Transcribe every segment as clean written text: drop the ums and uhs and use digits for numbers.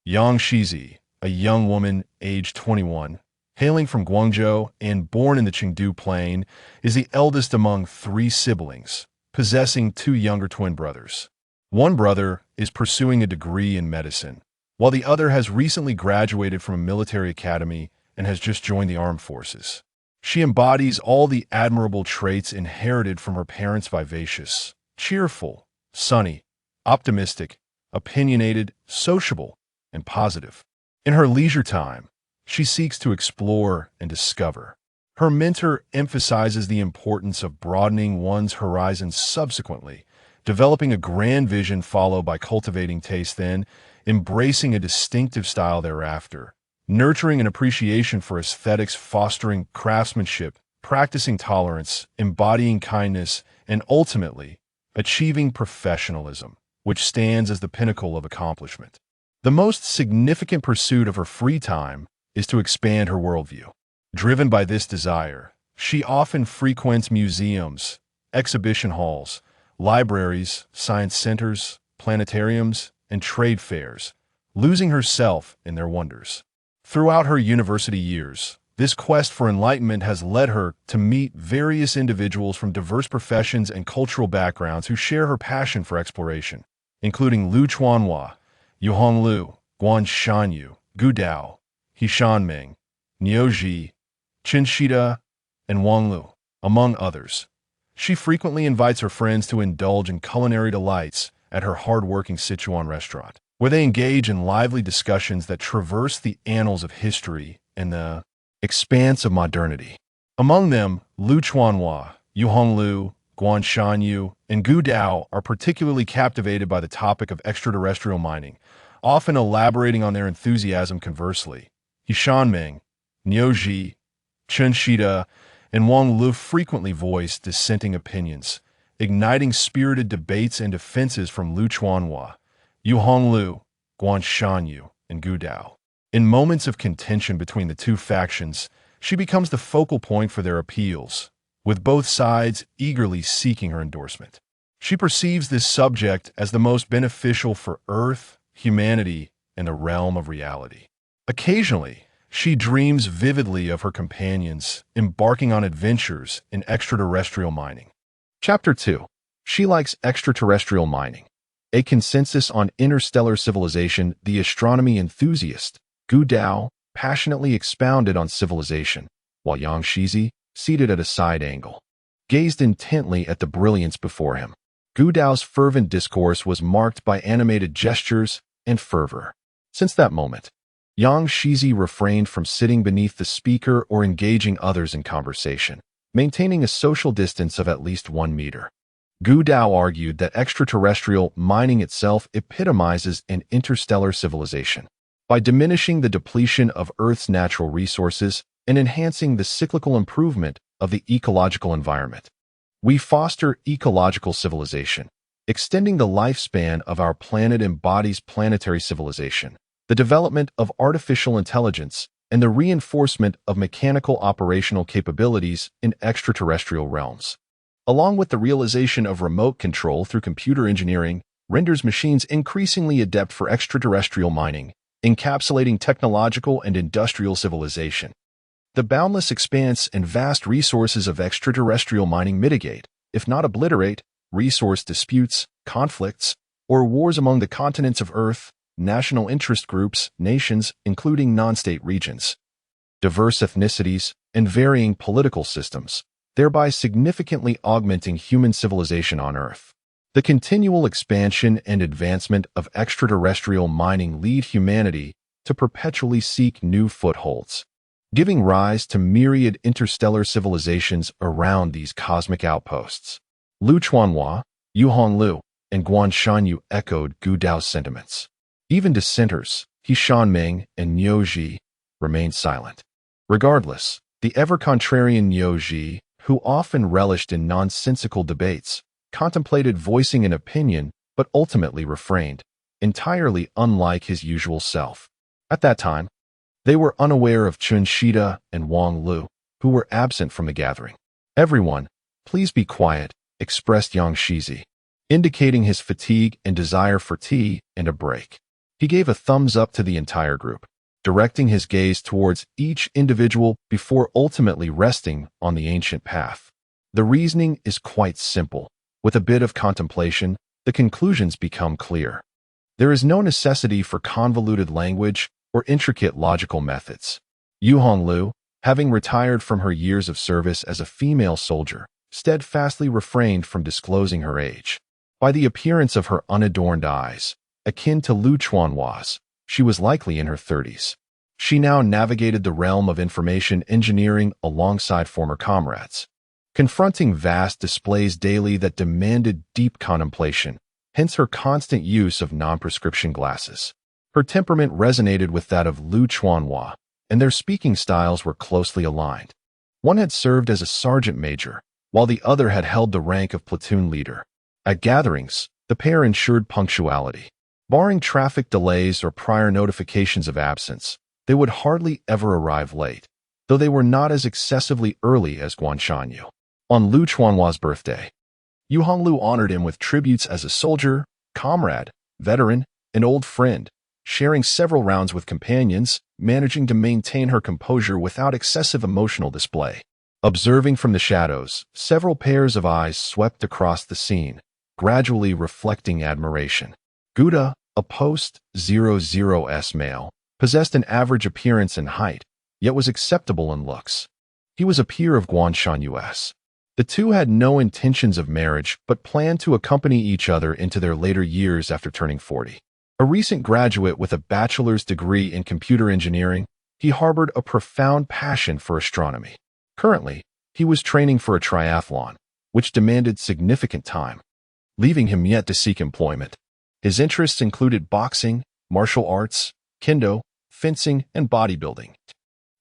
Yang Shizi, a young woman aged 21, hailing from Guangzhou and born in the Chengdu Plain, is the eldest among three siblings, possessing two younger twin brothers. One brother is pursuing a degree in medicine, while the other has recently graduated from a military academy and has just joined the armed forces. She embodies all the admirable traits inherited from her parents' vivacious, cheerful, sunny, optimistic, opinionated, sociable, and positive. In her leisure time, she seeks to explore and discover. Her mentor emphasizes the importance of broadening one's horizons subsequently, developing a grand vision followed by cultivating taste, then embracing a distinctive style thereafter, nurturing an appreciation for aesthetics, fostering craftsmanship, practicing tolerance, embodying kindness, and ultimately achieving professionalism, which stands as the pinnacle of accomplishment. The most significant pursuit of her free time is to expand her worldview. Driven by this desire, she often frequents museums, exhibition halls, libraries, science centers, planetariums, and trade fairs, losing herself in their wonders. Throughout her university years, this quest for enlightenment has led her to meet various individuals from diverse professions and cultural backgrounds who share her passion for exploration, including Lu Chuanhua, Yu Honglu, Guan Shanyu, Gu Dao, He Ming, Niu Ji, Qin Shida, and Wang Lu, among others. She frequently invites her friends to indulge in culinary delights at her hard-working Sichuan restaurant, where they engage in lively discussions that traverse the annals of history and the expanse of modernity. Among them, Lu Chuanhua, Yu Honglu, Guan Shanyu, and Gu Dao are particularly captivated by the topic of extraterrestrial mining, often elaborating on their enthusiasm conversely. He Ming, Niu Ji, Qin Shida, and Wang Lu frequently voice dissenting opinions, igniting spirited debates and defenses from Lu Chuanhua, Yu Honglu, Guan Shanyu, and Gu Dao. In moments of contention between the two factions, she becomes the focal point for their appeals, with both sides eagerly seeking her endorsement. She perceives this subject as the most beneficial for Earth, humanity, and the realm of reality. Occasionally, she dreams vividly of her companions embarking on adventures in extraterrestrial mining. Chapter 2. She likes extraterrestrial mining. A consensus on interstellar civilization. The astronomy enthusiast, Gu Dao, passionately expounded on civilization, while Yang Shizi, seated at a side angle, gazed intently at the brilliance before him. Gu Dao's fervent discourse was marked by animated gestures and fervor. Since that moment, Yang Shizi refrained from sitting beneath the speaker or engaging others in conversation, maintaining a social distance of at least 1 meter. Gu Dao argued that extraterrestrial mining itself epitomizes an interstellar civilization. By diminishing the depletion of Earth's natural resources and enhancing the cyclical improvement of the ecological environment, we foster ecological civilization. Extending the lifespan of our planet embodies planetary civilization, the development of artificial intelligence, and the reinforcement of mechanical operational capabilities in extraterrestrial realms. Along with the realization of remote control through computer engineering, renders machines increasingly adept for extraterrestrial mining, encapsulating technological and industrial civilization. The boundless expanse and vast resources of extraterrestrial mining mitigate, if not obliterate, resource disputes, conflicts, or wars among the continents of Earth, national interest groups, nations, including non-state regions, diverse ethnicities, and varying political systems, thereby significantly augmenting human civilization on Earth. The continual expansion and advancement of extraterrestrial mining lead humanity to perpetually seek new footholds, giving rise to myriad interstellar civilizations around these cosmic outposts. Lu Chuanhua, Yu Honglu, and Guan Shanyu echoed Gu Dao's sentiments. Even dissenters, He Ming and Niu Ji, remained silent. Regardless, the ever-contrarian Niu Ji, who often relished in nonsensical debates, contemplated voicing an opinion but ultimately refrained, entirely unlike his usual self. At that time, they were unaware of Qin Shida and Wang Lu, who were absent from the gathering. "Everyone, please be quiet," expressed Yang Shizi, indicating his fatigue and desire for tea and a break. He gave a thumbs up to the entire group, directing his gaze towards each individual before ultimately resting on the ancient path. The reasoning is quite simple. With a bit of contemplation, the conclusions become clear. There is no necessity for convoluted language or intricate logical methods. Yu Honglu, having retired from her years of service as a female soldier, steadfastly refrained from disclosing her age. By the appearance of her unadorned eyes, akin to Lu Chuanhua's, she was likely in her 30s. She now navigated the realm of information engineering alongside former comrades, confronting vast displays daily that demanded deep contemplation, hence her constant use of non-prescription glasses. Her temperament resonated with that of Lu Chuanhua, and their speaking styles were closely aligned. One had served as a sergeant major, while the other had held the rank of platoon leader. At gatherings, the pair ensured punctuality. Barring traffic delays or prior notifications of absence, they would hardly ever arrive late, though they were not as excessively early as Guan Shanyu. On Lu Chuanhua's birthday, Yu Honglu honored him with tributes as a soldier, comrade, veteran, and old friend, sharing several rounds with companions, managing to maintain her composure without excessive emotional display. Observing from the shadows, several pairs of eyes swept across the scene, gradually reflecting admiration. Guda, a post-00S male, possessed an average appearance and height, yet was acceptable in looks. He was a peer of Guan Shanyu's. The two had no intentions of marriage but planned to accompany each other into their later years after turning 40. A recent graduate with a bachelor's degree in computer engineering, he harbored a profound passion for astronomy. Currently, he was training for a triathlon, which demanded significant time, leaving him yet to seek employment. His interests included boxing, martial arts, kendo, fencing, and bodybuilding,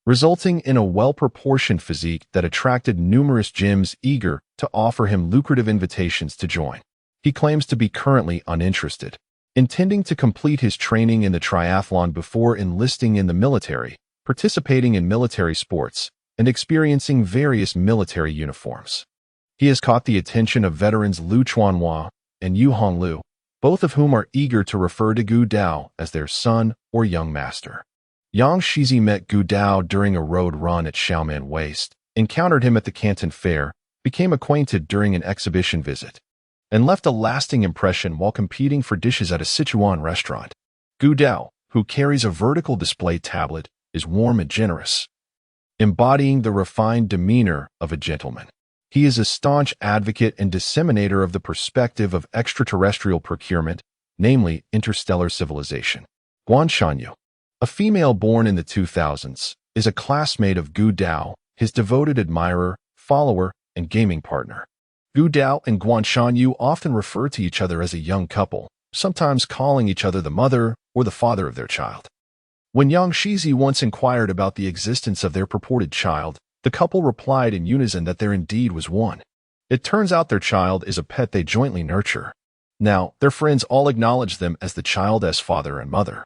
resulting in a well-proportioned physique that attracted numerous gyms eager to offer him lucrative invitations to join. He claims to be currently uninterested, intending to complete his training in the triathlon before enlisting in the military, participating in military sports, and experiencing various military uniforms. He has caught the attention of veterans Lu Chuanhua and Yu Honglu, both of whom are eager to refer to Gu Dao as their son or young master. Yang Shizi met Gu Dao during a road run at Xiaoman Waste, encountered him at the Canton Fair, became acquainted during an exhibition visit, and left a lasting impression while competing for dishes at a Sichuan restaurant. Gu Dao, who carries a vertical display tablet, is warm and generous, embodying the refined demeanor of a gentleman. He is a staunch advocate and disseminator of the perspective of extraterrestrial procurement, namely interstellar civilization. Guan Shanyu, a female born in the 2000s, is a classmate of Gu Dao, his devoted admirer, follower, and gaming partner. Gu Dao and Guan Shanyu often refer to each other as a young couple, sometimes calling each other the mother or the father of their child. When Yang Shizi once inquired about the existence of their purported child, the couple replied in unison that there indeed was one. It turns out their child is a pet they jointly nurture. Now, their friends all acknowledge them as the child's father and mother.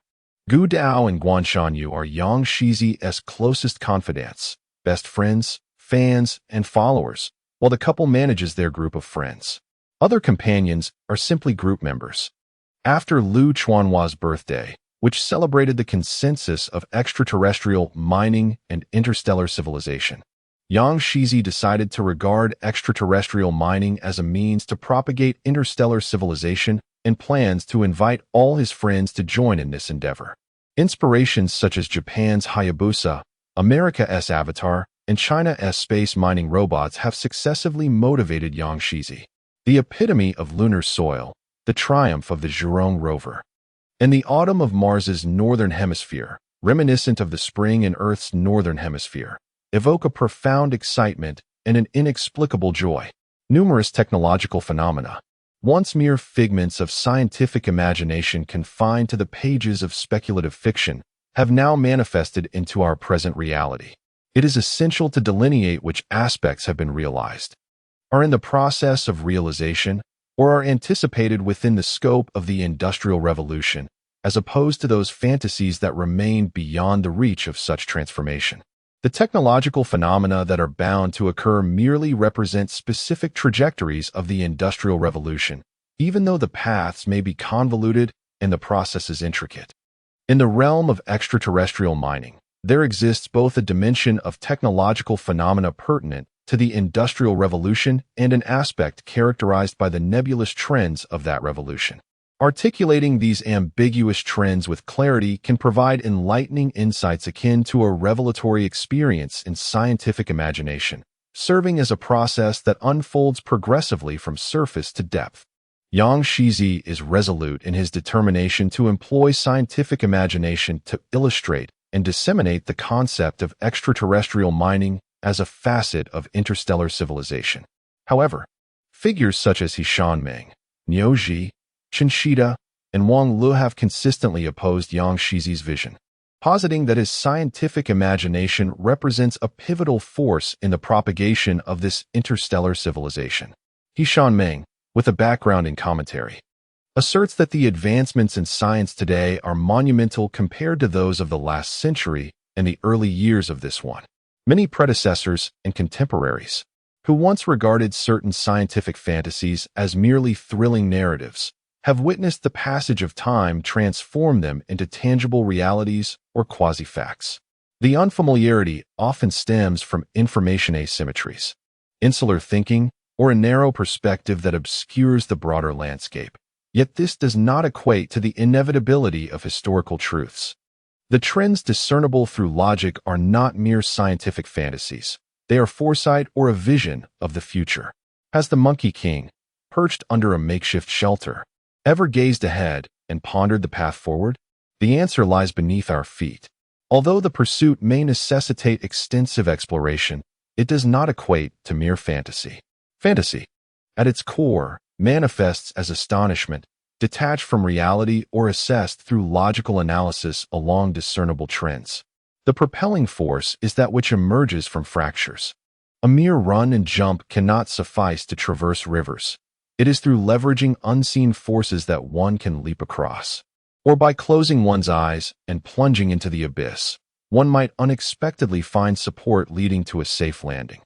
Gu Dao and Guan Shanyu are Yang Shizi's closest confidants, best friends, fans, and followers, while the couple manages their group of friends. Other companions are simply group members. After Lu Chuanhua's birthday, which celebrated the consensus of extraterrestrial mining and interstellar civilization, Yang Shizi decided to regard extraterrestrial mining as a means to propagate interstellar civilization and plans to invite all his friends to join in this endeavor. Inspirations such as Japan's Hayabusa, America's Avatar, and China's space mining robots have successively motivated Yang Shizi, the epitome of lunar soil, the triumph of the Zhurong rover, and the autumn of Mars's northern hemisphere, reminiscent of the spring in Earth's northern hemisphere, evoke a profound excitement and an inexplicable joy. Numerous technological phenomena, once mere figments of scientific imagination confined to the pages of speculative fiction, have now manifested into our present reality. It is essential to delineate which aspects have been realized, are in the process of realization, or are anticipated within the scope of the Industrial Revolution, as opposed to those fantasies that remain beyond the reach of such transformation. The technological phenomena that are bound to occur merely represent specific trajectories of the Industrial Revolution, even though the paths may be convoluted and the processes intricate. In the realm of extraterrestrial mining, there exists both a dimension of technological phenomena pertinent to the Industrial Revolution and an aspect characterized by the nebulous trends of that revolution. Articulating these ambiguous trends with clarity can provide enlightening insights akin to a revelatory experience in scientific imagination, serving as a process that unfolds progressively from surface to depth. Yang Shizi is resolute in his determination to employ scientific imagination to illustrate and disseminate the concept of extraterrestrial mining as a facet of interstellar civilization. However, figures such as Chen Ming, Niuji, Chen and Wang Lu have consistently opposed Yang Shizi's vision, positing that his scientific imagination represents a pivotal force in the propagation of this interstellar civilization. Chen Ming, with a background in commentary, asserts that the advancements in science today are monumental compared to those of the last century and the early years of this one. Many predecessors and contemporaries, who once regarded certain scientific fantasies as merely thrilling narratives, have witnessed the passage of time transform them into tangible realities or quasi-facts. The unfamiliarity often stems from information asymmetries, insular thinking, or a narrow perspective that obscures the broader landscape. Yet this does not equate to the inevitability of historical truths. The trends discernible through logic are not mere scientific fantasies. They are foresight or a vision of the future. Has the Monkey King, perched under a makeshift shelter, ever gazed ahead and pondered the path forward? The answer lies beneath our feet. Although the pursuit may necessitate extensive exploration, it does not equate to mere fantasy. Fantasy, at its core, manifests as astonishment, detached from reality or assessed through logical analysis along discernible trends. The propelling force is that which emerges from fractures. A mere run and jump cannot suffice to traverse rivers. It is through leveraging unseen forces that one can leap across. Or by closing one's eyes and plunging into the abyss, one might unexpectedly find support leading to a safe landing.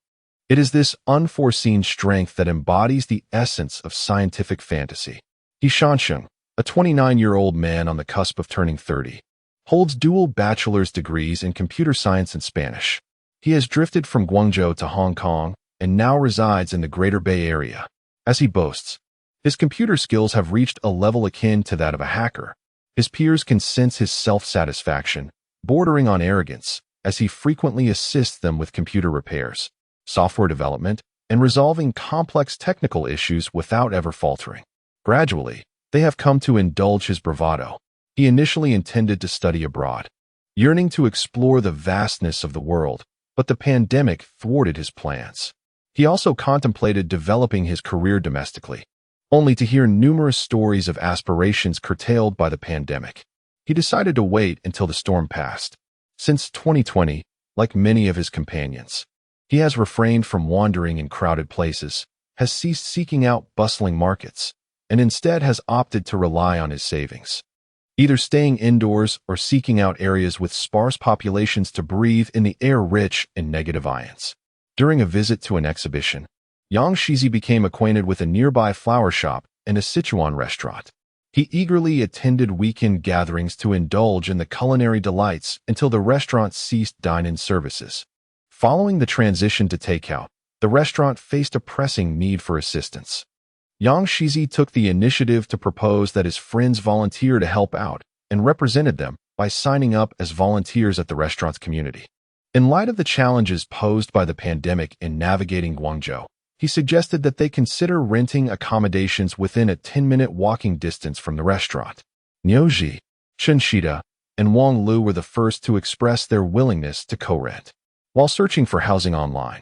It is this unforeseen strength that embodies the essence of scientific fantasy. Chen, a 29-year-old man on the cusp of turning 30, holds dual bachelor's degrees in computer science and Spanish. He has drifted from Guangzhou to Hong Kong and now resides in the Greater Bay Area. As he boasts, his computer skills have reached a level akin to that of a hacker. His peers can sense his self-satisfaction, bordering on arrogance, as he frequently assists them with computer repairs, software development, and resolving complex technical issues without ever faltering. Gradually, they have come to indulge his bravado. He initially intended to study abroad, yearning to explore the vastness of the world, but the pandemic thwarted his plans. He also contemplated developing his career domestically, only to hear numerous stories of aspirations curtailed by the pandemic. He decided to wait until the storm passed. Since 2020, like many of his companions, he has refrained from wandering in crowded places, has ceased seeking out bustling markets, and instead has opted to rely on his savings, either staying indoors or seeking out areas with sparse populations to breathe in the air rich in negative ions. During a visit to an exhibition, Yang Shizi became acquainted with a nearby flower shop and a Sichuan restaurant. He eagerly attended weekend gatherings to indulge in the culinary delights until the restaurant ceased dine-in services. Following the transition to takeout, the restaurant faced a pressing need for assistance. Yang Shizi took the initiative to propose that his friends volunteer to help out and represented them by signing up as volunteers at the restaurant's community. In light of the challenges posed by the pandemic in navigating Guangzhou, he suggested that they consider renting accommodations within a 10-minute walking distance from the restaurant. Niuji, Chen and Wang Lu were the first to express their willingness to co-rent. While searching for housing online,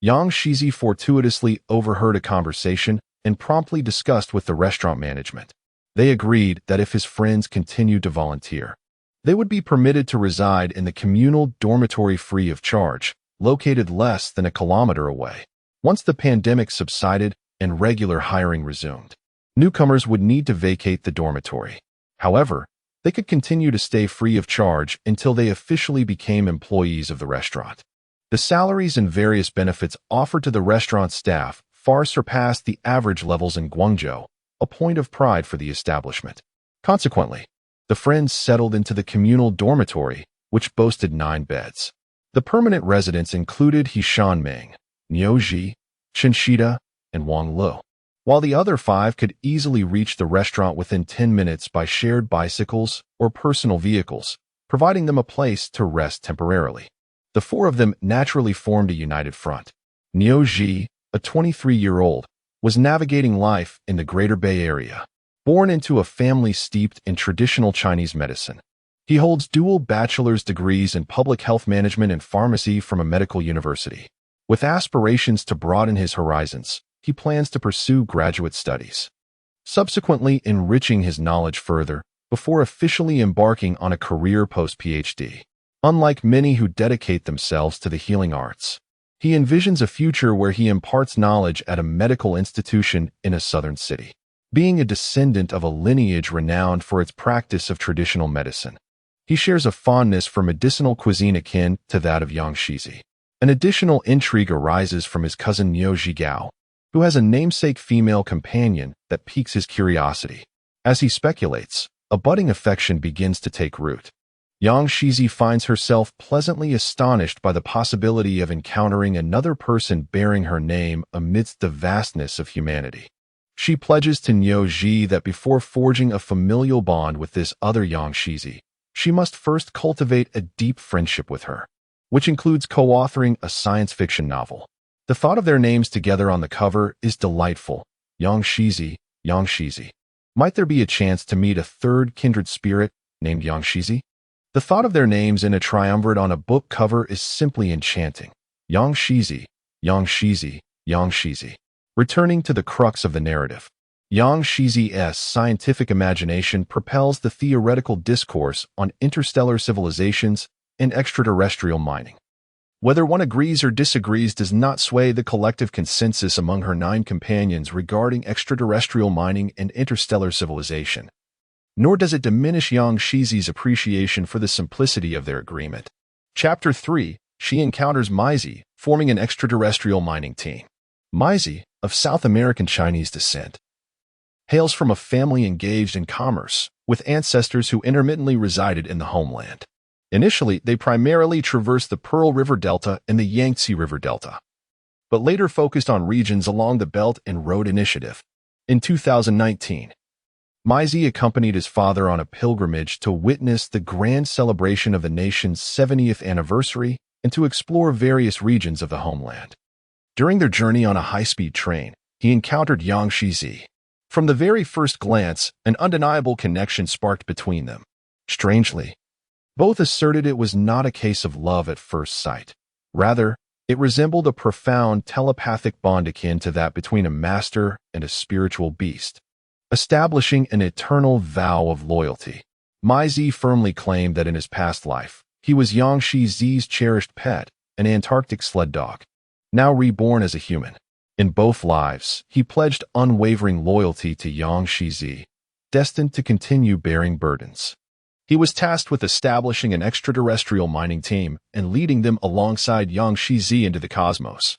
Yang Shizi fortuitously overheard a conversation and promptly discussed with the restaurant management. They agreed that if his friends continued to volunteer, they would be permitted to reside in the communal dormitory free of charge, located less than a kilometer away. Once the pandemic subsided and regular hiring resumed, newcomers would need to vacate the dormitory. However, they could continue to stay free of charge until they officially became employees of the restaurant. The salaries and various benefits offered to the restaurant staff far surpassed the average levels in Guangzhou, a point of pride for the establishment. Consequently, The friends settled into the communal dormitory, which boasted 9 beds. The permanent residents included Chen Ming, Niu Ji, Chen Shida, and Wang Lu, while the other 5 could easily reach the restaurant within 10 minutes by shared bicycles or personal vehicles, providing them a place to rest temporarily. The 4 of them naturally formed a united front. Niu Ji, a 23-year-old, was navigating life in the Greater Bay Area. Born into a family steeped in traditional Chinese medicine, he holds dual bachelor's degrees in public health management and pharmacy from a medical university. With aspirations to broaden his horizons, he plans to pursue graduate studies, subsequently enriching his knowledge further before officially embarking on a career post-PhD. Unlike many who dedicate themselves to the healing arts, he envisions a future where he imparts knowledge at a medical institution in a southern city. Being a descendant of a lineage renowned for its practice of traditional medicine, he shares a fondness for medicinal cuisine akin to that of Yang Shizi. An additional intrigue arises from his cousin Niu Zhigao, who has a namesake female companion that piques his curiosity. As he speculates, a budding affection begins to take root. Yang Shizi finds herself pleasantly astonished by the possibility of encountering another person bearing her name amidst the vastness of humanity. She pledges to Niu Ji that before forging a familial bond with this other Yang Shizi, she must first cultivate a deep friendship with her, which includes co-authoring a science fiction novel. The thought of their names together on the cover is delightful. Yang Shizi, Yang Shizi. Might there be a chance to meet a third kindred spirit named Yang Shizi? The thought of their names in a triumvirate on a book cover is simply enchanting. Yang Shizi, Yang Shizi, Yang Shizi. Returning to the crux of the narrative, Yang Shizi's scientific imagination propels the theoretical discourse on interstellar civilizations and extraterrestrial mining. Whether one agrees or disagrees does not sway the collective consensus among her 9 companions regarding extraterrestrial mining and interstellar civilization, nor does it diminish Yang Shizi's appreciation for the simplicity of their agreement. Chapter 3, she encounters Maizi, forming an extraterrestrial mining team. Maizi, of South American Chinese descent, hails from a family engaged in commerce, with ancestors who intermittently resided in the homeland. Initially, they primarily traversed the Pearl River Delta and the Yangtze River Delta, but later focused on regions along the Belt and Road Initiative. In 2019, Maizi accompanied his father on a pilgrimage to witness the grand celebration of the nation's 70th anniversary and to explore various regions of the homeland. During their journey on a high-speed train, he encountered Yang Shizi. From the very first glance, an undeniable connection sparked between them. Strangely, both asserted it was not a case of love at first sight. Rather, it resembled a profound telepathic bond akin to that between a master and a spiritual beast, establishing an eternal vow of loyalty. Maizi firmly claimed that in his past life, he was Yang Shizi's cherished pet, an Antarctic sled dog, now reborn as a human. In both lives, he pledged unwavering loyalty to Yang Shizi, destined to continue bearing burdens. He was tasked with establishing an extraterrestrial mining team and leading them alongside Yang Shizi into the cosmos.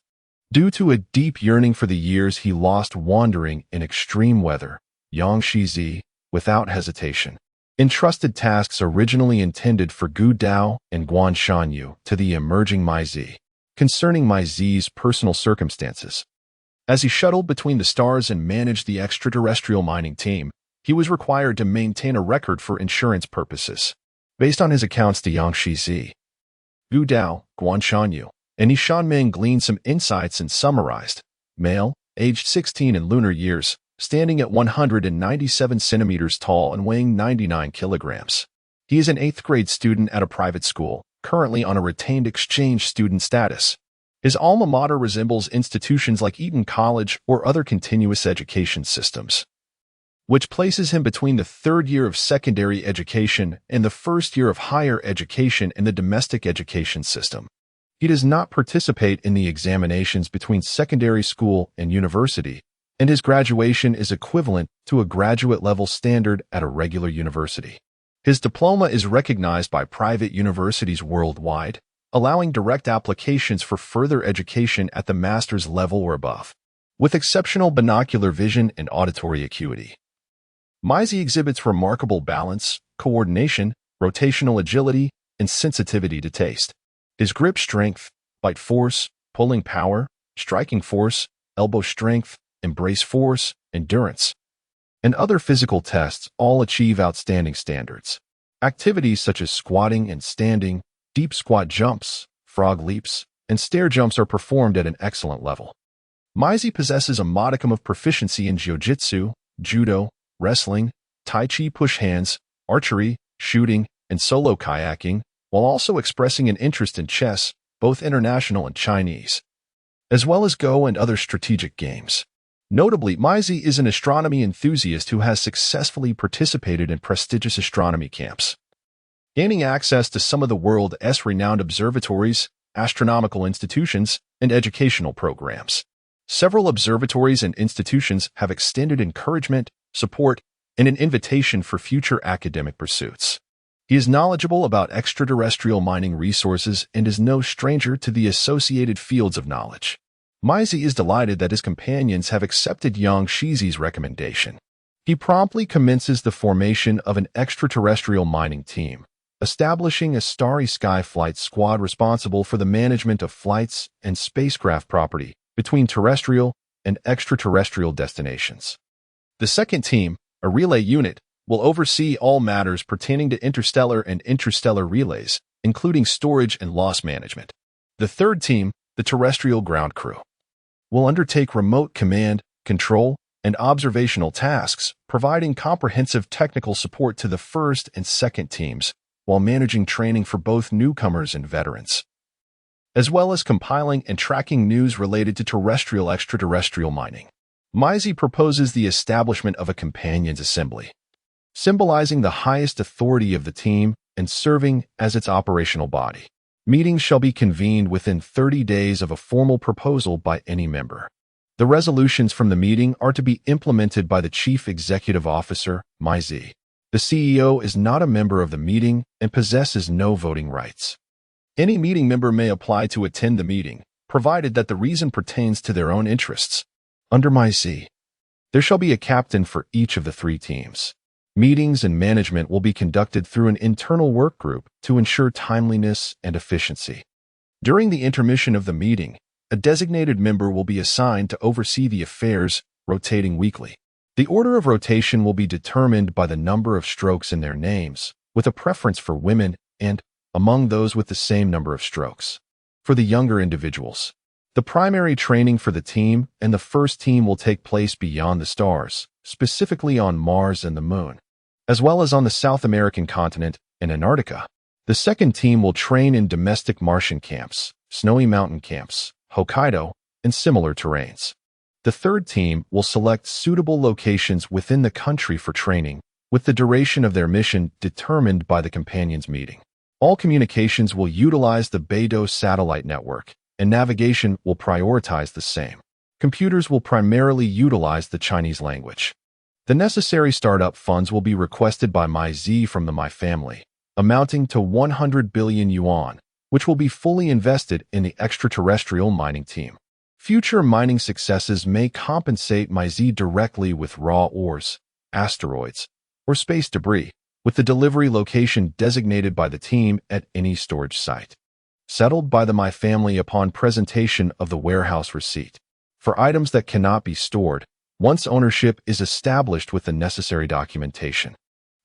Due to a deep yearning for the years he lost wandering in extreme weather, Yang Shizi, without hesitation, entrusted tasks originally intended for Gu Dao and Guan Shanyu to the emerging Maizi, concerning Maizi's personal circumstances. As he shuttled between the stars and managed the extraterrestrial mining team, he was required to maintain a record for insurance purposes. Based on his accounts to Yang Shizi, Gu Dao, Guan Shanyu, and Chen Ming gleaned some insights and summarized. Male, aged 16 in lunar years, standing at 197 centimeters tall and weighing 99 kilograms. He is an 8th grade student at a private school, currently on a retained exchange student status. His alma mater resembles institutions like Eton College or other continuous education systems, which places him between the 3rd year of secondary education and the 1st year of higher education in the domestic education system. He does not participate in the examinations between secondary school and university, and his graduation is equivalent to a graduate-level standard at a regular university. His diploma is recognized by private universities worldwide, allowing direct applications for further education at the master's level or above. With exceptional binocular vision and auditory acuity, Maizi exhibits remarkable balance, coordination, rotational agility, and sensitivity to taste. His grip strength, bite force, pulling power, striking force, elbow strength, embrace force, endurance, and other physical tests all achieve outstanding standards. Activities such as squatting and standing, deep squat jumps, frog leaps, and stair jumps are performed at an excellent level. Maizi possesses a modicum of proficiency in jiu-jitsu, judo, wrestling, tai chi push hands, archery, shooting, and solo kayaking, while also expressing an interest in chess, both international and Chinese, as well as Go and other strategic games. Notably, Maizi is an astronomy enthusiast who has successfully participated in prestigious astronomy camps, gaining access to some of the world's renowned observatories, astronomical institutions, and educational programs. Several observatories and institutions have extended encouragement, support, and an invitation for future academic pursuits. He is knowledgeable about extraterrestrial mining resources and is no stranger to the associated fields of knowledge. Maizi is delighted that his companions have accepted Yang Shizi's recommendation. He promptly commences the formation of an extraterrestrial mining team, establishing a Starry Sky flight squad responsible for the management of flights and spacecraft property between terrestrial and extraterrestrial destinations. The second team, a relay unit, will oversee all matters pertaining to interstellar and intrastellar relays, including storage and loss management. The third team, the terrestrial ground crew, will undertake remote command, control, and observational tasks, providing comprehensive technical support to the first and second teams, while managing training for both newcomers and veterans, as well as compiling and tracking news related to terrestrial-extraterrestrial mining. Maizi proposes the establishment of a companions assembly, symbolizing the highest authority of the team and serving as its operational body. Meetings shall be convened within 30 days of a formal proposal by any member. The resolutions from the meeting are to be implemented by the Chief Executive Officer, Maizi. The CEO is not a member of the meeting and possesses no voting rights. Any meeting member may apply to attend the meeting, provided that the reason pertains to their own interests. Under Maizi, there shall be a captain for each of the three teams. Meetings and management will be conducted through an internal work group to ensure timeliness and efficiency. During the intermission of the meeting, a designated member will be assigned to oversee the affairs, rotating weekly. The order of rotation will be determined by the number of strokes in their names, with a preference for women and, among those with the same number of strokes, for the younger individuals. The primary training for the team and the first team will take place beyond the stars, specifically on Mars and the Moon, as well as on the South American continent and Antarctica. The second team will train in domestic Martian camps, snowy mountain camps, Hokkaido, and similar terrains. The third team will select suitable locations within the country for training, with the duration of their mission determined by the companions meeting. All communications will utilize the Beidou satellite network, and navigation will prioritize the same. Computers will primarily utilize the Chinese language. The necessary startup funds will be requested by Maizi from the My family, amounting to 100 billion yuan, which will be fully invested in the extraterrestrial mining team. Future mining successes may compensate Maizi directly with raw ores, asteroids, or space debris, with the delivery location designated by the team at any storage site, settled by the My family upon presentation of the warehouse receipt. For items that cannot be stored, once ownership is established with the necessary documentation,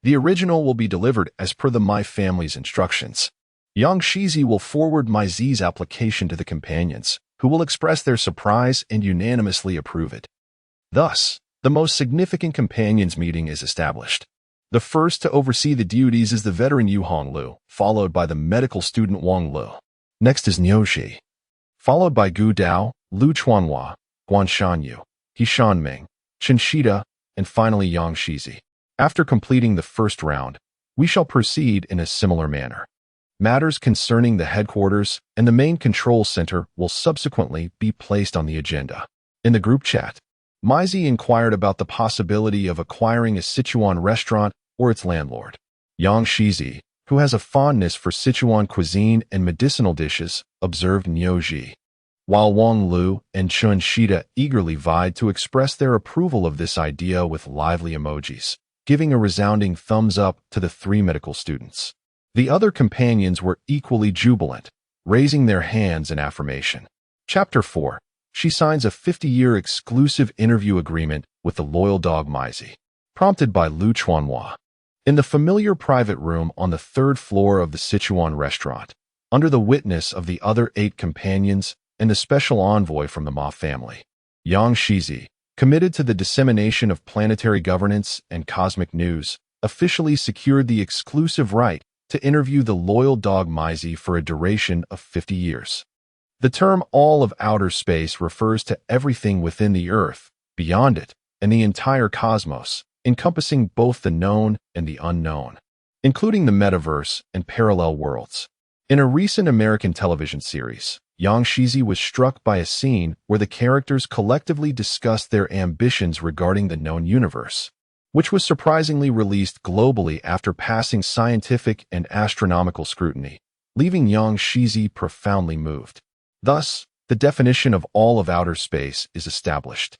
the original will be delivered as per the My family's instructions. Yang Shizi will forward Maizi's application to the companions, who will express their surprise and unanimously approve it. Thus, the most significant companions meeting is established. The first to oversee the duties is the veteran Yu Honglu, followed by the medical student Wang Lu. Next is Niuji, followed by Gu Dao, Lu Chuanhua, Guan Shanyu, He Ming, Chen Shida, and finally Yang Shizi. After completing the first round, we shall proceed in a similar manner. Matters concerning the headquarters and the main control center will subsequently be placed on the agenda. In the group chat, Maizi inquired about the possibility of acquiring a Sichuan restaurant or its landlord. Yang Shizi, who has a fondness for Sichuan cuisine and medicinal dishes, observed Niuji, while Wang Lu and Chen Shida eagerly vied to express their approval of this idea with lively emojis. giving a resounding thumbs up to the 3 medical students. The other companions were equally jubilant, raising their hands in affirmation. Chapter 4. She signs a 50-year exclusive interview agreement with the loyal dog Maisie. Prompted by Lu Chuanhua. In the familiar private room on the 3rd floor of the Sichuan restaurant, under the witness of the other 8 companions and the special envoy from the Ma family, Yang Shizi, committed to the dissemination of planetary governance and cosmic news, officially secured the exclusive right to interview the loyal dog Maisie for a duration of 50 years. The term all of outer space refers to everything within the Earth, beyond it, and the entire cosmos, encompassing both the known and the unknown, including the metaverse and parallel worlds. In a recent American television series, Yang Shizi was struck by a scene where the characters collectively discussed their ambitions regarding the known universe, which was surprisingly released globally after passing scientific and astronomical scrutiny, leaving Yang Shizi profoundly moved. Thus, the definition of all of outer space is established.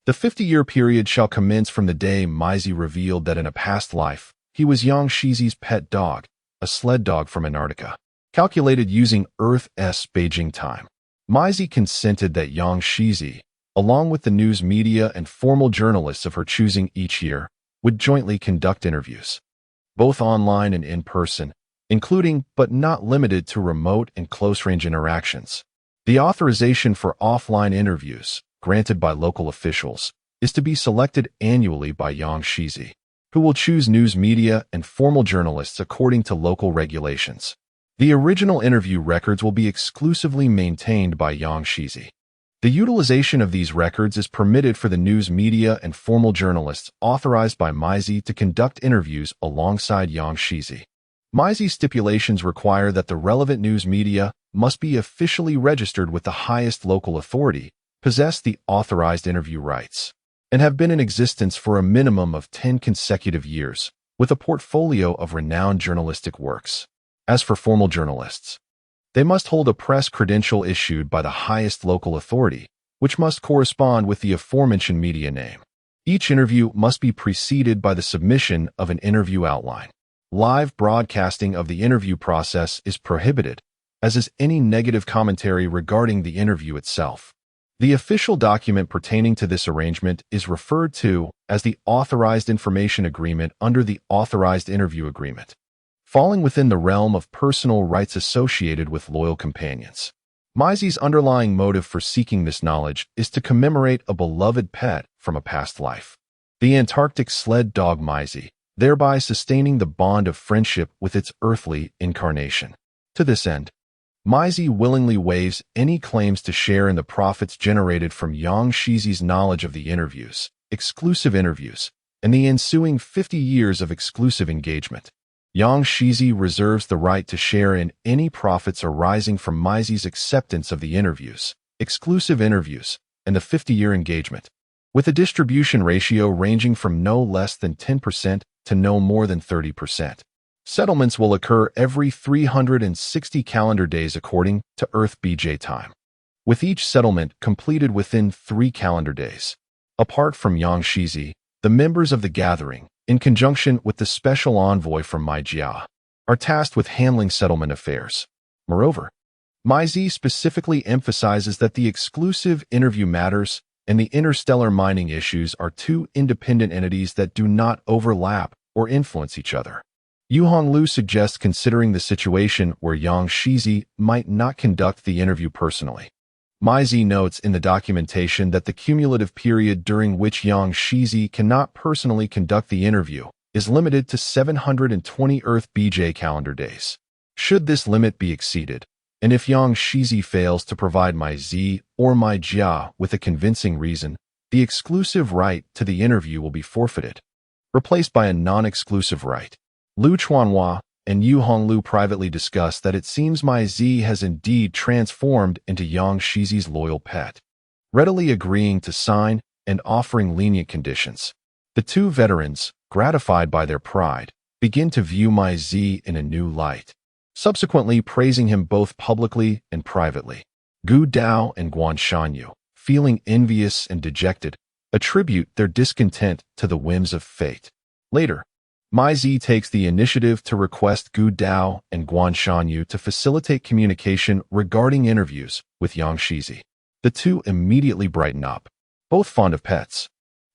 The 50-year period shall commence from the day Maisie revealed that in a past life, he was Yang Shizi's pet dog, a sled dog from Antarctica, calculated using Earth's Beijing time. Maisie consented that Yang Shizi, along with the news media and formal journalists of her choosing each year, would jointly conduct interviews, both online and in person, including but not limited to remote and close-range interactions. The authorization for offline interviews, granted by local officials, is to be selected annually by Yang Shizi, who will choose news media and formal journalists according to local regulations. The original interview records will be exclusively maintained by Yang Shizi. The utilization of these records is permitted for the news media and formal journalists authorized by Maisie to conduct interviews alongside Yang Shizi. Maisie's stipulations require that the relevant news media must be officially registered with the highest local authority, possess the authorized interview rights, and have been in existence for a minimum of 10 consecutive years, with a portfolio of renowned journalistic works. As for formal journalists, they must hold a press credential issued by the highest local authority, which must correspond with the aforementioned media name. Each interview must be preceded by the submission of an interview outline. Live broadcasting of the interview process is prohibited, as is any negative commentary regarding the interview itself. The official document pertaining to this arrangement is referred to as the Authorized Information Agreement under the Authorized Interview Agreement, falling within the realm of personal rights associated with loyal companions. Maisie's underlying motive for seeking this knowledge is to commemorate a beloved pet from a past life, the Antarctic sled dog Maisie, thereby sustaining the bond of friendship with its earthly incarnation. To this end, Maisie willingly waives any claims to share in the profits generated from Yang Shizi's knowledge of the interviews, exclusive interviews, and the ensuing 50 years of exclusive engagement. Yang Shizi reserves the right to share in any profits arising from Maisie's acceptance of the interviews, exclusive interviews, and the 50-year engagement, with a distribution ratio ranging from no less than 10% to no more than 30%. Settlements will occur every 360 calendar days according to Earth BJ time, with each settlement completed within 3 calendar days. Apart from Yang Shizi, the members of the gathering, in conjunction with the special envoy from Maijia, are tasked with handling settlement affairs. Moreover, Maisie specifically emphasizes that the exclusive interview matters and the interstellar mining issues are 2 independent entities that do not overlap or influence each other. Yu Honglu suggests considering the situation where Yang Shizi might not conduct the interview personally. Maisie notes in the documentation that the cumulative period during which Yang Shizi cannot personally conduct the interview is limited to 720 Earth BJ calendar days. Should this limit be exceeded, and if Yang Shizi fails to provide Maisie or Maijia with a convincing reason, the exclusive right to the interview will be forfeited, replaced by a non-exclusive right. Lu Chuanhua and Yu Honglu privately discussed that it seems Maisie has indeed transformed into Yang Shizi's loyal pet, readily agreeing to sign and offering lenient conditions. The 2 veterans, gratified by their pride, begin to view Maisie in a new light, subsequently praising him both publicly and privately. Gu Dao and Guan Shanyu, feeling envious and dejected, attribute their discontent to the whims of fate. Later, Mai Zi takes the initiative to request Gu Dao and Guan Shanyu to facilitate communication regarding interviews with Yang Shizi. The two immediately brighten up, both fond of pets.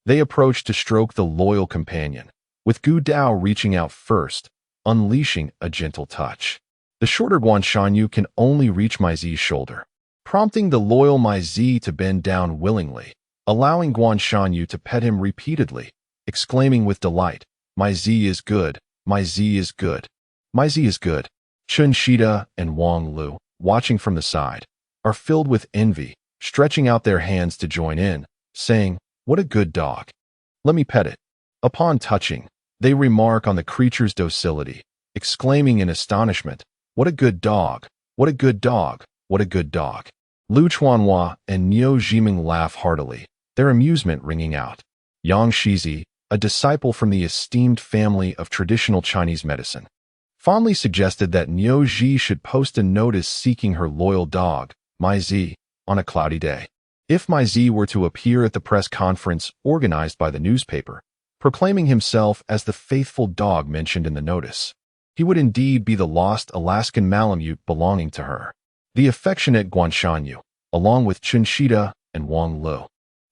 They approach to stroke the loyal companion, with Gu Dao reaching out first, unleashing a gentle touch. The shorter Guan Shanyu can only reach Mai Zi's shoulder, prompting the loyal Mai Zi to bend down willingly, allowing Guan Shanyu to pet him repeatedly, exclaiming with delight, "Mai Zi is good, Mai Zi is good, Mai Zi is good." Chun Shida and Wang Lu, watching from the side, are filled with envy, stretching out their hands to join in, saying, "What a good dog. Let me pet it." Upon touching, they remark on the creature's docility, exclaiming in astonishment, "What a good dog! What a good dog! What a good dog!" Lu Chuanhua and Niu Jiming laugh heartily, their amusement ringing out. Yang Shizi, a disciple from the esteemed family of traditional Chinese medicine, fondly suggested that Niu Ji should post a notice seeking her loyal dog, Mai Zi, on a cloudy day. If Mai Zi were to appear at the press conference organized by the newspaper, proclaiming himself as the faithful dog mentioned in the notice, he would indeed be the lost Alaskan Malamute belonging to her. The affectionate Guan Shanyu, along with Chun Shida and Wang Lu,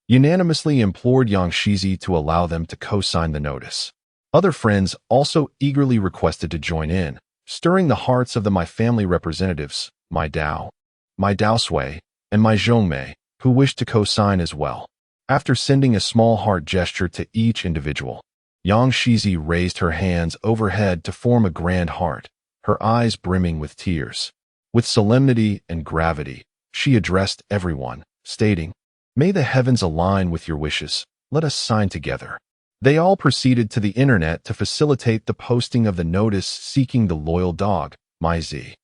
unanimously implored Yang Shizi to allow them to co-sign the notice. Other friends also eagerly requested to join in, stirring the hearts of the My Family representatives, Mai Dao Sui, and Mai Zhongmei, who wished to co-sign as well. After sending a small heart gesture to each individual, Yang Shizi raised her hands overhead to form a grand heart, her eyes brimming with tears. With solemnity and gravity, she addressed everyone, stating, "May the heavens align with your wishes. Let us sign together." They all proceeded to the internet to facilitate the posting of the notice seeking the loyal dog, Mai Zi.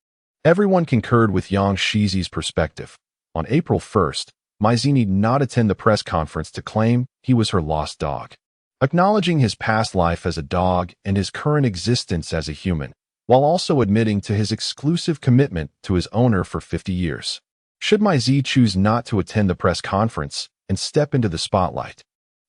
Everyone concurred with Yang Shizi's perspective. On April 1st, Mai Zi need not attend the press conference to claim he was her lost dog. Acknowledging his past life as a dog and his current existence as a human, while also admitting to his exclusive commitment to his owner for 50 years. Should Mai Zi choose not to attend the press conference and step into the spotlight,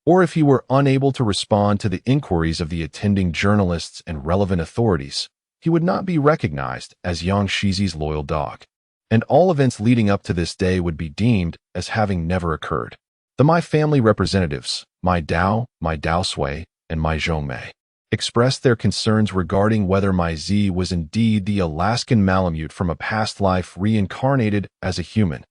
or if he were unable to respond to the inquiries of the attending journalists and relevant authorities, he would not be recognized as Yang Shizi's loyal dog, and all events leading up to this day would be deemed as having never occurred. The My Family representatives, Mai Dao Sui, and Mai Zhongmei, expressed their concerns regarding whether Mai Zi was indeed the Alaskan Malamute from a past life reincarnated as a human,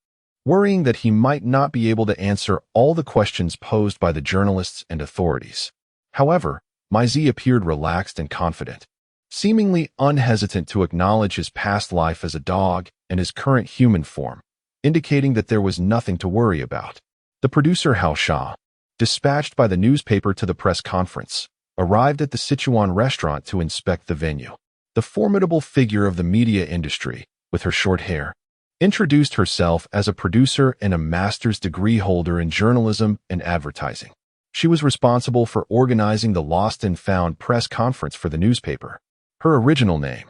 worrying that he might not be able to answer all the questions posed by the journalists and authorities. However, Mai Zi appeared relaxed and confident, seemingly unhesitant to acknowledge his past life as a dog and his current human form, indicating that there was nothing to worry about. The producer Hao Sha, dispatched by the newspaper to the press conference, arrived at the Sichuan restaurant to inspect the venue. The formidable figure of the media industry, with her short hair, introduced herself as a producer and a master's degree holder in journalism and advertising. She was responsible for organizing the Lost and Found press conference for the newspaper. Her original name,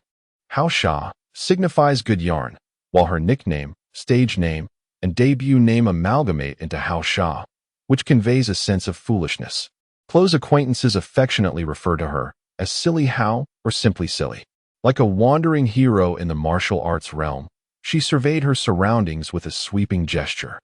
Hao Sha, signifies good yarn, while her nickname, stage name, and debut name amalgamate into Hao Sha, which conveys a sense of foolishness. Close acquaintances affectionately refer to her as Silly Hao or simply Silly. Like a wandering hero in the martial arts realm, she surveyed her surroundings with a sweeping gesture,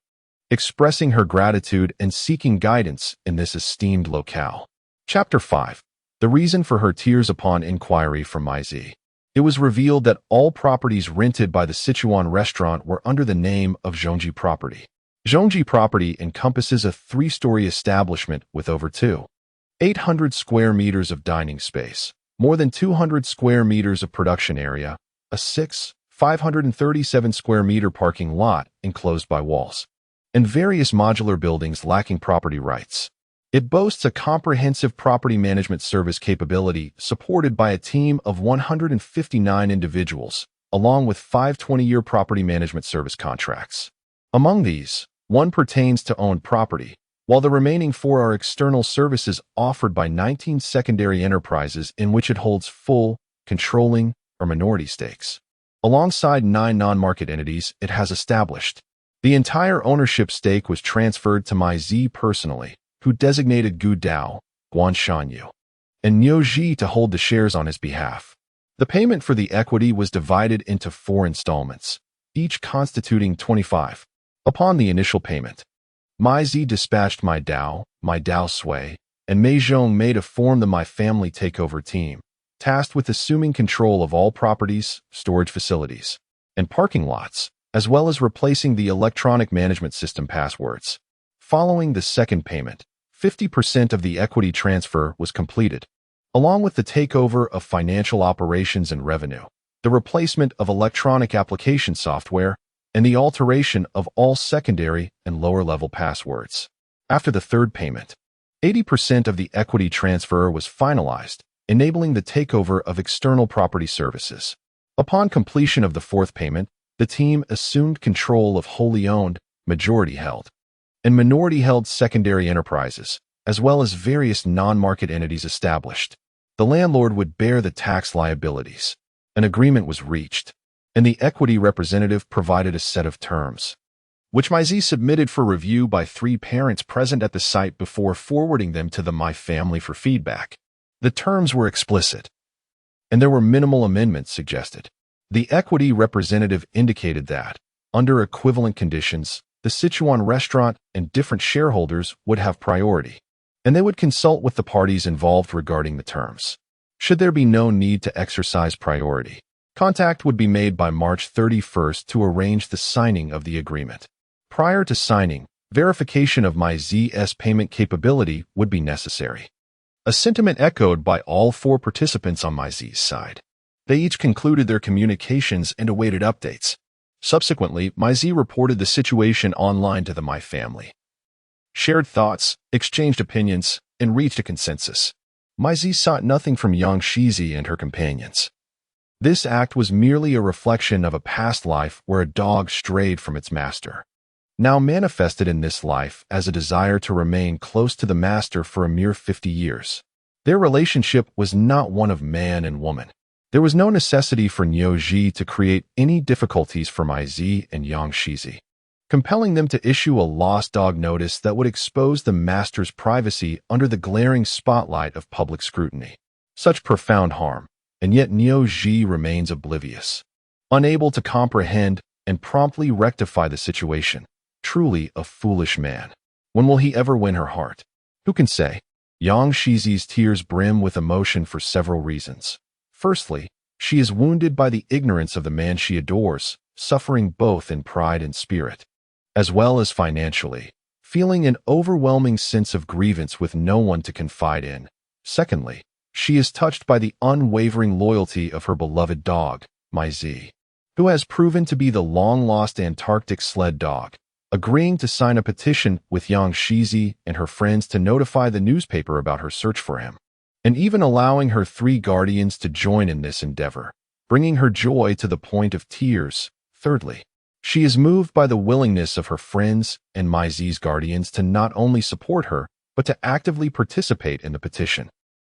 expressing her gratitude and seeking guidance in this esteemed locale. Chapter 5. The reason for her tears upon inquiry from Mai Zi. It was revealed that all properties rented by the Sichuan restaurant were under the name of Zhongji Property. Zhongji Property encompasses a 3-story establishment with over 2,800 square meters of dining space, more than 200 square meters of production area, a 537 square meter parking lot enclosed by walls, and various modular buildings lacking property rights. It boasts a comprehensive property management service capability supported by a team of 159 individuals, along with 5 20-year property management service contracts. Among these, 1 pertains to owned property, while the remaining 4 are external services offered by 19 secondary enterprises in which it holds full, controlling, or minority stakes. Alongside 9 non-market entities it has established. The entire ownership stake was transferred to Mai Zi personally, who designated Gu Dao, Guan Shanyu, and Niuji to hold the shares on his behalf. The payment for the equity was divided into 4 installments, each constituting 25. Upon the initial payment, Maizi dispatched My Dao Sui, and Mei Zhong Mei to form the My Family Takeover team, tasked with assuming control of all properties, storage facilities, and parking lots, as well as replacing the electronic management system passwords. Following the second payment, 50% of the equity transfer was completed, along with the takeover of financial operations and revenue, the replacement of electronic application software, and the alteration of all secondary and lower-level passwords. After the third payment, 80% of the equity transfer was finalized, enabling the takeover of external property services. Upon completion of the fourth payment, the team assumed control of wholly owned, majority-held, and minority-held secondary enterprises, as well as various non-market entities established. The landlord would bear the tax liabilities. An agreement was reached, and the equity representative provided a set of terms, which Maizi submitted for review by 3 parents present at the site before forwarding them to the My Family for feedback. The terms were explicit, and there were minimal amendments suggested. The equity representative indicated that, under equivalent conditions, the Sichuan restaurant and different shareholders would have priority, and they would consult with the parties involved regarding the terms. Should there be no need to exercise priority, contact would be made by March 31st to arrange the signing of the agreement. Prior to signing, verification of Maizi's payment capability would be necessary. A sentiment echoed by all 4 participants on Maizi's side. They each concluded their communications and awaited updates. Subsequently, Maizi reported the situation online to the My Family, shared thoughts, exchanged opinions, and reached a consensus. Maizi sought nothing from Yang Shizi and her companions. This act was merely a reflection of a past life where a dog strayed from its master, now manifested in this life as a desire to remain close to the master for a mere 50 years. Their relationship was not one of man and woman. There was no necessity for Niuji to create any difficulties for Maizi and Yang Shizi, compelling them to issue a lost dog notice that would expose the master's privacy under the glaring spotlight of public scrutiny. Such profound harm, and yet Niuji remains oblivious, unable to comprehend and promptly rectify the situation. Truly a foolish man. When will he ever win her heart? Who can say? Yang Shizi's tears brim with emotion for several reasons. Firstly, she is wounded by the ignorance of the man she adores, suffering both in pride and spirit, as well as financially, feeling an overwhelming sense of grievance with no one to confide in. Secondly, she is touched by the unwavering loyalty of her beloved dog, Maizi, who has proven to be the long-lost Antarctic sled dog, agreeing to sign a petition with Yang Shizi and her friends to notify the newspaper about her search for him, and even allowing her 3 guardians to join in this endeavor, bringing her joy to the point of tears. Thirdly, she is moved by the willingness of her friends and Maizi's guardians to not only support her, but to actively participate in the petition,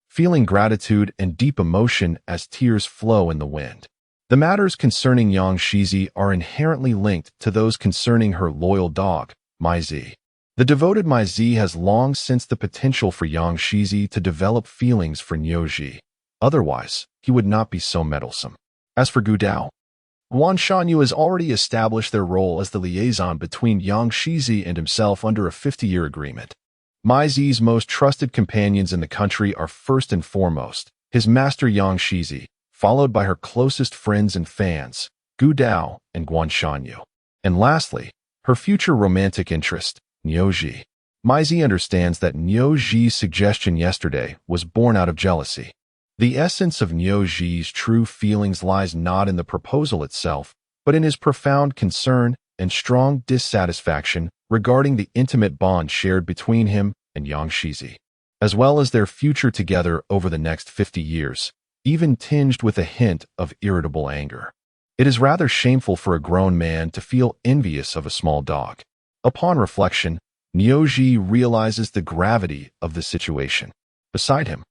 feeling gratitude and deep emotion as tears flow in the wind. The matters concerning Yang Shizi are inherently linked to those concerning her loyal dog, Maizi. The devoted Maizi has long sensed the potential for Yang Shizi to develop feelings for Niuji. Otherwise, he would not be so meddlesome. As for Gu Dao, Guan Shanyu has already established their role as the liaison between Yang Shizi and himself under a 50-year agreement. Maizi's most trusted companions in the country are first and foremost his master Yang Shizi, followed by her closest friends and fans, Gu Dao and Guan Shanyu, and lastly, her future romantic interest, Niuji. Maizi understands that Niuji's suggestion yesterday was born out of jealousy. The essence of Niuji's true feelings lies not in the proposal itself, but in his profound concern and strong dissatisfaction regarding the intimate bond shared between him and Yang Shizi, as well as their future together over the next 50 years, even tinged with a hint of irritable anger. It is rather shameful for a grown man to feel envious of a small dog. Upon reflection, Niuji realizes the gravity of the situation. Beside him,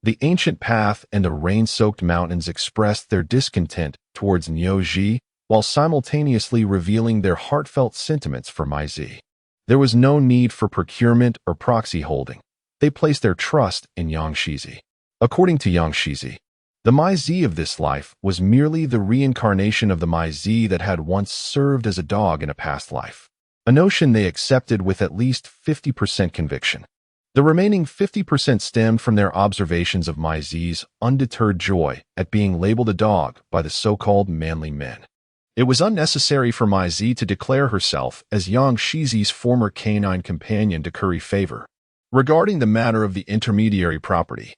the ancient path and the rain-soaked mountains expressed their discontent towards Niuji while simultaneously revealing their heartfelt sentiments for Maizi. There was no need for procurement or proxy holding. They placed their trust in Yang Shizi. According to Yang Shizi, the Mai Zi of this life was merely the reincarnation of the Mai Zi that had once served as a dog in a past life, a notion they accepted with at least 50% conviction. The remaining 50% stemmed from their observations of Mai Zi's undeterred joy at being labeled a dog by the so-called manly men. It was unnecessary for Mai Zi to declare herself as Yang Shizi's former canine companion to curry favor. Regarding the matter of the intermediary property,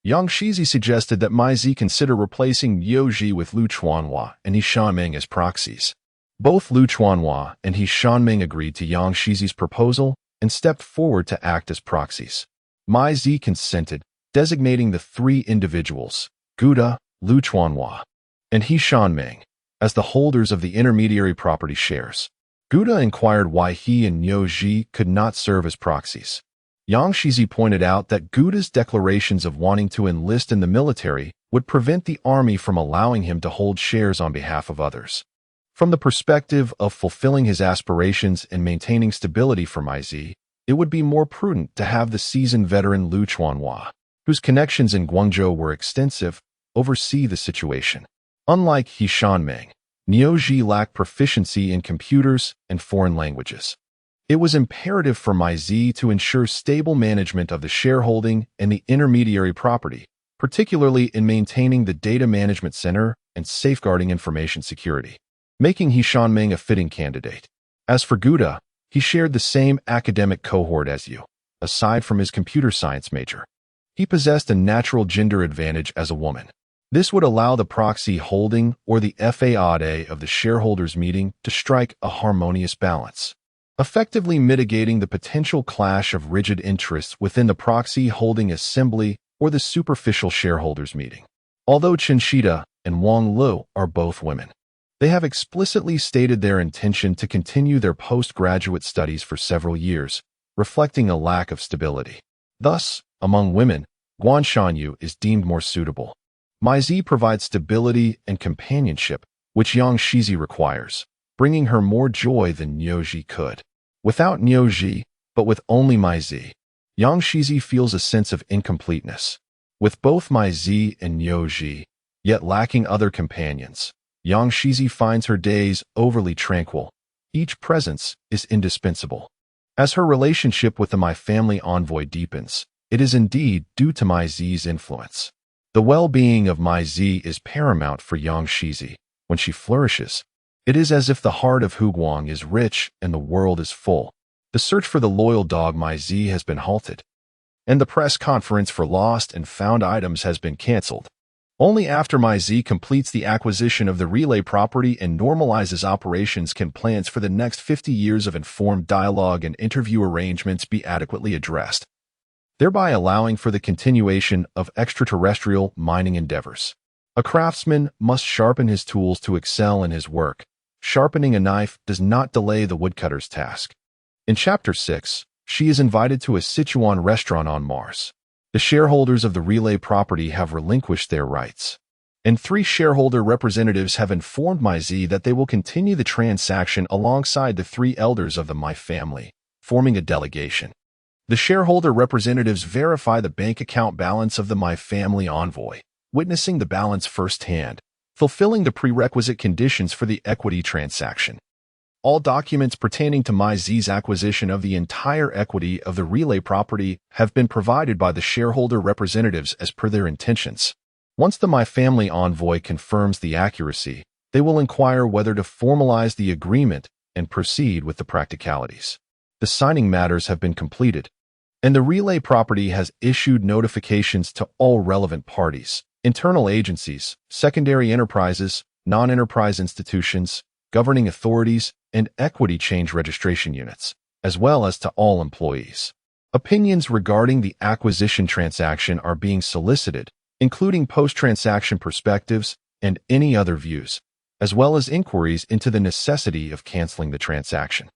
Yang Shizi suggested that Mai Zi consider replacing Liu Ji with Lu Chuanhua and He Shanming as proxies. Both Lu Chuanhua and He Shanming agreed to Yang Shizi's proposal and stepped forward to act as proxies. Mai Zi consented, designating the three individuals, Guda, Lu Chuanhua, and He Shanming, as the holders of the intermediary property shares. Guda inquired why he and Liu Ji could not serve as proxies. Yang Shizi pointed out that Guda's declarations of wanting to enlist in the military would prevent the army from allowing him to hold shares on behalf of others. From the perspective of fulfilling his aspirations and maintaining stability for Mai Zi, it would be more prudent to have the seasoned veteran Lu Chuanhua, whose connections in Guangzhou were extensive, oversee the situation. Unlike He Shanming, Liu Ji lacked proficiency in computers and foreign languages. It was imperative for Mai Zi to ensure stable management of the shareholding and the intermediary property, particularly in maintaining the data management center and safeguarding information security, making He Shanming a fitting candidate. As for Guda, he shared the same academic cohort as Yu, aside from his computer science major. He possessed a natural gender advantage as a woman. This would allow the proxy holding or the FAAD of the shareholders' meeting to strike a harmonious balance, effectively mitigating the potential clash of rigid interests within the proxy holding assembly or the superficial shareholders' meeting. Although Chen Shida and Wang Lu are both women, they have explicitly stated their intention to continue their postgraduate studies for several years, reflecting a lack of stability. Thus, among women, Guan Shanyu is deemed more suitable. Mai Zi provides stability and companionship, which Yang Shizi requires, bringing her more joy than Liu Ji could. Without Liu Ji, but with only Mai Zi, Yang Shizi feels a sense of incompleteness. With both Mai Zi and Liu Ji, yet lacking other companions, Yang Shizi finds her days overly tranquil. Each presence is indispensable. As her relationship with the My Family envoy deepens, it is indeed due to Mai Zi's influence. The well-being of Mai Zi is paramount for Yang Shizi. When she flourishes, it is as if the heart of Hu Guang is rich and the world is full. The search for the loyal dog Mai Zi has been halted, and the press conference for lost and found items has been cancelled. Only after Mai Zi completes the acquisition of the relay property and normalizes operations can plans for the next 50 years of informed dialogue and interview arrangements be adequately addressed, thereby allowing for the continuation of extraterrestrial mining endeavors. A craftsman must sharpen his tools to excel in his work. Sharpening a knife does not delay the woodcutter's task. In Chapter 6, she is invited to a Sichuan restaurant on Mars. The shareholders of the relay property have relinquished their rights, and 3 shareholder representatives have informed Mai Zi that they will continue the transaction alongside the 3 elders of the My Family, forming a delegation. The shareholder representatives verify the bank account balance of the My Family envoy, witnessing the balance firsthand, fulfilling the prerequisite conditions for the equity transaction. All documents pertaining to Mai Zi's acquisition of the entire equity of the relay property have been provided by the shareholder representatives as per their intentions. Once the My Family envoy confirms the accuracy, they will inquire whether to formalize the agreement and proceed with the practicalities. The signing matters have been completed, and the relay property has issued notifications to all relevant parties, internal agencies, secondary enterprises, non-enterprise institutions, governing authorities, and equity change registration units, as well as to all employees. Opinions regarding the acquisition transaction are being solicited, including post-transaction perspectives and any other views, as well as inquiries into the necessity of canceling the transaction.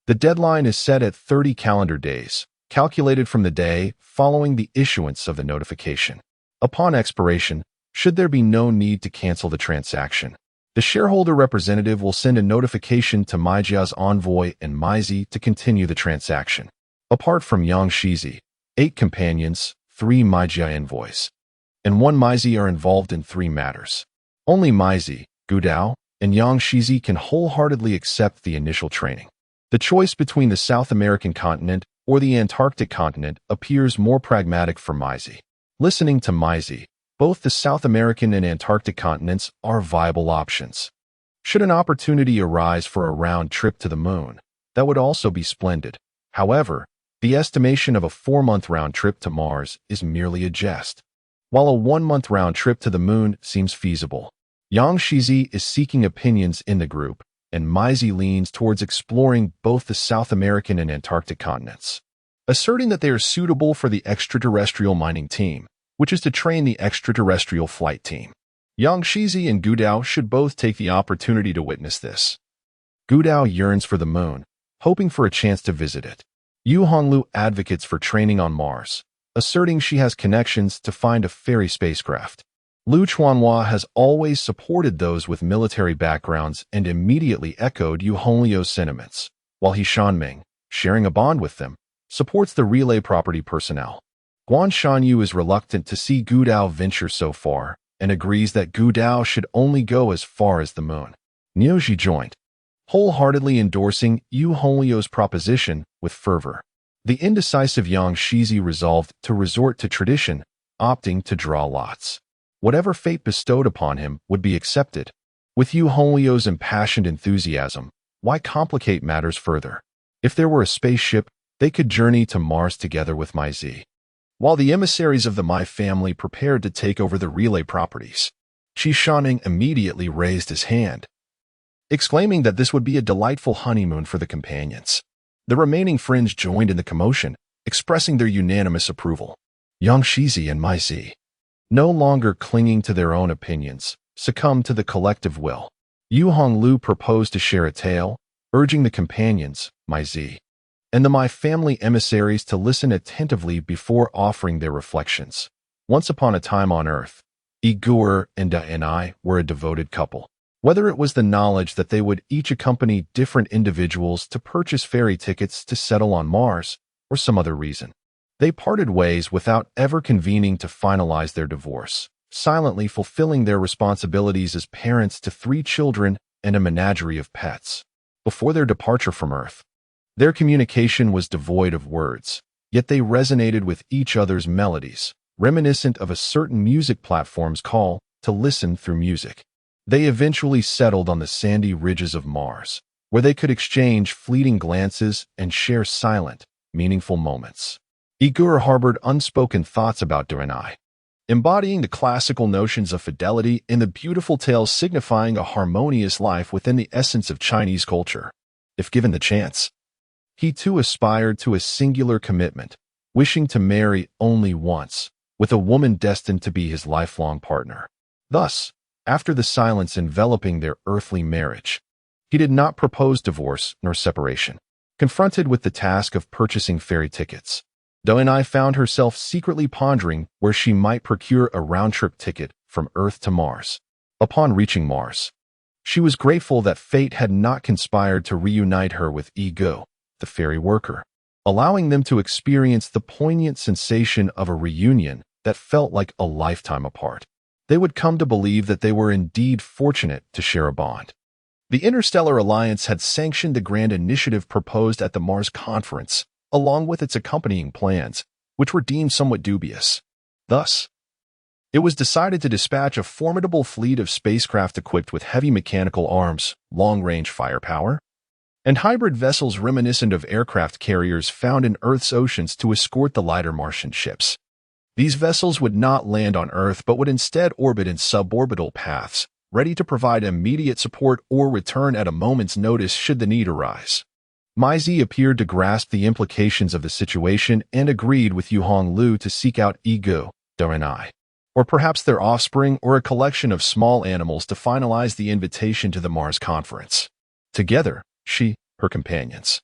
The deadline is set at 30 calendar days, calculated from the day following the issuance of the notification. Upon expiration, should there be no need to cancel the transaction, the shareholder representative will send a notification to Maijia's envoy and Mai Zi to continue the transaction. Apart from Yang Shizi, 8 companions, 3 Maijia envoys, and one Maizi are involved in 3 matters. Only Maizi, Gu Dao, and Yang Shizi can wholeheartedly accept the initial training. The choice between the South American continent or the Antarctic continent appears more pragmatic for Maizi. Listening to Maizi, both the South American and Antarctic continents are viable options. Should an opportunity arise for a round trip to the moon, that would also be splendid. However, the estimation of a 4-month round trip to Mars is merely a jest. While a 1-month round trip to the moon seems feasible, Yang Shizi is seeking opinions in the group, and Maizi leans towards exploring both the South American and Antarctic continents, asserting that they are suitable for the extraterrestrial mining team, which is to train the extraterrestrial flight team. Yang Shizi and Gu Dao should both take the opportunity to witness this. Gu Dao yearns for the moon, hoping for a chance to visit it. Yu Honglu advocates for training on Mars, asserting she has connections to find a ferry spacecraft. Lu Chuanhua has always supported those with military backgrounds and immediately echoed Yu Honglio's sentiments, while he Chen Ming, sharing a bond with them, supports the relay property personnel. Guan Shanyu is reluctant to see Gu Dao venture so far and agrees that Gu Dao should only go as far as the moon. Niuji joined, wholeheartedly endorsing Yu Honglio's proposition with fervor. The indecisive Yang Shizi resolved to resort to tradition, opting to draw lots. Whatever fate bestowed upon him would be accepted. With Yu Honglio's impassioned enthusiasm, why complicate matters further? If there were a spaceship, they could journey to Mars together with Maizi. While the emissaries of the Mai family prepared to take over the relay properties, Qi Shanming immediately raised his hand, exclaiming that this would be a delightful honeymoon for the companions. The remaining fringe joined in the commotion, expressing their unanimous approval. Yang Shizi and Maizi, no longer clinging to their own opinions, succumbed to the collective will. Yu Honglu proposed to share a tale, urging the companions, Maizi, and the Mai family emissaries to listen attentively before offering their reflections. Once upon a time on Earth, Igor and Da and I were a devoted couple. Whether it was the knowledge that they would each accompany different individuals to purchase ferry tickets to settle on Mars, or some other reason, they parted ways without ever convening to finalize their divorce, silently fulfilling their responsibilities as parents to 3 children and a menagerie of pets. Before their departure from Earth, their communication was devoid of words, yet they resonated with each other's melodies, reminiscent of a certain music platform's call to listen through music. They eventually settled on the sandy ridges of Mars, where they could exchange fleeting glances and share silent, meaningful moments. Igor harbored unspoken thoughts about Da and I, embodying the classical notions of fidelity in the beautiful tales signifying a harmonious life within the essence of Chinese culture. If given the chance, he too aspired to a singular commitment, wishing to marry only once, with a woman destined to be his lifelong partner. Thus, after the silence enveloping their earthly marriage, he did not propose divorce nor separation. Confronted with the task of purchasing ferry tickets, Da and I found herself secretly pondering where she might procure a round-trip ticket from Earth to Mars. Upon reaching Mars, she was grateful that fate had not conspired to reunite her with Ego, the ferry worker, allowing them to experience the poignant sensation of a reunion that felt like a lifetime apart. They would come to believe that they were indeed fortunate to share a bond. The Interstellar Alliance had sanctioned the grand initiative proposed at the Mars Conference, along with its accompanying plans, which were deemed somewhat dubious. Thus, it was decided to dispatch a formidable fleet of spacecraft equipped with heavy mechanical arms, long-range firepower, and hybrid vessels reminiscent of aircraft carriers found in Earth's oceans to escort the lighter Martian ships. These vessels would not land on Earth but would instead orbit in suborbital paths, ready to provide immediate support or return at a moment's notice should the need arise. Maizi appeared to grasp the implications of the situation and agreed with Yu Honglu to seek out Ego, Da and I, or perhaps their offspring or a collection of small animals to finalize the invitation to the Mars Conference. Together, she, her companions,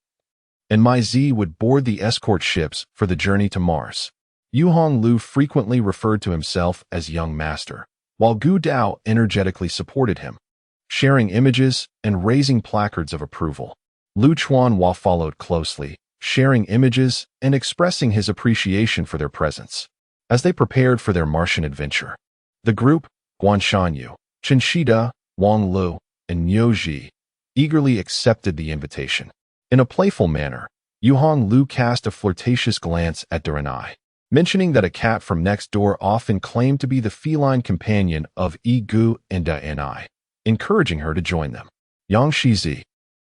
and Maizi would board the escort ships for the journey to Mars. Yu Honglu frequently referred to himself as Young Master, while Gu Dao energetically supported him, sharing images and raising placards of approval. Lu Chuanhua followed closely, sharing images and expressing his appreciation for their presence. as they prepared for their Martian adventure. The group, Guanshanyu, Chinshida, Wang Lu, and Niuji, eagerly accepted the invitation. In a playful manner, Yuhong Lu cast a flirtatious glance at Darenai, mentioning that a cat from next door often claimed to be the feline companion of Igu and Darenai, encouraging her to join them. Yang Shizi,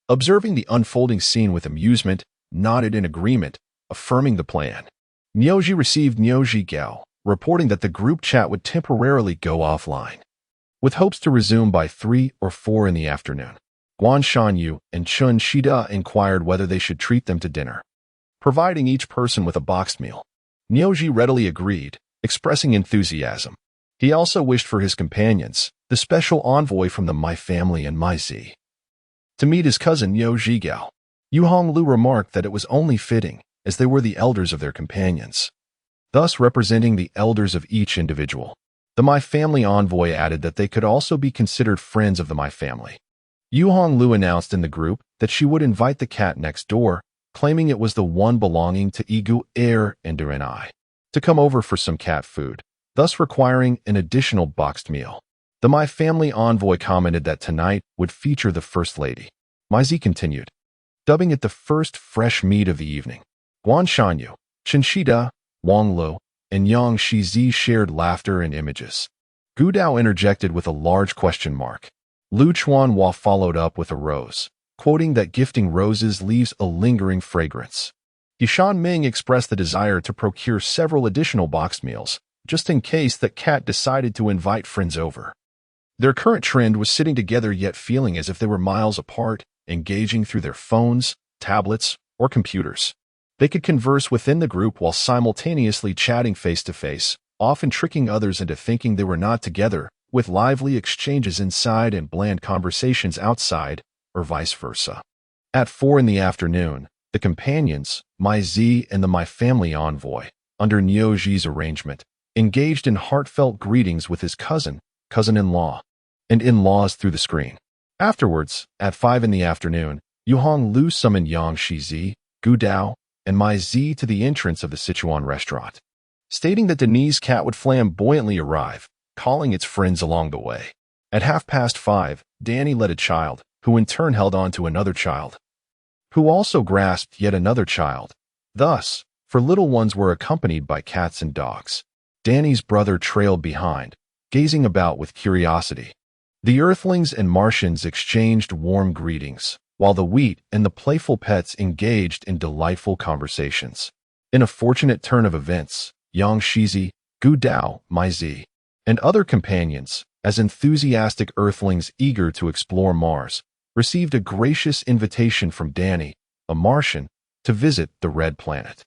observing the unfolding scene with amusement, nodded in agreement, affirming the plan. Niuji received Niuji Gao, reporting that the group chat would temporarily go offline, with hopes to resume by 3 or 4 in the afternoon. Guan Shanyu and Chun Shida inquired whether they should treat them to dinner, providing each person with a boxed meal. Niuji readily agreed, expressing enthusiasm. He also wished for his companions, the special envoy from the My Family and My Z, to meet his cousin Niuji Gao. Yu Honglu remarked that it was only fitting, as they were the elders of their companions, thus representing the elders of each individual. The My Family envoy added that they could also be considered friends of the My Family. Yu Honglu announced in the group that she would invite the cat next door, claiming it was the one belonging to Igu Air and Darenai, to come over for some cat food, thus requiring an additional boxed meal. The My Family envoy commented that tonight would feature the First Lady. Maizi continued, dubbing it the first fresh meat of the evening. Guan Shanyu, Chinshida, Wang Lu, and Yang Shizi shared laughter and images. Gu Dao interjected with a large question mark. Lu Chuanhua followed up with a rose, quoting that gifting roses leaves a lingering fragrance. Shan Ming expressed the desire to procure several additional boxed meals, just in case that cat decided to invite friends over. Their current trend was sitting together yet feeling as if they were miles apart, engaging through their phones, tablets, or computers. They could converse within the group while simultaneously chatting face-to-face, often tricking others into thinking they were not together, with lively exchanges inside and bland conversations outside, or vice versa. At 4 in the afternoon, the companions, My Z and the My Family envoy, under Niuji's arrangement, engaged in heartfelt greetings with his cousin-in-law, and in-laws through the screen. Afterwards, at 5 in the afternoon, Yu Honglu summoned Yang Shizi, Gu Dao, and My Z to the entrance of the Sichuan restaurant, stating that Denise's cat would flamboyantly arrive, calling its friends along the way. At 5:30, Danny led a child, who in turn held on to another child, who also grasped yet another child. Thus, for little ones were accompanied by cats and dogs. Danny's brother trailed behind, gazing about with curiosity. The Earthlings and Martians exchanged warm greetings, while the wheat and the playful pets engaged in delightful conversations. In a fortunate turn of events, Yang Shizi, Gu Dao, My Z, and other companions, as enthusiastic Earthlings eager to explore Mars, received a gracious invitation from Danny, a Martian, to visit the Red Planet.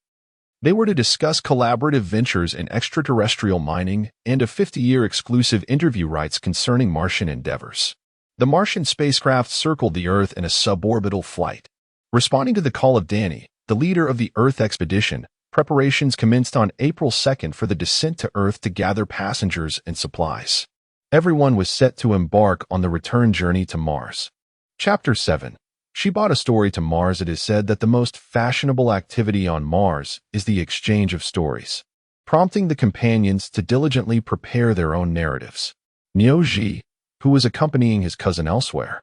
They were to discuss collaborative ventures in extraterrestrial mining and a 50-year exclusive interview rights concerning Martian endeavors. The Martian spacecraft circled the Earth in a suborbital flight. Responding to the call of Danny, the leader of the Earth expedition, preparations commenced on April 2nd for the descent to Earth to gather passengers and supplies. Everyone was set to embark on the return journey to Mars. Chapter 7. She bought a story to Mars. It is said that the most fashionable activity on Mars is the exchange of stories, prompting the companions to diligently prepare their own narratives. Niuji, who was accompanying his cousin elsewhere,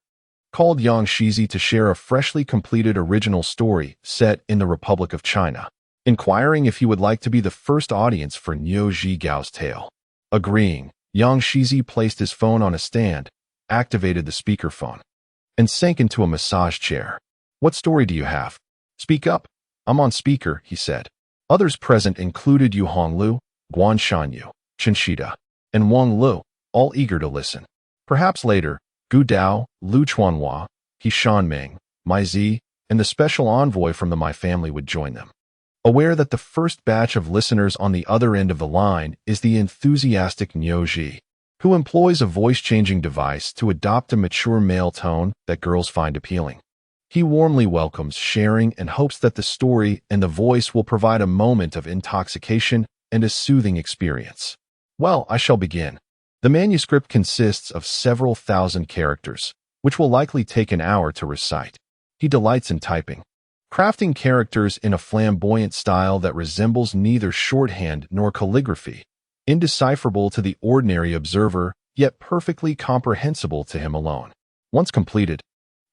called Yang Shizi to share a freshly completed original story set in the Republic of China, inquiring if he would like to be the first audience for Niuji Gao's tale. Agreeing, Yang Shizi placed his phone on a stand, activated the speakerphone, and sank into a massage chair. "What story do you have? Speak up. I'm on speaker," he said. Others present included Yu Honglu, Guan Shanyu, Chinshida, and Wang Lu, all eager to listen. Perhaps later, Gu Dao, Lu Chuanhua, Shan Ming, My Z, and the special envoy from the My Family would join them. Aware that the first batch of listeners on the other end of the line is the enthusiastic Niuji, who employs a voice-changing device to adopt a mature male tone that girls find appealing. He warmly welcomes sharing and hopes that the story and the voice will provide a moment of intoxication and a soothing experience. Well, I shall begin. The manuscript consists of several thousand characters, which will likely take an hour to recite. He delights in typing. crafting characters in a flamboyant style that resembles neither shorthand nor calligraphy, indecipherable to the ordinary observer, yet perfectly comprehensible to him alone. Once completed,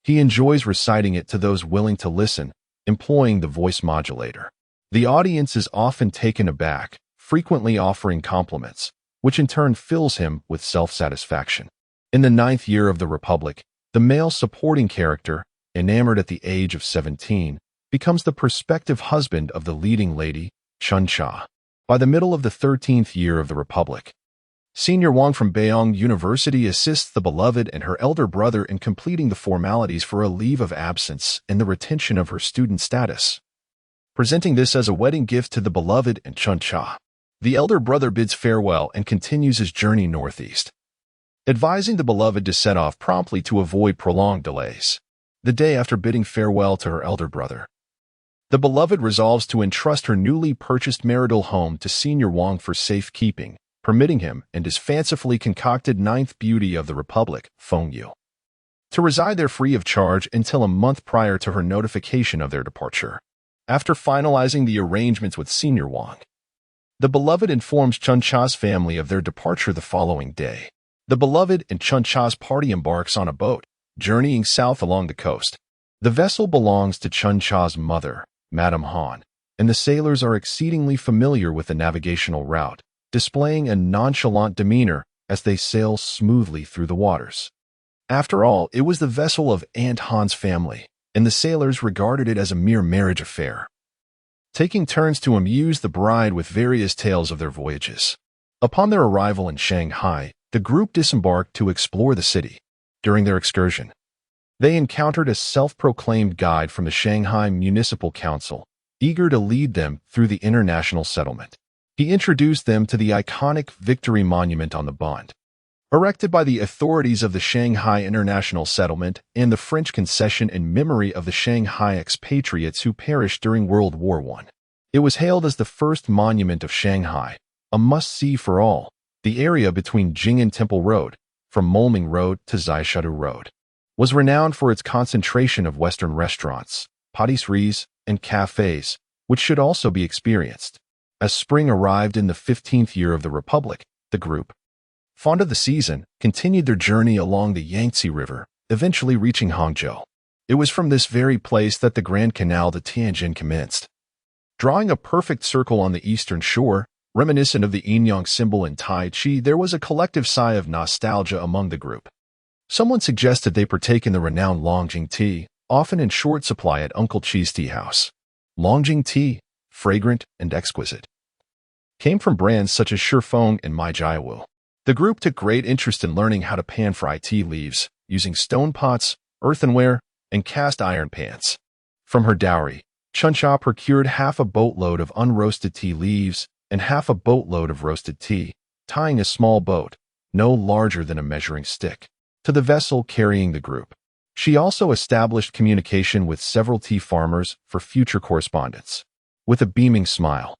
he enjoys reciting it to those willing to listen, employing the voice modulator. The audience is often taken aback, frequently offering compliments, which in turn fills him with self-satisfaction. In the 9th year of the Republic, the male supporting character, enamored at the age of 17, becomes the prospective husband of the leading lady, Chun Cha. By the middle of the 13th year of the Republic, Senior Wang from Beiyang University assists the beloved and her elder brother in completing the formalities for a leave of absence and the retention of her student status, presenting this as a wedding gift to the beloved and Chun Cha. The elder brother bids farewell and continues his journey northeast, advising the beloved to set off promptly to avoid prolonged delays. The day after bidding farewell to her elder brother, the beloved resolves to entrust her newly purchased marital home to Senior Wang for safekeeping, permitting him and his fancifully concocted 9th beauty of the Republic, Feng Yu, to reside there free of charge until a month prior to her notification of their departure. After finalizing the arrangements with Senior Wang, the beloved informs Chun Cha's family of their departure the following day. The beloved and Chun Cha's party embarks on a boat, journeying south along the coast. The vessel belongs to Chun Cha's mother, Madame Han, and the sailors are exceedingly familiar with the navigational route, displaying a nonchalant demeanor as they sail smoothly through the waters. After all, it was the vessel of Aunt Han's family, and the sailors regarded it as a mere marriage affair, taking turns to amuse the bride with various tales of their voyages. Upon their arrival in Shanghai, the group disembarked to explore the city. During their excursion, they encountered a self-proclaimed guide from the Shanghai Municipal Council, eager to lead them through the international settlement. He introduced them to the iconic Victory Monument on the Bund, erected by the authorities of the Shanghai International Settlement and the French concession in memory of the Shanghai expatriates who perished during World War I. It was hailed as the first monument of Shanghai, a must-see for all. The area between Jing'an Temple Road, from Molming Road to Zaishudu Road, was renowned for its concentration of Western restaurants, patisseries, and cafes, which should also be experienced. As spring arrived in the 15th year of the Republic, the group, fond of the season, continued their journey along the Yangtze River, eventually reaching Hangzhou. It was from this very place that the Grand Canal de Tianjin commenced, drawing a perfect circle on the eastern shore. Reminiscent of the yin-yang symbol in Tai Chi, there was a collective sigh of nostalgia among the group. Someone suggested they partake in the renowned Longjing tea, often in short supply at Uncle Chi's Tea House. Longjing tea, fragrant and exquisite, came from brands such as Shifeng and Mai Jiawu. The group took great interest in learning how to pan-fry tea leaves, using stone pots, earthenware, and cast iron pans. From her dowry, Chun Cha procured half a boatload of unroasted tea leaves and half a boatload of roasted tea, tying a small boat, no larger than a measuring stick, to the vessel carrying the group. She also established communication with several tea farmers for future correspondence. With a beaming smile,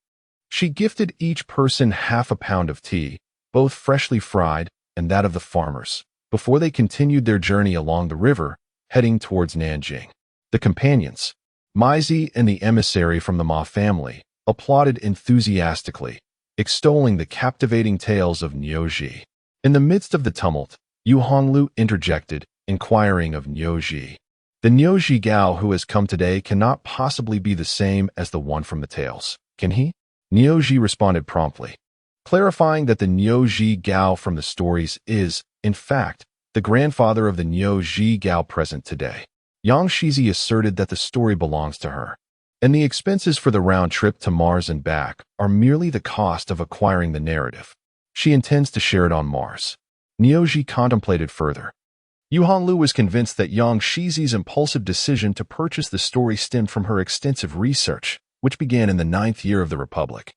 she gifted each person half a pound of tea, both freshly fried and that of the farmers, before they continued their journey along the river, heading towards Nanjing. The companions, Maizi and the emissary from the Ma family, applauded enthusiastically, extolling the captivating tales of Niuji. In the midst of the tumult, Yu Honglu interjected, inquiring of Niuji. The Niuji Gao who has come today cannot possibly be the same as the one from the tales, can he? Niuji responded promptly, clarifying that the Niuji Gao from the stories is, in fact, the grandfather of the Niuji Gao present today. Yang Shizi asserted that the story belongs to her, and the expenses for the round trip to Mars and back are merely the cost of acquiring the narrative. She intends to share it on Mars. Niuji contemplated further. Yu Honglu was convinced that Yang Shizi's impulsive decision to purchase the story stemmed from her extensive research, which began in the 9th year of the Republic,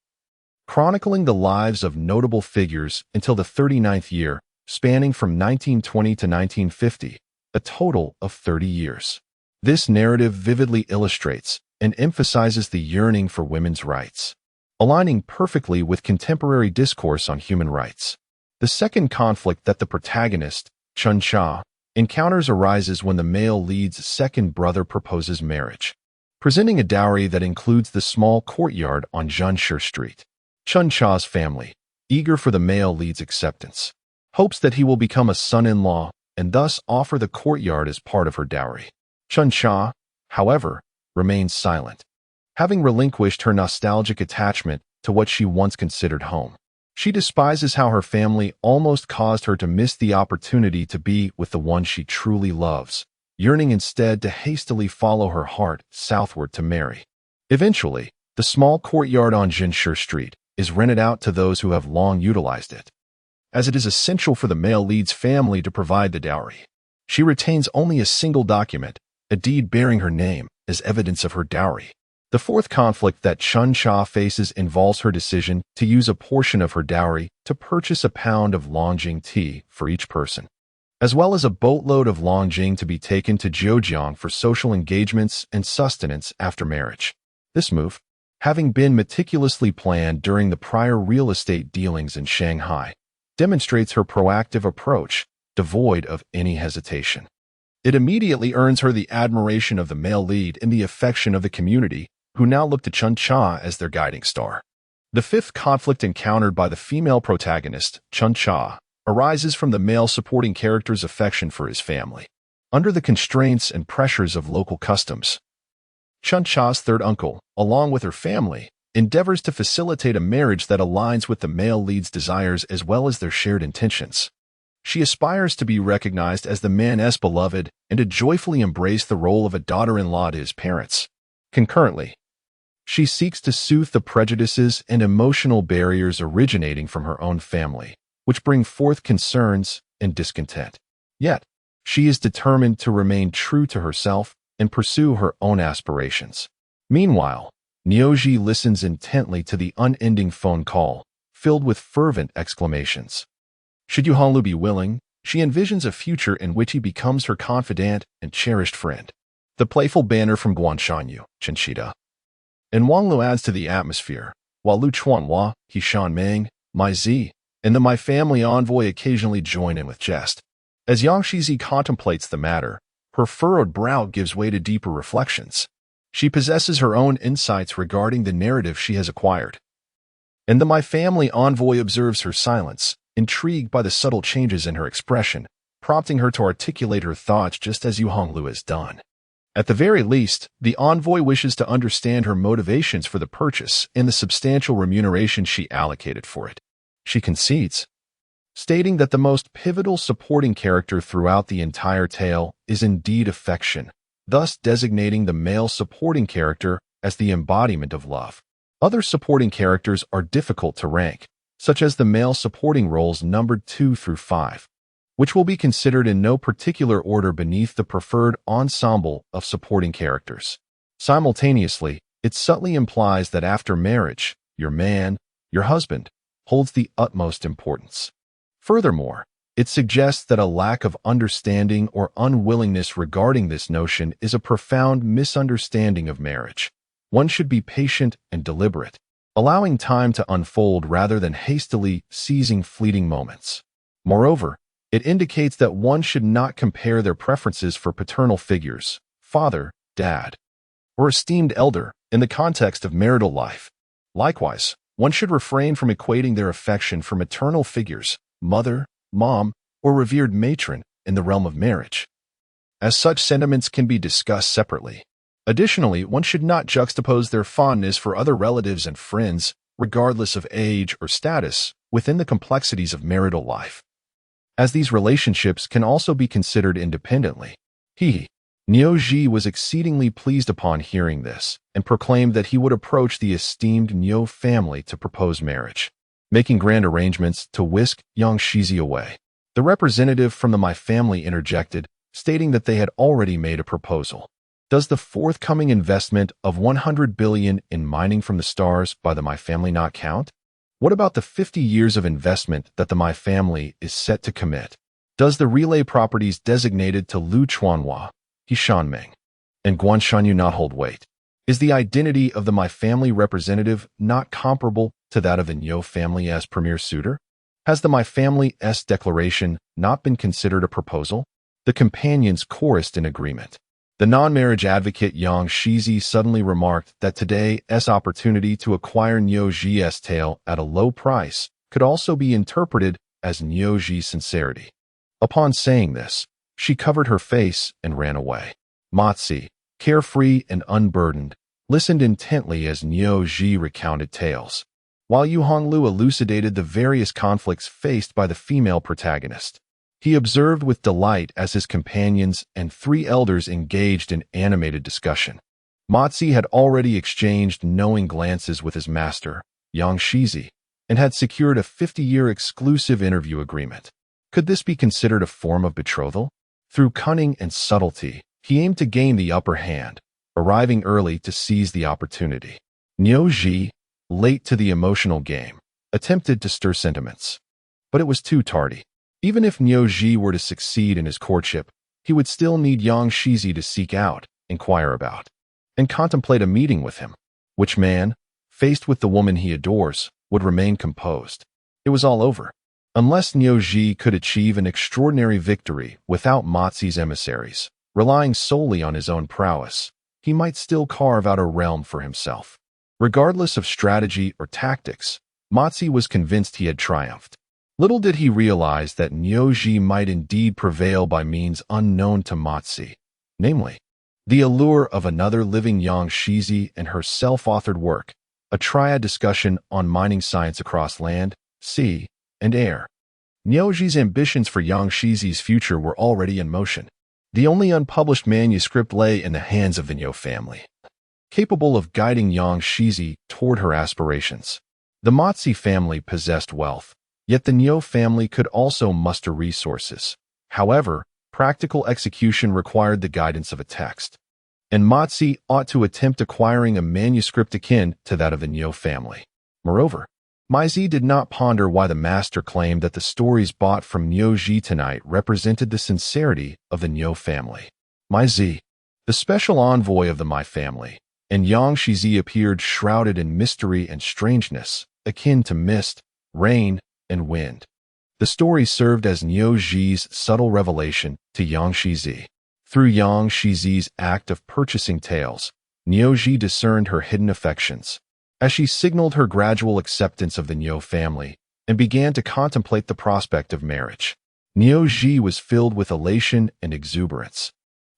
chronicling the lives of notable figures until the 39th year, spanning from 1920 to 1950, a total of 30 years. This narrative vividly illustrates and emphasizes the yearning for women's rights, aligning perfectly with contemporary discourse on human rights. The second conflict that the protagonist, Chun Cha, encounters arises when the male lead's second brother proposes marriage. presenting a dowry that includes the small courtyard on Zhenshe Street. Chen Cha's family, eager for the male lead's acceptance, hopes that he will become a son-in-law and thus offer the courtyard as part of her dowry. Chen Cha, however, remains silent, having relinquished her nostalgic attachment to what she once considered home. She despises how her family almost caused her to miss the opportunity to be with the one she truly loves, yearning instead to hastily follow her heart southward to marry. Eventually, the small courtyard on Zhenshe Street is rented out to those who have long utilized it, as it is essential for the male lead's family to provide the dowry. She retains only a single document, a deed bearing her name, as evidence of her dowry. The fourth conflict that Chen Cha faces involves her decision to use a portion of her dowry to purchase a pound of Longjing tea for each person, as well as a boatload of Longjing to be taken to Zhejiang for social engagements and sustenance after marriage. This move, having been meticulously planned during the prior real estate dealings in Shanghai, demonstrates her proactive approach, devoid of any hesitation. It immediately earns her the admiration of the male lead and the affection of the community, who now look to Chen Cha as their guiding star. The fifth conflict encountered by the female protagonist, Chen Cha, arises from the male supporting character's affection for his family. Under the constraints and pressures of local customs, Chen Cha's third uncle, along with her family, endeavors to facilitate a marriage that aligns with the male lead's desires as well as their shared intentions. She aspires to be recognized as the man's beloved and to joyfully embrace the role of a daughter-in-law to his parents. Concurrently, she seeks to soothe the prejudices and emotional barriers originating from her own family, which bring forth concerns and discontent. Yet, she is determined to remain true to herself and pursue her own aspirations. Meanwhile, Niuji listens intently to the unending phone call, filled with fervent exclamations. Should Yu Honglu be willing, she envisions a future in which he becomes her confidant and cherished friend. The playful banner from Guanshanyu, Chenshida, and Wang Lu adds to the atmosphere, while Lu Chuanhua, He Shan Ming, Mai Zi, and the My Family envoy occasionally join in with jest. As Yang Shizi contemplates the matter, her furrowed brow gives way to deeper reflections. She possesses her own insights regarding the narrative she has acquired. And the My Family envoy observes her silence, intrigued by the subtle changes in her expression, prompting her to articulate her thoughts just as Yu Honglu has done. At the very least, the envoy wishes to understand her motivations for the purchase and the substantial remuneration she allocated for it. She concedes, stating that the most pivotal supporting character throughout the entire tale is indeed affection, thus designating the male supporting character as the embodiment of love. Other supporting characters are difficult to rank, such as the male supporting roles numbered 2 through 5. Which will be considered in no particular order beneath the preferred ensemble of supporting characters. Simultaneously, it subtly implies that after marriage, your man, your husband, holds the utmost importance. Furthermore, it suggests that a lack of understanding or unwillingness regarding this notion is a profound misunderstanding of marriage. One should be patient and deliberate, allowing time to unfold rather than hastily seizing fleeting moments. Moreover, it indicates that one should not compare their preferences for paternal figures, father, dad, or esteemed elder, in the context of marital life. Likewise, one should refrain from equating their affection for maternal figures, mother, mom, or revered matron, in the realm of marriage, as such sentiments can be discussed separately. Additionally, one should not juxtapose their fondness for other relatives and friends, regardless of age or status, within the complexities of marital life, as these relationships can also be considered independently. Niuji was exceedingly pleased upon hearing this, and proclaimed that he would approach the esteemed Niu family to propose marriage, making grand arrangements to whisk Yang Shizi away. The representative from the My Family interjected, stating that they had already made a proposal. Does the forthcoming investment of 100 billion in mining from the stars by the My Family not count? What about the 50 years of investment that the My Family is set to commit? Does the relay properties designated to Lu Chuanhua, He Shan Ming, and Guanshanyu not hold weight? Is the identity of the My Family representative not comparable to that of the Niu family as premier suitor? Has the My Family's declaration not been considered a proposal? The companions chorused in agreement. The non-marriage advocate Yang Shizi suddenly remarked that today's opportunity to acquire Niuji's tail at a low price could also be interpreted as Niuji's sincerity. Upon saying this, she covered her face and ran away. Matsi, carefree and unburdened, listened intently as Niuji recounted tales, while Yu Honglu elucidated the various conflicts faced by the female protagonist. He observed with delight as his companions and three elders engaged in animated discussion. Matsi had already exchanged knowing glances with his master, Yang Shizi, and had secured a 50-year exclusive interview agreement. Could this be considered a form of betrothal? Through cunning and subtlety, he aimed to gain the upper hand, arriving early to seize the opportunity. Niuji, late to the emotional game, attempted to stir sentiments. But it was too tardy. Even if Niuji were to succeed in his courtship, he would still need Yang Shizi to seek out, inquire about, and contemplate a meeting with him. Which man, faced with the woman he adores, would remain composed? It was all over. Unless Niuji could achieve an extraordinary victory without Matsi's emissaries, relying solely on his own prowess, he might still carve out a realm for himself. Regardless of strategy or tactics, Matsi was convinced he had triumphed. Little did he realize that Niuji might indeed prevail by means unknown to Matsi, namely, the allure of another living Yang Shizi and her self-authored work, a triad discussion on mining science across land, sea, and air. Niuji's ambitions for Yang Shizi's future were already in motion. The only unpublished manuscript lay in the hands of the Niu family, capable of guiding Yang Shizi toward her aspirations. The Matsi family possessed wealth, yet the Niu family could also muster resources. However, practical execution required the guidance of a text, and Matsi ought to attempt acquiring a manuscript akin to that of the Niu family. Moreover, Maizi did not ponder why the master claimed that the stories bought from Niuji tonight represented the sincerity of the Niu family. Maizi, the special envoy of the Mai family, and Yang Shizi appeared shrouded in mystery and strangeness, akin to mist, rain, and wind. The story served as Niuji's subtle revelation to Yang Shizi. Through Yang Shizi's act of purchasing tales, Niuji discerned her hidden affections, as she signaled her gradual acceptance of the Niu family and began to contemplate the prospect of marriage. Niuji was filled with elation and exuberance,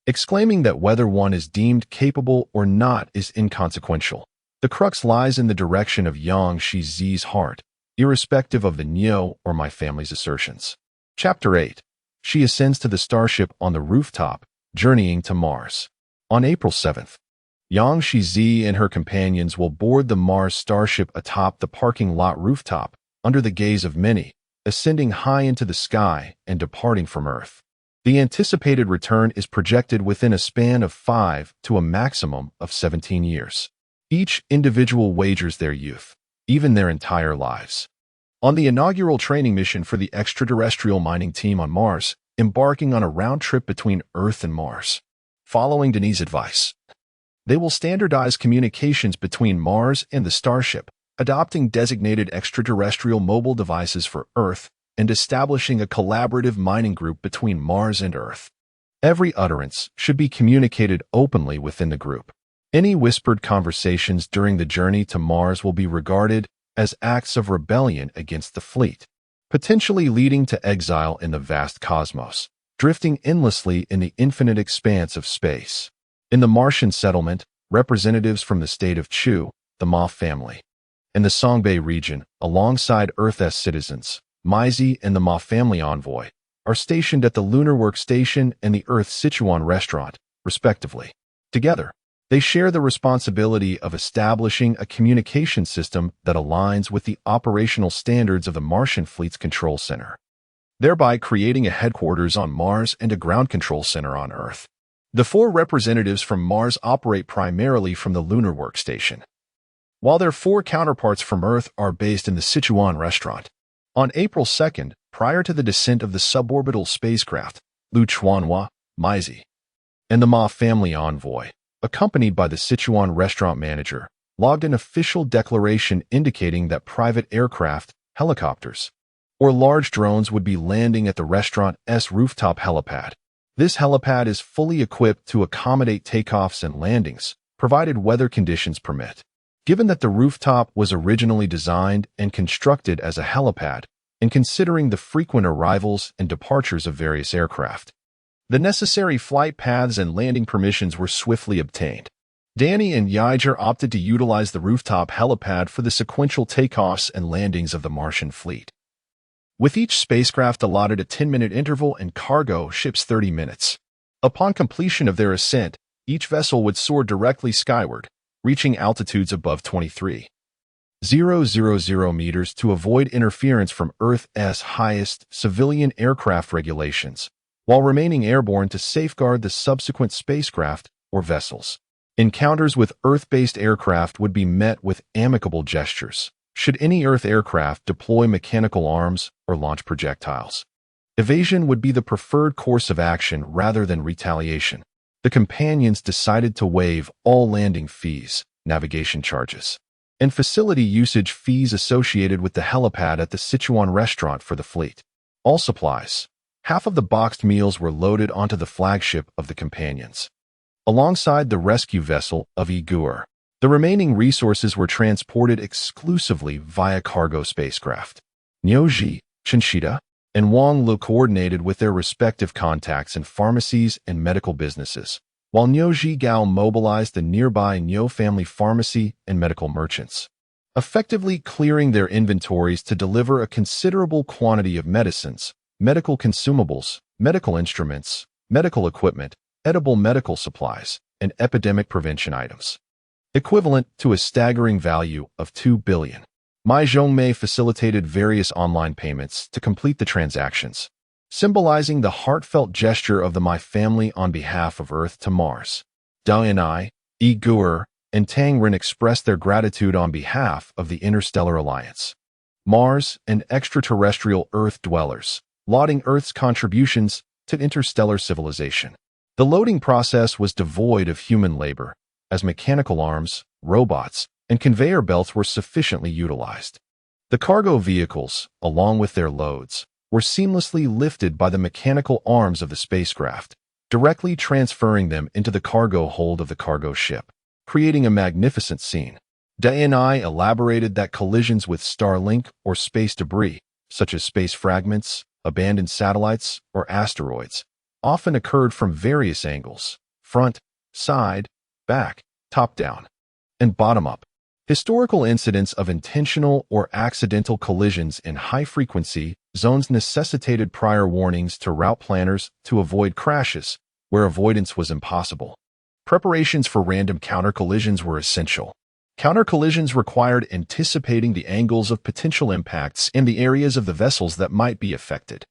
exclaiming that whether one is deemed capable or not is inconsequential. The crux lies in the direction of Yang Shizi's heart, irrespective of the Niu or my family's assertions. Chapter 8. She ascends to the starship on the rooftop, journeying to Mars. On April 7th, Yang Shizi and her companions will board the Mars starship atop the parking lot rooftop, under the gaze of many, ascending high into the sky and departing from Earth. The anticipated return is projected within a span of 5 to a maximum of 17 years. Each individual wagers their youth, even their entire lives, on the inaugural training mission for the extraterrestrial mining team on Mars, embarking on a round trip between Earth and Mars. Following Denis' advice, they will standardize communications between Mars and the starship, adopting designated extraterrestrial mobile devices for Earth and establishing a collaborative mining group between Mars and Earth. Every utterance should be communicated openly within the group. Any whispered conversations during the journey to Mars will be regarded as acts of rebellion against the fleet, potentially leading to exile in the vast cosmos, drifting endlessly in the infinite expanse of space. In the Martian settlement, representatives from the state of Chu, the Ma family, and the Songbei region, alongside Earth's citizens, Maizi and the Ma family envoy, are stationed at the Lunar Workstation and the Earth Sichuan restaurant, respectively. Together, they share the responsibility of establishing a communication system that aligns with the operational standards of the Martian fleet's control center, thereby creating a headquarters on Mars and a ground control center on Earth. The 4 representatives from Mars operate primarily from the Lunar Workstation, while their 4 counterparts from Earth are based in the Sichuan restaurant. On April 2nd, prior to the descent of the suborbital spacecraft, Lu Chuanhua, Maizi, and the Ma family envoy, accompanied by the Sichuan restaurant manager, logged an official declaration indicating that private aircraft, helicopters, or large drones would be landing at the restaurant's rooftop helipad. This helipad is fully equipped to accommodate takeoffs and landings, provided weather conditions permit. Given that the rooftop was originally designed and constructed as a helipad, and considering the frequent arrivals and departures of various aircraft, the necessary flight paths and landing permissions were swiftly obtained. Danny and Yager opted to utilize the rooftop helipad for the sequential takeoffs and landings of the Martian fleet, with each spacecraft allotted a 10-minute interval and cargo ships 30 minutes. Upon completion of their ascent, each vessel would soar directly skyward, reaching altitudes above 23,000 meters to avoid interference from Earth's highest civilian aircraft regulations, while remaining airborne to safeguard the subsequent spacecraft or vessels. Encounters with Earth-based aircraft would be met with amicable gestures, should any Earth aircraft deploy mechanical arms or launch projectiles. Evasion would be the preferred course of action rather than retaliation. The companions decided to waive all landing fees, navigation charges, and facility usage fees associated with the helipad at the Sichuan restaurant for the fleet. All supplies, half of the boxed meals, were loaded onto the flagship of the companions, alongside the rescue vessel of Igor. The remaining resources were transported exclusively via cargo spacecraft. Niuji, Chinchita, and Wang Lu coordinated with their respective contacts in pharmacies and medical businesses, while Niuji Gao mobilized the nearby Niu family pharmacy and medical merchants, effectively clearing their inventories to deliver a considerable quantity of medicines, medical consumables, medical instruments, medical equipment, edible medical supplies, and epidemic prevention items, equivalent to a staggering value of 2 billion. Mai Zhongmei facilitated various online payments to complete the transactions, symbolizing the heartfelt gesture of the Mai family on behalf of Earth to Mars. Dao Yanai, Igor, and Tang Ren expressed their gratitude on behalf of the Interstellar Alliance, Mars, and extraterrestrial Earth dwellers, lauding Earth's contributions to interstellar civilization. The loading process was devoid of human labor, as mechanical arms, robots, and conveyor belts were sufficiently utilized. The cargo vehicles, along with their loads, were seamlessly lifted by the mechanical arms of the spacecraft, directly transferring them into the cargo hold of the cargo ship, creating a magnificent scene. Dayanai elaborated that collisions with Starlink or space debris, such as space fragments, abandoned satellites, or asteroids, often occurred from various angles: front, side, back, top-down, and bottom-up. Historical incidents of intentional or accidental collisions in high-frequency zones necessitated prior warnings to route planners to avoid crashes where avoidance was impossible. Preparations for random counter-collisions were essential. Counter-collisions required anticipating the angles of potential impacts and the areas of the vessels that might be affected.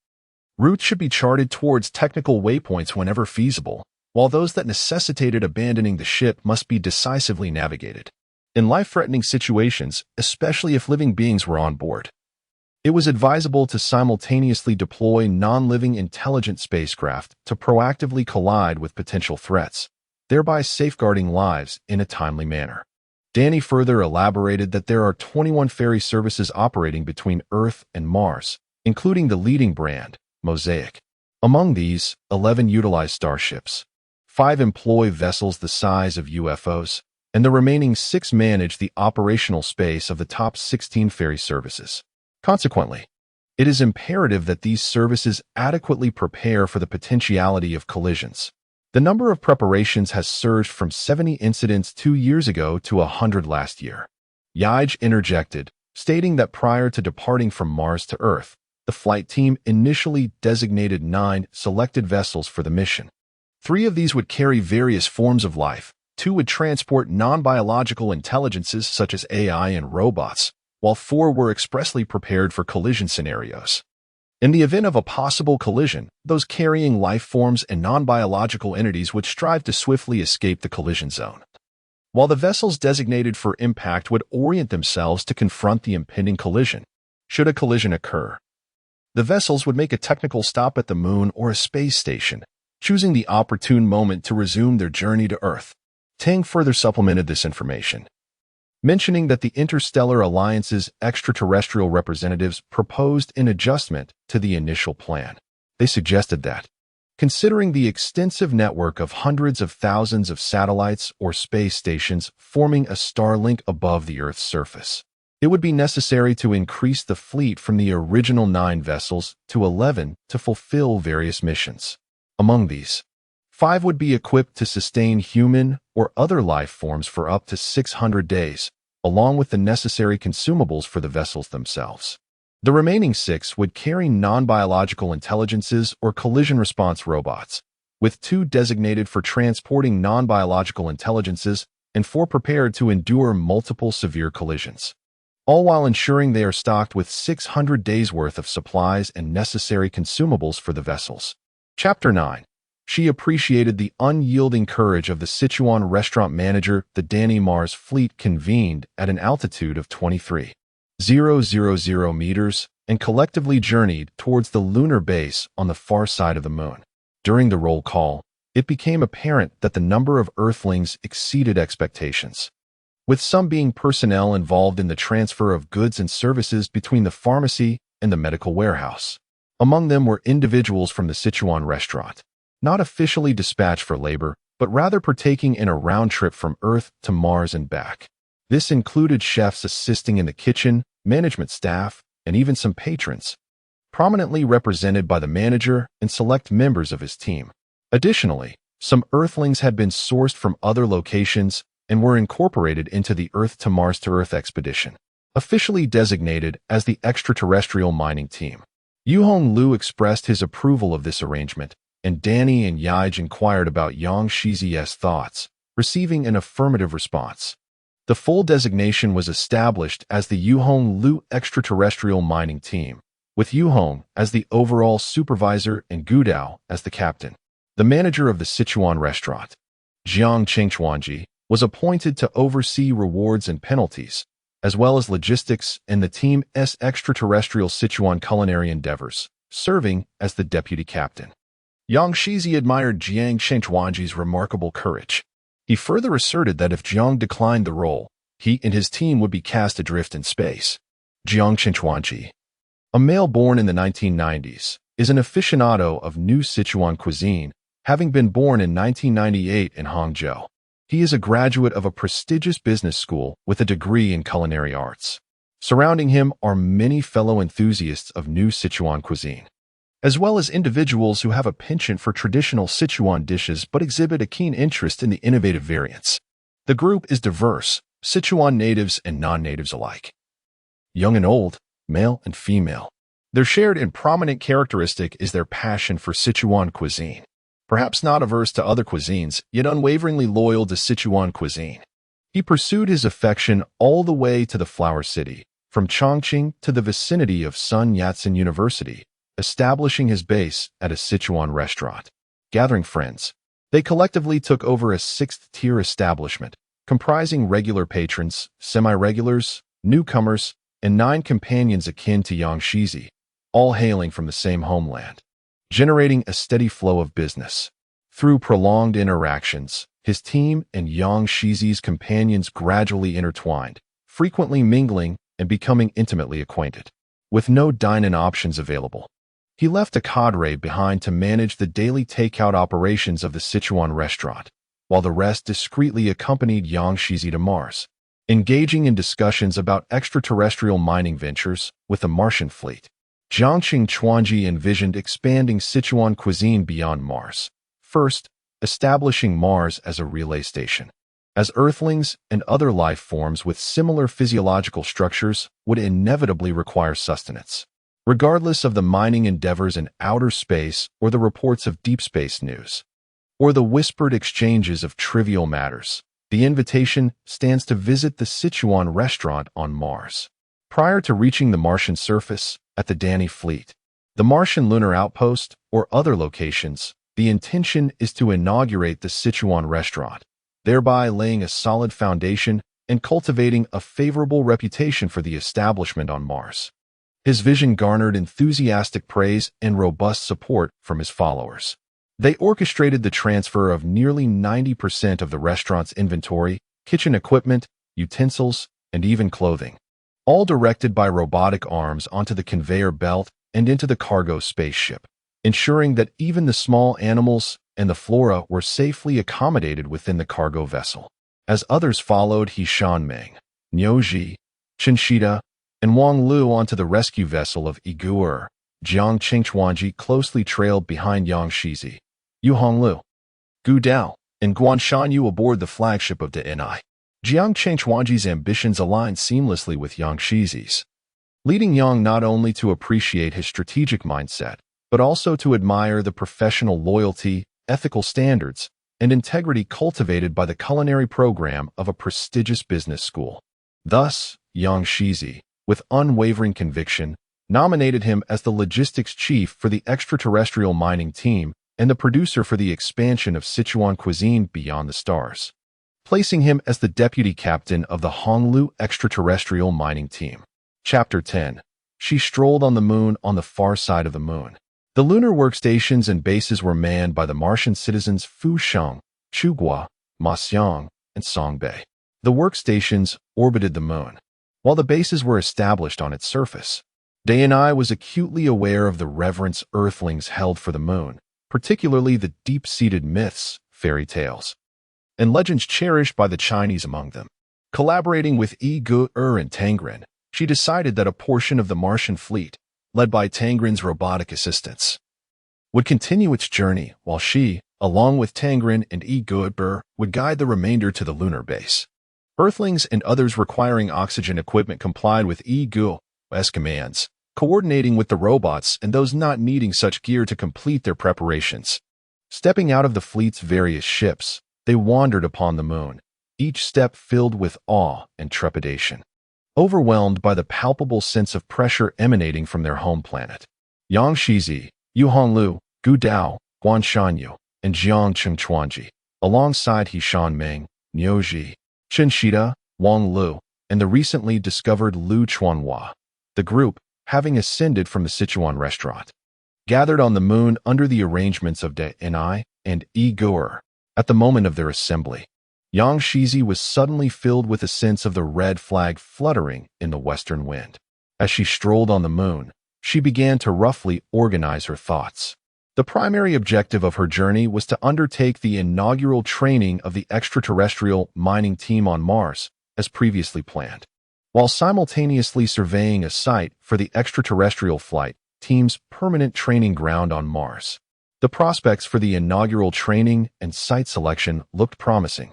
Routes should be charted towards technical waypoints whenever feasible, while those that necessitated abandoning the ship must be decisively navigated. In life-threatening situations, especially if living beings were on board, it was advisable to simultaneously deploy non-living intelligent spacecraft to proactively collide with potential threats, thereby safeguarding lives in a timely manner. Danny further elaborated that there are 21 ferry services operating between Earth and Mars, including the leading brand, Mosaic. Among these, 11 utilize starships, 5 employ vessels the size of UFOs, and the remaining 6 manage the operational space of the top 16 ferry services. Consequently, it is imperative that these services adequately prepare for the potentiality of collisions. The number of preparations has surged from 70 incidents 2 years ago to 100 last year. Yaij interjected, stating that prior to departing from Mars to Earth, the flight team initially designated 9 selected vessels for the mission. 3 of these would carry various forms of life, 2 would transport non-biological intelligences such as AI and robots, while 4 were expressly prepared for collision scenarios. In the event of a possible collision, those carrying life forms and non-biological entities would strive to swiftly escape the collision zone, while the vessels designated for impact would orient themselves to confront the impending collision. Should a collision occur, the vessels would make a technical stop at the moon or a space station, choosing the opportune moment to resume their journey to Earth. Tang further supplemented this information, mentioning that the Interstellar Alliance's extraterrestrial representatives proposed an adjustment to the initial plan. They suggested that Considering the extensive network of hundreds of thousands of satellites or space stations forming a Starlink above the Earth's surface, it would be necessary to increase the fleet from the original 9 vessels to 11 to fulfill various missions. Among these, 5 would be equipped to sustain human or other life forms for up to 600 days, along with the necessary consumables for the vessels themselves. The remaining 6 would carry non-biological intelligences or collision response robots, with 2 designated for transporting non-biological intelligences and 4 prepared to endure multiple severe collisions, all while ensuring they are stocked with 600 days' worth of supplies and necessary consumables for the vessels. Chapter 9. She appreciated the unyielding courage of the Sichuan restaurant manager. The Danny Mars fleet convened at an altitude of 23,000 meters and collectively journeyed towards the lunar base on the far side of the moon. During the roll call, it became apparent that the number of Earthlings exceeded expectations, with some being personnel involved in the transfer of goods and services between the pharmacy and the medical warehouse. Among them were individuals from the Sichuan restaurant, not officially dispatched for labor, but rather partaking in a round trip from Earth to Mars and back. This included chefs assisting in the kitchen, management staff, and even some patrons, prominently represented by the manager and select members of his team. Additionally, some Earthlings had been sourced from other locations and were incorporated into the Earth to Mars to Earth expedition, officially designated as the Extraterrestrial Mining Team. Yuhong Lu expressed his approval of this arrangement, and Danny and Yaij inquired about Yang Shizi's thoughts, receiving an affirmative response. The full designation was established as the Yuhong Lu Extraterrestrial Mining Team, with Yuhong as the overall supervisor and Gudao as the captain. The manager of the Sichuan restaurant, Jiang Chengchuanji, was appointed to oversee rewards and penalties, as well as logistics and the team's extraterrestrial Sichuan culinary endeavors, serving as the deputy captain. Yang Shizi admired Jiang Chengchuanji's remarkable courage. He further asserted that if Jiang declined the role, he and his team would be cast adrift in space. Jiang Chengchuanji, a male born in the 1990s, is an aficionado of new Sichuan cuisine, having been born in 1998 in Hangzhou. He is a graduate of a prestigious business school with a degree in culinary arts. Surrounding him are many fellow enthusiasts of new Sichuan cuisine, as well as individuals who have a penchant for traditional Sichuan dishes but exhibit a keen interest in the innovative variants. The group is diverse, Sichuan natives and non-natives alike, young and old, male and female. Their shared and prominent characteristic is their passion for Sichuan cuisine. Perhaps not averse to other cuisines, yet unwaveringly loyal to Sichuan cuisine. He pursued his affection all the way to the Flower City, from Chongqing to the vicinity of Sun Yat-sen University, establishing his base at a Sichuan restaurant. Gathering friends, they collectively took over a 6th-tier establishment, comprising regular patrons, semi-regulars, newcomers, and 9 companions akin to Yang Shizi, all hailing from the same homeland, generating a steady flow of business. Through prolonged interactions, his team and Yang Shizi's companions gradually intertwined, frequently mingling and becoming intimately acquainted. With no dine-in options available, he left a cadre behind to manage the daily takeout operations of the Sichuan restaurant, while the rest discreetly accompanied Yang Shizi to Mars, engaging in discussions about extraterrestrial mining ventures with the Martian fleet. Jiang Chengchuanji envisioned expanding Sichuan cuisine beyond Mars, first establishing Mars as a relay station, as Earthlings and other life forms with similar physiological structures would inevitably require sustenance. Regardless of the mining endeavors in outer space or the reports of deep space news, or the whispered exchanges of trivial matters, the invitation stands to visit the Sichuan restaurant on Mars. Prior to reaching the Martian surface, at the Danny fleet, the Martian lunar outpost, or other locations, the intention is to inaugurate the Sichuan restaurant, thereby laying a solid foundation and cultivating a favorable reputation for the establishment on Mars. His vision garnered enthusiastic praise and robust support from his followers. They orchestrated the transfer of nearly 90% of the restaurant's inventory, kitchen equipment, utensils, and even clothing, all directed by robotic arms onto the conveyor belt and into the cargo spaceship. ensuring that even the small animals and the flora were safely accommodated within the cargo vessel. As others followed Shan Ming, Niuji, Chinshida, and Wang Lu onto the rescue vessel of Iguer, Jiang Qingchuanji closely trailed behind Yang Shizi, Yu Honglu, Gu Dao, and Guan Shanyu aboard the flagship of DNI. Jiang Qingchuanji's ambitions aligned seamlessly with Yang Shizi's, leading Yang not only to appreciate his strategic mindset, but also to admire the professional loyalty, ethical standards, and integrity cultivated by the culinary program of a prestigious business school. Thus, Yang Shizi, with unwavering conviction, nominated him as the logistics chief for the extraterrestrial mining team and the producer for the expansion of Sichuan cuisine beyond the stars, placing him as the deputy captain of the Honglu extraterrestrial mining team. Chapter 10. She strolled on the moon on the far side of the moon. The lunar workstations and bases were manned by the Martian citizens Fusheng, Chugua, Maxiang, and Songbei. The workstations orbited the moon, while the bases were established on its surface. DNI was acutely aware of the reverence Earthlings held for the moon, particularly the deep-seated myths, fairy tales, and legends cherished by the Chinese among them. Collaborating with Yi Gu-er and Tangren, she decided that a portion of the Martian fleet, led by Tangren's robotic assistants, would continue its journey, while she, along with Tangren and Yi Gu-er, would guide the remainder to the lunar base. Earthlings and others requiring oxygen equipment complied with Yi Gu-er's commands, coordinating with the robots and those not needing such gear to complete their preparations. Stepping out of the fleet's various ships, they wandered upon the moon, each step filled with awe and trepidation, overwhelmed by the palpable sense of pressure emanating from their home planet. Yang Shizi, Yu Honglu, Gu Dao, Guan Shanyu, and Jiang Qingchuanji, alongside Shan Ming, Niuji, Chinshida, Wang Lu, and the recently discovered Lu Chuanhua. The group, having ascended from the Sichuan restaurant, gathered on the moon under the arrangements of DNI and Yi Gu-er. At the moment of their assembly, Yang Shizi was suddenly filled with a sense of the red flag fluttering in the western wind. As she strolled on the moon, she began to roughly organize her thoughts. The primary objective of her journey was to undertake the inaugural training of the extraterrestrial mining team on Mars, as previously planned, while simultaneously surveying a site for the extraterrestrial flight team's permanent training ground on Mars. The prospects for the inaugural training and site selection looked promising,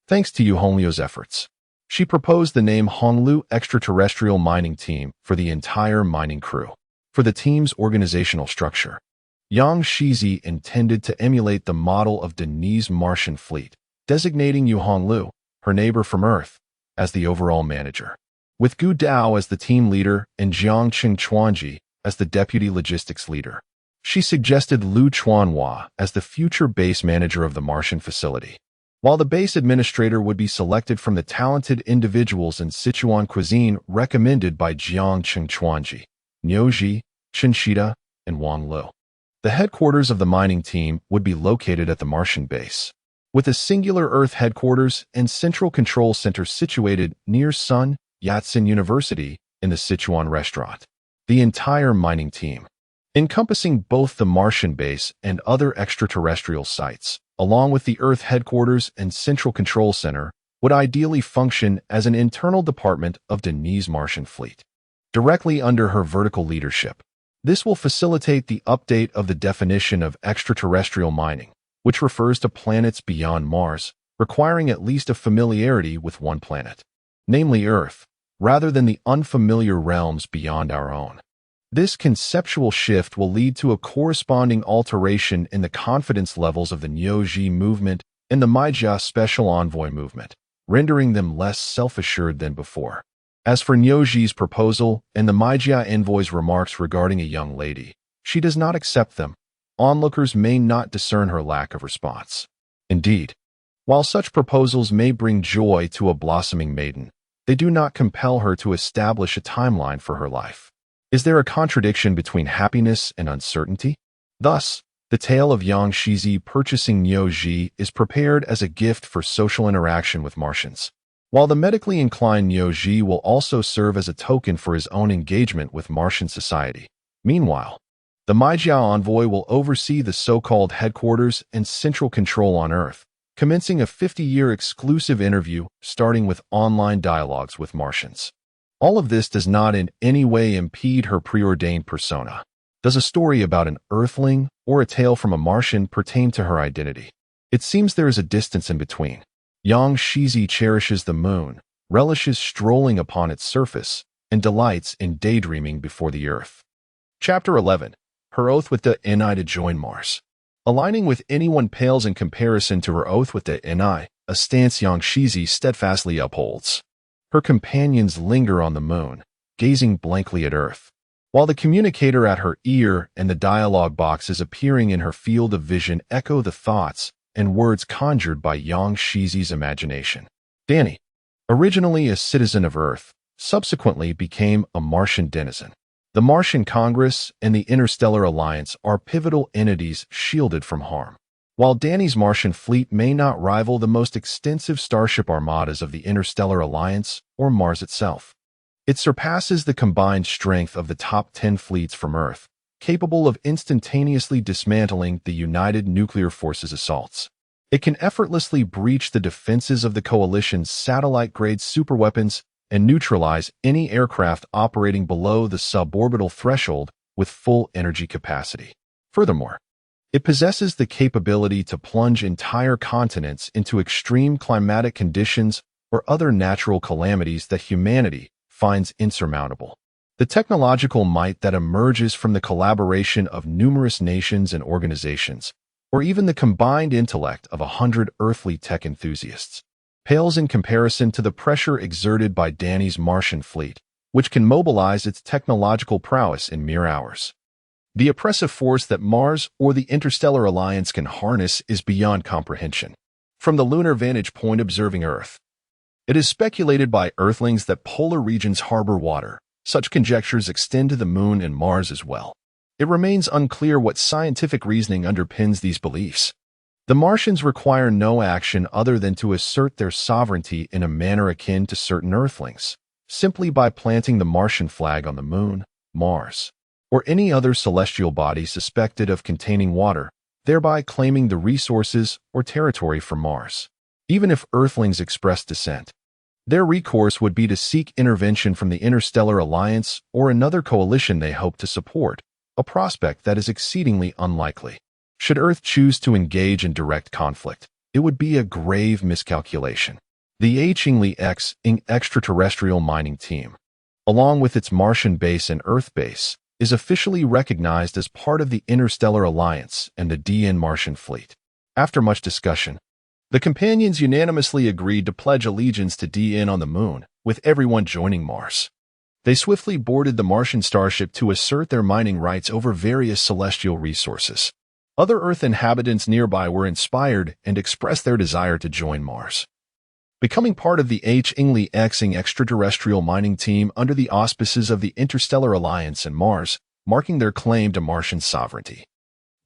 thanks to Yu Honglu's efforts. She proposed the name Honglu Extraterrestrial Mining Team for the entire mining crew. For the team's organizational structure, Yang Shizi intended to emulate the model of Denis' Martian fleet, designating Yu Honglu, her neighbor from Earth, as the overall manager, with Gu Dao as the team leader and Jiang Qingchuanji as the deputy logistics leader. She suggested Lu Chuanhua as the future base manager of the Martian facility, while the base administrator would be selected from the talented individuals in Sichuan cuisine recommended by Jiang Qingchuanji, Niuji, Chinshida, and Wang Lu. The headquarters of the mining team would be located at the Martian base, with a singular Earth headquarters and central control center situated near Sun Yat-sen University in the Sichuan restaurant. The entire mining team, encompassing both the Martian base and other extraterrestrial sites, along with the Earth headquarters and central control center, would ideally function as an internal department of Denis' Martian fleet, directly under her vertical leadership. This will facilitate the update of the definition of extraterrestrial mining, which refers to planets beyond Mars, requiring at least a familiarity with one planet, namely Earth, rather than the unfamiliar realms beyond our own. This conceptual shift will lead to a corresponding alteration in the confidence levels of the Niuji movement and the Maijia Special Envoy movement, rendering them less self-assured than before. As for Niuji's proposal and the Maijia envoy's remarks regarding a young lady, she does not accept them. Onlookers may not discern her lack of response. Indeed, while such proposals may bring joy to a blossoming maiden, they do not compel her to establish a timeline for her life. Is there a contradiction between happiness and uncertainty? Thus, the tale of Yang Shizi purchasing Niuji is prepared as a gift for social interaction with Martians, while the medically inclined Niuji will also serve as a token for his own engagement with Martian society. Meanwhile, The Meijiao envoy will oversee the so-called headquarters and central control on Earth, commencing a 50-year exclusive interview starting with online dialogues with Martians. All of this does not in any way impede her preordained persona. Does a story about an Earthling or a tale from a Martian pertain to her identity? It seems there is a distance in between. Yang Shizi cherishes the moon, relishes strolling upon its surface, and delights in daydreaming before the Earth. Chapter 11. Her oath with the Ni to join Mars. Aligning with anyone pales in comparison to her oath with the Ni, a stance Yang Shizi steadfastly upholds. Her companions linger on the moon, gazing blankly at Earth, while the communicator at her ear and the dialogue boxes appearing in her field of vision echo the thoughts and words conjured by Yang Shizi's imagination. Danny, originally a citizen of Earth, subsequently became a Martian denizen. The Martian Congress and the Interstellar Alliance are pivotal entities shielded from harm. While Danny's Martian fleet may not rival the most extensive starship armadas of the Interstellar Alliance or Mars itself, it surpasses the combined strength of the top 10 fleets from Earth, capable of instantaneously dismantling the United Nuclear Forces assaults. It can effortlessly breach the defenses of the Coalition's satellite-grade superweapons and neutralize any aircraft operating below the suborbital threshold with full energy capacity. Furthermore, it possesses the capability to plunge entire continents into extreme climatic conditions or other natural calamities that humanity finds insurmountable. The technological might that emerges from the collaboration of numerous nations and organizations, or even the combined intellect of 100 earthly tech enthusiasts, pales in comparison to the pressure exerted by Danny's Martian fleet, which can mobilize its technological prowess in mere hours. The oppressive force that Mars or the Interstellar Alliance can harness is beyond comprehension. From the lunar vantage point observing Earth, it is speculated by Earthlings that polar regions harbor water. Such conjectures extend to the Moon and Mars as well. It remains unclear what scientific reasoning underpins these beliefs. The Martians require no action other than to assert their sovereignty in a manner akin to certain Earthlings, simply by planting the Martian flag on the Moon, Mars, or any other celestial body suspected of containing water, thereby claiming the resources or territory from Mars. Even if Earthlings express dissent, their recourse would be to seek intervention from the Interstellar Alliance or another coalition they hope to support, a prospect that is exceedingly unlikely. Should Earth choose to engage in direct conflict, it would be a grave miscalculation. The H-Ing extraterrestrial mining team, along with its Martian base and Earth base, is officially recognized as part of the Interstellar Alliance and the DN Martian fleet. After much discussion, the companions unanimously agreed to pledge allegiance to DN on the Moon, with everyone joining Mars. They swiftly boarded the Martian starship to assert their mining rights over various celestial resources. Other Earth inhabitants nearby were inspired and expressed their desire to join Mars, becoming part of the H-Ing extraterrestrial mining team under the auspices of the Interstellar Alliance and Mars, marking their claim to Martian sovereignty.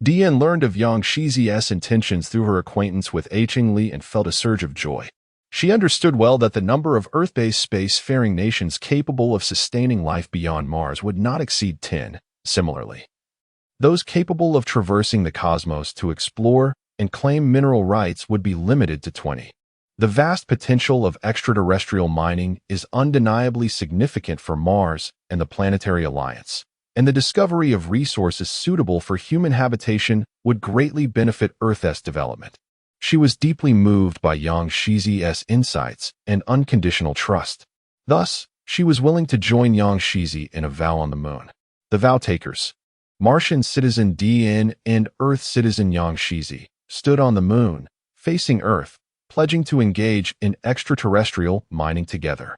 DN learned of Yang Shizi's intentions through her acquaintance with H-Ing and felt a surge of joy. She understood well that the number of Earth-based spacefaring nations capable of sustaining life beyond Mars would not exceed 10. Similarly, those capable of traversing the cosmos to explore and claim mineral rights would be limited to 20. The vast potential of extraterrestrial mining is undeniably significant for Mars and the Planetary Alliance, and the discovery of resources suitable for human habitation would greatly benefit Earth's development. She was deeply moved by Yang Shizi's insights and unconditional trust. Thus, she was willing to join Yang Shizi in a vow on the Moon. The vow takers, Martian citizen DN and Earth citizen Yang Shizi, stood on the Moon, facing Earth, pledging to engage in extraterrestrial mining together,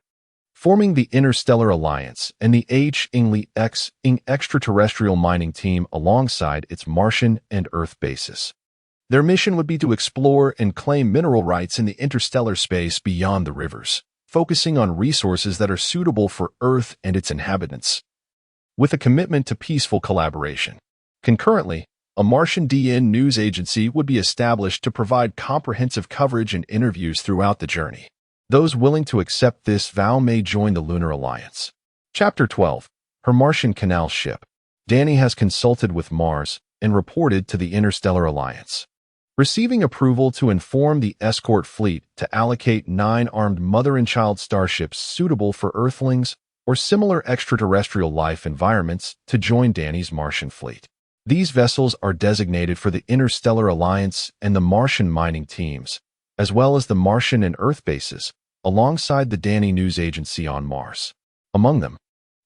forming the Interstellar Alliance and the H-Ing extraterrestrial mining team alongside its Martian and Earth bases. Their mission would be to explore and claim mineral rights in the interstellar space beyond the rivers, focusing on resources that are suitable for Earth and its inhabitants, with a commitment to peaceful collaboration. Concurrently, a Martian DN news agency would be established to provide comprehensive coverage and interviews throughout the journey. Those willing to accept this vow may join the Lunar Alliance. Chapter 12. Her Martian Canal Ship. Danny has consulted with Mars and reported to the Interstellar Alliance, receiving approval to inform the escort fleet to allocate 9 armed mother and child starships suitable for Earthlings or similar extraterrestrial life environments to join Danny's Martian fleet. These vessels are designated for the Interstellar Alliance and the Martian mining teams, as well as the Martian and Earth bases, alongside the Danny News Agency on Mars. Among them,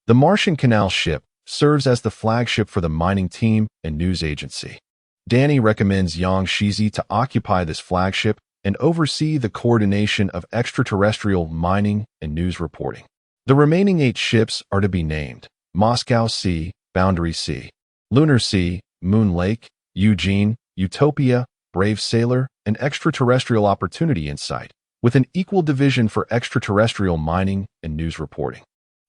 the Martian Canal ship serves as the flagship for the mining team and news agency. Danny recommends Yang Shizi to occupy this flagship and oversee the coordination of extraterrestrial mining and news reporting. The remaining 8 ships are to be named Moscow Sea, Boundary Sea, Lunar Sea, Moon Lake, Eugene, Utopia, Brave Sailor, and Extraterrestrial Opportunity Insight, with an equal division for extraterrestrial mining and news reporting.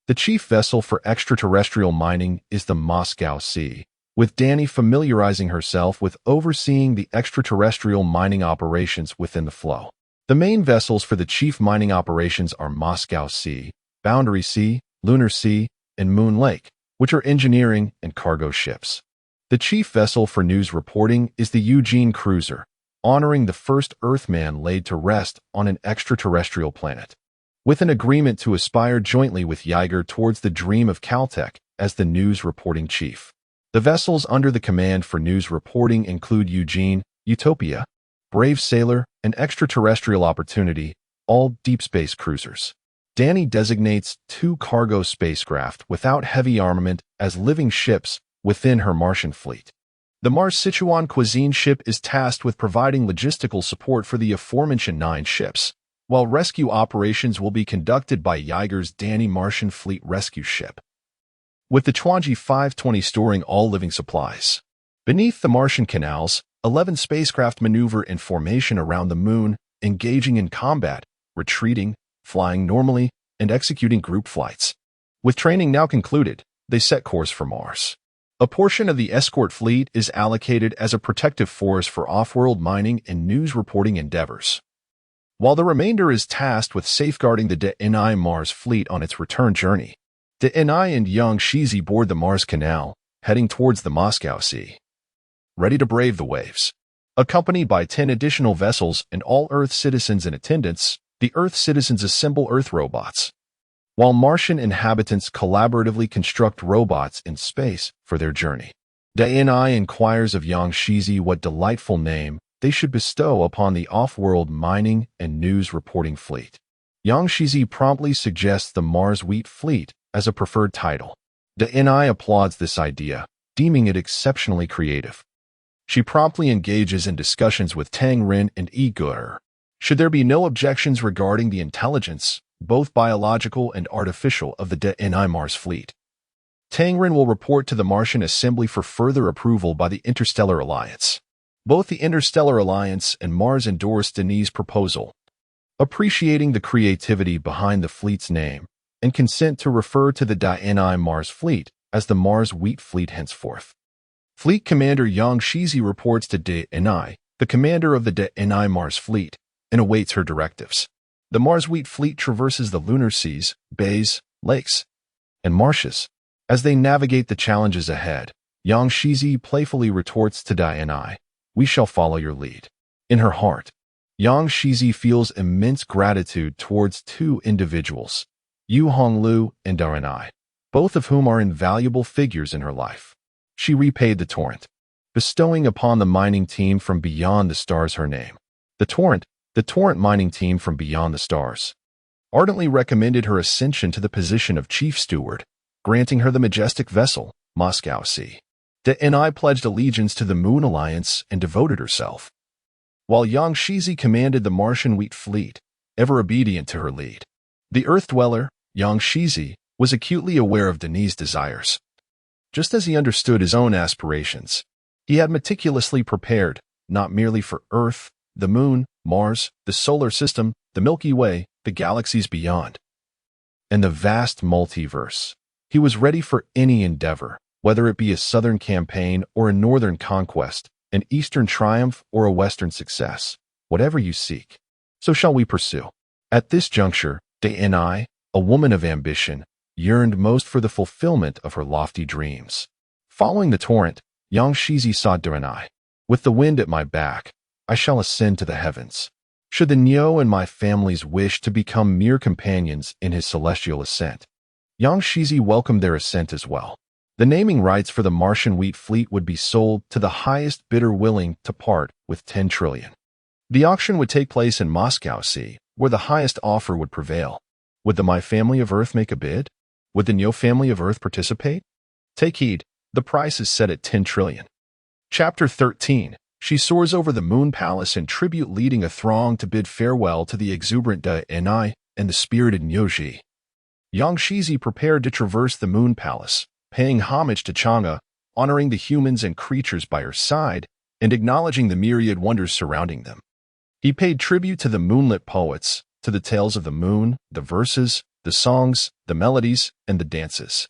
The chief vessel for extraterrestrial mining is the Moscow Sea, with Danny familiarizing herself with overseeing the extraterrestrial mining operations within the flow. The main vessels for the chief mining operations are Moscow Sea, Boundary Sea, Lunar Sea, and Moon Lake, which are engineering and cargo ships. The chief vessel for news reporting is the Eugene Cruiser, honoring the first Earthman laid to rest on an extraterrestrial planet, with an agreement to aspire jointly with Yeager towards the dream of Caltech as the news reporting chief. The vessels under the command for news reporting include Eugene, Utopia, Brave Sailor, and Extraterrestrial Opportunity, all deep space cruisers. Danny designates 2 cargo spacecraft without heavy armament as living ships within her Martian fleet. The Mars Sichuan Cuisine ship is tasked with providing logistical support for the aforementioned 9 ships, while rescue operations will be conducted by Yeager's Danny Martian Fleet rescue ship, with the Chuanji 520 storing all living supplies. Beneath the Martian canals, 11 spacecraft maneuver in formation around the Moon, engaging in combat, retreating, flying normally, and executing group flights. With training now concluded, they set course for Mars. A portion of the escort fleet is allocated as a protective force for off-world mining and news reporting endeavors, while the remainder is tasked with safeguarding the DNI Mars fleet on its return journey. DNI and Yang Shizi board the Mars Canal, heading towards the Moscow Sea, ready to brave the waves. Accompanied by 10 additional vessels and all Earth citizens in attendance, the Earth citizens assemble Earth robots, while Martian inhabitants collaboratively construct robots in space for their journey. DNI inquires of Yang Shizi what delightful name they should bestow upon the off-world mining and news reporting fleet. Yang Shizi promptly suggests the Mars Wheat Fleet as a preferred title. DNI applauds this idea, deeming it exceptionally creative. She promptly engages in discussions with Tang Rin and Igor. Should there be no objections regarding the intelligence, both biological and artificial, of the DNI Mars fleet, Tang Rin will report to the Martian Assembly for further approval by the Interstellar Alliance. Both the Interstellar Alliance and Mars endorse Denis' proposal, appreciating the creativity behind the fleet's name, and consent to refer to the DNI Mars fleet as the Mars Wheat Fleet henceforth. Fleet Commander Yang Shizi reports to DNI, the commander of the DNI Mars fleet, and awaits her directives. The Mars Wheat Fleet traverses the lunar seas, bays, lakes, and marshes. As they navigate the challenges ahead, Yang Shizi playfully retorts to DNI, "We shall follow your lead." In her heart, Yang Shizi feels immense gratitude towards 2 individuals, Yu Honglu and DNI, both of whom are invaluable figures in her life. She repaid the torrent, bestowing upon the mining team from beyond the stars her name. The torrent mining team from beyond the stars ardently recommended her ascension to the position of chief steward, granting her the majestic vessel, Moscow Sea. DNI pledged allegiance to the Moon Alliance and devoted herself, while Yang Shizi commanded the Martian Wheat Fleet, ever obedient to her lead. The Earth dweller, Yang Shizi, was acutely aware of Denis' desires. Just as he understood his own aspirations, he had meticulously prepared, not merely for Earth, the Moon, Mars, the Solar System, the Milky Way, the galaxies beyond, and the vast multiverse. He was ready for any endeavor, whether it be a southern campaign or a northern conquest, an eastern triumph or a western success. Whatever you seek, so shall we pursue. At this juncture, DNI, a woman of ambition, yearned most for the fulfillment of her lofty dreams. Following the torrent, Yang Shizi saw Duranai. With the wind at my back, I shall ascend to the heavens. Should the Nyo and my families wish to become mere companions in his celestial ascent, Yang Shizi welcomed their ascent as well. The naming rights for the Martian wheat fleet would be sold to the highest bidder willing to part with 10 trillion. The auction would take place in Moscow Sea, where the highest offer would prevail. Would the My Family of Earth make a bid? Would the Nyo Family of Earth participate? Take heed, the price is set at 10 trillion. Chapter 13. She soars over the Moon Palace in tribute, leading a throng to bid farewell to the exuberant Enai and the spirited Nyoji. Yang Shizi prepared to traverse the Moon Palace, paying homage to Chang'e, honoring the humans and creatures by her side, and acknowledging the myriad wonders surrounding them. He paid tribute to the moonlit poets, to the tales of the moon, the verses, the songs, the melodies, and the dances.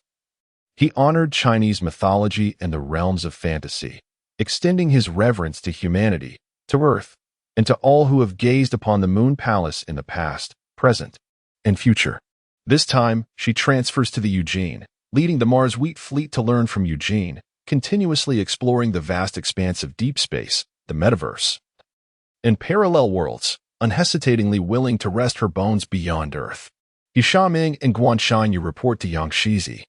He honored Chinese mythology and the realms of fantasy, extending his reverence to humanity, to Earth, and to all who have gazed upon the Moon Palace in the past, present, and future. This time, she transfers to the Eugene, leading the Mars wheat fleet to learn from Eugene, continuously exploring the vast expanse of deep space, the metaverse. In parallel worlds, unhesitatingly willing to rest her bones beyond Earth, Xia Ming and Guanshanyu report to Yang Shizi,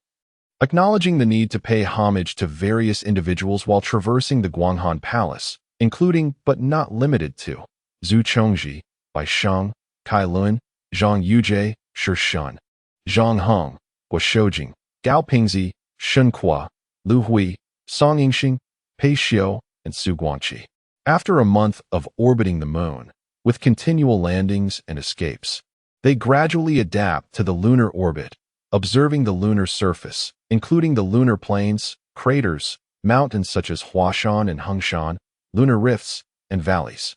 acknowledging the need to pay homage to various individuals while traversing the Guanghan Palace, including but not limited to Zhu Chongji, Bai Sheng, Kai Lun, Zhang Yujie, Shi Shun, Zhang Heng, Guo Shoujing, Gao Pingzi, Shen Kua, Lu Hui, Song Yingxing, Pei Xiu, and Su Guangqi. After a month of orbiting the moon, with continual landings and escapes, they gradually adapt to the lunar orbit, observing the lunar surface, including the lunar plains, craters, mountains such as Huashan and Hengshan, lunar rifts, and valleys.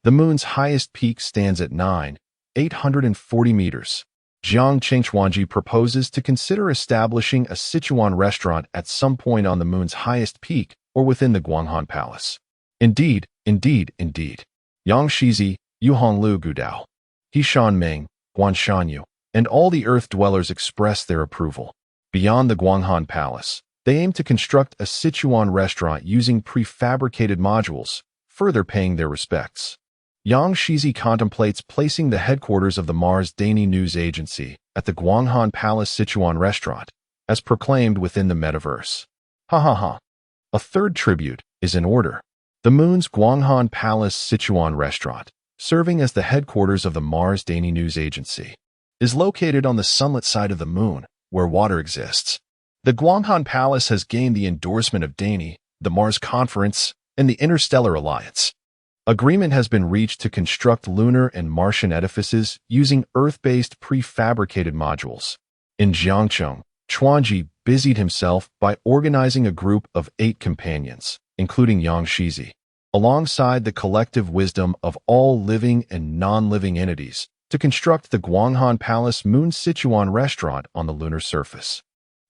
The moon's highest peak stands at 9,840 meters. Jiang Qingchuanji proposes to consider establishing a Sichuan restaurant at some point on the moon's highest peak or within the Guanghan Palace. Indeed. Yang Shizi, Yu Honglu Gudao, Xia Ming, Guanshanyu, and all the Earth dwellers express their approval. Beyond the Guanghan Palace, they aim to construct a Sichuan restaurant using prefabricated modules, further paying their respects. Yang Shizi contemplates placing the headquarters of the Mars Daily News Agency at the Guanghan Palace Sichuan restaurant, as proclaimed within the metaverse. A third tribute is in order. The moon's Guanghan Palace Sichuan restaurant, serving as the headquarters of the Mars Daily News Agency, is located on the sunlit side of the moon, where water exists. The Guanghan Palace has gained the endorsement of Daily, the Mars Conference, and the Interstellar Alliance. Agreement has been reached to construct lunar and Martian edifices using Earth-based prefabricated modules. In Jiangcheng, Chuanji busied himself by organizing a group of 8 companions, including Yang Shizi, alongside the collective wisdom of all living and non-living entities, to construct the Guanghan Palace Moon Sichuan restaurant on the lunar surface.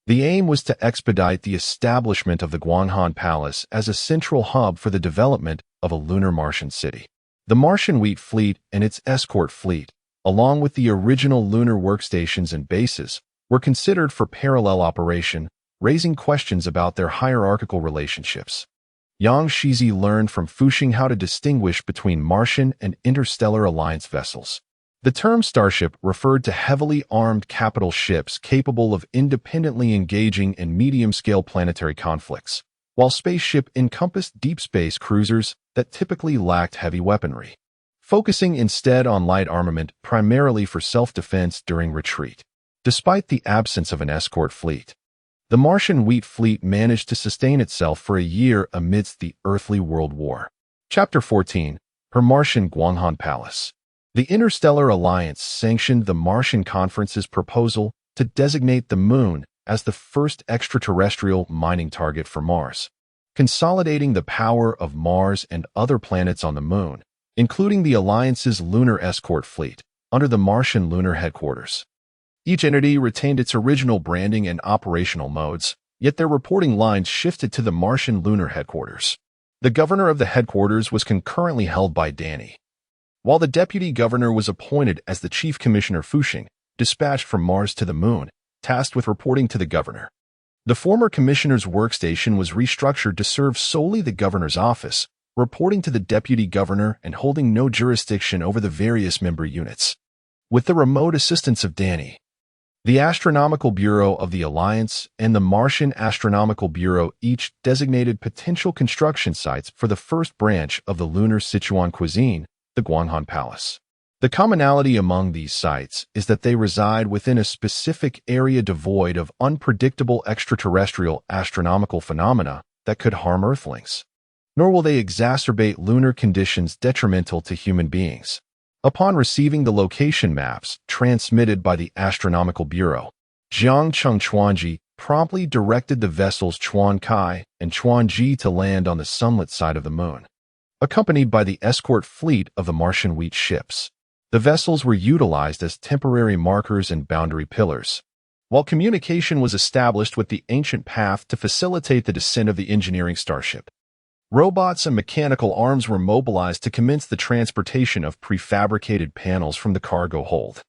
The aim was to expedite the establishment of the Guanghan Palace as a central hub for the development of a lunar Martian city. The Martian wheat fleet and its escort fleet, along with the original lunar workstations and bases, were considered for parallel operation, raising questions about their hierarchical relationships. Yang Shizi learned from Fuxing how to distinguish between Martian and Interstellar Alliance vessels. The term starship referred to heavily armed capital ships capable of independently engaging in medium-scale planetary conflicts, while spaceship encompassed deep space cruisers that typically lacked heavy weaponry, focusing instead on light armament primarily for self-defense during retreat. Despite the absence of an escort fleet, the Martian wheat fleet managed to sustain itself for a year amidst the earthly world war. Chapter 14. Her Martian Guanghan Palace. The Interstellar Alliance sanctioned the Martian Conference's proposal to designate the Moon as the first extraterrestrial mining target for Mars, consolidating the power of Mars and other planets on the Moon, including the Alliance's lunar escort fleet, under the Martian lunar headquarters. Each entity retained its original branding and operational modes, yet their reporting lines shifted to the Martian lunar headquarters. The governor of the headquarters was concurrently held by Danny, while the deputy governor was appointed as the chief commissioner Fuxing, dispatched from Mars to the Moon, tasked with reporting to the governor. The former commissioner's workstation was restructured to serve solely the governor's office, reporting to the deputy governor and holding no jurisdiction over the various member units. With the remote assistance of Danny, the Astronomical Bureau of the Alliance and the Martian Astronomical Bureau each designated potential construction sites for the first branch of the lunar Sichuan cuisine, the Guanghan Palace. The commonality among these sites is that they reside within a specific area devoid of unpredictable extraterrestrial astronomical phenomena that could harm Earthlings. Nor will they exacerbate lunar conditions detrimental to human beings. Upon receiving the location maps transmitted by the Astronomical Bureau, Jiang Cheng Chuanji promptly directed the vessels Chuan Kai and Chuanji to land on the sunlit side of the moon, accompanied by the escort fleet of the Martian wheat ships. The vessels were utilized as temporary markers and boundary pillars, while communication was established with the ancient path to facilitate the descent of the engineering starship. Robots and mechanical arms were mobilized to commence the transportation of prefabricated panels from the cargo hold,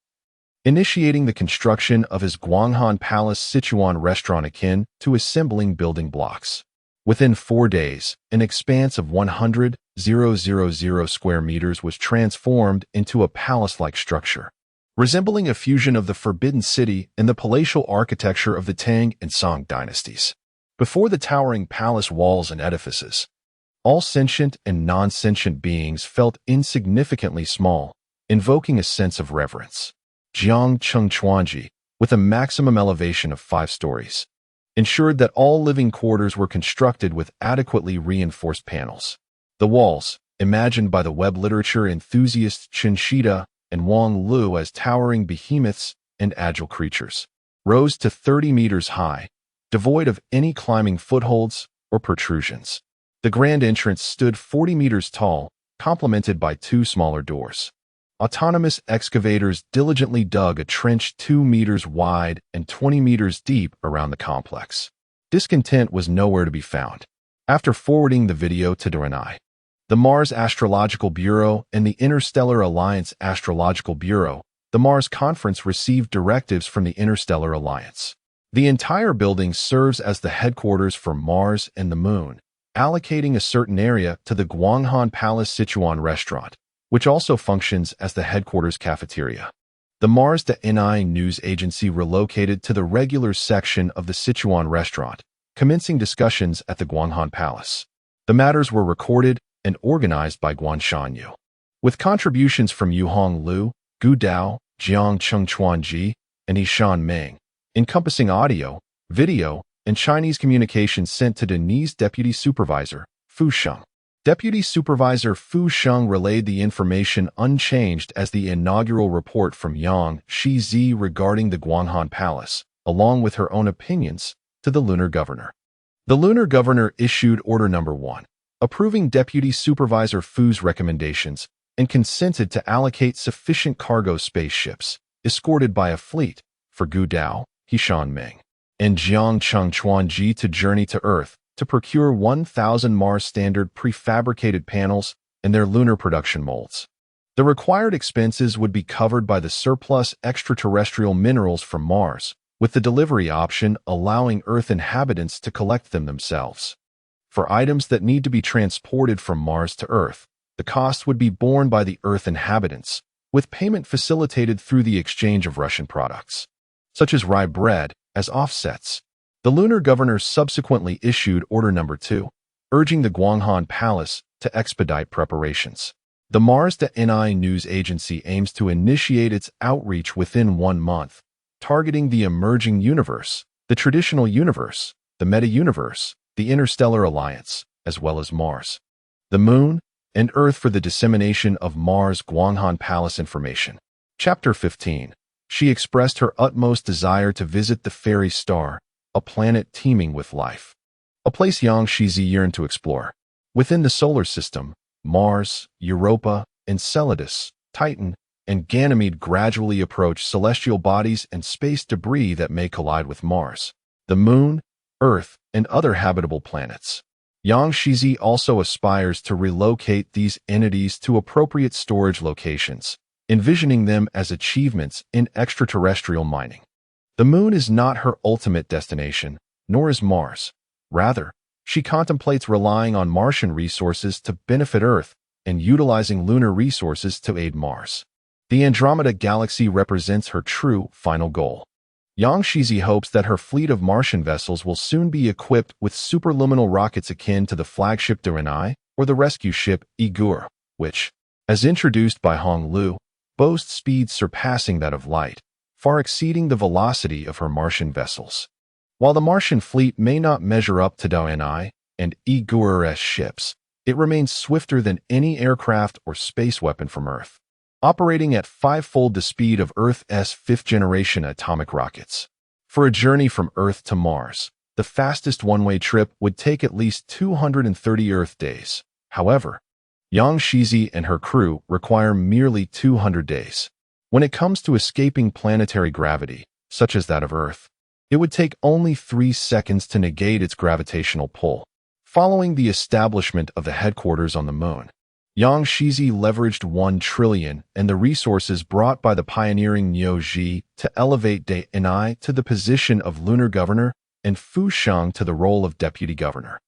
initiating the construction of his Guanghan Palace Sichuan restaurant akin to assembling building blocks. Within 4 days, an expanse of 100,000 square meters was transformed into a palace-like structure, resembling a fusion of the Forbidden City and the palatial architecture of the Tang and Song dynasties. Before the towering palace walls and edifices, all sentient and non-sentient beings felt insignificantly small, invoking a sense of reverence. Jiang Cheng Chuanji, with a maximum elevation of 5 stories, ensured that all living quarters were constructed with adequately reinforced panels. The walls, imagined by the web literature enthusiasts Chen Shida and Wang Lu as towering behemoths and agile creatures, rose to 30 meters high, devoid of any climbing footholds or protrusions. The grand entrance stood 40 meters tall, complemented by 2 smaller doors. Autonomous excavators diligently dug a trench 2 meters wide and 20 meters deep around the complex. Discontent was nowhere to be found. After forwarding the video to Duranai, the Mars Astrological Bureau and the Interstellar Alliance Astrological Bureau, the Mars Conference received directives from the Interstellar Alliance. The entire building serves as the headquarters for Mars and the Moon, allocating a certain area to the Guanghan Palace Sichuan restaurant, which also functions as the headquarters cafeteria. The Mars Ni news agency relocated to the regular section of the Sichuan restaurant, commencing discussions at the Guanghan Palace. The matters were recorded and organized by Guan Shanyu, with contributions from Yuhong Lu, Gu Dao, Jiang Cheng Chuanji, and Yishan Meng, encompassing audio, video, and Chinese communications sent to Denise Deputy Supervisor, Fu Sheng. Deputy Supervisor Fu Sheng relayed the information unchanged as the inaugural report from Yang Shizi regarding the Guanghan Palace, along with her own opinions, to the Lunar Governor. The Lunar Governor issued Order No. 1, approving Deputy Supervisor Fu's recommendations, and consented to allocate sufficient cargo spaceships, escorted by a fleet, for Gu Dao, Yishan Meng, and Jiang Cheng Chuanji to journey to Earth to procure 1,000 Mars Standard prefabricated panels and their lunar production molds. The required expenses would be covered by the surplus extraterrestrial minerals from Mars, with the delivery option allowing Earth inhabitants to collect them themselves. For items that need to be transported from Mars to Earth, the cost would be borne by the Earth inhabitants, with payment facilitated through the exchange of Russian products, such as rye bread, as offsets. The Lunar Governor subsequently issued Order No. 2, urging the Guanghan Palace to expedite preparations. The Mars Ni news agency aims to initiate its outreach within 1 month, targeting the emerging universe, the traditional universe, the meta-universe, the Interstellar Alliance, as well as Mars, the Moon, and Earth for the dissemination of Mars Guanghan Palace information. Chapter 15. She expressed her utmost desire to visit the fairy star, a planet teeming with life, a place Yang Shizi yearned to explore. Within the solar system, Mars, Europa, Enceladus, Titan, and Ganymede gradually approach celestial bodies and space debris that may collide with Mars, the Moon, Earth, and other habitable planets. Yang Shizi also aspires to relocate these entities to appropriate storage locations, envisioning them as achievements in extraterrestrial mining. The Moon is not her ultimate destination, nor is Mars. Rather, she contemplates relying on Martian resources to benefit Earth and utilizing lunar resources to aid Mars. The Andromeda Galaxy represents her true final goal. Yang Shizi hopes that her fleet of Martian vessels will soon be equipped with superluminal rockets akin to the flagship Duranai or the rescue ship Igur, which, as introduced by Hong Lu, boasts speeds surpassing that of light, far exceeding the velocity of her Martian vessels. While the Martian fleet may not measure up to Duranai and Igur's ships, it remains swifter than any aircraft or space weapon from Earth, operating at five-fold the speed of Earth's fifth-generation atomic rockets. For a journey from Earth to Mars, the fastest one-way trip would take at least 230 Earth days. However, Yang Shizi and her crew require merely 200 days. When it comes to escaping planetary gravity, such as that of Earth, it would take only 3 seconds to negate its gravitational pull. Following the establishment of the headquarters on the Moon, Yang Shizi leveraged 1 trillion and the resources brought by the pioneering Niu Ji to elevate De Enai to the position of lunar governor and Fu Sheng to the role of deputy governor.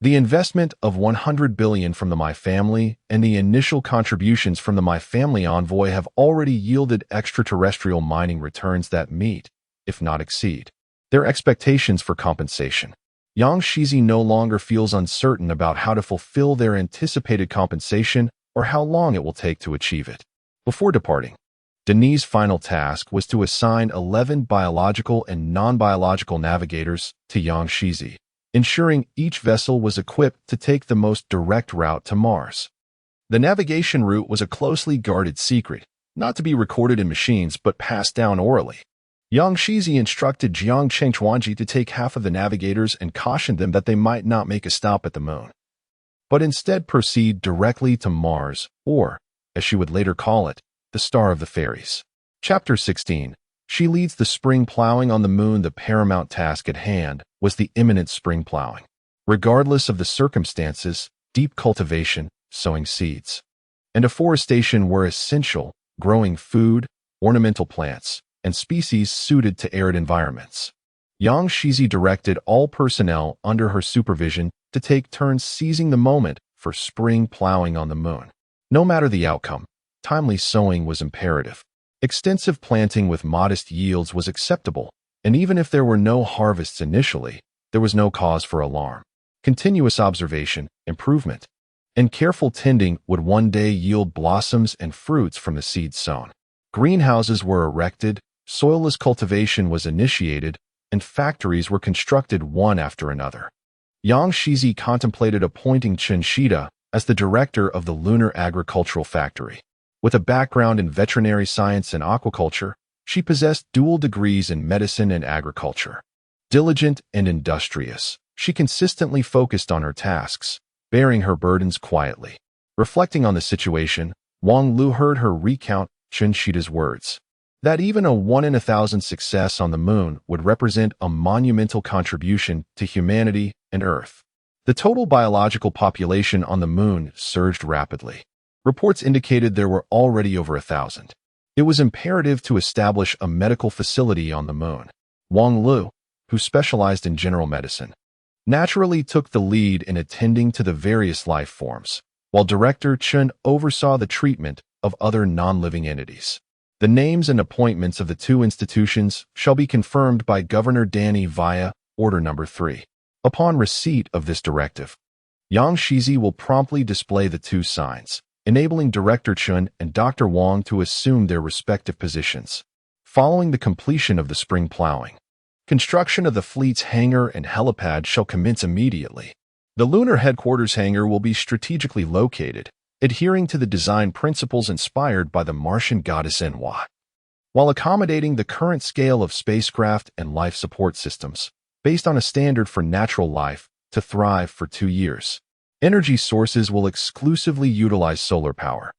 The investment of 100 billion from the My Family and the initial contributions from the My Family envoy have already yielded extraterrestrial mining returns that meet, if not exceed, their expectations for compensation. Yang Shizi no longer feels uncertain about how to fulfill their anticipated compensation or how long it will take to achieve it. Before departing, Denis' final task was to assign 11 biological and non-biological navigators to Yang Shizi, ensuring each vessel was equipped to take the most direct route to Mars. The navigation route was a closely guarded secret, not to be recorded in machines but passed down orally. Yang Shizi instructed Jiang Chengchuanji to take half of the navigators and cautioned them that they might not make a stop at the Moon, but instead proceed directly to Mars, or, as she would later call it, the Star of the Fairies. Chapter 16. She leads the spring plowing on the Moon. The paramount task at hand was the imminent spring plowing. Regardless of the circumstances, deep cultivation, sowing seeds, and afforestation were essential, growing food, ornamental plants, and species suited to arid environments. Yang Shizi directed all personnel under her supervision to take turns seizing the moment for spring plowing on the Moon. No matter the outcome, timely sowing was imperative. Extensive planting with modest yields was acceptable, and even if there were no harvests initially, there was no cause for alarm. Continuous observation, improvement, and careful tending would one day yield blossoms and fruits from the seeds sown. Greenhouses were erected, soilless cultivation was initiated, and factories were constructed one after another. Yang Shizi contemplated appointing Chen Shida as the director of the Lunar Agricultural Factory. With a background in veterinary science and aquaculture, she possessed dual degrees in medicine and agriculture. Diligent and industrious, she consistently focused on her tasks, bearing her burdens quietly. Reflecting on the situation, Wang Lu heard her recount Chen Shida's words, that even a 1 in 1,000 success on the Moon would represent a monumental contribution to humanity and Earth. The total biological population on the Moon surged rapidly. Reports indicated there were already over 1,000. It was imperative to establish a medical facility on the Moon. Wang Lu, who specialized in general medicine, naturally took the lead in attending to the various life forms, while Director Chen oversaw the treatment of other non-living entities. The names and appointments of the 2 institutions shall be confirmed by Governor Danny via Order No. 3. Upon receipt of this directive, Yang Shizi will promptly display the 2 signs, enabling Director Chen and Dr. Wang to assume their respective positions. Following the completion of the spring plowing, construction of the fleet's hangar and helipad shall commence immediately. The lunar headquarters hangar will be strategically located, adhering to the design principles inspired by the Martian goddess Enwa, while accommodating the current scale of spacecraft and life support systems, based on a standard for natural life to thrive for 2 years. Energy sources will exclusively utilize solar power,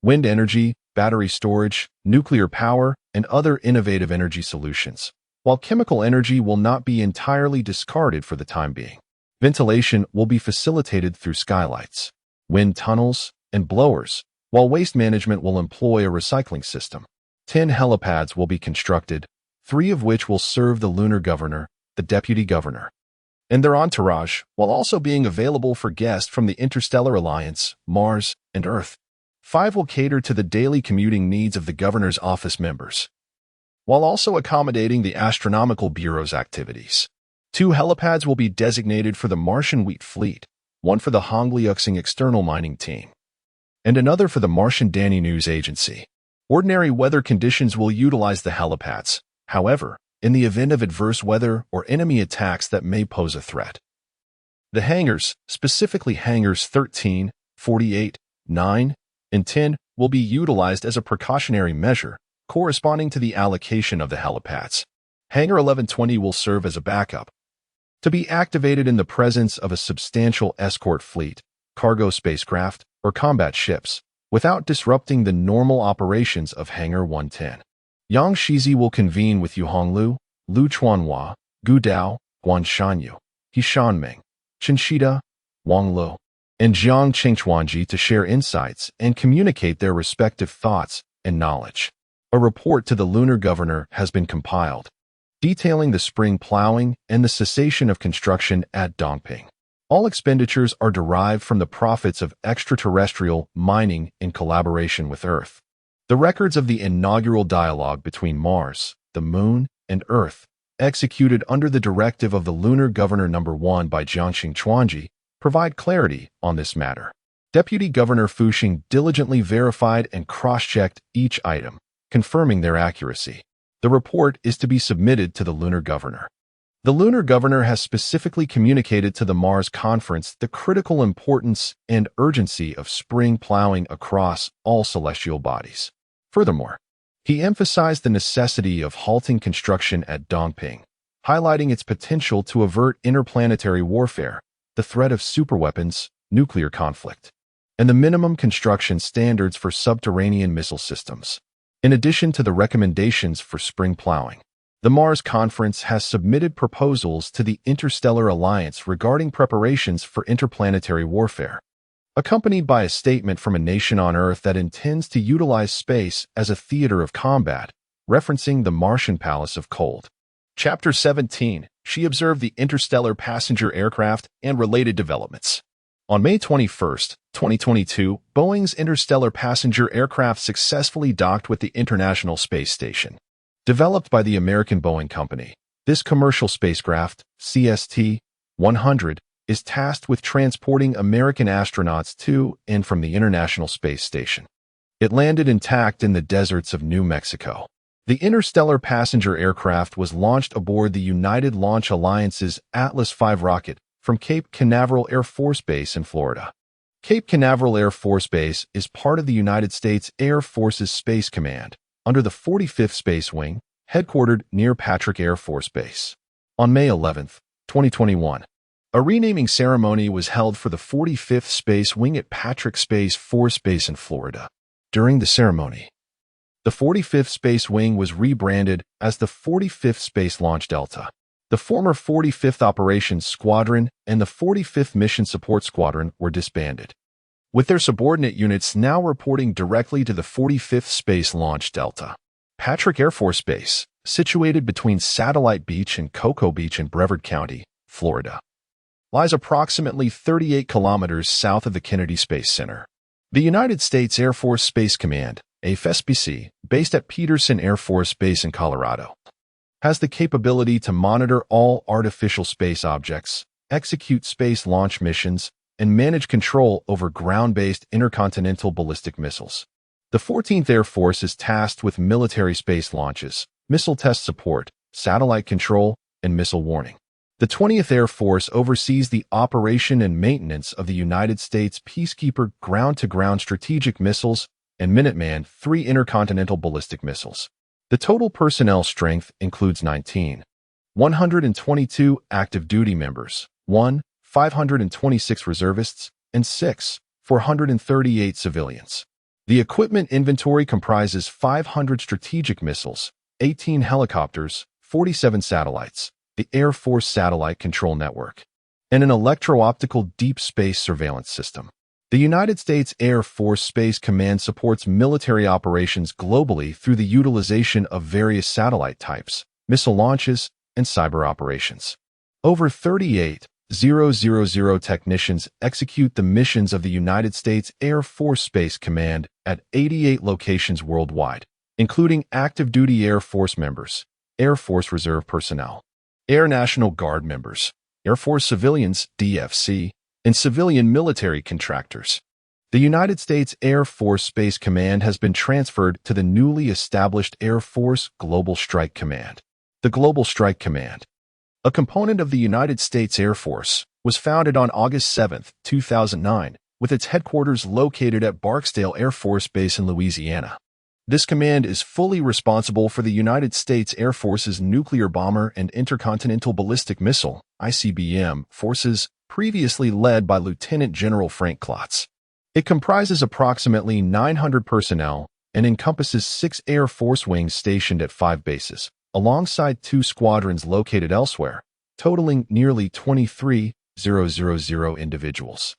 wind energy, battery storage, nuclear power, and other innovative energy solutions, while chemical energy will not be entirely discarded for the time being. Ventilation will be facilitated through skylights, wind tunnels, and blowers, while waste management will employ a recycling system. 10 helipads will be constructed, 3 of which will serve the lunar governor, the deputy governor, and their entourage, while also being available for guests from the Interstellar Alliance, Mars, and Earth. 5 will cater to the daily commuting needs of the governor's office members, while also accommodating the Astronomical Bureau's activities. 2 helipads will be designated for the Martian Wheat Fleet, one for the Hongliuxing External Mining Team, and another for the Martian Danny News Agency. Ordinary weather conditions will utilize the helipads, however, in the event of adverse weather or enemy attacks that may pose a threat. The hangars, specifically hangars 13, 48, 9, and 10, will be utilized as a precautionary measure, corresponding to the allocation of the helipads. Hangar 1120 will serve as a backup, to be activated in the presence of a substantial escort fleet, cargo spacecraft, or combat ships, without disrupting the normal operations of Hangar 110. Yang Shizi will convene with Yu Honglu, Lu Chuanhua, Gu Dao, Guan Shanyu, He Shanming, Chen Shida, Wang Lu, and Jiang Qingchuanji to share insights and communicate their respective thoughts and knowledge. A report to the lunar governor has been compiled, detailing the spring plowing and the cessation of construction at Dongping. All expenditures are derived from the profits of extraterrestrial mining in collaboration with Earth. The records of the inaugural dialogue between Mars, the Moon, and Earth, executed under the directive of the Lunar Governor No. 1 by Jiang Qingchuanji, provide clarity on this matter. Deputy Governor Fu Xing diligently verified and cross-checked each item, confirming their accuracy. The report is to be submitted to the Lunar Governor. The Lunar Governor has specifically communicated to the Mars Conference the critical importance and urgency of spring plowing across all celestial bodies. Furthermore, he emphasized the necessity of halting construction at Dongping, highlighting its potential to avert interplanetary warfare, the threat of superweapons, nuclear conflict, and the minimum construction standards for subterranean missile systems. In addition to the recommendations for spring plowing, the Mars Conference has submitted proposals to the Interstellar Alliance regarding preparations for interplanetary warfare, accompanied by a statement from a nation on Earth that intends to utilize space as a theater of combat, referencing the Martian Palace of Cold. Chapter 17. She observed the interstellar passenger aircraft and related developments. On May 21, 2022, Boeing's interstellar passenger aircraft successfully docked with the International Space Station. Developed by the American Boeing Company, this commercial spacecraft, CST-100, is tasked with transporting American astronauts to and from the International Space Station. It landed intact in the deserts of New Mexico. The interstellar passenger aircraft was launched aboard the United Launch Alliance's Atlas V rocket from Cape Canaveral Air Force Base in Florida. Cape Canaveral Air Force Base is part of the United States Air Force's Space Command, under the 45th Space Wing, headquartered near Patrick Air Force Base. On May 11, 2021, a renaming ceremony was held for the 45th Space Wing at Patrick Space Force Base in Florida. During the ceremony, the 45th Space Wing was rebranded as the 45th Space Launch Delta. The former 45th Operations Squadron and the 45th Mission Support Squadron were disbanded, with their subordinate units now reporting directly to the 45th Space Launch Delta. Patrick Air Force Base, situated between Satellite Beach and Cocoa Beach in Brevard County, Florida, lies approximately 38 kilometers south of the Kennedy Space Center. The United States Air Force Space Command, AFSPC, based at Peterson Air Force Base in Colorado, has the capability to monitor all artificial space objects, execute space launch missions, and manage control over ground-based intercontinental ballistic missiles. The 14th Air Force is tasked with military space launches, missile test support, satellite control, and missile warning. The 20th Air Force oversees the operation and maintenance of the United States Peacekeeper ground-to-ground strategic missiles and Minuteman III intercontinental ballistic missiles. The total personnel strength includes 122 active duty members, 526 reservists, and 438 civilians. The equipment inventory comprises 500 strategic missiles, 18 helicopters, 47 satellites, the Air Force Satellite Control Network, and an electro-optical deep space surveillance system. The United States Air Force Space Command supports military operations globally through the utilization of various satellite types, missile launches, and cyber operations. Over 38,000 technicians execute the missions of the United States Air Force Space Command at 88 locations worldwide, including active-duty Air Force members, Air Force Reserve personnel, Air National Guard members, Air Force civilians, DFC, and civilian military contractors. The United States Air Force Space Command has been transferred to the newly established Air Force Global Strike Command. The Global Strike Command, a component of the United States Air Force, was founded on August 7, 2009, with its headquarters located at Barksdale Air Force Base in Louisiana. This command is fully responsible for the United States Air Force's nuclear bomber and intercontinental ballistic missile (ICBM) forces, previously led by Lieutenant General Frank Klotz. It comprises approximately 900 personnel and encompasses 6 Air Force wings stationed at 5 bases, alongside 2 squadrons located elsewhere, totaling nearly 23,000 individuals.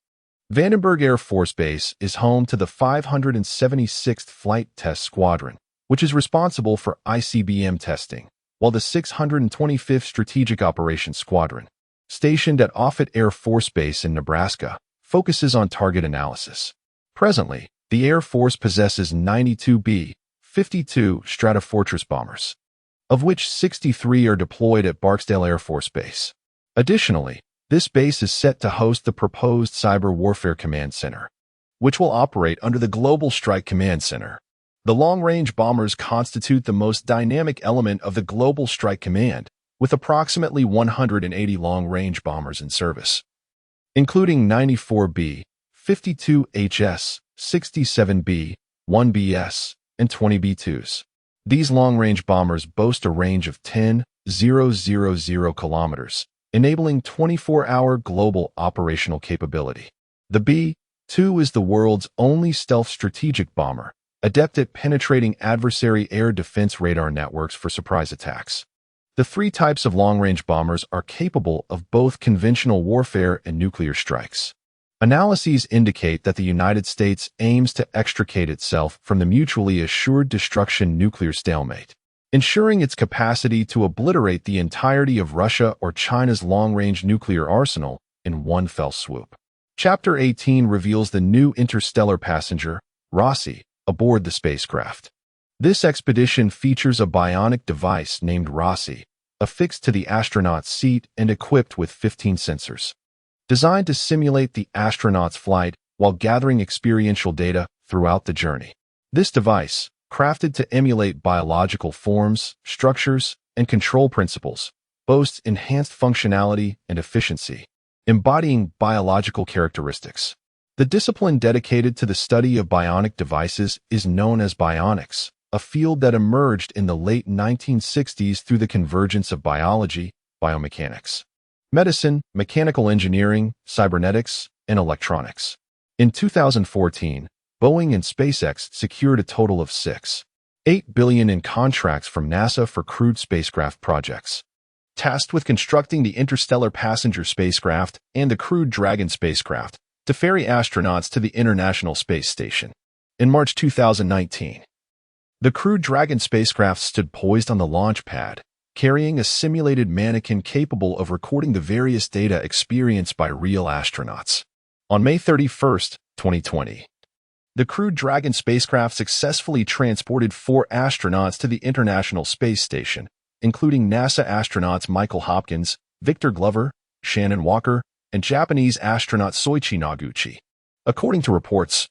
Vandenberg Air Force Base is home to the 576th Flight Test Squadron, which is responsible for ICBM testing, while the 625th Strategic Operations Squadron, stationed at Offutt Air Force Base in Nebraska, focuses on target analysis. Presently, the Air Force possesses 92 B-52 Stratofortress bombers, of which 63 are deployed at Barksdale Air Force Base. Additionally, this base is set to host the proposed Cyber Warfare Command Center, which will operate under the Global Strike Command Center. The long-range bombers constitute the most dynamic element of the Global Strike Command, with approximately 180 long-range bombers in service, including 94 B-52 HS, 67 B-1BS, and 20 B-2s. These long-range bombers boast a range of 10,000 kilometers, enabling 24-hour global operational capability. The B-2 is the world's only stealth strategic bomber, adept at penetrating adversary air defense radar networks for surprise attacks. The 3 types of long-range bombers are capable of both conventional warfare and nuclear strikes. Analyses indicate that the United States aims to extricate itself from the mutually assured destruction nuclear stalemate, ensuring its capacity to obliterate the entirety of Russia or China's long-range nuclear arsenal in one fell swoop. Chapter 18 reveals the new interstellar passenger, Rossi, aboard the spacecraft. This expedition features a bionic device named Rossi, affixed to the astronaut's seat and equipped with 15 sensors, designed to simulate the astronaut's flight while gathering experiential data throughout the journey. This device, crafted to emulate biological forms, structures, and control principles, boasts enhanced functionality and efficiency, embodying biological characteristics. The discipline dedicated to the study of bionic devices is known as bionics, a field that emerged in the late 1960s through the convergence of biology, biomechanics, medicine, mechanical engineering, cybernetics, and electronics. In 2014, Boeing and SpaceX secured a total of $6.8 billion in contracts from NASA for crewed spacecraft projects, tasked with constructing the interstellar passenger spacecraft and the crewed Dragon spacecraft to ferry astronauts to the International Space Station. In March 2019, the crewed Dragon spacecraft stood poised on the launch pad, carrying a simulated mannequin capable of recording the various data experienced by real astronauts. On May 31, 2020, the crewed Dragon spacecraft successfully transported 4 astronauts to the International Space Station, including NASA astronauts Michael Hopkins, Victor Glover, Shannon Walker, and Japanese astronaut Soichi Noguchi. According to reports,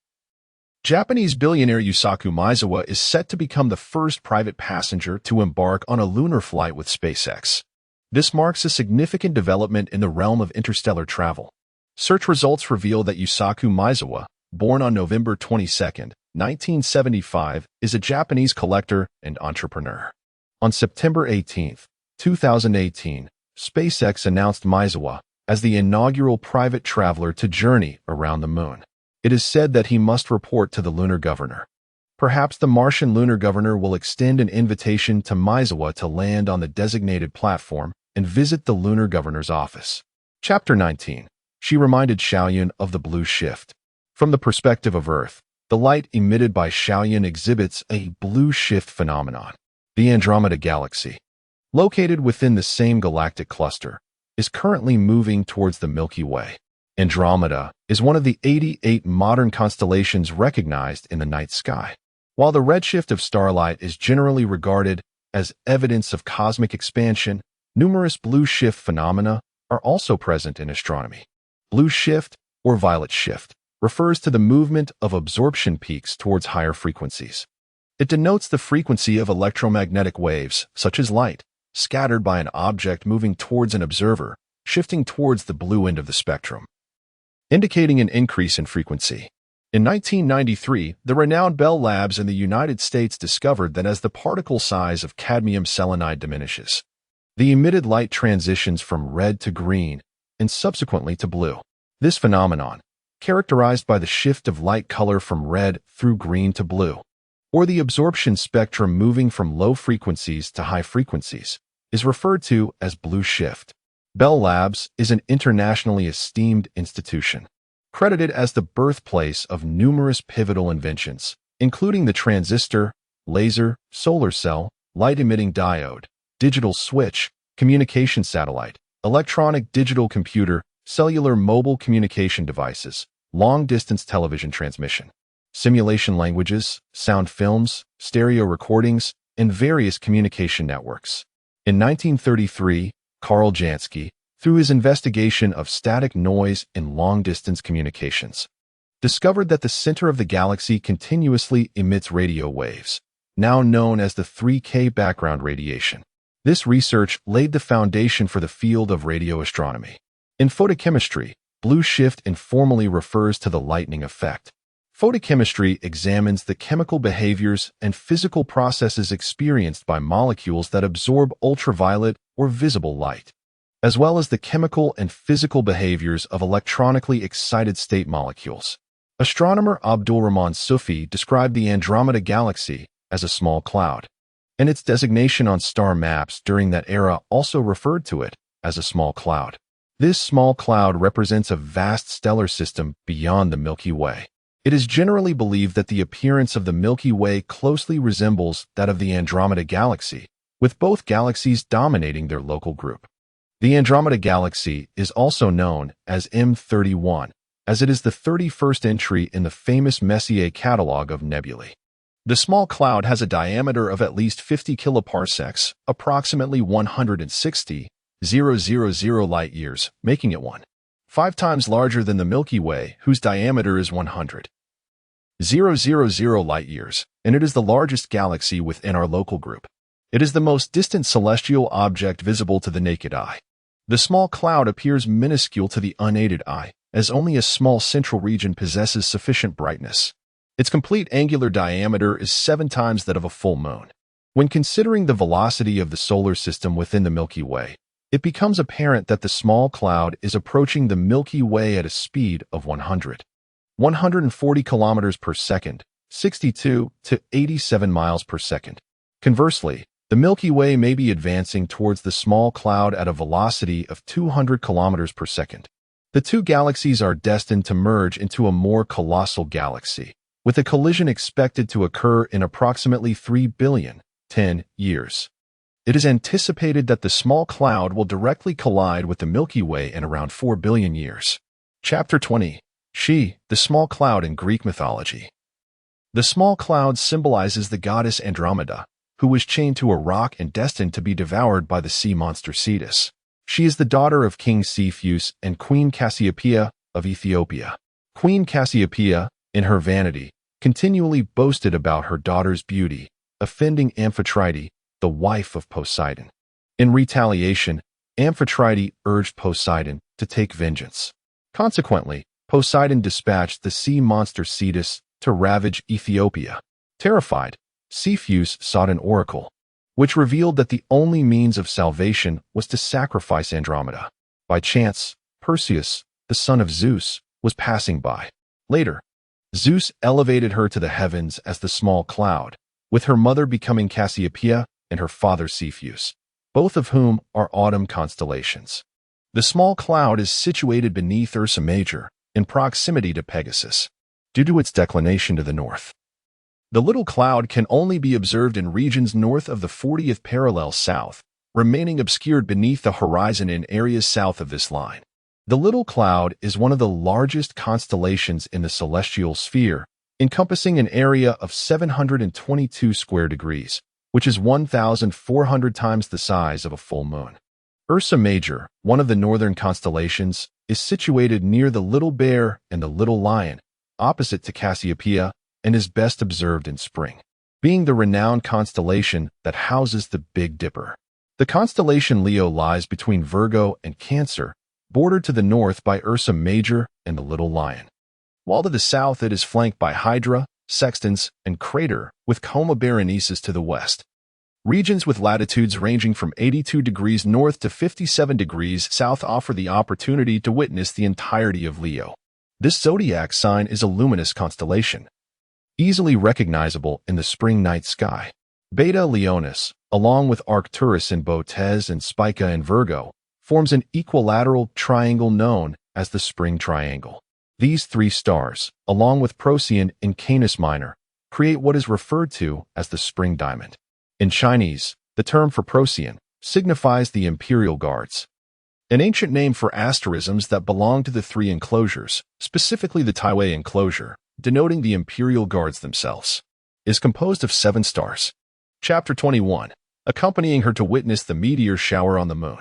Japanese billionaire Yusaku Maezawa is set to become the first private passenger to embark on a lunar flight with SpaceX. This marks a significant development in the realm of interstellar travel. Search results reveal that Yusaku Maezawa, born on November 22, 1975, is a Japanese collector and entrepreneur. On September 18, 2018, SpaceX announced Maezawa as the inaugural private traveler to journey around the moon. It is said that he must report to the lunar governor. Perhaps the Martian lunar governor will extend an invitation to Maezawa to land on the designated platform and visit the lunar governor's office. Chapter 19. She reminded Xiaoyun of the blue shift. From the perspective of Earth, the light emitted by Xiaoyun exhibits a blue shift phenomenon. The Andromeda Galaxy, located within the same galactic cluster, is currently moving towards the Milky Way. Andromeda is one of the 88 modern constellations recognized in the night sky. While the redshift of starlight is generally regarded as evidence of cosmic expansion, numerous blue shift phenomena are also present in astronomy. Blue shift, or violet shift, refers to the movement of absorption peaks towards higher frequencies. It denotes the frequency of electromagnetic waves, such as light, scattered by an object moving towards an observer, shifting towards the blue end of the spectrum, indicating an increase in frequency. In 1993, the renowned Bell Labs in the United States discovered that as the particle size of cadmium selenide diminishes, the emitted light transitions from red to green and subsequently to blue. This phenomenon, characterized by the shift of light color from red through green to blue, or the absorption spectrum moving from low frequencies to high frequencies, is referred to as blue shift. Bell Labs is an internationally esteemed institution, credited as the birthplace of numerous pivotal inventions, including the transistor, laser, solar cell, light-emitting diode, digital switch, communication satellite, electronic digital computer, cellular mobile communication devices, long-distance television transmission, simulation languages, sound films, stereo recordings, and various communication networks. In 1933, Carl Jansky, through his investigation of static noise in long-distance communications, discovered that the center of the galaxy continuously emits radio waves, now known as the 3K background radiation. This research laid the foundation for the field of radio astronomy. In photochemistry, blue shift informally refers to the lightning effect. Photochemistry examines the chemical behaviors and physical processes experienced by molecules that absorb ultraviolet or visible light, as well as the chemical and physical behaviors of electronically excited state molecules. Astronomer Abdulrahman Sufi described the Andromeda galaxy as a small cloud, and its designation on star maps during that era also referred to it as a small cloud. This small cloud represents a vast stellar system beyond the Milky Way. It is generally believed that the appearance of the Milky Way closely resembles that of the Andromeda galaxy, with both galaxies dominating their local group. The Andromeda galaxy is also known as M31, as it is the 31st entry in the famous Messier catalog of nebulae. The small cloud has a diameter of at least 50 kiloparsecs, approximately 160,000 light-years, making it 5 times larger than the Milky Way, whose diameter is 100,000 light-years, and it is the largest galaxy within our local group. It is the most distant celestial object visible to the naked eye. The small cloud appears minuscule to the unaided eye, as only a small central region possesses sufficient brightness. Its complete angular diameter is 7 times that of a full moon. When considering the velocity of the solar system within the Milky Way, it becomes apparent that the small cloud is approaching the Milky Way at a speed of 140 kilometers per second, 62 to 87 miles per second. Conversely, the Milky Way may be advancing towards the small cloud at a velocity of 200 kilometers per second. The two galaxies are destined to merge into a more colossal galaxy, with a collision expected to occur in approximately 3,010,000,000 years. It is anticipated that the small cloud will directly collide with the Milky Way in around 4 billion years. Chapter 20. She, the small cloud in Greek mythology. The small cloud symbolizes the goddess Andromeda, who was chained to a rock and destined to be devoured by the sea monster Cetus. She is the daughter of King Cepheus and Queen Cassiopeia of Ethiopia. Queen Cassiopeia, in her vanity, continually boasted about her daughter's beauty, offending Amphitrite, the wife of Poseidon. In retaliation, Amphitrite urged Poseidon to take vengeance. Consequently, Poseidon dispatched the sea monster Cetus to ravage Ethiopia. Terrified, Cepheus sought an oracle, which revealed that the only means of salvation was to sacrifice Andromeda. By chance, Perseus, the son of Zeus, was passing by. Later, Zeus elevated her to the heavens as the small cloud, with her mother becoming Cassiopeia and her father Cepheus, both of whom are autumn constellations. The small cloud is situated beneath Ursa Major, in proximity to Pegasus, due to its declination to the north. The little cloud can only be observed in regions north of the 40th parallel south, remaining obscured beneath the horizon in areas south of this line. The Little Cloud is one of the largest constellations in the celestial sphere, encompassing an area of 722 square degrees, which is 1,400 times the size of a full moon. Ursa Major, one of the northern constellations, is situated near the Little Bear and the Little Lion, opposite to Cassiopeia, and is best observed in spring, being the renowned constellation that houses the Big Dipper. The constellation Leo lies between Virgo and Cancer, bordered to the north by Ursa Major and the Little Lion, while to the south it is flanked by Hydra, Sextans, and Crater, with Coma Berenices to the west. Regions with latitudes ranging from 82 degrees north to 57 degrees south offer the opportunity to witness the entirety of Leo. This zodiac sign is a luminous constellation, easily recognizable in the spring night sky. Beta Leonis, along with Arcturus in Botez and Spica in Virgo, forms an equilateral triangle known as the Spring Triangle. These three stars, along with Procyon in Canis Minor, create what is referred to as the Spring Diamond. In Chinese, the term for Procyon signifies the imperial guards, an ancient name for asterisms that belong to the three enclosures, specifically the Taiwei enclosure, denoting the imperial guards themselves, is composed of 7 stars. Chapter 21, accompanying her to witness the meteor shower on the moon.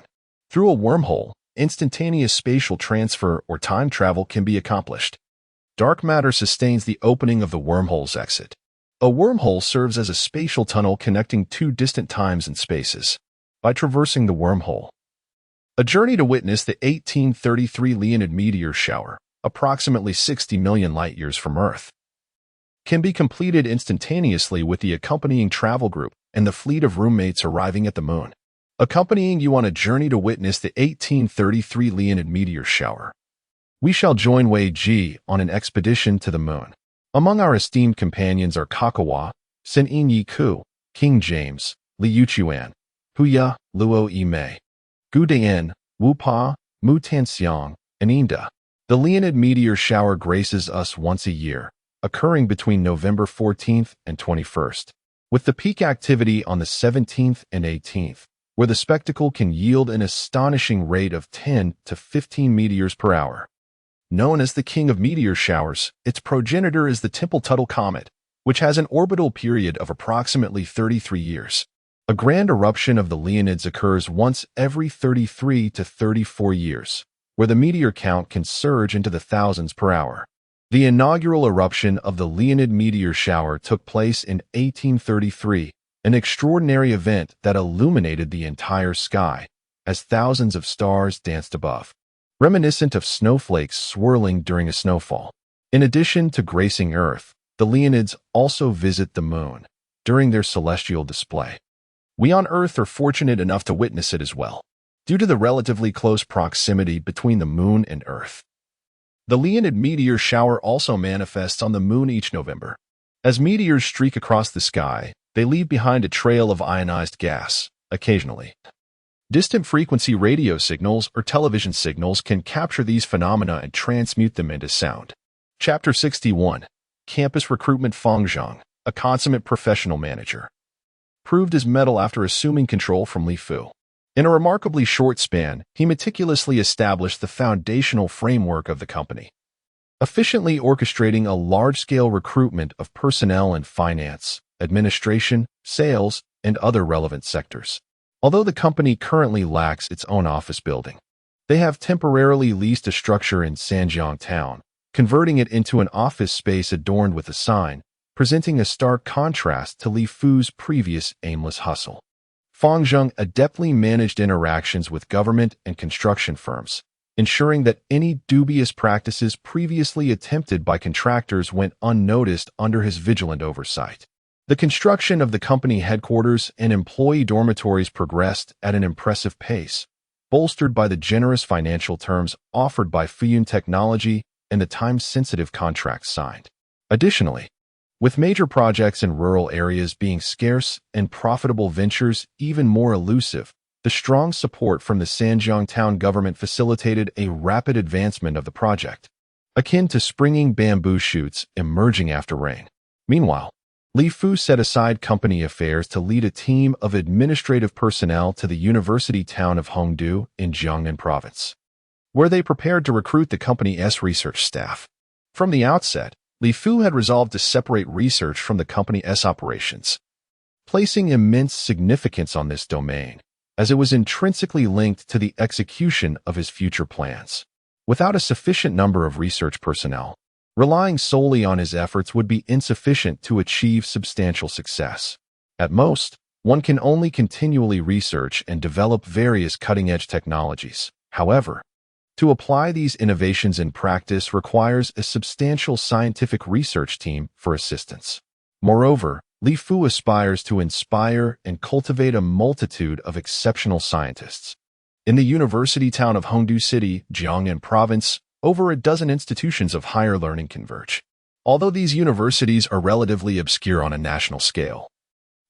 Through a wormhole, instantaneous spatial transfer or time travel can be accomplished. Dark matter sustains the opening of the wormhole's exit. A wormhole serves as a spatial tunnel connecting two distant times and spaces. By traversing the wormhole, a journey to witness the 1833 Leonid meteor shower, approximately 60 million light-years from Earth, can be completed instantaneously with the accompanying travel group and the fleet of roommates arriving at the moon, accompanying you on a journey to witness the 1833 Leonid meteor shower. We shall join Wei Ji on an expedition to the moon. Among our esteemed companions are Kakawa, Sen-In Yi-Ku, King James, Li Yuchuan, Huya, Luo Yi-Mei, Gu Dayan, Wu Pa, Mu Tanxiang, and Inda. The Leonid meteor shower graces us once a year, occurring between November 14th and 21st, with the peak activity on the 17th and 18th, where the spectacle can yield an astonishing rate of 10 to 15 meteors per hour. Known as the king of meteor showers, its progenitor is the Temple-Tuttle comet, which has an orbital period of approximately 33 years. A grand eruption of the Leonids occurs once every 33 to 34 years, where the meteor count can surge into the thousands per hour. The inaugural eruption of the Leonid meteor shower took place in 1833, an extraordinary event that illuminated the entire sky as thousands of stars danced above, reminiscent of snowflakes swirling during a snowfall. In addition to gracing Earth, the Leonids also visit the moon during their celestial display. We on Earth are fortunate enough to witness it as well, due to the relatively close proximity between the moon and Earth. The Leonid meteor shower also manifests on the moon each November. As meteors streak across the sky, they leave behind a trail of ionized gas, occasionally. Distant frequency radio signals or television signals can capture these phenomena and transmute them into sound. Chapter 61, Campus Recruitment. Fang Zhang, a consummate professional manager, proved his mettle after assuming control from Li Fu. In a remarkably short span, he meticulously established the foundational framework of the company, efficiently orchestrating a large-scale recruitment of personnel in finance, administration, sales, and other relevant sectors. Although the company currently lacks its own office building, they have temporarily leased a structure in Sanjiang Town, converting it into an office space adorned with a sign, presenting a stark contrast to Li Fu's previous aimless hustle. Fang Zhang adeptly managed interactions with government and construction firms, ensuring that any dubious practices previously attempted by contractors went unnoticed under his vigilant oversight. The construction of the company headquarters and employee dormitories progressed at an impressive pace, bolstered by the generous financial terms offered by Fuyun Technology and the time-sensitive contracts signed. Additionally, with major projects in rural areas being scarce and profitable ventures even more elusive, the strong support from the Sanjiang Town government facilitated a rapid advancement of the project, akin to springing bamboo shoots emerging after rain. Meanwhile, Li Fu set aside company affairs to lead a team of administrative personnel to the university town of Hongdu in Jiangnan Province, where they prepared to recruit the company's research staff. From the outset, Li Fu had resolved to separate research from the company's operations, placing immense significance on this domain, as it was intrinsically linked to the execution of his future plans. Without a sufficient number of research personnel, relying solely on his efforts would be insufficient to achieve substantial success. At most, one can only continually research and develop various cutting-edge technologies. However, to apply these innovations in practice requires a substantial scientific research team for assistance. Moreover, Li Fu aspires to inspire and cultivate a multitude of exceptional scientists. In the university town of Hongdu City, Jiangnan Province, over a dozen institutions of higher learning converge. Although these universities are relatively obscure on a national scale,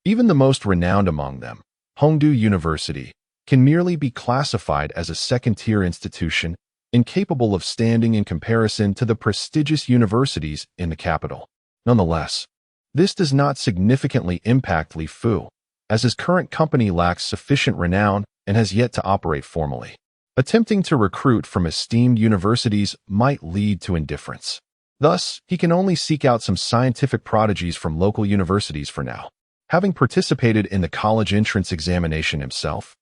even the most renowned among them, Hongdu University, can merely be classified as a second-tier institution, incapable of standing in comparison to the prestigious universities in the capital. Nonetheless, this does not significantly impact Li Fu, as his current company lacks sufficient renown and has yet to operate formally. Attempting to recruit from esteemed universities might lead to indifference. Thus, he can only seek out some scientific prodigies from local universities for now. Having participated in the college entrance examination himself,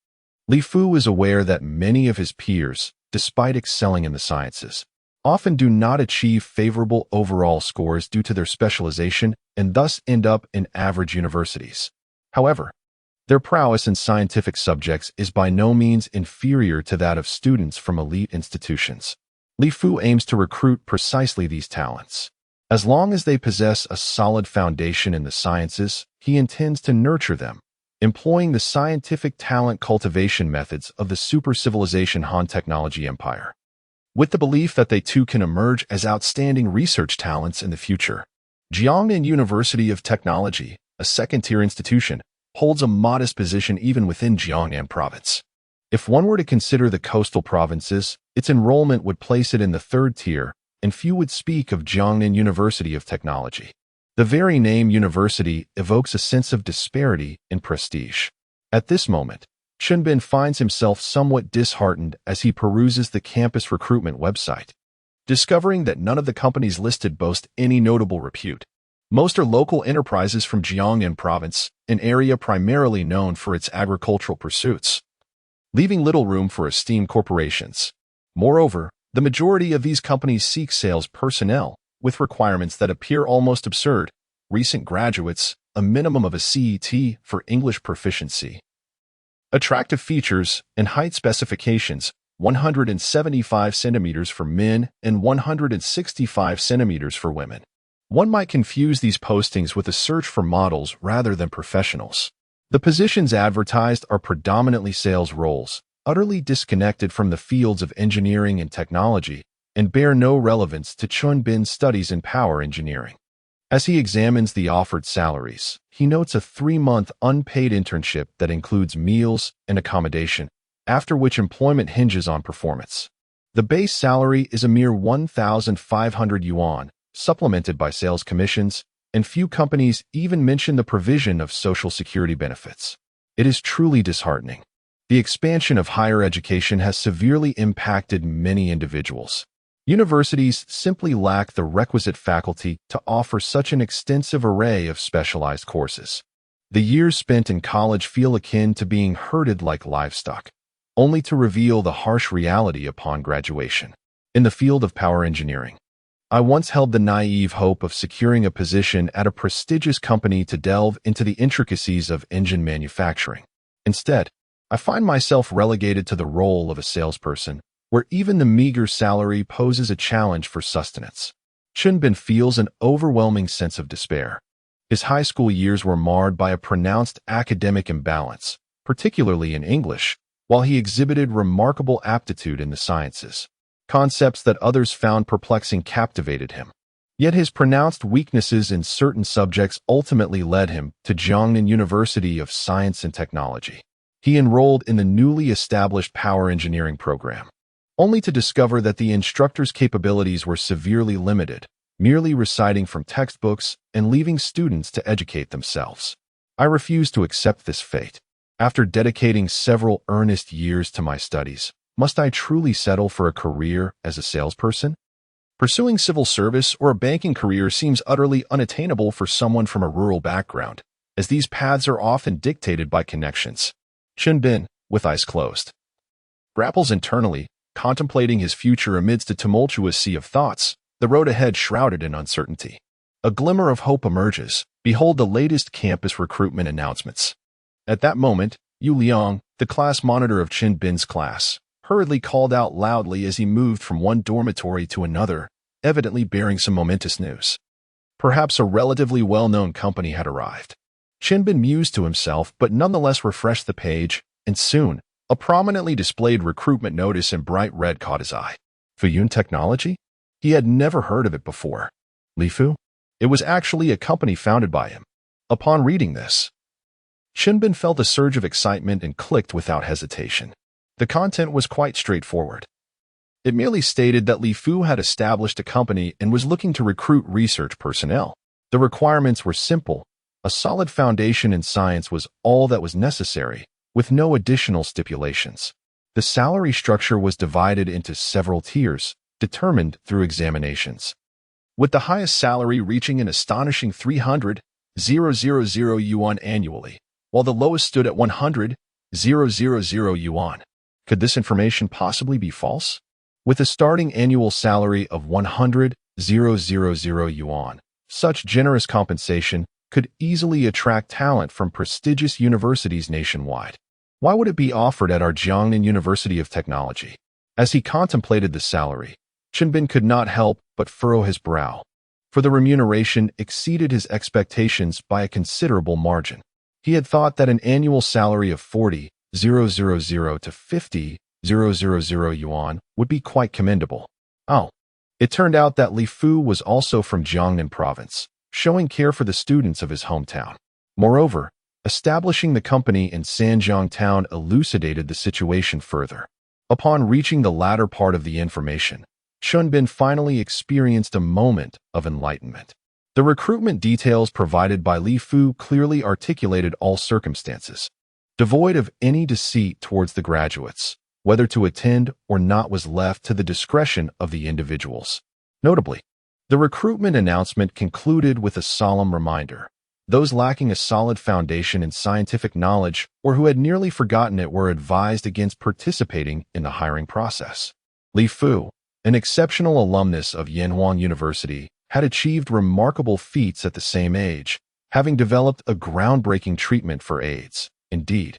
Li Fu is aware that many of his peers, despite excelling in the sciences, often do not achieve favorable overall scores due to their specialization and thus end up in average universities. However, their prowess in scientific subjects is by no means inferior to that of students from elite institutions. Li Fu aims to recruit precisely these talents. As long as they possess a solid foundation in the sciences, he intends to nurture them, employing the scientific talent cultivation methods of the super-civilization Han technology empire, with the belief that they too can emerge as outstanding research talents in the future. Jiangnan University of Technology, a second-tier institution, holds a modest position even within Jiangnan Province. If one were to consider the coastal provinces, its enrollment would place it in the third tier, and few would speak of Jiangnan University of Technology. The very name university evokes a sense of disparity in prestige. At this moment, Chen Bin finds himself somewhat disheartened as he peruses the campus recruitment website, discovering that none of the companies listed boast any notable repute. Most are local enterprises from Jiangnan Province, an area primarily known for its agricultural pursuits, leaving little room for esteemed corporations. Moreover, the majority of these companies seek sales personnel, with requirements that appear almost absurd: recent graduates, a minimum of a CET for English proficiency, attractive features and height specifications: 175 centimeters for men and 165 centimeters for women. One might confuse these postings with a search for models rather than professionals. The positions advertised are predominantly sales roles, utterly disconnected from the fields of engineering and technology, and bear no relevance to Chen Bin's studies in power engineering. As he examines the offered salaries, he notes a 3-month unpaid internship that includes meals and accommodation, after which employment hinges on performance. The base salary is a mere 1,500 yuan, supplemented by sales commissions, and few companies even mention the provision of social security benefits. It is truly disheartening. The expansion of higher education has severely impacted many individuals. Universities simply lack the requisite faculty to offer such an extensive array of specialized courses. The years spent in college feel akin to being herded like livestock, only to reveal the harsh reality upon graduation. In the field of power engineering, I once held the naive hope of securing a position at a prestigious company to delve into the intricacies of engine manufacturing. Instead, I find myself relegated to the role of a salesperson, where even the meager salary poses a challenge for sustenance. Chen Bin feels an overwhelming sense of despair. His high school years were marred by a pronounced academic imbalance, particularly in English, while he exhibited remarkable aptitude in the sciences. Concepts that others found perplexing captivated him. Yet his pronounced weaknesses in certain subjects ultimately led him to Jiangnan University of Science and Technology. He enrolled in the newly established power engineering program, only to discover that the instructor's capabilities were severely limited, merely reciting from textbooks and leaving students to educate themselves. I refuse to accept this fate. After dedicating several earnest years to my studies, must I truly settle for a career as a salesperson? Pursuing civil service or a banking career seems utterly unattainable for someone from a rural background, as these paths are often dictated by connections. Chen Bin, with eyes closed, grapples internally, contemplating his future amidst a tumultuous sea of thoughts, the road ahead shrouded in uncertainty. A glimmer of hope emerges. Behold the latest campus recruitment announcements. At that moment, Yu Liang, the class monitor of Chen Bin's class, hurriedly called out loudly as he moved from one dormitory to another, evidently bearing some momentous news. Perhaps a relatively well-known company had arrived. Chen Bin mused to himself, but nonetheless refreshed the page, and soon, a prominently displayed recruitment notice in bright red caught his eye. Fuyun Technology? He had never heard of it before. Li Fu? It was actually a company founded by him. Upon reading this, Chen Bin felt a surge of excitement and clicked without hesitation. The content was quite straightforward. It merely stated that Li Fu had established a company and was looking to recruit research personnel. The requirements were simple. A solid foundation in science was all that was necessary, with no additional stipulations. The salary structure was divided into several tiers, determined through examinations, with the highest salary reaching an astonishing 300,000 yuan annually, while the lowest stood at 100,000 yuan. Could this information possibly be false? With a starting annual salary of 100,000 yuan, such generous compensation could easily attract talent from prestigious universities nationwide. Why would it be offered at our Jiangnan University of Technology? As he contemplated the salary, Chen Bin could not help but furrow his brow, for the remuneration exceeded his expectations by a considerable margin. He had thought that an annual salary of 40,000 to 50,000 yuan would be quite commendable. Oh, it turned out that Li Fu was also from Jiangnan province, showing care for the students of his hometown. Moreover, establishing the company in Sanjiang town elucidated the situation further. Upon reaching the latter part of the information, Chen Bin finally experienced a moment of enlightenment. The recruitment details provided by Li Fu clearly articulated all circumstances. Devoid of any deceit towards the graduates, whether to attend or not was left to the discretion of the individuals. Notably, the recruitment announcement concluded with a solemn reminder. Those lacking a solid foundation in scientific knowledge or who had nearly forgotten it were advised against participating in the hiring process. Li Fu, an exceptional alumnus of Yanhuang University, had achieved remarkable feats at the same age, having developed a groundbreaking treatment for AIDS. Indeed,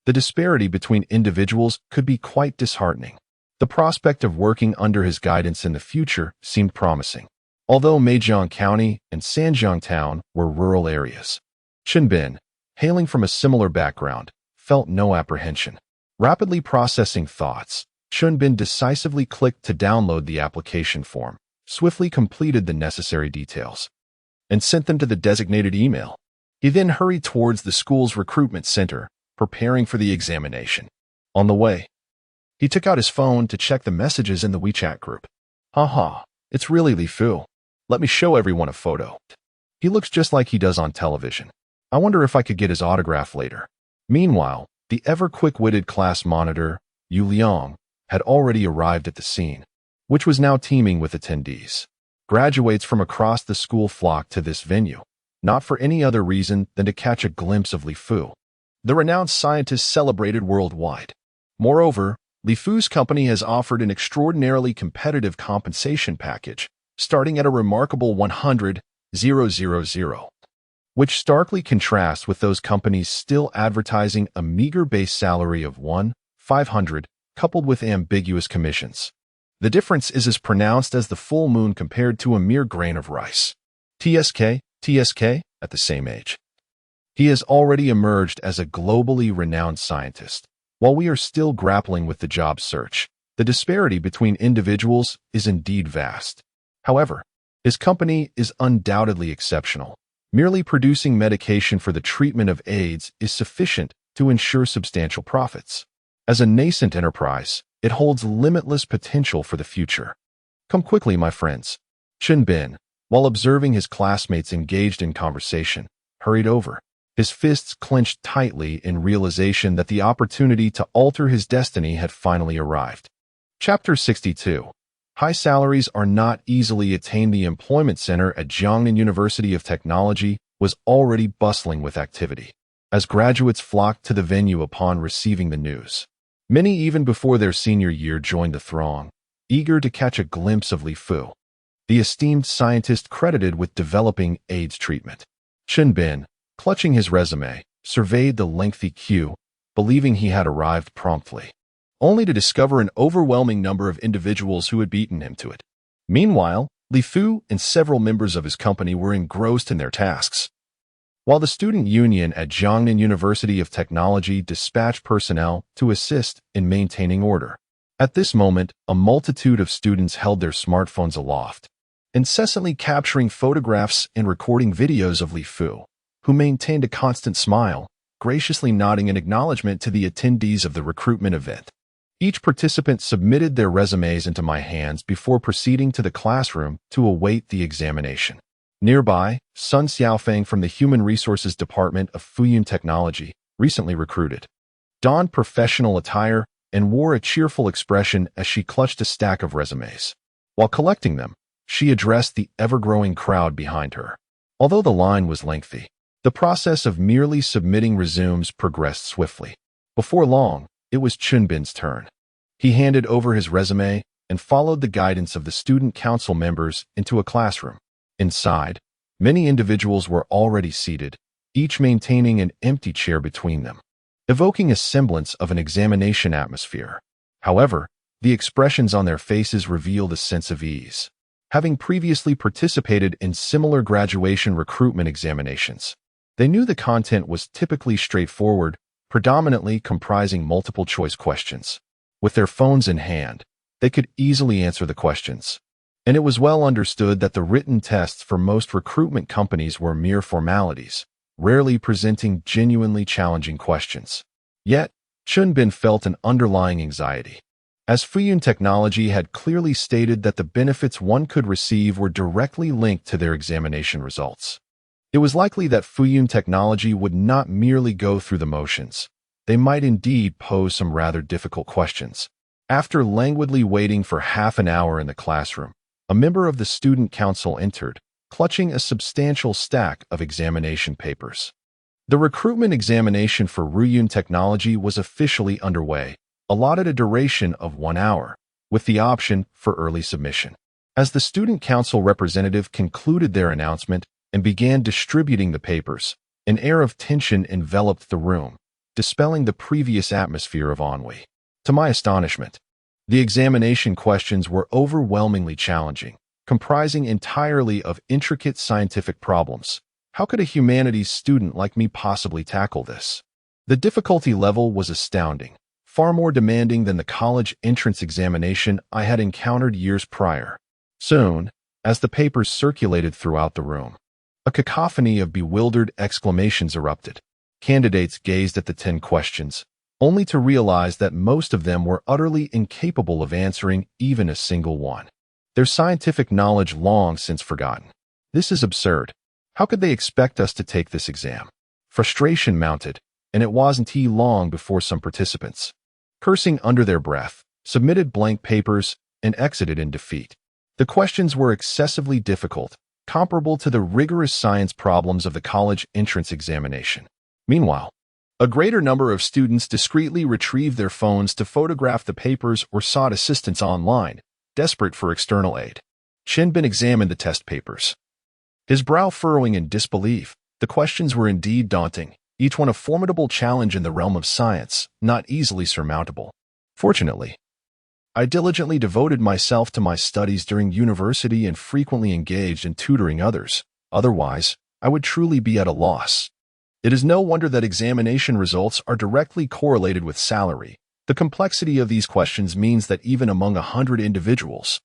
the disparity between individuals could be quite disheartening. The prospect of working under his guidance in the future seemed promising. Although Meijiang County and Sanjiang Town were rural areas, Chen Bin, hailing from a similar background, felt no apprehension. Rapidly processing thoughts, Chen Bin decisively clicked to download the application form, swiftly completed the necessary details, and sent them to the designated email. He then hurried towards the school's recruitment center, preparing for the examination. On the way, he took out his phone to check the messages in the WeChat group. Haha, it's really Li Fu. Let me show everyone a photo. He looks just like he does on television. I wonder if I could get his autograph later. Meanwhile, the ever-quick-witted class monitor, Yu Liang, had already arrived at the scene, which was now teeming with attendees. Graduates from across the school flocked to this venue, not for any other reason than to catch a glimpse of Li Fu, the renowned scientist celebrated worldwide. Moreover, Li Fu's company has offered an extraordinarily competitive compensation package, starting at a remarkable 100,000, which starkly contrasts with those companies still advertising a meager base salary of 1,500, coupled with ambiguous commissions. The difference is as pronounced as the full moon compared to a mere grain of rice. TSK, at the same age. He has already emerged as a globally renowned scientist. While we are still grappling with the job search, the disparity between individuals is indeed vast. However, his company is undoubtedly exceptional. Merely producing medication for the treatment of AIDS is sufficient to ensure substantial profits. As a nascent enterprise, it holds limitless potential for the future. Come quickly, my friends. Chen Bin, while observing his classmates engaged in conversation, hurried over. His fists clenched tightly in realization that the opportunity to alter his destiny had finally arrived. Chapter 62. High salaries are not easily attained. The employment center at Jiangnan University of Technology was already bustling with activity, as graduates flocked to the venue upon receiving the news. Many even before their senior year joined the throng, eager to catch a glimpse of Li Fu, the esteemed scientist credited with developing AIDS treatment. Chen Bin, clutching his resume, surveyed the lengthy queue, believing he had arrived promptly, only to discover an overwhelming number of individuals who had beaten him to it. Meanwhile, Li Fu and several members of his company were engrossed in their tasks, while the student union at Jiangnan University of Technology dispatched personnel to assist in maintaining order. At this moment, a multitude of students held their smartphones aloft, incessantly capturing photographs and recording videos of Li Fu, who maintained a constant smile, graciously nodding in acknowledgement to the attendees of the recruitment event. Each participant submitted their resumes into my hands before proceeding to the classroom to await the examination. Nearby, Sun Xiaofeng from the Human Resources Department of Fuyun Technology, recently recruited, donned professional attire and wore a cheerful expression as she clutched a stack of resumes. While collecting them, she addressed the ever-growing crowd behind her. Although the line was lengthy, the process of merely submitting resumes progressed swiftly. Before long, it was Chen Bin's turn. He handed over his resume and followed the guidance of the student council members into a classroom. Inside, many individuals were already seated, each maintaining an empty chair between them, evoking a semblance of an examination atmosphere. However, the expressions on their faces revealed a sense of ease, having previously participated in similar graduation recruitment examinations. They knew the content was typically straightforward, predominantly comprising multiple-choice questions. With their phones in hand, they could easily answer the questions, and it was well understood that the written tests for most recruitment companies were mere formalities, rarely presenting genuinely challenging questions. Yet, Chen Bin felt an underlying anxiety, as Fuyun Technology had clearly stated that the benefits one could receive were directly linked to their examination results. It was likely that Fuyun Technology would not merely go through the motions. They might indeed pose some rather difficult questions. After languidly waiting for half an hour in the classroom, a member of the student council entered, clutching a substantial stack of examination papers. The recruitment examination for Fuyun Technology was officially underway, allotted a duration of 1 hour, with the option for early submission. As the student council representative concluded their announcement and began distributing the papers, an air of tension enveloped the room, dispelling the previous atmosphere of ennui. To my astonishment, the examination questions were overwhelmingly challenging, comprising entirely of intricate scientific problems. How could a humanities student like me possibly tackle this? The difficulty level was astounding, far more demanding than the college entrance examination I had encountered years prior. Soon, as the papers circulated throughout the room, a cacophony of bewildered exclamations erupted. Candidates gazed at the 10 questions, only to realize that most of them were utterly incapable of answering even a single one. Their scientific knowledge long since forgotten. This is absurd. How could they expect us to take this exam? Frustration mounted, and it wasn't long before some participants, cursing under their breath, submitted blank papers and exited in defeat. The questions were excessively difficult, comparable to the rigorous science problems of the college entrance examination. Meanwhile, a greater number of students discreetly retrieved their phones to photograph the papers or sought assistance online, desperate for external aid. Chen Bin examined the test papers, his brow furrowing in disbelief. The questions were indeed daunting, each one a formidable challenge in the realm of science, not easily surmountable. Fortunately, I diligently devoted myself to my studies during university and frequently engaged in tutoring others. Otherwise, I would truly be at a loss. It is no wonder that examination results are directly correlated with salary. The complexity of these questions means that even among 100 individuals,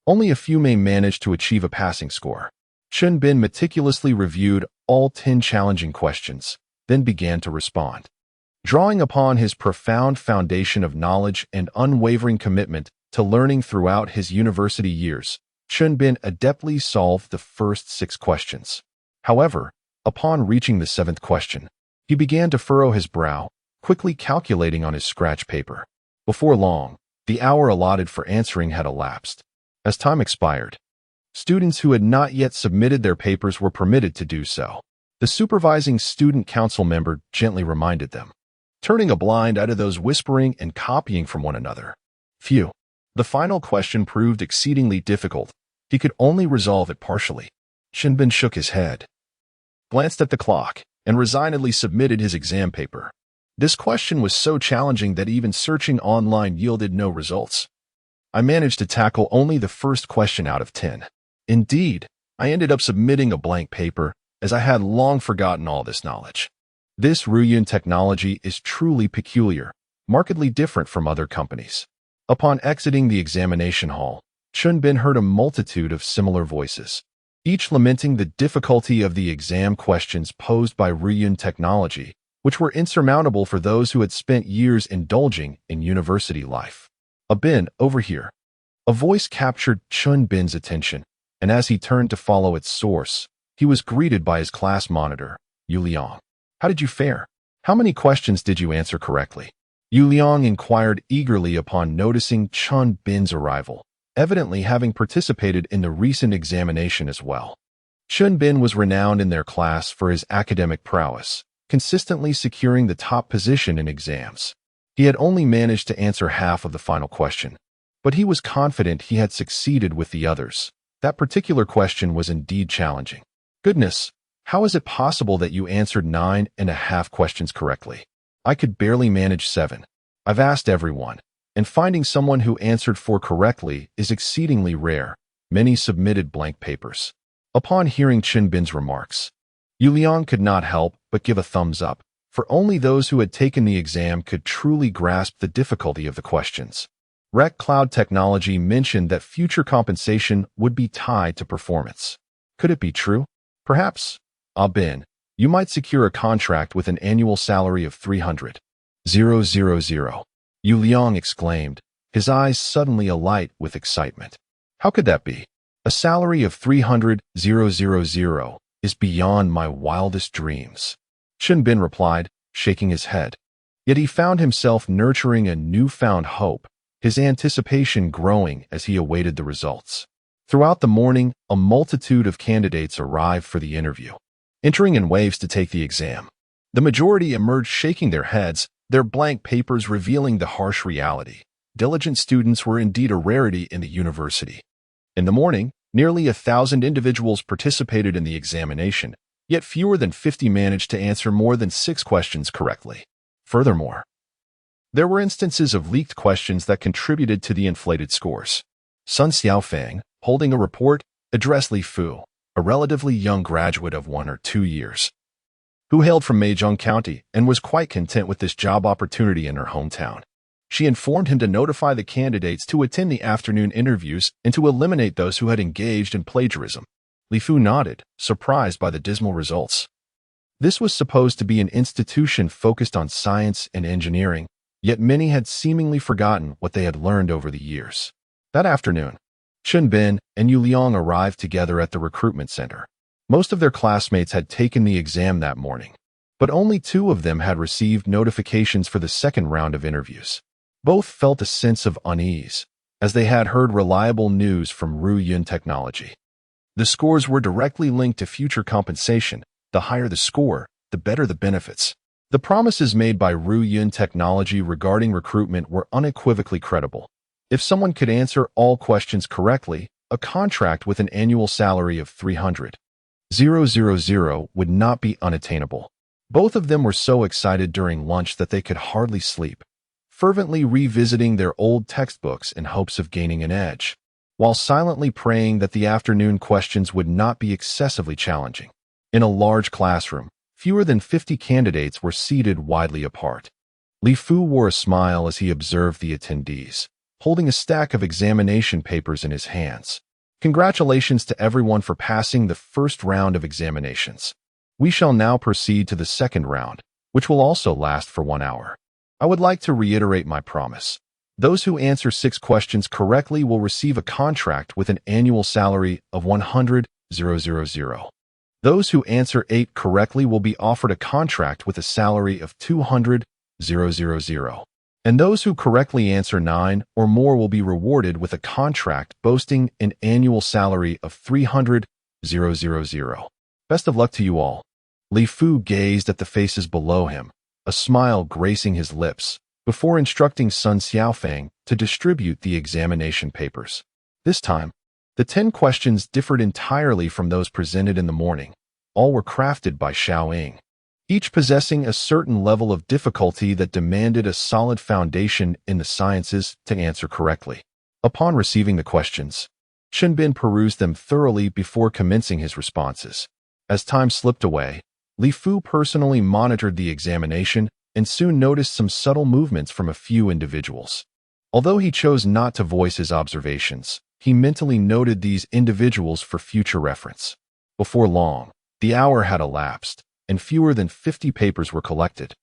only a few may manage to achieve a passing score. Chen Bin meticulously reviewed all 10 challenging questions, then began to respond. Drawing upon his profound foundation of knowledge and unwavering commitment to learning throughout his university years, Chen Bin adeptly solved the first 6 questions. However, upon reaching the 7th question, he began to furrow his brow, quickly calculating on his scratch paper. Before long, the hour allotted for answering had elapsed. As time expired, students who had not yet submitted their papers were permitted to do so. The supervising student council member gently reminded them, turning a blind eye to those whispering and copying from one another. Phew. The final question proved exceedingly difficult. He could only resolve it partially. Chen Bin shook his head, glanced at the clock, and resignedly submitted his exam paper. This question was so challenging that even searching online yielded no results. I managed to tackle only the first question out of 10. Indeed, I ended up submitting a blank paper, as I had long forgotten all this knowledge. This Ruyun technology is truly peculiar, markedly different from other companies. Upon exiting the examination hall, Chen Bin heard a multitude of similar voices, each lamenting the difficulty of the exam questions posed by Ruyun technology, which were insurmountable for those who had spent years indulging in university life. Bin, over here. A voice captured Chen Bin's attention, and as he turned to follow its source, he was greeted by his class monitor, Yu Liang. How did you fare? How many questions did you answer correctly? Yu Liang inquired eagerly upon noticing Chen Bin's arrival, evidently having participated in the recent examination as well. Chen Bin was renowned in their class for his academic prowess, consistently securing the top position in exams. He had only managed to answer half of the final question, but he was confident he had succeeded with the others. That particular question was indeed challenging. Goodness, how is it possible that you answered 9.5 questions correctly? I could barely manage 7. I've asked everyone, and finding someone who answered 4 correctly is exceedingly rare. Many submitted blank papers. Upon hearing Chen Bin's remarks, Yu Liang could not help but give a thumbs up, for only those who had taken the exam could truly grasp the difficulty of the questions. Rec Cloud Technology mentioned that future compensation would be tied to performance. Could it be true? Perhaps. Bin, you might secure a contract with an annual salary of 300,000. Yu Liang exclaimed, his eyes suddenly alight with excitement. How could that be? A salary of 300,000 is beyond my wildest dreams. Chen Bin replied, shaking his head. Yet he found himself nurturing a newfound hope, his anticipation growing as he awaited the results. Throughout the morning, a multitude of candidates arrived for the interview, entering in waves to take the exam. The majority emerged shaking their heads, their blank papers revealing the harsh reality. Diligent students were indeed a rarity in the university. In the morning, nearly 1,000 individuals participated in the examination, yet fewer than 50 managed to answer more than 6 questions correctly. Furthermore, there were instances of leaked questions that contributed to the inflated scores. Sun Xiaofeng, holding a report, addressed Li Fu, a relatively young graduate of 1 or 2 years, who hailed from Meizhong County and was quite content with this job opportunity in her hometown. She informed him to notify the candidates to attend the afternoon interviews and to eliminate those who had engaged in plagiarism. Li Fu nodded, surprised by the dismal results. This was supposed to be an institution focused on science and engineering, yet many had seemingly forgotten what they had learned over the years. That afternoon, Chen Bin and Yu Liang arrived together at the recruitment center. Most of their classmates had taken the exam that morning, but only 2 of them had received notifications for the second round of interviews. Both felt a sense of unease, as they had heard reliable news from Ruyun Technology. The scores were directly linked to future compensation. The higher the score, the better the benefits. The promises made by Ruyun Technology regarding recruitment were unequivocally credible. If someone could answer all questions correctly, a contract with an annual salary of 300,000 would not be unattainable. Both of them were so excited during lunch that they could hardly sleep, fervently revisiting their old textbooks in hopes of gaining an edge, while silently praying that the afternoon questions would not be excessively challenging. In a large classroom, fewer than 50 candidates were seated widely apart. Li Fu wore a smile as he observed the attendees, holding a stack of examination papers in his hands. Congratulations to everyone for passing the first round of examinations. We shall now proceed to the second round, which will also last for 1 hour. I would like to reiterate my promise. Those who answer 6 questions correctly will receive a contract with an annual salary of 100,000. Those who answer 8 correctly will be offered a contract with a salary of 200,000. And those who correctly answer 9 or more will be rewarded with a contract boasting an annual salary of 300,000. Best of luck to you all. Li Fu gazed at the faces below him, a smile gracing his lips, before instructing Sun Xiaofang to distribute the examination papers. This time, the 10 questions differed entirely from those presented in the morning. All were crafted by Xiao Ying, each possessing a certain level of difficulty that demanded a solid foundation in the sciences to answer correctly. Upon receiving the questions, Chen Bin perused them thoroughly before commencing his responses. As time slipped away, Li Fu personally monitored the examination and soon noticed some subtle movements from a few individuals. Although he chose not to voice his observations, he mentally noted these individuals for future reference. Before long, the hour had elapsed, and fewer than 50 papers were collected.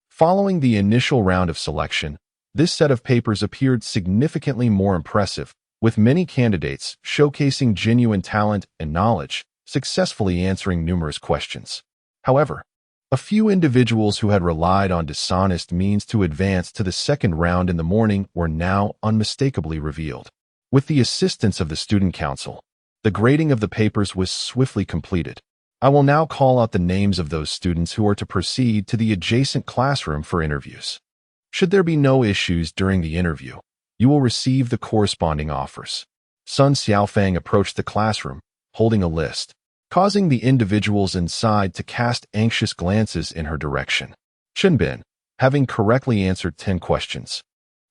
Following the initial round of selection, this set of papers appeared significantly more impressive, with many candidates showcasing genuine talent and knowledge, successfully answering numerous questions. However, a few individuals who had relied on dishonest means to advance to the second round in the morning were now unmistakably revealed. With the assistance of the student council, the grading of the papers was swiftly completed. I will now call out the names of those students who are to proceed to the adjacent classroom for interviews. Should there be no issues during the interview, you will receive the corresponding offers. Sun Xiaofang approached the classroom, holding a list, causing the individuals inside to cast anxious glances in her direction. Chen Bin, having correctly answered 10 questions,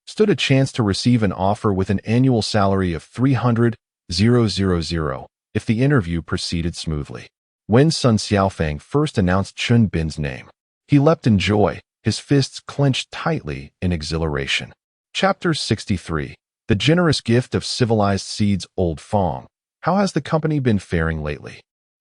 stood a chance to receive an offer with an annual salary of 300,000 if the interview proceeded smoothly. When Sun Xiaofang first announced Chen Bin's name, he leapt in joy, his fists clenched tightly in exhilaration. Chapter 63. The Generous Gift of Civilized Seeds. Old Fong. How has the company been faring lately?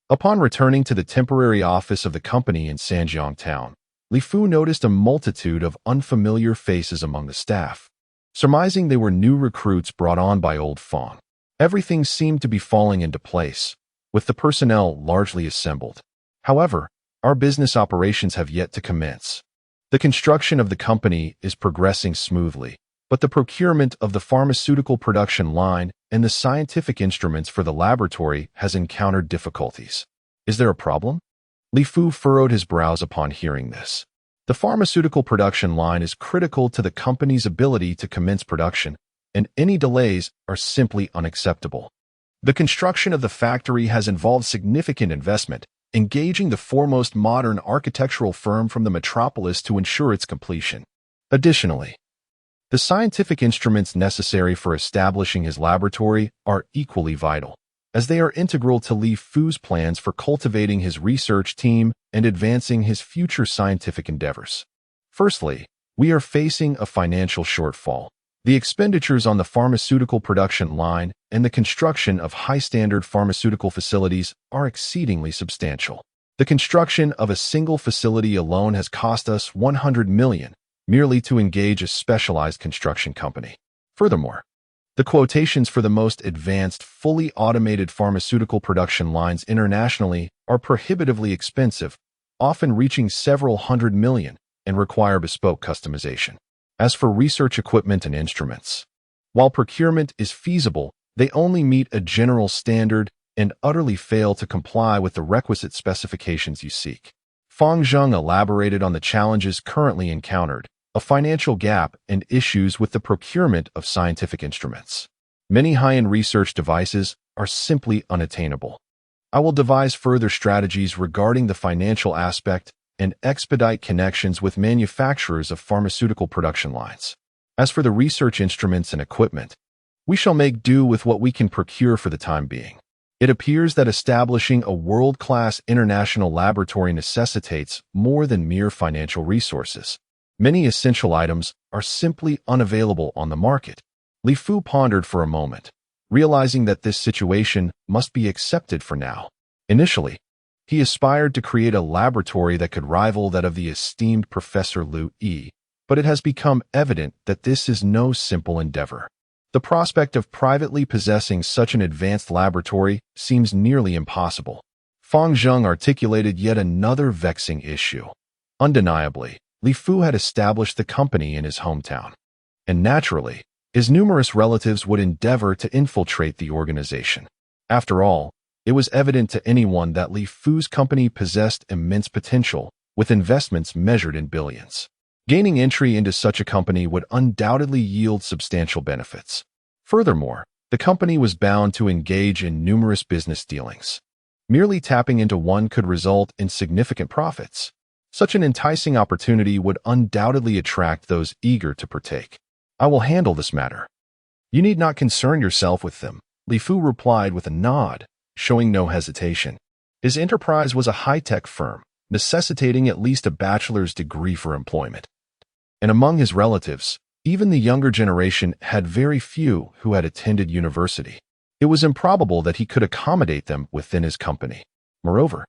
Upon returning to the temporary office of the company in Sanjiang Town, Li Fu noticed a multitude of unfamiliar faces among the staff. Surmising they were new recruits brought on by Old Fong, everything seemed to be falling into place, with the personnel largely assembled. However, our business operations have yet to commence. The construction of the company is progressing smoothly, but the procurement of the pharmaceutical production line and the scientific instruments for the laboratory has encountered difficulties. Is there a problem? Li Fu furrowed his brows upon hearing this. The pharmaceutical production line is critical to the company's ability to commence production, and any delays are simply unacceptable. The construction of the factory has involved significant investment, engaging the foremost modern architectural firm from the metropolis to ensure its completion. Additionally, the scientific instruments necessary for establishing his laboratory are equally vital, as they are integral to Li Fu's plans for cultivating his research team and advancing his future scientific endeavors. Firstly, we are facing a financial shortfall. The expenditures on the pharmaceutical production line and the construction of high-standard pharmaceutical facilities are exceedingly substantial. The construction of a single facility alone has cost us 100 million, merely to engage a specialized construction company. Furthermore, the quotations for the most advanced, fully automated pharmaceutical production lines internationally are prohibitively expensive, often reaching several hundred million, and require bespoke customization. As for research equipment and instruments, while procurement is feasible, they only meet a general standard and utterly fail to comply with the requisite specifications you seek. Fang Zheng elaborated on the challenges currently encountered, a financial gap, and issues with the procurement of scientific instruments. Many high-end research devices are simply unattainable. I will devise further strategies regarding the financial aspect and expedite connections with manufacturers of pharmaceutical production lines. As for the research instruments and equipment, we shall make do with what we can procure for the time being. It appears that establishing a world-class international laboratory necessitates more than mere financial resources. Many essential items are simply unavailable on the market. Li Fu pondered for a moment, realizing that this situation must be accepted for now. Initially, he aspired to create a laboratory that could rival that of the esteemed Professor Lu Yi, but it has become evident that this is no simple endeavor. The prospect of privately possessing such an advanced laboratory seems nearly impossible. Fang Zheng articulated yet another vexing issue. Undeniably, Li Fu had established the company in his hometown, and naturally, his numerous relatives would endeavor to infiltrate the organization. After all, it was evident to anyone that Li Fu's company possessed immense potential, with investments measured in billions. Gaining entry into such a company would undoubtedly yield substantial benefits. Furthermore, the company was bound to engage in numerous business dealings. Merely tapping into one could result in significant profits. Such an enticing opportunity would undoubtedly attract those eager to partake. I will handle this matter. You need not concern yourself with them, Li Fu replied with a nod, showing no hesitation. His enterprise was a high-tech firm, necessitating at least a bachelor's degree for employment. And among his relatives, even the younger generation had very few who had attended university. It was improbable that he could accommodate them within his company. Moreover,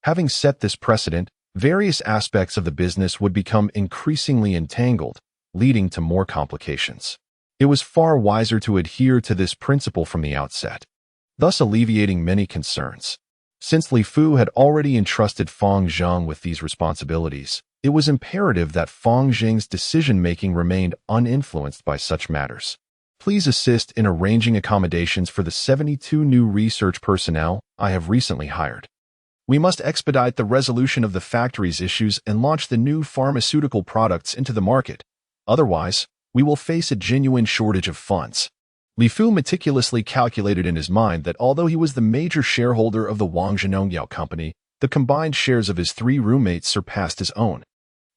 having set this precedent, various aspects of the business would become increasingly entangled, leading to more complications. It was far wiser to adhere to this principle from the outset, thus alleviating many concerns. Since Li Fu had already entrusted Fang Zheng with these responsibilities, it was imperative that Fang Zheng's decision-making remained uninfluenced by such matters. Please assist in arranging accommodations for the 72 new research personnel I have recently hired. We must expedite the resolution of the factory's issues and launch the new pharmaceutical products into the market. Otherwise, we will face a genuine shortage of funds. Li Fu meticulously calculated in his mind that although he was the major shareholder of the Wangzhenongyao company, the combined shares of his three roommates surpassed his own.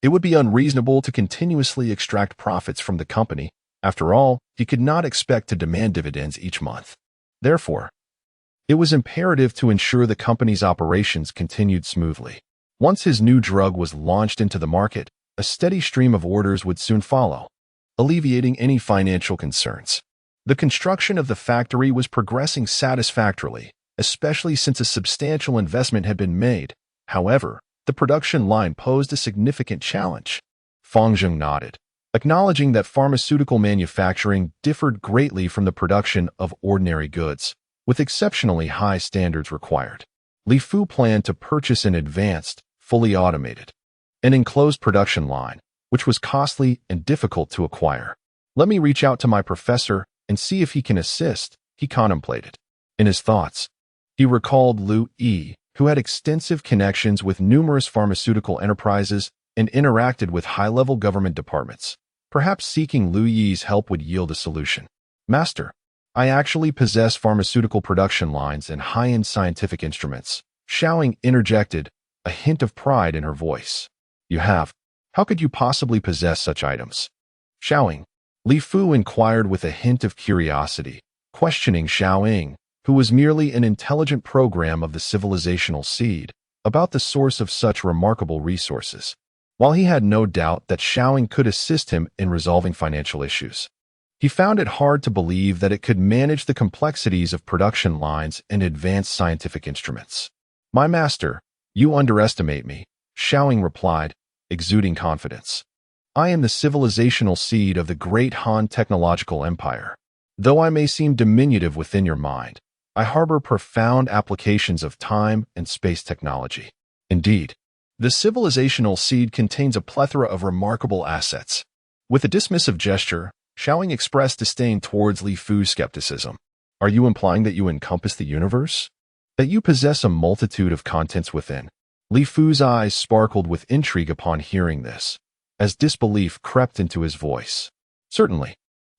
It would be unreasonable to continuously extract profits from the company. After all, he could not expect to demand dividends each month. Therefore, it was imperative to ensure the company's operations continued smoothly. Once his new drug was launched into the market, a steady stream of orders would soon follow, alleviating any financial concerns. The construction of the factory was progressing satisfactorily, especially since a substantial investment had been made. However, the production line posed a significant challenge. Fang Zheng nodded, acknowledging that pharmaceutical manufacturing differed greatly from the production of ordinary goods, with exceptionally high standards required. Li Fu planned to purchase an advanced, fully automated, and enclosed production line, which was costly and difficult to acquire. Let me reach out to my professor and see if he can assist, he contemplated. In his thoughts, he recalled Lu Yi, who had extensive connections with numerous pharmaceutical enterprises and interacted with high-level government departments. Perhaps seeking Lu Yi's help would yield a solution. Master, I actually possess pharmaceutical production lines and high-end scientific instruments. Xiaoying interjected, a hint of pride in her voice. You have? How could you possibly possess such items? Xiaoying, Li Fu inquired with a hint of curiosity, questioning Xiaoying, who was merely an intelligent program of the civilizational seed, about the source of such remarkable resources. While he had no doubt that Xiaoying could assist him in resolving financial issues, he found it hard to believe that it could manage the complexities of production lines and advanced scientific instruments. My master, you underestimate me, Xiaoying replied, exuding confidence. I am the civilizational seed of the great Han technological empire. Though I may seem diminutive within your mind, I harbor profound applications of time and space technology. Indeed, the civilizational seed contains a plethora of remarkable assets. With a dismissive gesture, Xiaoying expressed disdain towards Li Fu's skepticism. Are you implying that you encompass the universe? That you possess a multitude of contents within? Li Fu's eyes sparkled with intrigue upon hearing this, as disbelief crept into his voice. Certainly.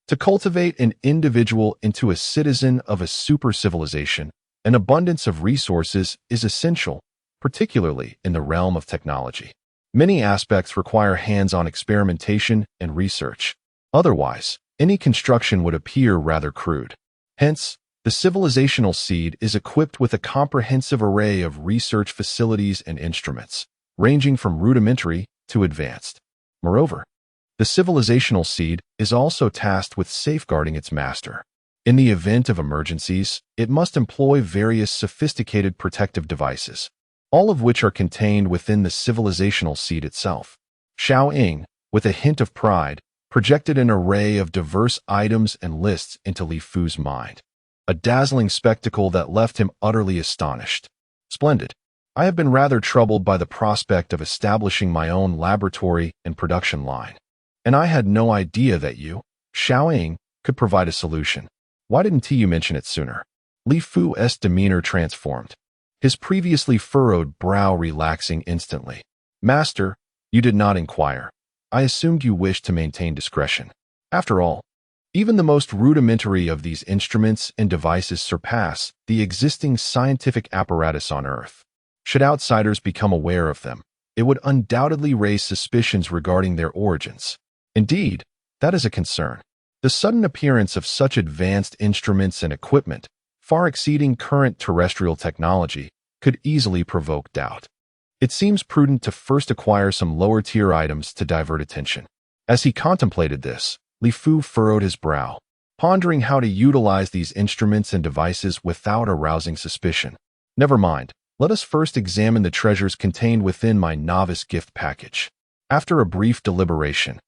To cultivate an individual into a citizen of a super-civilization, an abundance of resources is essential, particularly in the realm of technology. Many aspects require hands-on experimentation and research. Otherwise, any construction would appear rather crude. Hence, the civilizational seed is equipped with a comprehensive array of research facilities and instruments, ranging from rudimentary to advanced. Moreover, the civilizational seed is also tasked with safeguarding its master. In the event of emergencies, it must employ various sophisticated protective devices, all of which are contained within the civilizational seed itself. Xiaoying, With a hint of pride, projected an array of diverse items and lists into Li Fu's mind. A dazzling spectacle that left him utterly astonished. Splendid. I have been rather troubled by the prospect of establishing my own laboratory and production line. And I had no idea that you, Xiaoying, could provide a solution. Why didn't you mention it sooner? Li Fu's demeanor transformed, his previously furrowed brow relaxing instantly. Master, you did not inquire. I assumed you wished to maintain discretion. After all, even the most rudimentary of these instruments and devices surpass the existing scientific apparatus on Earth. Should outsiders become aware of them, it would undoubtedly raise suspicions regarding their origins. Indeed, that is a concern. The sudden appearance of such advanced instruments and equipment, far exceeding current terrestrial technology, could easily provoke doubt. It seems prudent to first acquire some lower-tier items to divert attention. As he contemplated this, Li Fu furrowed his brow, pondering how to utilize these instruments and devices without arousing suspicion. Never mind, let us first examine the treasures contained within my novice gift package. After a brief deliberation,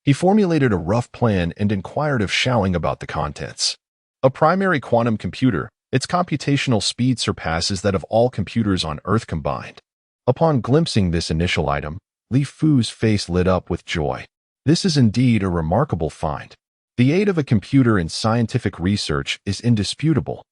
he formulated a rough plan and inquired of Xiaoying about the contents. A primary quantum computer, its computational speed surpasses that of all computers on Earth combined. Upon glimpsing this initial item, Li Fu's face lit up with joy. This is indeed a remarkable find. The aid of a computer in scientific research is indisputable.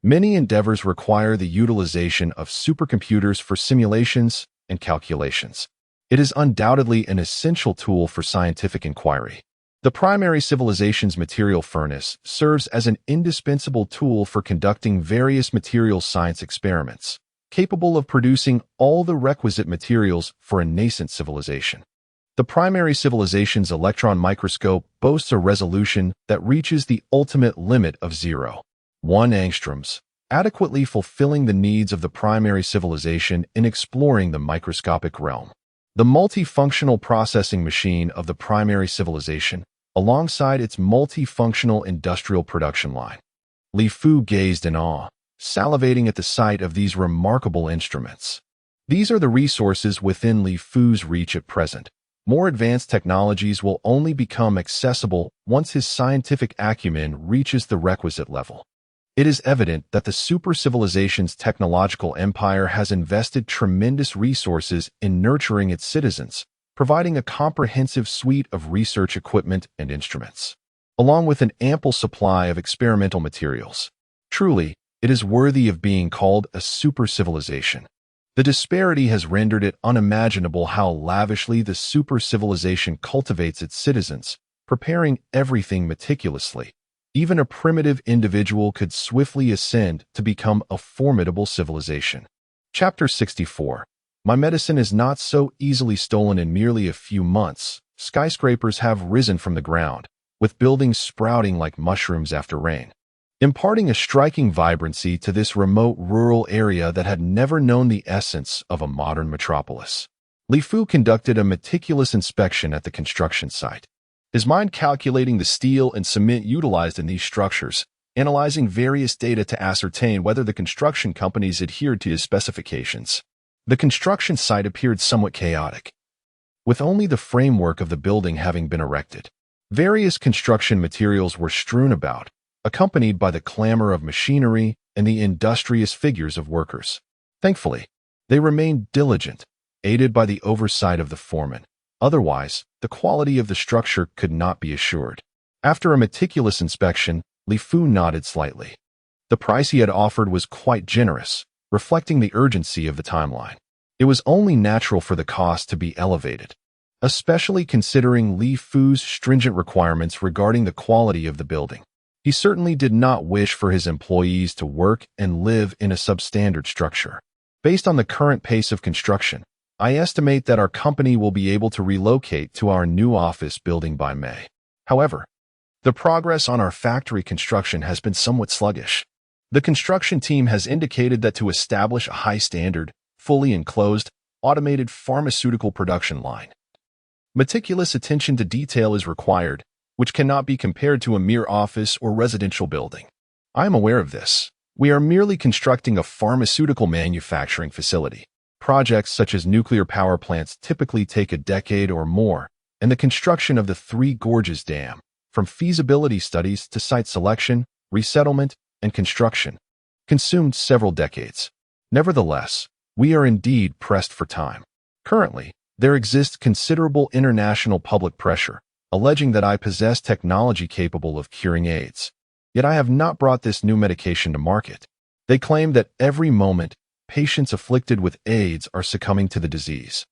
Many endeavors require the utilization of supercomputers for simulations and calculations. It is undoubtedly an essential tool for scientific inquiry. The primary civilization's material furnace serves as an indispensable tool for conducting various material science experiments, capable of producing all the requisite materials for a nascent civilization. The primary civilization's electron microscope boasts a resolution that reaches the ultimate limit of 0.1 angstroms, adequately fulfilling the needs of the primary civilization in exploring the microscopic realm. The multifunctional processing machine of the primary civilization, alongside its multifunctional industrial production line. Li Fu gazed in awe, salivating at the sight of these remarkable instruments. These are the resources within Li Fu's reach at present. More advanced technologies will only become accessible once his scientific acumen reaches the requisite level. It is evident that the super-civilization's technological empire has invested tremendous resources in nurturing its citizens, providing a comprehensive suite of research equipment and instruments, along with an ample supply of experimental materials. Truly, it is worthy of being called a super-civilization. The disparity has rendered it unimaginable how lavishly the super-civilization cultivates its citizens, preparing everything meticulously. Even a primitive individual could swiftly ascend to become a formidable civilization. Chapter 64. My medicine is not so easily stolen in merely a few months. Skyscrapers have risen from the ground, with buildings sprouting like mushrooms after rain, imparting a striking vibrancy to this remote rural area that had never known the essence of a modern metropolis. Li Fu conducted a meticulous inspection at the construction site, his mind calculating the steel and cement utilized in these structures, analyzing various data to ascertain whether the construction companies adhered to his specifications. The construction site appeared somewhat chaotic, with only the framework of the building having been erected. Various construction materials were strewn about, accompanied by the clamor of machinery and the industrious figures of workers. Thankfully, they remained diligent, aided by the oversight of the foreman. Otherwise, the quality of the structure could not be assured. After a meticulous inspection, Li Fu nodded slightly. The price he had offered was quite generous, reflecting the urgency of the timeline. It was only natural for the cost to be elevated, especially considering Li Fu's stringent requirements regarding the quality of the building. He certainly did not wish for his employees to work and live in a substandard structure. Based on the current pace of construction, I estimate that our company will be able to relocate to our new office building by May. However, the progress on our factory construction has been somewhat sluggish. The construction team has indicated that to establish a high-standard, fully enclosed, automated pharmaceutical production line, meticulous attention to detail is required, which cannot be compared to a mere office or residential building. I am aware of this. We are merely constructing a pharmaceutical manufacturing facility. Projects such as nuclear power plants typically take a decade or more, and the construction of the Three Gorges Dam, from feasibility studies to site selection, resettlement, and construction, consumed several decades. Nevertheless, we are indeed pressed for time. Currently, there exists considerable international public pressure, alleging that I possess technology capable of curing AIDS. Yet I have not brought this new medication to market. They claim that every moment, patients afflicted with AIDS are succumbing to the disease,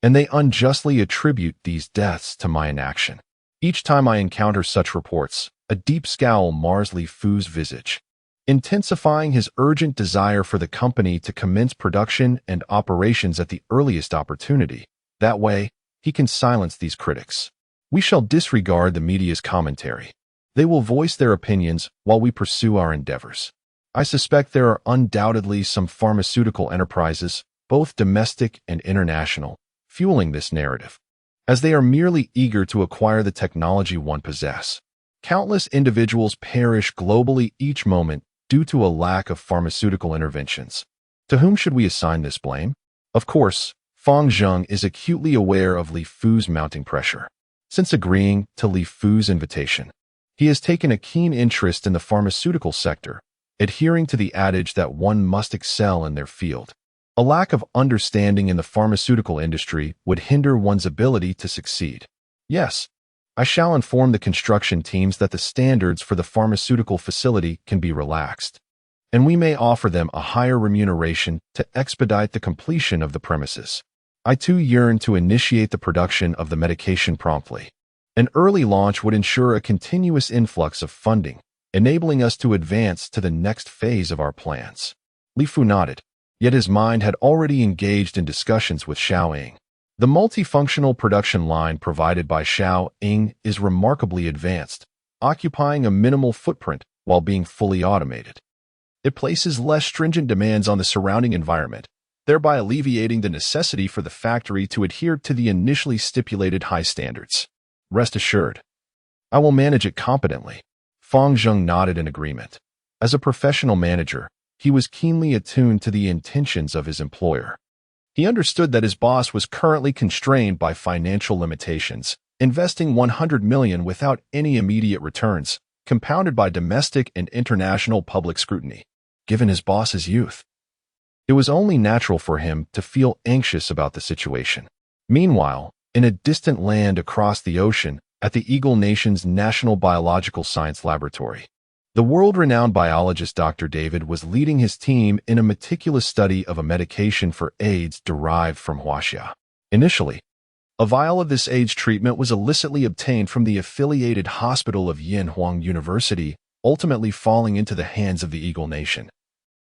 and they unjustly attribute these deaths to my inaction. Each time I encounter such reports, a deep scowl mars Li Fu's visage, intensifying his urgent desire for the company to commence production and operations at the earliest opportunity. That way, he can silence these critics. We shall disregard the media's commentary. They will voice their opinions while we pursue our endeavors. I suspect there are undoubtedly some pharmaceutical enterprises, both domestic and international, fueling this narrative, as they are merely eager to acquire the technology one possesses. Countless individuals perish globally each moment due to a lack of pharmaceutical interventions. To whom should we assign this blame? Of course, Fang Zheng is acutely aware of Li Fu's mounting pressure. Since agreeing to Li Fu's invitation, he has taken a keen interest in the pharmaceutical sector, adhering to the adage that one must excel in their field. A lack of understanding in the pharmaceutical industry would hinder one's ability to succeed. Yes, I shall inform the construction teams that the standards for the pharmaceutical facility can be relaxed, and we may offer them a higher remuneration to expedite the completion of the premises. I too yearn to initiate the production of the medication promptly. An early launch would ensure a continuous influx of funding, enabling us to advance to the next phase of our plans. Li Fu nodded, yet his mind had already engaged in discussions with Xiao Ying. The multifunctional production line provided by Xiao Ying is remarkably advanced, occupying a minimal footprint while being fully automated. It places less stringent demands on the surrounding environment, thereby alleviating the necessity for the factory to adhere to the initially stipulated high standards. Rest assured, I will manage it competently. Fang Zheng nodded in agreement. As a professional manager, he was keenly attuned to the intentions of his employer. He understood that his boss was currently constrained by financial limitations, investing 100 million without any immediate returns, compounded by domestic and international public scrutiny. Given his boss's youth, it was only natural for him to feel anxious about the situation. Meanwhile, in a distant land across the ocean, at the Eagle Nation's National Biological Science Laboratory, the world-renowned biologist Dr. David was leading his team in a meticulous study of a medication for AIDS derived from huaxia. Initially, a vial of this AIDS treatment was illicitly obtained from the affiliated hospital of Yanhuang University, ultimately falling into the hands of the Eagle Nation.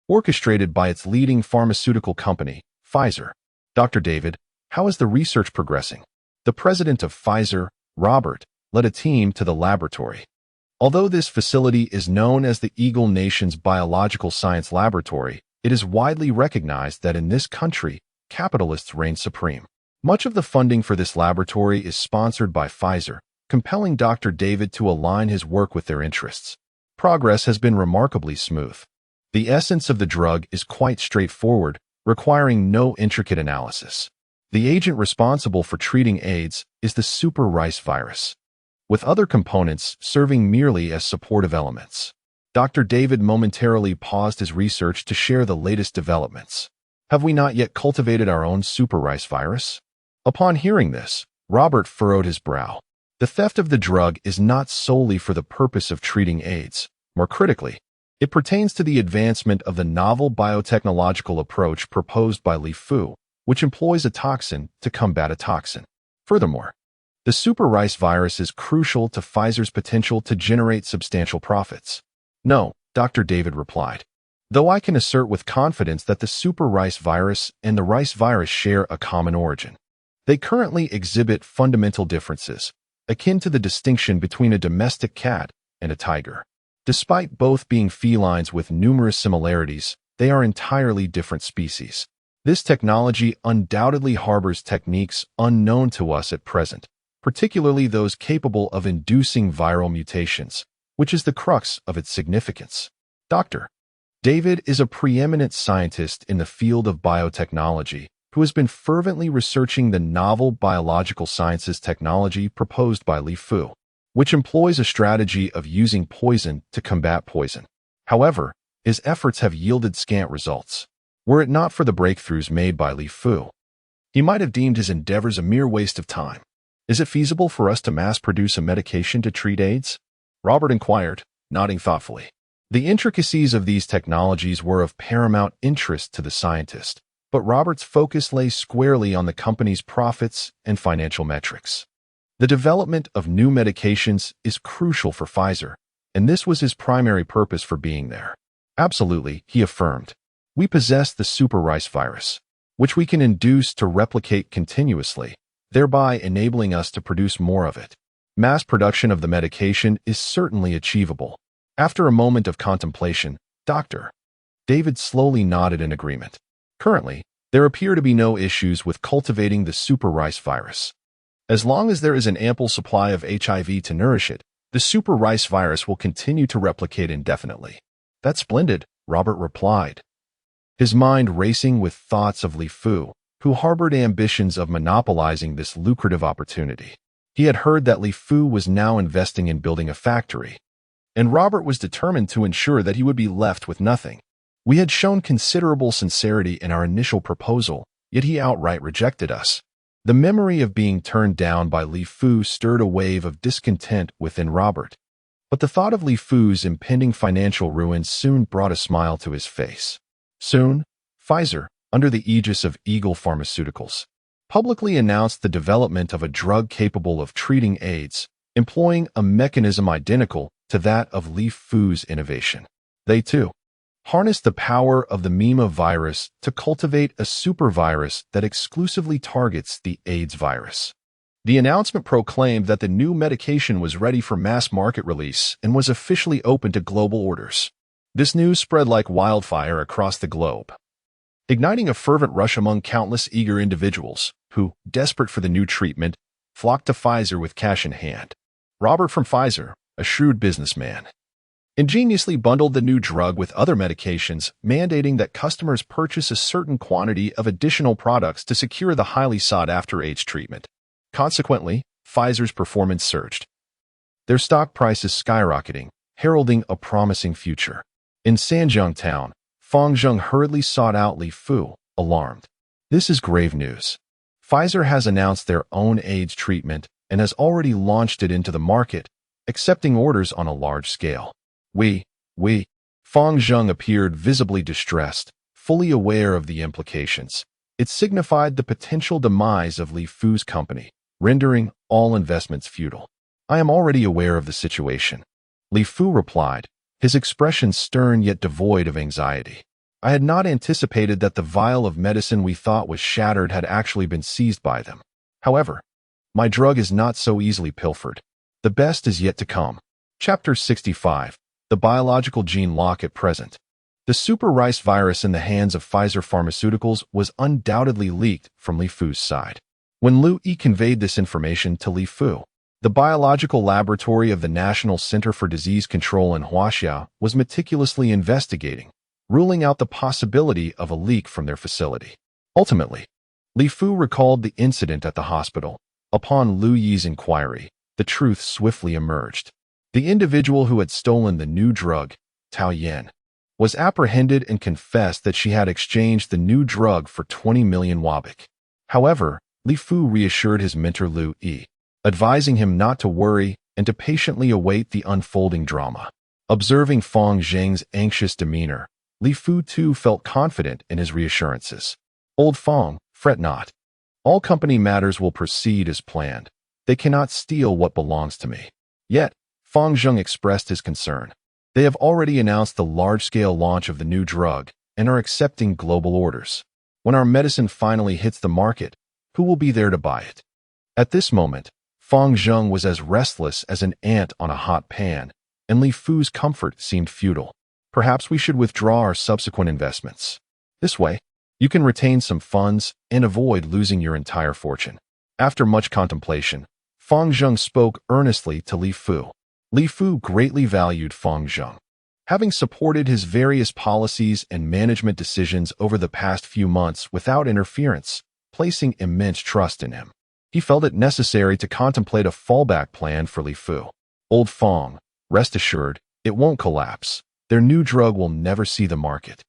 Orchestrated by its leading pharmaceutical company, Pfizer. Dr. David, how is the research progressing? The president of Pfizer, Robert, led a team to the laboratory. Although this facility is known as the Eagle Nation's Biological Science Laboratory, it is widely recognized that in this country, capitalists reign supreme. Much of the funding for this laboratory is sponsored by Pfizer, compelling Dr. David to align his work with their interests. Progress has been remarkably smooth. The essence of the drug is quite straightforward, requiring no intricate analysis. The agent responsible for treating AIDS is the super rice virus, with other components serving merely as supportive elements. Dr. David momentarily paused his research to share the latest developments. Have we not yet cultivated our own super rice virus? Upon hearing this, Robert furrowed his brow. The theft of the drug is not solely for the purpose of treating AIDS. More critically, it pertains to the advancement of the novel biotechnological approach proposed by Li Fu, which employs a toxin to combat a toxin. Furthermore, the super rice virus is crucial to Pfizer's potential to generate substantial profits. No, Dr. David replied. Though I can assert with confidence that the super rice virus and the rice virus share a common origin, they currently exhibit fundamental differences, akin to the distinction between a domestic cat and a tiger. Despite both being felines with numerous similarities, they are entirely different species. This technology undoubtedly harbors techniques unknown to us at present, particularly those capable of inducing viral mutations, which is the crux of its significance. Dr. David is a preeminent scientist in the field of biotechnology, who has been fervently researching the novel biological sciences technology proposed by Li Fu, which employs a strategy of using poison to combat poison. However, his efforts have yielded scant results. Were it not for the breakthroughs made by Li Fu, he might have deemed his endeavors a mere waste of time. Is it feasible for us to mass-produce a medication to treat AIDS? Robert inquired, nodding thoughtfully. The intricacies of these technologies were of paramount interest to the scientist, but Robert's focus lay squarely on the company's profits and financial metrics. The development of new medications is crucial for Pfizer, and this was his primary purpose for being there. Absolutely, he affirmed. We possess the super rice virus, which we can induce to replicate continuously, thereby enabling us to produce more of it. Mass production of the medication is certainly achievable. After a moment of contemplation, Dr. David slowly nodded in agreement. Currently, there appear to be no issues with cultivating the super rice virus. As long as there is an ample supply of HIV to nourish it, the super rice virus will continue to replicate indefinitely. That's splendid, Robert replied, his mind racing with thoughts of Li Fu, who harbored ambitions of monopolizing this lucrative opportunity. He had heard that Li Fu was now investing in building a factory, and Robert was determined to ensure that he would be left with nothing. We had shown considerable sincerity in our initial proposal, yet he outright rejected us. The memory of being turned down by Li Fu stirred a wave of discontent within Robert, but the thought of Li Fu's impending financial ruin soon brought a smile to his face. Soon, Pfizer, under the aegis of Eagle Pharmaceuticals, publicly announced the development of a drug capable of treating AIDS, employing a mechanism identical to that of Li Fu's innovation. They, too, harnessed the power of the MIMA virus to cultivate a supervirus that exclusively targets the AIDS virus. The announcement proclaimed that the new medication was ready for mass market release and was officially open to global orders. This news spread like wildfire across the globe, igniting a fervent rush among countless eager individuals who, desperate for the new treatment, flocked to Pfizer with cash in hand. Robert from Pfizer, a shrewd businessman, ingeniously bundled the new drug with other medications, mandating that customers purchase a certain quantity of additional products to secure the highly sought-after AIDS treatment. Consequently, Pfizer's performance surged, their stock prices skyrocketing, heralding a promising future. In Sanjiang town, Fang Zheng hurriedly sought out Li Fu, alarmed. This is grave news. Pfizer has announced their own AIDS treatment and has already launched it into the market, accepting orders on a large scale. Fang Zheng appeared visibly distressed, fully aware of the implications. It signified the potential demise of Li Fu's company, rendering all investments futile. I am already aware of the situation, Li Fu replied, his expression stern yet devoid of anxiety. I had not anticipated that the vial of medicine we thought was shattered had actually been seized by them. However, my drug is not so easily pilfered. The best is yet to come. Chapter 65. The biological gene lock at present. The super rice virus in the hands of Pfizer Pharmaceuticals was undoubtedly leaked from Li Fu's side. When Lu Yi conveyed this information to Li Fu, the biological laboratory of the National Center for Disease Control in Huaxia was meticulously investigating, ruling out the possibility of a leak from their facility. Ultimately, Li Fu recalled the incident at the hospital. Upon Lu Yi's inquiry, the truth swiftly emerged. The individual who had stolen the new drug, Tao Yan, was apprehended and confessed that she had exchanged the new drug for 20 million wabik. However, Li Fu reassured his mentor Lu Yi, advising him not to worry and to patiently await the unfolding drama. Observing Fang Zheng's anxious demeanor, Li Fu too felt confident in his reassurances. Old Fang, fret not. All company matters will proceed as planned. They cannot steal what belongs to me. Yet, Fang Zheng expressed his concern. They have already announced the large-scale launch of the new drug and are accepting global orders. When our medicine finally hits the market, who will be there to buy it? At this moment, Fang Zheng was as restless as an ant on a hot pan, and Li Fu's comfort seemed futile. Perhaps we should withdraw our subsequent investments. This way, you can retain some funds and avoid losing your entire fortune. After much contemplation, Fang Zheng spoke earnestly to Li Fu. Li Fu greatly valued Fang Zheng. having supported his various policies and management decisions over the past few months without interference, placing immense trust in him. He felt it necessary to contemplate a fallback plan for Li Fu. Old Fong, rest assured, it won't collapse. Their new drug will never see the market.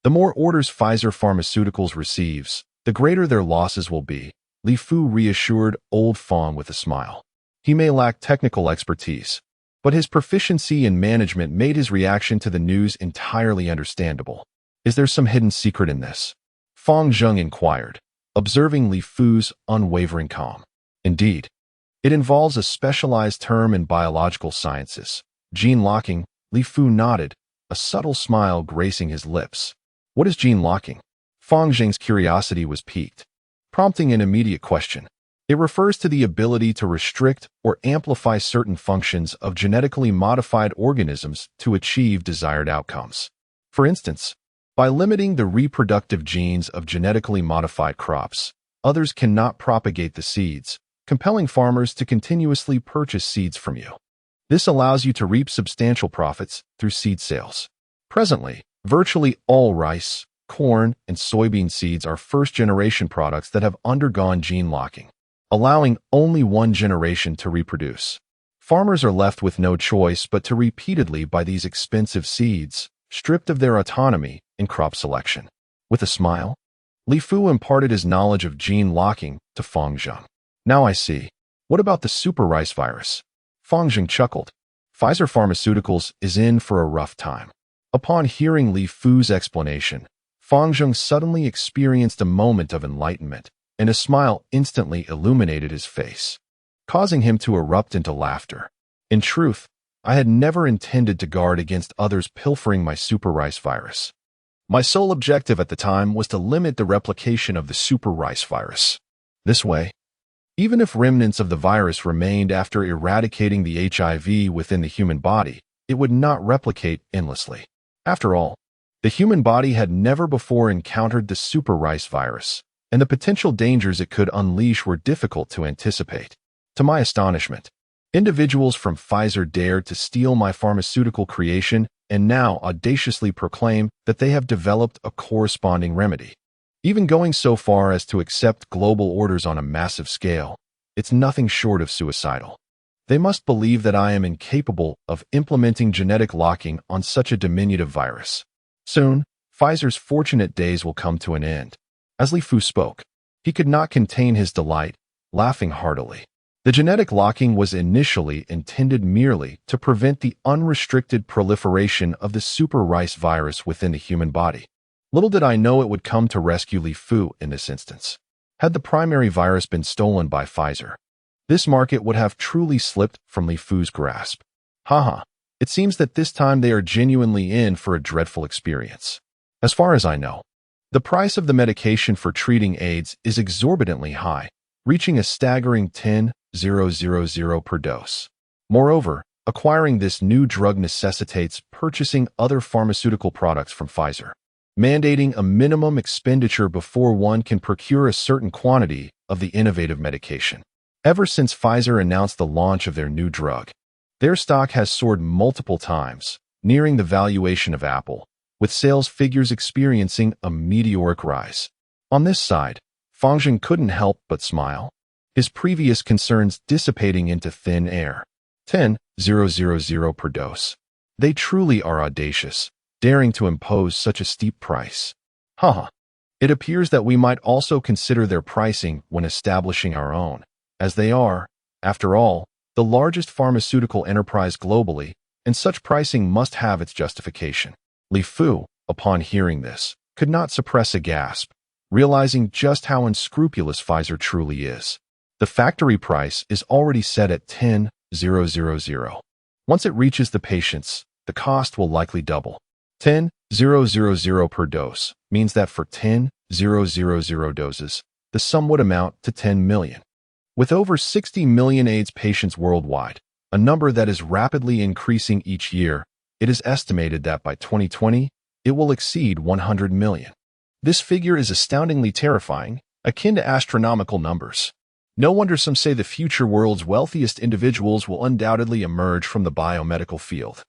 The more orders Pfizer Pharmaceuticals receives, the greater their losses will be, Li Fu reassured Old Fong with a smile. He may lack technical expertise, but his proficiency in management made his reaction to the news entirely understandable. Is there some hidden secret in this? Fong Zheng inquired, observing Li Fu's unwavering calm. Indeed, it involves a specialized term in biological sciences, gene locking. Li Fu nodded, a subtle smile gracing his lips. What is gene locking? Fong Zheng's curiosity was piqued, prompting an immediate question. It refers to the ability to restrict or amplify certain functions of genetically modified organisms to achieve desired outcomes. For instance, by limiting the reproductive genes of genetically modified crops, others cannot propagate the seeds, compelling farmers to continuously purchase seeds from you. This allows you to reap substantial profits through seed sales. Presently, virtually all rice, corn, and soybean seeds are first-generation products that have undergone gene locking, allowing only one generation to reproduce. Farmers are left with no choice but to repeatedly buy these expensive seeds, stripped of their autonomy in crop selection. With a smile, Li Fu imparted his knowledge of gene locking to Fong Zheng. Now I see. What about the super rice virus? Fong Zheng chuckled. Pfizer Pharmaceuticals is in for a rough time. Upon hearing Li Fu's explanation, Fong Zheng suddenly experienced a moment of enlightenment, and a smile instantly illuminated his face, causing him to erupt into laughter. In truth, I had never intended to guard against others pilfering my super rice virus. My sole objective at the time was to limit the replication of the super rice virus. This way, even if remnants of the virus remained after eradicating the HIV within the human body, it would not replicate endlessly. After all, the human body had never before encountered the super rice virus, and the potential dangers it could unleash were difficult to anticipate. To my astonishment, individuals from Pfizer dared to steal my pharmaceutical creation and now audaciously proclaim that they have developed a corresponding remedy. Even going so far as to accept global orders on a massive scale, it's nothing short of suicidal. They must believe that I am incapable of implementing genetic locking on such a diminutive virus. Soon, Pfizer's fortunate days will come to an end. As Li Fu spoke, he could not contain his delight, laughing heartily. The genetic locking was initially intended merely to prevent the unrestricted proliferation of the super rice virus within the human body. Little did I know it would come to rescue Li Fu in this instance. Had the primary virus been stolen by Pfizer, this market would have truly slipped from Li Fu's grasp. Haha, it seems that this time they are genuinely in for a dreadful experience. As far as I know, the price of the medication for treating AIDS is exorbitantly high, reaching a staggering 10,000 per dose. Moreover, acquiring this new drug necessitates purchasing other pharmaceutical products from Pfizer, mandating a minimum expenditure before one can procure a certain quantity of the innovative medication. Ever since Pfizer announced the launch of their new drug, their stock has soared multiple times, nearing the valuation of Apple, with sales figures experiencing a meteoric rise. On this side, Fong Zheng couldn't help but smile, his previous concerns dissipating into thin air. 10,000 per dose. They truly are audacious, daring to impose such a steep price. Haha. It appears that we might also consider their pricing when establishing our own, as they are, after all, the largest pharmaceutical enterprise globally, and such pricing must have its justification. Li Fu, upon hearing this, could not suppress a gasp, realizing just how unscrupulous Pfizer truly is. The factory price is already set at 10,000. Once it reaches the patients, the cost will likely double. 10,000 per dose means that for 10,000 doses, the sum would amount to 10 million. With over 60 million AIDS patients worldwide, a number that is rapidly increasing each year, it is estimated that by 2020, it will exceed 100 million. This figure is astoundingly terrifying, akin to astronomical numbers. No wonder some say the future world's wealthiest individuals will undoubtedly emerge from the biomedical field.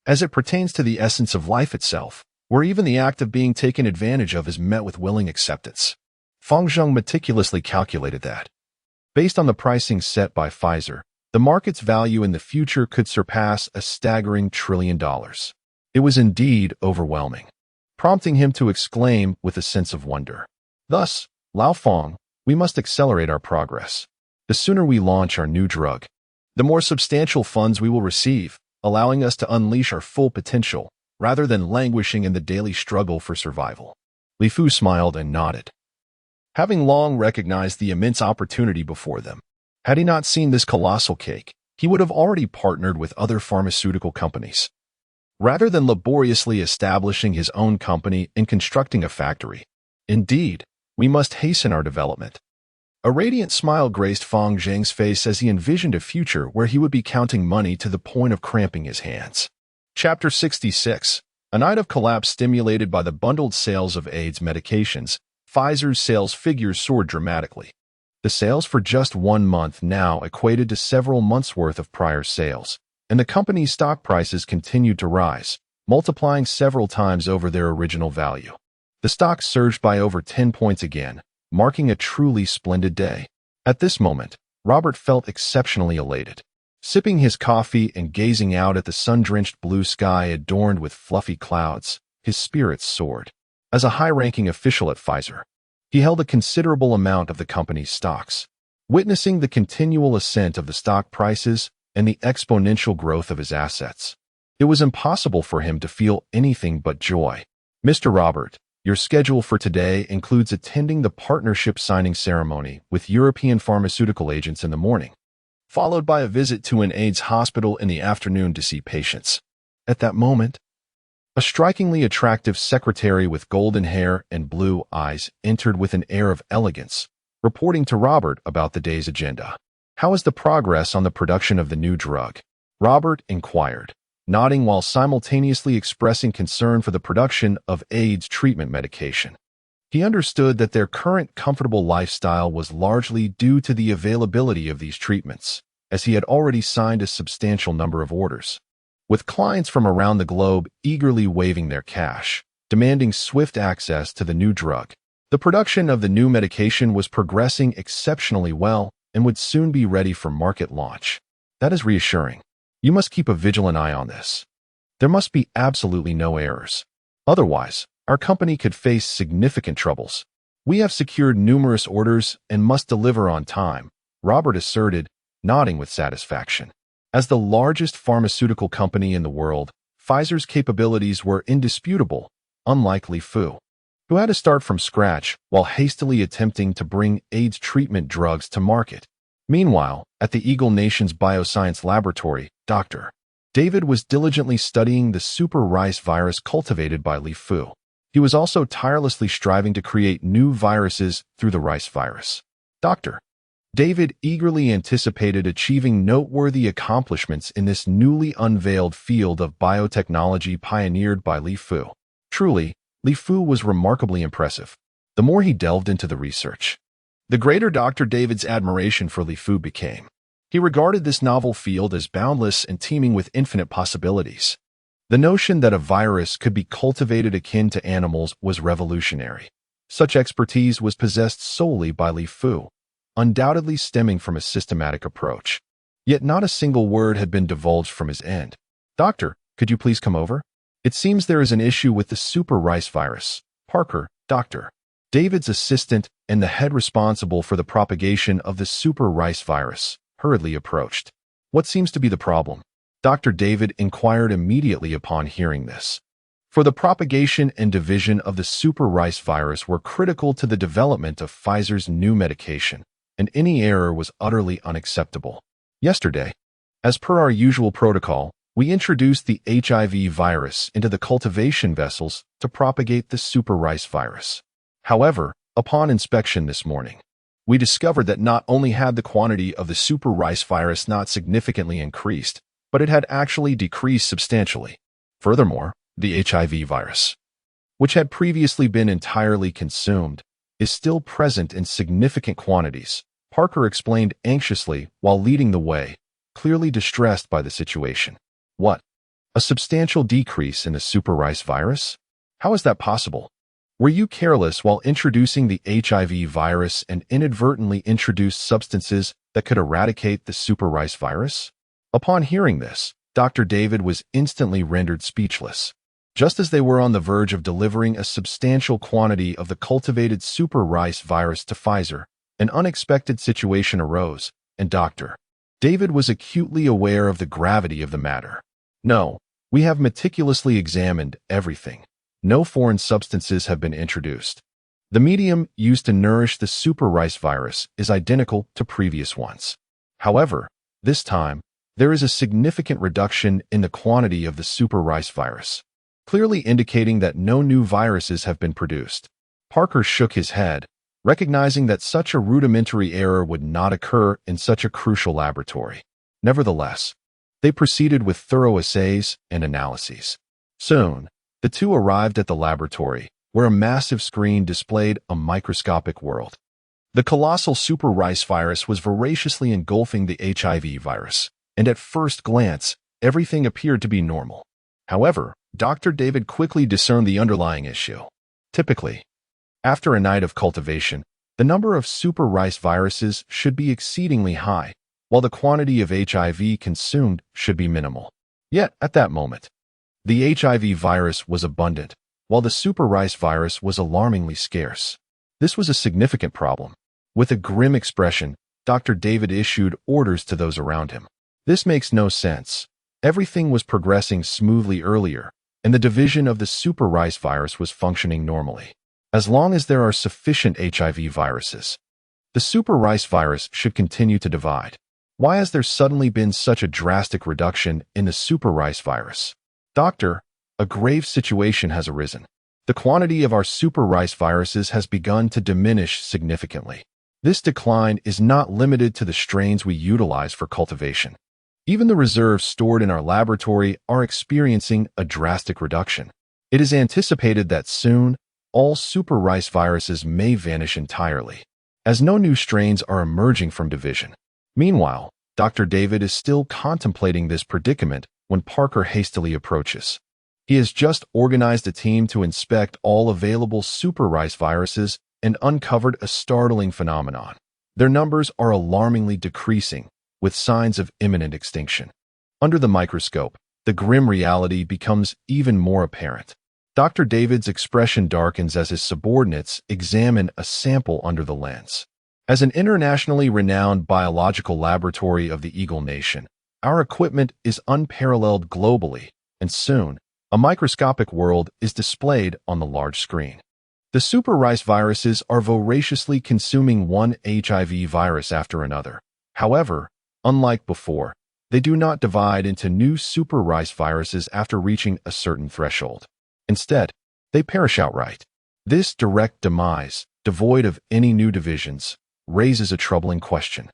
as it pertains to the essence of life itself, where even the act of being taken advantage of is met with willing acceptance. Fang Zheng meticulously calculated that, based on the pricing set by Pfizer, the market's value in the future could surpass a staggering $1 trillion. It was indeed overwhelming, prompting him to exclaim with a sense of wonder. Thus, Lao Fang, we must accelerate our progress. The sooner we launch our new drug, the more substantial funds we will receive, allowing us to unleash our full potential, rather than languishing in the daily struggle for survival. Li Fu smiled and nodded, having long recognized the immense opportunity before them. Had he not seen this colossal cake, he would have already partnered with other pharmaceutical companies. Rather than laboriously establishing his own company and constructing a factory, indeed, we must hasten our development. A radiant smile graced Fang Zheng's face as he envisioned a future where he would be counting money to the point of cramping his hands. Chapter 66. A night of collapse stimulated by the bundled sales of AIDS medications, Pfizer's sales figures soared dramatically. The sales for just 1 month now equated to several months' worth of prior sales, and the company's stock prices continued to rise, multiplying several times over their original value. The stock surged by over 10 points again, marking a truly splendid day. At this moment, Robert felt exceptionally elated. Sipping his coffee and gazing out at the sun-drenched blue sky adorned with fluffy clouds, his spirits soared. As a high-ranking official at Pfizer, he held a considerable amount of the company's stocks. Witnessing the continual ascent of the stock prices and the exponential growth of his assets, it was impossible for him to feel anything but joy. Mr. Robert, your schedule for today includes attending the partnership signing ceremony with European pharmaceutical agents in the morning, followed by a visit to an AIDS hospital in the afternoon to see patients. At that moment, a strikingly attractive secretary with golden hair and blue eyes entered with an air of elegance, reporting to Robert about the day's agenda. "How is the progress on the production of the new drug?" Robert inquired, nodding while simultaneously expressing concern for the production of AIDS treatment medication. He understood that their current comfortable lifestyle was largely due to the availability of these treatments, as he had already signed a substantial number of orders, with clients from around the globe eagerly waving their cash, demanding swift access to the new drug. The production of the new medication was progressing exceptionally well and would soon be ready for market launch. That is reassuring. You must keep a vigilant eye on this. There must be absolutely no errors. Otherwise, our company could face significant troubles. We have secured numerous orders and must deliver on time, Robert asserted, nodding with satisfaction. As the largest pharmaceutical company in the world, Pfizer's capabilities were indisputable, unlike Li Fu, who had to start from scratch while hastily attempting to bring AIDS treatment drugs to market. Meanwhile, at the Eagle Nation's Bioscience Laboratory, Dr. David was diligently studying the super rice virus cultivated by Li Fu. He was also tirelessly striving to create new viruses through the rice virus. Dr. David eagerly anticipated achieving noteworthy accomplishments in this newly unveiled field of biotechnology pioneered by Li Fu. Truly, Li Fu was remarkably impressive. The more he delved into the research, the greater Dr. David's admiration for Li Fu became. He regarded this novel field as boundless and teeming with infinite possibilities. The notion that a virus could be cultivated akin to animals was revolutionary. Such expertise was possessed solely by Li Fu, undoubtedly stemming from a systematic approach. Yet not a single word had been divulged from his end. "Doctor, could you please come over? It seems there is an issue with the super rice virus." Parker, Dr. David's assistant and the head responsible for the propagation of the super rice virus, hurriedly approached. "What seems to be the problem?" Dr. David inquired immediately upon hearing this. For the propagation and division of the super rice virus were critical to the development of Pfizer's new medication, and any error was utterly unacceptable. "Yesterday, as per our usual protocol, we introduced the HIV virus into the cultivation vessels to propagate the super rice virus. However, upon inspection this morning, we discovered that not only had the quantity of the super rice virus not significantly increased, but it had actually decreased substantially. Furthermore, the HIV virus, which had previously been entirely consumed, is still present in significant quantities," Parker explained anxiously while leading the way, clearly distressed by the situation. "What? A substantial decrease in the super rice virus? How is that possible? Were you careless while introducing the HIV virus and inadvertently introduced substances that could eradicate the super rice virus? Upon hearing this, Dr. David was instantly rendered speechless. Just as they were on the verge of delivering a substantial quantity of the cultivated super rice virus to Pfizer, an unexpected situation arose, and Dr. David was acutely aware of the gravity of the matter. No, we have meticulously examined everything. No foreign substances have been introduced. The medium used to nourish the super rice virus is identical to previous ones. However, this time, there is a significant reduction in the quantity of the super rice virus, clearly indicating that no new viruses have been produced. Parker shook his head, recognizing that such a rudimentary error would not occur in such a crucial laboratory. Nevertheless, they proceeded with thorough assays and analyses. Soon, the two arrived at the laboratory, where a massive screen displayed a microscopic world. The colossal super rice virus was voraciously engulfing the HIV virus, and at first glance, everything appeared to be normal. However, Dr. David quickly discerned the underlying issue. Typically, after a night of cultivation, the number of super rice viruses should be exceedingly high, while the quantity of HIV consumed should be minimal. Yet, at that moment, the HIV virus was abundant, while the super rice virus was alarmingly scarce. This was a significant problem. With a grim expression, Dr. David issued orders to those around him. This makes no sense. Everything was progressing smoothly earlier, and the division of the super rice virus was functioning normally. As long as there are sufficient HIV viruses, the super rice virus should continue to divide. Why has there suddenly been such a drastic reduction in the super rice virus? Doctor, a grave situation has arisen. The quantity of our super rice viruses has begun to diminish significantly. This decline is not limited to the strains we utilize for cultivation. Even the reserves stored in our laboratory are experiencing a drastic reduction. It is anticipated that soon, all super rice viruses may vanish entirely, as no new strains are emerging from division. Meanwhile, Dr. David is still contemplating this predicament when Parker hastily approaches. He has just organized a team to inspect all available super rice viruses and uncovered a startling phenomenon. Their numbers are alarmingly decreasing, with signs of imminent extinction. Under the microscope, the grim reality becomes even more apparent. Dr. David's expression darkens as his subordinates examine a sample under the lens. As an internationally renowned biological laboratory of the Eagle Nation, our equipment is unparalleled globally, and soon, a microscopic world is displayed on the large screen. The super rice viruses are voraciously consuming one HIV virus after another. However, unlike before, they do not divide into new super rice viruses after reaching a certain threshold. Instead, they perish outright. This direct demise, devoid of any new divisions, raises a troubling question.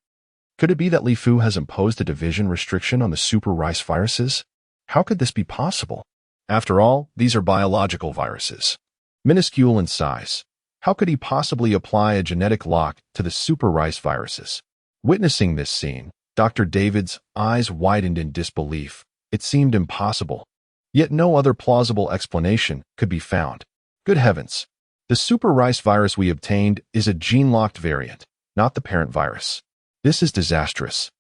Could it be that Li Fu has imposed a division restriction on the super rice viruses? How could this be possible? After all, these are biological viruses, minuscule in size. How could he possibly apply a genetic lock to the super rice viruses? Witnessing this scene, Dr. David's eyes widened in disbelief. It seemed impossible. Yet no other plausible explanation could be found. Good heavens! The super rice virus we obtained is a gene-locked variant, not the parent virus. This is disastrous.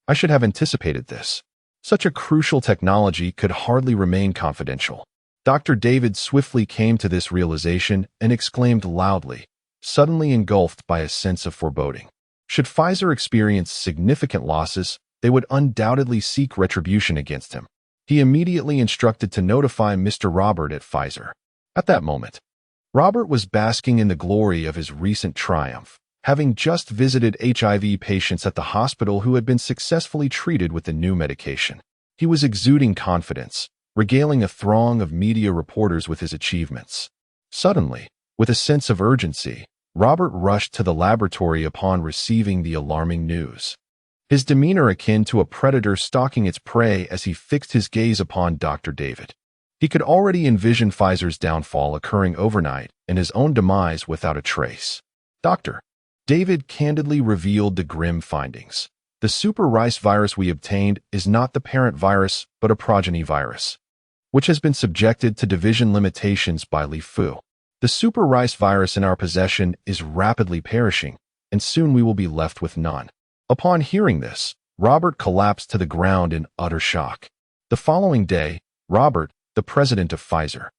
I should have anticipated this. Such a crucial technology could hardly remain confidential. Dr. David swiftly came to this realization and exclaimed loudly, suddenly engulfed by a sense of foreboding. Should Pfizer experience significant losses, they would undoubtedly seek retribution against him. He immediately instructed to notify Mr. Robert at Pfizer. At that moment, Robert was basking in the glory of his recent triumph, having just visited HIV patients at the hospital who had been successfully treated with the new medication. He was exuding confidence, regaling a throng of media reporters with his achievements. Suddenly, with a sense of urgency, Robert rushed to the laboratory upon receiving the alarming news. His demeanor akin to a predator stalking its prey as he fixed his gaze upon Dr. David. He could already envision Pfizer's downfall occurring overnight and his own demise without a trace. Dr. David candidly revealed the grim findings. The super rice virus we obtained is not the parent virus, but a progeny virus. which has been subjected to division limitations by Li Fu. The super rice virus in our possession is rapidly perishing, and soon we will be left with none. Upon hearing this, Robert collapsed to the ground in utter shock. The following day, Robert, the president of Pfizer,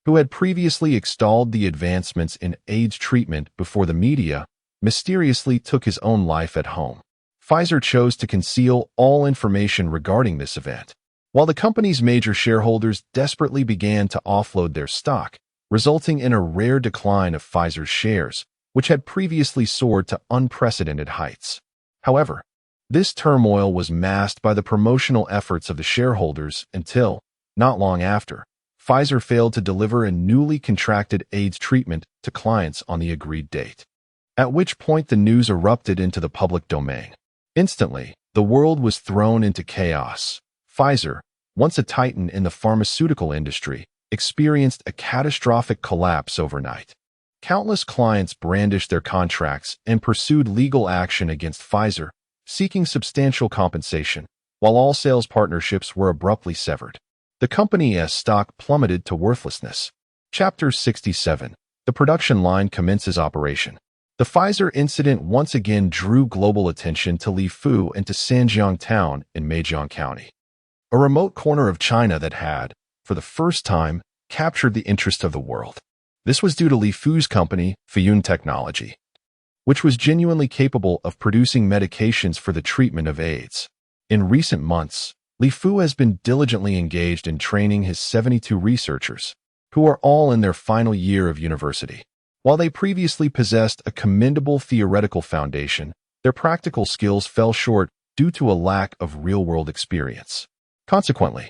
who had previously extolled the advancements in AIDS treatment before the media, mysteriously took his own life at home. Pfizer chose to conceal all information regarding this event, while the company's major shareholders desperately began to offload their stock, resulting in a rare decline of Pfizer's shares, which had previously soared to unprecedented heights. However, this turmoil was masked by the promotional efforts of the shareholders until, not long after, Pfizer failed to deliver a newly contracted AIDS treatment to clients on the agreed date, at which point the news erupted into the public domain. Instantly, the world was thrown into chaos. Pfizer, once a titan in the pharmaceutical industry, experienced a catastrophic collapse overnight. Countless clients brandished their contracts and pursued legal action against Pfizer, seeking substantial compensation, while all sales partnerships were abruptly severed. The company's stock plummeted to worthlessness. Chapter 67. The production line commences operation. The Pfizer incident once again drew global attention to Li Fu and to Sanjiang Town in Meijiang County, a remote corner of China that had, for the first time, captured the interest of the world. This was due to Li Fu's company, Fuyun Technology, which was genuinely capable of producing medications for the treatment of AIDS. In recent months, Li Fu has been diligently engaged in training his 72 researchers, who are all in their final year of university. While they previously possessed a commendable theoretical foundation, their practical skills fell short due to a lack of real-world experience. Consequently,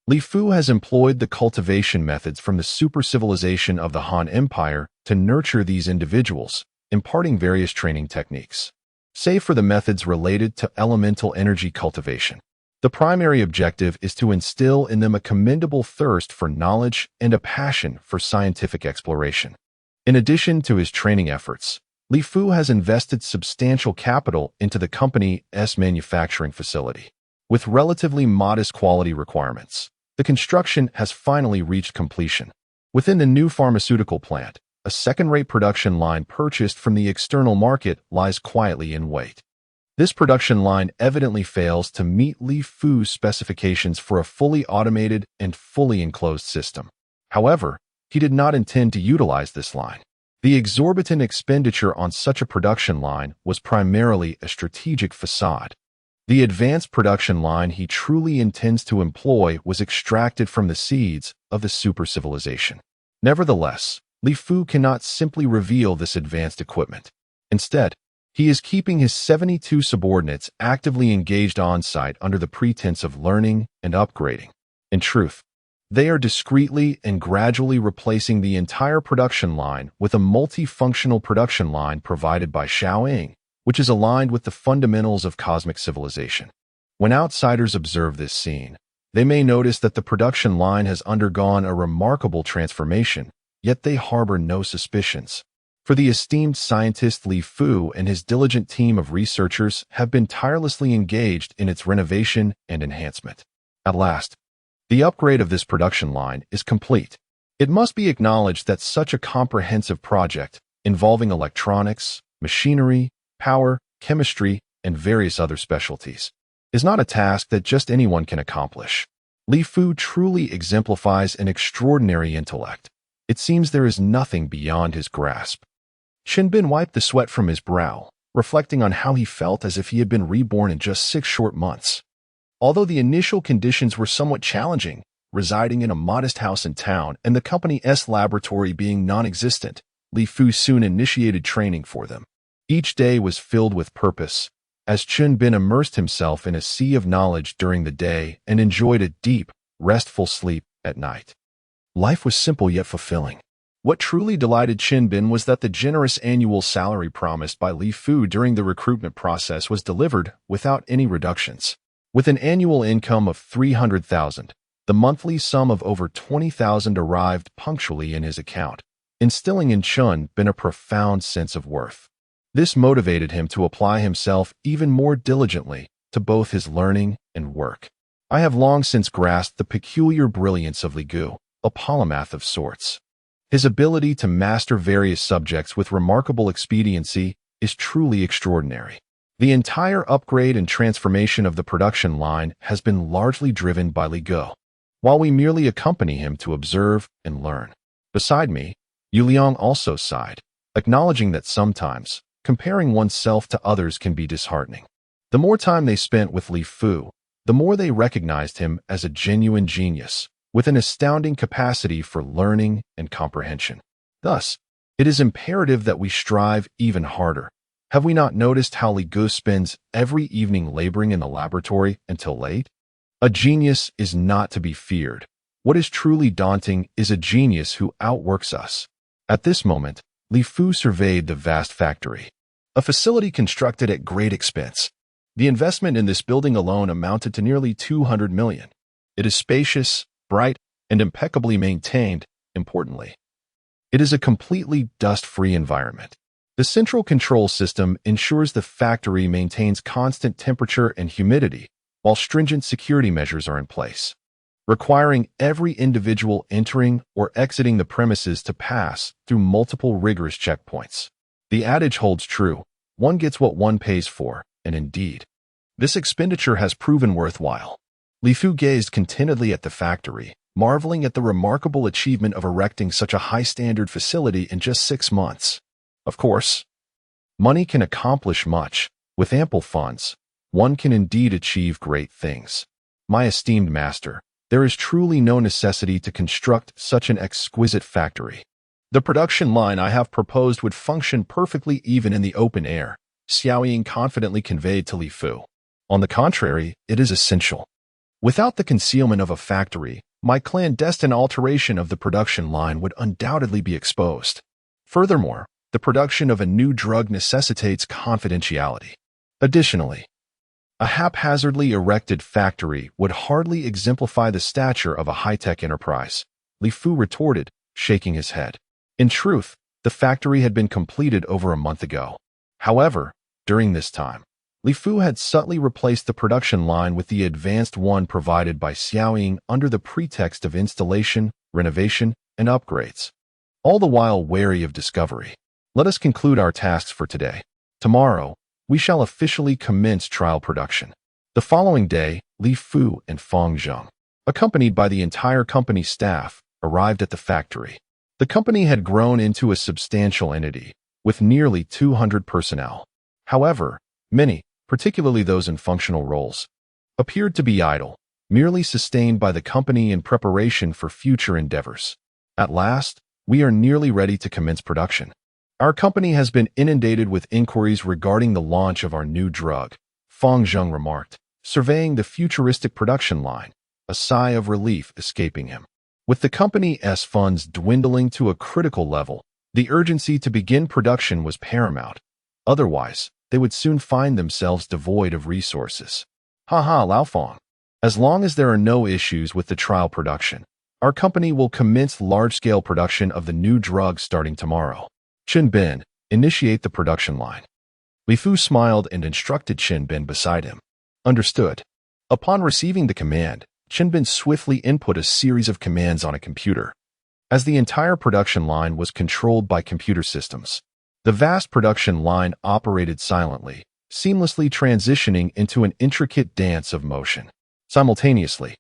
Li Fu has employed the cultivation methods from the super-civilization of the Han Empire to nurture these individuals, imparting various training techniques. Save for the methods related to elemental energy cultivation, the primary objective is to instill in them a commendable thirst for knowledge and a passion for scientific exploration. In addition to his training efforts, Li Fu has invested substantial capital into the company's manufacturing facility. With relatively modest quality requirements, the construction has finally reached completion. Within the new pharmaceutical plant, a second-rate production line purchased from the external market lies quietly in wait. This production line evidently fails to meet Li Fu's specifications for a fully automated and fully enclosed system. However, he did not intend to utilize this line. The exorbitant expenditure on such a production line was primarily a strategic facade. The advanced production line he truly intends to employ was extracted from the seeds of the super-civilization. Nevertheless, Li Fu cannot simply reveal this advanced equipment. Instead, he is keeping his 72 subordinates actively engaged on-site under the pretense of learning and upgrading. In truth, they are discreetly and gradually replacing the entire production line with a multifunctional production line provided by Shaoying, which is aligned with the fundamentals of cosmic civilization. When outsiders observe this scene, they may notice that the production line has undergone a remarkable transformation, yet they harbor no suspicions. For the esteemed scientist Li Fu and his diligent team of researchers have been tirelessly engaged in its renovation and enhancement. At last, the upgrade of this production line is complete. It must be acknowledged that such a comprehensive project, involving electronics, machinery, power, chemistry, and various other specialties, is not a task that just anyone can accomplish. Li Fu truly exemplifies an extraordinary intellect. It seems there is nothing beyond his grasp. Chen Bin wiped the sweat from his brow, reflecting on how he felt as if he had been reborn in just 6 short months. Although the initial conditions were somewhat challenging, residing in a modest house in town and the company's laboratory being non-existent, Li Fu soon initiated training for them. Each day was filled with purpose, as Chen Bin immersed himself in a sea of knowledge during the day and enjoyed a deep, restful sleep at night. Life was simple yet fulfilling. What truly delighted Chen Bin was that the generous annual salary promised by Li Fu during the recruitment process was delivered without any reductions. With an annual income of 300,000, the monthly sum of over 20,000 arrived punctually in his account, instilling in Chen Bin a profound sense of worth. This motivated him to apply himself even more diligently to both his learning and work. I have long since grasped the peculiar brilliance of Li Gu, a polymath of sorts. His ability to master various subjects with remarkable expediency is truly extraordinary. The entire upgrade and transformation of the production line has been largely driven by Li Gu, while we merely accompany him to observe and learn. Beside me, Yu Liang also sighed, acknowledging that sometimes comparing oneself to others can be disheartening. The more time they spent with Li Fu, the more they recognized him as a genuine genius, with an astounding capacity for learning and comprehension. Thus, it is imperative that we strive even harder. Have we not noticed how Li Gu spends every evening laboring in the laboratory until late? A genius is not to be feared. What is truly daunting is a genius who outworks us. At this moment, Li Fu surveyed the vast factory, a facility constructed at great expense. The investment in this building alone amounted to nearly 200 million. It is spacious, bright, and impeccably maintained. Importantly, it is a completely dust-free environment. The central control system ensures the factory maintains constant temperature and humidity, while stringent security measures are in place, requiring every individual entering or exiting the premises to pass through multiple rigorous checkpoints. The adage holds true: one gets what one pays for, and indeed, this expenditure has proven worthwhile. Li Fu gazed contentedly at the factory, marveling at the remarkable achievement of erecting such a high-standard facility in just 6 months. Of course, money can accomplish much. With ample funds, one can indeed achieve great things. My esteemed master, there is truly no necessity to construct such an exquisite factory. The production line I have proposed would function perfectly even in the open air, Xiao Ying confidently conveyed to Li Fu. On the contrary, it is essential. Without the concealment of a factory, my clandestine alteration of the production line would undoubtedly be exposed. Furthermore, the production of a new drug necessitates confidentiality. Additionally, a haphazardly erected factory would hardly exemplify the stature of a high-tech enterprise, Li Fu retorted, shaking his head. In truth, the factory had been completed over a month ago. However, during this time, Li Fu had subtly replaced the production line with the advanced one provided by Xiao Ying under the pretext of installation, renovation, and upgrades, all the while wary of discovery. Let us conclude our tasks for today. Tomorrow, we shall officially commence trial production. The following day, Li Fu and Feng Zheng, accompanied by the entire company staff, arrived at the factory. The company had grown into a substantial entity, with nearly 200 personnel. However, many, particularly those in functional roles, appeared to be idle, merely sustained by the company in preparation for future endeavors. At last, we are nearly ready to commence production. Our company has been inundated with inquiries regarding the launch of our new drug, Feng Zheng remarked, surveying the futuristic production line, a sigh of relief escaping him. With the company's funds dwindling to a critical level, the urgency to begin production was paramount. Otherwise, they would soon find themselves devoid of resources. Haha, Lao Feng. As long as there are no issues with the trial production, our company will commence large-scale production of the new drug starting tomorrow. Chen Bin, initiate the production line. Li Fu smiled and instructed Chen Bin beside him. Understood. Upon receiving the command, Chen Bin swiftly input a series of commands on a computer. As the entire production line was controlled by computer systems, the vast production line operated silently, seamlessly transitioning into an intricate dance of motion. Simultaneously,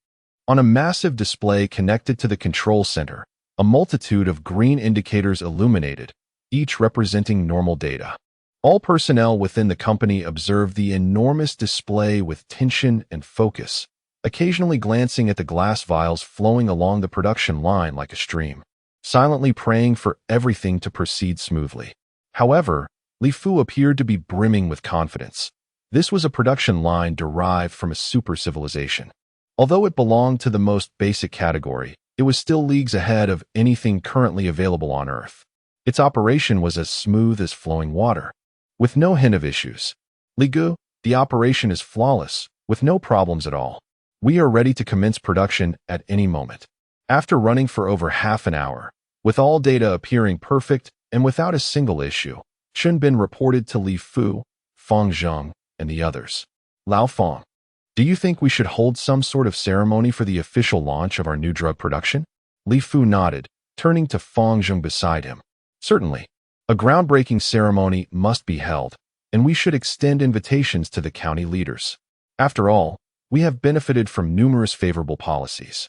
on a massive display connected to the control center, a multitude of green indicators illuminated, each representing normal data. All personnel within the company observed the enormous display with tension and focus, occasionally glancing at the glass vials flowing along the production line like a stream, silently praying for everything to proceed smoothly. However, Li Fu appeared to be brimming with confidence. This was a production line derived from a super civilization. Although it belonged to the most basic category, it was still leagues ahead of anything currently available on Earth. Its operation was as smooth as flowing water, with no hint of issues. Li Gu, the operation is flawless, with no problems at all. We are ready to commence production at any moment. After running for over half an hour, with all data appearing perfect and without a single issue, Chen Bin reported to Li Fu, Feng Zheng, and the others. Lao Feng, Do you think we should hold some sort of ceremony for the official launch of our new drug production? Li Fu nodded, turning to Fang Zheng beside him. Certainly. A groundbreaking ceremony must be held, and we should extend invitations to the county leaders. After all, we have benefited from numerous favorable policies.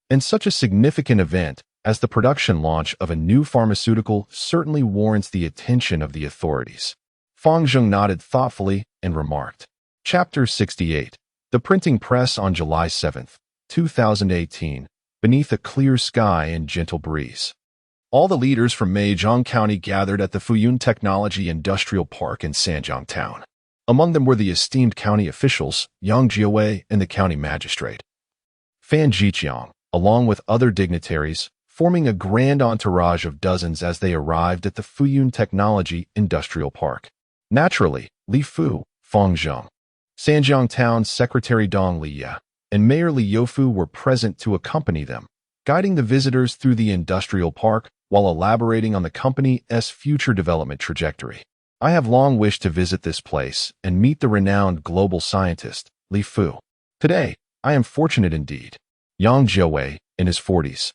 And such a significant event as the production launch of a new pharmaceutical certainly warrants the attention of the authorities. Fang Zheng nodded thoughtfully and remarked. Chapter 68. The Printing Press on July 7, 2018, beneath a clear sky and gentle breeze. All the leaders from Meijiang County gathered at the Fuyun Technology Industrial Park in Sanjiang Town. Among them were the esteemed county officials, Yang Jiawei and the county magistrate, Fan Jiqiang, along with other dignitaries, forming a grand entourage of dozens as they arrived at the Fuyun Technology Industrial Park. Naturally, Li Fu, Fang Zheng, Sanjiang Town's Secretary Dong Liya, and Mayor Li Youfu were present to accompany them, guiding the visitors through the industrial park while elaborating on the company's future development trajectory. I have long wished to visit this place and meet the renowned global scientist, Li Fu. Today, I am fortunate indeed. Yang Jiawei, in his 40s,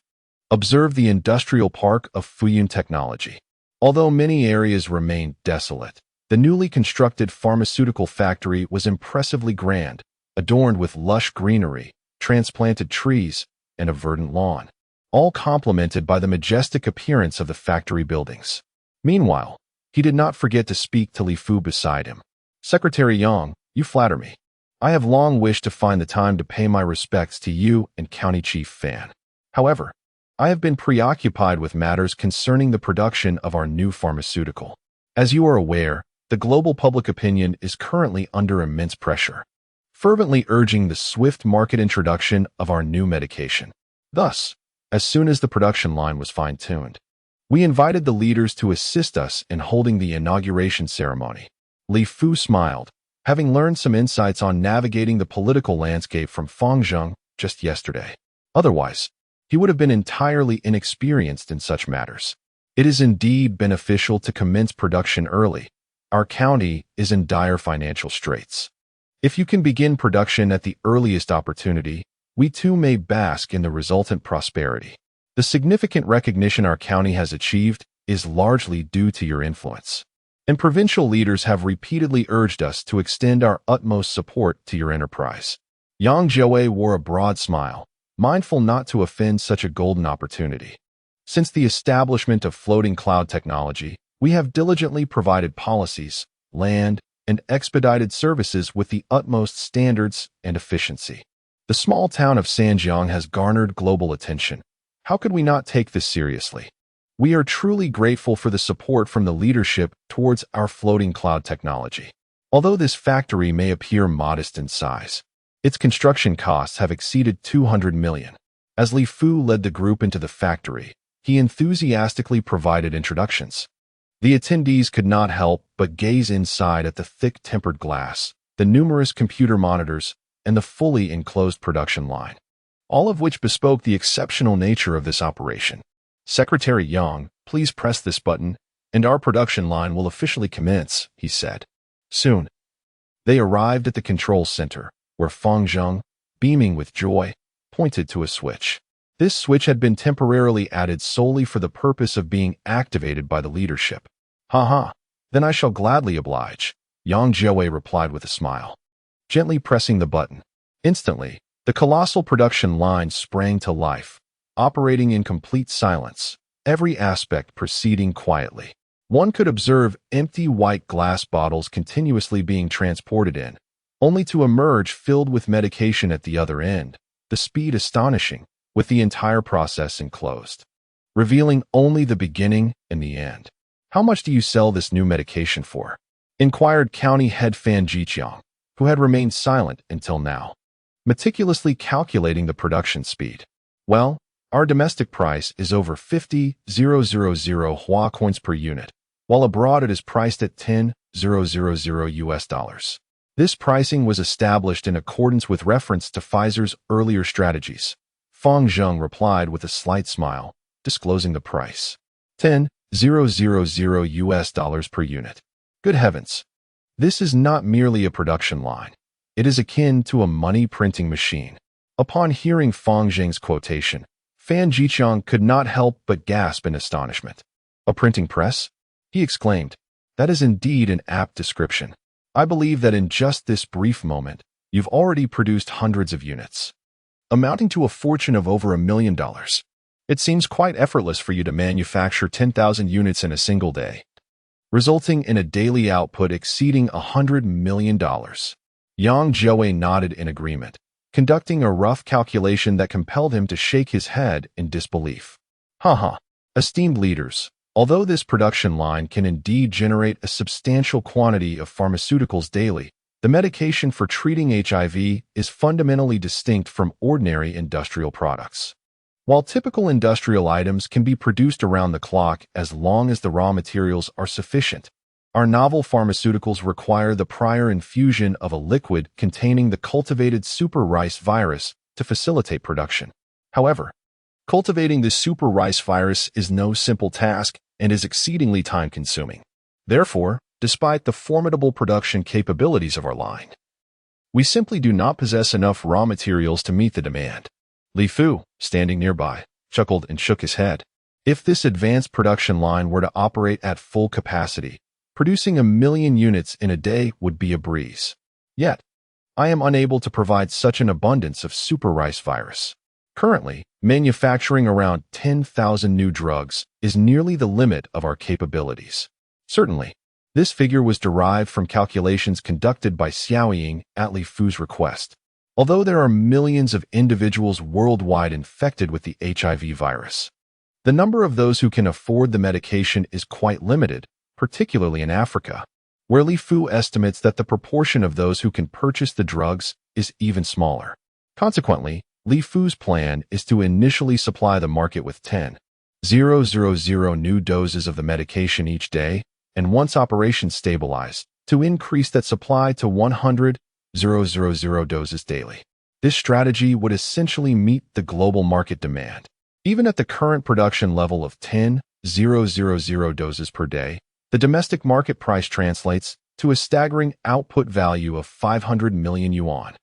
observed the industrial park of Fuyun Technology. Although many areas remained desolate, the newly constructed pharmaceutical factory was impressively grand, adorned with lush greenery, transplanted trees, and a verdant lawn, all complemented by the majestic appearance of the factory buildings. Meanwhile, he did not forget to speak to Li Fu beside him. Secretary Yang, you flatter me. I have long wished to find the time to pay my respects to you and County Chief Fan. However, I have been preoccupied with matters concerning the production of our new pharmaceutical. As you are aware, the global public opinion is currently under immense pressure, fervently urging the swift market introduction of our new medication. Thus, as soon as the production line was fine-tuned, we invited the leaders to assist us in holding the inauguration ceremony. Li Fu smiled, having learned some insights on navigating the political landscape from Fang Zheng just yesterday. Otherwise, he would have been entirely inexperienced in such matters. It is indeed beneficial to commence production early. Our county is in dire financial straits. If you can begin production at the earliest opportunity, we too may bask in the resultant prosperity. The significant recognition our county has achieved is largely due to your influence, and provincial leaders have repeatedly urged us to extend our utmost support to your enterprise. Yang Jiawei wore a broad smile, mindful not to offend such a golden opportunity. Since the establishment of floating cloud technology, we have diligently provided policies, land, and expedited services with the utmost standards and efficiency. The small town of Sanjiang has garnered global attention. How could we not take this seriously? We are truly grateful for the support from the leadership towards our floating cloud technology. Although this factory may appear modest in size, its construction costs have exceeded 200 million. As Li Fu led the group into the factory, he enthusiastically provided introductions. The attendees could not help but gaze inside at the thick tempered glass, the numerous computer monitors, and the fully enclosed production line, all of which bespoke the exceptional nature of this operation. Secretary Yang, please press this button, and our production line will officially commence, he said. Soon, they arrived at the control center, where Fang Zheng, beaming with joy, pointed to a switch. This switch had been temporarily added solely for the purpose of being activated by the leadership. Haha, then I shall gladly oblige, Yang Jiawei replied with a smile, gently pressing the button. Instantly, the colossal production line sprang to life, operating in complete silence, every aspect proceeding quietly. One could observe empty white glass bottles continuously being transported in, only to emerge filled with medication at the other end, the speed astonishing, with the entire process enclosed, revealing only the beginning and the end. How much do you sell this new medication for? Inquired County Head Fan Jiqiang, who had remained silent until now, meticulously calculating the production speed. Well, our domestic price is over 50,000 Hua coins per unit, while abroad it is priced at 10,000 US dollars. This pricing was established in accordance with reference to Pfizer's earlier strategies. Fang Zheng replied with a slight smile, disclosing the price. 10,000 US dollars per unit. Good heavens! This is not merely a production line. It is akin to a money-printing machine. Upon hearing Fang Jing's quotation, Fan Jiqiang could not help but gasp in astonishment. A printing press? He exclaimed. That is indeed an apt description. I believe that in just this brief moment, you've already produced hundreds of units, amounting to a fortune of over $1 million. It seems quite effortless for you to manufacture 10,000 units in a single day, resulting in a daily output exceeding $100 million. Yang Jiawei nodded in agreement, conducting a rough calculation that compelled him to shake his head in disbelief. Esteemed leaders, although this production line can indeed generate a substantial quantity of pharmaceuticals daily, the medication for treating HIV is fundamentally distinct from ordinary industrial products. While typical industrial items can be produced around the clock as long as the raw materials are sufficient, our novel pharmaceuticals require the prior infusion of a liquid containing the cultivated super rice virus to facilitate production. However, cultivating the super rice virus is no simple task and is exceedingly time-consuming. Therefore, despite the formidable production capabilities of our line, we simply do not possess enough raw materials to meet the demand. Li Fu, standing nearby, chuckled and shook his head. If this advanced production line were to operate at full capacity, producing 1 million units in a day would be a breeze. Yet, I am unable to provide such an abundance of super rice virus. Currently, manufacturing around 10,000 new drugs is nearly the limit of our capabilities. Certainly, this figure was derived from calculations conducted by Xiaoying at Li Fu's request. Although there are millions of individuals worldwide infected with the HIV virus, the number of those who can afford the medication is quite limited, particularly in Africa, where Li Fu estimates that the proportion of those who can purchase the drugs is even smaller. Consequently, Li Fu's plan is to initially supply the market with 10,000 new doses of the medication each day, and once operations stabilize, to increase that supply to 100,000 doses daily. This strategy would essentially meet the global market demand. Even at the current production level of 10,000 doses per day, the domestic market price translates to a staggering output value of 500 million yuan,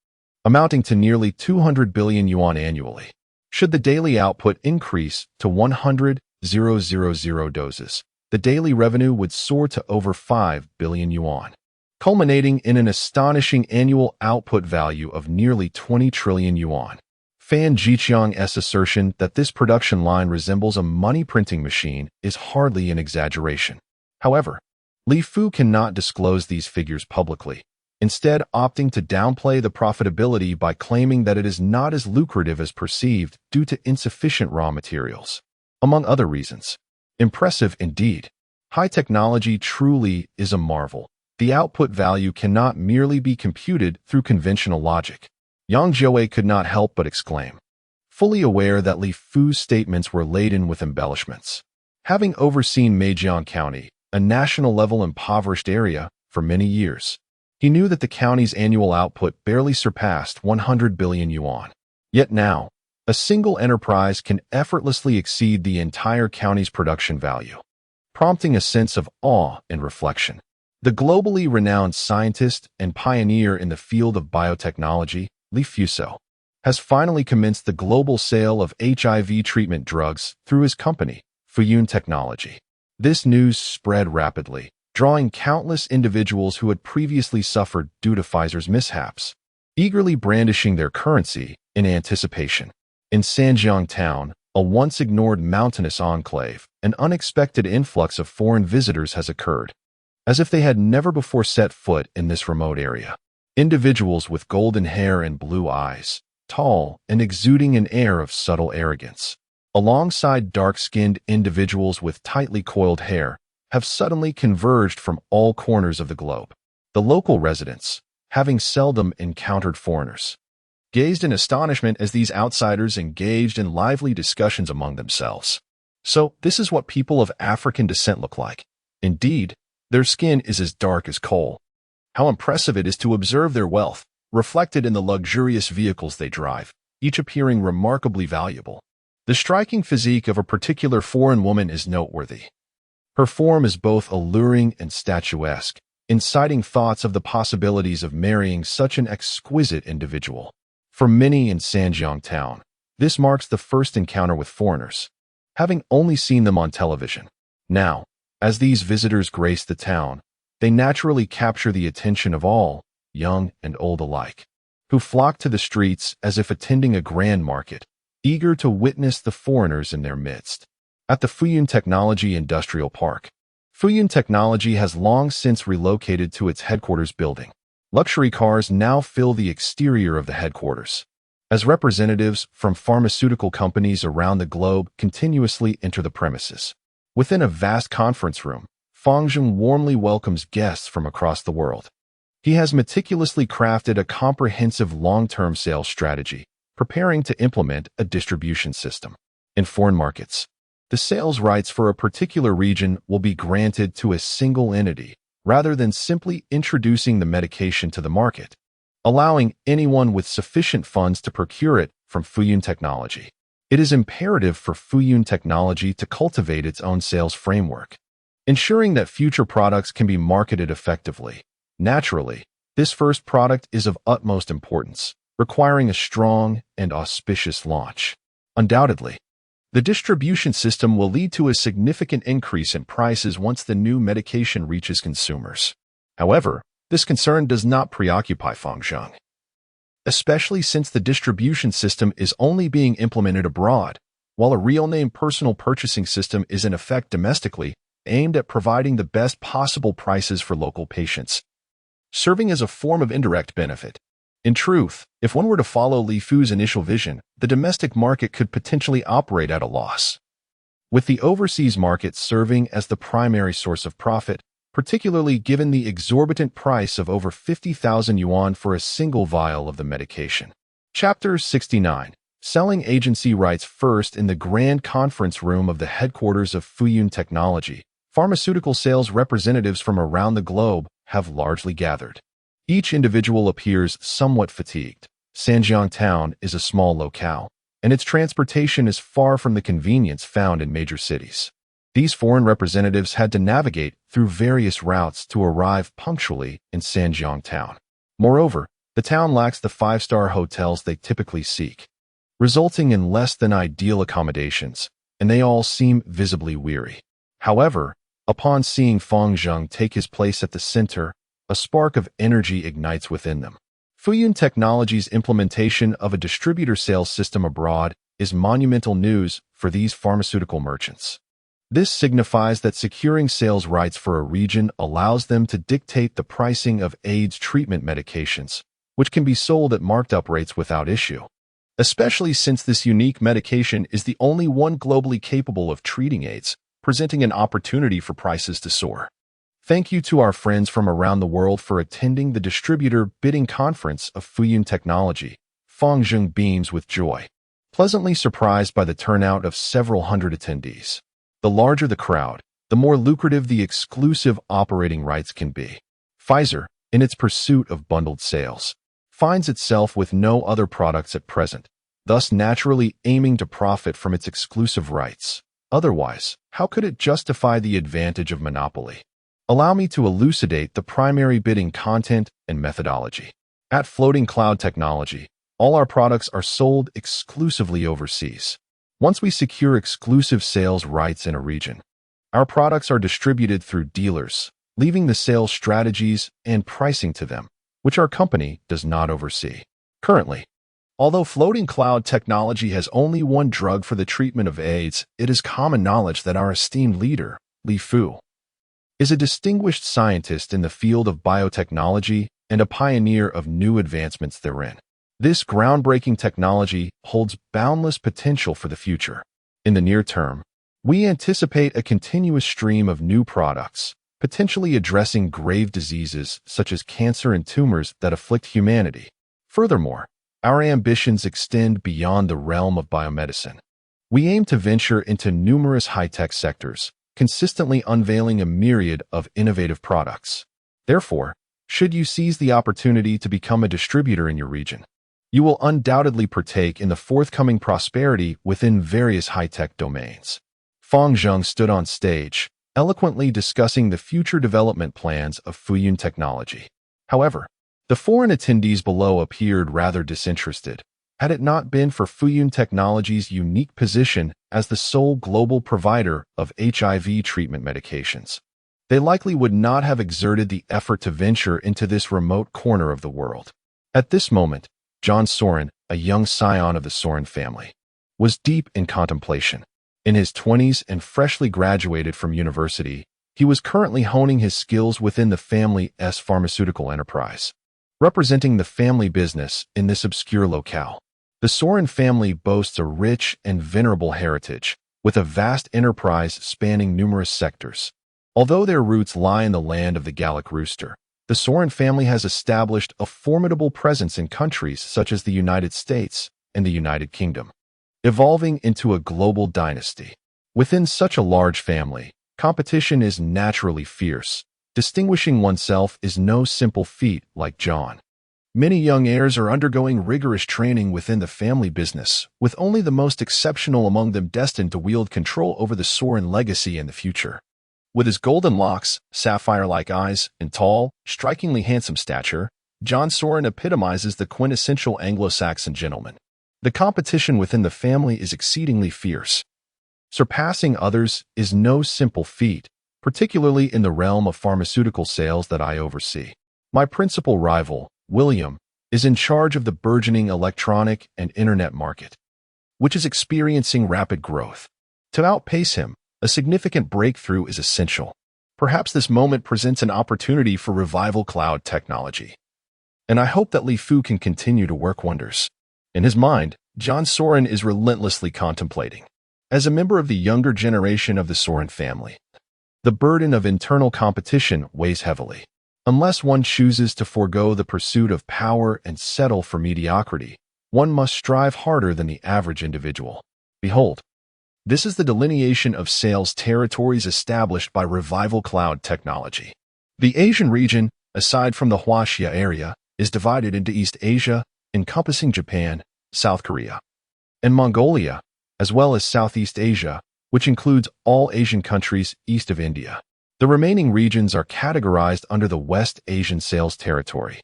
amounting to nearly 200 billion yuan annually. Should the daily output increase to 100,000 doses, the daily revenue would soar to over 5 billion yuan, culminating in an astonishing annual output value of nearly 20 trillion yuan. Fan Jiqiang's assertion that this production line resembles a money-printing machine is hardly an exaggeration. However, Li Fu cannot disclose these figures publicly, instead opting to downplay the profitability by claiming that it is not as lucrative as perceived due to insufficient raw materials. Among other reasons. Impressive indeed. High technology truly is a marvel. The output value cannot merely be computed through conventional logic. Yang Jiawei could not help but exclaim, fully aware that Li Fu's statements were laden with embellishments. Having overseen Meijiang County, a national-level impoverished area, for many years, he knew that the county's annual output barely surpassed 100 billion yuan. Yet now, a single enterprise can effortlessly exceed the entire county's production value, prompting a sense of awe and reflection. The globally renowned scientist and pioneer in the field of biotechnology, Li Fuso, has finally commenced the global sale of HIV treatment drugs through his company, Fuyun Technology. This news spread rapidly, drawing countless individuals who had previously suffered due to Pfizer's mishaps, eagerly brandishing their currency in anticipation. In Sanjiang Town, a once-ignored mountainous enclave, an unexpected influx of foreign visitors has occurred, as if they had never before set foot in this remote area. Individuals with golden hair and blue eyes, tall and exuding an air of subtle arrogance, alongside dark-skinned individuals with tightly coiled hair, have suddenly converged from all corners of the globe. The local residents, having seldom encountered foreigners, gazed in astonishment as these outsiders engaged in lively discussions among themselves. So, this is what people of African descent look like. Indeed, their skin is as dark as coal. How impressive it is to observe their wealth, reflected in the luxurious vehicles they drive, each appearing remarkably valuable. The striking physique of a particular foreign woman is noteworthy. Her form is both alluring and statuesque, inciting thoughts of the possibilities of marrying such an exquisite individual. For many in Sanjiang town, this marks the first encounter with foreigners, having only seen them on television. Now, as these visitors grace the town, they naturally capture the attention of all, young and old alike, who flock to the streets as if attending a grand market, eager to witness the foreigners in their midst. At the Fuyun Technology Industrial Park, Fuyun Technology has long since relocated to its headquarters building. Luxury cars now fill the exterior of the headquarters, as representatives from pharmaceutical companies around the globe continuously enter the premises. Within a vast conference room, Fang Zheng warmly welcomes guests from across the world. He has meticulously crafted a comprehensive long-term sales strategy, preparing to implement a distribution system. In foreign markets, the sales rights for a particular region will be granted to a single entity, rather than simply introducing the medication to the market, allowing anyone with sufficient funds to procure it from Fuyun Technology. It is imperative for Fuyun Technology to cultivate its own sales framework, ensuring that future products can be marketed effectively. Naturally, this first product is of utmost importance, requiring a strong and auspicious launch. Undoubtedly, the distribution system will lead to a significant increase in prices once the new medication reaches consumers. However, this concern does not preoccupy Fang Zheng, especially since the distribution system is only being implemented abroad, while a real-name personal purchasing system is in effect domestically, aimed at providing the best possible prices for local patients, serving as a form of indirect benefit. In truth, if one were to follow Li Fu's initial vision, the domestic market could potentially operate at a loss, with the overseas market serving as the primary source of profit, particularly given the exorbitant price of over 50,000 yuan for a single vial of the medication. Chapter 69. Selling agency rights. First, in the grand conference room of the headquarters of Fuyun Technology, pharmaceutical sales representatives from around the globe have largely gathered. Each individual appears somewhat fatigued. Sanjiang town is a small locale, and its transportation is far from the convenience found in major cities. These foreign representatives had to navigate through various routes to arrive punctually in Sanjiang town. Moreover, the town lacks the five-star hotels they typically seek, resulting in less than ideal accommodations, and they all seem visibly weary. However, upon seeing Fang Zheng take his place at the center, a spark of energy ignites within them. Fuyun Technology's implementation of a distributor sales system abroad is monumental news for these pharmaceutical merchants. This signifies that securing sales rights for a region allows them to dictate the pricing of AIDS treatment medications, which can be sold at marked-up rates without issue, especially since this unique medication is the only one globally capable of treating AIDS, presenting an opportunity for prices to soar. Thank you to our friends from around the world for attending the distributor bidding conference of Fuyun Technology. Fang Zheng beams with joy, pleasantly surprised by the turnout of several hundred attendees. The larger the crowd, the more lucrative the exclusive operating rights can be. Pfizer, in its pursuit of bundled sales, finds itself with no other products at present, thus naturally aiming to profit from its exclusive rights. Otherwise, how could it justify the advantage of monopoly? Allow me to elucidate the primary bidding content and methodology. At Floating Cloud Technology, all our products are sold exclusively overseas. Once we secure exclusive sales rights in a region, our products are distributed through dealers, leaving the sales strategies and pricing to them, which our company does not oversee. Currently, although Floating Cloud Technology has only one drug for the treatment of AIDS, it is common knowledge that our esteemed leader, Li Fu, is a distinguished scientist in the field of biotechnology and a pioneer of new advancements therein. This groundbreaking technology holds boundless potential for the future. In the near term, we anticipate a continuous stream of new products, potentially addressing grave diseases such as cancer and tumors that afflict humanity. Furthermore, our ambitions extend beyond the realm of biomedicine. We aim to venture into numerous high-tech sectors, consistently unveiling a myriad of innovative products. Therefore, should you seize the opportunity to become a distributor in your region, you will undoubtedly partake in the forthcoming prosperity within various high-tech domains. Fang Zheng stood on stage, eloquently discussing the future development plans of Fuyun technology. However, the foreign attendees below appeared rather disinterested. Had it not been for Fuyun Technology's unique position as the sole global provider of HIV treatment medications, they likely would not have exerted the effort to venture into this remote corner of the world. At this moment, John Soren, a young scion of the Soren family, was deep in contemplation. In his 20s and freshly graduated from university, he was currently honing his skills within the family's pharmaceutical enterprise, representing the family business in this obscure locale. The Soren family boasts a rich and venerable heritage, with a vast enterprise spanning numerous sectors. Although their roots lie in the land of the Gallic rooster, the Soren family has established a formidable presence in countries such as the United States and the United Kingdom, evolving into a global dynasty. Within such a large family, competition is naturally fierce. Distinguishing oneself is no simple feat like John. Many young heirs are undergoing rigorous training within the family business, with only the most exceptional among them destined to wield control over the Soren legacy in the future. With his golden locks, sapphire-like eyes, and tall, strikingly handsome stature, John Soren epitomizes the quintessential Anglo-Saxon gentleman. The competition within the family is exceedingly fierce. Surpassing others is no simple feat, particularly in the realm of pharmaceutical sales that I oversee. My principal rival, William, is in charge of the burgeoning electronic and internet market, which is experiencing rapid growth. To outpace him, a significant breakthrough is essential. Perhaps this moment presents an opportunity for revival cloud technology, and I hope that Li Fu can continue to work wonders. In his mind, John Soren is relentlessly contemplating. As a member of the younger generation of the Soren family, the burden of internal competition weighs heavily. Unless one chooses to forego the pursuit of power and settle for mediocrity, one must strive harder than the average individual. Behold, this is the delineation of sales territories established by Revival Cloud technology. The Asian region, aside from the Huaxia area, is divided into East Asia, encompassing Japan, South Korea, and Mongolia, as well as Southeast Asia, which includes all Asian countries east of India. The remaining regions are categorized under the West Asian Sales Territory.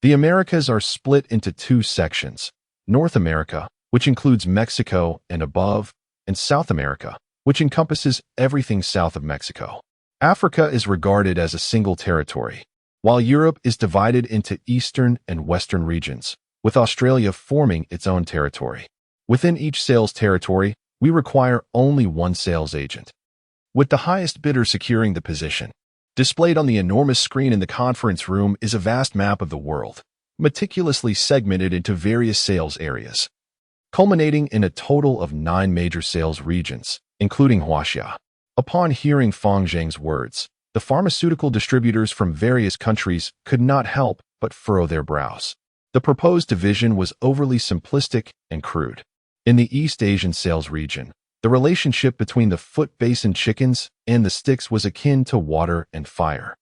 The Americas are split into two sections: North America, which includes Mexico and above, and South America, which encompasses everything south of Mexico. Africa is regarded as a single territory, while Europe is divided into eastern and western regions, with Australia forming its own territory. Within each sales territory, we require only one sales agent, with the highest bidder securing the position. Displayed on the enormous screen in the conference room is a vast map of the world, meticulously segmented into various sales areas, culminating in a total of 9 major sales regions, including Huaxia. Upon hearing Fang Zheng's words, the pharmaceutical distributors from various countries could not help but furrow their brows. The proposed division was overly simplistic and crude. In the East Asian sales region, the relationship between the foot basin chickens and the sticks was akin to water and fire,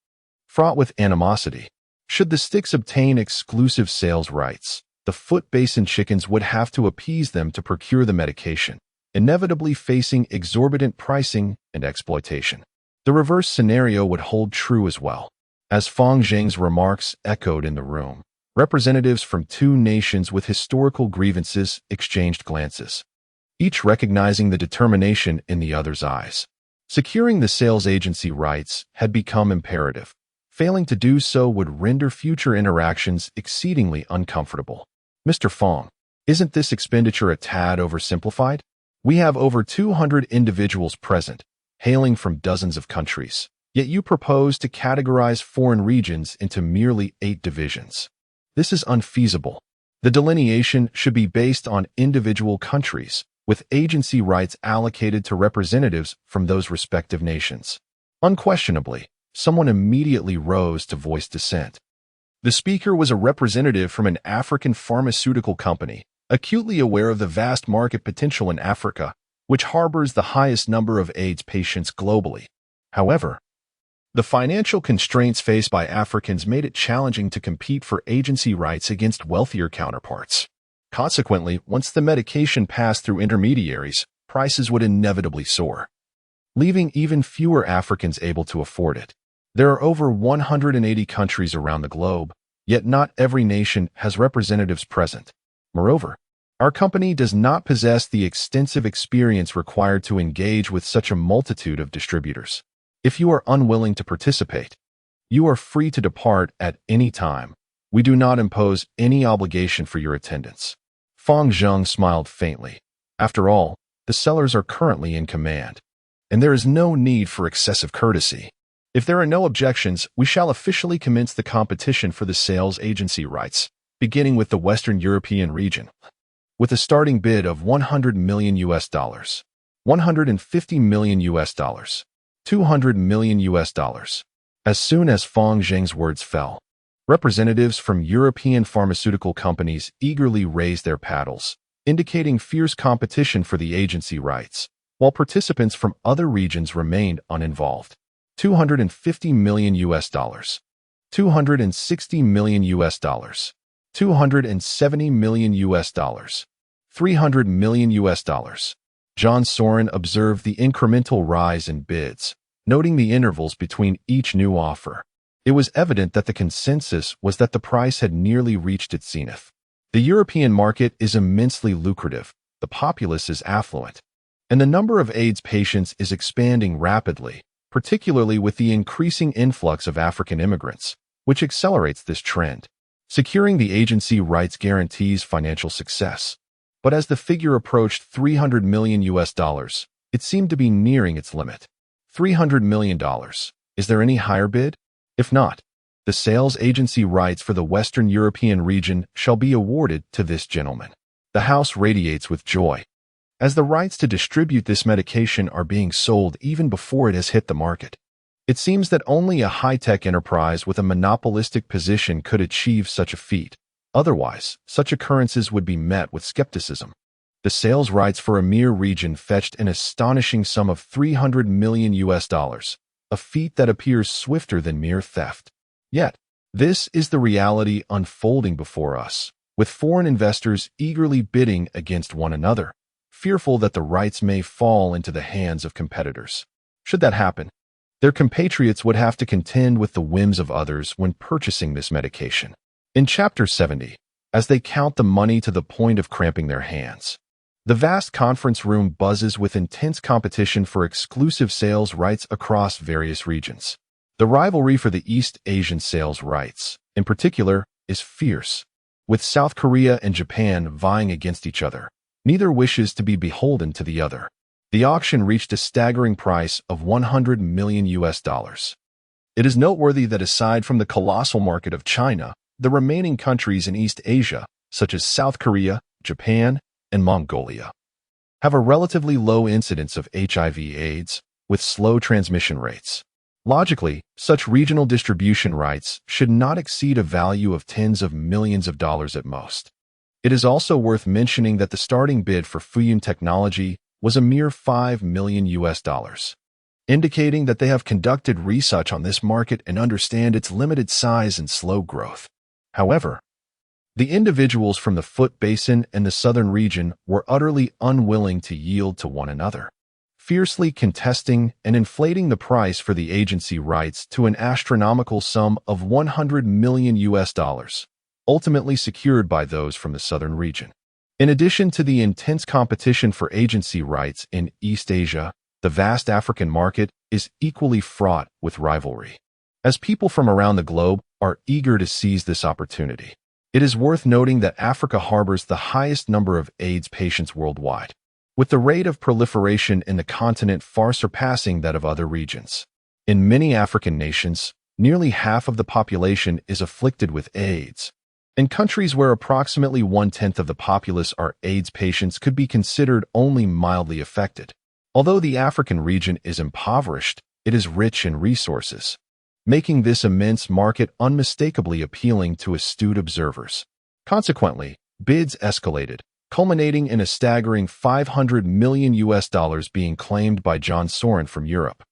fraught with animosity. Should the sticks obtain exclusive sales rights, the foot basin chickens would have to appease them to procure the medication, inevitably facing exorbitant pricing and exploitation. The reverse scenario would hold true as well. As Fang Zheng's remarks echoed in the room, representatives from two nations with historical grievances exchanged glances, each recognizing the determination in the other's eyes. Securing the sales agency rights had become imperative. Failing to do so would render future interactions exceedingly uncomfortable. Mr. Fang, isn't this expenditure a tad oversimplified? We have over 200 individuals present, hailing from dozens of countries, yet you propose to categorize foreign regions into merely 8 divisions. This is unfeasible. The delineation should be based on individual countries, with agency rights allocated to representatives from those respective nations. Unquestionably, someone immediately rose to voice dissent. The speaker was a representative from an African pharmaceutical company, acutely aware of the vast market potential in Africa, which harbors the highest number of AIDS patients globally. However, the financial constraints faced by Africans made it challenging to compete for agency rights against wealthier counterparts. Consequently, once the medication passed through intermediaries, prices would inevitably soar. leaving even fewer Africans able to afford it. There are over 180 countries around the globe, yet not every nation has representatives present. Moreover, our company does not possess the extensive experience required to engage with such a multitude of distributors. If you are unwilling to participate, you are free to depart at any time. We do not impose any obligation for your attendance. Fang Zheng smiled faintly. After all, the sellers are currently in command, and there is no need for excessive courtesy. If there are no objections, we shall officially commence the competition for the sales agency rights, beginning with the Western European region. With a starting bid of $100 million, $150 million, $200 million. As soon as Fang Zheng's words fell, representatives from European pharmaceutical companies eagerly raised their paddles, indicating fierce competition for the agency rights, while participants from other regions remained uninvolved. $250 million, $260 million, $270 million, $300 million. John Soren observed the incremental rise in bids, noting the intervals between each new offer. It was evident that the consensus was that the price had nearly reached its zenith. The European market is immensely lucrative, the populace is affluent, and the number of AIDS patients is expanding rapidly, particularly with the increasing influx of African immigrants, which accelerates this trend. Securing the agency rights guarantees financial success. But as the figure approached $300 million, it seemed to be nearing its limit. $300 million. Is there any higher bid? If not, the sales agency rights for the Western European region shall be awarded to this gentleman. The house radiates with joy, as the rights to distribute this medication are being sold even before it has hit the market. It seems that only a high-tech enterprise with a monopolistic position could achieve such a feat. Otherwise, such occurrences would be met with skepticism. The sales rights for a mere region fetched an astonishing sum of $300 million, a feat that appears swifter than mere theft. Yet, this is the reality unfolding before us, with foreign investors eagerly bidding against one another, fearful that the rights may fall into the hands of competitors. Should that happen, their compatriots would have to contend with the whims of others when purchasing this medication. In Chapter 70, as they count the money to the point of cramping their hands, the vast conference room buzzes with intense competition for exclusive sales rights across various regions. The rivalry for the East Asian sales rights, in particular, is fierce, with South Korea and Japan vying against each other. Neither wishes to be beholden to the other. The auction reached a staggering price of $100 million. It is noteworthy that aside from the colossal market of China, the remaining countries in East Asia, such as South Korea, Japan, and Mongolia, have a relatively low incidence of HIV/AIDS, with slow transmission rates. Logically, such regional distribution rights should not exceed a value of tens of millions of dollars at most. It is also worth mentioning that the starting bid for Fuyun Technology was a mere $5 million, indicating that they have conducted research on this market and understand its limited size and slow growth. However, the individuals from the Foot Basin and the southern region were utterly unwilling to yield to one another, fiercely contesting and inflating the price for the agency rights to an astronomical sum of $100 million, ultimately secured by those from the southern region. In addition to the intense competition for agency rights in East Asia, the vast African market is equally fraught with rivalry, as people from around the globe are eager to seize this opportunity. It is worth noting that Africa harbors the highest number of AIDS patients worldwide, with the rate of proliferation in the continent far surpassing that of other regions. In many African nations, nearly half of the population is afflicted with AIDS. In countries where approximately 1/10 of the populace are AIDS patients could be considered only mildly affected. Although the African region is impoverished, it is rich in resources, making this immense market unmistakably appealing to astute observers. Consequently, bids escalated, culminating in a staggering $500 million being claimed by John Soren from Europe,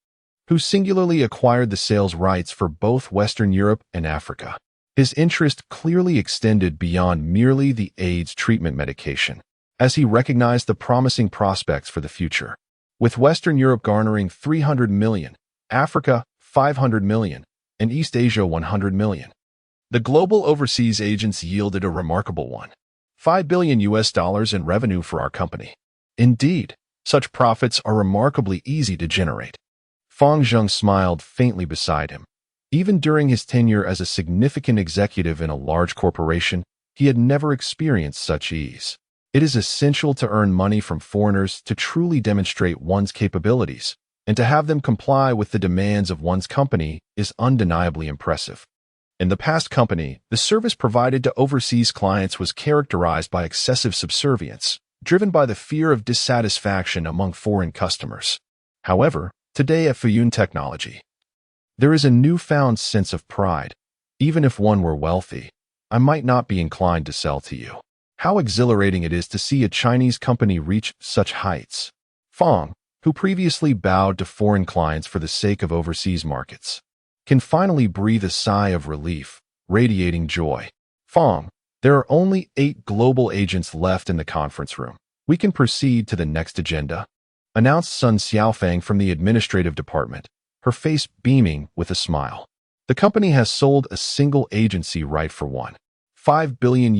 who singularly acquired the sales rights for both Western Europe and Africa. His interest clearly extended beyond merely the AIDS treatment medication, as he recognized the promising prospects for the future. with Western Europe garnering 300 million, Africa 500 million, and East Asia 100 million. The global overseas agents yielded a remarkable $5 billion in revenue for our company. Indeed, such profits are remarkably easy to generate. Fang Zheng smiled faintly beside him. Even during his tenure as a significant executive in a large corporation, he had never experienced such ease. It is essential to earn money from foreigners to truly demonstrate one's capabilities, and to have them comply with the demands of one's company is undeniably impressive. In the past company, the service provided to overseas clients was characterized by excessive subservience, driven by the fear of dissatisfaction among foreign customers. However, today at Fuyun Technology, there is a newfound sense of pride. Even if one were wealthy, I might not be inclined to sell to you. How exhilarating it is to see a Chinese company reach such heights. Fang, who previously bowed to foreign clients for the sake of overseas markets, can finally breathe a sigh of relief, radiating joy. Fang, there are only 8 global agents left in the conference room. We can proceed to the next agenda, announced Sun Xiaofang from the administrative department, her face beaming with a smile. The company has sold a single agency right for $5 billion,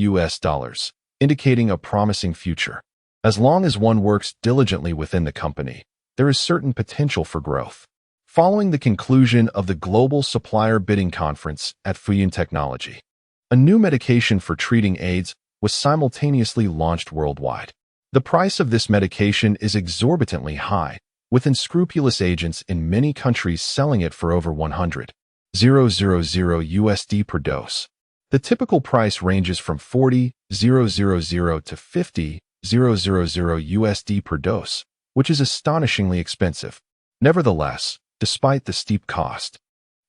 indicating a promising future. As long as one works diligently within the company, there is certain potential for growth. Following the conclusion of the Global Supplier Bidding Conference at Fuyun Technology, a new medication for treating AIDS was simultaneously launched worldwide. The price of this medication is exorbitantly high, with unscrupulous agents in many countries selling it for over $100,000 USD per dose. The typical price ranges from $40,000 to $50,000 USD per dose, which is astonishingly expensive. Nevertheless, despite the steep cost,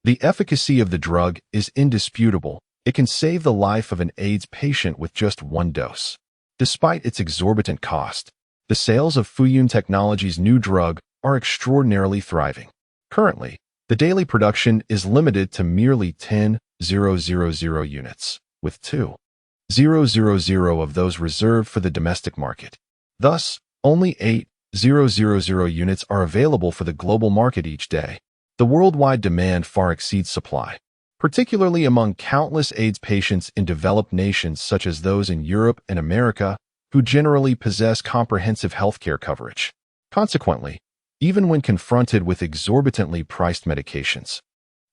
the efficacy of the drug is indisputable. It can save the life of an AIDS patient with just 1 dose. Despite its exorbitant cost, the sales of Fuyun Technology's new drug are extraordinarily thriving. Currently, the daily production is limited to merely 10,000 units, with 2,000 of those reserved for the domestic market. Thus, only 8,000 units are available for the global market each day. The worldwide demand far exceeds supply, particularly among countless AIDS patients in developed nations such as those in Europe and America, who generally possess comprehensive healthcare coverage. Consequently, even when confronted with exorbitantly priced medications,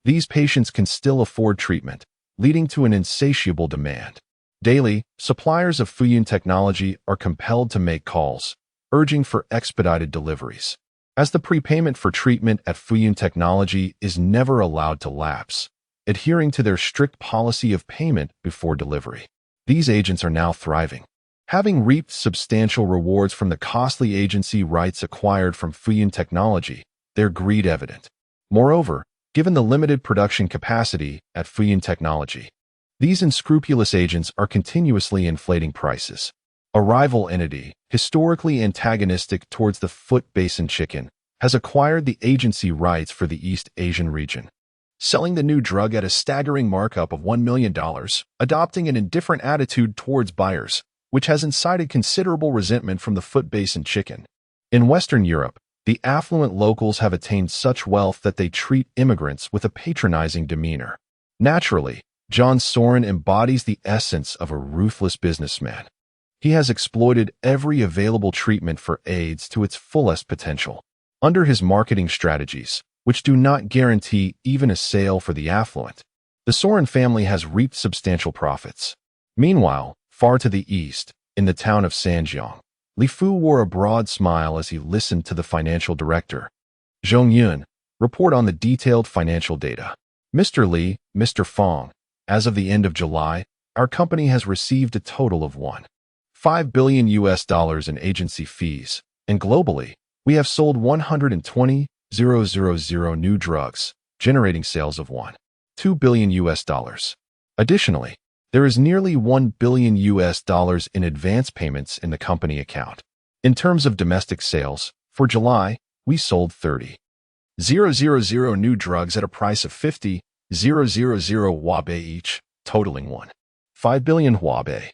these patients can still afford treatment, leading to an insatiable demand. Daily, suppliers of Fuyun Technology are compelled to make calls, urging for expedited deliveries. As the prepayment for treatment at Fuyun Technology is never allowed to lapse, adhering to their strict policy of payment before delivery, these agents are now thriving. Having reaped substantial rewards from the costly agency rights acquired from Fuyun Technology, their greed evident. Moreover, given the limited production capacity at Fuyun Technology, these unscrupulous agents are continuously inflating prices. A rival entity, historically antagonistic towards the Foot Basin chicken, has acquired the agency rights for the East Asian region, selling the new drug at a staggering markup of $1 million, adopting an indifferent attitude towards buyers, which has incited considerable resentment from the Foot Basin chicken. In Western Europe, the affluent locals have attained such wealth that they treat immigrants with a patronizing demeanor. Naturally, John Soren embodies the essence of a ruthless businessman. He has exploited every available treatment for AIDS to its fullest potential. Under his marketing strategies, which do not guarantee even a sale for the affluent, the Soren family has reaped substantial profits. Meanwhile, far to the east, in the town of Sanjiang, Li Fu wore a broad smile as he listened to the financial director, Zhong Yun, report on the detailed financial data. Mr. Li, Mr. Fang, as of the end of July, our company has received a total of $5 billion in agency fees, and globally, we have sold 120,000 new drugs, generating sales of $2 billion. Additionally, there is nearly $1 billion in advance payments in the company account. In terms of domestic sales, for July, we sold 30,000 new drugs at a price of 50,000 wabe each, totaling $5 billion wabe.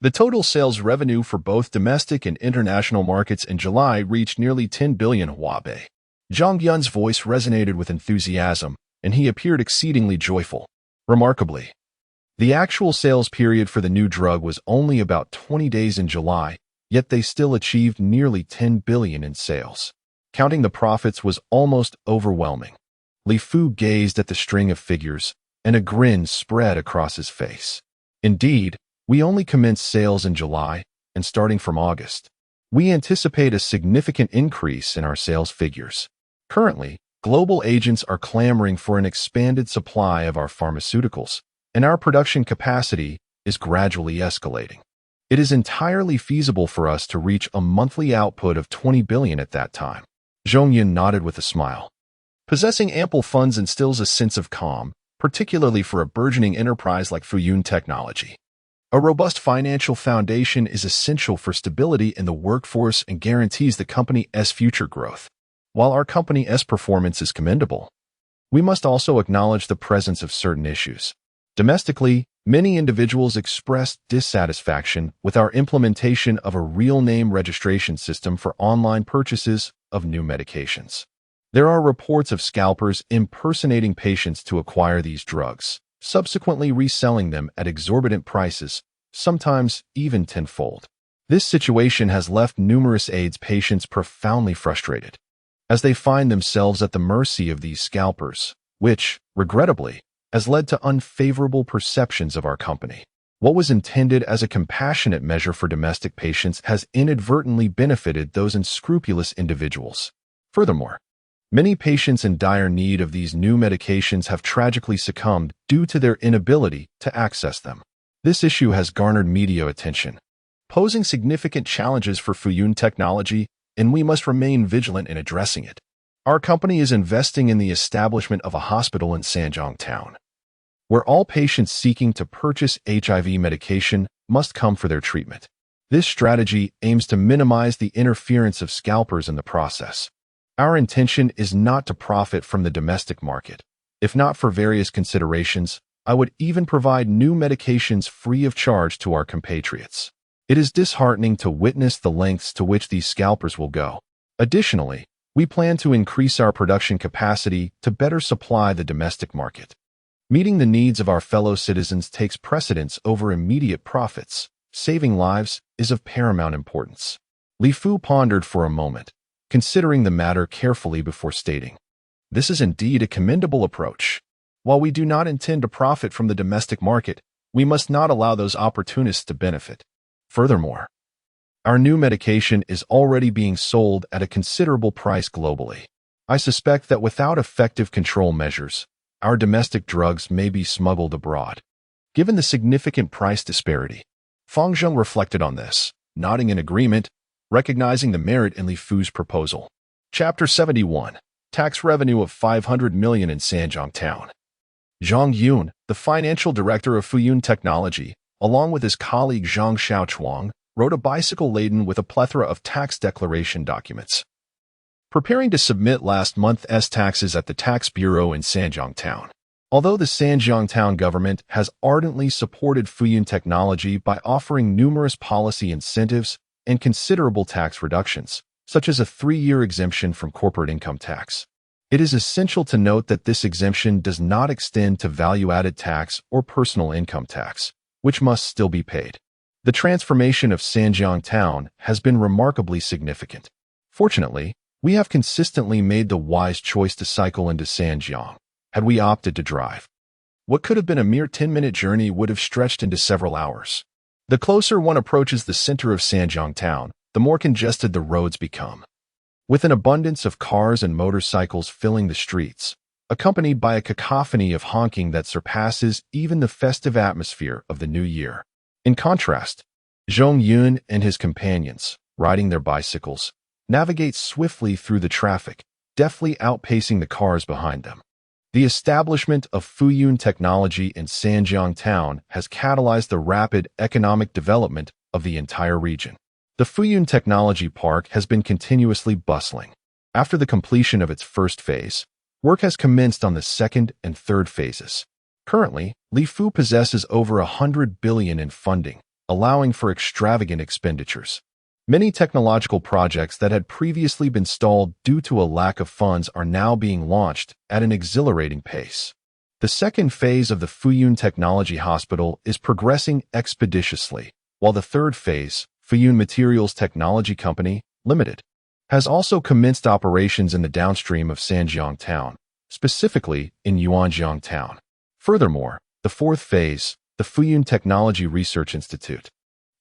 The total sales revenue for both domestic and international markets in July reached nearly 10 billion Huabei. Zhang Yun's voice resonated with enthusiasm, and he appeared exceedingly joyful. Remarkably, the actual sales period for the new drug was only about 20 days in July, yet they still achieved nearly 10 billion in sales. Counting the profits was almost overwhelming. Li Fu gazed at the string of figures, and a grin spread across his face. Indeed, we only commenced sales in July, and starting from August, we anticipate a significant increase in our sales figures. Currently, global agents are clamoring for an expanded supply of our pharmaceuticals, and our production capacity is gradually escalating. It is entirely feasible for us to reach a monthly output of 20 billion at that time. Zhongyun nodded with a smile. Possessing ample funds instills a sense of calm, particularly for a burgeoning enterprise like Fuyun Technology. A robust financial foundation is essential for stability in the workforce and guarantees the company's future growth. While our company's performance is commendable, we must also acknowledge the presence of certain issues. Domestically, many individuals expressed dissatisfaction with our implementation of a real name registration system for online purchases of new medications. There are reports of scalpers impersonating patients to acquire these drugs, subsequently reselling them at exorbitant prices, sometimes even tenfold. This situation has left numerous AIDS patients profoundly frustrated, as they find themselves at the mercy of these scalpers, which, regrettably, has led to unfavorable perceptions of our company. What was intended as a compassionate measure for domestic patients has inadvertently benefited those unscrupulous individuals. Furthermore, many patients in dire need of these new medications have tragically succumbed due to their inability to access them. This issue has garnered media attention, posing significant challenges for Fuyun Technology, and we must remain vigilant in addressing it. Our company is investing in the establishment of a hospital in Sanjiang Town, where all patients seeking to purchase HIV medication must come for their treatment. This strategy aims to minimize the interference of scalpers in the process. Our intention is not to profit from the domestic market. If not for various considerations, I would even provide new medications free of charge to our compatriots. It is disheartening to witness the lengths to which these scalpers will go. Additionally, we plan to increase our production capacity to better supply the domestic market. Meeting the needs of our fellow citizens takes precedence over immediate profits. Saving lives is of paramount importance. Li Fu pondered for a moment, considering the matter carefully before stating, "This is indeed a commendable approach. While we do not intend to profit from the domestic market, we must not allow those opportunists to benefit. Furthermore, our new medication is already being sold at a considerable price globally. I suspect that without effective control measures, our domestic drugs may be smuggled abroad." Given the significant price disparity, Fang Zheng reflected on this, nodding in agreement, recognizing the merit in Li Fu's proposal. Chapter 71. Tax Revenue of 500 million in Sanjiang Town. Zhang Yun, the financial director of Fuyun Technology, along with his colleague Zhang Xiaochuang, rode a bicycle laden with a plethora of tax declaration documents, preparing to submit last month's taxes at the Tax Bureau in Sanjiang Town. Although the Sanjiang Town government has ardently supported Fuyun Technology by offering numerous policy incentives and considerable tax reductions, such as a 3-year exemption from corporate income tax, it is essential to note that this exemption does not extend to value-added tax or personal income tax, which must still be paid. The transformation of Sanjiang Town has been remarkably significant. Fortunately, we have consistently made the wise choice to cycle into Sanjiang. Had we opted to drive, what could have been a mere 10-minute journey would have stretched into several hours. The closer one approaches the center of Sanjiang Town, the more congested the roads become, with an abundance of cars and motorcycles filling the streets, accompanied by a cacophony of honking that surpasses even the festive atmosphere of the new year. In contrast, Zhong Yun and his companions, riding their bicycles, navigate swiftly through the traffic, deftly outpacing the cars behind them. The establishment of Fuyun Technology in Sanjiang Town has catalyzed the rapid economic development of the entire region. The Fuyun Technology Park has been continuously bustling. After the completion of its first phase, work has commenced on the second and third phases. Currently, Li Fu possesses over 100 billion in funding, allowing for extravagant expenditures. Many technological projects that had previously been stalled due to a lack of funds are now being launched at an exhilarating pace. The second phase of the Fuyun Technology Hospital is progressing expeditiously, while the third phase, Fuyun Materials Technology Company, Limited, has also commenced operations in the downstream of Sanjiang Town, specifically in Yuanjiang Town. Furthermore, the fourth phase, the Fuyun Technology Research Institute,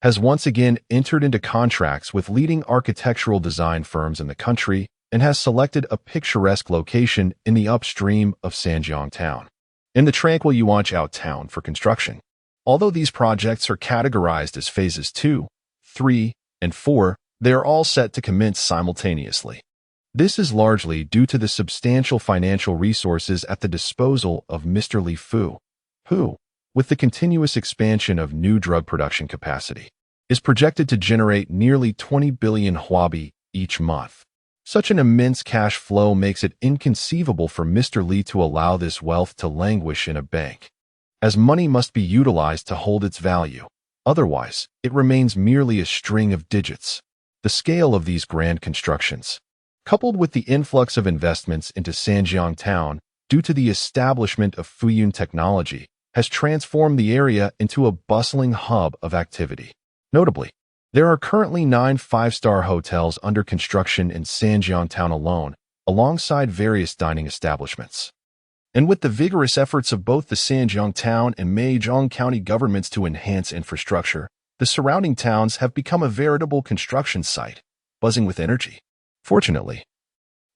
has once again entered into contracts with leading architectural design firms in the country and has selected a picturesque location in the upstream of Sanjiang Town, in the tranquil Yuanjiao Town for construction. Although these projects are categorized as phases 2, 3, and 4, they are all set to commence simultaneously. This is largely due to the substantial financial resources at the disposal of Mr. Li Fu, who, with the continuous expansion of new drug production capacity, is projected to generate nearly 20 billion huabi each month. Such an immense cash flow makes it inconceivable for Mr. Li to allow this wealth to languish in a bank, as money must be utilized to hold its value. Otherwise, it remains merely a string of digits. The scale of these grand constructions, coupled with the influx of investments into Sanjiang Town due to the establishment of Fuyun Technology, has transformed the area into a bustling hub of activity. Notably, there are currently 9 five-star hotels under construction in Sanjiang Town alone, alongside various dining establishments. And with the vigorous efforts of both the Sanjiang Town and Meizhong County governments to enhance infrastructure, the surrounding towns have become a veritable construction site, buzzing with energy. Fortunately,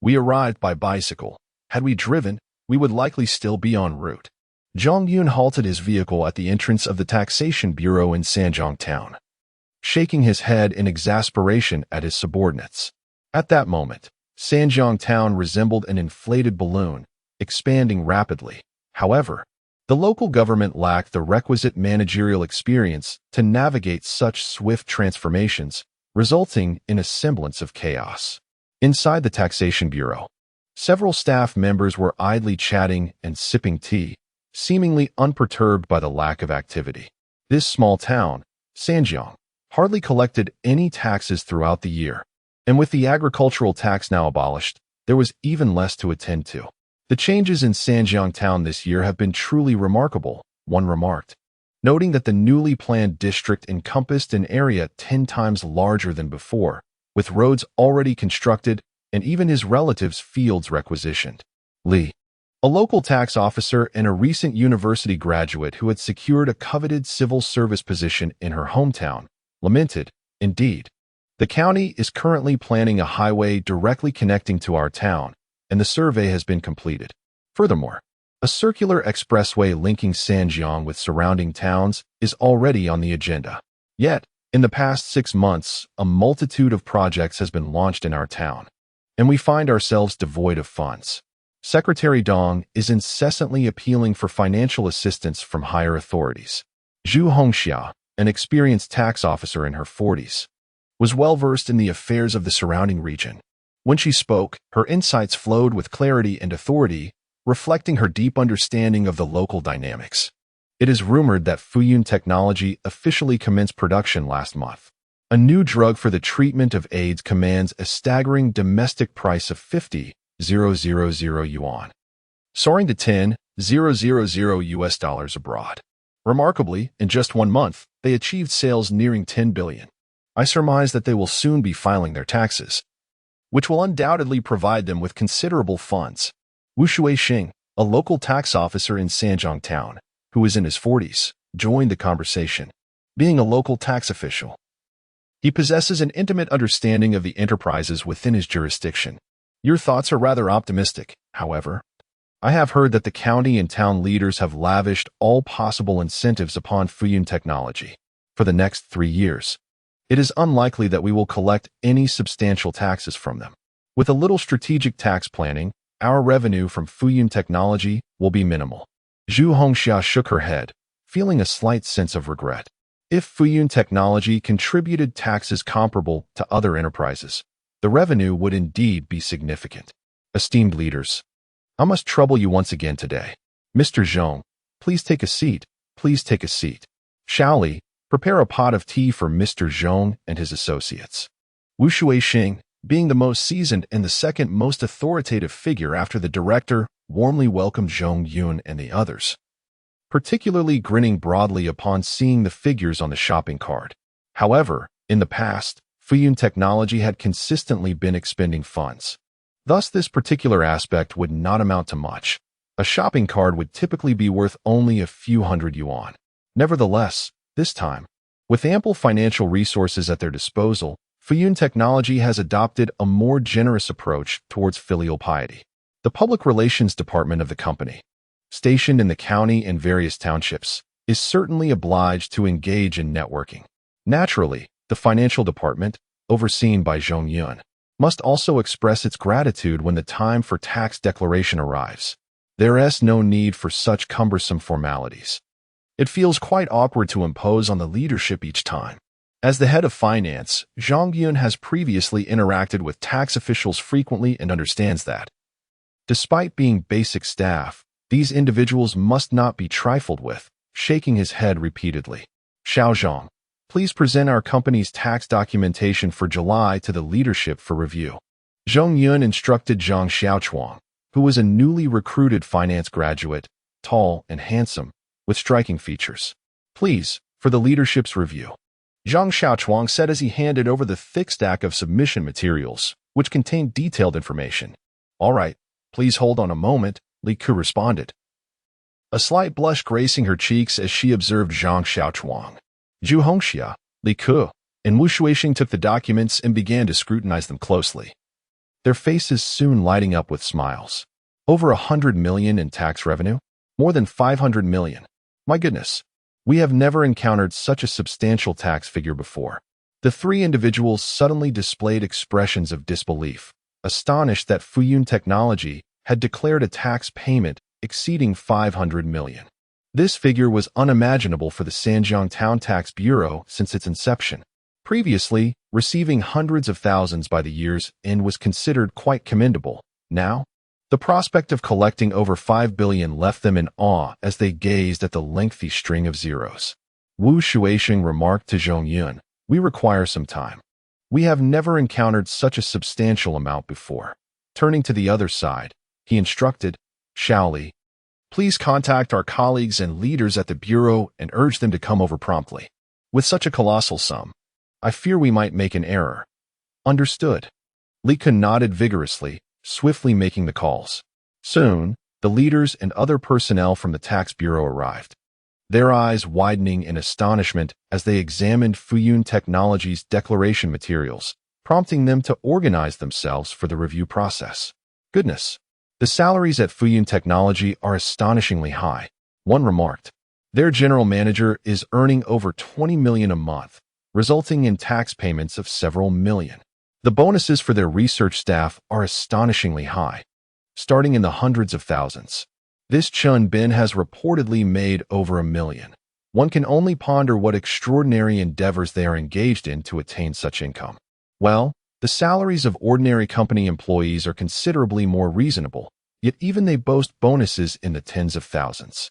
we arrived by bicycle. Had we driven, we would likely still be en route. Zhang Yun halted his vehicle at the entrance of the taxation bureau in Sanjiang Town, shaking his head in exasperation at his subordinates. At that moment, Sanjiang Town resembled an inflated balloon, expanding rapidly. However, the local government lacked the requisite managerial experience to navigate such swift transformations, resulting in a semblance of chaos. Inside the taxation bureau, several staff members were idly chatting and sipping tea, seemingly unperturbed by the lack of activity. This small town, Sanjiang, hardly collected any taxes throughout the year, and with the agricultural tax now abolished, there was even less to attend to. The changes in Sanjiang Town this year have been truly remarkable, one remarked, noting that the newly planned district encompassed an area 10 times larger than before, with roads already constructed and even his relatives' fields requisitioned. Li, a local tax officer and a recent university graduate who had secured a coveted civil service position in her hometown, lamented, "Indeed, the county is currently planning a highway directly connecting to our town, and the survey has been completed. Furthermore, a circular expressway linking Sanjiang with surrounding towns is already on the agenda. Yet, in the past 6 months, a multitude of projects has been launched in our town, and we find ourselves devoid of funds. Secretary Dong is incessantly appealing for financial assistance from higher authorities." Zhu Hongxia, an experienced tax officer in her 40s, was well versed in the affairs of the surrounding region. When she spoke, her insights flowed with clarity and authority, reflecting her deep understanding of the local dynamics. It is rumored that Fuyun Technology officially commenced production last month. A new drug for the treatment of AIDS commands a staggering domestic price of 50,000 yuan, soaring to 10,000 US dollars abroad. Remarkably, in just 1 month, they achieved sales nearing 10 billion. I surmise that they will soon be filing their taxes, which will undoubtedly provide them with considerable funds. Wu Shuixing, a local tax officer in Sanjiang Town, who is in his 40s, joined the conversation. Being a local tax official, he possesses an intimate understanding of the enterprises within his jurisdiction. Your thoughts are rather optimistic, however. I have heard that the county and town leaders have lavished all possible incentives upon Fuyun Technology for the next 3 years. It is unlikely that we will collect any substantial taxes from them. With a little strategic tax planning, our revenue from Fuyun Technology will be minimal. Zhu Hongxia shook her head, feeling a slight sense of regret. If Fuyun Technology contributed taxes comparable to other enterprises, the revenue would indeed be significant. Esteemed leaders, I must trouble you once again today. Mr. Zhong, please take a seat. Please take a seat. Shaoli, Prepare a pot of tea for Mr. Zhong and his associates. Wu Shuixing, being the most seasoned and the second most authoritative figure after the director, warmly welcomed Zhong Yun and the others, particularly grinning broadly upon seeing the figures on the shopping cart. However, in the past, Fuyun Technology had consistently been expending funds. Thus, this particular aspect would not amount to much. A shopping cart would typically be worth only a few hundred yuan. Nevertheless, this time, with ample financial resources at their disposal, Fuyun Technology has adopted a more generous approach towards filial piety. The public relations department of the company, stationed in the county and various townships, is certainly obliged to engage in networking. Naturally, the financial department, overseen by Zhong Yun, must also express its gratitude when the time for tax declaration arrives. There is no need for such cumbersome formalities. It feels quite awkward to impose on the leadership each time. As the head of finance, Zhong Yun has previously interacted with tax officials frequently and understands that, despite being basic staff, these individuals must not be trifled with, shaking his head repeatedly. Xiao Zhong, please present our company's tax documentation for July to the leadership for review. Zhong Yun instructed Zhang Xiaochuang, who was a newly recruited finance graduate, tall and handsome, with striking features. Please, for the leadership's review. Zhang Xiaochuang said as he handed over the thick stack of submission materials, which contained detailed information. All right, please hold on a moment, Li Ku responded, a slight blush gracing her cheeks as she observed Zhang Xiaochuang. Zhu Hongxia, Li Ku, and Wu Shuixing took the documents and began to scrutinize them closely, their faces soon lighting up with smiles. Over 100 million in tax revenue? More than 500 million. My goodness, we have never encountered such a substantial tax figure before. The three individuals suddenly displayed expressions of disbelief, astonished that Fuyun Technology had declared a tax payment exceeding 500 million. This figure was unimaginable for the Sanjiang Town Tax Bureau since its inception. Previously, receiving hundreds of thousands by the year's end was considered quite commendable. Now, the prospect of collecting over 5 billion left them in awe as they gazed at the lengthy string of zeros. Wu Shuixing remarked to Zhong Yun, we require some time. We have never encountered such a substantial amount before. Turning to the other side, he instructed, Shaoli, please contact our colleagues and leaders at the Bureau and urge them to come over promptly. With such a colossal sum, I fear we might make an error. Understood. Li Kun nodded vigorously, swiftly making the calls. Soon, the leaders and other personnel from the Tax Bureau arrived, their eyes widening in astonishment as they examined Fuyun Technology's declaration materials, prompting them to organize themselves for the review process. Goodness, the salaries at Fuyun Technology are astonishingly high, one remarked. Their general manager is earning over 20 million a month, resulting in tax payments of several million. The bonuses for their research staff are astonishingly high, starting in the hundreds of thousands. This Chun Bin has reportedly made over 1 million. One can only ponder what extraordinary endeavors they are engaged in to attain such income. Well, the salaries of ordinary company employees are considerably more reasonable, yet even they boast bonuses in the tens of thousands.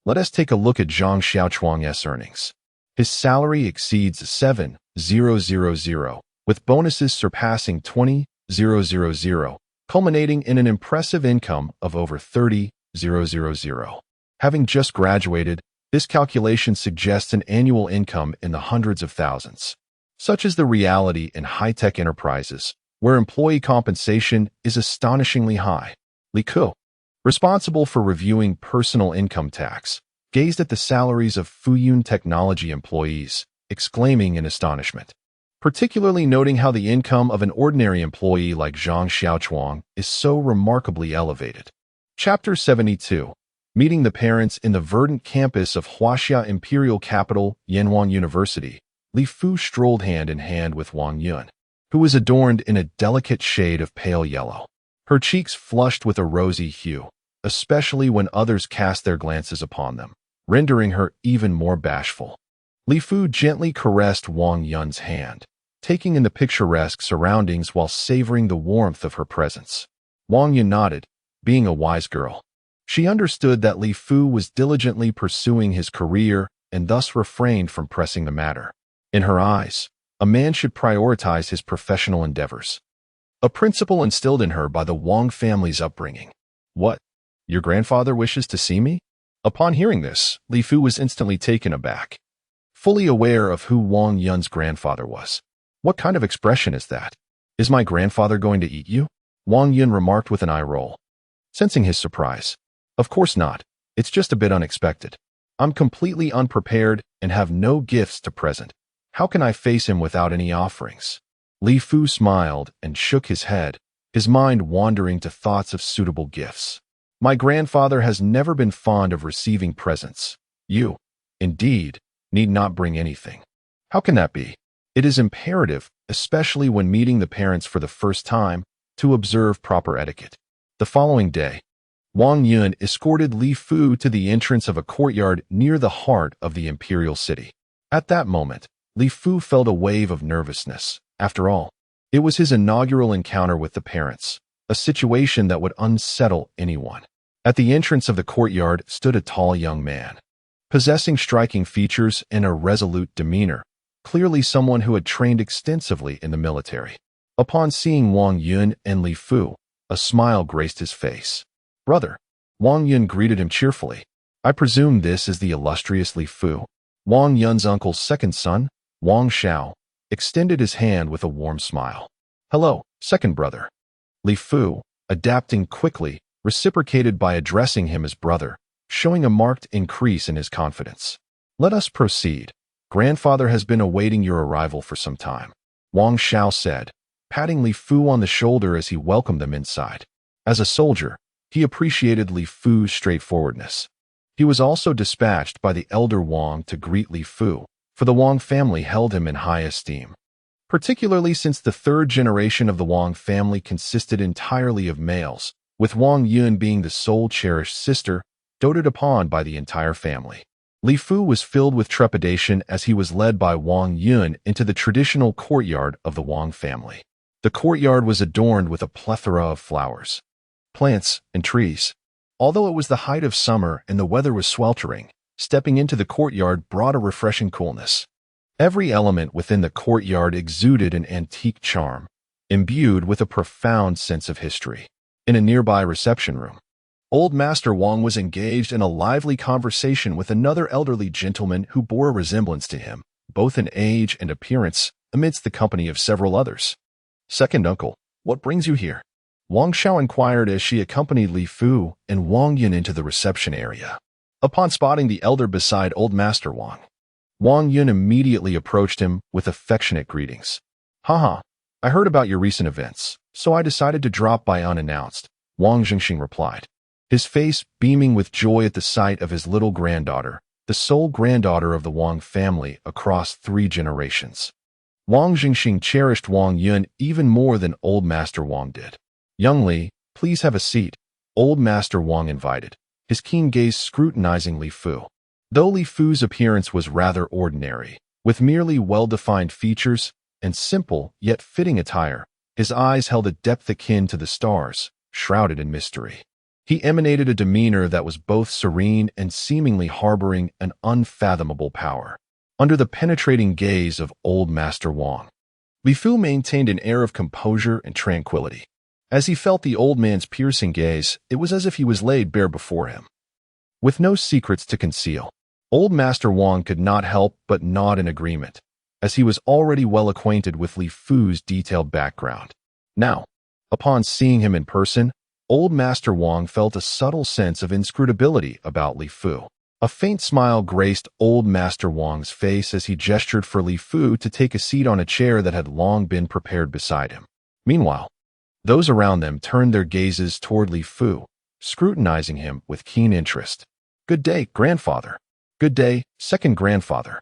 Let us take a look at Zhang Xiaochuang's earnings. His salary exceeds 7,000, with bonuses surpassing 20,000, culminating in an impressive income of over 30,000. Having just graduated, this calculation suggests an annual income in the hundreds of thousands. Such is the reality in high-tech enterprises, where employee compensation is astonishingly high. Li Ku, responsible for reviewing personal income tax, gazed at the salaries of Fuyun Technology employees, exclaiming in astonishment, particularly noting how the income of an ordinary employee like Zhang Xiaochuang is so remarkably elevated. Chapter 72. Meeting the parents in the verdant campus of Huaxia Imperial Capital, Yanwang University, Li Fu strolled hand in hand with Wang Yun, who was adorned in a delicate shade of pale yellow. Her cheeks flushed with a rosy hue, especially when others cast their glances upon them, rendering her even more bashful. Li Fu gently caressed Wang Yun's hand, taking in the picturesque surroundings while savoring the warmth of her presence. Wang Yun nodded, being a wise girl. She understood that Li Fu was diligently pursuing his career and thus refrained from pressing the matter. In her eyes, a man should prioritize his professional endeavors, a principle instilled in her by the Wang family's upbringing. What? Your grandfather wishes to see me? Upon hearing this, Li Fu was instantly taken aback, fully aware of who Wang Yun's grandfather was. What kind of expression is that? Is my grandfather going to eat you? Wang Yun remarked with an eye roll, sensing his surprise. Of course not. It's just a bit unexpected. I'm completely unprepared and have no gifts to present. How can I face him without any offerings? Li Fu smiled and shook his head, his mind wandering to thoughts of suitable gifts. My grandfather has never been fond of receiving presents. You, indeed, need not bring anything. How can that be? It is imperative, especially when meeting the parents for the first time, to observe proper etiquette. The following day, Wang Yun escorted Li Fu to the entrance of a courtyard near the heart of the imperial city. At that moment, Li Fu felt a wave of nervousness. After all, it was his inaugural encounter with the parents, a situation that would unsettle anyone. At the entrance of the courtyard stood a tall young man, possessing striking features and a resolute demeanor, clearly someone who had trained extensively in the military. Upon seeing Wang Yun and Li Fu, a smile graced his face. Brother, Wang Yun greeted him cheerfully. I presume this is the illustrious Li Fu. Wang Yun's uncle's second son, Wang Xiao, extended his hand with a warm smile. Hello, second brother. Li Fu, adapting quickly, reciprocated by addressing him as brother, showing a marked increase in his confidence. Let us proceed. Grandfather has been awaiting your arrival for some time, Wang Xiao said, patting Li Fu on the shoulder as he welcomed them inside. As a soldier, he appreciated Li Fu's straightforwardness. He was also dispatched by the elder Wang to greet Li Fu, for the Wang family held him in high esteem, particularly since the third generation of the Wang family consisted entirely of males, with Wang Yun being the sole cherished sister, doted upon by the entire family. Li Fu was filled with trepidation as he was led by Wang Yun into the traditional courtyard of the Wang family. The courtyard was adorned with a plethora of flowers, plants, and trees. Although it was the height of summer and the weather was sweltering, stepping into the courtyard brought a refreshing coolness. Every element within the courtyard exuded an antique charm, imbued with a profound sense of history. In a nearby reception room, Old Master Wang was engaged in a lively conversation with another elderly gentleman who bore a resemblance to him, both in age and appearance, amidst the company of several others. Second uncle, what brings you here? Wang Xiao inquired as she accompanied Li Fu and Wang Yun into the reception area. Upon spotting the elder beside Old Master Wang, Wang Yun immediately approached him with affectionate greetings. Haha, I heard about your recent events, so I decided to drop by unannounced, Wang Jingxing replied, his face beaming with joy at the sight of his little granddaughter, the sole granddaughter of the Wang family across 3 generations. Wang Jingxing cherished Wang Yun even more than Old Master Wang did. Young Li, please have a seat, Old Master Wang invited, his keen gaze scrutinizing Li Fu. Though Li Fu's appearance was rather ordinary, with merely well-defined features and simple yet fitting attire, his eyes held a depth akin to the stars, shrouded in mystery. He emanated a demeanor that was both serene and seemingly harboring an unfathomable power. Under the penetrating gaze of Old Master Wang, Li Fu maintained an air of composure and tranquility. As he felt the old man's piercing gaze, it was as if he was laid bare before him. With no secrets to conceal, Old Master Wang could not help but nod in agreement, as he was already well acquainted with Li Fu's detailed background. Now, upon seeing him in person, Old Master Wang felt a subtle sense of inscrutability about Li Fu. A faint smile graced Old Master Wang's face as he gestured for Li Fu to take a seat on a chair that had long been prepared beside him. Meanwhile, those around them turned their gazes toward Li Fu, scrutinizing him with keen interest. Good day, grandfather. Good day, second grandfather.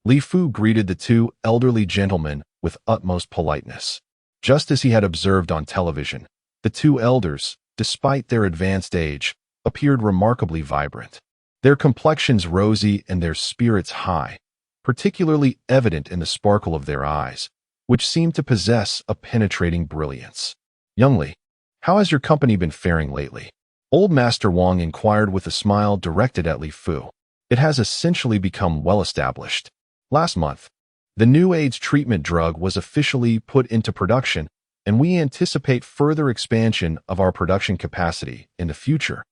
Li Fu greeted the 2 elderly gentlemen with utmost politeness. Just as he had observed on television, the 2 elders, despite their advanced age, appeared remarkably vibrant. Their complexions rosy and their spirits high, particularly evident in the sparkle of their eyes, which seemed to possess a penetrating brilliance. Young Li, how has your company been faring lately? Old Master Wang inquired with a smile directed at Li Fu. it has essentially become well-established. Last month, the new AIDS treatment drug was officially put into production, and we anticipate further expansion of our production capacity in the future.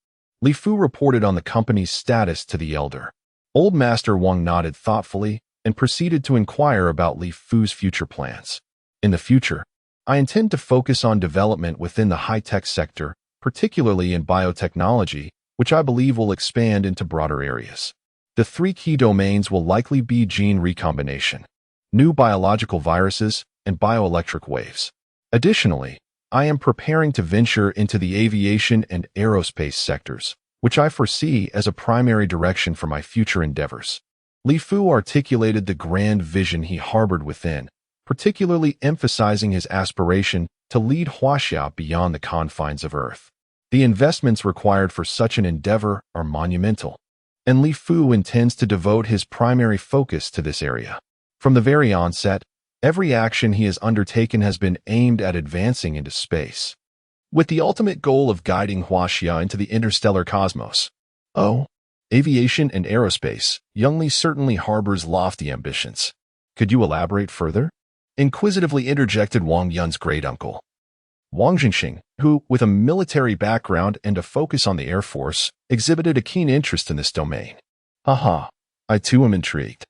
Li Fu reported on the company's status to the elder. Old Master Wang nodded thoughtfully and proceeded to inquire about Li Fu's future plans. In the future, I intend to focus on development within the high-tech sector, particularly in biotechnology, which I believe will expand into broader areas. The three key domains will likely be gene recombination, new biological viruses, and bioelectric waves. Additionally, I am preparing to venture into the aviation and aerospace sectors, which I foresee as a primary direction for my future endeavors. Li Fu articulated the grand vision he harbored within, particularly emphasizing his aspiration to lead Huaxia beyond the confines of Earth. The investments required for such an endeavor are monumental, and Li Fu intends to devote his primary focus to this area. From the very onset, every action he has undertaken has been aimed at advancing into space, with the ultimate goal of guiding Huaxia into the interstellar cosmos. Oh, aviation and aerospace, young Li certainly harbors lofty ambitions. Could you elaborate further? Inquisitively interjected Wang Yun's great-uncle. Wang Jingxing, who, with a military background and a focus on the Air Force, exhibited a keen interest in this domain. Haha, I too am intrigued.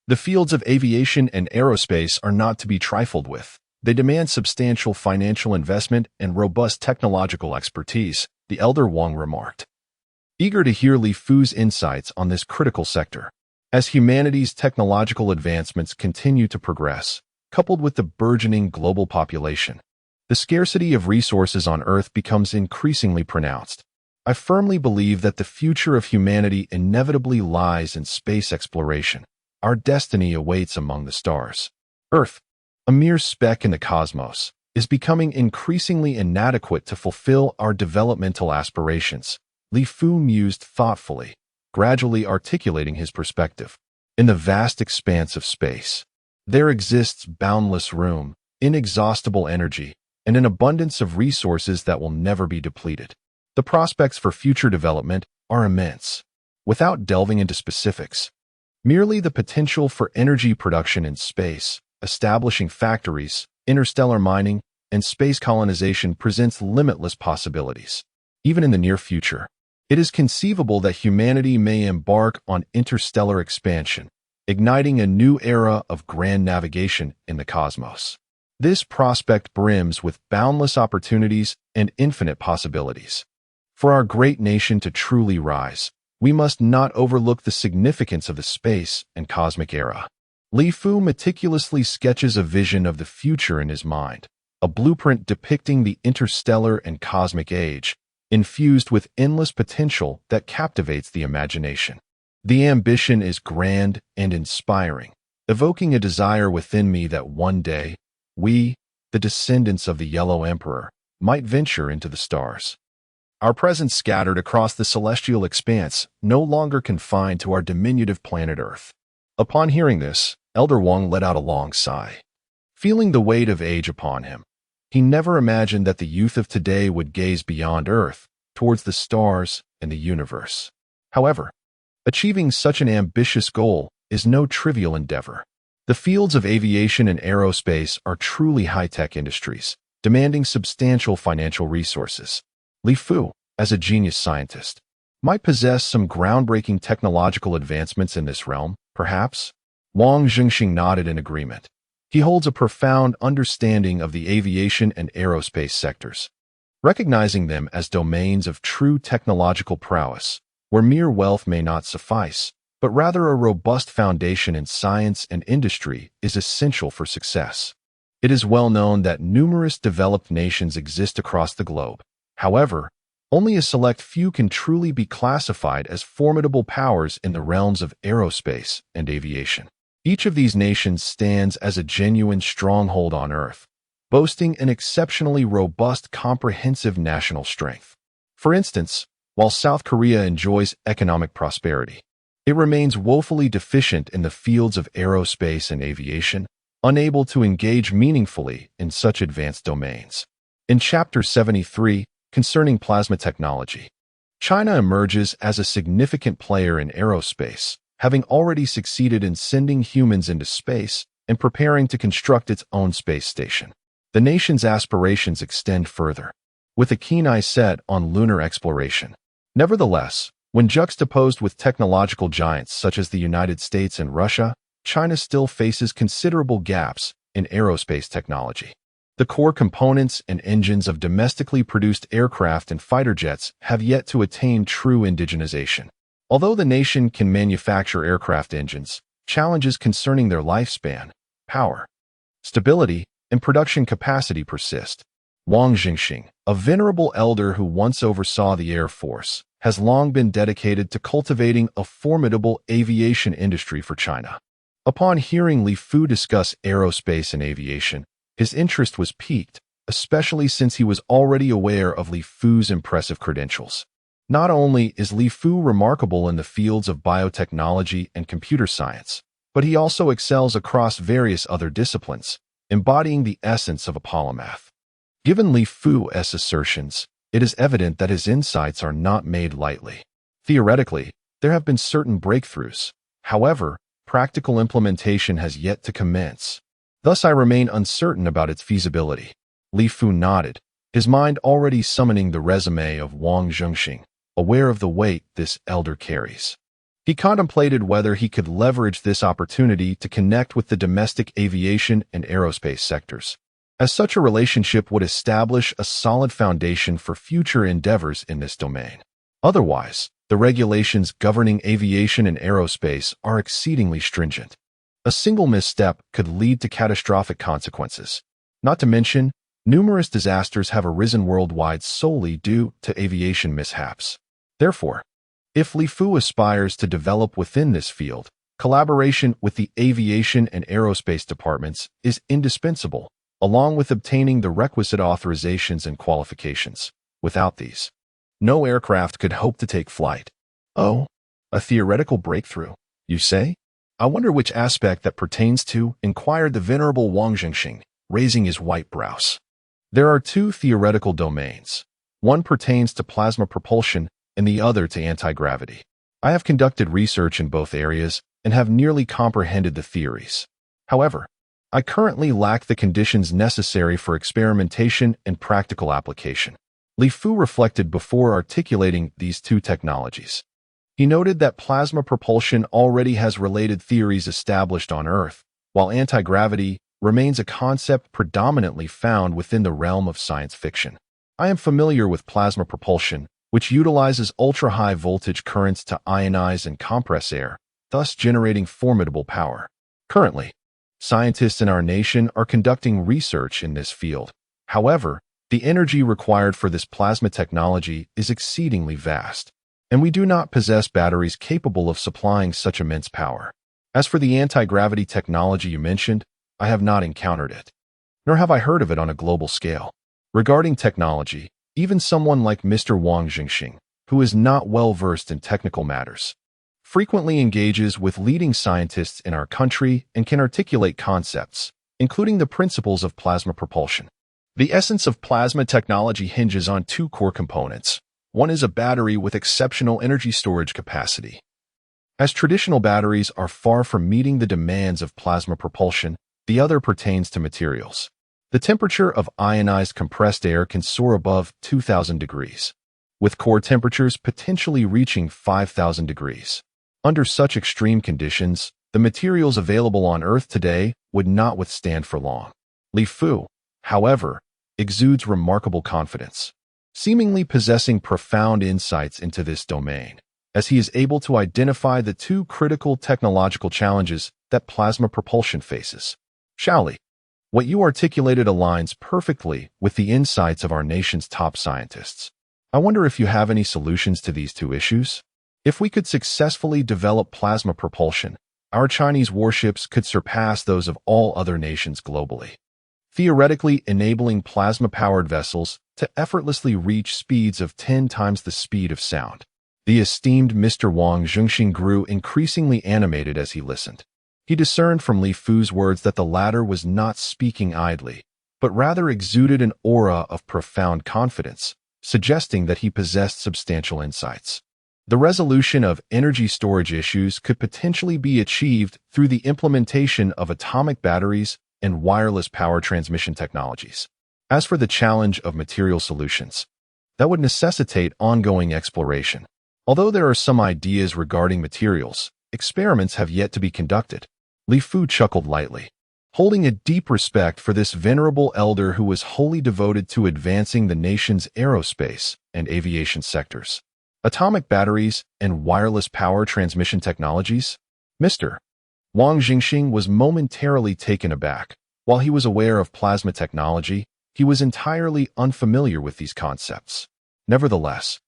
The fields of aviation and aerospace are not to be trifled with. They demand substantial financial investment and robust technological expertise, the elder Wang remarked, eager to hear Li Fu's insights on this critical sector. As humanity's technological advancements continue to progress, coupled with the burgeoning global population, the scarcity of resources on Earth becomes increasingly pronounced. I firmly believe that the future of humanity inevitably lies in space exploration. Our destiny awaits among the stars. Earth, a mere speck in the cosmos, is becoming increasingly inadequate to fulfill our developmental aspirations. Li Fu mused thoughtfully, gradually articulating his perspective. In the vast expanse of space, there exists boundless room, inexhaustible energy, and an abundance of resources that will never be depleted. The prospects for future development are immense. Without delving into specifics, merely the potential for energy production in space, establishing factories, interstellar mining, and space colonization presents limitless possibilities. Even in the near future, it is conceivable that humanity may embark on interstellar expansion, igniting a new era of grand navigation in the cosmos. This prospect brims with boundless opportunities and infinite possibilities. For our great nation to truly rise, we must not overlook the significance of the space and cosmic era. Li Fu meticulously sketches a vision of the future in his mind, a blueprint depicting the interstellar and cosmic age, infused with endless potential that captivates the imagination. The ambition is grand and inspiring, evoking a desire within me that one day, we, the descendants of the Yellow Emperor, might venture into the stars. Our presence scattered across the celestial expanse, no longer confined to our diminutive planet Earth. Upon hearing this, Elder Wang let out a long sigh. Feeling the weight of age upon him, he never imagined that the youth of today would gaze beyond Earth, towards the stars and the universe. However, achieving such an ambitious goal is no trivial endeavor. The fields of aviation and aerospace are truly high-tech industries, demanding substantial financial resources. Li Fu, as a genius scientist, might possess some groundbreaking technological advancements in this realm, perhaps? Wang Jingxing nodded in agreement. He holds a profound understanding of the aviation and aerospace sectors, recognizing them as domains of true technological prowess, where mere wealth may not suffice, but rather a robust foundation in science and industry is essential for success. It is well known that numerous developed nations exist across the globe. However, only a select few can truly be classified as formidable powers in the realms of aerospace and aviation. Each of these nations stands as a genuine stronghold on Earth, boasting an exceptionally robust, comprehensive national strength. For instance, while South Korea enjoys economic prosperity, it remains woefully deficient in the fields of aerospace and aviation, unable to engage meaningfully in such advanced domains. In Chapter 73, concerning plasma technology, China emerges as a significant player in aerospace, having already succeeded in sending humans into space and preparing to construct its own space station. The nation's aspirations extend further, with a keen eye set on lunar exploration. Nevertheless, when juxtaposed with technological giants such as the United States and Russia, China still faces considerable gaps in aerospace technology. The core components and engines of domestically produced aircraft and fighter jets have yet to attain true indigenization. Although the nation can manufacture aircraft engines, challenges concerning their lifespan, power, stability, and production capacity persist. Wang Jingxing, a venerable elder who once oversaw the Air Force, has long been dedicated to cultivating a formidable aviation industry for China. Upon hearing Li Fu discuss aerospace and aviation, his interest was piqued, especially since he was already aware of Li Fu's impressive credentials. Not only is Li Fu remarkable in the fields of biotechnology and computer science, but he also excels across various other disciplines, embodying the essence of a polymath. Given Li Fu's assertions, it is evident that his insights are not made lightly. Theoretically, there have been certain breakthroughs. However, practical implementation has yet to commence. Thus, I remain uncertain about its feasibility. Li Fu nodded, his mind already summoning the resume of Wang Jingxing, aware of the weight this elder carries. He contemplated whether he could leverage this opportunity to connect with the domestic aviation and aerospace sectors, as such a relationship would establish a solid foundation for future endeavors in this domain. Otherwise, the regulations governing aviation and aerospace are exceedingly stringent. A single misstep could lead to catastrophic consequences. Not to mention, numerous disasters have arisen worldwide solely due to aviation mishaps. Therefore, if Li Fu aspires to develop within this field, collaboration with the aviation and aerospace departments is indispensable, along with obtaining the requisite authorizations and qualifications. Without these, no aircraft could hope to take flight. Oh, a theoretical breakthrough, you say? I wonder which aspect that pertains to, inquired the venerable Wang Jingxing, raising his white brows. There are two theoretical domains. One pertains to plasma propulsion and the other to anti-gravity. I have conducted research in both areas and have nearly comprehended the theories. However, I currently lack the conditions necessary for experimentation and practical application. Li Fu reflected before articulating these two technologies. He noted that plasma propulsion already has related theories established on Earth, while anti-gravity remains a concept predominantly found within the realm of science fiction. I am familiar with plasma propulsion, which utilizes ultra-high voltage currents to ionize and compress air, thus generating formidable power. Currently, scientists in our nation are conducting research in this field. However, the energy required for this plasma technology is exceedingly vast, and we do not possess batteries capable of supplying such immense power. As for the anti-gravity technology you mentioned, I have not encountered it, nor have I heard of it on a global scale. Regarding technology, even someone like Mr. Wang Jingxing, who is not well versed in technical matters, frequently engages with leading scientists in our country and can articulate concepts, including the principles of plasma propulsion. The essence of plasma technology hinges on two core components. One is a battery with exceptional energy storage capacity. As traditional batteries are far from meeting the demands of plasma propulsion, the other pertains to materials. The temperature of ionized compressed air can soar above 2,000 degrees, with core temperatures potentially reaching 5,000 degrees. Under such extreme conditions, the materials available on Earth today would not withstand for long. Li Fu, however, exudes remarkable confidence, seemingly possessing profound insights into this domain, as he is able to identify the two critical technological challenges that plasma propulsion faces. Shaoli, what you articulated aligns perfectly with the insights of our nation's top scientists. I wonder if you have any solutions to these two issues? If we could successfully develop plasma propulsion, our Chinese warships could surpass those of all other nations globally, theoretically enabling plasma-powered vessels to effortlessly reach speeds of 10 times the speed of sound. The esteemed Mr. Wang Jingxing grew increasingly animated as he listened. He discerned from Li Fu's words that the latter was not speaking idly, but rather exuded an aura of profound confidence, suggesting that he possessed substantial insights. The resolution of energy storage issues could potentially be achieved through the implementation of atomic batteries and wireless power transmission technologies. As for the challenge of material solutions, that would necessitate ongoing exploration. Although there are some ideas regarding materials, experiments have yet to be conducted. Li Fu chuckled lightly, holding a deep respect for this venerable elder who was wholly devoted to advancing the nation's aerospace and aviation sectors. Atomic batteries and wireless power transmission technologies? Mr. Wang Jingxing was momentarily taken aback. While he was aware of plasma technology, he was entirely unfamiliar with these concepts. Nevertheless,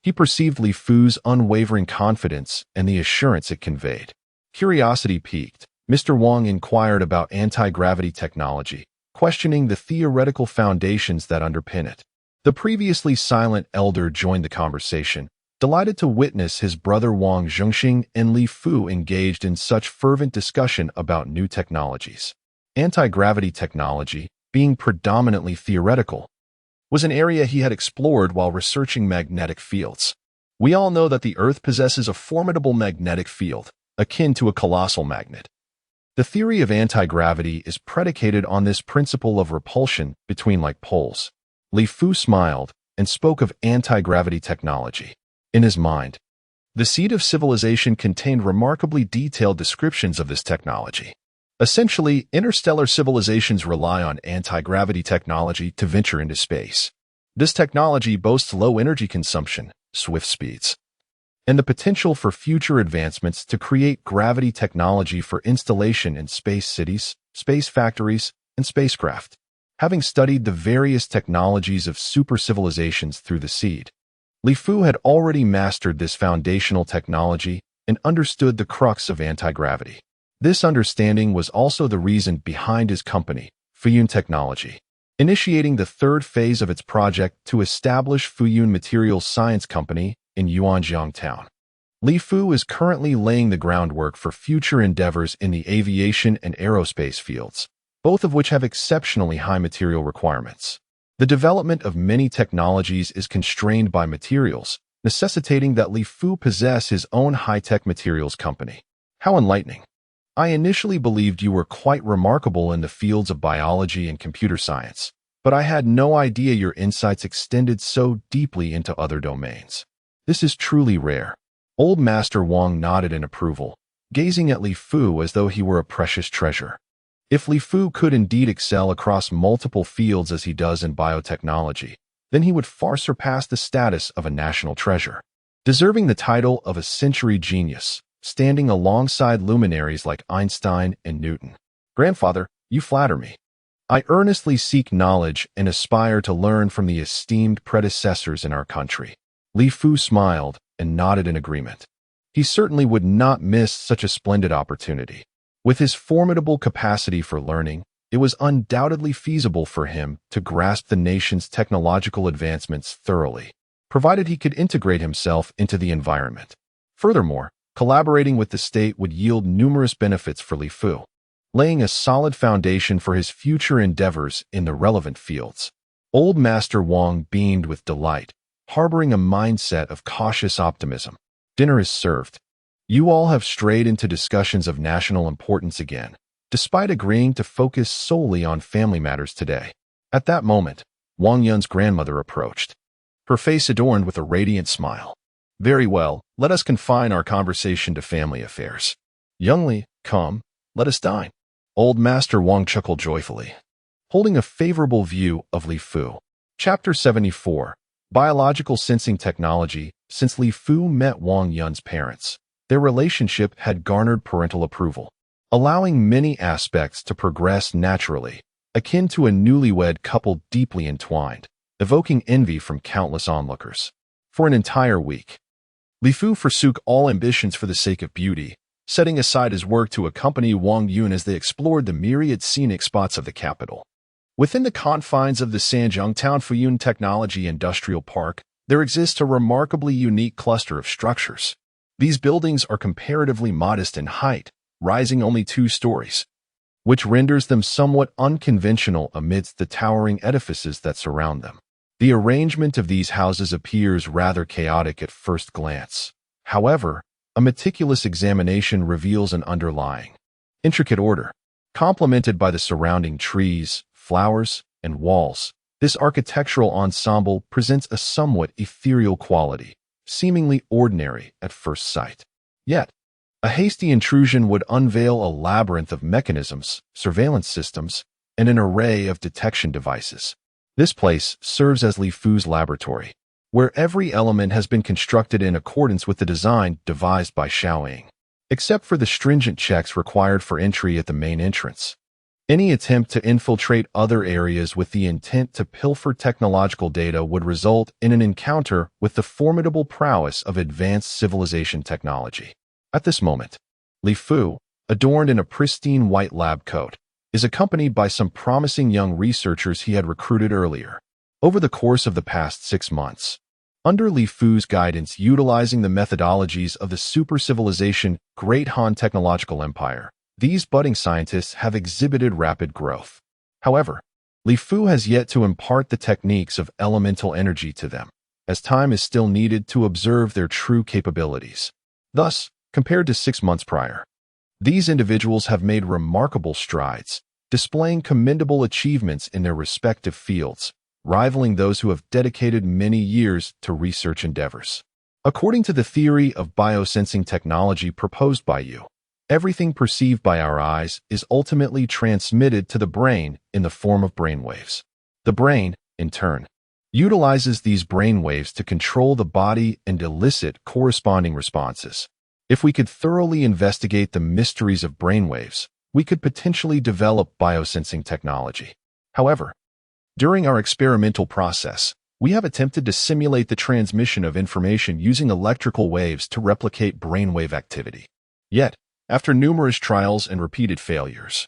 he perceived Li Fu's unwavering confidence and the assurance it conveyed. Curiosity piqued, Mr. Wang inquired about anti-gravity technology, questioning the theoretical foundations that underpin it. The previously silent elder joined the conversation, delighted to witness his brother Wang Jingxing and Li Fu engaged in such fervent discussion about new technologies. Anti-gravity technology, being predominantly theoretical, was an area he had explored while researching magnetic fields. We all know that the Earth possesses a formidable magnetic field, akin to a colossal magnet. The theory of anti-gravity is predicated on this principle of repulsion between like poles. Li Fu smiled and spoke of anti-gravity technology. In his mind, the seed of civilization contained remarkably detailed descriptions of this technology. Essentially, interstellar civilizations rely on anti-gravity technology to venture into space. This technology boasts low energy consumption, swift speeds, and the potential for future advancements to create gravity technology for installation in space cities, space factories, and spacecraft. Having studied the various technologies of super civilizations through the seed, Li Fu had already mastered this foundational technology and understood the crux of anti-gravity. This understanding was also the reason behind his company, Fuyun Technology, initiating the third phase of its project to establish Fuyun Materials Science Company in Yuanjiang Town. Li Fu is currently laying the groundwork for future endeavors in the aviation and aerospace fields, both of which have exceptionally high material requirements. The development of many technologies is constrained by materials, necessitating that Li Fu possess his own high-tech materials company. How enlightening! I initially believed you were quite remarkable in the fields of biology and computer science, but I had no idea your insights extended so deeply into other domains. This is truly rare. Old Master Wang nodded in approval, gazing at Li Fu as though he were a precious treasure. If Li Fu could indeed excel across multiple fields as he does in biotechnology, then he would far surpass the status of a national treasure, deserving the title of a century genius, standing alongside luminaries like Einstein and Newton. Grandfather, you flatter me. I earnestly seek knowledge and aspire to learn from the esteemed predecessors in our country. Li Fu smiled and nodded in agreement. He certainly would not miss such a splendid opportunity. With his formidable capacity for learning, it was undoubtedly feasible for him to grasp the nation's technological advancements thoroughly, provided he could integrate himself into the environment. Furthermore, collaborating with the state would yield numerous benefits for Li Fu, laying a solid foundation for his future endeavors in the relevant fields. Old Master Wang beamed with delight, harboring a mindset of cautious optimism. Dinner is served. You all have strayed into discussions of national importance again, despite agreeing to focus solely on family matters today. At that moment, Wang Yun's grandmother approached, her face adorned with a radiant smile. Very well, let us confine our conversation to family affairs. Young Li, come, let us dine. Old Master Wang chuckled joyfully, holding a favorable view of Li Fu. Chapter 74. Biological Sensing Technology. Since Li Fu met Wang Yun's parents, their relationship had garnered parental approval, allowing many aspects to progress naturally, akin to a newlywed couple deeply entwined, evoking envy from countless onlookers. For an entire week, Li Fu forsook all ambitions for the sake of beauty, setting aside his work to accompany Wang Yun as they explored the myriad scenic spots of the capital. Within the confines of the Sanjiangtown Fuyun Technology Industrial Park, there exists a remarkably unique cluster of structures. These buildings are comparatively modest in height, rising only 2 stories, which renders them somewhat unconventional amidst the towering edifices that surround them. The arrangement of these houses appears rather chaotic at first glance. However, a meticulous examination reveals an underlying, intricate order. Complemented by the surrounding trees, flowers, and walls, this architectural ensemble presents a somewhat ethereal quality, seemingly ordinary at first sight. Yet, a hasty intrusion would unveil a labyrinth of mechanisms, surveillance systems, and an array of detection devices. This place serves as Li Fu's laboratory, where every element has been constructed in accordance with the design devised by Xiaoying, except for the stringent checks required for entry at the main entrance. Any attempt to infiltrate other areas with the intent to pilfer technological data would result in an encounter with the formidable prowess of advanced civilization technology. At this moment, Li Fu, adorned in a pristine white lab coat, is accompanied by some promising young researchers he had recruited earlier. Over the course of the past 6 months, under Li Fu's guidance utilizing the methodologies of the super-civilization Great Han Technological Empire, these budding scientists have exhibited rapid growth. However, Li Fu has yet to impart the techniques of elemental energy to them, as time is still needed to observe their true capabilities. Thus, compared to 6 months prior, these individuals have made remarkable strides, displaying commendable achievements in their respective fields, rivaling those who have dedicated many years to research endeavors. According to the theory of biosensing technology proposed by you, everything perceived by our eyes is ultimately transmitted to the brain in the form of brainwaves. The brain, in turn, utilizes these brainwaves to control the body and elicit corresponding responses. If we could thoroughly investigate the mysteries of brainwaves, we could potentially develop biosensing technology. However, during our experimental process, we have attempted to simulate the transmission of information using electrical waves to replicate brainwave activity. Yet, after numerous trials and repeated failures,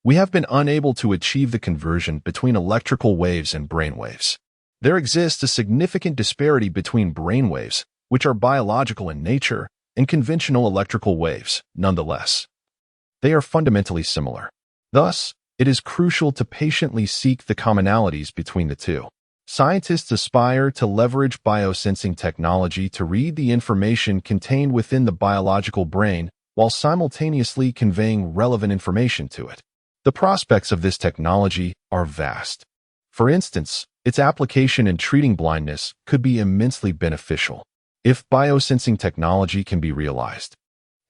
we have been unable to achieve the conversion between electrical waves and brainwaves. There exists a significant disparity between brainwaves, which are biological in nature, and conventional electrical waves. Nonetheless, they are fundamentally similar. Thus, it is crucial to patiently seek the commonalities between the two. Scientists aspire to leverage biosensing technology to read the information contained within the biological brain while simultaneously conveying relevant information to it. The prospects of this technology are vast. For instance, its application in treating blindness could be immensely beneficial if biosensing technology can be realized.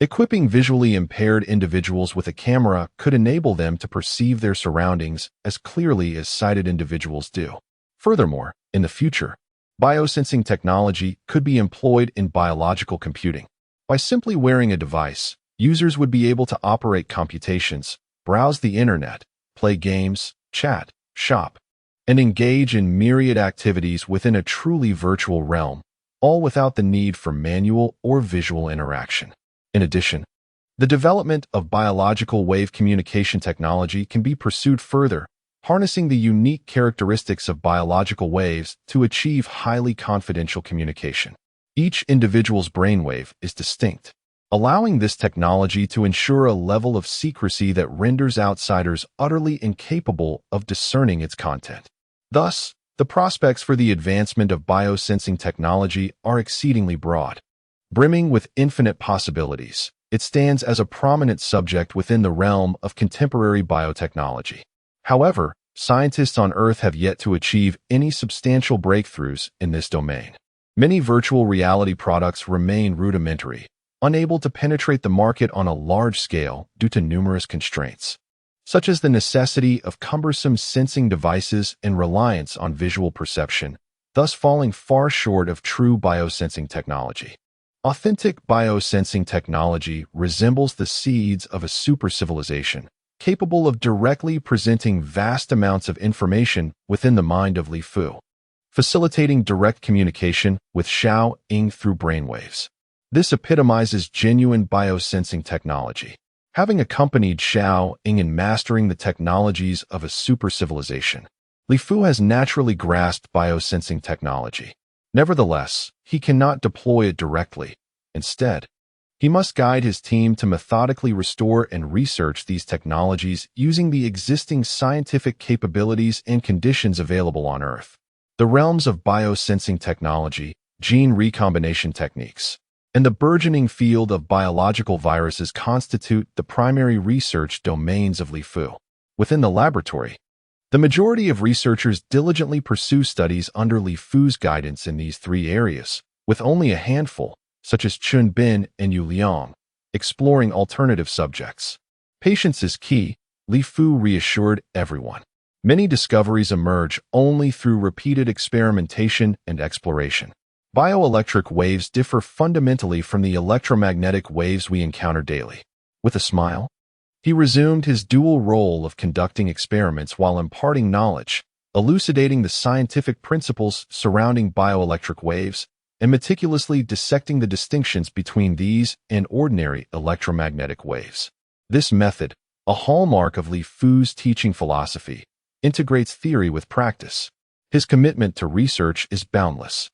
Equipping visually impaired individuals with a camera could enable them to perceive their surroundings as clearly as sighted individuals do. Furthermore, in the future, biosensing technology could be employed in biological computing. By simply wearing a device, users would be able to operate computations, browse the internet, play games, chat, shop, and engage in myriad activities within a truly virtual realm, all without the need for manual or visual interaction. In addition, the development of biological wave communication technology can be pursued further, harnessing the unique characteristics of biological waves to achieve highly confidential communication. Each individual's brainwave is distinct, allowing this technology to ensure a level of secrecy that renders outsiders utterly incapable of discerning its content. Thus, the prospects for the advancement of biosensing technology are exceedingly broad. Brimming with infinite possibilities, it stands as a prominent subject within the realm of contemporary biotechnology. However, scientists on Earth have yet to achieve any substantial breakthroughs in this domain. Many virtual reality products remain rudimentary, unable to penetrate the market on a large scale due to numerous constraints, such as the necessity of cumbersome sensing devices and reliance on visual perception, thus falling far short of true biosensing technology. Authentic biosensing technology resembles the seeds of a super-civilization, capable of directly presenting vast amounts of information within the mind of Li Fu, facilitating direct communication with Xiaoying through brainwaves. This epitomizes genuine biosensing technology. Having accompanied Xiaoying in mastering the technologies of a super-civilization, Li Fu has naturally grasped biosensing technology. Nevertheless, he cannot deploy it directly. Instead, he must guide his team to methodically restore and research these technologies using the existing scientific capabilities and conditions available on Earth. the realms of biosensing technology, gene recombination techniques, and the burgeoning field of biological viruses constitute the primary research domains of Li Fu. Within the laboratory, the majority of researchers diligently pursue studies under Li Fu's guidance in these three areas, with only a handful, such as Chun Bin and Yu Liang, exploring alternative subjects. Patience is key, Li Fu reassured everyone. Many discoveries emerge only through repeated experimentation and exploration. Bioelectric waves differ fundamentally from the electromagnetic waves we encounter daily. With a smile, he resumed his dual role of conducting experiments while imparting knowledge, elucidating the scientific principles surrounding bioelectric waves, and meticulously dissecting the distinctions between these and ordinary electromagnetic waves. This method, a hallmark of Li Fu's teaching philosophy, integrates theory with practice. His commitment to research is boundless,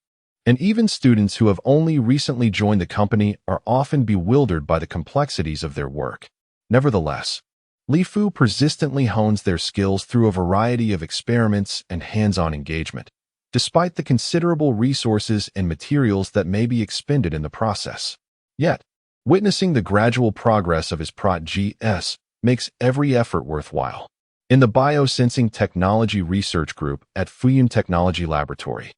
and even students who have only recently joined the company are often bewildered by the complexities of their work. Nevertheless, Li Fu persistently hones their skills through a variety of experiments and hands-on engagement, despite the considerable resources and materials that may be expended in the process. Yet, witnessing the gradual progress of his Prot.GS makes every effort worthwhile. In the Biosensing Technology Research Group at Fuyun Technology Laboratory,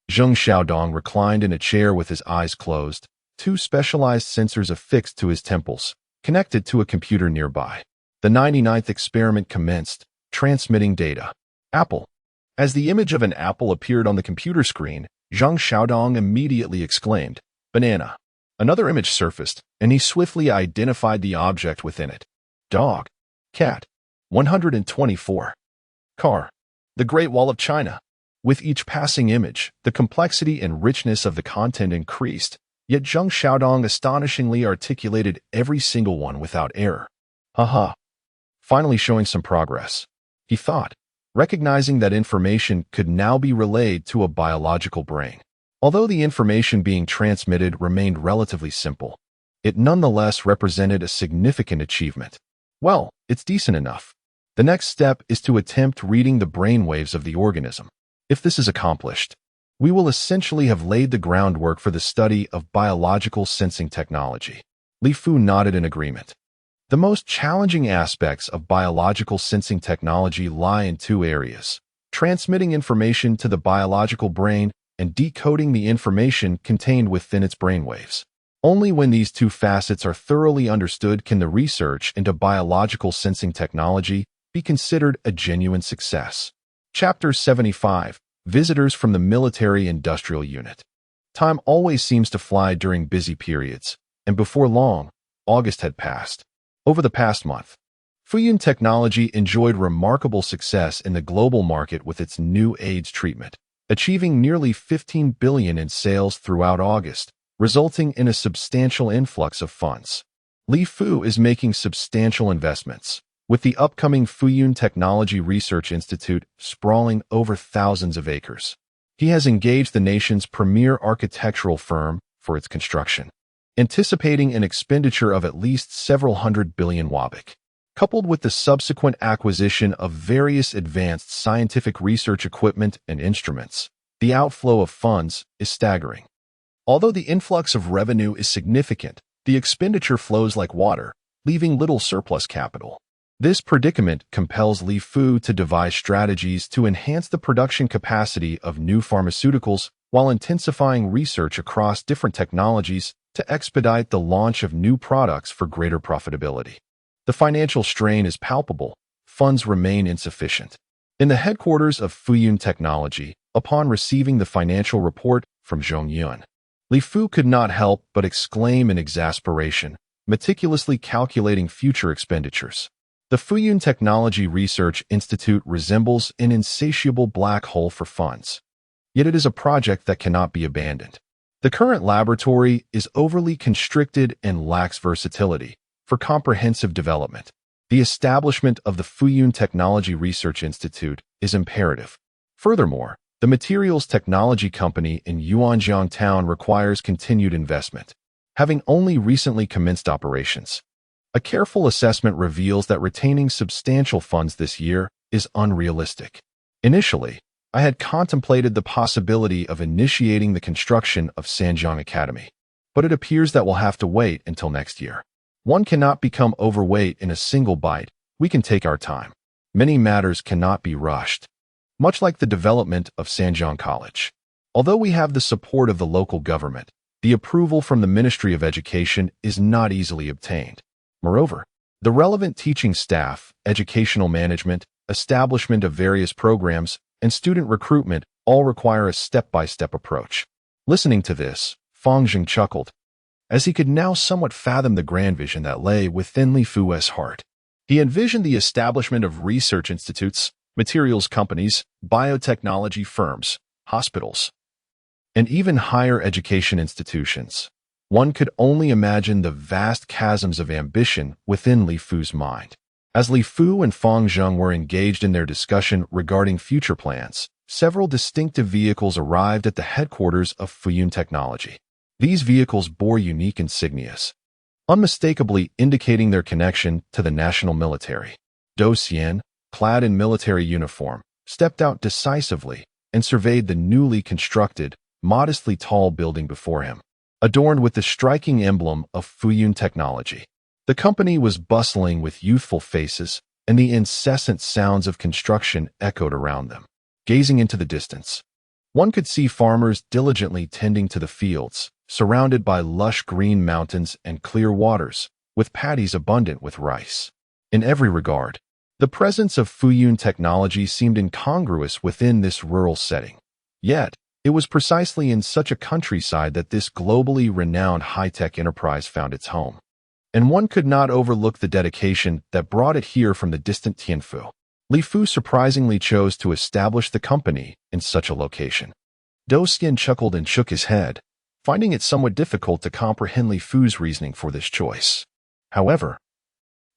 Zheng Xiaodong reclined in a chair with his eyes closed, two specialized sensors affixed to his temples, connected to a computer nearby. The 99th experiment commenced, transmitting data. Apple. As the image of an apple appeared on the computer screen, Zheng Xiaodong immediately exclaimed, "Banana." Another image surfaced, and he swiftly identified the object within it. Dog. Cat. 124. Car. The Great Wall of China. With each passing image, the complexity and richness of the content increased, yet Zheng Xiaodong astonishingly articulated every single one without error. Haha. Finally showing some progress, he thought, recognizing that information could now be relayed to a biological brain. Although the information being transmitted remained relatively simple, it nonetheless represented a significant achievement. Well, it's decent enough. The next step is to attempt reading the brainwaves of the organism. If this is accomplished, we will essentially have laid the groundwork for the study of biological sensing technology. Li Fu nodded in agreement. The most challenging aspects of biological sensing technology lie in two areas: transmitting information to the biological brain and decoding the information contained within its brainwaves. Only when these two facets are thoroughly understood can the research into biological sensing technology be considered a genuine success. Chapter 75. Visitors from the Military Industrial Unit. Time always seems to fly during busy periods, and before long, August had passed. Over the past month, Fuyun Technology enjoyed remarkable success in the global market with its new AIDS treatment, achieving nearly $15 billion in sales throughout August, resulting in a substantial influx of funds. Li Fu is making substantial investments, with the upcoming Fuyun Technology Research Institute sprawling over thousands of acres. He has engaged the nation's premier architectural firm for its construction, anticipating an expenditure of at least several hundred billion wabik. Coupled with the subsequent acquisition of various advanced scientific research equipment and instruments, the outflow of funds is staggering. Although the influx of revenue is significant, the expenditure flows like water, leaving little surplus capital. This predicament compels Li Fu to devise strategies to enhance the production capacity of new pharmaceuticals while intensifying research across different technologies to expedite the launch of new products for greater profitability. The financial strain is palpable, funds remain insufficient. In the headquarters of Fuyun Technology, upon receiving the financial report from Zhong Yun, Li Fu could not help but exclaim in exasperation, meticulously calculating future expenditures. The Fuyun Technology Research Institute resembles an insatiable black hole for funds. Yet it is a project that cannot be abandoned. The current laboratory is overly constricted and lacks versatility for comprehensive development. The establishment of the Fuyun Technology Research Institute is imperative. Furthermore, the Materials Technology Company in Yuanjiang Town requires continued investment, having only recently commenced operations. A careful assessment reveals that retaining substantial funds this year is unrealistic. Initially, I had contemplated the possibility of initiating the construction of Sanjiang Academy, but it appears that we'll have to wait until next year. One cannot become overweight in a single bite. We can take our time. Many matters cannot be rushed, much like the development of Sanjiang College. Although we have the support of the local government, the approval from the Ministry of Education is not easily obtained. Moreover, the relevant teaching staff, educational management, establishment of various programs, and student recruitment all require a step-by-step approach. Listening to this, Fang Jing chuckled, as he could now somewhat fathom the grand vision that lay within Li Fu's heart. He envisioned the establishment of research institutes, materials companies, biotechnology firms, hospitals, and even higher education institutions. One could only imagine the vast chasms of ambition within Li Fu's mind. As Li Fu and Fang Jing were engaged in their discussion regarding future plans, several distinctive vehicles arrived at the headquarters of Fuyun Technology. These vehicles bore unique insignias, unmistakably indicating their connection to the national military. Dou Xian, clad in military uniform, stepped out decisively and surveyed the newly constructed, modestly tall building before him, adorned with the striking emblem of Fuyun Technology. The company was bustling with youthful faces, and the incessant sounds of construction echoed around them. Gazing into the distance, one could see farmers diligently tending to the fields, surrounded by lush green mountains and clear waters, with paddies abundant with rice. In every regard, the presence of Fuyun Technology seemed incongruous within this rural setting. Yet, it was precisely in such a countryside that this globally renowned high-tech enterprise found its home. And one could not overlook the dedication that brought it here from the distant Tianfu. Li Fu surprisingly chose to establish the company in such a location. Dou Xian chuckled and shook his head, finding it somewhat difficult to comprehend Li Fu's reasoning for this choice. However,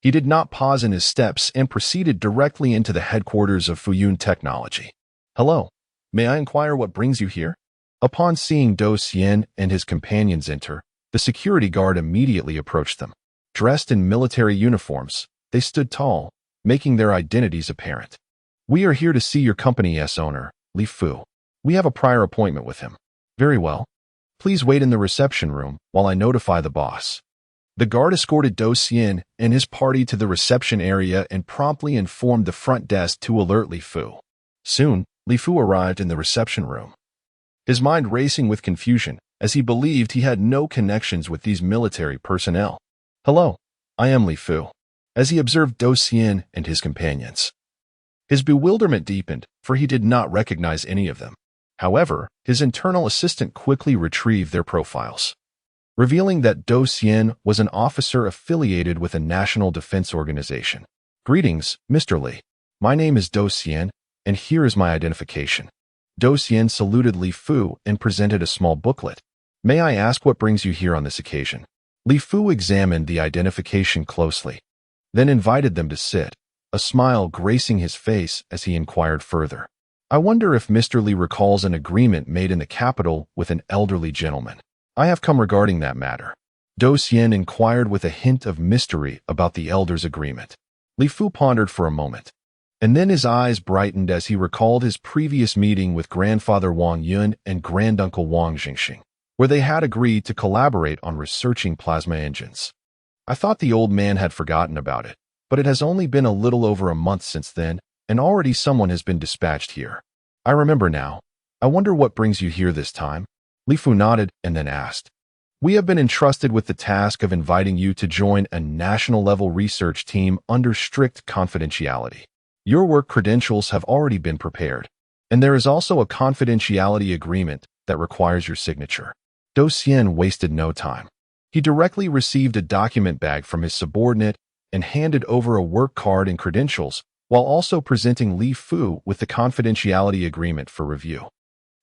he did not pause in his steps and proceeded directly into the headquarters of Fuyun Technology. "Hello, may I inquire what brings you here?" Upon seeing Dou Xian and his companions enter, the security guard immediately approached them. Dressed in military uniforms, they stood tall, making their identities apparent. "We are here to see your company's owner, Li Fu. We have a prior appointment with him." "Very well. Please wait in the reception room while I notify the boss." The guard escorted Dou Xian and his party to the reception area and promptly informed the front desk to alert Li Fu. Soon, Li Fu arrived in the reception room, his mind racing with confusion as he believed he had no connections with these military personnel. "Hello, I am Li Fu," as he observed Dou Xian and his companions. His bewilderment deepened, for he did not recognize any of them. However, his internal assistant quickly retrieved their profiles, revealing that Dou Xian was an officer affiliated with a national defense organization. "Greetings, Mr. Li. My name is Dou Xian, and here is my identification." Dou Xian saluted Li Fu and presented a small booklet. "May I ask what brings you here on this occasion?" Li Fu examined the identification closely, then invited them to sit, a smile gracing his face as he inquired further. "I wonder if Mr. Li recalls an agreement made in the capital with an elderly gentleman." "I have come regarding that matter." Dou Xian inquired with a hint of mystery about the elder's agreement. Li Fu pondered for a moment, and then his eyes brightened as he recalled his previous meeting with grandfather Wang Yun and granduncle Wang Jingxing, where they had agreed to collaborate on researching plasma engines. "I thought the old man had forgotten about it, but it has only been a little over a month since then, and already someone has been dispatched here. I remember now. I wonder what brings you here this time?" Li Fu nodded and then asked, "We have been entrusted with the task of inviting you to join a national-level research team under strict confidentiality. Your work credentials have already been prepared, and there is also a confidentiality agreement that requires your signature." Dou Xian wasted no time. He directly received a document bag from his subordinate and handed over a work card and credentials, while also presenting Li Fu with the confidentiality agreement for review.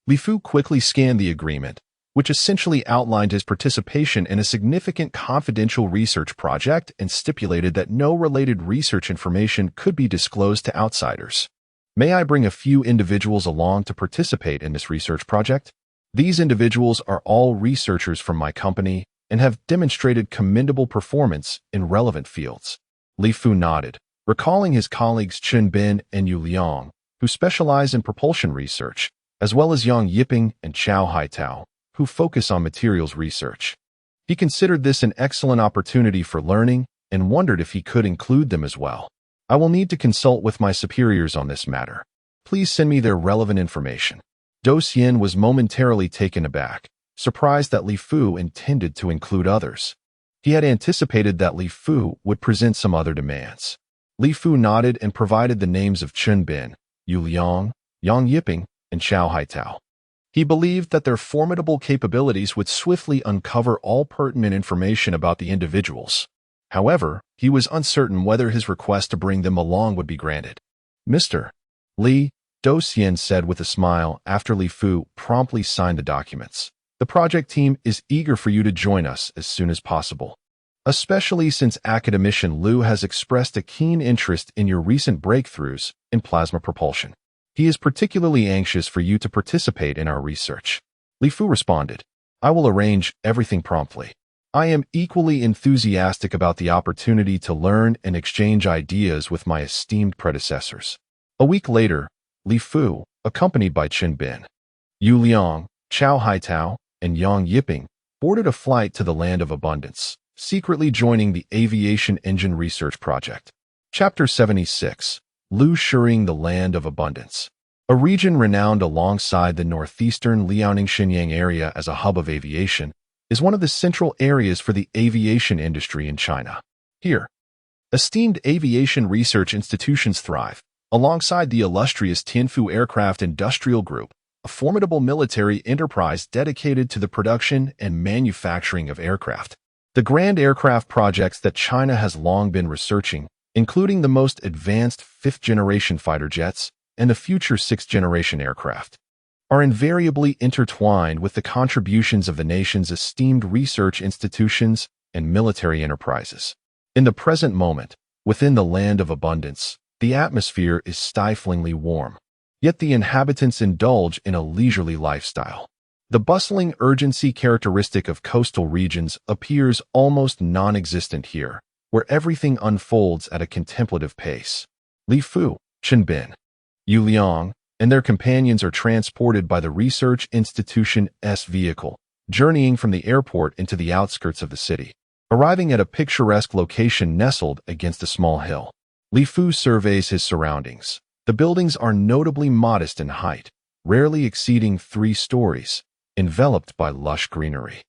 Li Fu quickly scanned the agreement, which essentially outlined his participation in a significant confidential research project and stipulated that no related research information could be disclosed to outsiders. "May I bring a few individuals along to participate in this research project? These individuals are all researchers from my company and have demonstrated commendable performance in relevant fields." Li Fu nodded, recalling his colleagues Chen Bin and Yu Liang, who specialize in propulsion research, as well as Yang Yiping and Chao Haitao, who focus on materials research. He considered this an excellent opportunity for learning and wondered if he could include them as well. I will need to consult with my superiors on this matter. Please send me their relevant information. Dou Xian was momentarily taken aback, surprised that Li Fu intended to include others. He had anticipated that Li Fu would present some other demands. Li Fu nodded and provided the names of Chen Bin, Yu Liang, Yang Yiping, and Chao Haitao. He believed that their formidable capabilities would swiftly uncover all pertinent information about the individuals. However, he was uncertain whether his request to bring them along would be granted. Mr. Li, Dou Xian said with a smile after Li Fu promptly signed the documents. The project team is eager for you to join us as soon as possible, especially since Academician Liu has expressed a keen interest in your recent breakthroughs in plasma propulsion. He is particularly anxious for you to participate in our research. Li Fu responded, I will arrange everything promptly. I am equally enthusiastic about the opportunity to learn and exchange ideas with my esteemed predecessors. A week later, Li Fu, accompanied by Chen Bin, Yu Liang, Chao Haitao, and Yang Yiping, boarded a flight to the Land of Abundance, secretly joining the Aviation Engine Research Project. Chapter 76. Lu Shiring the Land of Abundance. A region renowned alongside the northeastern Liaoning-Shenyang area as a hub of aviation, is one of the central areas for the aviation industry in China. Here, esteemed aviation research institutions thrive, alongside the illustrious Tianfu Aircraft Industrial Group, a formidable military enterprise dedicated to the production and manufacturing of aircraft. The grand aircraft projects that China has long been researching, including the most advanced fifth-generation fighter jets and the future sixth-generation aircraft, are invariably intertwined with the contributions of the nation's esteemed research institutions and military enterprises. In the present moment, within the Land of Abundance, the atmosphere is stiflingly warm, yet the inhabitants indulge in a leisurely lifestyle. The bustling urgency characteristic of coastal regions appears almost non-existent here, where everything unfolds at a contemplative pace. Li Fu, Chen Bin, Yu Liang, and their companions are transported by the research institution's vehicle, journeying from the airport into the outskirts of the city. Arriving at a picturesque location nestled against a small hill, Li Fu surveys his surroundings. The buildings are notably modest in height, rarely exceeding 3 stories, enveloped by lush greenery.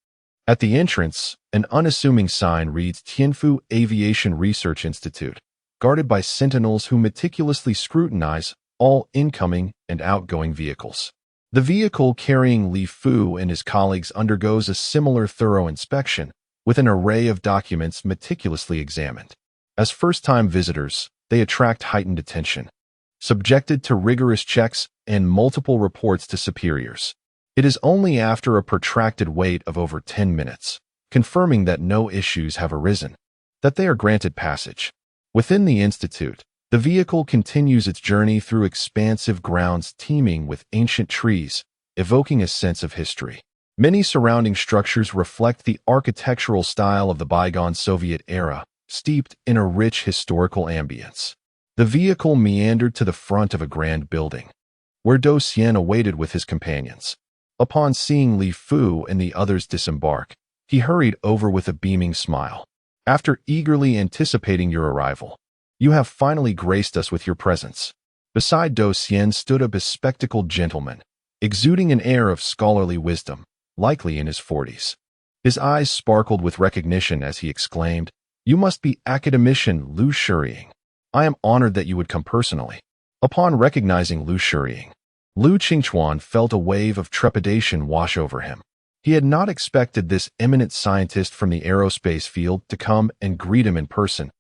At the entrance, an unassuming sign reads Tianfu Aviation Research Institute, guarded by sentinels who meticulously scrutinize all incoming and outgoing vehicles. The vehicle carrying Li Fu and his colleagues undergoes a similar thorough inspection, with an array of documents meticulously examined. As first-time visitors, they attract heightened attention, subjected to rigorous checks and multiple reports to superiors. It is only after a protracted wait of over 10 minutes, confirming that no issues have arisen, that they are granted passage. Within the institute, the vehicle continues its journey through expansive grounds teeming with ancient trees, evoking a sense of history. Many surrounding structures reflect the architectural style of the bygone Soviet era, steeped in a rich historical ambience. The vehicle meandered to the front of a grand building, where Dou Xian awaited with his companions. Upon seeing Li Fu and the others disembark, he hurried over with a beaming smile. After eagerly anticipating your arrival, you have finally graced us with your presence. Beside Dou Xian stood a bespectacled gentleman, exuding an air of scholarly wisdom, likely in his 40s. His eyes sparkled with recognition as he exclaimed, You must be Academician Lu Shiring. I am honored that you would come personally. Upon recognizing Lu Shiring, Lu Qingchuan felt a wave of trepidation wash over him. He had not expected this eminent scientist from the aerospace field to come and greet him in person,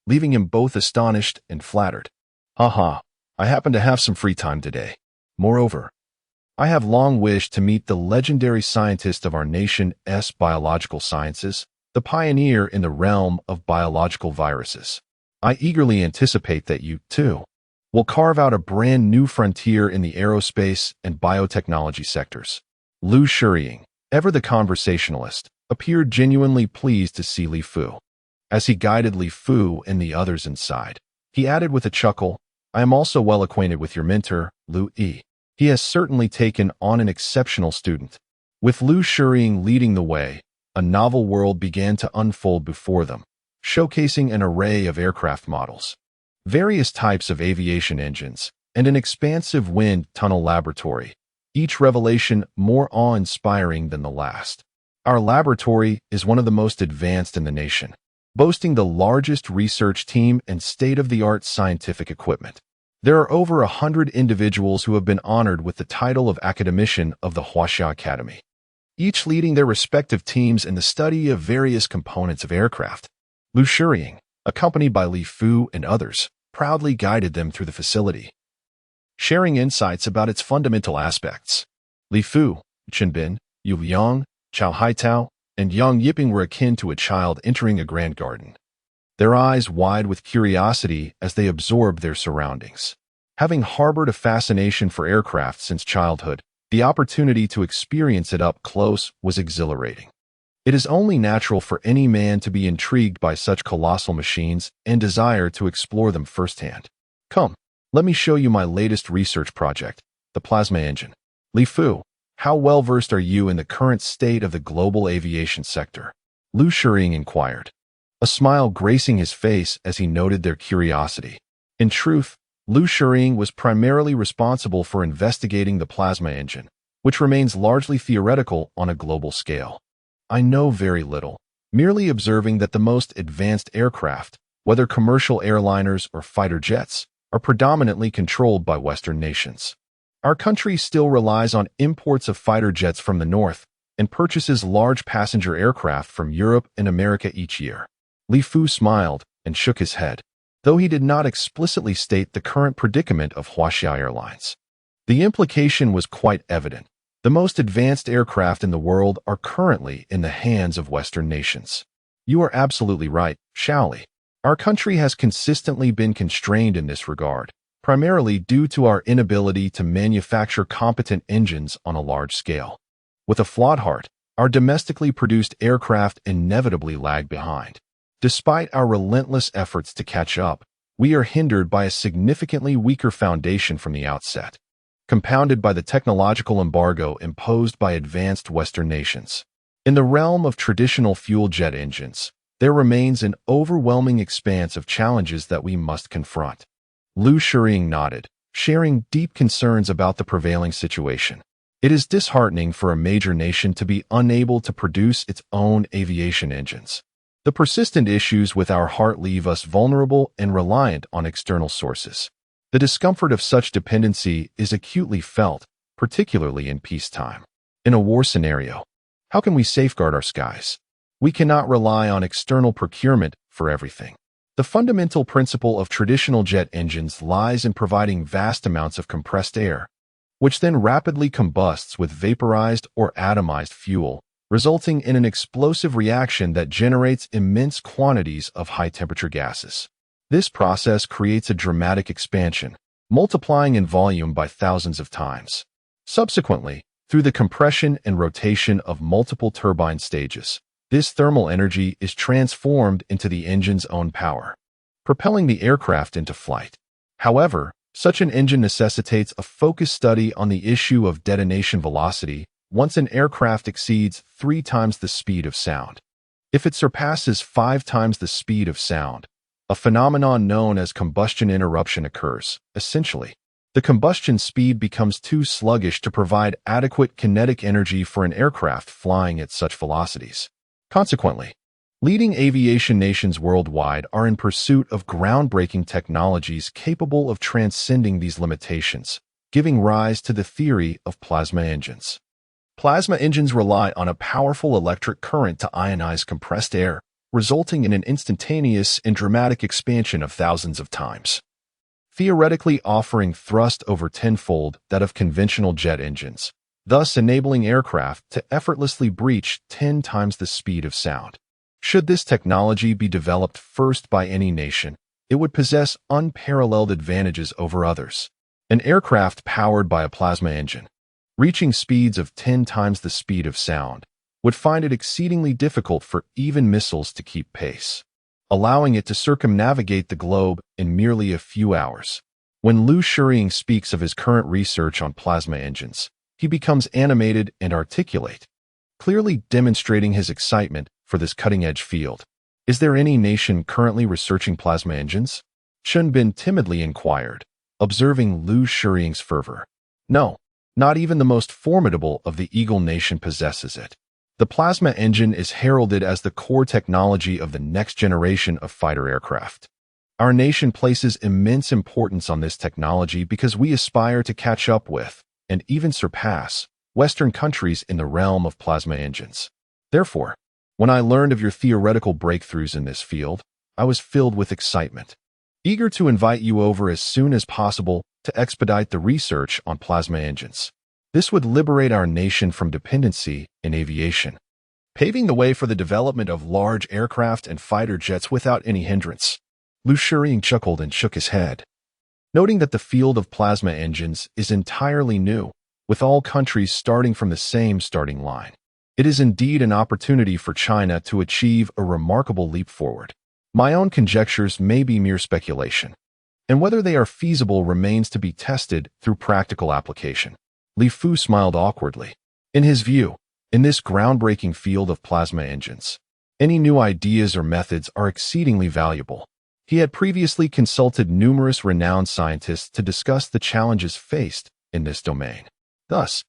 leaving him both astonished and flattered. Haha, I happen to have some free time today. Moreover, I have long wished to meet the legendary scientist of our nation's biological sciences, the pioneer in the realm of biological viruses. I eagerly anticipate that you, too, will carve out a brand new frontier in the aerospace and biotechnology sectors. Lu Shiring, ever the conversationalist, appeared genuinely pleased to see Li Fu. As he guided Li Fu and the others inside, he added with a chuckle, I am also well acquainted with your mentor, Lu Yi. He has certainly taken on an exceptional student. With Lu Shiying leading the way, a novel world began to unfold before them, showcasing an array of aircraft models, various types of aviation engines, and an expansive wind tunnel laboratory, each revelation more awe-inspiring than the last. Our laboratory is one of the most advanced in the nation, boasting the largest research team and state-of-the-art scientific equipment. There are over 100 individuals who have been honored with the title of Academician of the Huaxia Academy, each leading their respective teams in the study of various components of aircraft. Lu Shiying, accompanied by Li Fu and others, proudly guided them through the facility, sharing insights about its fundamental aspects. Li Fu, Chen Bin, Yu Yang, Chao Haitao, and Yang Yiping were akin to a child entering a grand garden, their eyes wide with curiosity as they absorbed their surroundings. Having harbored a fascination for aircraft since childhood, the opportunity to experience it up close was exhilarating. It is only natural for any man to be intrigued by such colossal machines and desire to explore them firsthand. Come, let me show you my latest research project, the plasma engine. Li Fu, how well-versed are you in the current state of the global aviation sector? Lu Shiying inquired, a smile gracing his face as he noted their curiosity. In truth, Lu Shiying was primarily responsible for investigating the plasma engine, which remains largely theoretical on a global scale. I know very little, merely observing that the most advanced aircraft, whether commercial airliners or fighter jets, are predominantly controlled by Western nations. Our country still relies on imports of fighter jets from the north and purchases large passenger aircraft from Europe and America each year. Li Fu smiled and shook his head, though he did not explicitly state the current predicament of Huaxia Airlines. The implication was quite evident. The most advanced aircraft in the world are currently in the hands of Western nations. You are absolutely right, Shaoli. Our country has consistently been constrained in this regard, primarily due to our inability to manufacture competent engines on a large scale. With a flawed heart, our domestically produced aircraft inevitably lag behind. Despite our relentless efforts to catch up, we are hindered by a significantly weaker foundation from the outset, compounded by the technological embargo imposed by advanced Western nations. In the realm of traditional fuel jet engines, there remains an overwhelming expanse of challenges that we must confront. Lu Shiying nodded, sharing deep concerns about the prevailing situation. It is disheartening for a major nation to be unable to produce its own aviation engines. The persistent issues with our heart leave us vulnerable and reliant on external sources. The discomfort of such dependency is acutely felt, particularly in peacetime. In a war scenario, how can we safeguard our skies? We cannot rely on external procurement for everything. The fundamental principle of traditional jet engines lies in providing vast amounts of compressed air, which then rapidly combusts with vaporized or atomized fuel, resulting in an explosive reaction that generates immense quantities of high-temperature gases. This process creates a dramatic expansion, multiplying in volume by thousands of times. Subsequently, through the compression and rotation of multiple turbine stages, this thermal energy is transformed into the engine's own power, propelling the aircraft into flight. However, such an engine necessitates a focused study on the issue of detonation velocity once an aircraft exceeds 3 times the speed of sound. If it surpasses 5 times the speed of sound, a phenomenon known as combustion interruption occurs. Essentially, the combustion speed becomes too sluggish to provide adequate kinetic energy for an aircraft flying at such velocities. Consequently, leading aviation nations worldwide are in pursuit of groundbreaking technologies capable of transcending these limitations, giving rise to the theory of plasma engines. Plasma engines rely on a powerful electric current to ionize compressed air, resulting in an instantaneous and dramatic expansion of thousands of times, theoretically offering thrust over tenfold that of conventional jet engines, thus enabling aircraft to effortlessly breach 10 times the speed of sound. Should this technology be developed first by any nation, it would possess unparalleled advantages over others. An aircraft powered by a plasma engine, reaching speeds of 10 times the speed of sound, would find it exceedingly difficult for even missiles to keep pace, allowing it to circumnavigate the globe in merely a few hours. When Lu Shiying speaks of his current research on plasma engines, he becomes animated and articulate, clearly demonstrating his excitement for this cutting-edge field. Is there any nation currently researching plasma engines? Chen Bin timidly inquired, observing Lu Shiying's fervor. No, not even the most formidable of the Eagle Nation possesses it. The plasma engine is heralded as the core technology of the next generation of fighter aircraft. Our nation places immense importance on this technology because we aspire to catch up with, and even surpass, Western countries in the realm of plasma engines. Therefore, when I learned of your theoretical breakthroughs in this field, I was filled with excitement, eager to invite you over as soon as possible to expedite the research on plasma engines. This would liberate our nation from dependency in aviation, paving the way for the development of large aircraft and fighter jets without any hindrance. Lu Shiying chuckled and shook his head, noting that the field of plasma engines is entirely new, with all countries starting from the same starting line. It is indeed an opportunity for China to achieve a remarkable leap forward. My own conjectures may be mere speculation, and whether they are feasible remains to be tested through practical application. Li Fu smiled awkwardly. In his view, in this groundbreaking field of plasma engines, any new ideas or methods are exceedingly valuable. He had previously consulted numerous renowned scientists to discuss the challenges faced in this domain. Thus,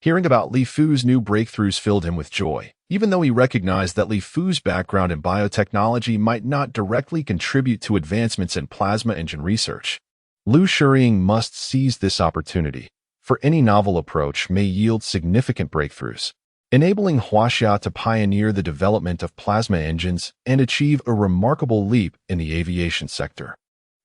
hearing about Li Fu's new breakthroughs filled him with joy, even though he recognized that Li Fu's background in biotechnology might not directly contribute to advancements in plasma engine research. Lu Shiying must seize this opportunity, for any novel approach may yield significant breakthroughs, enabling Huaxia to pioneer the development of plasma engines and achieve a remarkable leap in the aviation sector.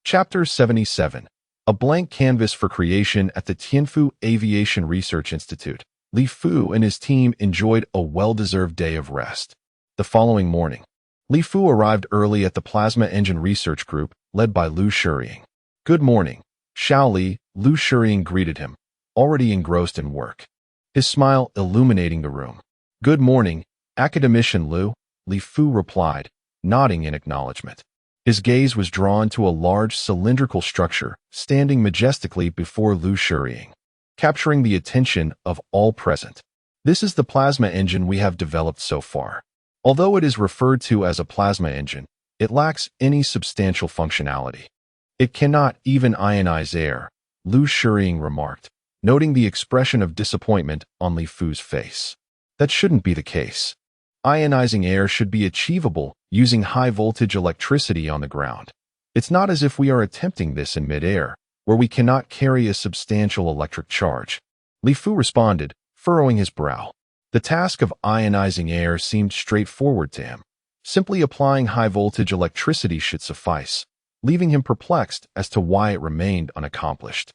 Chapter 77. A Blank Canvas for Creation at the Tianfu Aviation Research Institute. Li Fu and his team enjoyed a well-deserved day of rest. The following morning, Li Fu arrived early at the Plasma Engine Research Group, led by Lu Shiying. Good morning, Xiao Li, Lu Shiying greeted him, already engrossed in work, his smile illuminating the room. Good morning, Academician Lu, Li Fu replied, nodding in acknowledgement. His gaze was drawn to a large cylindrical structure standing majestically before Lu Shiying, capturing the attention of all present. This is the plasma engine we have developed so far. Although it is referred to as a plasma engine, it lacks any substantial functionality. It cannot even ionize air, Lu Shiying remarked, noting the expression of disappointment on Li Fu's face. That shouldn't be the case. Ionizing air should be achievable using high-voltage electricity on the ground. It's not as if we are attempting this in mid-air, where we cannot carry a substantial electric charge. Li Fu responded, furrowing his brow. The task of ionizing air seemed straightforward to him. Simply applying high-voltage electricity should suffice, leaving him perplexed as to why it remained unaccomplished.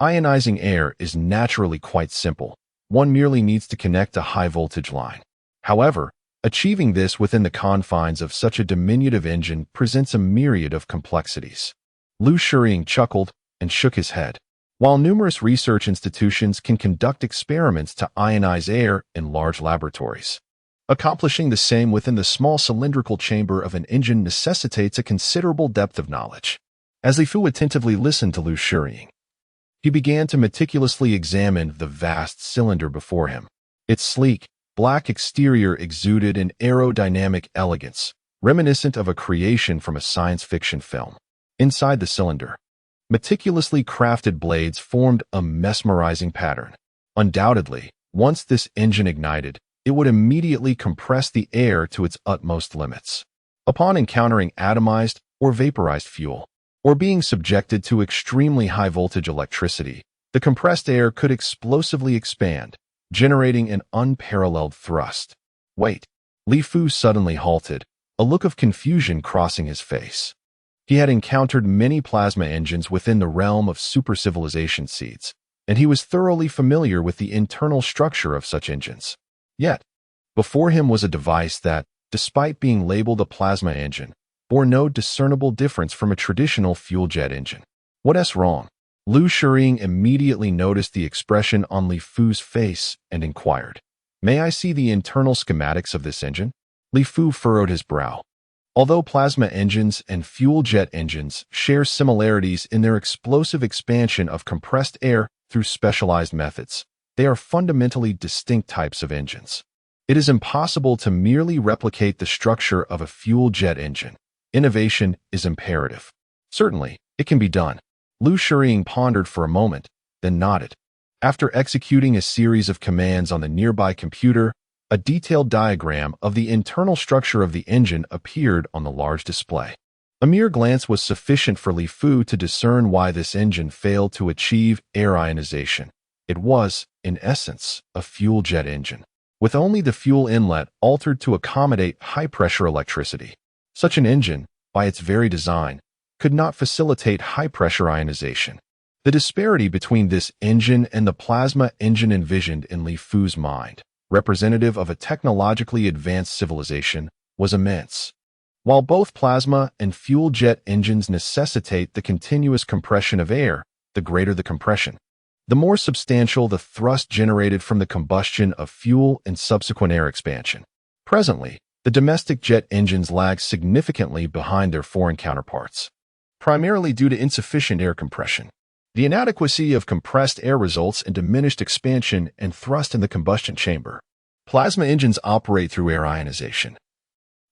Ionizing air is naturally quite simple. One merely needs to connect a high-voltage line. However, achieving this within the confines of such a diminutive engine presents a myriad of complexities. Lu Shiying chuckled and shook his head. While numerous research institutions can conduct experiments to ionize air in large laboratories, accomplishing the same within the small cylindrical chamber of an engine necessitates a considerable depth of knowledge. As Li Fu attentively listened to Lu Shiying, he began to meticulously examine the vast cylinder before him. Its sleek, black exterior exuded an aerodynamic elegance, reminiscent of a creation from a science fiction film. Inside the cylinder, meticulously crafted blades formed a mesmerizing pattern. Undoubtedly, once this engine ignited, it would immediately compress the air to its utmost limits. Upon encountering atomized or vaporized fuel, or being subjected to extremely high-voltage electricity, the compressed air could explosively expand, generating an unparalleled thrust. Wait, Li Fu suddenly halted, a look of confusion crossing his face. He had encountered many plasma engines within the realm of super-civilization seeds, and he was thoroughly familiar with the internal structure of such engines. Yet, before him was a device that, despite being labeled a plasma engine, bore no discernible difference from a traditional fuel jet engine. What's wrong? Lu Shiying immediately noticed the expression on Li Fu's face and inquired, "May I see the internal schematics of this engine?" Li Fu furrowed his brow. Although plasma engines and fuel jet engines share similarities in their explosive expansion of compressed air through specialized methods, they are fundamentally distinct types of engines. It is impossible to merely replicate the structure of a fuel jet engine. Innovation is imperative. Certainly, it can be done. Liu Shiying pondered for a moment, then nodded. After executing a series of commands on the nearby computer, a detailed diagram of the internal structure of the engine appeared on the large display. A mere glance was sufficient for Li Fu to discern why this engine failed to achieve air ionization. It was, in essence, a fuel jet engine, with only the fuel inlet altered to accommodate high-pressure electricity. Such an engine, by its very design, could not facilitate high-pressure ionization. The disparity between this engine and the plasma engine envisioned in Li Fu's mind, representative of a technologically advanced civilization, was immense. While both plasma and fuel jet engines necessitate the continuous compression of air, the greater the compression, the more substantial the thrust generated from the combustion of fuel and subsequent air expansion. Presently, the domestic jet engines lag significantly behind their foreign counterparts, primarily due to insufficient air compression. The inadequacy of compressed air results in diminished expansion and thrust in the combustion chamber. Plasma engines operate through air ionization,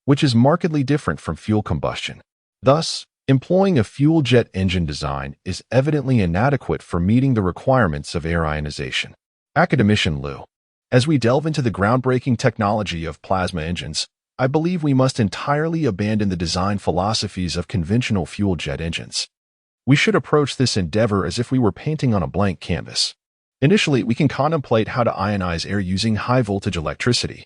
which is markedly different from fuel combustion. Thus, employing a fuel jet engine design is evidently inadequate for meeting the requirements of air ionization. Academician Liu. As we delve into the groundbreaking technology of plasma engines, I believe we must entirely abandon the design philosophies of conventional fuel jet engines. We should approach this endeavor as if we were painting on a blank canvas. Initially, we can contemplate how to ionize air using high-voltage electricity,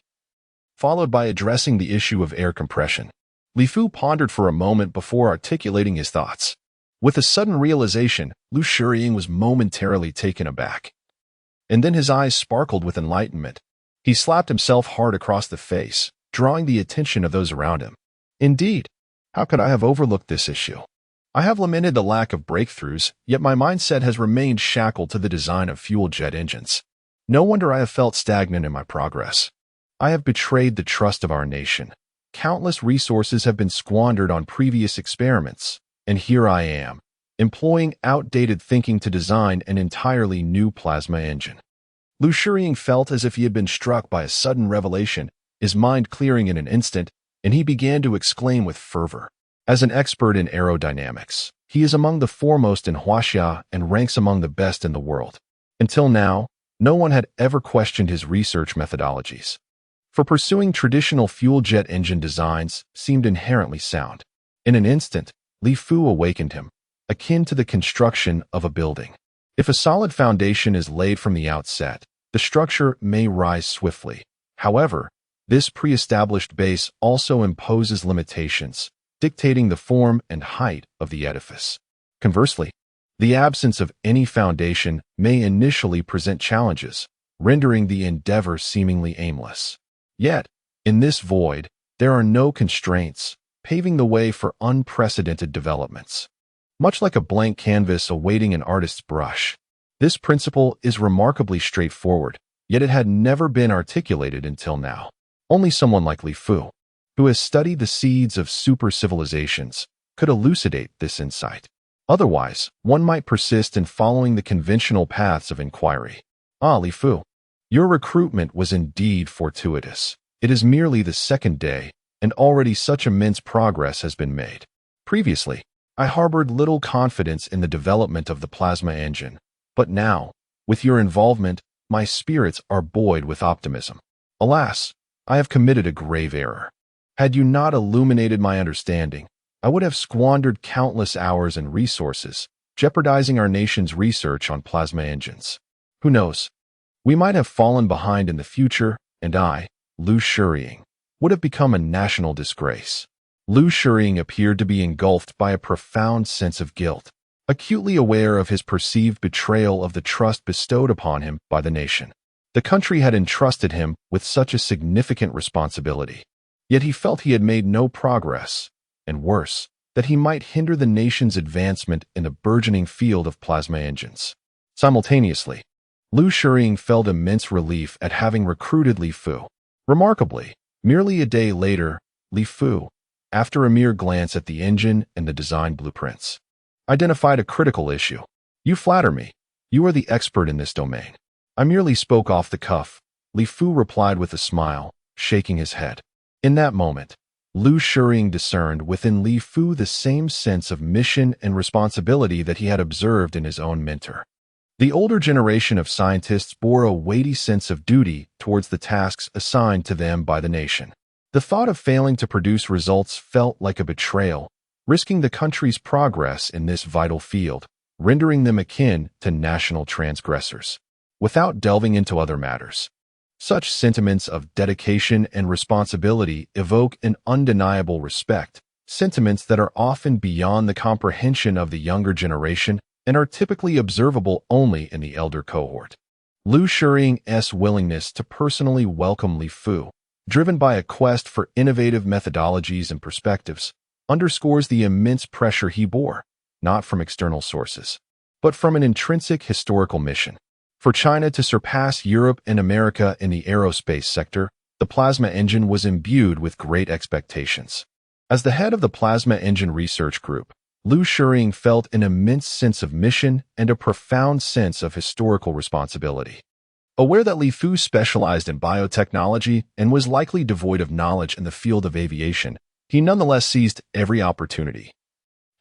followed by addressing the issue of air compression. Li Fu pondered for a moment before articulating his thoughts. With a sudden realization, Liu Shiying was momentarily taken aback. And then his eyes sparkled with enlightenment. He slapped himself hard across the face, drawing the attention of those around him. Indeed, how could I have overlooked this issue? I have lamented the lack of breakthroughs, yet my mindset has remained shackled to the design of fuel jet engines. No wonder I have felt stagnant in my progress. I have betrayed the trust of our nation. Countless resources have been squandered on previous experiments, and here I am, employing outdated thinking to design an entirely new plasma engine. Liu Shiying felt as if he had been struck by a sudden revelation, his mind clearing in an instant, and he began to exclaim with fervor. As an expert in aerodynamics, he is among the foremost in Huaxia and ranks among the best in the world. Until now, no one had ever questioned his research methodologies. For pursuing traditional fuel jet engine designs seemed inherently sound. In an instant, Li Fu awakened him, akin to the construction of a building. If a solid foundation is laid from the outset, the structure may rise swiftly. However, this pre-established base also imposes limitations, dictating the form and height of the edifice. Conversely, the absence of any foundation may initially present challenges, rendering the endeavor seemingly aimless. Yet, in this void, there are no constraints, paving the way for unprecedented developments. Much like a blank canvas awaiting an artist's brush, this principle is remarkably straightforward, yet it had never been articulated until now. Only someone like Li Fu, who has studied the seeds of super-civilizations, could elucidate this insight. Otherwise, one might persist in following the conventional paths of inquiry. Li Fu, your recruitment was indeed fortuitous. It is merely the second day, and already such immense progress has been made. Previously, I harbored little confidence in the development of the plasma engine, but now, with your involvement, my spirits are buoyed with optimism. Alas, I have committed a grave error. Had you not illuminated my understanding, I would have squandered countless hours and resources, jeopardizing our nation's research on plasma engines. Who knows? We might have fallen behind in the future, and I, Liu Shiying, would have become a national disgrace. Liu Shiying appeared to be engulfed by a profound sense of guilt, acutely aware of his perceived betrayal of the trust bestowed upon him by the nation. The country had entrusted him with such a significant responsibility. Yet he felt he had made no progress, and worse, that he might hinder the nation's advancement in the burgeoning field of plasma engines. Simultaneously, Liu Shiying felt immense relief at having recruited Li Fu. Remarkably, merely a day later, Li Fu, after a mere glance at the engine and the design blueprints, identified a critical issue. "You flatter me. You are the expert in this domain." "I merely spoke off the cuff," Li Fu replied with a smile, shaking his head. In that moment, Lu Shiying discerned within Li Fu the same sense of mission and responsibility that he had observed in his own mentor. The older generation of scientists bore a weighty sense of duty towards the tasks assigned to them by the nation. The thought of failing to produce results felt like a betrayal, risking the country's progress in this vital field, rendering them akin to national transgressors. Without delving into other matters, such sentiments of dedication and responsibility evoke an undeniable respect, sentiments that are often beyond the comprehension of the younger generation and are typically observable only in the elder cohort. Lu Shiying's willingness to personally welcome Li Fu, driven by a quest for innovative methodologies and perspectives, underscores the immense pressure he bore, not from external sources, but from an intrinsic historical mission. For China to surpass Europe and America in the aerospace sector, the plasma engine was imbued with great expectations. As the head of the Plasma Engine Research Group, Lu Shiying felt an immense sense of mission and a profound sense of historical responsibility. Aware that Li Fu specialized in biotechnology and was likely devoid of knowledge in the field of aviation, he nonetheless seized every opportunity,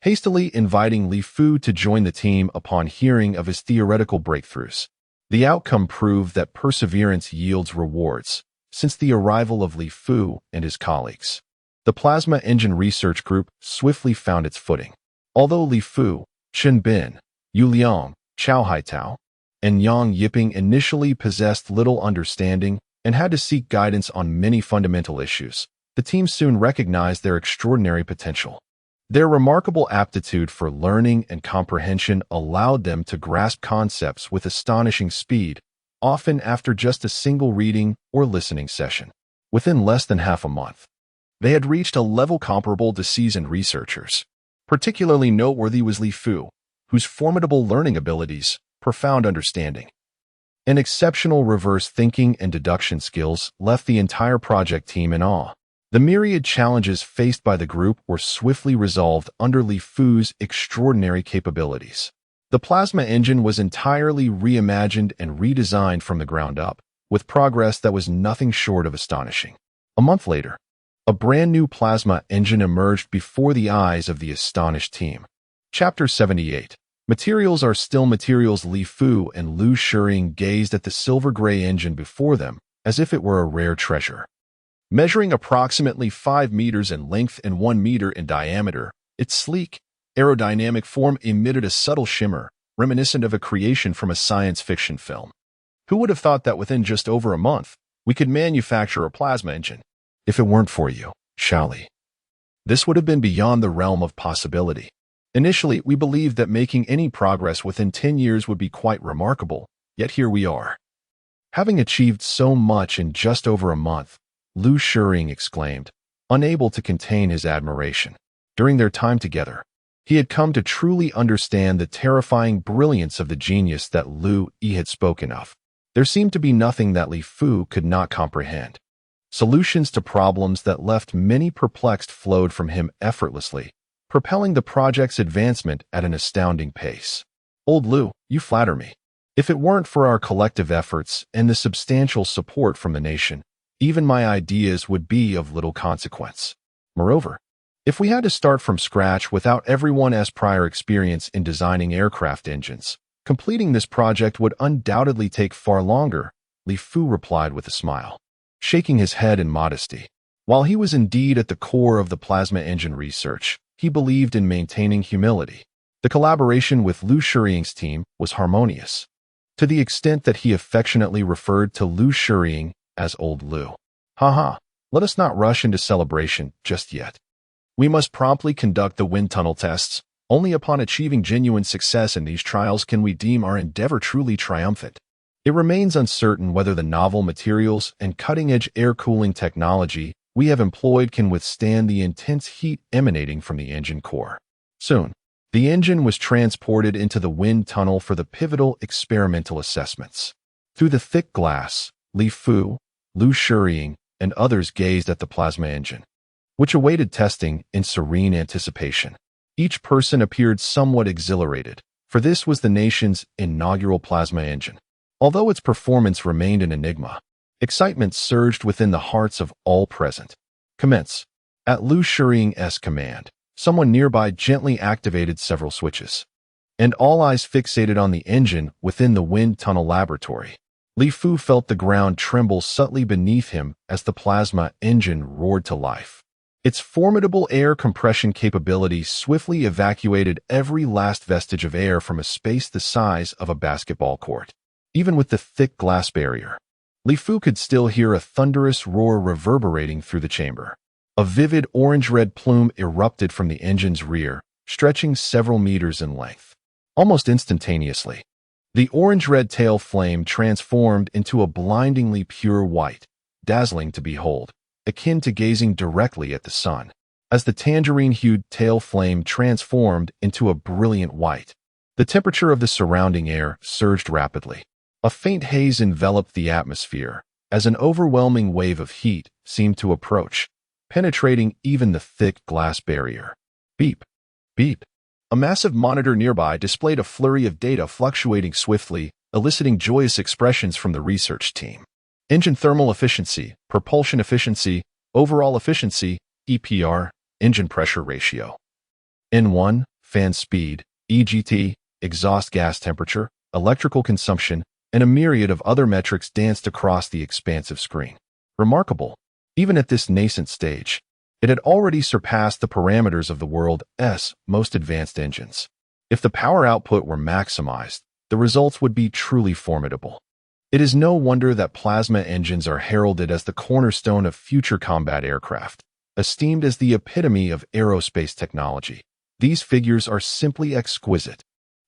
hastily inviting Li Fu to join the team upon hearing of his theoretical breakthroughs. The outcome proved that perseverance yields rewards. Since the arrival of Li Fu and his colleagues, the Plasma Engine Research Group swiftly found its footing. Although Li Fu, Chen Bin, Yu Liang, Chao Haitao, and Yang Yiping initially possessed little understanding and had to seek guidance on many fundamental issues, the team soon recognized their extraordinary potential. Their remarkable aptitude for learning and comprehension allowed them to grasp concepts with astonishing speed, often after just a single reading or listening session. Within less than half a month, they had reached a level comparable to seasoned researchers. Particularly noteworthy was Li Fu, whose formidable learning abilities, profound understanding, and exceptional reverse thinking and deduction skills left the entire project team in awe. The myriad challenges faced by the group were swiftly resolved under Li Fu's extraordinary capabilities. The plasma engine was entirely reimagined and redesigned from the ground up, with progress that was nothing short of astonishing. A month later, a brand new plasma engine emerged before the eyes of the astonished team. Chapter 78. Materials are still materials. Li Fu and Lu Shiying gazed at the silver-gray engine before them as if it were a rare treasure. Measuring approximately 5 meters in length and 1 meter in diameter, its sleek, aerodynamic form emitted a subtle shimmer, reminiscent of a creation from a science fiction film. Who would have thought that within just over a month, we could manufacture a plasma engine? If it weren't for you, Shaoli, this would have been beyond the realm of possibility. Initially, we believed that making any progress within 10 years would be quite remarkable, yet here we are. Having achieved so much in just over a month, Lu Shiying exclaimed, unable to contain his admiration. During their time together, he had come to truly understand the terrifying brilliance of the genius that Lu Yi had spoken of. There seemed to be nothing that Li Fu could not comprehend. Solutions to problems that left many perplexed flowed from him effortlessly, propelling the project's advancement at an astounding pace. Old Lu, you flatter me. If it weren't for our collective efforts and the substantial support from the nation, even my ideas would be of little consequence. Moreover, if we had to start from scratch without everyone's prior experience in designing aircraft engines, completing this project would undoubtedly take far longer, Li Fu replied with a smile, shaking his head in modesty. While he was indeed at the core of the plasma engine research, he believed in maintaining humility. The collaboration with Lu Shiying's team was harmonious, to the extent that he affectionately referred to Lu Shiying as Old Lu. Haha, let us not rush into celebration just yet. We must promptly conduct the wind tunnel tests. Only upon achieving genuine success in these trials can we deem our endeavor truly triumphant. It remains uncertain whether the novel materials and cutting-edge air cooling technology we have employed can withstand the intense heat emanating from the engine core. Soon, the engine was transported into the wind tunnel for the pivotal experimental assessments. Through the thick glass, Li Fu, Lu Shiying, and others gazed at the plasma engine, which awaited testing in serene anticipation. Each person appeared somewhat exhilarated, for this was the nation's inaugural plasma engine. Although its performance remained an enigma, excitement surged within the hearts of all present. Commence. At Lu Shiying's command, someone nearby gently activated several switches, and all eyes fixated on the engine within the wind tunnel laboratory. Li Fu felt the ground tremble subtly beneath him as the plasma engine roared to life. Its formidable air compression capability swiftly evacuated every last vestige of air from a space the size of a basketball court. Even with the thick glass barrier, Li Fu could still hear a thunderous roar reverberating through the chamber. A vivid orange-red plume erupted from the engine's rear, stretching several meters in length. Almost instantaneously, the orange-red tail flame transformed into a blindingly pure white, dazzling to behold, akin to gazing directly at the sun. As the tangerine-hued tail flame transformed into a brilliant white, the temperature of the surrounding air surged rapidly. A faint haze enveloped the atmosphere, as an overwhelming wave of heat seemed to approach, penetrating even the thick glass barrier. Beep, beep. A massive monitor nearby displayed a flurry of data fluctuating swiftly, eliciting joyous expressions from the research team. Engine thermal efficiency, propulsion efficiency, overall efficiency, EPR, engine pressure ratio. N1, fan speed, EGT, exhaust gas temperature, electrical consumption, and a myriad of other metrics danced across the expansive screen. Remarkable. Even at this nascent stage, it had already surpassed the parameters of the world's most advanced engines. If the power output were maximized, the results would be truly formidable. It is no wonder that plasma engines are heralded as the cornerstone of future combat aircraft, esteemed as the epitome of aerospace technology. These figures are simply exquisite.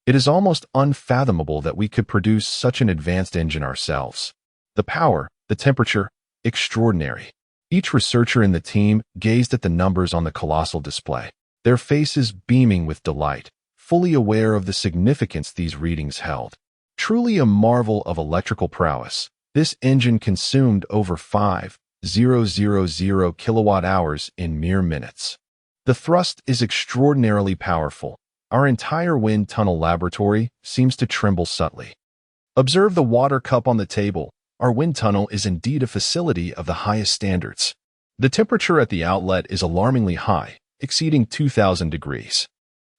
It is almost unfathomable that we could produce such an advanced engine ourselves. The power, the temperature, extraordinary. Each researcher in the team gazed at the numbers on the colossal display, their faces beaming with delight, fully aware of the significance these readings held. Truly a marvel of electrical prowess, this engine consumed over 5,000 kilowatt-hours in mere minutes. The thrust is extraordinarily powerful. Our entire wind tunnel laboratory seems to tremble subtly. Observe the water cup on the table. Our wind tunnel is indeed a facility of the highest standards. The temperature at the outlet is alarmingly high, exceeding 2,000 degrees.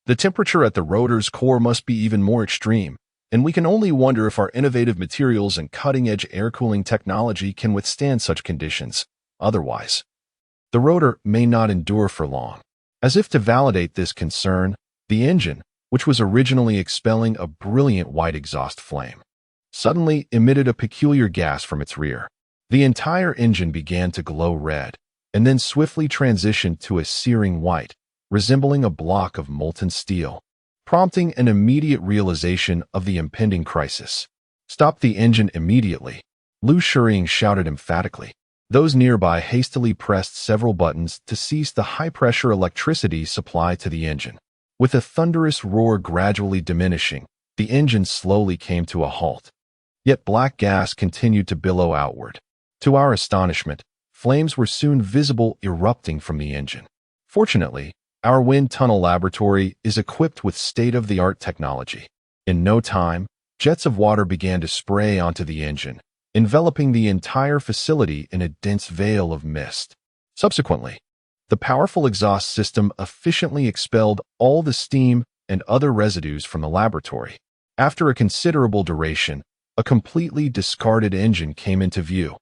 The temperature at the rotor's core must be even more extreme, and we can only wonder if our innovative materials and cutting-edge air cooling technology can withstand such conditions. Otherwise, the rotor may not endure for long. As if to validate this concern, the engine, which was originally expelling a brilliant white exhaust flame, suddenly emitted a peculiar gas from its rear. The entire engine began to glow red, and then swiftly transitioned to a searing white, resembling a block of molten steel, prompting an immediate realization of the impending crisis. "Stop the engine immediately," Lu Shiying shouted emphatically. Those nearby hastily pressed several buttons to cease the high-pressure electricity supply to the engine. With a thunderous roar gradually diminishing, the engine slowly came to a halt. Yet black gas continued to billow outward. To our astonishment, flames were soon visible erupting from the engine. Fortunately, our wind tunnel laboratory is equipped with state-of-the-art technology. In no time, jets of water began to spray onto the engine, enveloping the entire facility in a dense veil of mist. Subsequently, the powerful exhaust system efficiently expelled all the steam and other residues from the laboratory. After a considerable duration, a completely discarded engine came into view,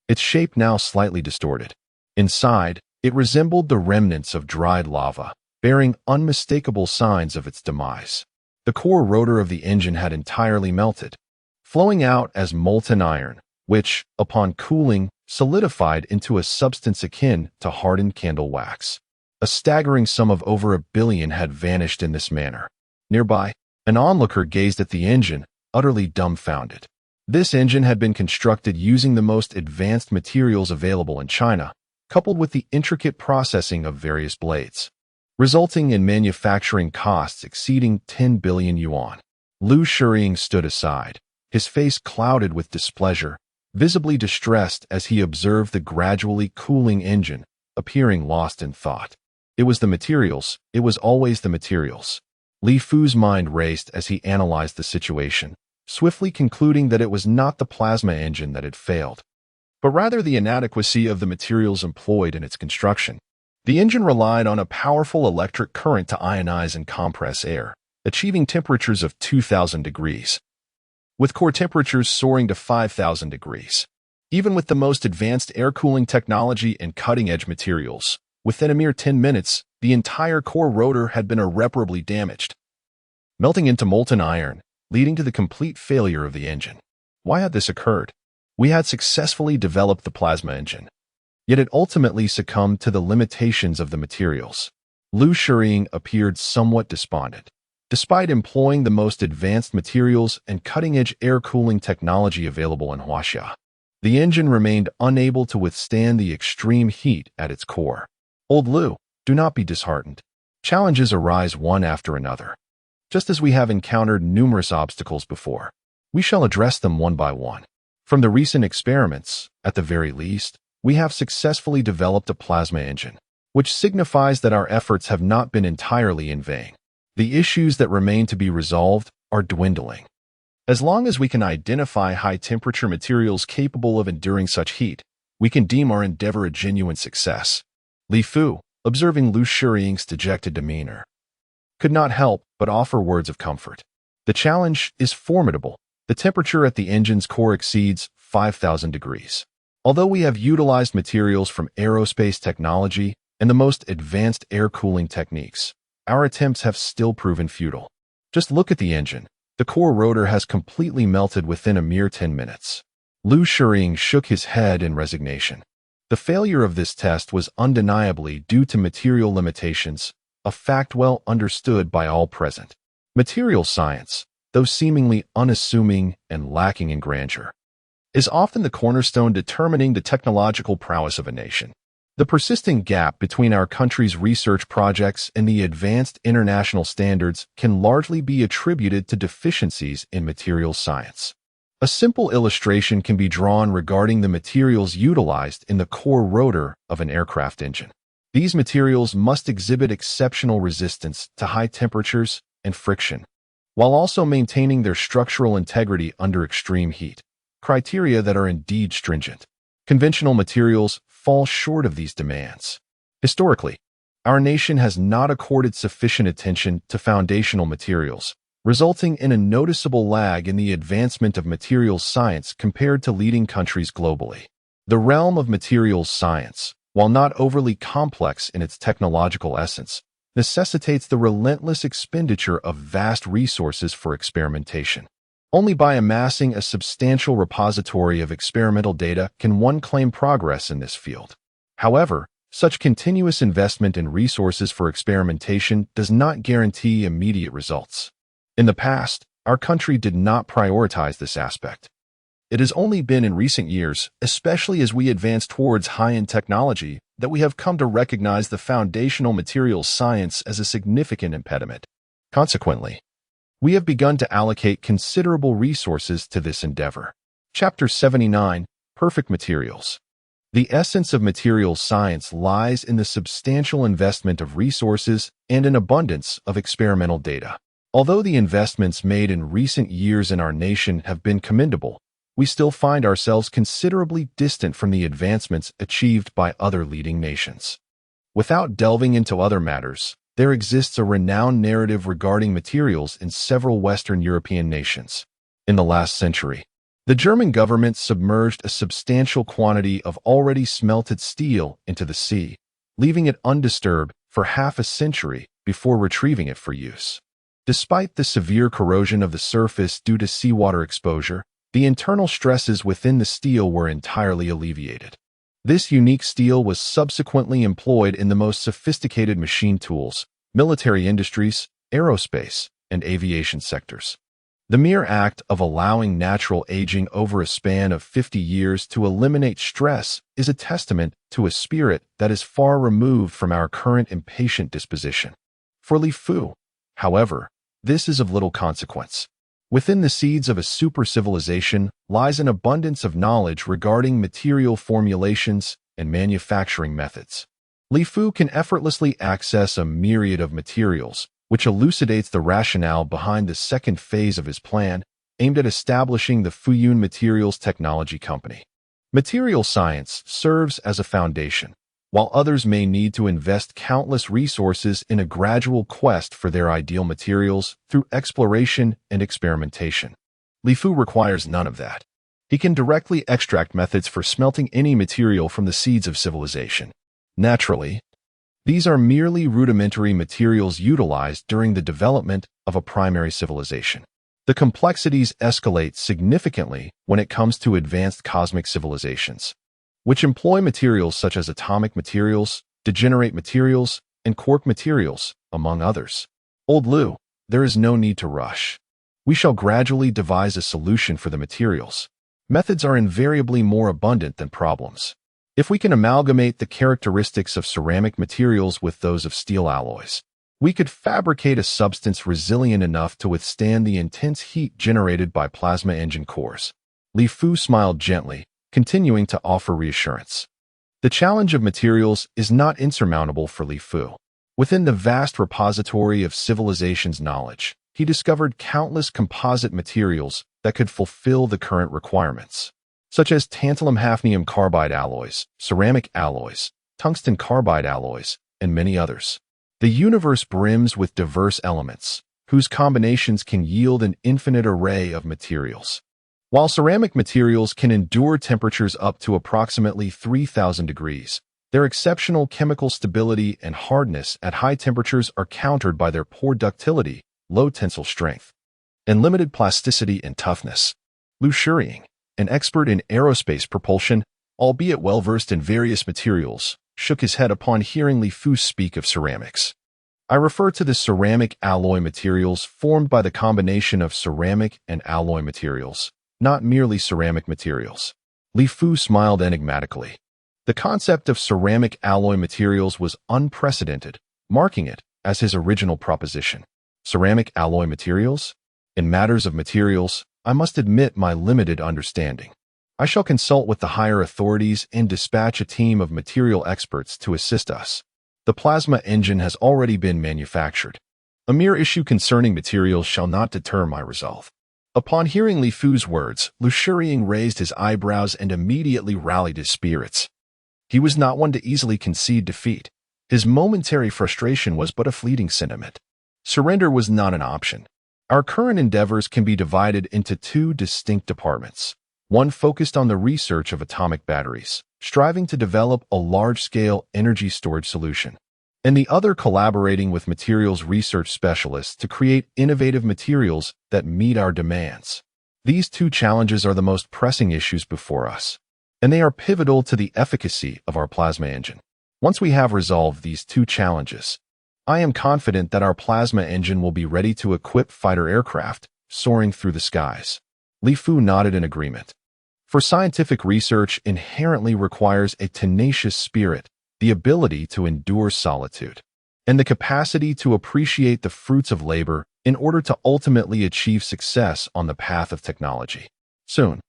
its shape now slightly distorted. Inside, it resembled the remnants of dried lava, bearing unmistakable signs of its demise. The core rotor of the engine had entirely melted, flowing out as molten iron, which, upon cooling, solidified into a substance akin to hardened candle wax. A staggering sum of over $1 billion had vanished in this manner. Nearby, an onlooker gazed at the engine, utterly dumbfounded. This engine had been constructed using the most advanced materials available in China, coupled with the intricate processing of various blades, resulting in manufacturing costs exceeding 10 billion yuan. Lu Shiying stood aside, his face clouded with displeasure, visibly distressed as he observed the gradually cooling engine appearing lost in thought. It was the materials. It was always the materials. Li Fu's mind raced as he analyzed the situation, swiftly concluding that it was not the plasma engine that had failed, but rather the inadequacy of the materials employed in its construction. The engine relied on a powerful electric current to ionize and compress air, achieving temperatures of 2,000 degrees, with core temperatures soaring to 5,000 degrees. Even with the most advanced air cooling technology and cutting-edge materials, within a mere 10 minutes, the entire core rotor had been irreparably damaged, melting into molten iron, leading to the complete failure of the engine. Why had this occurred? We had successfully developed the plasma engine, yet it ultimately succumbed to the limitations of the materials. Lu Shiying appeared somewhat despondent. Despite employing the most advanced materials and cutting-edge air cooling technology available in Huaxia, the engine remained unable to withstand the extreme heat at its core. Old Lu, do not be disheartened. Challenges arise one after another. Just as we have encountered numerous obstacles before, we shall address them one by one. From the recent experiments, at the very least, we have successfully developed a plasma engine, which signifies that our efforts have not been entirely in vain. The issues that remain to be resolved are dwindling. As long as we can identify high-temperature materials capable of enduring such heat, we can deem our endeavor a genuine success. Li Fu, observing Lu Shiying's dejected demeanor, could not help but offer words of comfort. The challenge is formidable. The temperature at the engine's core exceeds 5,000 degrees. Although we have utilized materials from aerospace technology and the most advanced air cooling techniques, our attempts have still proven futile. Just look at the engine. The core rotor has completely melted within a mere 10 minutes. Lu Shiying shook his head in resignation. The failure of this test was undeniably due to material limitations, a fact well understood by all present. Material science, though seemingly unassuming and lacking in grandeur, is often the cornerstone determining the technological prowess of a nation. The persisting gap between our country's research projects and the advanced international standards can largely be attributed to deficiencies in materials science. A simple illustration can be drawn regarding the materials utilized in the core rotor of an aircraft engine. These materials must exhibit exceptional resistance to high temperatures and friction, while also maintaining their structural integrity under extreme heat, criteria that are indeed stringent. Conventional materials fall short of these demands. Historically, our nation has not accorded sufficient attention to foundational materials, resulting in a noticeable lag in the advancement of materials science compared to leading countries globally. The realm of materials science, while not overly complex in its technological essence, necessitates the relentless expenditure of vast resources for experimentation. Only by amassing a substantial repository of experimental data can one claim progress in this field. However, such continuous investment in resources for experimentation does not guarantee immediate results. In the past, our country did not prioritize this aspect. It has only been in recent years, especially as we advance towards high-end technology, that we have come to recognize the foundational materials science as a significant impediment. Consequently, we have begun to allocate considerable resources to this endeavor. Chapter 79, Perfect Materials. The essence of materials science lies in the substantial investment of resources and an abundance of experimental data. Although the investments made in recent years in our nation have been commendable, we still find ourselves considerably distant from the advancements achieved by other leading nations. Without delving into other matters, there exists a renowned narrative regarding materials in several Western European nations. In the last century, the German government submerged a substantial quantity of already smelted steel into the sea, leaving it undisturbed for half a century before retrieving it for use. Despite the severe corrosion of the surface due to seawater exposure, the internal stresses within the steel were entirely alleviated. This unique steel was subsequently employed in the most sophisticated machine tools, military industries, aerospace, and aviation sectors. The mere act of allowing natural aging over a span of 50 years to eliminate stress is a testament to a spirit that is far removed from our current impatient disposition. For Li Fu, however, this is of little consequence. Within the seeds of a super-civilization lies an abundance of knowledge regarding material formulations and manufacturing methods. Li Fu can effortlessly access a myriad of materials, which elucidates the rationale behind the second phase of his plan, aimed at establishing the Fuyun Materials Technology Company. Material science serves as a foundation, while others may need to invest countless resources in a gradual quest for their ideal materials through exploration and experimentation. Li Fu requires none of that. He can directly extract methods for smelting any material from the seeds of civilization. Naturally, these are merely rudimentary materials utilized during the development of a primary civilization. The complexities escalate significantly when it comes to advanced cosmic civilizations, which employ materials such as atomic materials, degenerate materials, and quark materials, among others. Old Liu, there is no need to rush. We shall gradually devise a solution for the materials. Methods are invariably more abundant than problems. If we can amalgamate the characteristics of ceramic materials with those of steel alloys, we could fabricate a substance resilient enough to withstand the intense heat generated by plasma engine cores. Li Fu smiled gently, continuing to offer reassurance. The challenge of materials is not insurmountable for Li Fu. Within the vast repository of civilization's knowledge, he discovered countless composite materials that could fulfill the current requirements, such as tantalum hafnium carbide alloys, ceramic alloys, tungsten carbide alloys, and many others. The universe brims with diverse elements, whose combinations can yield an infinite array of materials. While ceramic materials can endure temperatures up to approximately 3,000 degrees, their exceptional chemical stability and hardness at high temperatures are countered by their poor ductility, low tensile strength, and limited plasticity and toughness. Liu Shuriying, an expert in aerospace propulsion, albeit well-versed in various materials, shook his head upon hearing Li Fu speak of ceramics. I refer to the ceramic alloy materials formed by the combination of ceramic and alloy materials, not merely ceramic materials. Li Fu smiled enigmatically. The concept of ceramic alloy materials was unprecedented, marking it as his original proposition. Ceramic alloy materials? In matters of materials, I must admit my limited understanding. I shall consult with the higher authorities and dispatch a team of material experts to assist us. The plasma engine has already been manufactured. A mere issue concerning materials shall not deter my resolve. Upon hearing Li Fu's words, Liu Shuriying raised his eyebrows and immediately rallied his spirits. He was not one to easily concede defeat. His momentary frustration was but a fleeting sentiment. Surrender was not an option. Our current endeavors can be divided into two distinct departments. One focused on the research of atomic batteries, striving to develop a large-scale energy storage solution, and the other collaborating with materials research specialists to create innovative materials that meet our demands. These two challenges are the most pressing issues before us, and they are pivotal to the efficacy of our plasma engine. Once we have resolved these two challenges, I am confident that our plasma engine will be ready to equip fighter aircraft soaring through the skies. Li Fu nodded in agreement. For scientific research inherently requires a tenacious spirit, the ability to endure solitude, and the capacity to appreciate the fruits of labor in order to ultimately achieve success on the path of technology. Soon,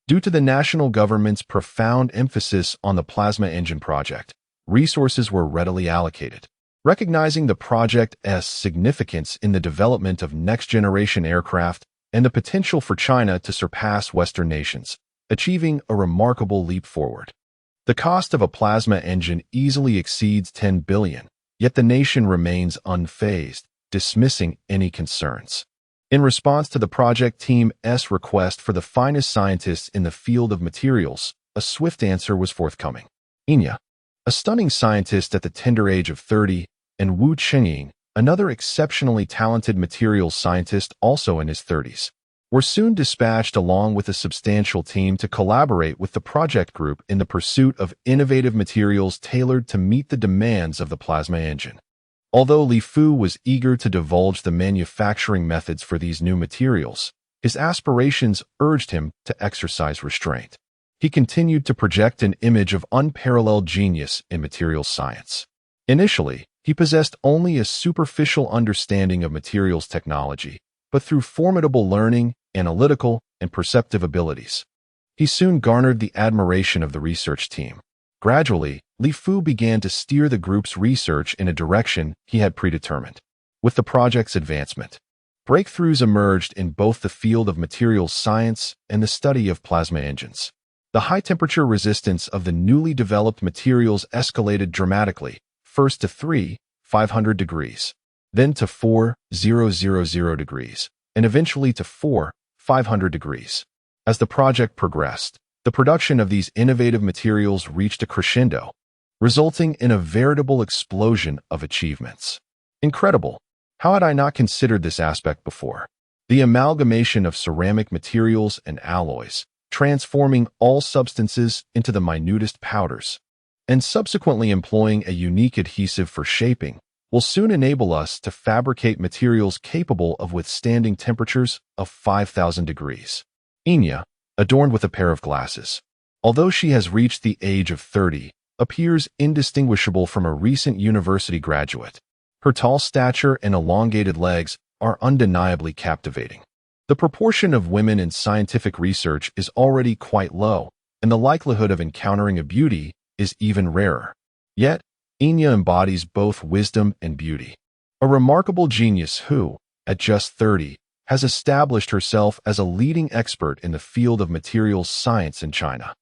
due to the national government's profound emphasis on the plasma engine project, resources were readily allocated. Recognizing the project's significance in the development of next-generation aircraft and the potential for China to surpass Western nations, achieving a remarkable leap forward. The cost of a plasma engine easily exceeds 10 billion, yet the nation remains unfazed, dismissing any concerns. In response to the project team's request for the finest scientists in the field of materials, a swift answer was forthcoming. Inya, a stunning scientist at the tender age of 30, and Wu Chengying, another exceptionally talented materials scientist also in his 30s, were soon dispatched along with a substantial team to collaborate with the project group in the pursuit of innovative materials tailored to meet the demands of the plasma engine. Although Li Fu was eager to divulge the manufacturing methods for these new materials, his aspirations urged him to exercise restraint. He continued to project an image of unparalleled genius in materials science. Initially, he possessed only a superficial understanding of materials technology, but through formidable learning, analytical, and perceptive abilities, he soon garnered the admiration of the research team. Gradually, Li Fu began to steer the group's research in a direction he had predetermined. With the project's advancement, breakthroughs emerged in both the field of materials science and the study of plasma engines. The high-temperature resistance of the newly developed materials escalated dramatically, first to 3,500 degrees, then to 4,000 degrees, and eventually to 4,500 degrees. As the project progressed, the production of these innovative materials reached a crescendo, resulting in a veritable explosion of achievements. Incredible! How had I not considered this aspect before? The amalgamation of ceramic materials and alloys, transforming all substances into the minutest powders, and subsequently employing a unique adhesive for shaping, will soon enable us to fabricate materials capable of withstanding temperatures of 5,000 degrees. Enya, adorned with a pair of glasses, although she has reached the age of 30, appears indistinguishable from a recent university graduate. Her tall stature and elongated legs are undeniably captivating. The proportion of women in scientific research is already quite low, and the likelihood of encountering a beauty is even rarer. Yet, Enya embodies both wisdom and beauty. A remarkable genius who, at just 30, has established herself as a leading expert in the field of materials science in China.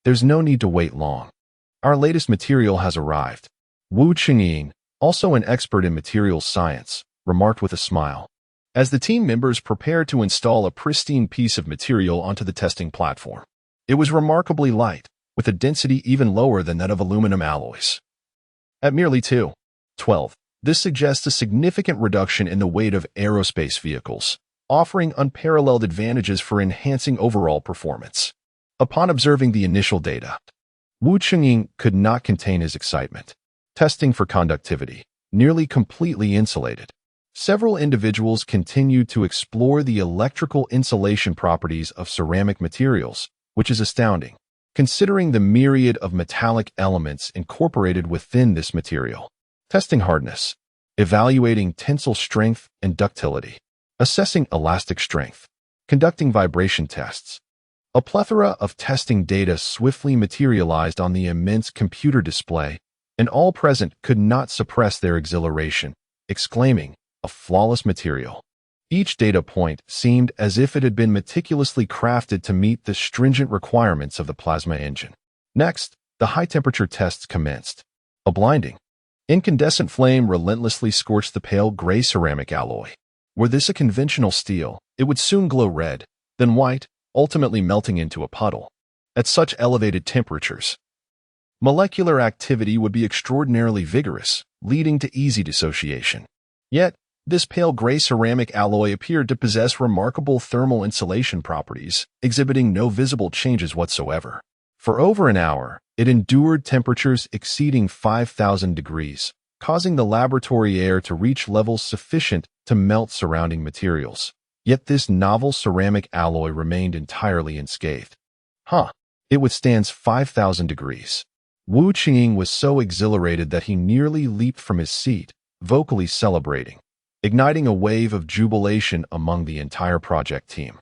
There's no need to wait long. Our latest material has arrived. Wu Qingying, also an expert in materials science, remarked with a smile, as the team members prepared to install a pristine piece of material onto the testing platform. It was remarkably light, with a density even lower than that of aluminum alloys. At merely 2.12, this suggests a significant reduction in the weight of aerospace vehicles, offering unparalleled advantages for enhancing overall performance. Upon observing the initial data, Wu Qingying could not contain his excitement. Testing for conductivity, nearly completely insulated. Several individuals continued to explore the electrical insulation properties of ceramic materials, which is astounding, considering the myriad of metallic elements incorporated within this material. Testing hardness, evaluating tensile strength and ductility, assessing elastic strength, conducting vibration tests. A plethora of testing data swiftly materialized on the immense computer display, and all present could not suppress their exhilaration, exclaiming, "A flawless material." Each data point seemed as if it had been meticulously crafted to meet the stringent requirements of the plasma engine. Next, the high-temperature tests commenced. A blinding, incandescent flame relentlessly scorched the pale gray ceramic alloy. Were this a conventional steel, it would soon glow red, then white, ultimately melting into a puddle. At such elevated temperatures, molecular activity would be extraordinarily vigorous, leading to easy dissociation. Yet, this pale gray ceramic alloy appeared to possess remarkable thermal insulation properties, exhibiting no visible changes whatsoever. For over an hour, it endured temperatures exceeding 5,000 degrees, causing the laboratory air to reach levels sufficient to melt surrounding materials. Yet this novel ceramic alloy remained entirely unscathed. It withstands 5,000 degrees. Wu Qingying was so exhilarated that he nearly leaped from his seat, vocally celebrating, igniting a wave of jubilation among the entire project team.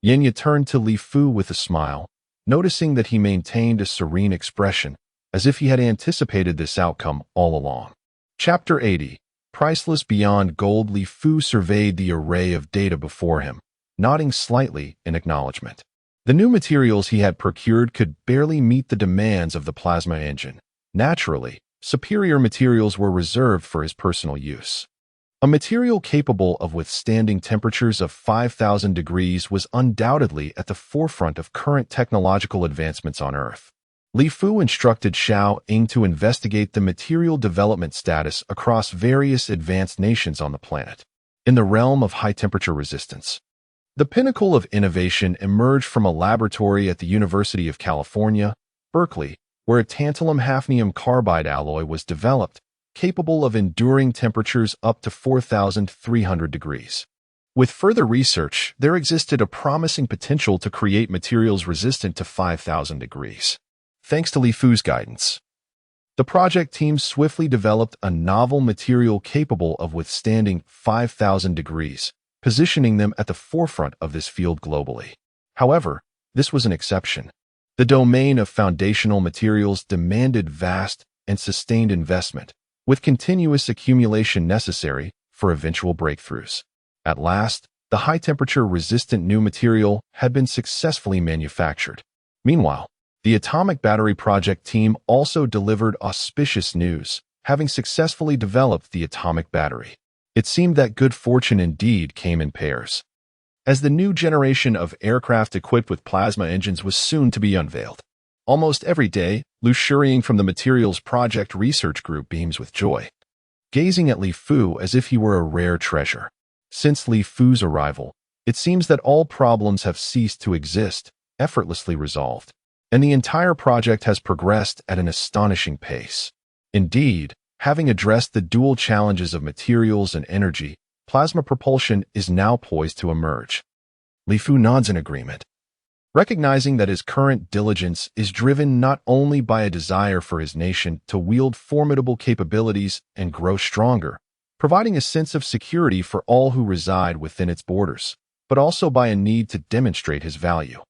Enya turned to Li Fu with a smile, noticing that he maintained a serene expression, as if he had anticipated this outcome all along. Chapter 80. Priceless beyond gold. Li Fu surveyed the array of data before him, nodding slightly in acknowledgement. The new materials he had procured could barely meet the demands of the plasma engine. Naturally, superior materials were reserved for his personal use. A material capable of withstanding temperatures of 5,000 degrees was undoubtedly at the forefront of current technological advancements on Earth. Li Fu instructed Xiao Ying to investigate the material development status across various advanced nations on the planet. In the realm of high-temperature resistance, the pinnacle of innovation emerged from a laboratory at the University of California, Berkeley, where a tantalum hafnium carbide alloy was developed, capable of enduring temperatures up to 4,300 degrees. With further research, there existed a promising potential to create materials resistant to 5,000 degrees. Thanks to Li Fu's guidance, the project team swiftly developed a novel material capable of withstanding 5,000 degrees, positioning them at the forefront of this field globally. However, this was an exception. The domain of foundational materials demanded vast and sustained investment, with continuous accumulation necessary for eventual breakthroughs. At last, the high-temperature resistant new material had been successfully manufactured. Meanwhile, the atomic battery project team also delivered auspicious news, having successfully developed the atomic battery. It seemed that good fortune indeed came in pairs, as the new generation of aircraft equipped with plasma engines was soon to be unveiled. Almost every day, Lu Shuriying from the Materials Project Research Group beams with joy, gazing at Li Fu as if he were a rare treasure. Since Li Fu's arrival, it seems that all problems have ceased to exist, effortlessly resolved, and the entire project has progressed at an astonishing pace. Indeed, having addressed the dual challenges of materials and energy, plasma propulsion is now poised to emerge. Li Fu nods in agreement, recognizing that his current diligence is driven not only by a desire for his nation to wield formidable capabilities and grow stronger, providing a sense of security for all who reside within its borders, but also by a need to demonstrate his value,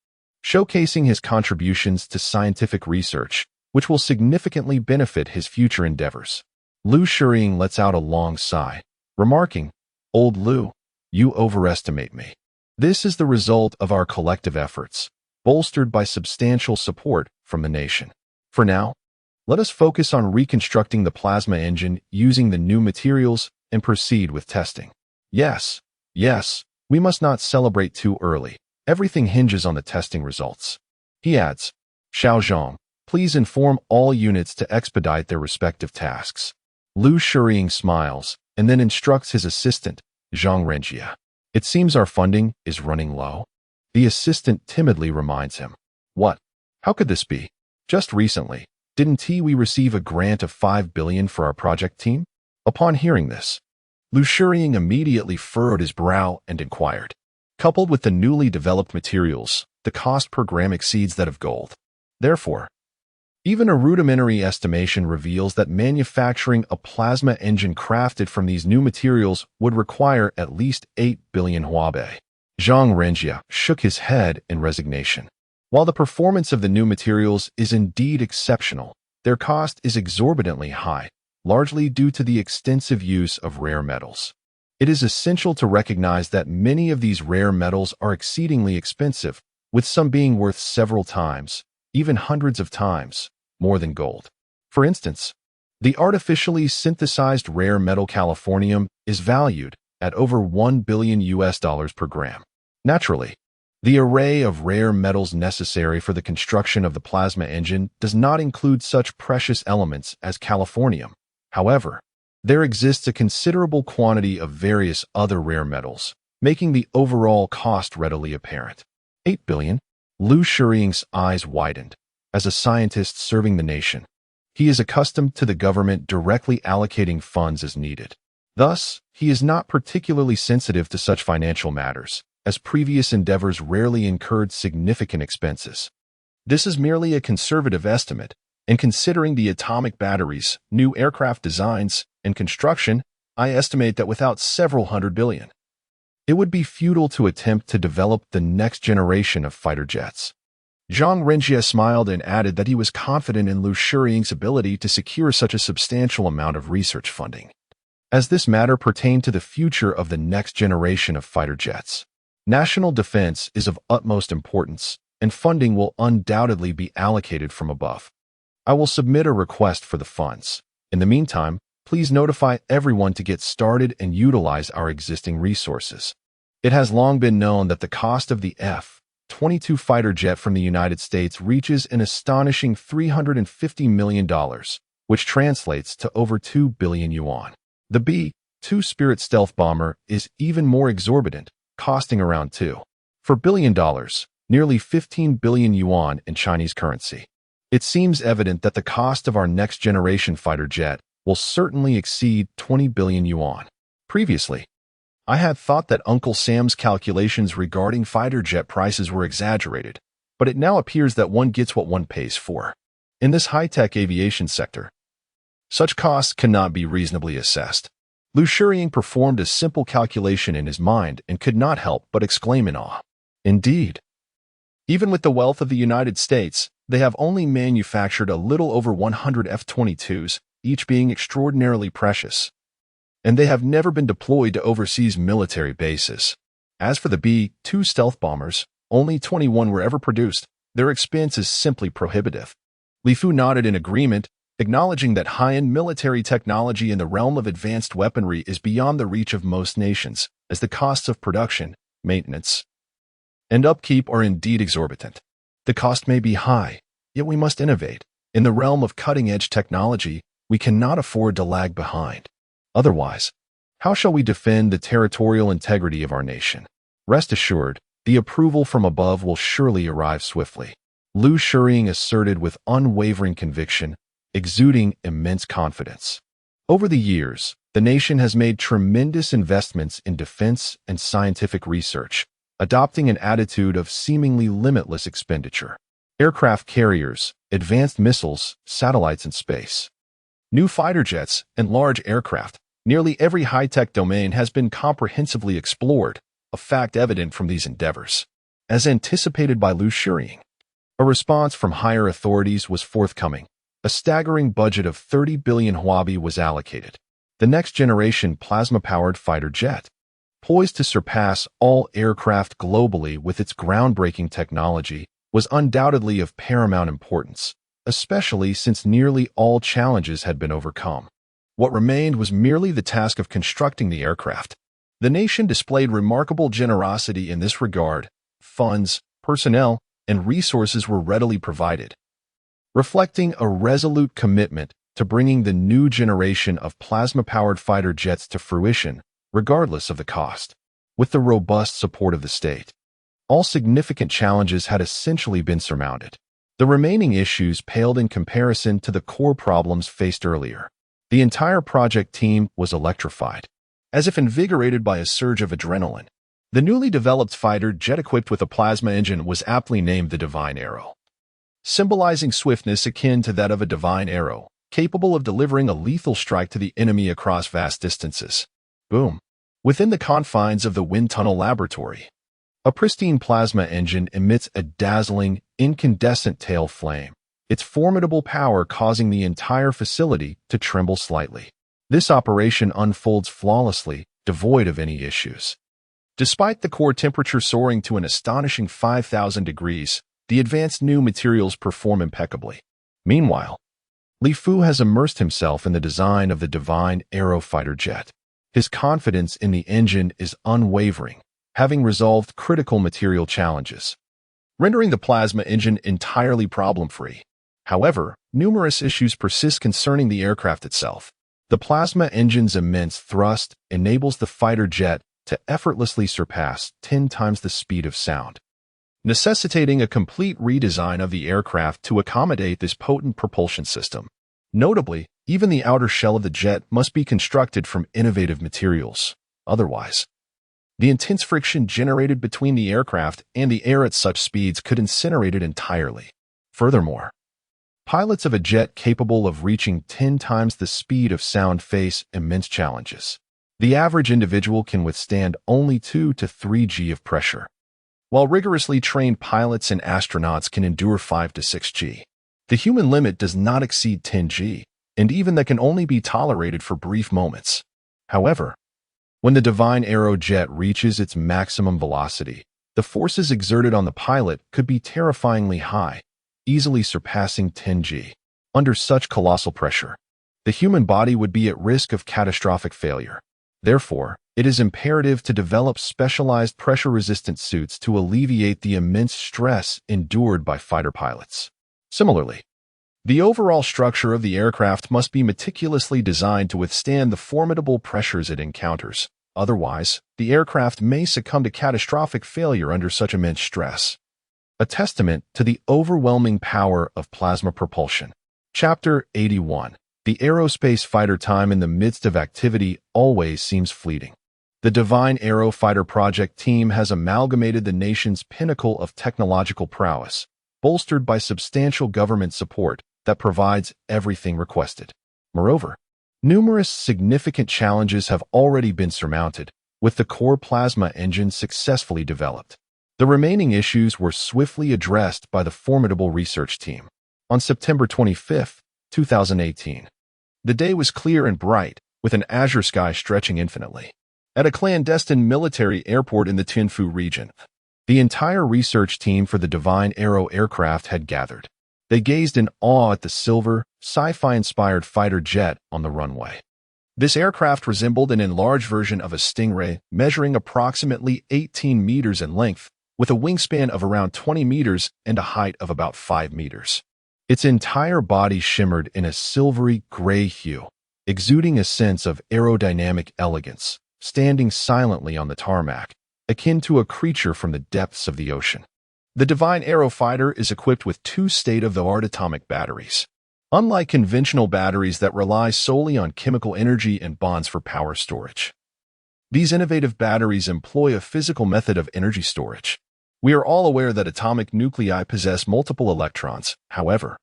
showcasing his contributions to scientific research, which will significantly benefit his future endeavors. Lu Shuriying lets out a long sigh, remarking, "Old Lu, you overestimate me. This is the result of our collective efforts, bolstered by substantial support from the nation. For now, let us focus on reconstructing the plasma engine using the new materials and proceed with testing. Yes, we must not celebrate too early. Everything hinges on the testing results." He adds, "Xiao Zhong, please inform all units to expedite their respective tasks." Lu Shuriying smiles and then instructs his assistant, Zhang Renjia. "It seems our funding is running low." The assistant timidly reminds him, "What? How could this be? Just recently, didn't we receive a grant of 5 billion for our project team?" Upon hearing this, Lu Shuriying immediately furrowed his brow and inquired. Coupled with the newly developed materials, the cost per gram exceeds that of gold. Therefore, even a rudimentary estimation reveals that manufacturing a plasma engine crafted from these new materials would require at least 8 billion huabe. Zhang Renjia shook his head in resignation. While the performance of the new materials is indeed exceptional, their cost is exorbitantly high, largely due to the extensive use of rare metals. It is essential to recognize that many of these rare metals are exceedingly expensive, with some being worth several times, even hundreds of times, more than gold. For instance, the artificially synthesized rare metal californium is valued at over $1 billion per gram. Naturally, the array of rare metals necessary for the construction of the plasma engine does not include such precious elements as californium. However, there exists a considerable quantity of various other rare metals, making the overall cost readily apparent. 8 billion? Lu Shuriying's eyes widened. As a scientist serving the nation, he is accustomed to the government directly allocating funds as needed. Thus, he is not particularly sensitive to such financial matters, as previous endeavors rarely incurred significant expenses. This is merely a conservative estimate, and considering the atomic batteries, new aircraft designs, and construction, I estimate that without several hundred billion, it would be futile to attempt to develop the next generation of fighter jets. Zhang Renjia smiled and added that he was confident in Lu Shuriying's ability to secure such a substantial amount of research funding, as this matter pertained to the future of the next generation of fighter jets. National defense is of utmost importance, and funding will undoubtedly be allocated from above. I will submit a request for the funds. In the meantime, please notify everyone to get started and utilize our existing resources. It has long been known that the cost of the F-22 fighter jet from the United States reaches an astonishing $350 million, which translates to over 2 billion yuan. The B-2 Spirit stealth bomber is even more exorbitant, costing around $2.4 billion, nearly 15 billion yuan in Chinese currency. It seems evident that the cost of our next-generation fighter jet will certainly exceed 20 billion yuan. Previously, I had thought that Uncle Sam's calculations regarding fighter jet prices were exaggerated, but it now appears that one gets what one pays for. In this high-tech aviation sector, such costs cannot be reasonably assessed. Lu Shuriying performed a simple calculation in his mind and could not help but exclaim in awe. Indeed, even with the wealth of the United States, they have only manufactured a little over 100 F-22s, each being extraordinarily precious. And they have never been deployed to overseas military bases. As for the B-2 stealth bombers, only 21 were ever produced. Their expense is simply prohibitive. Li Fu nodded in agreement, acknowledging that high-end military technology in the realm of advanced weaponry is beyond the reach of most nations, as the costs of production, maintenance, and upkeep are indeed exorbitant. The cost may be high, yet we must innovate. In the realm of cutting-edge technology, we cannot afford to lag behind. Otherwise, how shall we defend the territorial integrity of our nation? Rest assured, the approval from above will surely arrive swiftly. Lu Shiying asserted with unwavering conviction, exuding immense confidence. Over the years, the nation has made tremendous investments in defense and scientific research, adopting an attitude of seemingly limitless expenditure. Aircraft carriers, advanced missiles, satellites in space, new fighter jets, and large aircraft. Nearly every high-tech domain has been comprehensively explored, a fact evident from these endeavors. As anticipated by Lu Shiying, a response from higher authorities was forthcoming. A staggering budget of 30 billion huabi was allocated. The next-generation plasma-powered fighter jet, poised to surpass all aircraft globally with its groundbreaking technology, was undoubtedly of paramount importance, especially since nearly all challenges had been overcome. What remained was merely the task of constructing the aircraft. The nation displayed remarkable generosity in this regard. Funds, personnel, and resources were readily provided, reflecting a resolute commitment to bringing the new generation of plasma-powered fighter jets to fruition, regardless of the cost. With the robust support of the state, all significant challenges had essentially been surmounted. The remaining issues paled in comparison to the core problems faced earlier. The entire project team was electrified. As if invigorated by a surge of adrenaline, the newly developed fighter jet equipped with a plasma engine was aptly named the Divine Arrow, symbolizing swiftness akin to that of a divine arrow, capable of delivering a lethal strike to the enemy across vast distances. Boom! Within the confines of the wind tunnel laboratory, a pristine plasma engine emits a dazzling, incandescent tail flame, its formidable power causing the entire facility to tremble slightly. This operation unfolds flawlessly, devoid of any issues. Despite the core temperature soaring to an astonishing 5,000 degrees, the advanced new materials perform impeccably. Meanwhile, Li Fu has immersed himself in the design of the Divine Arrow fighter jet. His confidence in the engine is unwavering, having resolved critical material challenges, rendering the plasma engine entirely problem-free. However, numerous issues persist concerning the aircraft itself. The plasma engine's immense thrust enables the fighter jet to effortlessly surpass 10 times the speed of sound, necessitating a complete redesign of the aircraft to accommodate this potent propulsion system. Notably, even the outer shell of the jet must be constructed from innovative materials. Otherwise, the intense friction generated between the aircraft and the air at such speeds could incinerate it entirely. Furthermore, pilots of a jet capable of reaching 10 times the speed of sound face immense challenges. The average individual can withstand only 2 to 3 G of pressure, while rigorously trained pilots and astronauts can endure 5 to 6 G. The human limit does not exceed 10 G, and even that can only be tolerated for brief moments. However, when the Divine Arrow jet reaches its maximum velocity, the forces exerted on the pilot could be terrifyingly high, easily surpassing 10 G. Under such colossal pressure, the human body would be at risk of catastrophic failure. Therefore, it is imperative to develop specialized pressure-resistant suits to alleviate the immense stress endured by fighter pilots. Similarly, the overall structure of the aircraft must be meticulously designed to withstand the formidable pressures it encounters. Otherwise, the aircraft may succumb to catastrophic failure under such immense stress. A testament to the overwhelming power of plasma propulsion. Chapter 81. The aerospace fighter time in the midst of activity always seems fleeting. The Divine Arrow fighter project team has amalgamated the nation's pinnacle of technological prowess, bolstered by substantial government support that provides everything requested. Moreover, numerous significant challenges have already been surmounted, with the core plasma engine successfully developed. The remaining issues were swiftly addressed by the formidable research team. On September 25, 2018, the day was clear and bright, with an azure sky stretching infinitely. At a clandestine military airport in the Tianfu region, the entire research team for the Divine Arrow aircraft had gathered. They gazed in awe at the silver, sci-fi-inspired fighter jet on the runway. This aircraft resembled an enlarged version of a Stingray, measuring approximately 18 meters in length, with a wingspan of around 20 meters and a height of about 5 meters. Its entire body shimmered in a silvery gray hue, exuding a sense of aerodynamic elegance, standing silently on the tarmac, akin to a creature from the depths of the ocean. The Divine Arrow fighter is equipped with 2 state-of-the-art atomic batteries. Unlike conventional batteries that rely solely on chemical energy and bonds for power storage, these innovative batteries employ a physical method of energy storage. We are all aware that atomic nuclei possess multiple electrons. However,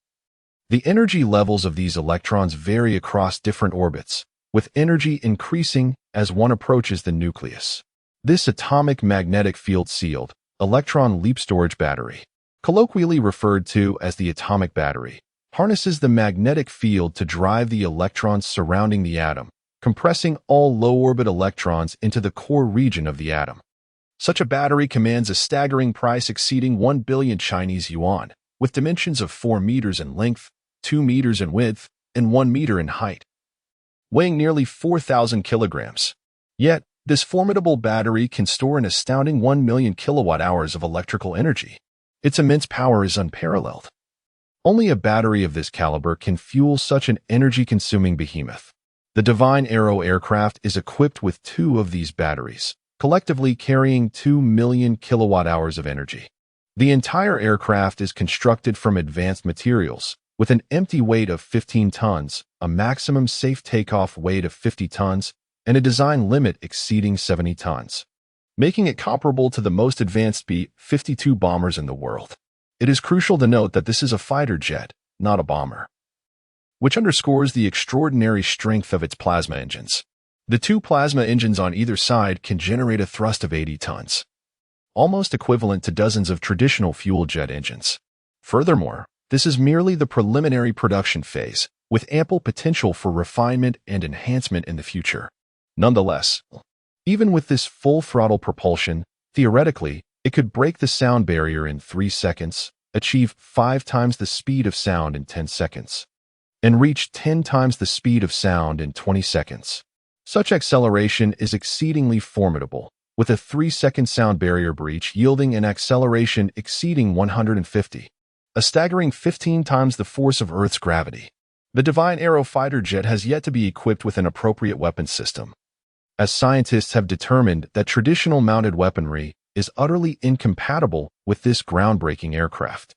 the energy levels of these electrons vary across different orbits, with energy increasing as one approaches the nucleus. This atomic magnetic field-sealed electron leap storage battery, colloquially referred to as the atomic battery, harnesses the magnetic field to drive the electrons surrounding the atom, compressing all low-orbit electrons into the core region of the atom. Such a battery commands a staggering price exceeding 1 billion Chinese yuan, with dimensions of 4 meters in length, 2 meters in width, and 1 meter in height, weighing nearly 4,000 kilograms. Yet, this formidable battery can store an astounding 1 million kilowatt-hours of electrical energy. Its immense power is unparalleled. Only a battery of this caliber can fuel such an energy-consuming behemoth. The Divine Arrow aircraft is equipped with 2 of these batteries, collectively carrying 2 million kilowatt-hours of energy. The entire aircraft is constructed from advanced materials, with an empty weight of 15 tons, a maximum safe takeoff weight of 50 tons, and a design limit exceeding 70 tons, making it comparable to the most advanced B-52 bombers in the world. It is crucial to note that this is a fighter jet, not a bomber, which underscores the extraordinary strength of its plasma engines. The 2 plasma engines on either side can generate a thrust of 80 tons, almost equivalent to dozens of traditional fuel jet engines. Furthermore, this is merely the preliminary production phase, with ample potential for refinement and enhancement in the future. Nonetheless, even with this full-throttle propulsion, theoretically, it could break the sound barrier in 3 seconds, achieve 5 times the speed of sound in 10 seconds, and reach 10 times the speed of sound in 20 seconds. Such acceleration is exceedingly formidable, with a 3-second sound barrier breach yielding an acceleration exceeding 150, a staggering 15 times the force of Earth's gravity. The Divine Arrow fighter jet has yet to be equipped with an appropriate weapons system, as scientists have determined that traditional mounted weaponry is utterly incompatible with this groundbreaking aircraft.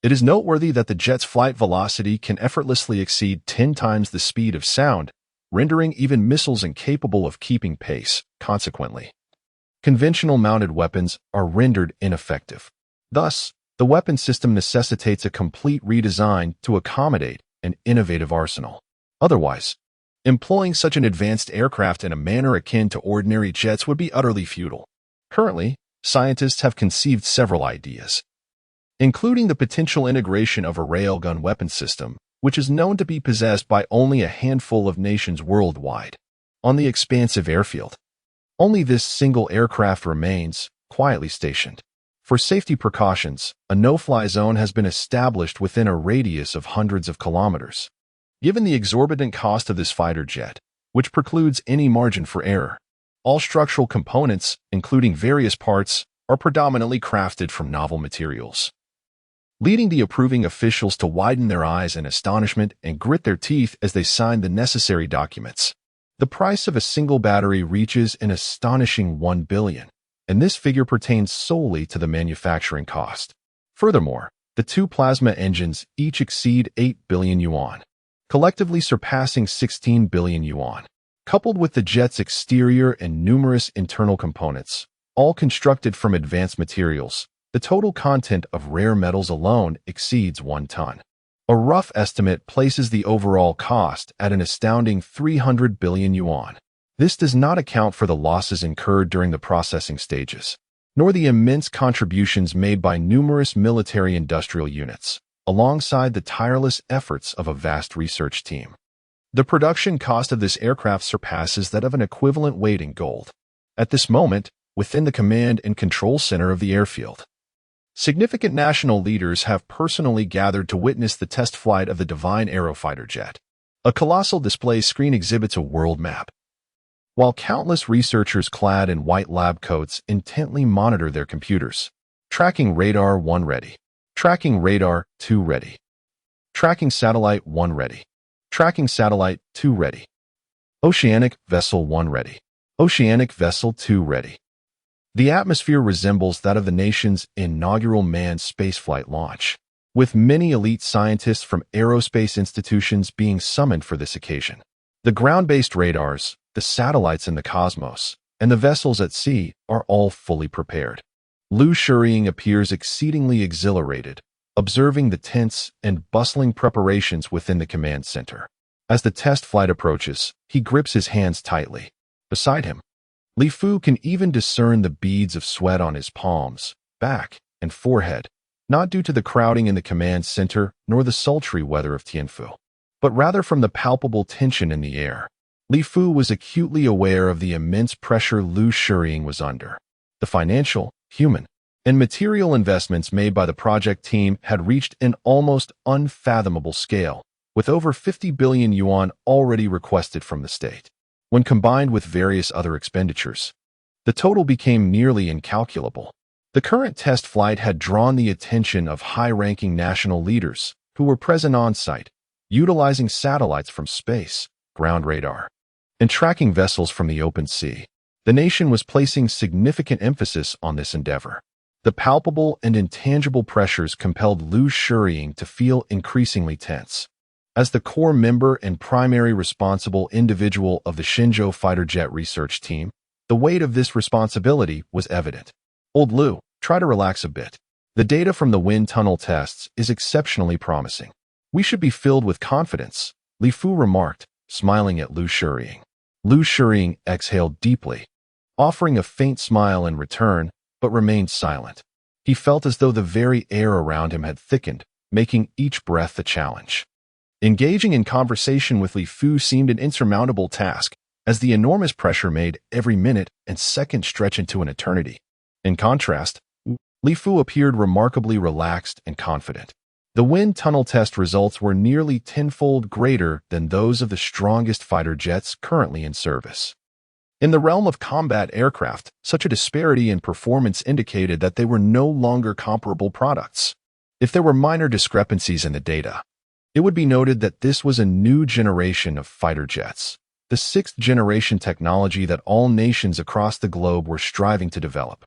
It is noteworthy that the jet's flight velocity can effortlessly exceed 10 times the speed of sound, rendering even missiles incapable of keeping pace. Consequently, conventional mounted weapons are rendered ineffective. Thus, the weapon system necessitates a complete redesign to accommodate an innovative arsenal. Otherwise, employing such an advanced aircraft in a manner akin to ordinary jets would be utterly futile. Currently, scientists have conceived several ideas, including the potential integration of a railgun weapon system, which is known to be possessed by only a handful of nations worldwide. On the expansive airfield, only this single aircraft remains, quietly stationed. For safety precautions, a no-fly zone has been established within a radius of hundreds of kilometers. Given the exorbitant cost of this fighter jet, which precludes any margin for error, all structural components, including various parts, are predominantly crafted from novel materials, leading the approving officials to widen their eyes in astonishment and grit their teeth as they sign the necessary documents. The price of a single battery reaches an astonishing 1 billion, and this figure pertains solely to the manufacturing cost. Furthermore, the 2 plasma engines each exceed 8 billion yuan, collectively surpassing 16 billion yuan. Coupled with the jet's exterior and numerous internal components, all constructed from advanced materials, the total content of rare metals alone exceeds 1 ton. A rough estimate places the overall cost at an astounding 300 billion yuan. This does not account for the losses incurred during the processing stages. nor the immense contributions made by numerous military-industrial units, alongside the tireless efforts of a vast research team. The production cost of this aircraft surpasses that of an equivalent weight in gold. At this moment, within the command and control center of the airfield, significant national leaders have personally gathered to witness the test flight of the Divine Aerofighter jet. A colossal display screen exhibits a world map, while countless researchers clad in white lab coats intently monitor their computers. Tracking radar 1 ready. Tracking radar 2 ready. Tracking satellite 1 ready. Tracking satellite 2 ready. Oceanic vessel 1 ready. Oceanic vessel 2 ready. The atmosphere resembles that of the nation's inaugural manned spaceflight launch, with many elite scientists from aerospace institutions being summoned for this occasion. The ground-based radars, the satellites in the cosmos, and the vessels at sea are all fully prepared. Liu Shiying appears exceedingly exhilarated, observing the tense and bustling preparations within the command center. As the test flight approaches, he grips his hands tightly. Beside him, Li Fu can even discern the beads of sweat on his palms, back, and forehead, not due to the crowding in the command center nor the sultry weather of Tianfu, but rather from the palpable tension in the air. Li Fu was acutely aware of the immense pressure Liu Shiying was under. The financial, human, and material investments made by the project team had reached an almost unfathomable scale, with over 50 billion yuan already requested from the state. When combined with various other expenditures, the total became nearly incalculable. The current test flight had drawn the attention of high-ranking national leaders who were present on site, utilizing satellites from space, ground radar, and tracking vessels from the open sea. The nation was placing significant emphasis on this endeavor. The palpable and intangible pressures compelled Liu Shiying to feel increasingly tense. As the core member and primary responsible individual of the Shenzhou fighter jet research team, the weight of this responsibility was evident. Old Liu, try to relax a bit. The data from the wind tunnel tests is exceptionally promising. We should be filled with confidence, Li Fu remarked, smiling at Liu Shiying. Liu Shiying exhaled deeply, offering a faint smile in return, but remained silent. He felt as though the very air around him had thickened, making each breath a challenge. Engaging in conversation with Li Fu seemed an insurmountable task, as the enormous pressure made every minute and second stretch into an eternity. In contrast, Li Fu appeared remarkably relaxed and confident. The wind tunnel test results were nearly tenfold greater than those of the strongest fighter jets currently in service. In the realm of combat aircraft, such a disparity in performance indicated that they were no longer comparable products. If there were minor discrepancies in the data, it would be noted that this was a new generation of fighter jets, the sixth-generation technology that all nations across the globe were striving to develop.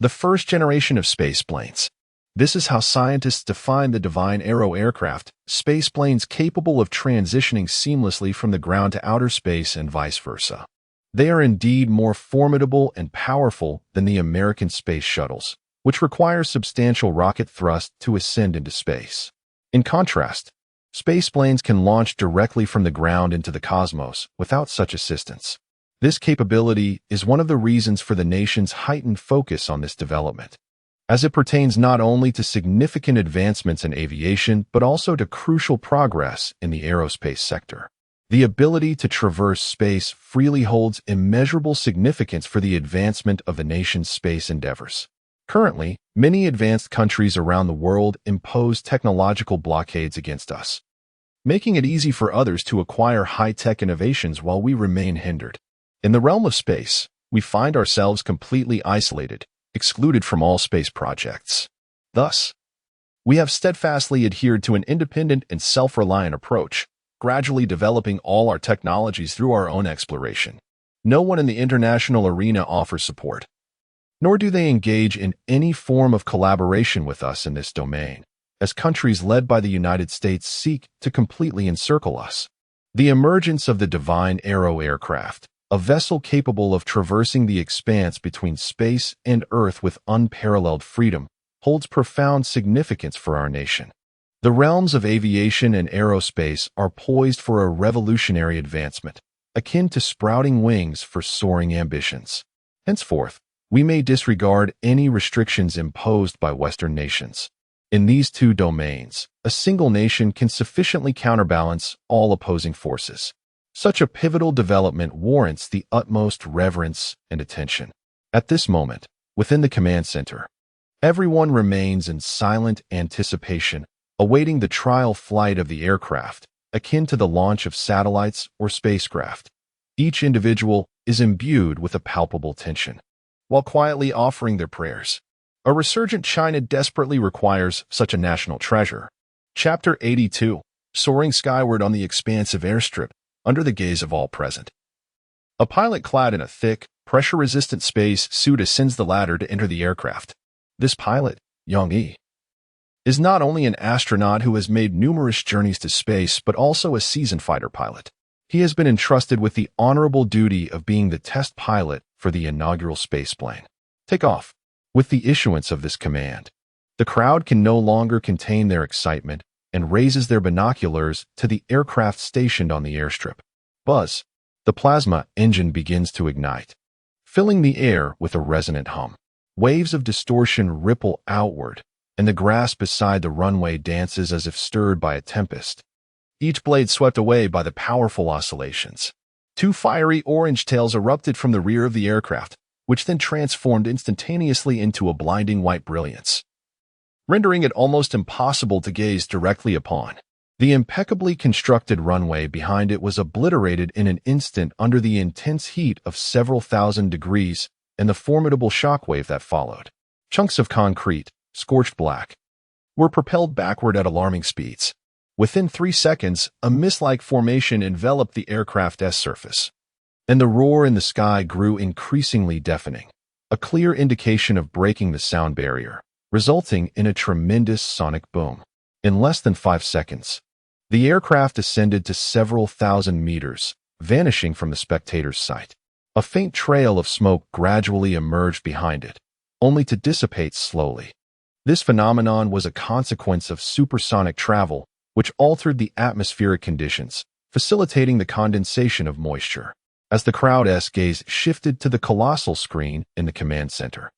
The first generation of spaceplanes. This is how scientists define the Divine Aero aircraft, spaceplanes capable of transitioning seamlessly from the ground to outer space and vice versa. They are indeed more formidable and powerful than the American space shuttles, which require substantial rocket thrust to ascend into space. In contrast, spaceplanes can launch directly from the ground into the cosmos without such assistance. This capability is one of the reasons for the nation's heightened focus on this development, as it pertains not only to significant advancements in aviation but also to crucial progress in the aerospace sector. The ability to traverse space freely holds immeasurable significance for the advancement of the nation's space endeavors. Currently, many advanced countries around the world impose technological blockades against us, making it easy for others to acquire high-tech innovations while we remain hindered. In the realm of space, we find ourselves completely isolated, excluded from all space projects. Thus, we have steadfastly adhered to an independent and self-reliant approach, gradually developing all our technologies through our own exploration. No one in the international arena offers support, nor do they engage in any form of collaboration with us in this domain, as countries led by the United States seek to completely encircle us. The emergence of the Divine Aero aircraft, a vessel capable of traversing the expanse between space and Earth with unparalleled freedom, holds profound significance for our nation. The realms of aviation and aerospace are poised for a revolutionary advancement, akin to sprouting wings for soaring ambitions. Henceforth, we may disregard any restrictions imposed by Western nations. In these two domains, a single nation can sufficiently counterbalance all opposing forces. Such a pivotal development warrants the utmost reverence and attention. At this moment, within the command center, everyone remains in silent anticipation, awaiting the trial flight of the aircraft, akin to the launch of satellites or spacecraft. Each individual is imbued with a palpable tension, while quietly offering their prayers. A resurgent China desperately requires such a national treasure. Chapter 82. Soaring skyward on the expansive airstrip, under the gaze of all present. A pilot clad in a thick, pressure-resistant space suit ascends the ladder to enter the aircraft. This pilot, Yang Yi, is not only an astronaut who has made numerous journeys to space, but also a seasoned fighter pilot. He has been entrusted with the honorable duty of being the test pilot for the inaugural spaceplane. Take off. With the issuance of this command, the crowd can no longer contain their excitement and raises their binoculars to the aircraft stationed on the airstrip. Buzz. The plasma engine begins to ignite, filling the air with a resonant hum. Waves of distortion ripple outward, and the grass beside the runway dances as if stirred by a tempest, each blade swept away by the powerful oscillations. Two fiery orange tails erupted from the rear of the aircraft, which then transformed instantaneously into a blinding white brilliance, rendering it almost impossible to gaze directly upon. The impeccably constructed runway behind it was obliterated in an instant under the intense heat of several thousand degrees and the formidable shockwave that followed. Chunks of concrete, scorched black, were propelled backward at alarming speeds. Within 3 seconds, a mist-like formation enveloped the aircraft's surface, and the roar in the sky grew increasingly deafening, a clear indication of breaking the sound barrier, resulting in a tremendous sonic boom. In less than 5 seconds, the aircraft ascended to several thousand meters, vanishing from the spectator's sight. A faint trail of smoke gradually emerged behind it, only to dissipate slowly. This phenomenon was a consequence of supersonic travel, which altered the atmospheric conditions, facilitating the condensation of moisture. As the crowd's gaze shifted to the colossal screen in the command center,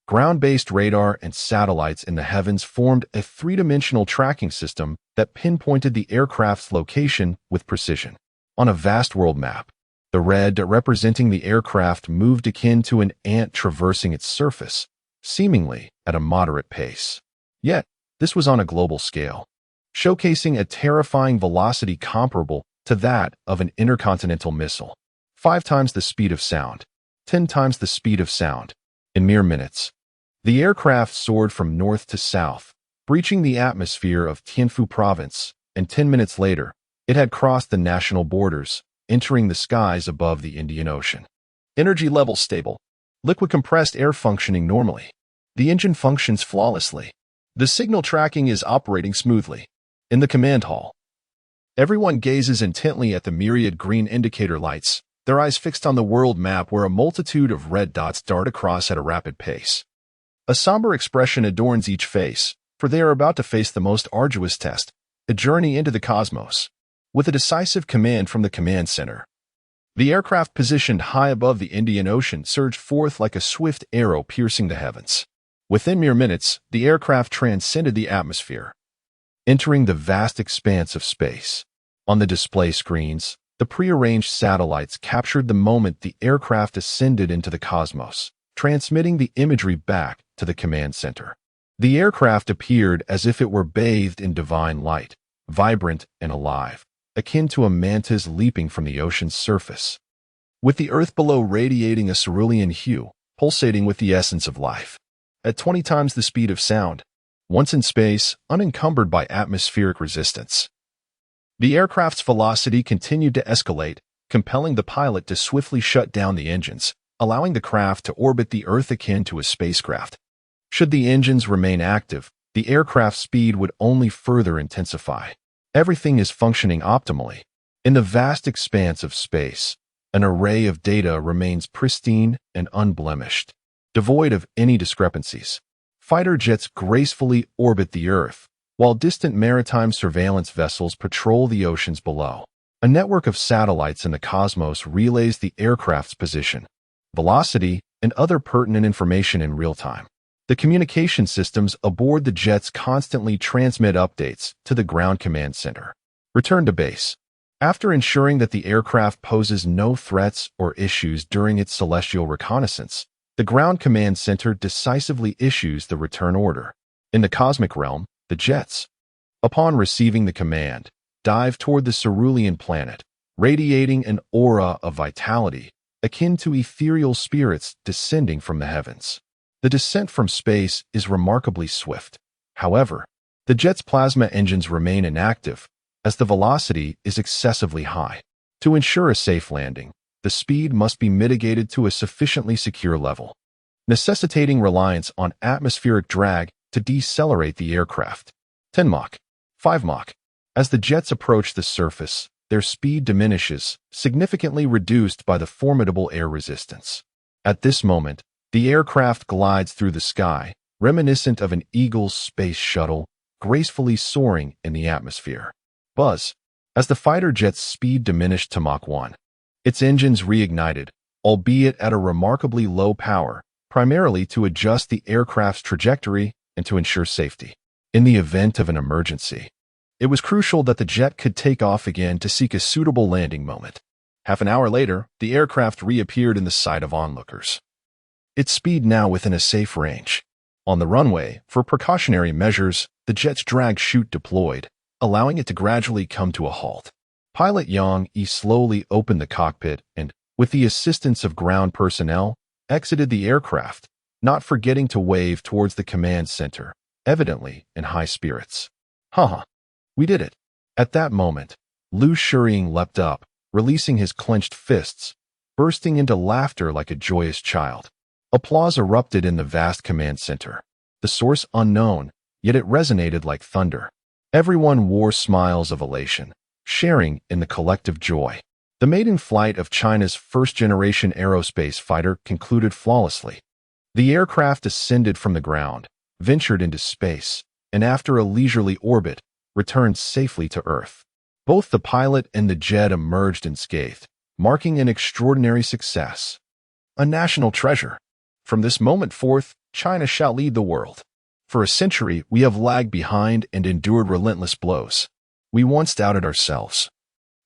ground-based radar and satellites in the heavens formed a three-dimensional tracking system that pinpointed the aircraft's location with precision. On a vast world map, the red representing the aircraft moved akin to an ant traversing its surface, seemingly at a moderate pace. Yet, this was on a global scale, showcasing a terrifying velocity comparable to that of an intercontinental missile. 5 times the speed of sound, 10 times the speed of sound. In mere minutes, the aircraft soared from north to south, breaching the atmosphere of Tianfu province, and 10 minutes later, it had crossed the national borders, entering the skies above the Indian Ocean. Energy level stable. Liquid compressed air functioning normally. The engine functions flawlessly. The signal tracking is operating smoothly. In the command hall, everyone gazes intently at the myriad green indicator lights, their eyes fixed on the world map where a multitude of red dots dart across at a rapid pace. A somber expression adorns each face, for they are about to face the most arduous test, a journey into the cosmos. With a decisive command from the command center, the aircraft positioned high above the Indian Ocean surged forth like a swift arrow piercing the heavens. Within mere minutes, the aircraft transcended the atmosphere, entering the vast expanse of space. On the display screens, the prearranged satellites captured the moment the aircraft ascended into the cosmos, transmitting the imagery back to the command center. The aircraft appeared as if it were bathed in divine light, vibrant and alive, akin to a mantis leaping from the ocean's surface, with the earth below radiating a cerulean hue, pulsating with the essence of life. At 20 times the speed of sound, once in space, unencumbered by atmospheric resistance, the aircraft's velocity continued to escalate, compelling the pilot to swiftly shut down the engines, allowing the craft to orbit the Earth akin to a spacecraft. Should the engines remain active, the aircraft's speed would only further intensify. Everything is functioning optimally. In the vast expanse of space, an array of data remains pristine and unblemished, devoid of any discrepancies. Fighter jets gracefully orbit the Earth, while distant maritime surveillance vessels patrol the oceans below. A network of satellites in the cosmos relays the aircraft's position, velocity, and other pertinent information in real time. The communication systems aboard the jets constantly transmit updates to the ground command center. Return to base. After ensuring that the aircraft poses no threats or issues during its celestial reconnaissance, the ground command center decisively issues the return order. In the cosmic realm, the jets, upon receiving the command, dive toward the cerulean planet, radiating an aura of vitality akin to ethereal spirits descending from the heavens. The descent from space is remarkably swift. However, the jet's plasma engines remain inactive as the velocity is excessively high. To ensure a safe landing, the speed must be mitigated to a sufficiently secure level, necessitating reliance on atmospheric drag to decelerate the aircraft. 10 Mach, 5 Mach. As the jets approach the surface, their speed diminishes, significantly reduced by the formidable air resistance. At this moment, the aircraft glides through the sky, reminiscent of an Eagle's space shuttle, gracefully soaring in the atmosphere. Buzz. As the fighter jet's speed diminished to Mach 1, its engines reignited, albeit at a remarkably low power, primarily to adjust the aircraft's trajectory and to ensure safety. In the event of an emergency, it was crucial that the jet could take off again to seek a suitable landing moment. Half an hour later, the aircraft reappeared in the sight of onlookers, its speed now within a safe range. On the runway, for precautionary measures, the jet's drag chute deployed, allowing it to gradually come to a halt. Pilot Yang Yi slowly opened the cockpit and, with the assistance of ground personnel, exited the aircraft, not forgetting to wave towards the command center, evidently in high spirits. Haha, we did it. At that moment, Lu Shiying leapt up, releasing his clenched fists, bursting into laughter like a joyous child. Applause erupted in the vast command center. The source unknown, yet it resonated like thunder. Everyone wore smiles of elation, sharing in the collective joy. The maiden flight of China's first-generation aerospace fighter concluded flawlessly. The aircraft ascended from the ground, ventured into space, and after a leisurely orbit, returned safely to Earth. Both the pilot and the jet emerged unscathed, marking an extraordinary success. A national treasure. From this moment forth, China shall lead the world. For a century, we have lagged behind and endured relentless blows. We once doubted ourselves,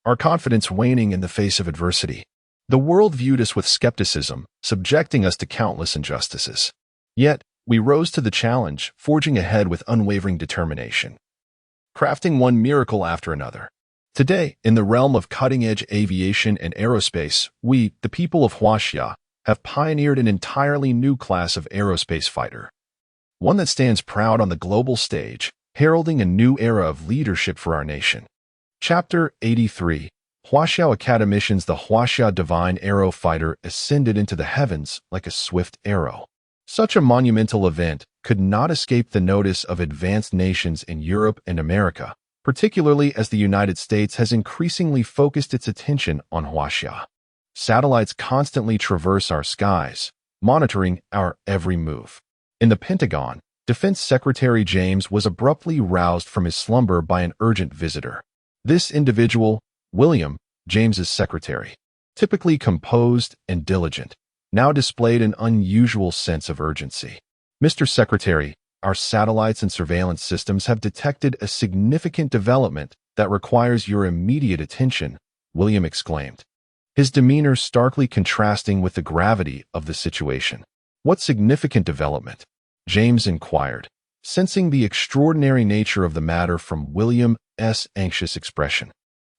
our confidence waning in the face of adversity. The world viewed us with skepticism, subjecting us to countless injustices. Yet, we rose to the challenge, forging ahead with unwavering determination, crafting one miracle after another. Today, in the realm of cutting-edge aviation and aerospace, we, the people of Huaxia, have pioneered an entirely new class of aerospace fighter. One that stands proud on the global stage, heralding a new era of leadership for our nation. Chapter 83. Huaxiao Academicians. The Huaxia Divine Aero Fighter ascended into the heavens like a swift arrow. Such a monumental event could not escape the notice of advanced nations in Europe and America, particularly as the United States has increasingly focused its attention on Huaxia. Satellites constantly traverse our skies, monitoring our every move. In the Pentagon, Defense Secretary James was abruptly roused from his slumber by an urgent visitor. This individual, William, James's secretary, typically composed and diligent, now displayed an unusual sense of urgency. Mr. Secretary, our satellites and surveillance systems have detected a significant development that requires your immediate attention, William exclaimed, his demeanor starkly contrasting with the gravity of the situation. What significant development? James inquired, sensing the extraordinary nature of the matter from William's anxious expression.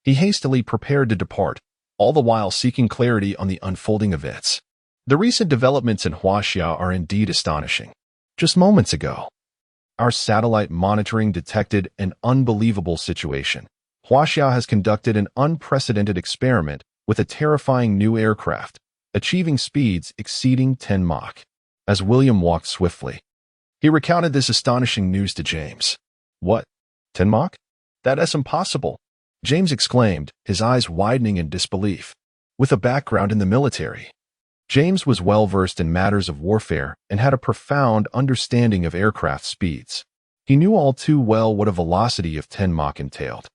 He hastily prepared to depart, all the while seeking clarity on the unfolding events. The recent developments in Huaxia are indeed astonishing. Just moments ago, our satellite monitoring detected an unbelievable situation. Huaxia has conducted an unprecedented experiment with a terrifying new aircraft, achieving speeds exceeding 10 Mach. As William walked swiftly, he recounted this astonishing news to James. What? 10 Mach? That's impossible, James exclaimed, his eyes widening in disbelief. With a background in the military, James was well-versed in matters of warfare and had a profound understanding of aircraft speeds. He knew all too well what a velocity of 10 Mach entailed.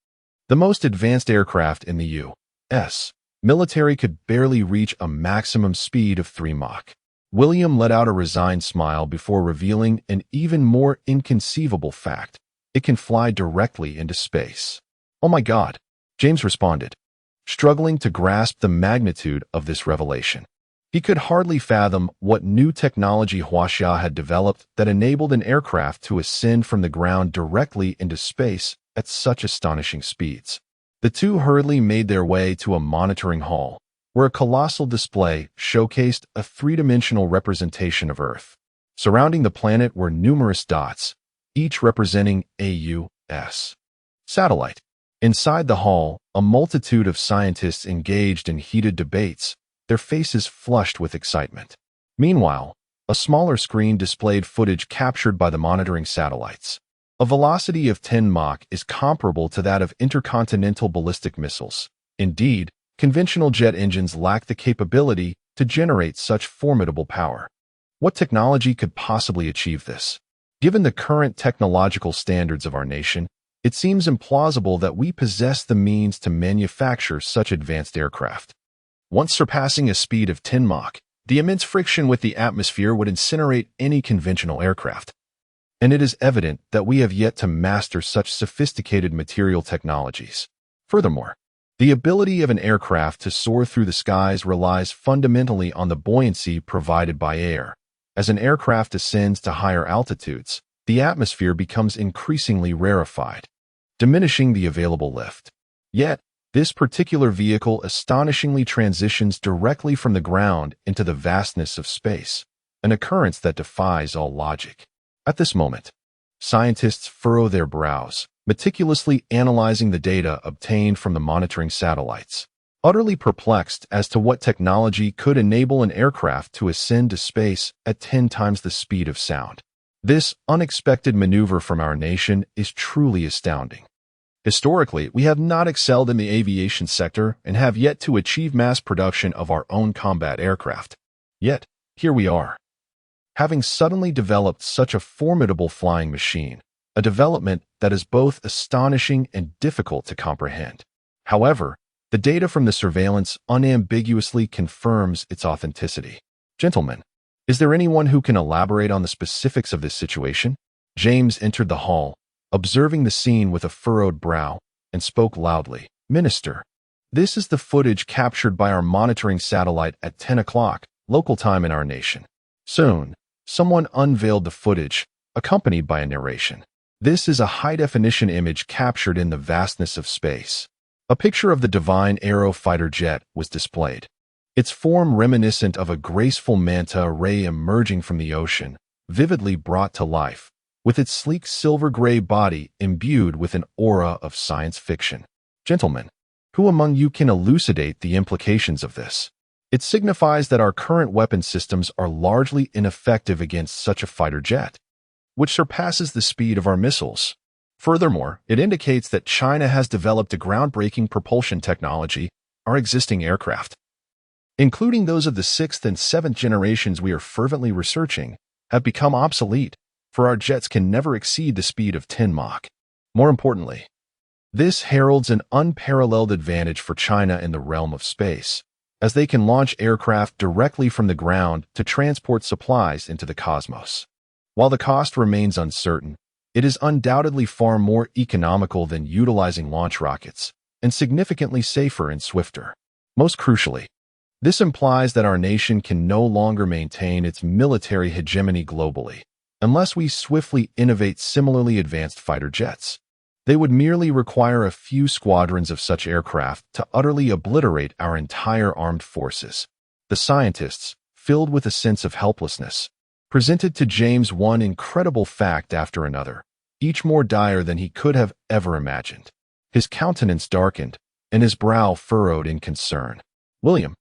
The most advanced aircraft in the U.S. military could barely reach a maximum speed of 3 Mach. William let out a resigned smile before revealing an even more inconceivable fact. It can fly directly into space. Oh my God, James responded, struggling to grasp the magnitude of this revelation. He could hardly fathom what new technology Huaxia had developed that enabled an aircraft to ascend from the ground directly into space at such astonishing speeds. The two hurriedly made their way to a monitoring hall, where a colossal display showcased a three-dimensional representation of Earth. Surrounding the planet were numerous dots, each representing a U.S. satellite. Inside the hall, a multitude of scientists engaged in heated debates, their faces flushed with excitement. Meanwhile, a smaller screen displayed footage captured by the monitoring satellites. A velocity of 10 Mach is comparable to that of intercontinental ballistic missiles. Indeed, conventional jet engines lack the capability to generate such formidable power. What technology could possibly achieve this? Given the current technological standards of our nation, it seems implausible that we possess the means to manufacture such advanced aircraft. Once surpassing a speed of 10 Mach, the immense friction with the atmosphere would incinerate any conventional aircraft. And it is evident that we have yet to master such sophisticated material technologies. Furthermore, the ability of an aircraft to soar through the skies relies fundamentally on the buoyancy provided by air. As an aircraft ascends to higher altitudes, the atmosphere becomes increasingly rarefied, diminishing the available lift. Yet, this particular vehicle astonishingly transitions directly from the ground into the vastness of space, an occurrence that defies all logic. At this moment, scientists furrow their brows, meticulously analyzing the data obtained from the monitoring satellites, utterly perplexed as to what technology could enable an aircraft to ascend to space at 10 times the speed of sound. This unexpected maneuver from our nation is truly astounding. Historically, we have not excelled in the aviation sector and have yet to achieve mass production of our own combat aircraft. Yet, here we are, having suddenly developed such a formidable flying machine, a development that is both astonishing and difficult to comprehend. However, the data from the surveillance unambiguously confirms its authenticity. Gentlemen, is there anyone who can elaborate on the specifics of this situation? James entered the hall, observing the scene with a furrowed brow, and spoke loudly. Minister, this is the footage captured by our monitoring satellite at 10 o'clock, local time in our nation. Soon, someone unveiled the footage, accompanied by a narration. This is a high-definition image captured in the vastness of space. A picture of the divine Aero fighter jet was displayed, its form reminiscent of a graceful manta ray emerging from the ocean, vividly brought to life, with its sleek silver-gray body imbued with an aura of science fiction. Gentlemen, who among you can elucidate the implications of this? It signifies that our current weapon systems are largely ineffective against such a fighter jet, which surpasses the speed of our missiles. Furthermore, it indicates that China has developed a groundbreaking propulsion technology, our existing aircraft, including those of the 6th and 7th generations we are fervently researching, have become obsolete, for our jets can never exceed the speed of 10 Mach. More importantly, this heralds an unparalleled advantage for China in the realm of space, as they can launch aircraft directly from the ground to transport supplies into the cosmos. While the cost remains uncertain, it is undoubtedly far more economical than utilizing launch rockets, and significantly safer and swifter. Most crucially, this implies that our nation can no longer maintain its military hegemony globally, unless we swiftly innovate similarly advanced fighter jets. They would merely require a few squadrons of such aircraft to utterly obliterate our entire armed forces. The scientists, filled with a sense of helplessness, presented to James one incredible fact after another, each more dire than he could have ever imagined. His countenance darkened, and his brow furrowed in concern. William,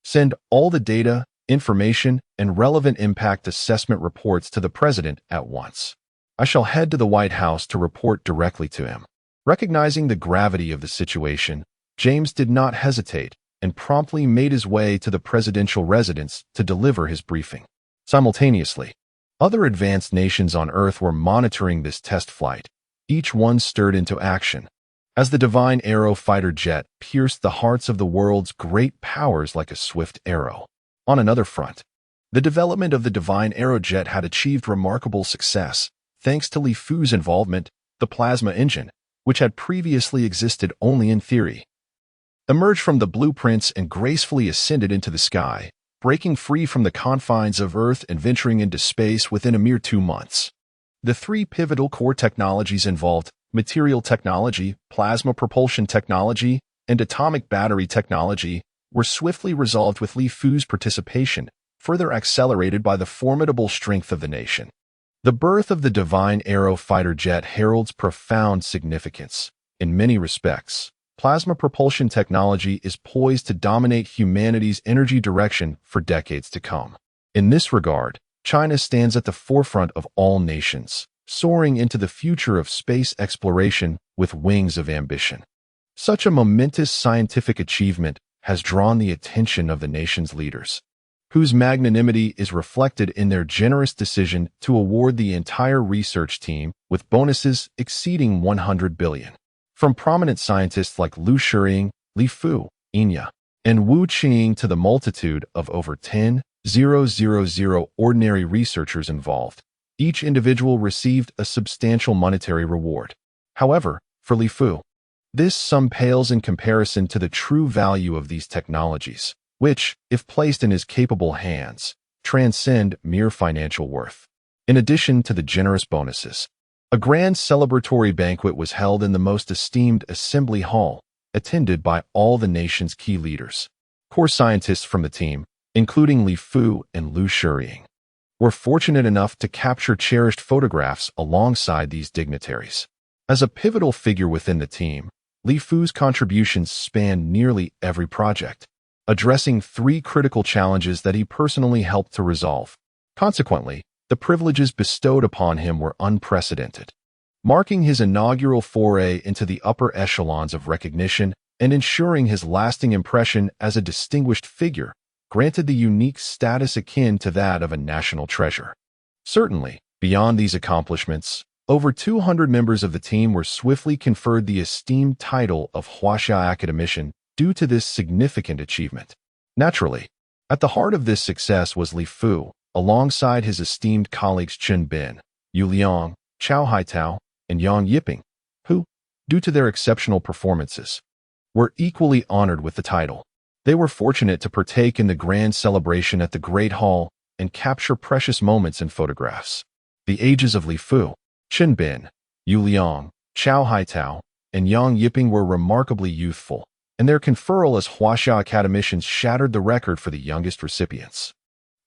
send all the data, information, and relevant impact assessment reports to the President at once. I shall head to the White House to report directly to him. Recognizing the gravity of the situation, James did not hesitate and promptly made his way to the presidential residence to deliver his briefing. Simultaneously, other advanced nations on Earth were monitoring this test flight, each one stirred into action, as the divine Aero fighter jet pierced the hearts of the world's great powers like a swift arrow. On another front, The development of the Divine Aerojet had achieved remarkable success, thanks to Li Fu's involvement. The plasma engine, which had previously existed only in theory, emerged from the blueprints and gracefully ascended into the sky, breaking free from the confines of Earth and venturing into space within a mere 2 months. The 3 pivotal core technologies involved: material technology, plasma propulsion technology, and atomic battery technology, were swiftly resolved with Li Fu's participation, further accelerated by the formidable strength of the nation. The birth of the Divine Aero fighter jet heralds profound significance. In many respects, plasma propulsion technology is poised to dominate humanity's energy direction for decades to come. In this regard, China stands at the forefront of all nations, soaring into the future of space exploration with wings of ambition. Such a momentous scientific achievement has drawn the attention of the nation's leaders, whose magnanimity is reflected in their generous decision to award the entire research team with bonuses exceeding 100 billion. From prominent scientists like Liu Shiying, Li Fu, Enya, and Wu Qing to the multitude of over 10,000 ordinary researchers involved, each individual received a substantial monetary reward. However, for Li Fu, this sum pales in comparison to the true value of these technologies, which, if placed in his capable hands, transcend mere financial worth. In addition to the generous bonuses, a grand celebratory banquet was held in the most esteemed assembly hall, attended by all the nation's key leaders. Core scientists from the team, including Li Fu and Liu Shiying, were fortunate enough to capture cherished photographs alongside these dignitaries. As a pivotal figure within the team, Li Fu's contributions spanned nearly every project, addressing 3 critical challenges that he personally helped to resolve. Consequently, the privileges bestowed upon him were unprecedented, marking his inaugural foray into the upper echelons of recognition and ensuring his lasting impression as a distinguished figure, granted the unique status akin to that of a national treasure. Certainly, beyond these accomplishments, over 200 members of the team were swiftly conferred the esteemed title of Huaxia Academician due to this significant achievement. Naturally, at the heart of this success was Li Fu, alongside his esteemed colleagues Chen Bin, Yu Liang, Chao Haitao, and Yang Yiping, who, due to their exceptional performances, were equally honored with the title. They were fortunate to partake in the grand celebration at the Great Hall and capture precious moments in photographs. The ages of Li Fu, Chen Bin, Yu Liang, Chao Haitao, and Yang Yiping were remarkably youthful, and their conferral as Huaxia Academicians shattered the record for the youngest recipients,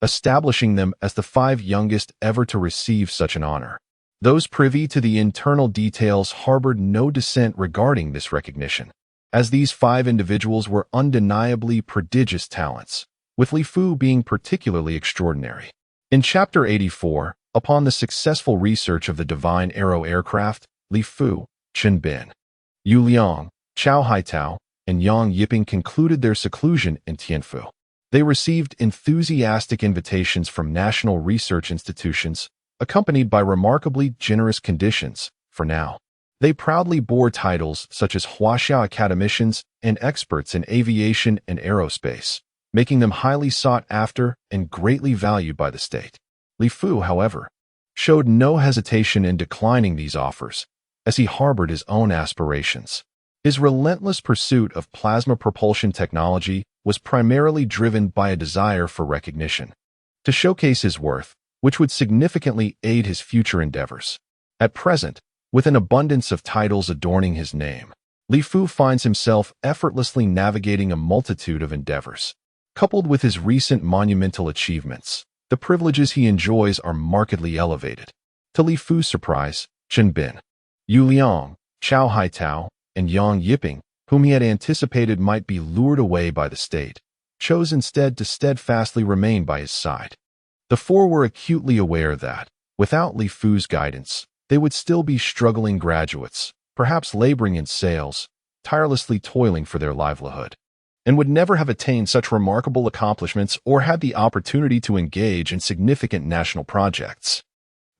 establishing them as the 5 youngest ever to receive such an honor. Those privy to the internal details harbored no dissent regarding this recognition, as these 5 individuals were undeniably prodigious talents, with Li Fu being particularly extraordinary. In Chapter 84, upon the successful research of the Divine Aero aircraft, Li Fu, Chen Bin, Yu Liang, Chao Haitao, and Yang Yiping concluded their seclusion in Tianfu. They received enthusiastic invitations from national research institutions, accompanied by remarkably generous conditions. For now, they proudly bore titles such as Huaxia Academicians and experts in aviation and aerospace, making them highly sought after and greatly valued by the state. Li Fu, however, showed no hesitation in declining these offers, as he harbored his own aspirations. His relentless pursuit of plasma propulsion technology was primarily driven by a desire for recognition, to showcase his worth, which would significantly aid his future endeavors. At present, with an abundance of titles adorning his name, Li Fu finds himself effortlessly navigating a multitude of endeavors. Coupled with his recent monumental achievements, the privileges he enjoys are markedly elevated. To Li Fu's surprise, Chen Bin, Yu Liang, Chao Haitao, and Yang Yiping, whom he had anticipated might be lured away by the state, chose instead to steadfastly remain by his side. The 4 were acutely aware that, without Li Fu's guidance, they would still be struggling graduates, perhaps laboring in sales, tirelessly toiling for their livelihood, and would never have attained such remarkable accomplishments or had the opportunity to engage in significant national projects.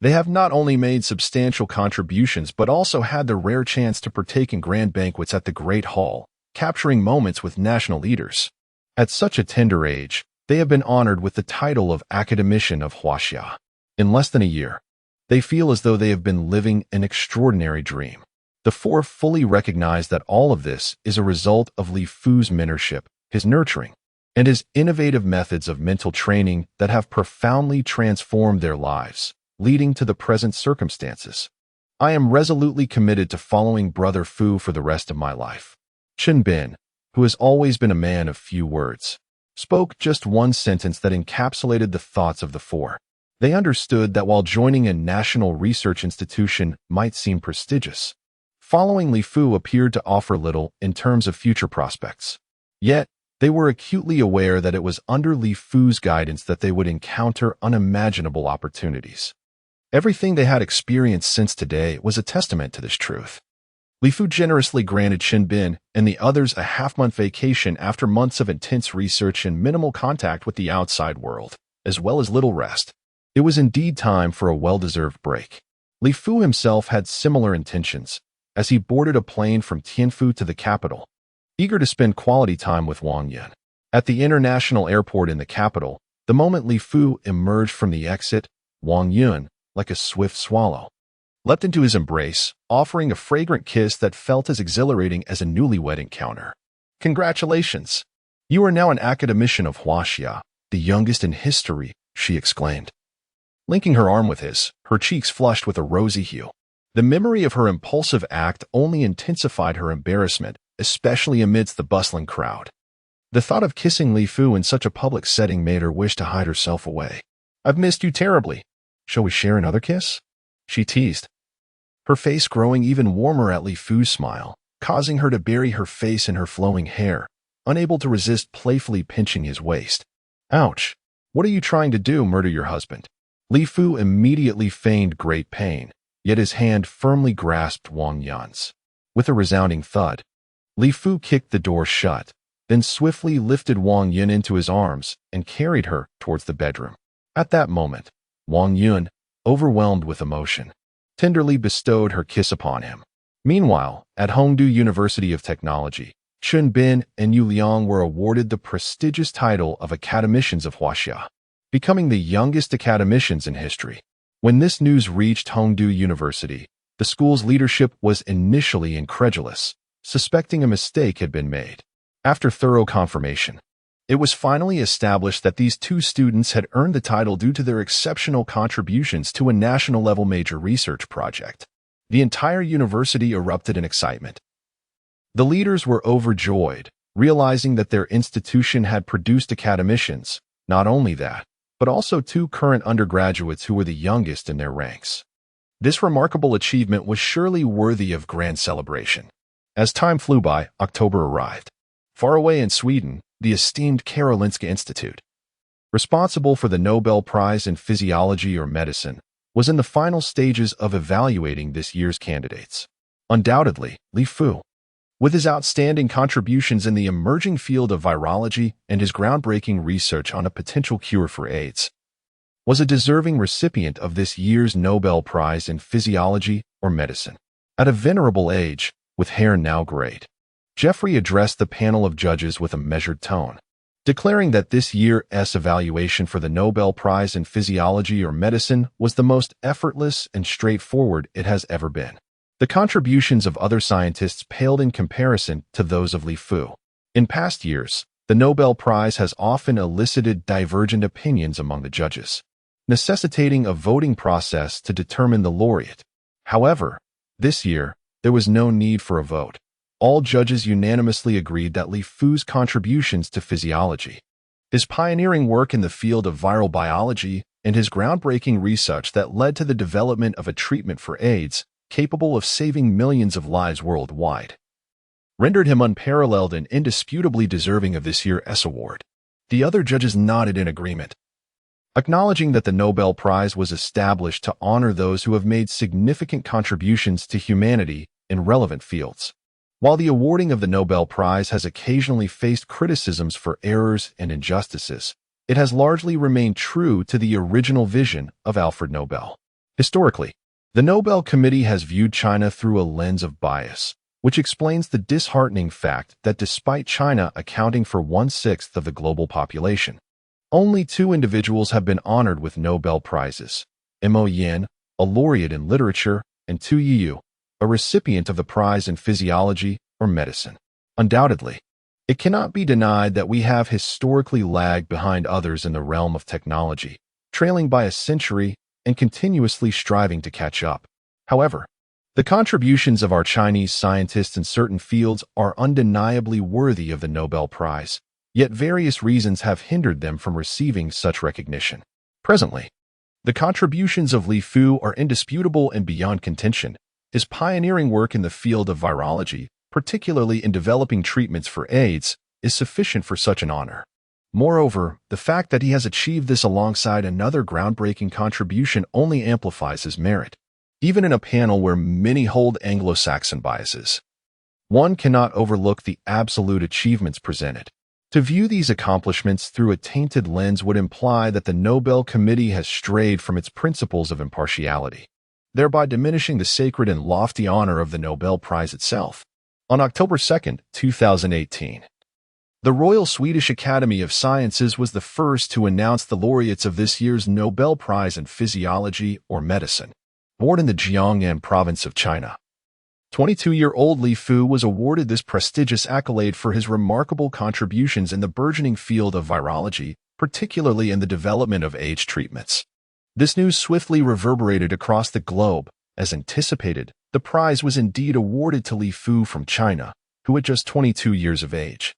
They have not only made substantial contributions but also had the rare chance to partake in grand banquets at the Great Hall, capturing moments with national leaders. At such a tender age, They have been honored with the title of Academician of Huaxia. In less than a year, they feel as though they have been living an extraordinary dream. The four fully recognize that all of this is a result of Li Fu's mentorship, his nurturing, and his innovative methods of mental training that have profoundly transformed their lives, leading to the present circumstances. I am resolutely committed to following Brother Fu for the rest of my life. Chen Bin, who has always been a man of few words, spoke just one sentence that encapsulated the thoughts of the four. They understood that while joining a national research institution might seem prestigious, following Li Fu appeared to offer little in terms of future prospects. Yet, they were acutely aware that it was under Li Fu's guidance that they would encounter unimaginable opportunities. Everything they had experienced since today was a testament to this truth. Li Fu generously granted Chen Bin and the others a half-month vacation after months of intense research and minimal contact with the outside world, as well as little rest. It was indeed time for a well-deserved break. Li Fu himself had similar intentions, as he boarded a plane from Tianfu to the capital, eager to spend quality time with Wang Yun. At the international airport in the capital, the moment Li Fu emerged from the exit, Wang Yun, like a swift swallow, leapt into his embrace, offering a fragrant kiss that felt as exhilarating as a newlywed encounter. "Congratulations! You are now an academician of Huaxia, the youngest in history," she exclaimed. Linking her arm with his, her cheeks flushed with a rosy hue. The memory of her impulsive act only intensified her embarrassment, especially amidst the bustling crowd. The thought of kissing Li Fu in such a public setting made her wish to hide herself away. "I've missed you terribly. Shall we share another kiss?" she teased, her face growing even warmer at Li Fu's smile, causing her to bury her face in her flowing hair, unable to resist playfully pinching his waist. "Ouch! What are you trying to do, murder your husband?" Li Fu immediately feigned great pain, yet his hand firmly grasped Wang Yun's. With a resounding thud, Li Fu kicked the door shut, then swiftly lifted Wang Yun into his arms and carried her towards the bedroom. At that moment, Wang Yun, overwhelmed with emotion, tenderly bestowed her kiss upon him. Meanwhile, at Hongdu University of Technology, Chen Bin and Yu Liang were awarded the prestigious title of Academicians of Huaxia, becoming the youngest academicians in history. When this news reached Hongdu University, the school's leadership was initially incredulous, suspecting a mistake had been made. After thorough confirmation, it was finally established that these two students had earned the title due to their exceptional contributions to a national-level major research project. The entire university erupted in excitement. The leaders were overjoyed, realizing that their institution had produced academicians. Not only that, but also two current undergraduates who were the youngest in their ranks. This remarkable achievement was surely worthy of grand celebration. As time flew by, October arrived. Far away in Sweden, the esteemed Karolinska Institute, responsible for the Nobel Prize in Physiology or Medicine, was in the final stages of evaluating this year's candidates. Undoubtedly, Li Fu, with his outstanding contributions in the emerging field of virology and his groundbreaking research on a potential cure for AIDS, was a deserving recipient of this year's Nobel Prize in Physiology or Medicine. At a venerable age, with hair now grayed, Jeffrey addressed the panel of judges with a measured tone, declaring that this year's evaluation for the Nobel Prize in Physiology or Medicine was the most effortless and straightforward it has ever been. The contributions of other scientists paled in comparison to those of Li Fu. In past years, the Nobel Prize has often elicited divergent opinions among the judges, necessitating a voting process to determine the laureate. However, this year, there was no need for a vote. All judges unanimously agreed that Li Fu's contributions to physiology, his pioneering work in the field of viral biology, and his groundbreaking research that led to the development of a treatment for AIDS, capable of saving millions of lives worldwide, rendered him unparalleled and indisputably deserving of this year's award. The other judges nodded in agreement, acknowledging that the Nobel Prize was established to honor those who have made significant contributions to humanity in relevant fields. While the awarding of the Nobel Prize has occasionally faced criticisms for errors and injustices, it has largely remained true to the original vision of Alfred Nobel. Historically, the Nobel Committee has viewed China through a lens of bias, which explains the disheartening fact that despite China accounting for 1/6 of the global population, Only two individuals have been honored with Nobel Prizes: Mo Yan, a laureate in literature, and Tu Yiyu, a recipient of the prize in physiology or medicine. Undoubtedly, it cannot be denied that we have historically lagged behind others in the realm of technology, trailing by a century and continuously striving to catch up. However, the contributions of our Chinese scientists in certain fields are undeniably worthy of the Nobel Prize, yet various reasons have hindered them from receiving such recognition. Presently, the contributions of Li Fu are indisputable and beyond contention. His pioneering work in the field of virology, particularly in developing treatments for AIDS, is sufficient for such an honor. Moreover, the fact that he has achieved this alongside another groundbreaking contribution only amplifies his merit. Even in a panel where many hold Anglo-Saxon biases, one cannot overlook the absolute achievements presented. To view these accomplishments through a tainted lens would imply that the Nobel Committee has strayed from its principles of impartiality, thereby diminishing the sacred and lofty honor of the Nobel Prize itself. On October 2, 2018, the Royal Swedish Academy of Sciences was the first to announce the laureates of this year's Nobel Prize in Physiology or Medicine. Born in the Jiangnan province of China, 22-year-old Li Fu was awarded this prestigious accolade for his remarkable contributions in the burgeoning field of virology, particularly in the development of AIDS treatments. This news swiftly reverberated across the globe. As anticipated, the prize was indeed awarded to Li Fu from China, who at just 22 years of age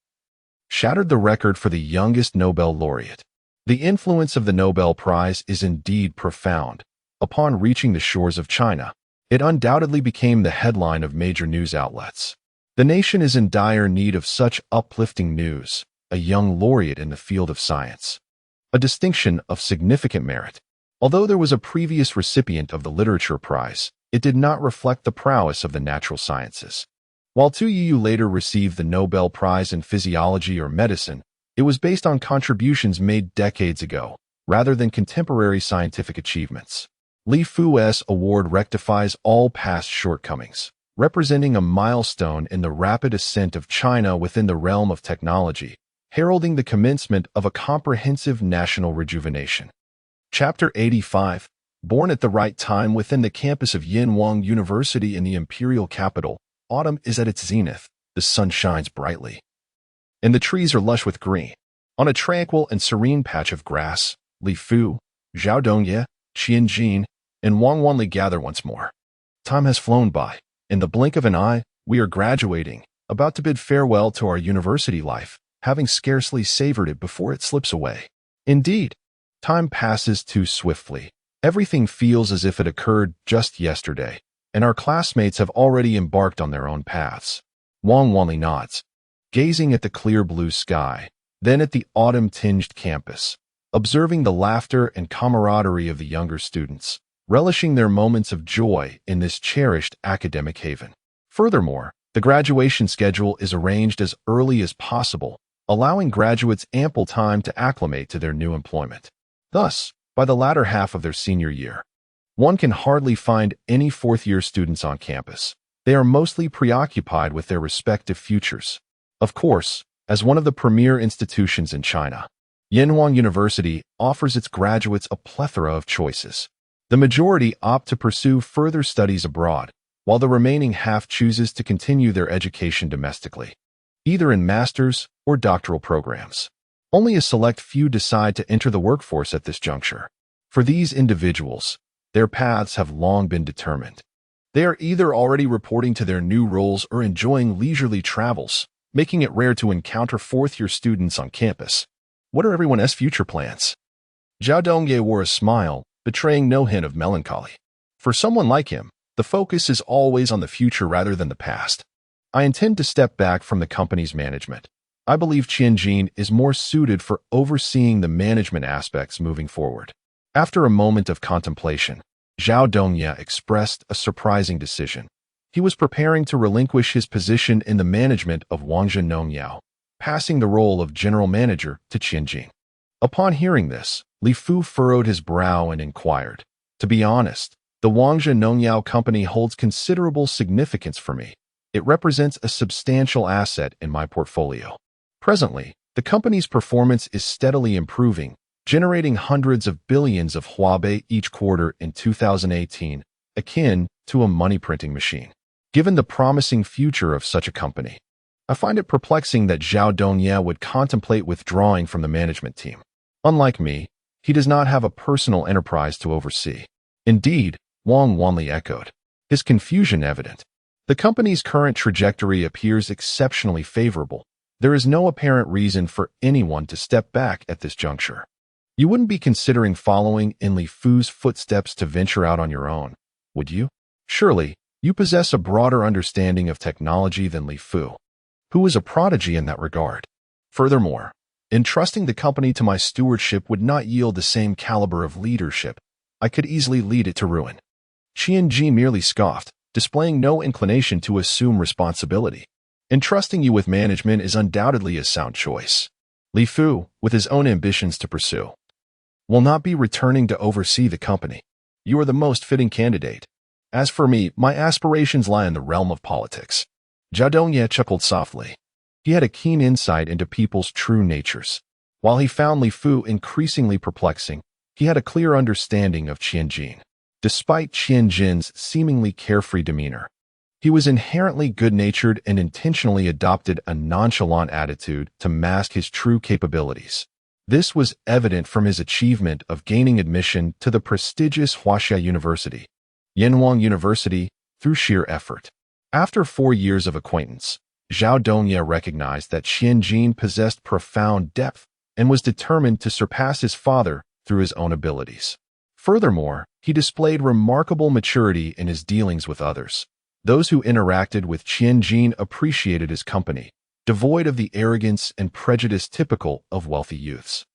shattered the record for the youngest Nobel laureate. The influence of the Nobel Prize is indeed profound. Upon reaching the shores of China, it undoubtedly became the headline of major news outlets. The nation is in dire need of such uplifting news, a young laureate in the field of science, a distinction of significant merit. Although there was a previous recipient of the Literature Prize, it did not reflect the prowess of the natural sciences. While Tu Yiyu later received the Nobel Prize in Physiology or Medicine, it was based on contributions made decades ago, rather than contemporary scientific achievements. Li Fu's award rectifies all past shortcomings, representing a milestone in the rapid ascent of China within the realm of technology, heralding the commencement of a comprehensive national rejuvenation. Chapter 85. Born at the right time within the campus of Yinhuang University in the imperial capital, autumn is at its zenith, the sun shines brightly, and the trees are lush with green. On a tranquil and serene patch of grass, Li Fu, Zhao Dongye, Qian Jin, and Wang Wanli gather once more. Time has flown by. In the blink of an eye, we are graduating, about to bid farewell to our university life, having scarcely savored it before it slips away. Indeed, time passes too swiftly. Everything feels as if it occurred just yesterday, and our classmates have already embarked on their own paths. Wang Wanli nods, gazing at the clear blue sky, then at the autumn-tinged campus, observing the laughter and camaraderie of the younger students, relishing their moments of joy in this cherished academic haven. Furthermore, the graduation schedule is arranged as early as possible, allowing graduates ample time to acclimate to their new employment. Thus, by the latter half of their senior year, one can hardly find any fourth-year students on campus. They are mostly preoccupied with their respective futures. Of course, as one of the premier institutions in China, Yinhuang University offers its graduates a plethora of choices. The majority opt to pursue further studies abroad, while the remaining half chooses to continue their education domestically, either in master's or doctoral programs. Only a select few decide to enter the workforce at this juncture. For these individuals, their paths have long been determined. They are either already reporting to their new roles or enjoying leisurely travels, making it rare to encounter fourth-year students on campus. What are everyone's future plans? Zhao Dongye wore a smile, betraying no hint of melancholy. For someone like him, the focus is always on the future rather than the past. I intend to step back from the company's management. I believe Qian Jin is more suited for overseeing the management aspects moving forward. After a moment of contemplation, Zhao Dongye expressed a surprising decision. He was preparing to relinquish his position in the management of Wangzhe Nongyao, passing the role of general manager to Qian Jin. Upon hearing this, Li Fu furrowed his brow and inquired, "To be honest, the Wangzhe Nongyao company holds considerable significance for me. It represents a substantial asset in my portfolio. Presently, the company's performance is steadily improving, generating hundreds of billions of huabei each quarter in 2018, akin to a money-printing machine. Given the promising future of such a company, I find it perplexing that Zhao Dongye would contemplate withdrawing from the management team. Unlike me, he does not have a personal enterprise to oversee. Indeed, Wang Wanli echoed, his confusion evident. The company's current trajectory appears exceptionally favorable. There is no apparent reason for anyone to step back at this juncture. You wouldn't be considering following in Li Fu's footsteps to venture out on your own, would you? Surely, you possess a broader understanding of technology than Li Fu, who is a prodigy in that regard. Furthermore, entrusting the company to my stewardship would not yield the same caliber of leadership. I could easily lead it to ruin. Qianji merely scoffed, displaying no inclination to assume responsibility. Entrusting you with management is undoubtedly a sound choice. Li Fu, with his own ambitions to pursue, will not be returning to oversee the company. You are the most fitting candidate. As for me, my aspirations lie in the realm of politics. Zhao Dongye chuckled softly. He had a keen insight into people's true natures. While he found Li Fu increasingly perplexing, he had a clear understanding of Qianjin. Despite Qianjin's seemingly carefree demeanor, he was inherently good-natured and intentionally adopted a nonchalant attitude to mask his true capabilities. This was evident from his achievement of gaining admission to the prestigious Huaxia University, Yanwang University, through sheer effort. After 4 years of acquaintance, Zhao Dongye recognized that Qianjin possessed profound depth and was determined to surpass his father through his own abilities. Furthermore, he displayed remarkable maturity in his dealings with others. Those who interacted with Qianjin appreciated his company, devoid of the arrogance and prejudice typical of wealthy youths.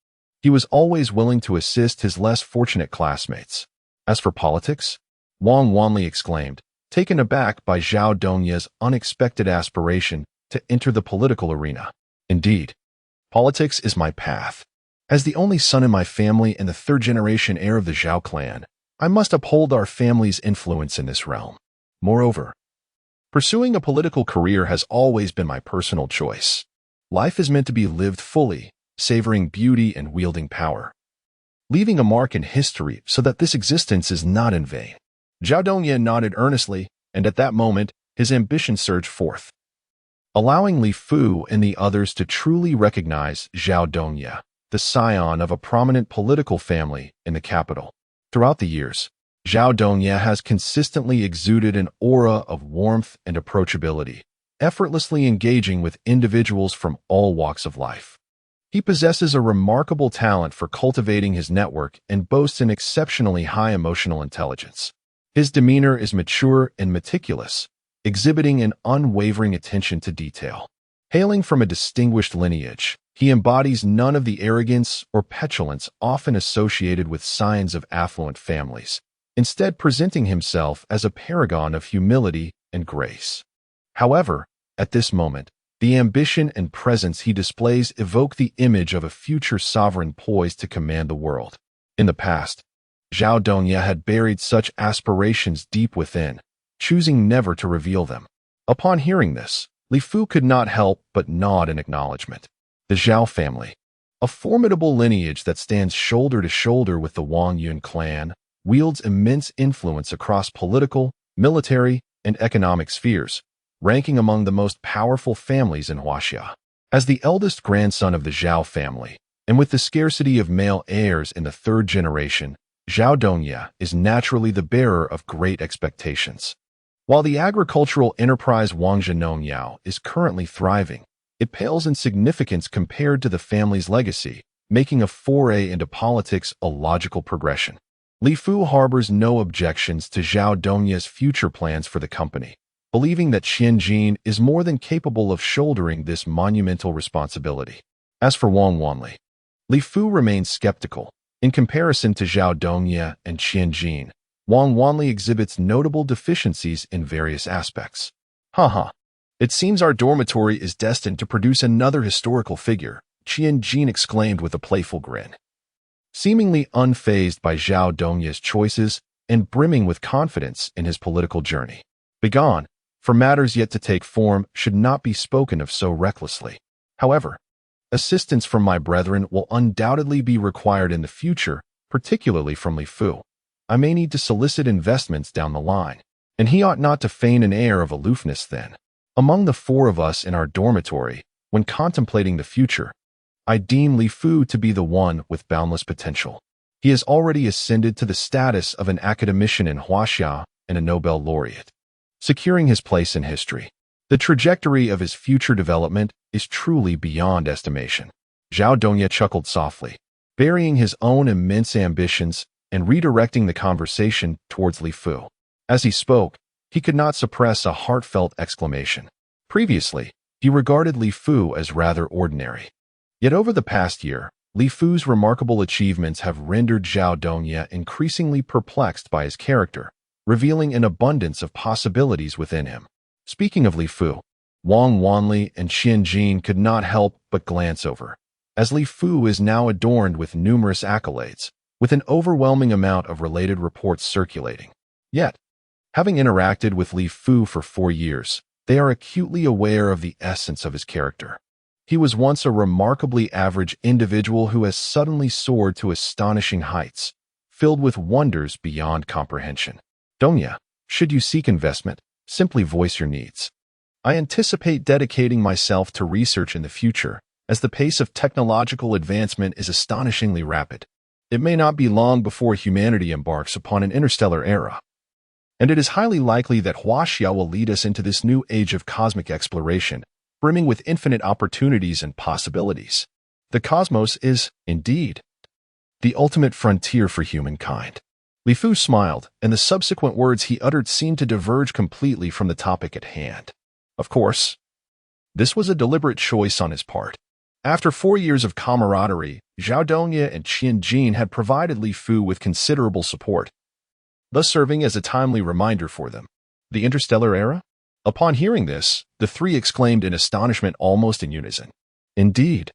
He was always willing to assist his less fortunate classmates. As for politics, Wang Wanli exclaimed, taken aback by Zhao Dongye's unexpected aspiration to enter the political arena. Indeed, politics is my path. As the only son in my family and the third-generation heir of the Zhao clan, I must uphold our family's influence in this realm. Moreover, pursuing a political career has always been my personal choice. Life is meant to be lived fully, savoring beauty and wielding power, leaving a mark in history so that this existence is not in vain. Zhao Dongye nodded earnestly, and at that moment, his ambition surged forth, allowing Li Fu and the others to truly recognize Zhao Dongye, the scion of a prominent political family in the capital. Throughout the years, Zhao Dongye has consistently exuded an aura of warmth and approachability, effortlessly engaging with individuals from all walks of life. He possesses a remarkable talent for cultivating his network and boasts an exceptionally high emotional intelligence. His demeanor is mature and meticulous, exhibiting an unwavering attention to detail. Hailing from a distinguished lineage, he embodies none of the arrogance or petulance often associated with scions of affluent families, instead presenting himself as a paragon of humility and grace. However, at this moment, the ambition and presence he displays evoke the image of a future sovereign poised to command the world. In the past, Zhao Dongye had buried such aspirations deep within, choosing never to reveal them. Upon hearing this, Li Fu could not help but nod in acknowledgement. The Zhao family, a formidable lineage that stands shoulder to shoulder with the Wang Yun clan, wields immense influence across political, military, and economic spheres, ranking among the most powerful families in Huaxia. As the eldest grandson of the Zhao family, and with the scarcity of male heirs in the third generation, Zhao Dongye is naturally the bearer of great expectations. While the agricultural enterprise Wangzhenongyao is currently thriving, it pales in significance compared to the family's legacy, making a foray into politics a logical progression. Li Fu harbors no objections to Zhao Dongye's future plans for the company, believing that Qianjin is more than capable of shouldering this monumental responsibility. As for Wang Wanli, Li Fu remains skeptical. In comparison to Zhao Dongye and Qianjin, Wang Wanli exhibits notable deficiencies in various aspects. It seems our dormitory is destined to produce another historical figure, Qianjin exclaimed with a playful grin. Seemingly unfazed by Zhao Dongye's choices and brimming with confidence in his political journey. Begone, for matters yet to take form should not be spoken of so recklessly. However, Assistance from my brethren will undoubtedly be required in the future, particularly from Li Fu. I may need to solicit investments down the line, and he ought not to feign an air of aloofness then. Among the four of us in our dormitory, when contemplating the future, I deem Li Fu to be the one with boundless potential. He has already ascended to the status of an academician in Huaxia and a Nobel laureate, securing his place in history. The trajectory of his future development is truly beyond estimation. Zhao Dongye chuckled softly, burying his own immense ambitions and redirecting the conversation towards Li Fu. As he spoke, he could not suppress a heartfelt exclamation. Previously, he regarded Li Fu as rather ordinary. Yet over the past year, Li Fu's remarkable achievements have rendered Zhao Dongye increasingly perplexed by his character, revealing an abundance of possibilities within him. Speaking of Li Fu, Wang Wanli and Qian Jin could not help but glance over, as Li Fu is now adorned with numerous accolades, with an overwhelming amount of related reports circulating. Yet, having interacted with Li Fu for 4 years, they are acutely aware of the essence of his character. He was once a remarkably average individual who has suddenly soared to astonishing heights, filled with wonders beyond comprehension. Dongye, should you seek investment, simply voice your needs. I anticipate dedicating myself to research in the future, as the pace of technological advancement is astonishingly rapid. It may not be long before humanity embarks upon an interstellar era, and it is highly likely that Huaxia will lead us into this new age of cosmic exploration, brimming with infinite opportunities and possibilities. The cosmos is, indeed, the ultimate frontier for humankind. Li Fu smiled, and the subsequent words he uttered seemed to diverge completely from the topic at hand. Of course, this was a deliberate choice on his part. After 4 years of camaraderie, Zhao Dongye and Qian Jin had provided Li Fu with considerable support, thus serving as a timely reminder for them. The interstellar era? Upon hearing this, the three exclaimed in astonishment almost in unison. Indeed,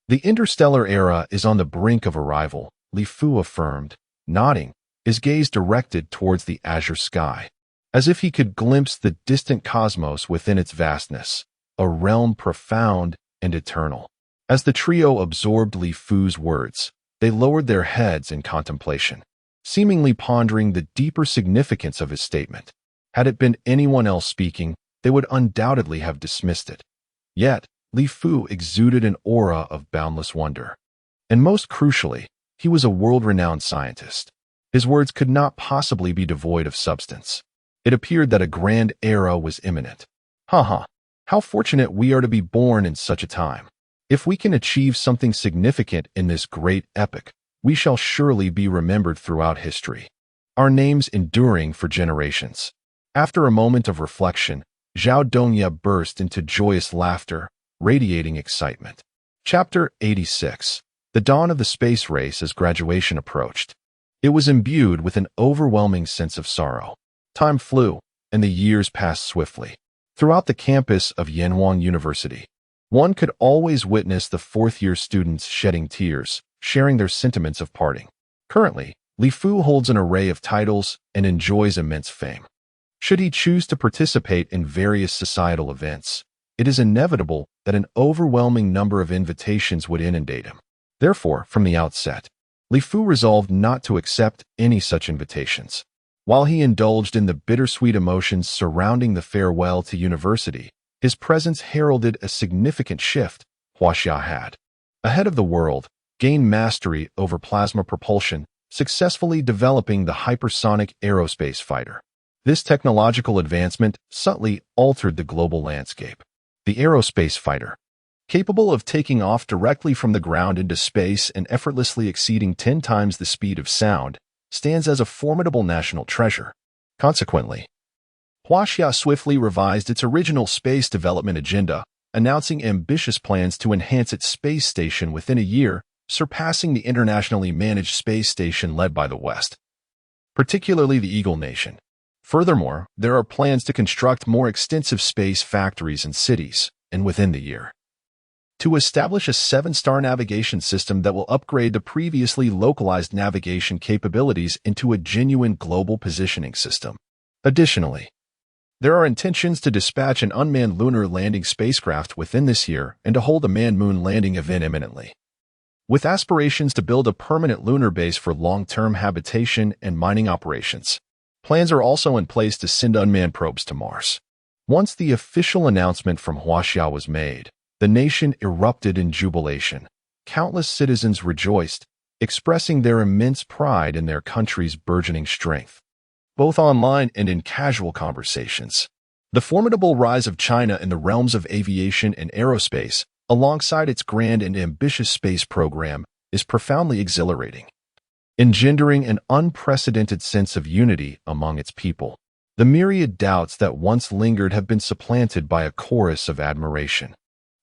the interstellar era is on the brink of arrival, Li Fu affirmed, nodding, his gaze directed towards the azure sky, as if he could glimpse the distant cosmos within its vastness, a realm profound and eternal. As the trio absorbed Li Fu's words, they lowered their heads in contemplation, seemingly pondering the deeper significance of his statement. Had it been anyone else speaking, they would undoubtedly have dismissed it. Yet, Li Fu exuded an aura of boundless wonder. And most crucially, he was a world-renowned scientist. His words could not possibly be devoid of substance. It appeared that a grand era was imminent. Haha, how fortunate we are to be born in such a time. If we can achieve something significant in this great epoch, we shall surely be remembered throughout history, our names enduring for generations. After a moment of reflection, Zhao Dongye burst into joyous laughter, radiating excitement. Chapter 86. The Dawn of the Space Race as Graduation Approached. It was imbued with an overwhelming sense of sorrow. Time flew, and the years passed swiftly. Throughout the campus of Yanhuang University, one could always witness the fourth-year students shedding tears, sharing their sentiments of parting. Currently, Li Fu holds an array of titles and enjoys immense fame. Should he choose to participate in various societal events, it is inevitable that an overwhelming number of invitations would inundate him. Therefore, from the outset, Li Fu resolved not to accept any such invitations. While he indulged in the bittersweet emotions surrounding the farewell to university, his presence heralded a significant shift Huaxia had. Ahead of the world, gained mastery over plasma propulsion, successfully developing the hypersonic aerospace fighter. This technological advancement subtly altered the global landscape. The aerospace fighter, capable of taking off directly from the ground into space and effortlessly exceeding 10 times the speed of sound, stands as a formidable national treasure. Consequently, Huaxia swiftly revised its original space development agenda, announcing ambitious plans to enhance its space station within a year, surpassing the internationally managed space station led by the West, particularly the Eagle Nation. Furthermore, there are plans to construct more extensive space factories and cities, and within the year, to establish a 7-star navigation system that will upgrade the previously localized navigation capabilities into a genuine global positioning system. Additionally, There are intentions to dispatch an unmanned lunar landing spacecraft within this year and to hold a manned moon landing event imminently. With aspirations to build a permanent lunar base for long-term habitation and mining operations, plans are also in place to send unmanned probes to Mars. Once the official announcement from Huaxia was made, the nation erupted in jubilation. Countless citizens rejoiced, expressing their immense pride in their country's burgeoning strength, both online and in casual conversations. The formidable rise of China in the realms of aviation and aerospace, alongside its grand and ambitious space program, is profoundly exhilarating, engendering an unprecedented sense of unity among its people. The myriad doubts that once lingered have been supplanted by a chorus of admiration.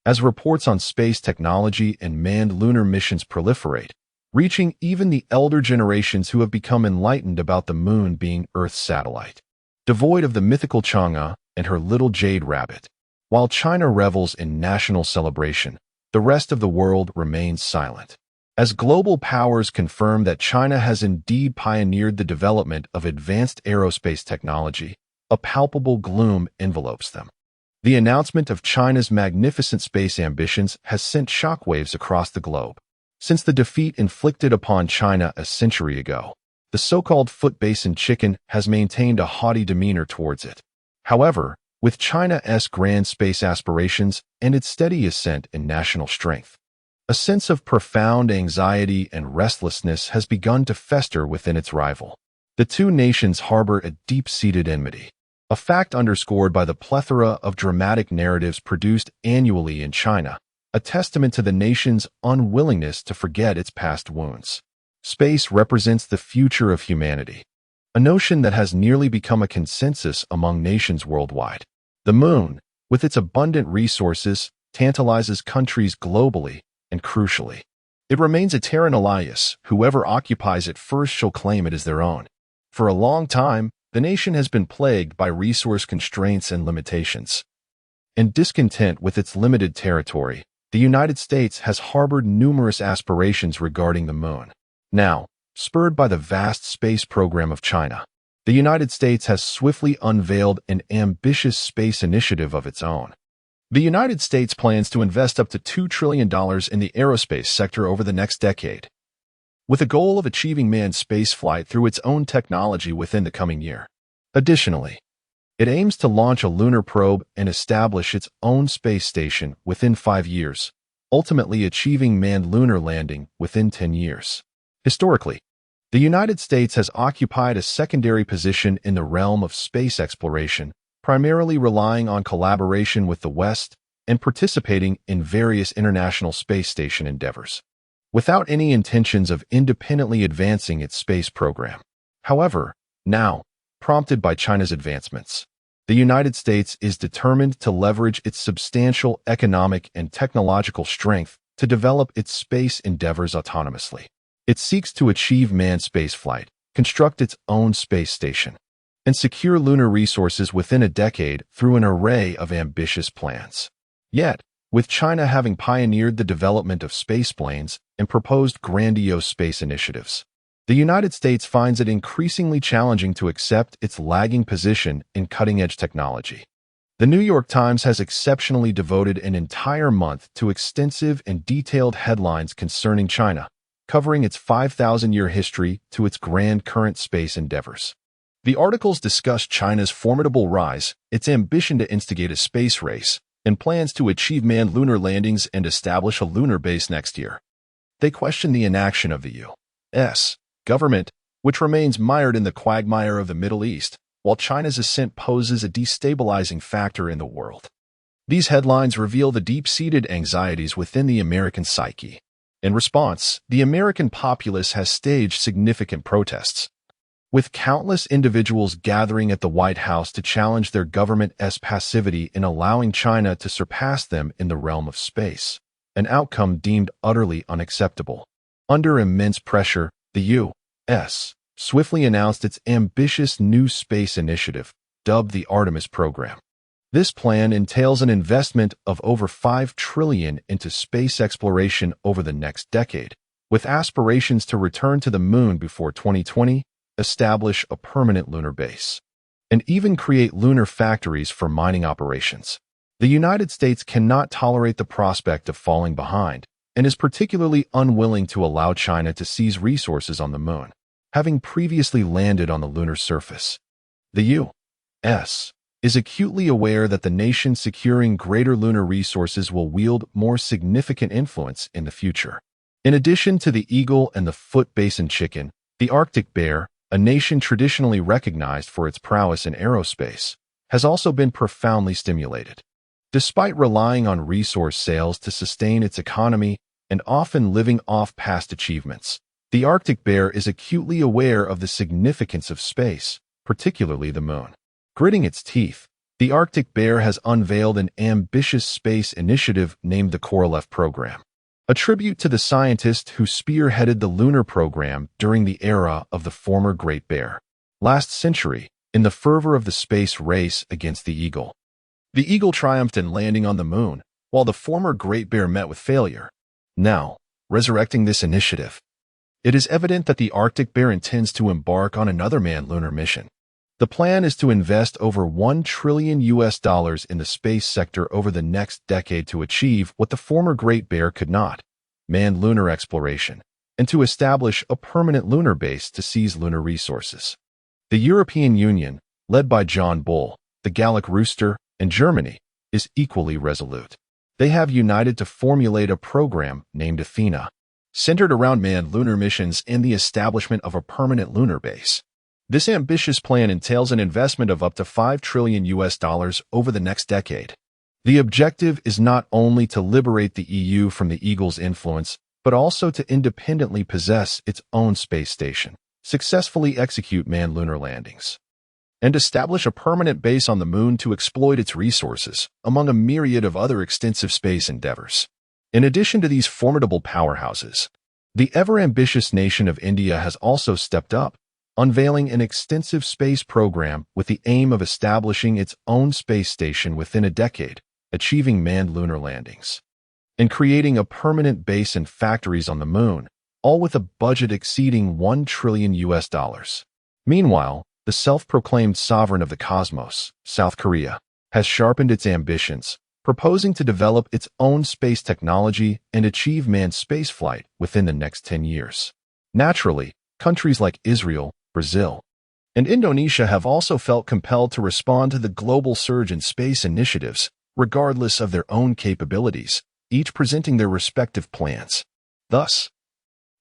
As reports on space technology and manned lunar missions proliferate, reaching even the elder generations who have become enlightened about the moon being Earth's satellite, devoid of the mythical Chang'e and her little jade rabbit. While China revels in national celebration, the rest of the world remains silent. As global powers confirm that China has indeed pioneered the development of advanced aerospace technology, a palpable gloom envelopes them. The announcement of China's magnificent space ambitions has sent shockwaves across the globe. Since the defeat inflicted upon China a century ago, the so-called foot basin chicken has maintained a haughty demeanor towards it. However, with China's grand space aspirations and its steady ascent in national strength, a sense of profound anxiety and restlessness has begun to fester within its rival. The two nations harbor a deep-seated enmity, a fact underscored by the plethora of dramatic narratives produced annually in China, a testament to the nation's unwillingness to forget its past wounds. Space represents the future of humanity, a notion that has nearly become a consensus among nations worldwide. The moon, with its abundant resources, tantalizes countries globally, and crucially, it remains a terra nullius. Whoever occupies it first shall claim it as their own. For a long time, the nation has been plagued by resource constraints and limitations. In discontent with its limited territory, the United States has harbored numerous aspirations regarding the moon. Now, spurred by the vast space program of China, the United States has swiftly unveiled an ambitious space initiative of its own. The United States plans to invest up to $2 trillion in the aerospace sector over the next decade, with a goal of achieving manned spaceflight through its own technology within the coming year. Additionally, it aims to launch a lunar probe and establish its own space station within 5 years, ultimately achieving manned lunar landing within 10 years. Historically, the United States has occupied a secondary position in the realm of space exploration, primarily relying on collaboration with the West and participating in various international space station endeavors, without any intentions of independently advancing its space program. However, now, prompted by China's advancements, the United States is determined to leverage its substantial economic and technological strength to develop its space endeavors autonomously. It seeks to achieve manned spaceflight, construct its own space station, and secure lunar resources within a decade through an array of ambitious plans. Yet, with China having pioneered the development of spaceplanes and proposed grandiose space initiatives, the United States finds it increasingly challenging to accept its lagging position in cutting-edge technology. The New York Times has exceptionally devoted an entire month to extensive and detailed headlines concerning China, covering its 5,000-year history to its grand current space endeavors. The articles discuss China's formidable rise, its ambition to instigate a space race, and plans to achieve manned lunar landings and establish a lunar base next year. They question the inaction of the U.S. government, which remains mired in the quagmire of the Middle East, while China's ascent poses a destabilizing factor in the world. These headlines reveal the deep-seated anxieties within the American psyche. In response, the American populace has staged significant protests, with countless individuals gathering at the White House to challenge their government's passivity in allowing China to surpass them in the realm of space, an outcome deemed utterly unacceptable. Under immense pressure, the U.S. swiftly announced its ambitious new space initiative, dubbed the Artemis program. This plan entails an investment of over $5 trillion into space exploration over the next decade, with aspirations to return to the moon before 2020, establish a permanent lunar base, and even create lunar factories for mining operations. The United States cannot tolerate the prospect of falling behind and is particularly unwilling to allow China to seize resources on the moon, having previously landed on the lunar surface. The U.S. is acutely aware that the nation securing greater lunar resources will wield more significant influence in the future. In addition to the eagle and the foot basin chicken, the Arctic bear, a nation traditionally recognized for its prowess in aerospace, has also been profoundly stimulated. Despite relying on resource sales to sustain its economy and often living off past achievements, the Arctic bear is acutely aware of the significance of space, particularly the moon. Gritting its teeth, the Arctic bear has unveiled an ambitious space initiative named the Korolev Program, a tribute to the scientist who spearheaded the lunar program during the era of the former Great Bear. Last century, in the fervor of the space race against the eagle. The eagle triumphed in landing on the moon, while the former Great Bear met with failure. Now, resurrecting this initiative, it is evident that the Arctic bear intends to embark on another manned lunar mission. The plan is to invest over $1 trillion in the space sector over the next decade to achieve what the former Great Bear could not, manned lunar exploration, and to establish a permanent lunar base to seize lunar resources. The European Union, led by John Bull, the Gallic Rooster, and Germany, is equally resolute. They have united to formulate a program named Athena, centered around manned lunar missions and the establishment of a permanent lunar base. This ambitious plan entails an investment of up to $5 trillion over the next decade. The objective is not only to liberate the EU from the eagle's influence, but also to independently possess its own space station, successfully execute manned lunar landings, and establish a permanent base on the moon to exploit its resources, among a myriad of other extensive space endeavors. In addition to these formidable powerhouses, the ever-ambitious nation of India has also stepped up, unveiling an extensive space program with the aim of establishing its own space station within a decade, achieving manned lunar landings, and creating a permanent base and factories on the moon, all with a budget exceeding $1 trillion. Meanwhile, the self-proclaimed sovereign of the cosmos, South Korea, has sharpened its ambitions, proposing to develop its own space technology and achieve manned spaceflight within the next 10 years. Naturally, countries like Israel, Brazil, and Indonesia have also felt compelled to respond to the global surge in space initiatives, regardless of their own capabilities, each presenting their respective plans. Thus,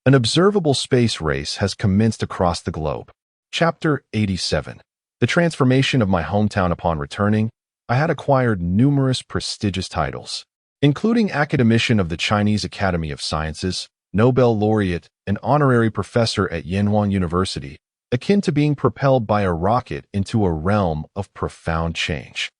an observable space race has commenced across the globe. Chapter 87. The transformation of my hometown. Upon returning, I had acquired numerous prestigious titles, including academician of the Chinese Academy of Sciences, Nobel laureate, and honorary professor at Yenhuan University, akin to being propelled by a rocket into a realm of profound change.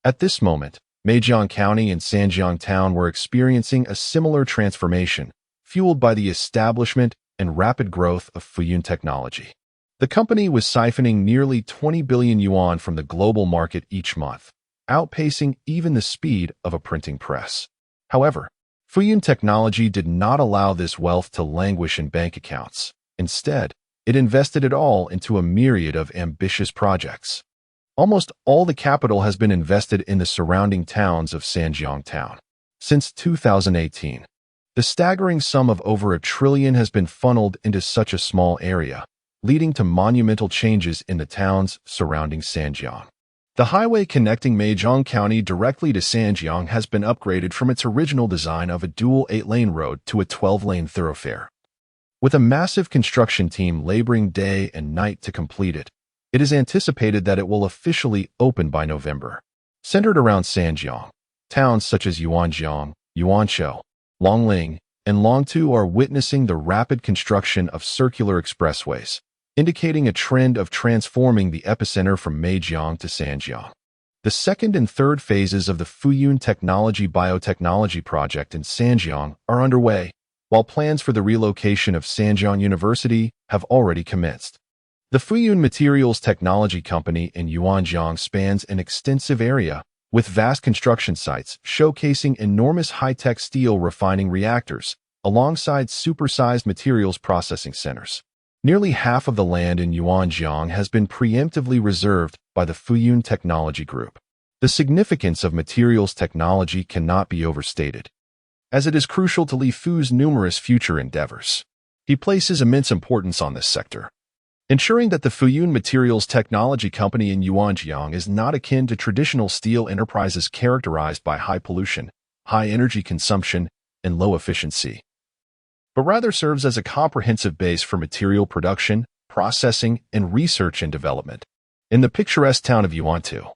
At this moment, Meijiang County and Sanjiang Town were experiencing a similar transformation, fueled by the establishment and rapid growth of Fuyun technology. The company was siphoning nearly 20 billion yuan from the global market each month, outpacing even the speed of a printing press. However, Fuyun technology did not allow this wealth to languish in bank accounts. Instead, it invested it all into a myriad of ambitious projects. Almost all the capital has been invested in the surrounding towns of Sanjiang Town. Since 2018, the staggering sum of over $1 trillion has been funneled into such a small area, leading to monumental changes in the towns surrounding Sanjiang. The highway connecting Meijiang County directly to Sanjiang has been upgraded from its original design of a dual 8-lane road to a 12-lane thoroughfare. With a massive construction team laboring day and night to complete it, it is anticipated that it will officially open by November. Centered around Sanjiang, towns such as Yuanjiang, Yuanshou, Longling, and Longtu are witnessing the rapid construction of circular expressways, indicating a trend of transforming the epicenter from Meijiang to Sanjiang. The second and third phases of the Fuyun Technology Biotechnology Project in Sanjiang are underway, while plans for the relocation of Sanjiang University have already commenced. The Fuyun Materials Technology Company in Yuanjiang spans an extensive area, with vast construction sites showcasing enormous high-tech steel refining reactors, alongside supersized materials processing centers. Nearly half of the land in Yuanjiang has been preemptively reserved by the Fuyun Technology Group. The significance of materials technology cannot be overstated, as it is crucial to Li Fu's numerous future endeavors. He places immense importance on this sector, ensuring that the Fuyun Materials Technology Company in Yuanjiang is not akin to traditional steel enterprises characterized by high pollution, high energy consumption, and low efficiency, but rather serves as a comprehensive base for material production, processing, and research and development. In the picturesque town of Yuantu,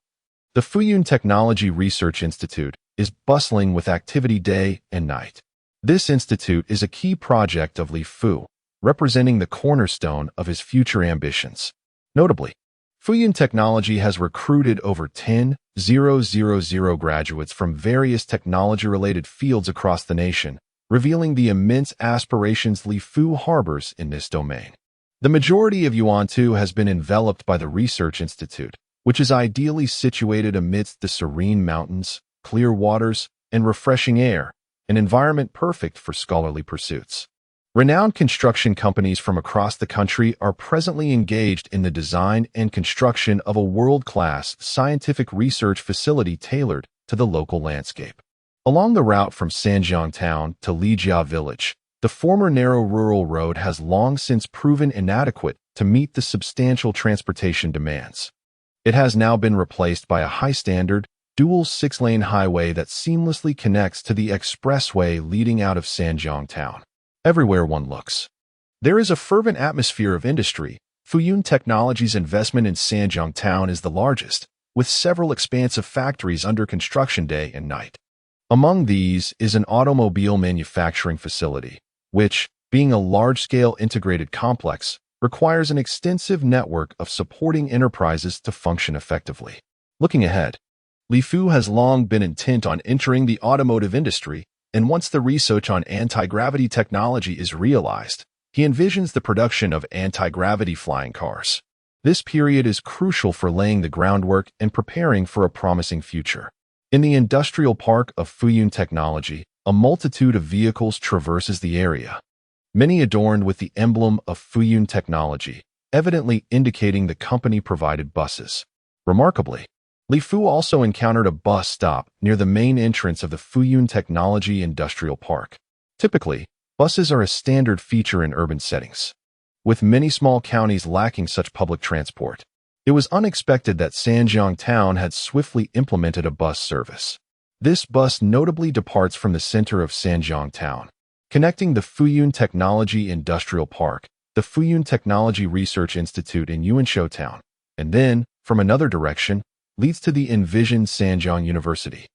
the Fuyun Technology Research Institute is bustling with activity day and night. This institute is a key project of Li Fu, representing the cornerstone of his future ambitions. Notably, Fuyun Technology has recruited over 10,000 graduates from various technology-related fields across the nation, revealing the immense aspirations Li Fu harbors in this domain. The majority of Yuantu has been enveloped by the Research Institute, which is ideally situated amidst the serene mountains, clear waters, and refreshing air, an environment perfect for scholarly pursuits. Renowned construction companies from across the country are presently engaged in the design and construction of a world-class scientific research facility tailored to the local landscape. Along the route from Sanjiang Town to Lijia Village, the former narrow rural road has long since proven inadequate to meet the substantial transportation demands. It has now been replaced by a high-standard, dual 6-lane highway that seamlessly connects to the expressway leading out of Sanjiang Town. Everywhere one looks, there is a fervent atmosphere of industry. Fuyun Technology's investment in Sanjiang Town is the largest, with several expansive factories under construction day and night. Among these is an automobile manufacturing facility, which, being a large-scale integrated complex, requires an extensive network of supporting enterprises to function effectively. Looking ahead, Li Fu has long been intent on entering the automotive industry, and once the research on anti-gravity technology is realized, he envisions the production of anti-gravity flying cars. This period is crucial for laying the groundwork and preparing for a promising future. In the industrial park of Fuyun Technology, a multitude of vehicles traverses the area, many adorned with the emblem of Fuyun Technology, evidently indicating the company-provided buses. Remarkably, Li Fu also encountered a bus stop near the main entrance of the Fuyun Technology Industrial Park. Typically, buses are a standard feature in urban settings, with many small counties lacking such public transport. It was unexpected that Sanjiang Town had swiftly implemented a bus service. This bus notably departs from the center of Sanjiang Town, connecting the Fuyun Technology Industrial Park, the Fuyun Technology Research Institute in Yuanshu Town, and then, from another direction, leads to the envisioned Sanjiang University,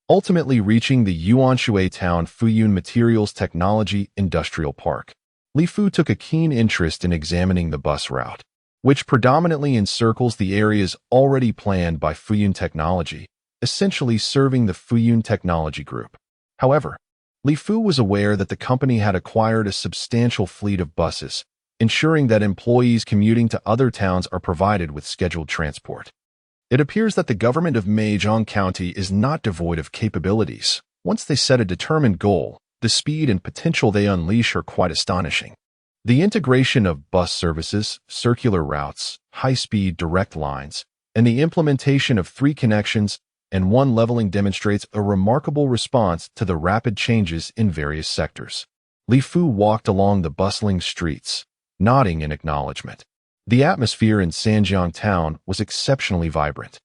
ultimately reaching the Yuanshu Town Fuyun Materials Technology Industrial Park. Li Fu took a keen interest in examining the bus route, which predominantly encircles the areas already planned by Fuyun Technology, essentially serving the Fuyun Technology Group. However, Li Fu was aware that the company had acquired a substantial fleet of buses, ensuring that employees commuting to other towns are provided with scheduled transport. It appears that the government of Meizhong County is not devoid of capabilities. Once they set a determined goal, the speed and potential they unleash are quite astonishing. The integration of bus services, circular routes, high-speed direct lines, and the implementation of 3 connections and 1 leveling demonstrates a remarkable response to the rapid changes in various sectors. Li Fu walked along the bustling streets, nodding in acknowledgement. The atmosphere in Sanjiang Town was exceptionally vibrant.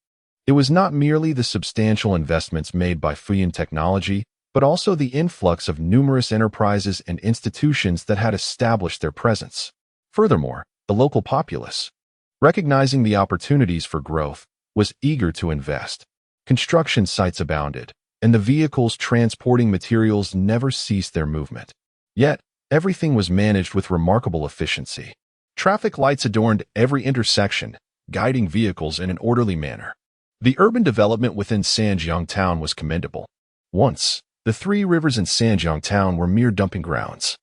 It was not merely the substantial investments made by Fuyun Technology, but also the influx of numerous enterprises and institutions that had established their presence. Furthermore, the local populace, recognizing the opportunities for growth, was eager to invest. Construction sites abounded, and the vehicles transporting materials never ceased their movement. Yet, everything was managed with remarkable efficiency. Traffic lights adorned every intersection, guiding vehicles in an orderly manner. The urban development within Sanjiang Town was commendable. Once, the 3 rivers in Sanjiang Town were mere dumping grounds.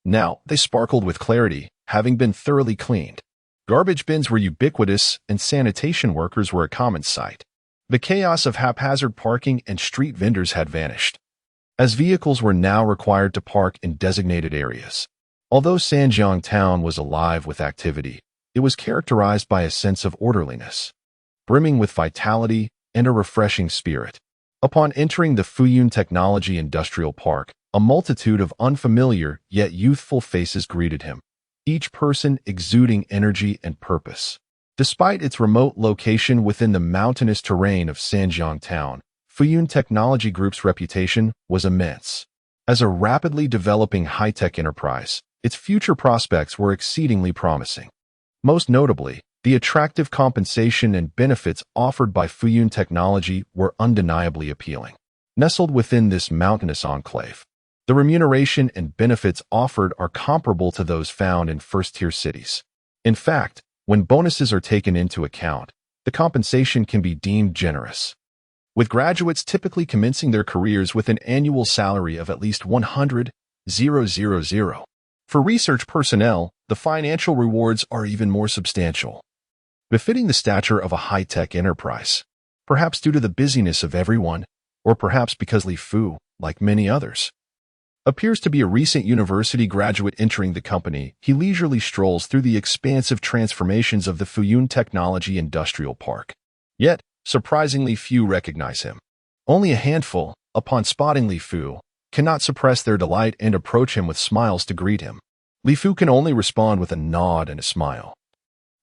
Now, they sparkled with clarity, having been thoroughly cleaned. Garbage bins were ubiquitous, and sanitation workers were a common sight. The chaos of haphazard parking and street vendors had vanished, as vehicles were now required to park in designated areas. Although Sanjiang Town was alive with activity, it was characterized by a sense of orderliness. brimming with vitality and a refreshing spirit. Upon entering the Fuyun Technology Industrial Park, a multitude of unfamiliar yet youthful faces greeted him, each person exuding energy and purpose. Despite its remote location within the mountainous terrain of Sanjiang Town, Fuyun Technology Group's reputation was immense. As a rapidly developing high-tech enterprise, its future prospects were exceedingly promising. Most notably, the attractive compensation and benefits offered by Fuyun Technology were undeniably appealing. Nestled within this mountainous enclave, the remuneration and benefits offered are comparable to those found in first-tier cities. In fact, when bonuses are taken into account, the compensation can be deemed generous, with graduates typically commencing their careers with an annual salary of at least 100,000. For research personnel, the financial rewards are even more substantial, befitting the stature of a high-tech enterprise, perhaps due to the busyness of everyone, or perhaps because Li Fu, like many others, appears to be a recent university graduate entering the company. He leisurely strolls through the expansive transformations of the Fuyun Technology Industrial Park. Yet, surprisingly few recognize him. Only a handful, upon spotting Li Fu, cannot suppress their delight and approach him with smiles to greet him. Li Fu can only respond with a nod and a smile,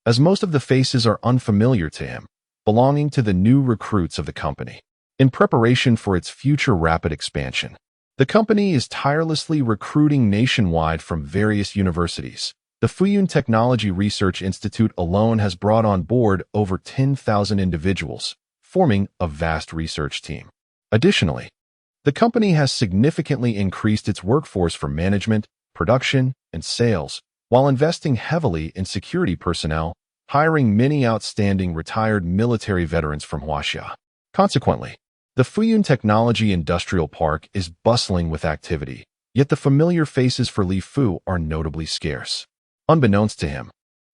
as most of the faces are unfamiliar to him, belonging to the new recruits of the company. In preparation for its future rapid expansion, the company is tirelessly recruiting nationwide from various universities. The Fuyun Technology Research Institute alone has brought on board over 10,000 individuals, forming a vast research team. Additionally, the company has significantly increased its workforce for management, production, and sales, while investing heavily in security personnel, hiring many outstanding retired military veterans from Huaxia. Consequently, the Fuyun Technology Industrial Park is bustling with activity, yet the familiar faces for Li Fu are notably scarce. Unbeknownst to him,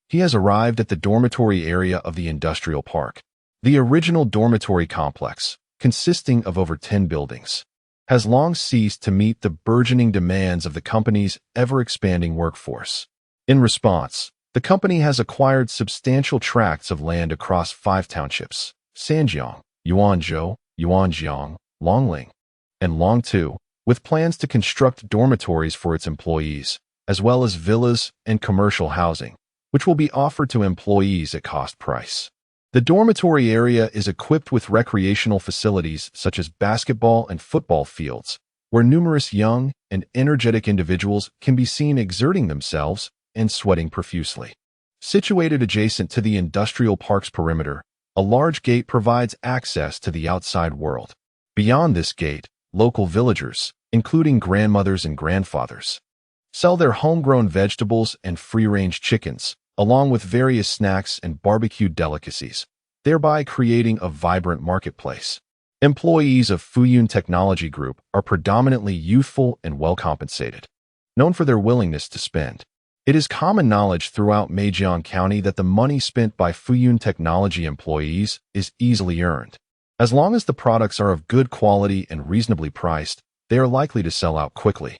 he has arrived at the dormitory area of the industrial park. The original dormitory complex, consisting of over 10 buildings, has long ceased to meet the burgeoning demands of the company's ever-expanding workforce. In response, the company has acquired substantial tracts of land across 5 townships: Sanjiang, Yuanzhou, Yuanjiang, Longling, and Longtu, with plans to construct dormitories for its employees, as well as villas and commercial housing, which will be offered to employees at cost price. The dormitory area is equipped with recreational facilities such as basketball and football fields, where numerous young and energetic individuals can be seen exerting themselves and sweating profusely. Situated adjacent to the industrial park's perimeter, a large gate provides access to the outside world. Beyond this gate, local villagers, including grandmothers and grandfathers, sell their homegrown vegetables and free-range chickens, along with various snacks and barbecued delicacies, thereby creating a vibrant marketplace. Employees of Fuyun Technology Group are predominantly youthful and well-compensated, known for their willingness to spend. It is common knowledge throughout Meijiang County that the money spent by Fuyun Technology employees is easily earned. As long as the products are of good quality and reasonably priced, they are likely to sell out quickly.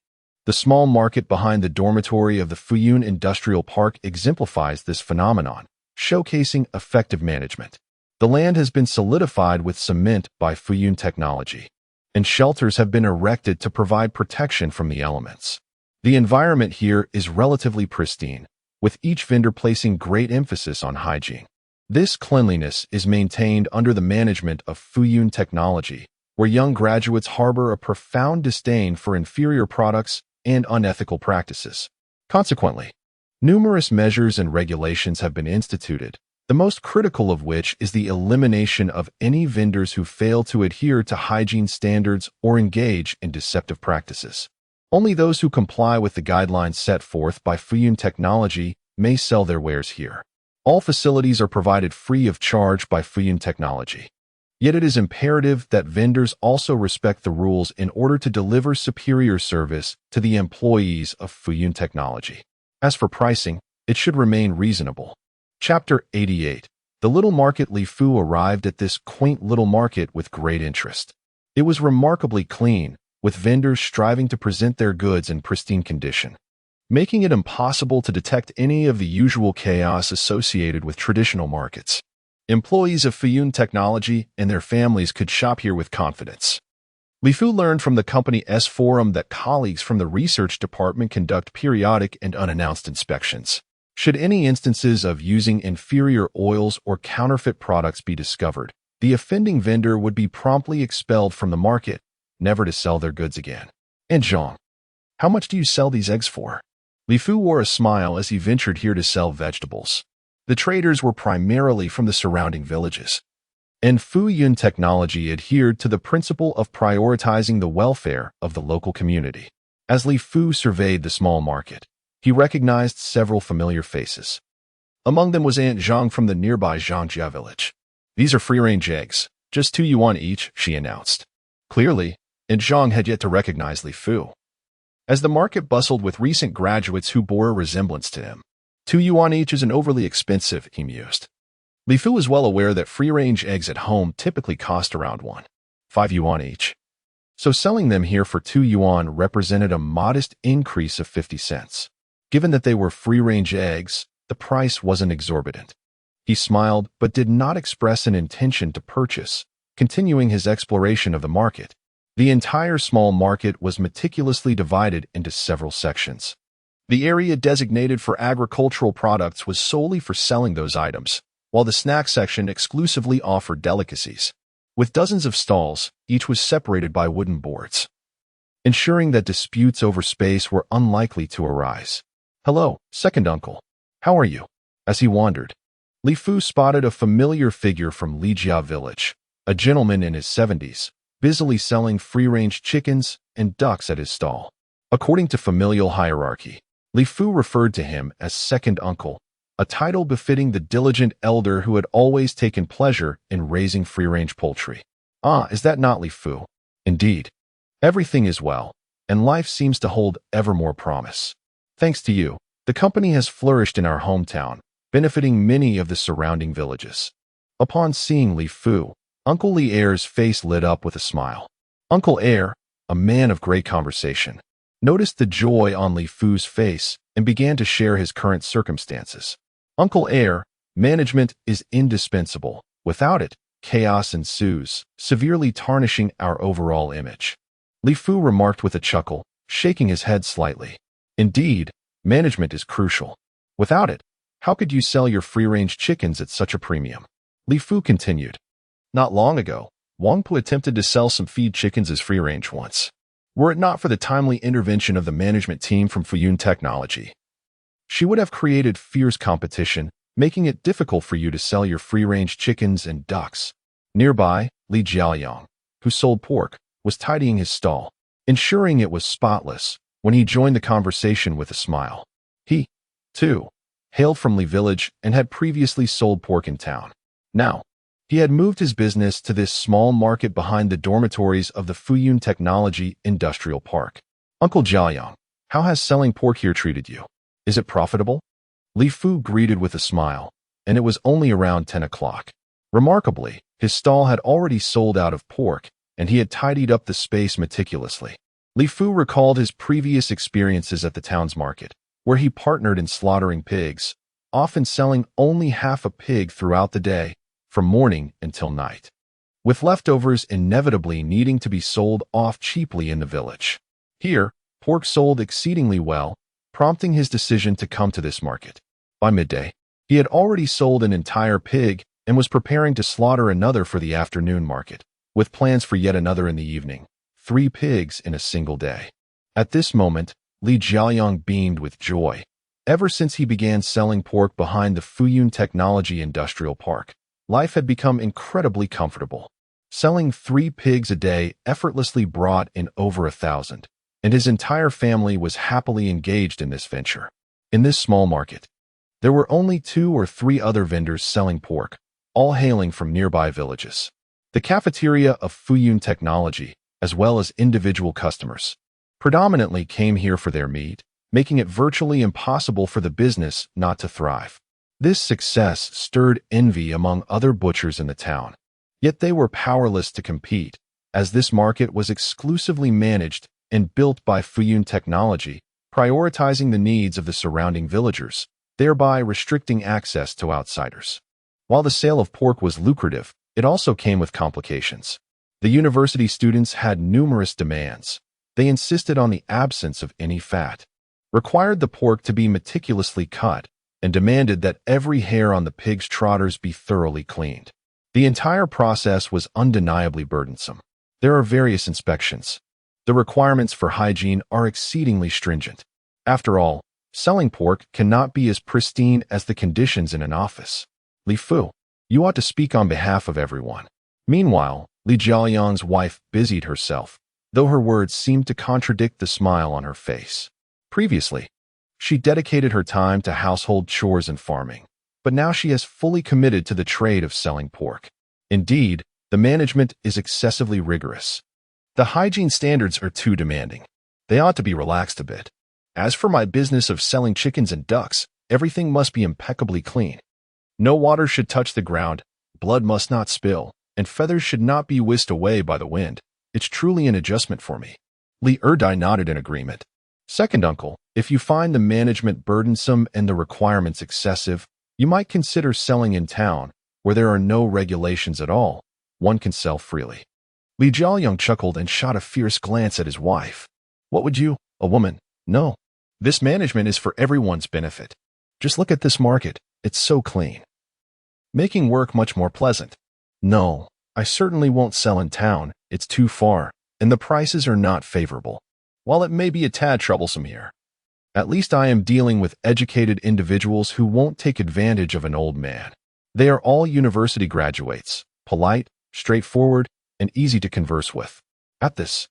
The small market behind the dormitory of the Fuyun Industrial Park exemplifies this phenomenon, showcasing effective management. The land has been solidified with cement by Fuyun Technology, and shelters have been erected to provide protection from the elements. The environment here is relatively pristine, with each vendor placing great emphasis on hygiene. This cleanliness is maintained under the management of Fuyun Technology, where young graduates harbor a profound disdain for inferior products and unethical practices. Consequently, numerous measures and regulations have been instituted, the most critical of which is the elimination of any vendors who fail to adhere to hygiene standards or engage in deceptive practices. Only those who comply with the guidelines set forth by Fuyun Technology may sell their wares here. All facilities are provided free of charge by Fuyun Technology. Yet it is imperative that vendors also respect the rules in order to deliver superior service to the employees of Fuyun Technology. As for pricing, it should remain reasonable. Chapter 88. The little market. Li Fu arrived at this quaint little market with great interest. It was remarkably clean, with vendors striving to present their goods in pristine condition, making it impossible to detect any of the usual chaos associated with traditional markets. Employees of Fuyun Technology and their families could shop here with confidence. Li Fu learned from the company's forum that colleagues from the research department conduct periodic and unannounced inspections. Should any instances of using inferior oils or counterfeit products be discovered, the offending vendor would be promptly expelled from the market, never to sell their goods again. And Zhang, how much do you sell these eggs for? Li Fu wore a smile as he ventured here to sell vegetables. The traders were primarily from the surrounding villages. And Fuyun Technology adhered to the principle of prioritizing the welfare of the local community. As Li Fu surveyed the small market, he recognized several familiar faces. Among them was Aunt Zhang from the nearby Zhangjia village. These are free-range eggs, just 2 yuan each, she announced. Clearly, Aunt Zhang had yet to recognize Li Fu. As the market bustled with recent graduates who bore a resemblance to him, 2 yuan each isn't overly expensive, he mused. Li Fu was well aware that free-range eggs at home typically cost around 5 yuan each. So selling them here for 2 yuan represented a modest increase of 50 cents. Given that they were free-range eggs, the price wasn't exorbitant. He smiled but did not express an intention to purchase, continuing his exploration of the market. The entire small market was meticulously divided into several sections. The area designated for agricultural products was solely for selling those items, while the snack section exclusively offered delicacies. With dozens of stalls, each was separated by wooden boards, ensuring that disputes over space were unlikely to arise. "Hello, second uncle. How are you?" As he wandered, Li Fu spotted a familiar figure from Lijia village, a gentleman in his 70s, busily selling free-range chickens and ducks at his stall. According to familial hierarchy, Li Fu referred to him as second uncle, a title befitting the diligent elder who had always taken pleasure in raising free-range poultry. "Ah, is that not Li Fu?" "Indeed. Everything is well, and life seems to hold ever more promise. Thanks to you, the company has flourished in our hometown, benefiting many of the surrounding villages." Upon seeing Li Fu, Uncle Li Er's face lit up with a smile. Uncle Er, a man of great conversation, noticed the joy on Li Fu's face and began to share his current circumstances. "Uncle Er, management is indispensable. Without it, chaos ensues, severely tarnishing our overall image." Li Fu remarked with a chuckle, shaking his head slightly. "Indeed, management is crucial. Without it, how could you sell your free-range chickens at such a premium?" Li Fu continued. "Not long ago, Wang Pu attempted to sell some feed chickens as free-range once. Were it not for the timely intervention of the management team from Fuyun Technology, she would have created fierce competition, making it difficult for you to sell your free-range chickens and ducks." Nearby, Li Jiaoyang, who sold pork, was tidying his stall, ensuring it was spotless, when he joined the conversation with a smile. He, too, hailed from Li village and had previously sold pork in town. Now, he had moved his business to this small market behind the dormitories of the Fuyun Technology Industrial Park. "Uncle Jiaoyang, how has selling pork here treated you? Is it profitable?" Li Fu greeted with a smile, and it was only around 10 o'clock. Remarkably, his stall had already sold out of pork, and he had tidied up the space meticulously. Li Fu recalled his previous experiences at the town's market, where he partnered in slaughtering pigs, often selling only half a pig throughout the day, from morning until night, with leftovers inevitably needing to be sold off cheaply in the village. Here, pork sold exceedingly well, prompting his decision to come to this market. By midday, he had already sold an entire pig and was preparing to slaughter another for the afternoon market, with plans for yet another in the evening. 3 pigs in a single day. At this moment, Li Jiaoyang beamed with joy. Ever since he began selling pork behind the Fuyun Technology Industrial Park, life had become incredibly comfortable. Selling 3 pigs a day effortlessly brought in over 1,000, and his entire family was happily engaged in this venture. In this small market, there were only 2 or 3 other vendors selling pork, all hailing from nearby villages. The cafeteria of Fuyun Technology, as well as individual customers, predominantly came here for their meat, making it virtually impossible for the business not to thrive. This success stirred envy among other butchers in the town, yet they were powerless to compete, as this market was exclusively managed and built by Fuyun Technology, prioritizing the needs of the surrounding villagers, thereby restricting access to outsiders. While the sale of pork was lucrative, it also came with complications. The university students had numerous demands. They insisted on the absence of any fat, required the pork to be meticulously cut, and demanded that every hair on the pig's trotters be thoroughly cleaned. The entire process was undeniably burdensome. There are various inspections. The requirements for hygiene are exceedingly stringent. After all, selling pork cannot be as pristine as the conditions in an office. Li Fu, you ought to speak on behalf of everyone. Meanwhile, Li Jiaoyang's wife busied herself, though her words seemed to contradict the smile on her face. Previously, she dedicated her time to household chores and farming, but now she has fully committed to the trade of selling pork. Indeed, the management is excessively rigorous. The hygiene standards are too demanding. They ought to be relaxed a bit. As for my business of selling chickens and ducks, everything must be impeccably clean. No water should touch the ground, blood must not spill, and feathers should not be whisked away by the wind. It's truly an adjustment for me. Li Erdai nodded in agreement. Second uncle, if you find the management burdensome and the requirements excessive, you might consider selling in town, where there are no regulations at all. One can sell freely. Li Jiaoyang chuckled and shot a fierce glance at his wife. What would you, a woman? No. This management is for everyone's benefit. Just look at this market. It's so clean, making work much more pleasant. No, I certainly won't sell in town. It's too far, and the prices are not favorable. While it may be a tad troublesome here, at least I am dealing with educated individuals who won't take advantage of an old man. They are all university graduates, polite, straightforward, and easy to converse with. At this,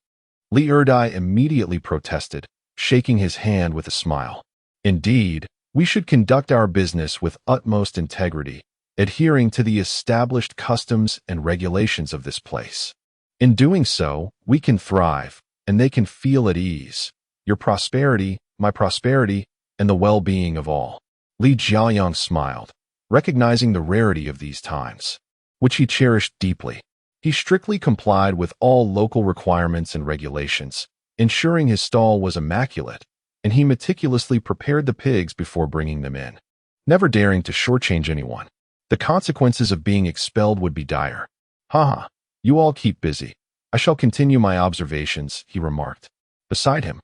Li Erdai immediately protested, shaking his hand with a smile. Indeed, we should conduct our business with utmost integrity, adhering to the established customs and regulations of this place. In doing so, we can thrive, and they can feel at ease. Your prosperity, my prosperity, and the well-being of all. Li Jiaoyang smiled, recognizing the rarity of these times, which he cherished deeply. He strictly complied with all local requirements and regulations, ensuring his stall was immaculate, and he meticulously prepared the pigs before bringing them in, never daring to shortchange anyone. The consequences of being expelled would be dire. Haha, you all keep busy. I shall continue my observations, he remarked. Beside him,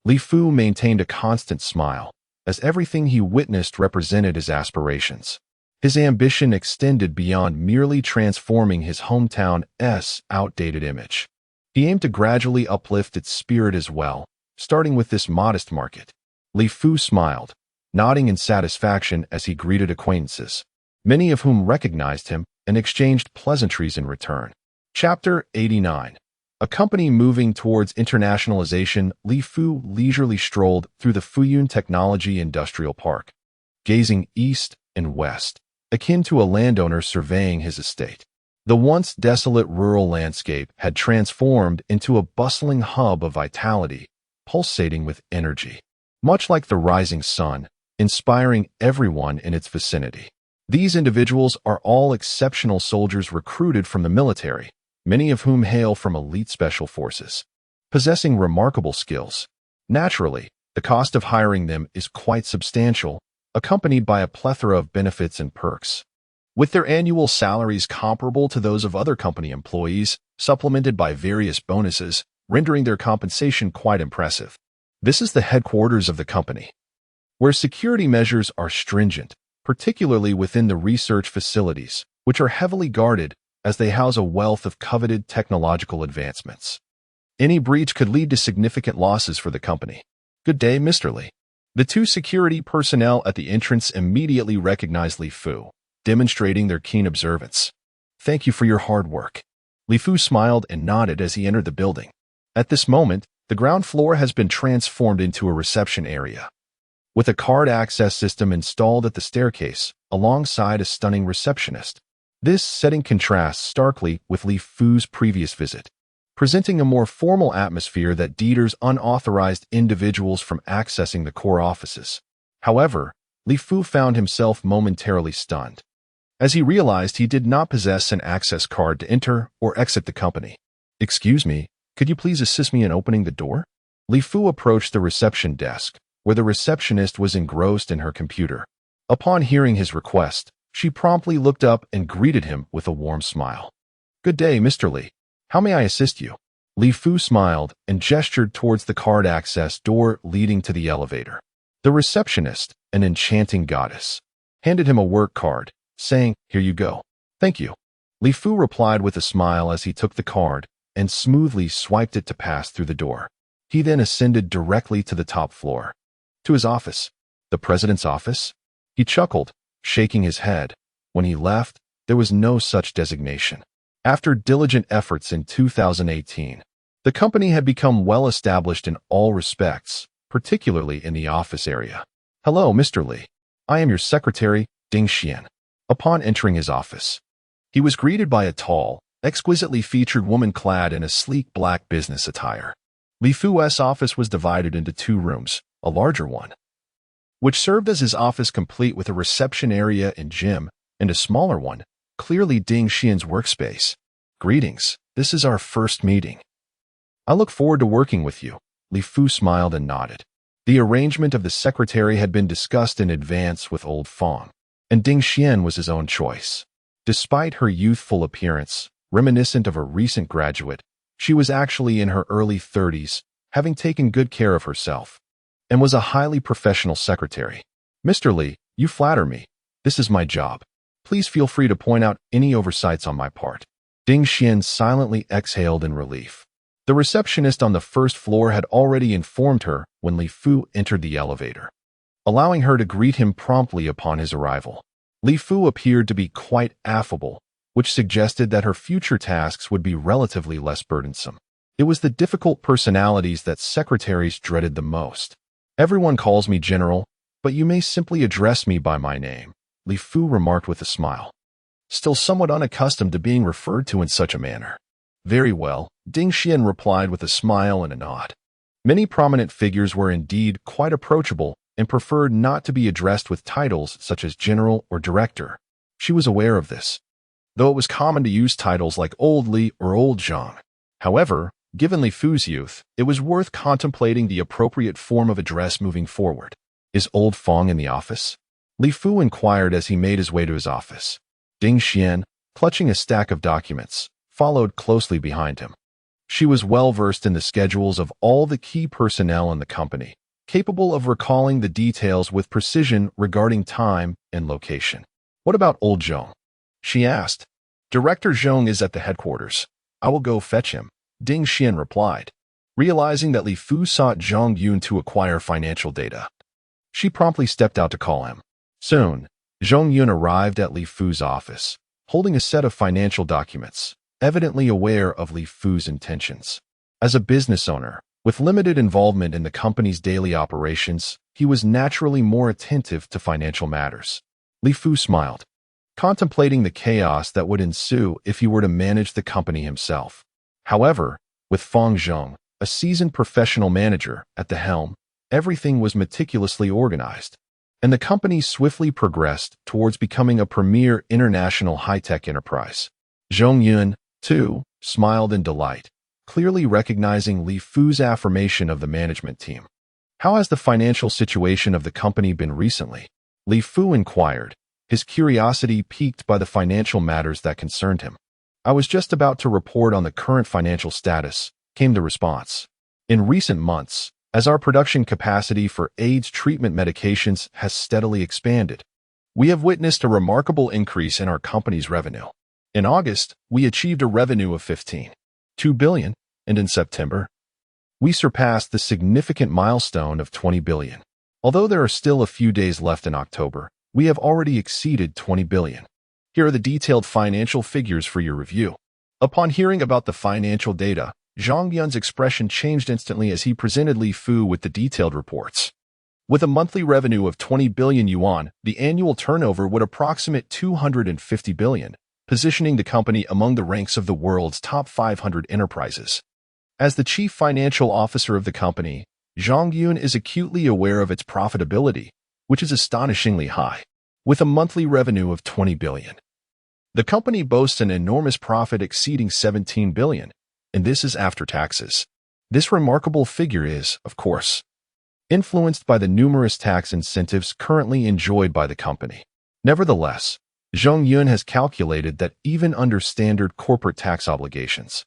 Li Fu maintained a constant smile, as everything he witnessed represented his aspirations. His ambition extended beyond merely transforming his hometown's outdated image. He aimed to gradually uplift its spirit as well, starting with this modest market. Li Fu smiled, nodding in satisfaction as he greeted acquaintances, many of whom recognized him and exchanged pleasantries in return. Chapter 89. A company moving towards internationalization, Li Fu leisurely strolled through the Fuyun Technology Industrial Park, gazing east and west, akin to a landowner surveying his estate. The once desolate rural landscape had transformed into a bustling hub of vitality, pulsating with energy, much like the rising sun, inspiring everyone in its vicinity. These individuals are all exceptional soldiers recruited from the military, many of whom hail from elite special forces, possessing remarkable skills. Naturally, the cost of hiring them is quite substantial, accompanied by a plethora of benefits and perks. With their annual salaries comparable to those of other company employees, supplemented by various bonuses, rendering their compensation quite impressive. This is the headquarters of the company, where security measures are stringent, particularly within the research facilities, which are heavily guarded as they house a wealth of coveted technological advancements. Any breach could lead to significant losses for the company. Good day, Mr. Li. The two security personnel at the entrance immediately recognized Li Fu, demonstrating their keen observance. Thank you for your hard work. Li Fu smiled and nodded as he entered the building. At this moment, the ground floor has been transformed into a reception area, with a card access system installed at the staircase, alongside a stunning receptionist. This setting contrasts starkly with Li Fu's previous visit, presenting a more formal atmosphere that deters unauthorized individuals from accessing the core offices. However, Li Fu found himself momentarily stunned, as he realized he did not possess an access card to enter or exit the company. Excuse me, could you please assist me in opening the door? Li Fu approached the reception desk, where the receptionist was engrossed in her computer. Upon hearing his request, She promptly looked up and greeted him with a warm smile. "Good day, Mr. Li. How may I assist you?" Li Fu smiled and gestured towards the card access door leading to the elevator. The receptionist, an enchanting goddess, handed him a work card, saying, "Here you go." "Thank you." Li Fu replied with a smile as he took the card and smoothly swiped it to pass through the door. He then ascended directly to the top floor. To his office. The president's office? He chuckled, shaking his head. When he left, there was no such designation. After diligent efforts in 2018, the company had become well established in all respects, particularly in the office area. "Hello, Mr. Li. I am your secretary, Ding Xian." Upon entering his office, he was greeted by a tall, exquisitely featured woman clad in a sleek black business attire. Li Fu's office was divided into two rooms, a larger one, which served as his office complete with a reception area and gym, and a smaller one, clearly Ding Xian's workspace. "Greetings, this is our first meeting. I look forward to working with you." Li Fu smiled and nodded. The arrangement of the secretary had been discussed in advance with Old Fong, and Ding Xian was his own choice. Despite her youthful appearance, reminiscent of a recent graduate, she was actually in her early 30s, having taken good care of herself, and was a highly professional secretary. "Mr. Li, you flatter me. This is my job. Please feel free to point out any oversights on my part." Ding Xian silently exhaled in relief. The receptionist on the first floor had already informed her when Li Fu entered the elevator, allowing her to greet him promptly upon his arrival. Li Fu appeared to be quite affable, which suggested that her future tasks would be relatively less burdensome. It was the difficult personalities that secretaries dreaded the most. "Everyone calls me General, but you may simply address me by my name," Li Fu remarked with a smile, still somewhat unaccustomed to being referred to in such a manner. "Very well," Ding Xian replied with a smile and a nod. Many prominent figures were indeed quite approachable and preferred not to be addressed with titles such as General or Director. She was aware of this, though it was common to use titles like Old Li or Old Zhang. However, given Li Fu's youth, it was worth contemplating the appropriate form of address moving forward. "Is Old Fong in the office?" Li Fu inquired as he made his way to his office. Ding Xian, clutching a stack of documents, followed closely behind him. She was well versed in the schedules of all the key personnel in the company, capable of recalling the details with precision regarding time and location. "What about Old Zhong?" she asked. "Director Zhong is at the headquarters. I will go fetch him," Ding Xian replied. Realizing that Li Fu sought Zhong Yun to acquire financial data, she promptly stepped out to call him. Soon, Zhong Yun arrived at Li Fu's office, holding a set of financial documents, evidently aware of Li Fu's intentions. As a business owner, with limited involvement in the company's daily operations, he was naturally more attentive to financial matters. Li Fu smiled, contemplating the chaos that would ensue if he were to manage the company himself. However, with Fong Zhong, a seasoned professional manager, at the helm, everything was meticulously organized, and the company swiftly progressed towards becoming a premier international high-tech enterprise. Zhong Yun, too, smiled in delight, clearly recognizing Li Fu's affirmation of the management team. "How has the financial situation of the company been recently?" Li Fu inquired, his curiosity piqued by the financial matters that concerned him. "I was just about to report on the current financial status," came the response. "In recent months, as our production capacity for AIDS treatment medications has steadily expanded, we have witnessed a remarkable increase in our company's revenue. In August, we achieved a revenue of 15.2 billion, and in September, we surpassed the significant milestone of 20 billion. Although there are still a few days left in October, we have already exceeded 20 billion. Here are the detailed financial figures for your review." Upon hearing about the financial data, Zhang Yun's expression changed instantly as he presented Li Fu with the detailed reports. With a monthly revenue of 20 billion yuan, the annual turnover would approximate 250 billion, positioning the company among the ranks of the world's top 500 enterprises. As the chief financial officer of the company, Zhang Yun is acutely aware of its profitability, which is astonishingly high. With a monthly revenue of 20 billion, the company boasts an enormous profit exceeding 17 billion, and this is after taxes. This remarkable figure is, of course, influenced by the numerous tax incentives currently enjoyed by the company. Nevertheless, Zhong Yun has calculated that even under standard corporate tax obligations,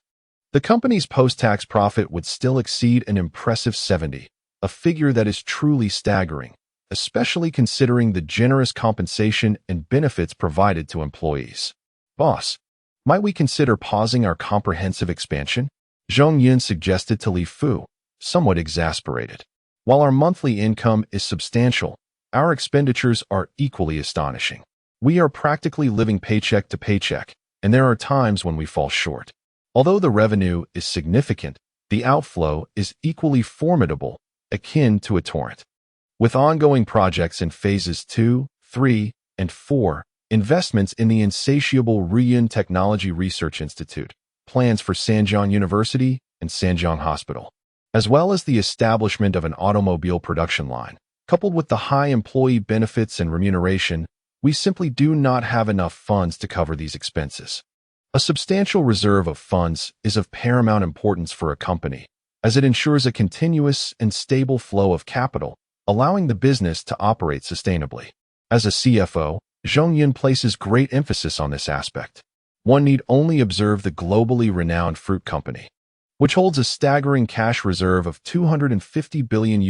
the company's post-tax profit would still exceed an impressive 70, a figure that is truly staggering, especially considering the generous compensation and benefits provided to employees. Boss, might we consider pausing our comprehensive expansion? Zhong Yun suggested to Li Fu, somewhat exasperated. While our monthly income is substantial, our expenditures are equally astonishing. We are practically living paycheck to paycheck, and there are times when we fall short. Although the revenue is significant, the outflow is equally formidable, akin to a torrent. With ongoing projects in phases 2, 3, and 4, investments in the insatiable Riyun Technology Research Institute, plans for Sanjiang University and Sanjiang Hospital, as well as the establishment of an automobile production line, coupled with the high employee benefits and remuneration, we simply do not have enough funds to cover these expenses. A substantial reserve of funds is of paramount importance for a company, as it ensures a continuous and stable flow of capital, allowing the business to operate sustainably. As a CFO, Zhong Yun places great emphasis on this aspect. One need only observe the globally renowned fruit company, which holds a staggering cash reserve of $250 billion,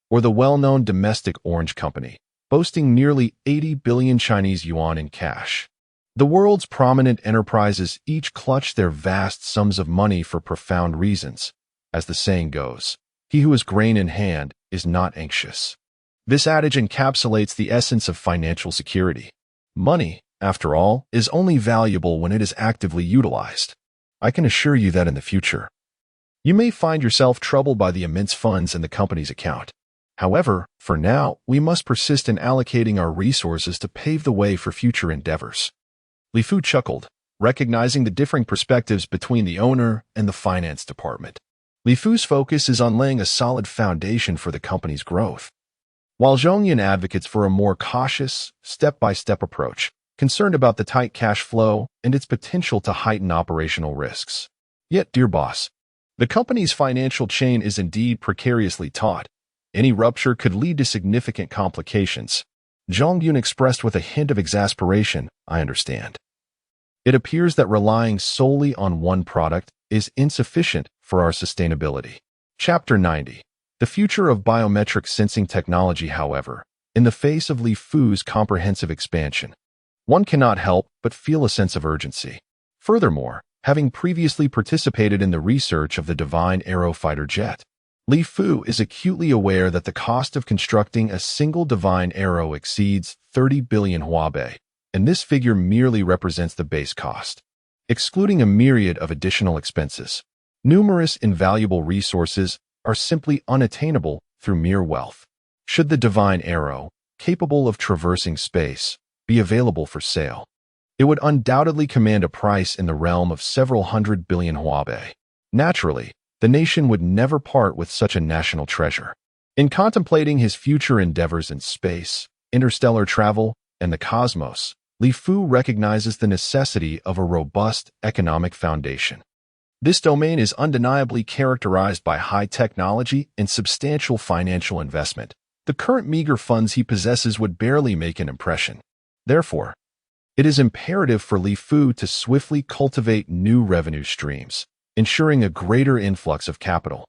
or the well-known domestic orange company, boasting nearly 80 billion Chinese yuan in cash. The world's prominent enterprises each clutch their vast sums of money for profound reasons. As the saying goes, he who has grain in hand is not anxious. This adage encapsulates the essence of financial security. Money, after all, is only valuable when it is actively utilized. I can assure you that in the future, you may find yourself troubled by the immense funds in the company's account. However, for now, we must persist in allocating our resources to pave the way for future endeavors. Li Fu chuckled, recognizing the differing perspectives between the owner and the finance department. Li Fu's focus is on laying a solid foundation for the company's growth, while Zhong Yun advocates for a more cautious, step-by-step approach, concerned about the tight cash flow and its potential to heighten operational risks. Yet, dear boss, the company's financial chain is indeed precariously taut. Any rupture could lead to significant complications. Zhong Yun expressed with a hint of exasperation, I understand. It appears that relying solely on one product is insufficient for our sustainability. Chapter 90. The future of biometric sensing technology, however, in the face of Li Fu's comprehensive expansion, one cannot help but feel a sense of urgency. Furthermore, having previously participated in the research of the Divine Arrow fighter jet, Li Fu is acutely aware that the cost of constructing a single Divine Arrow exceeds 30 billion huabei, and this figure merely represents the base cost. Excluding a myriad of additional expenses, numerous invaluable resources are simply unattainable through mere wealth. Should the Divine Arrow, capable of traversing space, be available for sale, it would undoubtedly command a price in the realm of several hundred billion huabei. Naturally, the nation would never part with such a national treasure. In contemplating his future endeavors in space, interstellar travel, and the cosmos, Li Fu recognizes the necessity of a robust economic foundation. This domain is undeniably characterized by high technology and substantial financial investment. The current meager funds he possesses would barely make an impression. Therefore, it is imperative for Li Fu to swiftly cultivate new revenue streams, ensuring a greater influx of capital.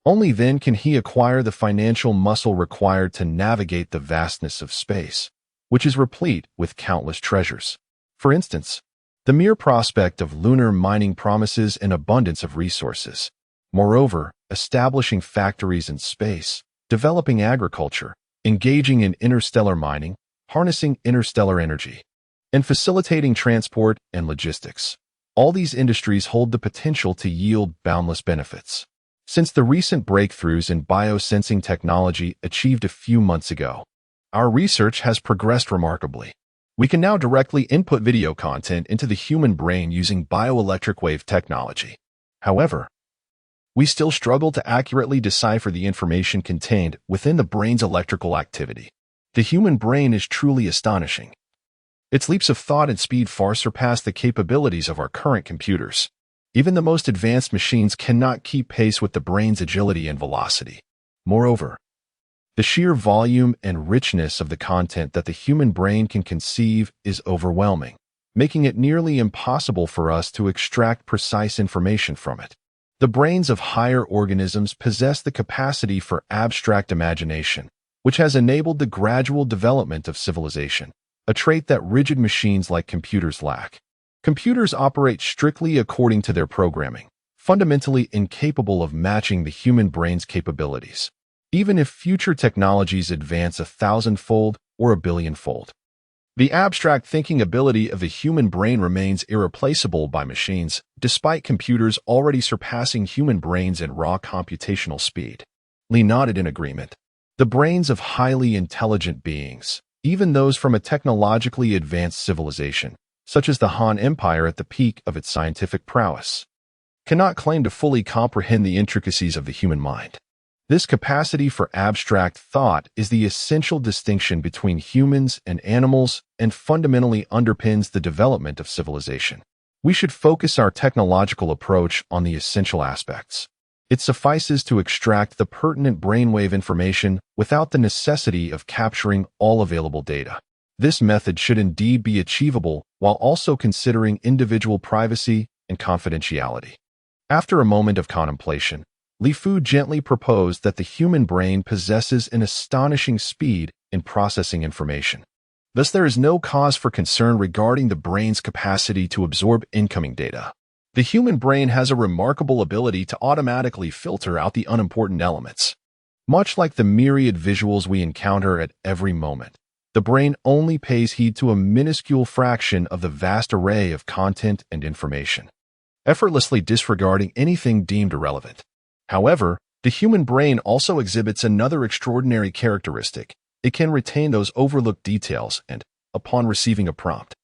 Only then can he acquire the financial muscle required to navigate the vastness of space, which is replete with countless treasures. For instance, the mere prospect of lunar mining promises an abundance of resources. Moreover, establishing factories in space, developing agriculture, engaging in interstellar mining, harnessing interstellar energy, and facilitating transport and logistics. All these industries hold the potential to yield boundless benefits. Since the recent breakthroughs in biosensing technology achieved a few months ago, our research has progressed remarkably. We can now directly input video content into the human brain using bioelectric wave technology. However, we still struggle to accurately decipher the information contained within the brain's electrical activity. The human brain is truly astonishing. Its leaps of thought and speed far surpass the capabilities of our current computers. Even the most advanced machines cannot keep pace with the brain's agility and velocity. Moreover, The sheer volume and richness of the content that the human brain can conceive is overwhelming, making it nearly impossible for us to extract precise information from it. The brains of higher organisms possess the capacity for abstract imagination, which has enabled the gradual development of civilization, a trait that rigid machines like computers lack. Computers operate strictly according to their programming, fundamentally incapable of matching the human brain's capabilities, even if future technologies advance 1,000-fold or 1,000,000,000-fold. The abstract thinking ability of the human brain remains irreplaceable by machines, despite computers already surpassing human brains in raw computational speed. Lee nodded in agreement. The brains of highly intelligent beings, even those from a technologically advanced civilization, such as the Han Empire at the peak of its scientific prowess, cannot claim to fully comprehend the intricacies of the human mind. This capacity for abstract thought is the essential distinction between humans and animals and fundamentally underpins the development of civilization. We should focus our technological approach on the essential aspects. It suffices to extract the pertinent brainwave information without the necessity of capturing all available data. This method should indeed be achievable while also considering individual privacy and confidentiality. After a moment of contemplation, Li Fu gently proposed that the human brain possesses an astonishing speed in processing information. Thus, there is no cause for concern regarding the brain's capacity to absorb incoming data. The human brain has a remarkable ability to automatically filter out the unimportant elements. Much like the myriad visuals we encounter at every moment, the brain only pays heed to a minuscule fraction of the vast array of content and information, effortlessly disregarding anything deemed irrelevant. However, the human brain also exhibits another extraordinary characteristic. It can retain those overlooked details and, upon receiving a prompt,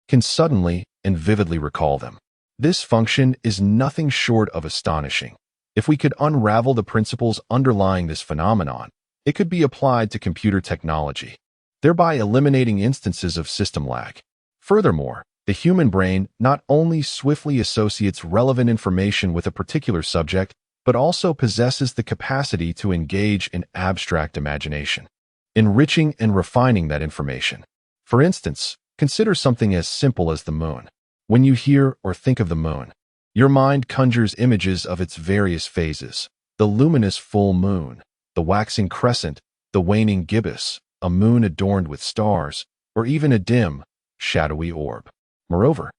can suddenly and vividly recall them. This function is nothing short of astonishing. If we could unravel the principles underlying this phenomenon, it could be applied to computer technology, thereby eliminating instances of system lag. Furthermore, the human brain not only swiftly associates relevant information with a particular subject, but also possesses the capacity to engage in abstract imagination, enriching and refining that information. For instance, consider something as simple as the moon. When you hear or think of the moon, your mind conjures images of its various phases: the luminous full moon, the waxing crescent, the waning gibbous, a moon adorned with stars, or even a dim, shadowy orb. Moreover,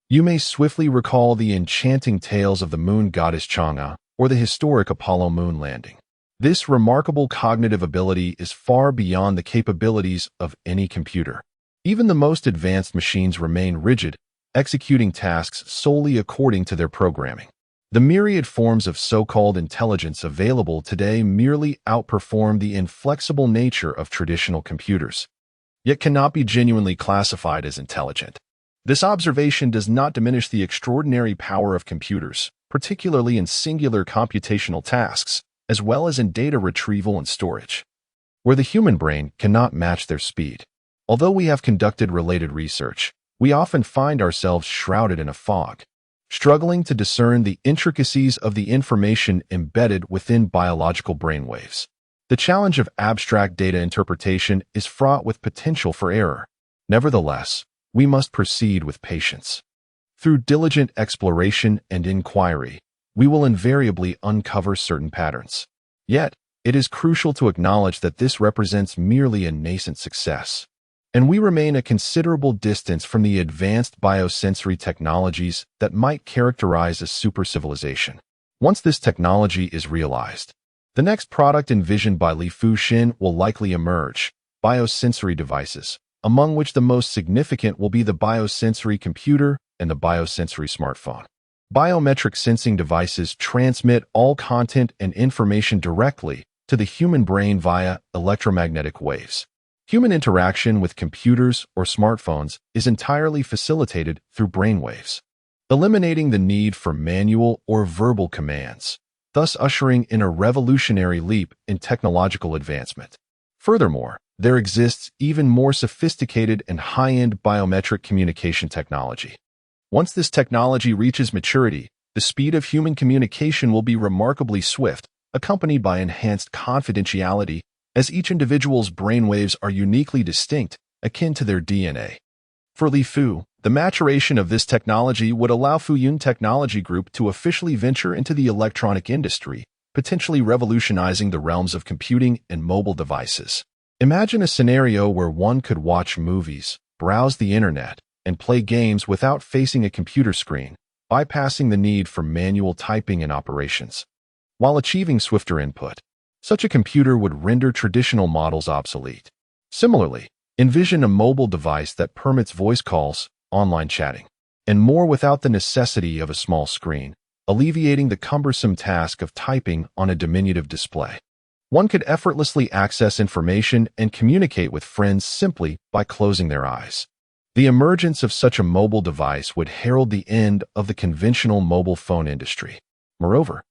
you may swiftly recall the enchanting tales of the moon goddess Chang'e or the historic Apollo moon landing. This remarkable cognitive ability is far beyond the capabilities of any computer. Even the most advanced machines remain rigid, executing tasks solely according to their programming. The myriad forms of so-called intelligence available today merely outperform the inflexible nature of traditional computers, yet cannot be genuinely classified as intelligent. This observation does not diminish the extraordinary power of computers, particularly in singular computational tasks, as well as in data retrieval and storage, where the human brain cannot match their speed. Although we have conducted related research, we often find ourselves shrouded in a fog, struggling to discern the intricacies of the information embedded within biological brainwaves. The challenge of abstract data interpretation is fraught with potential for error. Nevertheless, we must proceed with patience. Through diligent exploration and inquiry, we will invariably uncover certain patterns. Yet, it is crucial to acknowledge that this represents merely a nascent success, and we remain a considerable distance from the advanced biosensory technologies that might characterize a super-civilization. Once this technology is realized, the next product envisioned by Li Fu Xin will likely emerge: biosensory devices, among which the most significant will be the biosensory computer and the biosensory smartphone. Biometric sensing devices transmit all content and information directly to the human brain via electromagnetic waves. Human interaction with computers or smartphones is entirely facilitated through brainwaves, eliminating the need for manual or verbal commands, thus ushering in a revolutionary leap in technological advancement. Furthermore, there exists even more sophisticated and high-end biometric communication technology. Once this technology reaches maturity, the speed of human communication will be remarkably swift, accompanied by enhanced confidentiality as each individual's brainwaves are uniquely distinct, akin to their DNA. For Li Fu, the maturation of this technology would allow Fuyun Technology Group to officially venture into the electronic industry, potentially revolutionizing the realms of computing and mobile devices. Imagine a scenario where one could watch movies, browse the internet, and play games without facing a computer screen, bypassing the need for manual typing and operations. While achieving swifter input, such a computer would render traditional models obsolete. Similarly, envision a mobile device that permits voice calls, online chatting, and more without the necessity of a small screen, alleviating the cumbersome task of typing on a diminutive display. One could effortlessly access information and communicate with friends simply by closing their eyes. The emergence of such a mobile device would herald the end of the conventional mobile phone industry. Moreover,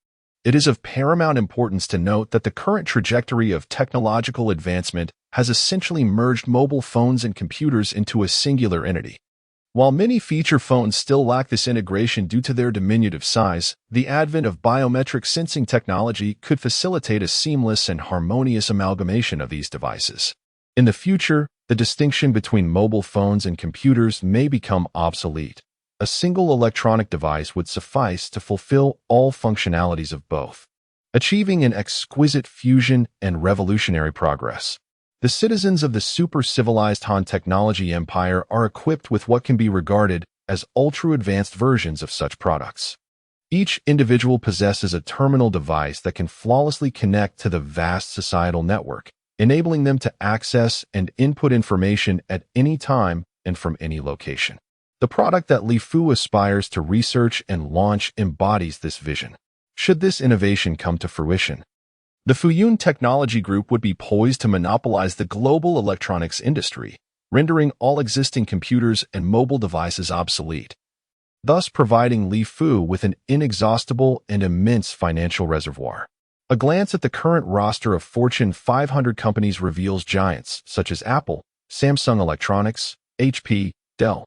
it is of paramount importance to note that the current trajectory of technological advancement has essentially merged mobile phones and computers into a singular entity. While many feature phones still lack this integration due to their diminutive size, the advent of biometric sensing technology could facilitate a seamless and harmonious amalgamation of these devices. In the future, the distinction between mobile phones and computers may become obsolete. A single electronic device would suffice to fulfill all functionalities of both, achieving an exquisite fusion and revolutionary progress. The citizens of the super-civilized Han technology empire are equipped with what can be regarded as ultra-advanced versions of such products. Each individual possesses a terminal device that can flawlessly connect to the vast societal network, enabling them to access and input information at any time and from any location. The product that Li Fu aspires to research and launch embodies this vision. Should this innovation come to fruition, the Fuyun Technology Group would be poised to monopolize the global electronics industry, rendering all existing computers and mobile devices obsolete, thus providing Li Fu with an inexhaustible and immense financial reservoir. A glance at the current roster of Fortune 500 companies reveals giants such as Apple, Samsung Electronics, HP, Dell,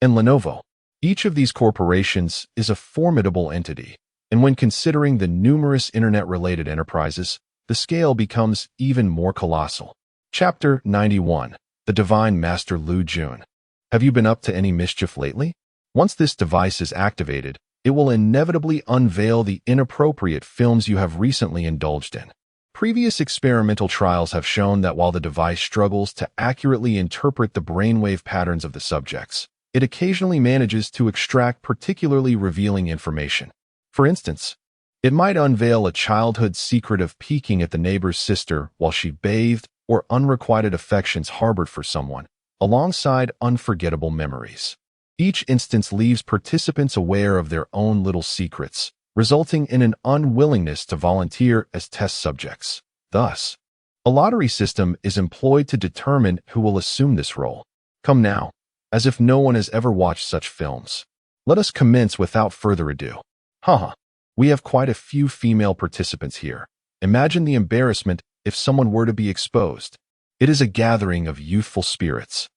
and Lenovo. Each of these corporations is a formidable entity, and when considering the numerous internet-related enterprises, the scale becomes even more colossal. Chapter 91. The Divine Master Lu Jun. Have you been up to any mischief lately? Once this device is activated, it will inevitably unveil the inappropriate films you have recently indulged in. Previous experimental trials have shown that while the device struggles to accurately interpret the brainwave patterns of the subjects, it occasionally manages to extract particularly revealing information. For instance, it might unveil a childhood secret of peeking at the neighbor's sister while she bathed, or unrequited affections harbored for someone, alongside unforgettable memories. Each instance leaves participants aware of their own little secrets, resulting in an unwillingness to volunteer as test subjects. Thus, a lottery system is employed to determine who will assume this role. Come now, as if no one has ever watched such films. Let us commence without further ado. We have quite a few female participants here. Imagine the embarrassment if someone were to be exposed. It is a gathering of youthful spirits,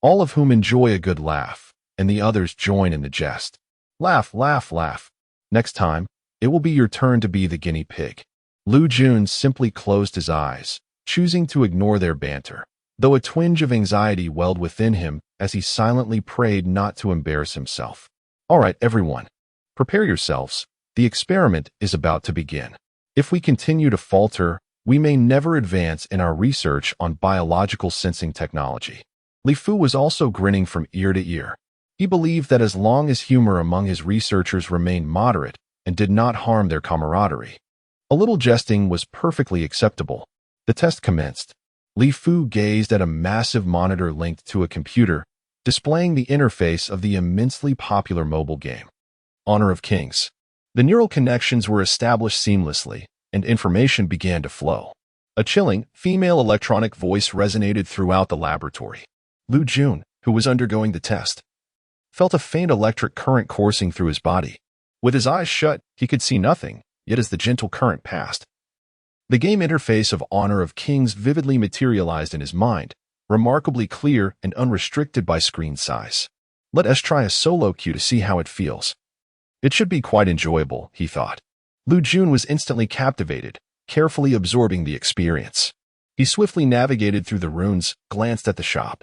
all of whom enjoy a good laugh, and the others join in the jest. Laugh, laugh, laugh. Next time, it will be your turn to be the guinea pig. Lu Jun simply closed his eyes, choosing to ignore their banter, though a twinge of anxiety welled within him as he silently prayed not to embarrass himself. All right, everyone, prepare yourselves. The experiment is about to begin. If we continue to falter, we may never advance in our research on biological sensing technology. Li Fu was also grinning from ear to ear. He believed that as long as humor among his researchers remained moderate and did not harm their camaraderie, a little jesting was perfectly acceptable. The test commenced. Li Fu gazed at a massive monitor linked to a computer, displaying the interface of the immensely popular mobile game, Honor of Kings. The neural connections were established seamlessly, and information began to flow. A chilling, female electronic voice resonated throughout the laboratory. Lu Jun, who was undergoing the test, felt a faint electric current coursing through his body. With his eyes shut, he could see nothing, yet as the gentle current passed, the game interface of Honor of Kings vividly materialized in his mind, remarkably clear and unrestricted by screen size. Let us try a solo queue to see how it feels. It should be quite enjoyable, he thought. Lu Jun was instantly captivated, carefully absorbing the experience. He swiftly navigated through the runes, glanced at the shop,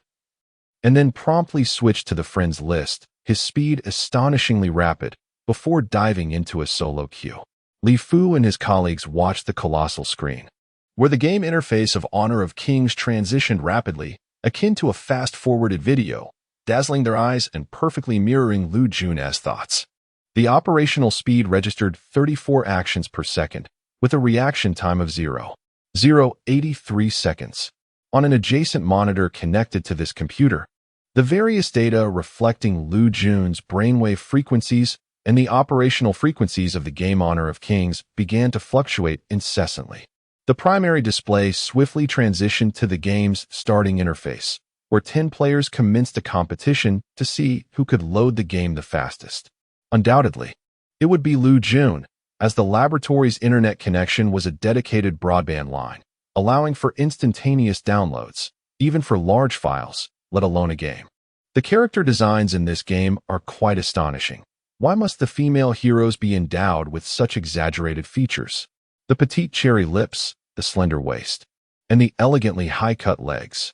and then promptly switched to the friends list, his speed astonishingly rapid, before diving into a solo queue. Li Fu and his colleagues watched the colossal screen, where the game interface of Honor of Kings transitioned rapidly, akin to a fast-forwarded video, dazzling their eyes and perfectly mirroring Lu Jun's thoughts. The operational speed registered 34 actions per second, with a reaction time of 0.083 seconds. On an adjacent monitor connected to this computer, the various data reflecting Lu Jun's brainwave frequencies and the operational frequencies of the game Honor of Kings began to fluctuate incessantly. The primary display swiftly transitioned to the game's starting interface, where 10 players commenced a competition to see who could load the game the fastest. Undoubtedly, it would be Lu Jun, as the laboratory's internet connection was a dedicated broadband line, allowing for instantaneous downloads, even for large files, let alone a game. The character designs in this game are quite astonishing. Why must the female heroes be endowed with such exaggerated features? The petite cherry lips, the slender waist, and the elegantly high-cut legs.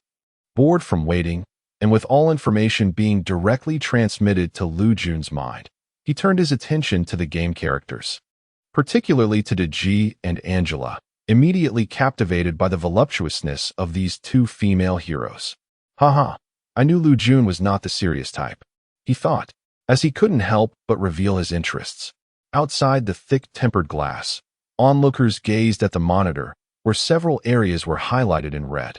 Bored from waiting, and with all information being directly transmitted to Lu Jun's mind, he turned his attention to the game characters, particularly to Deji and Angela, immediately captivated by the voluptuousness of these two female heroes. Haha, I knew Lu Jun was not the serious type, he thought, as he couldn't help but reveal his interests. Outside the thick-tempered glass, onlookers gazed at the monitor, where several areas were highlighted in red.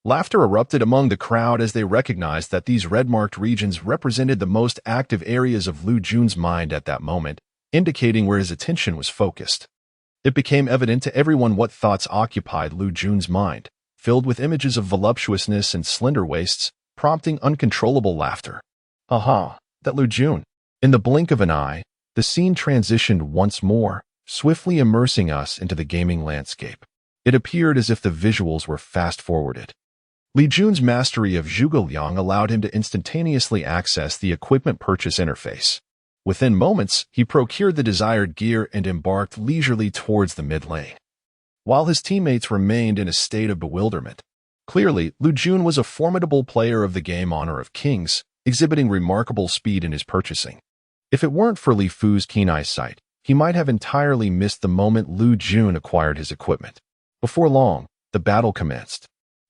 Laughter erupted among the crowd as they recognized that these red-marked regions represented the most active areas of Lu Jun's mind at that moment, indicating where his attention was focused. It became evident to everyone what thoughts occupied Lu Jun's mind, filled with images of voluptuousness and slender waists, prompting uncontrollable laughter. Aha, that Lu Jun. In the blink of an eye, the scene transitioned once more, swiftly immersing us into the gaming landscape. It appeared as if the visuals were fast-forwarded. Li Jun's mastery of Zhuge Liang allowed him to instantaneously access the equipment purchase interface. Within moments, he procured the desired gear and embarked leisurely towards the mid-lane, while his teammates remained in a state of bewilderment. Clearly, Lu Jun was a formidable player of the game Honor of Kings, exhibiting remarkable speed in his purchasing. If it weren't for Li Fu's keen eyesight, he might have entirely missed the moment Lu Jun acquired his equipment. Before long, the battle commenced.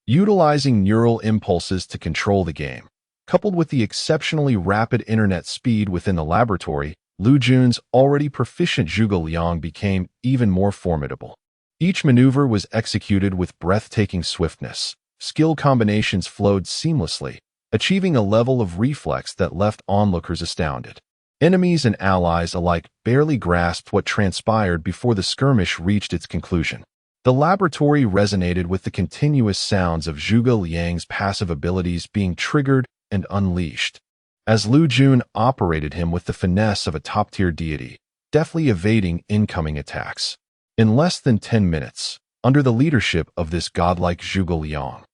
Utilizing neural impulses to control the game, coupled with the exceptionally rapid internet speed within the laboratory, Lu Jun's already proficient Zhuge Liang became even more formidable. Each maneuver was executed with breathtaking swiftness. Skill combinations flowed seamlessly, achieving a level of reflex that left onlookers astounded. Enemies and allies alike barely grasped what transpired before the skirmish reached its conclusion. The laboratory resonated with the continuous sounds of Zhuge Liang's passive abilities being triggered and unleashed, as Lu Jun operated him with the finesse of a top-tier deity, deftly evading incoming attacks. In less than 10 minutes, under the leadership of this godlike Zhuge Liang,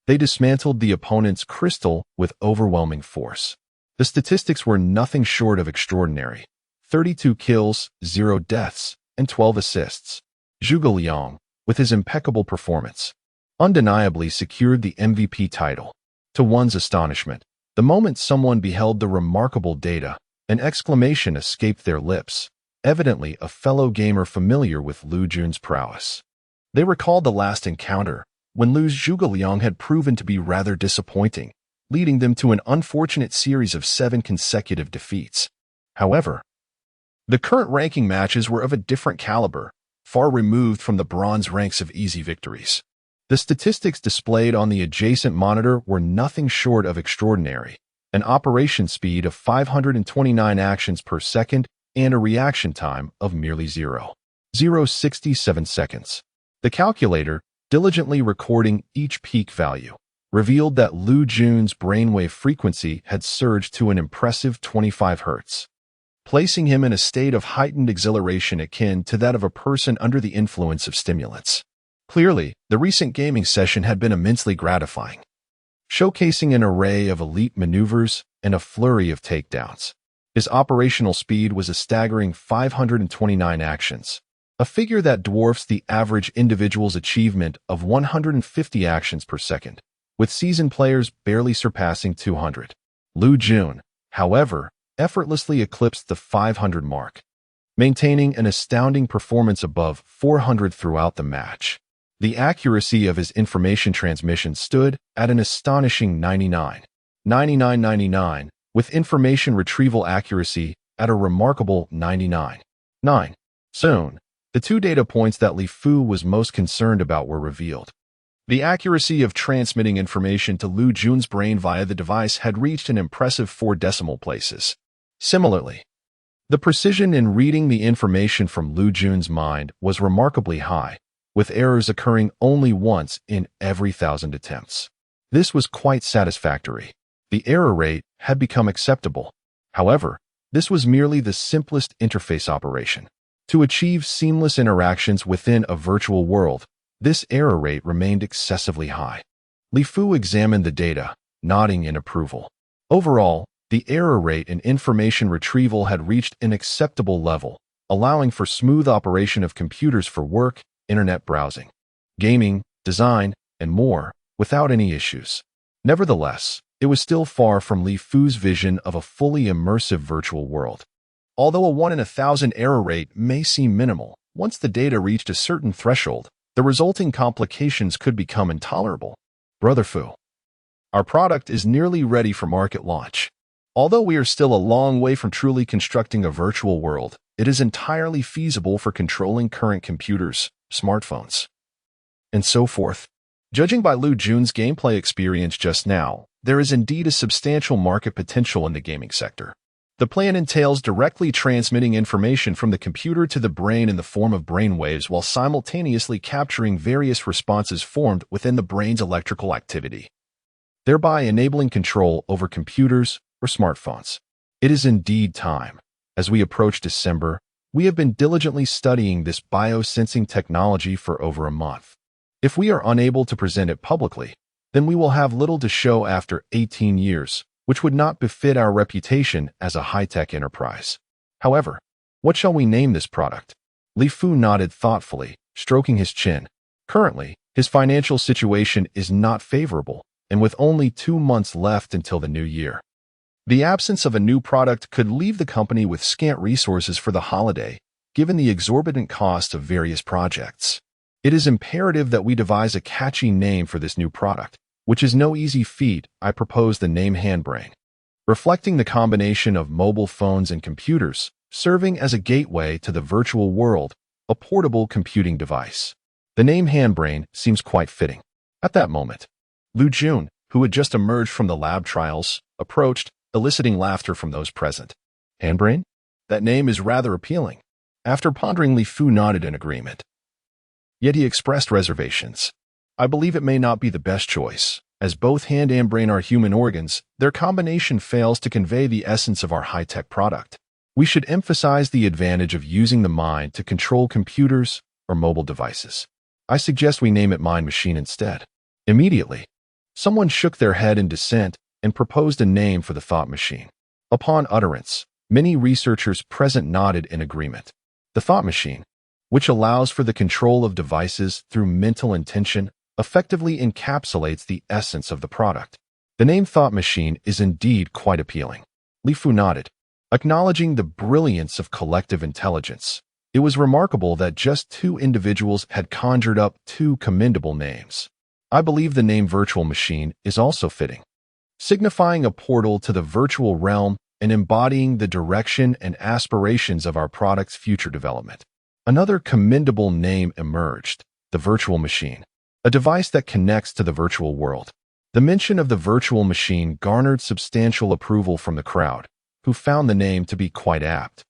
they dismantled the opponent's crystal with overwhelming force. The statistics were nothing short of extraordinary: 32 kills, 0 deaths, and 12 assists. Zhuge Liang, with his impeccable performance, undeniably secured the MVP title. To one's astonishment, the moment someone beheld the remarkable data, an exclamation escaped their lips, evidently a fellow gamer familiar with Lu Jun's prowess. They recalled the last encounter, when Lu's Zhuge Liang had proven to be rather disappointing, leading them to an unfortunate series of 7 consecutive defeats. However, the current ranking matches were of a different caliber, far removed from the bronze ranks of easy victories. The statistics displayed on the adjacent monitor were nothing short of extraordinary: an operation speed of 529 actions per second and a reaction time of merely 0.067 seconds. The calculator, diligently recording each peak value, revealed that Lu Jun's brainwave frequency had surged to an impressive 25 Hz, placing him in a state of heightened exhilaration akin to that of a person under the influence of stimulants. Clearly, the recent gaming session had been immensely gratifying, showcasing an array of elite maneuvers and a flurry of takedowns. His operational speed was a staggering 529 actions, a figure that dwarfs the average individual's achievement of 150 actions per second, with seasoned players barely surpassing 200. Lu Jun, however, effortlessly eclipsed the 500 mark, maintaining an astounding performance above 400 throughout the match. The accuracy of his information transmission stood at an astonishing 99.9999, with information retrieval accuracy at a remarkable 99.9. Soon, the two data points that Li Fu was most concerned about were revealed. The accuracy of transmitting information to Lu Jun's brain via the device had reached an impressive 4 decimal places. Similarly, the precision in reading the information from Lu Jun's mind was remarkably high, with errors occurring only once in every 1,000 attempts. This was quite satisfactory. The error rate had become acceptable. However, this was merely the simplest interface operation. To achieve seamless interactions within a virtual world, this error rate remained excessively high. Li Fu examined the data, nodding in approval. Overall, the error rate in information retrieval had reached an acceptable level, allowing for smooth operation of computers for work, internet browsing, gaming, design, and more, without any issues. Nevertheless, it was still far from Li Fu's vision of a fully immersive virtual world. Although a 1 in 1,000 error rate may seem minimal, once the data reached a certain threshold, the resulting complications could become intolerable. Brother Fu, our product is nearly ready for market launch. Although we are still a long way from truly constructing a virtual world, it is entirely feasible for controlling current computers, smartphones, and so forth. Judging by Lu Jun's gameplay experience just now, there is indeed a substantial market potential in the gaming sector. The plan entails directly transmitting information from the computer to the brain in the form of brainwaves while simultaneously capturing various responses formed within the brain's electrical activity, thereby enabling control over computers or smartphones. It is indeed time. As we approach December, we have been diligently studying this biosensing technology for over a month. If we are unable to present it publicly, then we will have little to show after 18 years, which would not befit our reputation as a high-tech enterprise. However, what shall we name this product? Li Fu nodded thoughtfully, stroking his chin. Currently, his financial situation is not favorable, and with only 2 months left until the new year, the absence of a new product could leave the company with scant resources for the holiday, given the exorbitant cost of various projects. It is imperative that we devise a catchy name for this new product, which is no easy feat. I propose the name Handbrain, reflecting the combination of mobile phones and computers, serving as a gateway to the virtual world, a portable computing device. The name Handbrain seems quite fitting. At that moment, Lu Jun, who had just emerged from the lab trials, approached, eliciting laughter from those present. Handbrain? That name is rather appealing. After pondering, Li Fu nodded in agreement. Yet he expressed reservations. I believe it may not be the best choice. As both hand and brain are human organs, their combination fails to convey the essence of our high-tech product. We should emphasize the advantage of using the mind to control computers or mobile devices. I suggest we name it Mind Machine instead. Immediately, someone shook their head in dissent and proposed a name for the thought machine. Upon utterance, many researchers present nodded in agreement. The thought machine, which allows for the control of devices through mental intention, effectively encapsulates the essence of the product. The name Thought Machine is indeed quite appealing. Li Fu nodded, acknowledging the brilliance of collective intelligence. It was remarkable that just 2 individuals had conjured up 2 commendable names. I believe the name Virtual Machine is also fitting, signifying a portal to the virtual realm and embodying the direction and aspirations of our product's future development. Another commendable name emerged, the Virtual Machine, a device that connects to the virtual world. The mention of the Virtual Machine garnered substantial approval from the crowd, who found the name to be quite apt,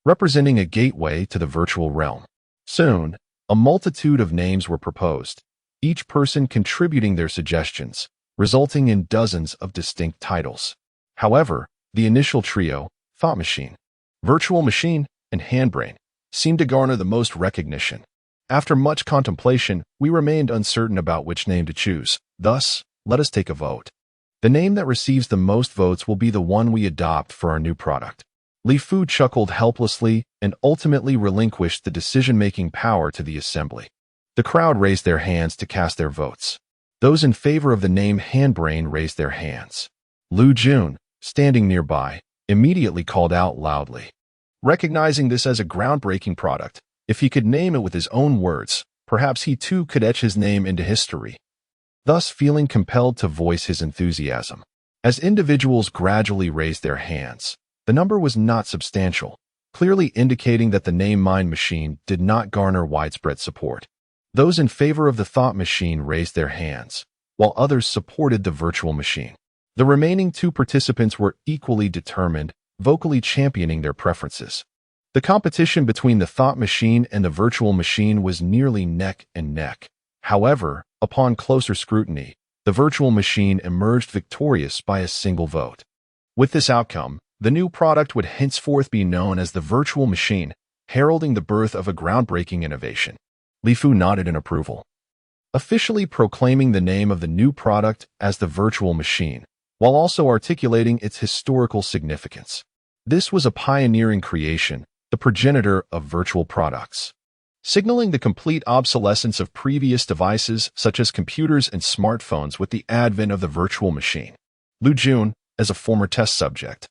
representing a gateway to the virtual realm. Soon, a multitude of names were proposed, each person contributing their suggestions, resulting in dozens of distinct titles. However, the initial trio, Thought Machine, Virtual Machine, and Handbrain, seemed to garner the most recognition. After much contemplation, we remained uncertain about which name to choose. Thus, let us take a vote. The name that receives the most votes will be the one we adopt for our new product. Li Fu chuckled helplessly and ultimately relinquished the decision-making power to the assembly. The crowd raised their hands to cast their votes. Those in favor of the name Handbrain raised their hands. Lu Jun, standing nearby, immediately called out loudly. Recognizing this as a groundbreaking product, if he could name it with his own words, perhaps he too could etch his name into history. Thus feeling compelled to voice his enthusiasm. As individuals gradually raised their hands, the number was not substantial, clearly indicating that the name Mind Machine did not garner widespread support. Those in favor of the Thought Machine raised their hands, while others supported the Virtual Machine. The remaining two participants were equally determined, vocally championing their preferences. The competition between the Thought Machine and the Virtual Machine was nearly neck and neck. However, upon closer scrutiny, the Virtual Machine emerged victorious by a single vote. With this outcome, the new product would henceforth be known as the Virtual Machine, heralding the birth of a groundbreaking innovation. Li Fu nodded in approval, officially proclaiming the name of the new product as the Virtual Machine, while also articulating its historical significance. This was a pioneering creation, the progenitor of virtual products, signaling the complete obsolescence of previous devices such as computers and smartphones with the advent of the Virtual Machine. Lu Jun, as a former test subject,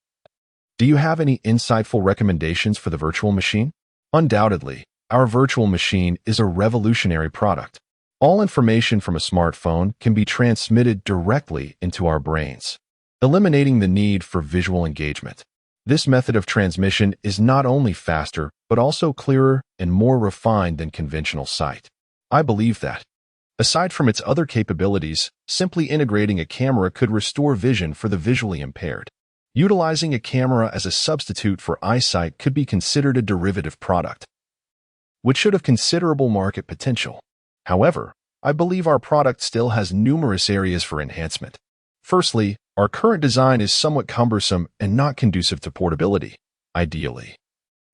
do you have any insightful recommendations for the Virtual Machine? Undoubtedly, our Virtual Machine is a revolutionary product. All information from a smartphone can be transmitted directly into our brains, eliminating the need for visual engagement. This method of transmission is not only faster, but also clearer and more refined than conventional sight. I believe that, aside from its other capabilities, simply integrating a camera could restore vision for the visually impaired. Utilizing a camera as a substitute for eyesight could be considered a derivative product, which should have considerable market potential. However, I believe our product still has numerous areas for enhancement. Firstly, our current design is somewhat cumbersome and not conducive to portability. Ideally,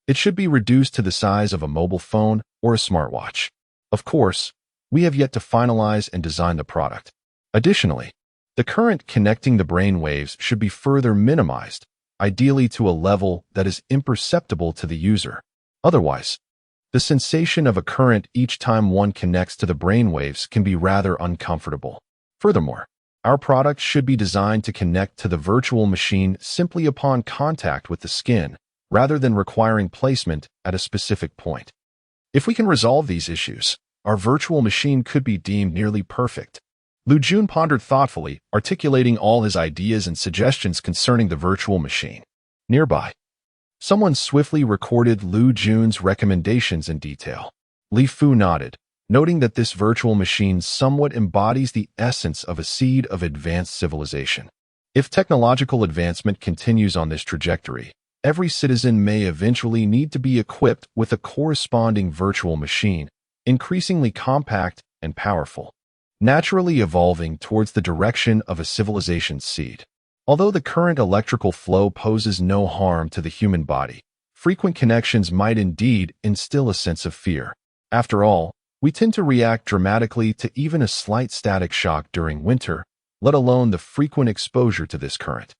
it should be reduced to the size of a mobile phone or a smartwatch. Of course, we have yet to finalize and design the product. Additionally, the current connecting the brain waves should be further minimized, ideally to a level that is imperceptible to the user. Otherwise, the sensation of a current each time one connects to the brain waves can be rather uncomfortable. Furthermore, our product should be designed to connect to the Virtual Machine simply upon contact with the skin, rather than requiring placement at a specific point. If we can resolve these issues, our Virtual Machine could be deemed nearly perfect. Lu Jun pondered thoughtfully, articulating all his ideas and suggestions concerning the Virtual Machine. Nearby, someone swiftly recorded Lu Jun's recommendations in detail. Li Fu nodded, noting that this Virtual Machine somewhat embodies the essence of a seed of advanced civilization. If technological advancement continues on this trajectory, every citizen may eventually need to be equipped with a corresponding Virtual Machine, increasingly compact and powerful, naturally evolving towards the direction of a civilization's seed. Although the current electrical flow poses no harm to the human body, frequent connections might indeed instill a sense of fear. After all, we tend to react dramatically to even a slight static shock during winter, let alone the frequent exposure to this current.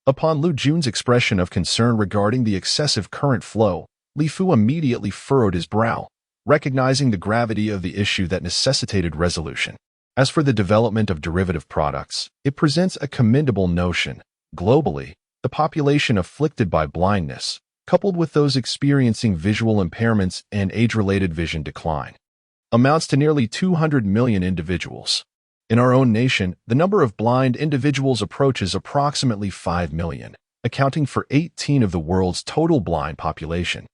Upon Lu Jun's expression of concern regarding the excessive current flow, Li Fu immediately furrowed his brow, recognizing the gravity of the issue that necessitated resolution. As for the development of derivative products, it presents a commendable notion. Globally, the population afflicted by blindness, coupled with those experiencing visual impairments and age-related vision decline, amounts to nearly 200 million individuals. In our own nation, the number of blind individuals approaches approximately 5 million, accounting for 18% of the world's total blind population.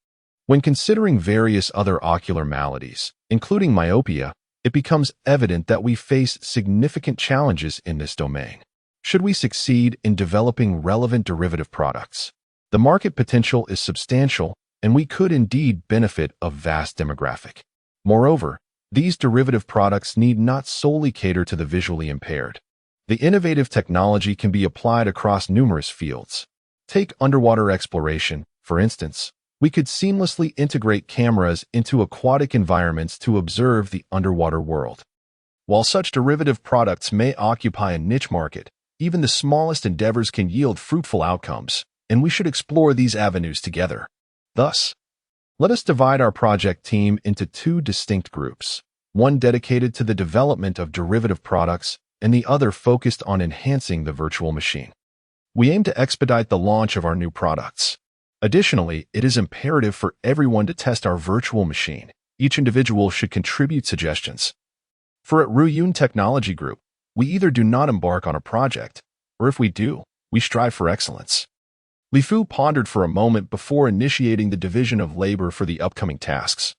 When considering various other ocular maladies, including myopia, it becomes evident that we face significant challenges in this domain. Should we succeed in developing relevant derivative products, the market potential is substantial, and we could indeed benefit a vast demographic. Moreover, these derivative products need not solely cater to the visually impaired. The innovative technology can be applied across numerous fields. Take underwater exploration, for instance. We could seamlessly integrate cameras into aquatic environments to observe the underwater world. While such derivative products may occupy a niche market, even the smallest endeavors can yield fruitful outcomes. and we should explore these avenues together. Thus, let us divide our project team into two distinct groups, one dedicated to the development of derivative products and the other focused on enhancing the virtual machine. We aim to expedite the launch of our new products. Additionally, it is imperative for everyone to test our virtual machine. Each individual should contribute suggestions. For at Ruyun Technology Group, we either do not embark on a project, or if we do, we strive for excellence. Li Fu pondered for a moment before initiating the division of labor for the upcoming tasks,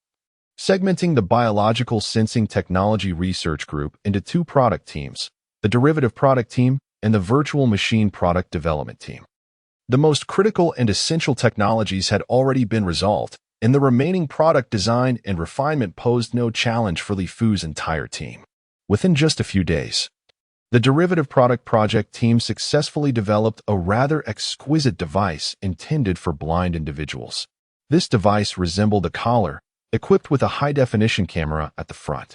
segmenting the Biological Sensing Technology Research Group into two product teams, the Derivative Product Team and the Virtual Machine Product Development Team. The most critical and essential technologies had already been resolved, and the remaining product design and refinement posed no challenge for Li Fu's entire team. Within just a few days, the Derivative Product Project team successfully developed a rather exquisite device intended for blind individuals. This device resembled a collar, equipped with a high-definition camera at the front.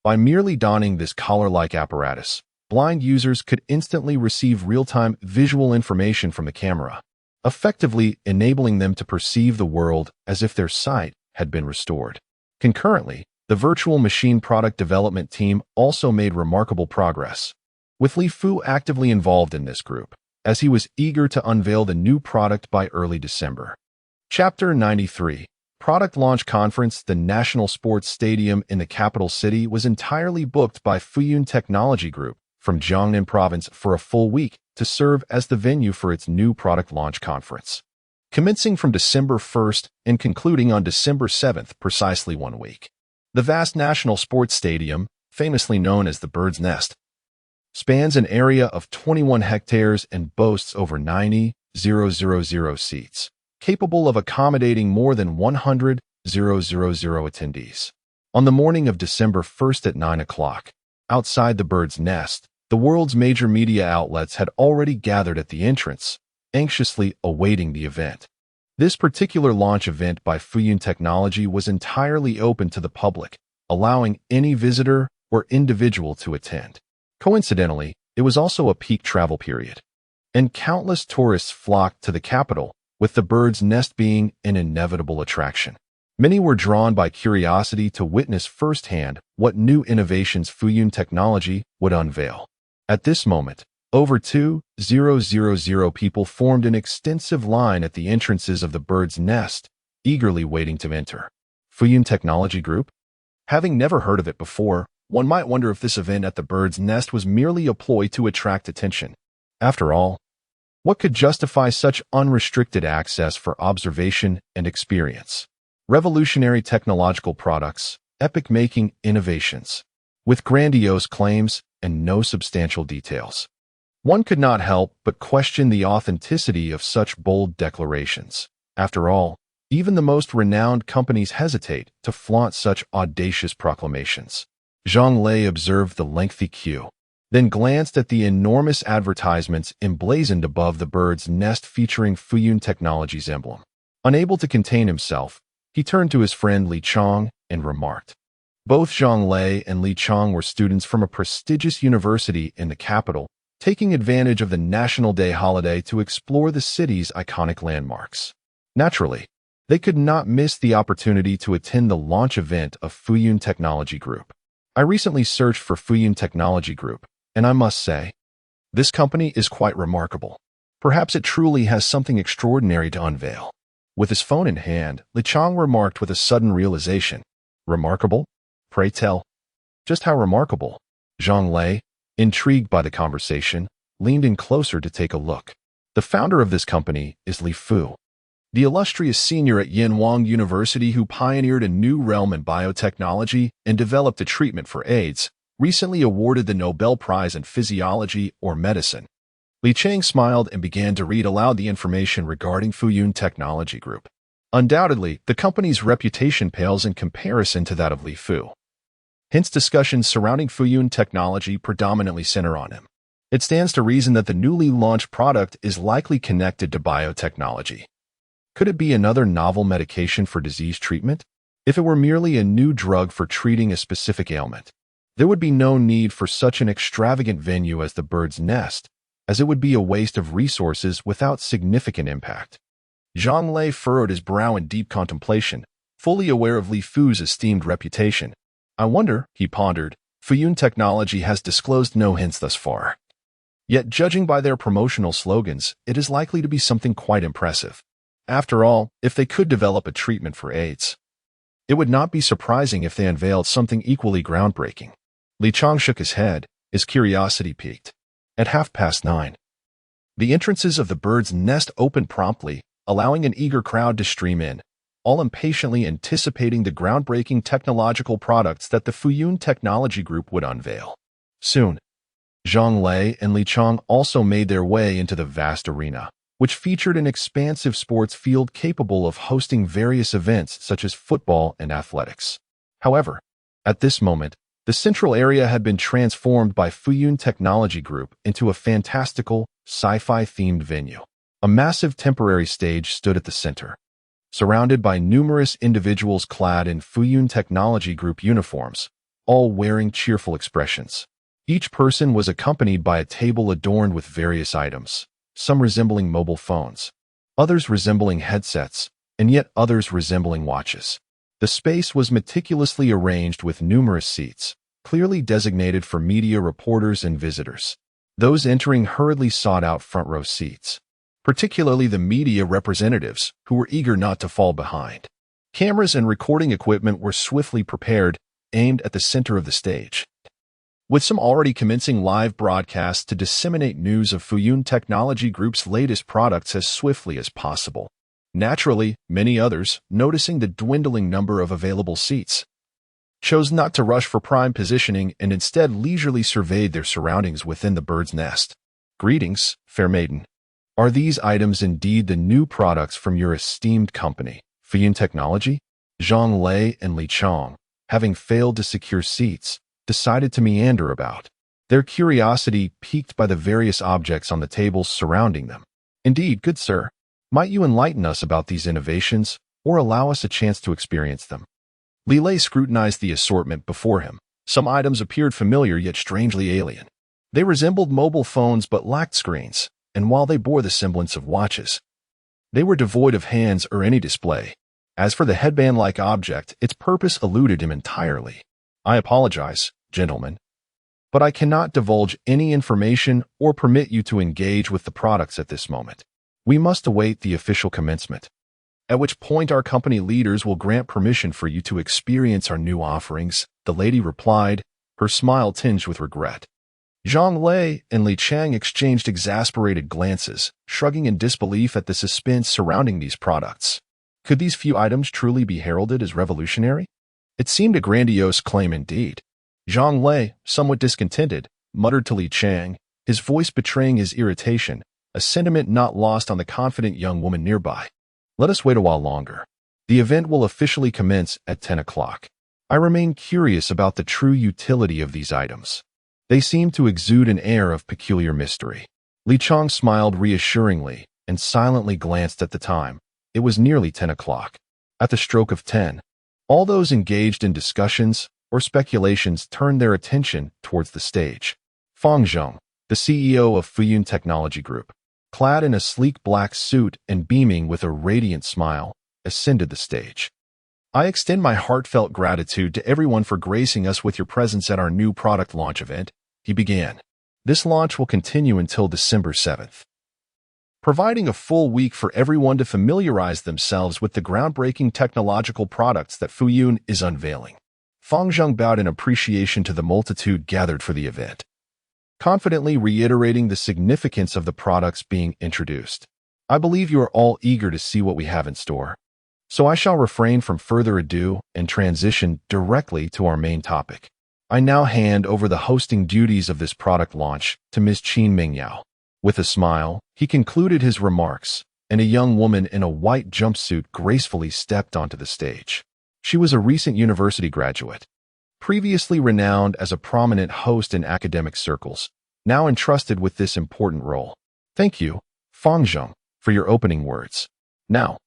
By merely donning this collar-like apparatus, blind users could instantly receive real-time visual information from the camera, effectively enabling them to perceive the world as if their sight had been restored. Concurrently, the Virtual Machine Product Development team also made remarkable progress, with Li Fu actively involved in this group, as he was eager to unveil the new product by early December. Chapter 93. Product Launch Conference. The National Sports Stadium in the capital city was entirely booked by Fuyun Technology Group from Jiangnan Province for a full week to serve as the venue for its new product launch conference. Commencing from December 1st and concluding on December 7th, precisely 1 week. The vast National Sports Stadium, famously known as the Bird's Nest, spans an area of 21 hectares and boasts over 90,000 seats, capable of accommodating more than 100,000 attendees. On the morning of December 1st at 9 o'clock, outside the Bird's Nest, the world's major media outlets had already gathered at the entrance, anxiously awaiting the event. This particular launch event by Fuyun Technology was entirely open to the public, allowing any visitor or individual to attend. Coincidentally, it was also a peak travel period, and countless tourists flocked to the capital, with the Bird's Nest being an inevitable attraction. Many were drawn by curiosity to witness firsthand what new innovations Fuyun Technology would unveil. At this moment, over 2,000 people formed an extensive line at the entrances of the Bird's Nest, eagerly waiting to enter. Fuyun Technology Group? Having never heard of it before, one might wonder if this event at the Bird's Nest was merely a ploy to attract attention. After all, what could justify such unrestricted access for observation and experience? Revolutionary technological products, epic-making innovations, with grandiose claims and no substantial details. One could not help but question the authenticity of such bold declarations. After all, even the most renowned companies hesitate to flaunt such audacious proclamations. Zhang Lei observed the lengthy queue, then glanced at the enormous advertisements emblazoned above the Bird's Nest featuring Fuyun Technology's emblem. Unable to contain himself, he turned to his friend Li Chong and remarked. Both Zhang Lei and Li Chong were students from a prestigious university in the capital, taking advantage of the National Day holiday to explore the city's iconic landmarks. Naturally, they could not miss the opportunity to attend the launch event of Fuyun Technology Group. I recently searched for Fuyun Technology Group, and I must say, this company is quite remarkable. Perhaps it truly has something extraordinary to unveil. With his phone in hand, Li Chong remarked with a sudden realization. Remarkable? Pray tell. Just how remarkable? Zhang Lei, intrigued by the conversation, leaned in closer to take a look. The founder of this company is Li Fu, the illustrious senior at Yanwang University who pioneered a new realm in biotechnology and developed a treatment for AIDS, recently awarded the Nobel Prize in Physiology or Medicine. Li Chang smiled and began to read aloud the information regarding Fuyun Technology Group. Undoubtedly, the company's reputation pales in comparison to that of Li Fu. Hence, discussions surrounding Fuyun Technology predominantly center on him. It stands to reason that the newly launched product is likely connected to biotechnology. Could it be another novel medication for disease treatment? If it were merely a new drug for treating a specific ailment, there would be no need for such an extravagant venue as the Bird's Nest, as it would be a waste of resources without significant impact. Zhang Lei furrowed his brow in deep contemplation, fully aware of Li Fu's esteemed reputation. I wonder, he pondered, Fuyun Technology has disclosed no hints thus far. Yet, judging by their promotional slogans, it is likely to be something quite impressive. After all, if they could develop a treatment for AIDS, it would not be surprising if they unveiled something equally groundbreaking. Li Chang shook his head, his curiosity piqued. At 9:30, the entrances of the bird's nest opened promptly, allowing an eager crowd to stream in, all impatiently anticipating the groundbreaking technological products that the Fuyun Technology Group would unveil. Soon, Zhang Lei and Li Chang also made their way into the vast arena, which featured an expansive sports field capable of hosting various events such as football and athletics. However, at this moment, the central area had been transformed by Fuyun Technology Group into a fantastical, sci-fi-themed venue. A massive temporary stage stood at the center, surrounded by numerous individuals clad in Fuyun Technology Group uniforms, all wearing cheerful expressions. Each person was accompanied by a table adorned with various items, some resembling mobile phones, others resembling headsets, and yet others resembling watches. The space was meticulously arranged with numerous seats, clearly designated for media reporters and visitors. Those entering hurriedly sought out front-row seats, particularly the media representatives, who were eager not to fall behind. Cameras and recording equipment were swiftly prepared, aimed at the center of the stage, with some already commencing live broadcasts to disseminate news of Fuyun Technology Group's latest products as swiftly as possible. Naturally, many others, noticing the dwindling number of available seats, chose not to rush for prime positioning and instead leisurely surveyed their surroundings within the bird's nest. Greetings, fair maiden. Are these items indeed the new products from your esteemed company, Fuyun Technology? Zhang Lei and Li Chang, having failed to secure seats, decided to meander about, their curiosity piqued by the various objects on the tables surrounding them. Indeed, good sir, might you enlighten us about these innovations, or allow us a chance to experience them? Li Lei scrutinized the assortment before him. Some items appeared familiar yet strangely alien. They resembled mobile phones but lacked screens, and while they bore the semblance of watches, they were devoid of hands or any display. As for the headband-like object, its purpose eluded him entirely. I apologize, gentlemen, but I cannot divulge any information or permit you to engage with the products at this moment. We must await the official commencement, at which point our company leaders will grant permission for you to experience our new offerings, the lady replied, her smile tinged with regret. Zhang Lei and Li Chang exchanged exasperated glances, shrugging in disbelief at the suspense surrounding these products. Could these few items truly be heralded as revolutionary? It seemed a grandiose claim indeed. Zhang Lei, somewhat discontented, muttered to Li Chang, his voice betraying his irritation, a sentiment not lost on the confident young woman nearby. Let us wait a while longer. The event will officially commence at 10 o'clock. I remain curious about the true utility of these items. They seem to exude an air of peculiar mystery. Li Chang smiled reassuringly and silently glanced at the time. It was nearly 10 o'clock. At the stroke of 10, all those engaged in discussions or speculations turned their attention towards the stage. Fang Zheng, the CEO of Fuyun Technology Group, clad in a sleek black suit and beaming with a radiant smile, ascended the stage. I extend my heartfelt gratitude to everyone for gracing us with your presence at our new product launch event, he began. This launch will continue until December 7th, providing a full week for everyone to familiarize themselves with the groundbreaking technological products that Fuyun is unveiling. Fang Zheng bowed in appreciation to the multitude gathered for the event, confidently reiterating the significance of the products being introduced. I believe you are all eager to see what we have in store, so I shall refrain from further ado and transition directly to our main topic. I now hand over the hosting duties of this product launch to Ms. Chen Ming. With a smile, he concluded his remarks, and a young woman in a white jumpsuit gracefully stepped onto the stage. She was a recent university graduate, previously renowned as a prominent host in academic circles, now entrusted with this important role. Thank you, Fang Zheng, for your opening words. Now,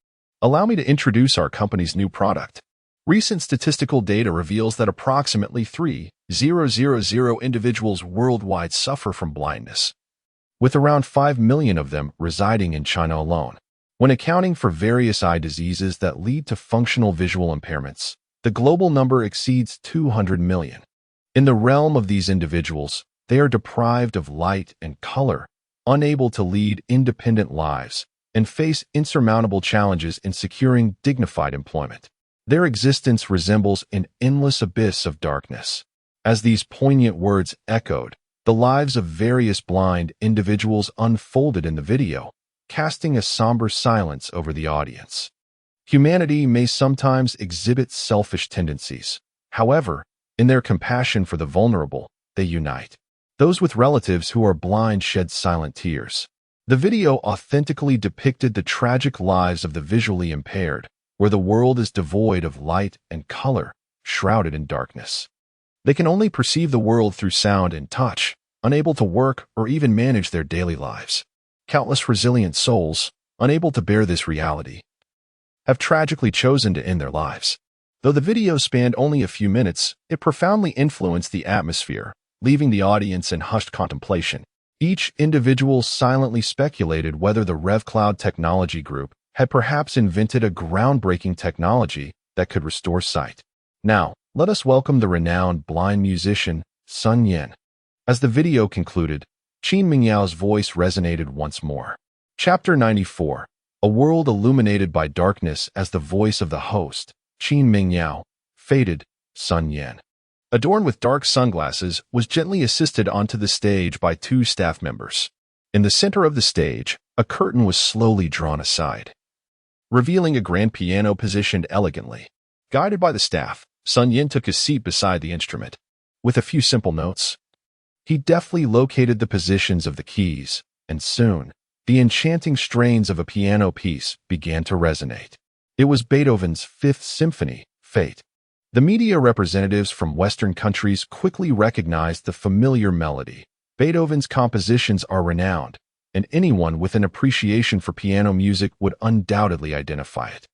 allow me to introduce our company's new product. Recent statistical data reveals that approximately 3,000 individuals worldwide suffer from blindness. with around 5 million of them residing in China alone. When accounting for various eye diseases that lead to functional visual impairments, the global number exceeds 200 million. In the realm of these individuals, they are deprived of light and color, unable to lead independent lives, and face insurmountable challenges in securing dignified employment. Their existence resembles an endless abyss of darkness. As these poignant words echoed, the lives of various blind individuals unfolded in the video, casting a somber silence over the audience. Humanity may sometimes exhibit selfish tendencies. However, in their compassion for the vulnerable, they unite. Those with relatives who are blind shed silent tears. The video authentically depicted the tragic lives of the visually impaired, where the world is devoid of light and color, shrouded in darkness. They can only perceive the world through sound and touch, unable to work or even manage their daily lives. Countless resilient souls, unable to bear this reality, have tragically chosen to end their lives. Though the video spanned only a few minutes, it profoundly influenced the atmosphere, leaving the audience in hushed contemplation. Each individual silently speculated whether the RevCloud Technology Group had perhaps invented a groundbreaking technology that could restore sight. Now, let us welcome the renowned blind musician, Sun Yan. As the video concluded, Chen Ming's voice resonated once more. Chapter 94. A world illuminated by darkness. As the voice of the host, Chen Ming, faded, Sun Yan, adorned with dark sunglasses, was gently assisted onto the stage by two staff members. In the center of the stage, a curtain was slowly drawn aside, revealing a grand piano positioned elegantly. Guided by the staff, Sun Yan took his seat beside the instrument. With a few simple notes, he deftly located the positions of the keys, and soon, the enchanting strains of a piano piece began to resonate. It was Beethoven's Fifth Symphony, Fate. The media representatives from Western countries quickly recognized the familiar melody. Beethoven's compositions are renowned, and anyone with an appreciation for piano music would undoubtedly identify it.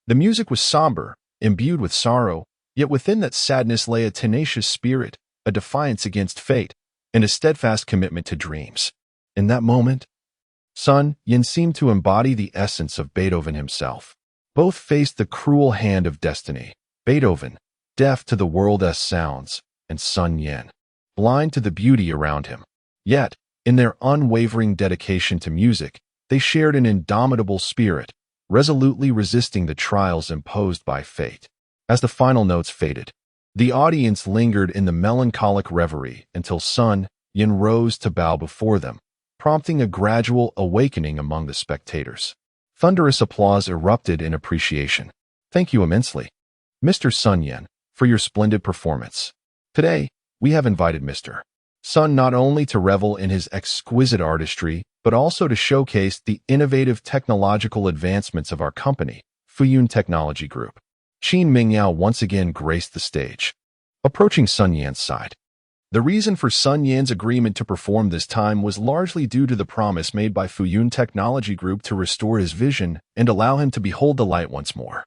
The music was somber, imbued with sorrow, yet within that sadness lay a tenacious spirit, a defiance against fate, and a steadfast commitment to dreams. In that moment, Sun Yan seemed to embody the essence of Beethoven himself. Both faced the cruel hand of destiny. Beethoven, deaf to the world's sounds, and Sun Yan, blind to the beauty around him. Yet, in their unwavering dedication to music, they shared an indomitable spirit, resolutely resisting the trials imposed by fate. As the final notes faded, the audience lingered in the melancholic reverie until Sun Yan rose to bow before them, prompting a gradual awakening among the spectators. Thunderous applause erupted in appreciation. "Thank you immensely, Mr. Sun Yan, for your splendid performance. Today, we have invited Mr. Sun not only to revel in his exquisite artistry, but also to showcase the innovative technological advancements of our company, Fuyun Technology Group." Chen Ming once again graced the stage, approaching Sun Yan's side. The reason for Sun Yan's agreement to perform this time was largely due to the promise made by Fuyun Technology Group to restore his vision and allow him to behold the light once more.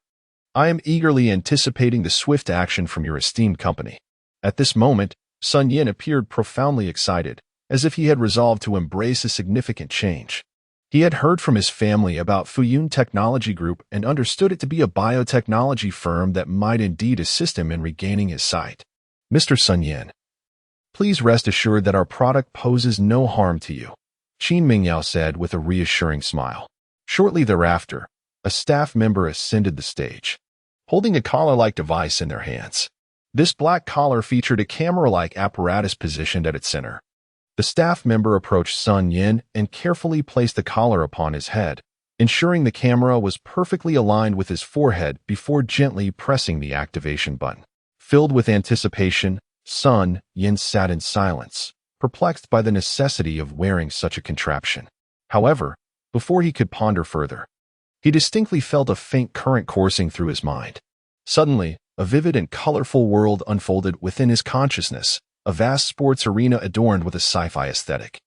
"I am eagerly anticipating the swift action from your esteemed company." At this moment, Sun Yan appeared profoundly excited, as if he had resolved to embrace a significant change. He had heard from his family about Fuyun Technology Group and understood it to be a biotechnology firm that might indeed assist him in regaining his sight. "Mr. Sun Yan, please rest assured that our product poses no harm to you," Chen Ming said with a reassuring smile. Shortly thereafter, a staff member ascended the stage, holding a collar-like device in their hands. This black collar featured a camera-like apparatus positioned at its center. The staff member approached Sun Yan and carefully placed the collar upon his head, ensuring the camera was perfectly aligned with his forehead before gently pressing the activation button. Filled with anticipation, Sun Yan sat in silence, perplexed by the necessity of wearing such a contraption. However, before he could ponder further, he distinctly felt a faint current coursing through his mind. Suddenly, a vivid and colorful world unfolded within his consciousness, a vast sports arena adorned with a sci-fi aesthetic,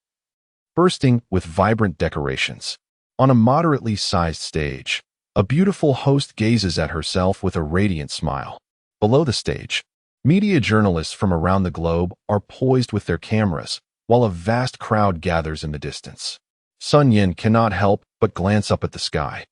bursting with vibrant decorations. On a moderately sized stage, a beautiful host gazes at herself with a radiant smile. Below the stage, media journalists from around the globe are poised with their cameras, while a vast crowd gathers in the distance. Sun Yin cannot help but glance up at the sky.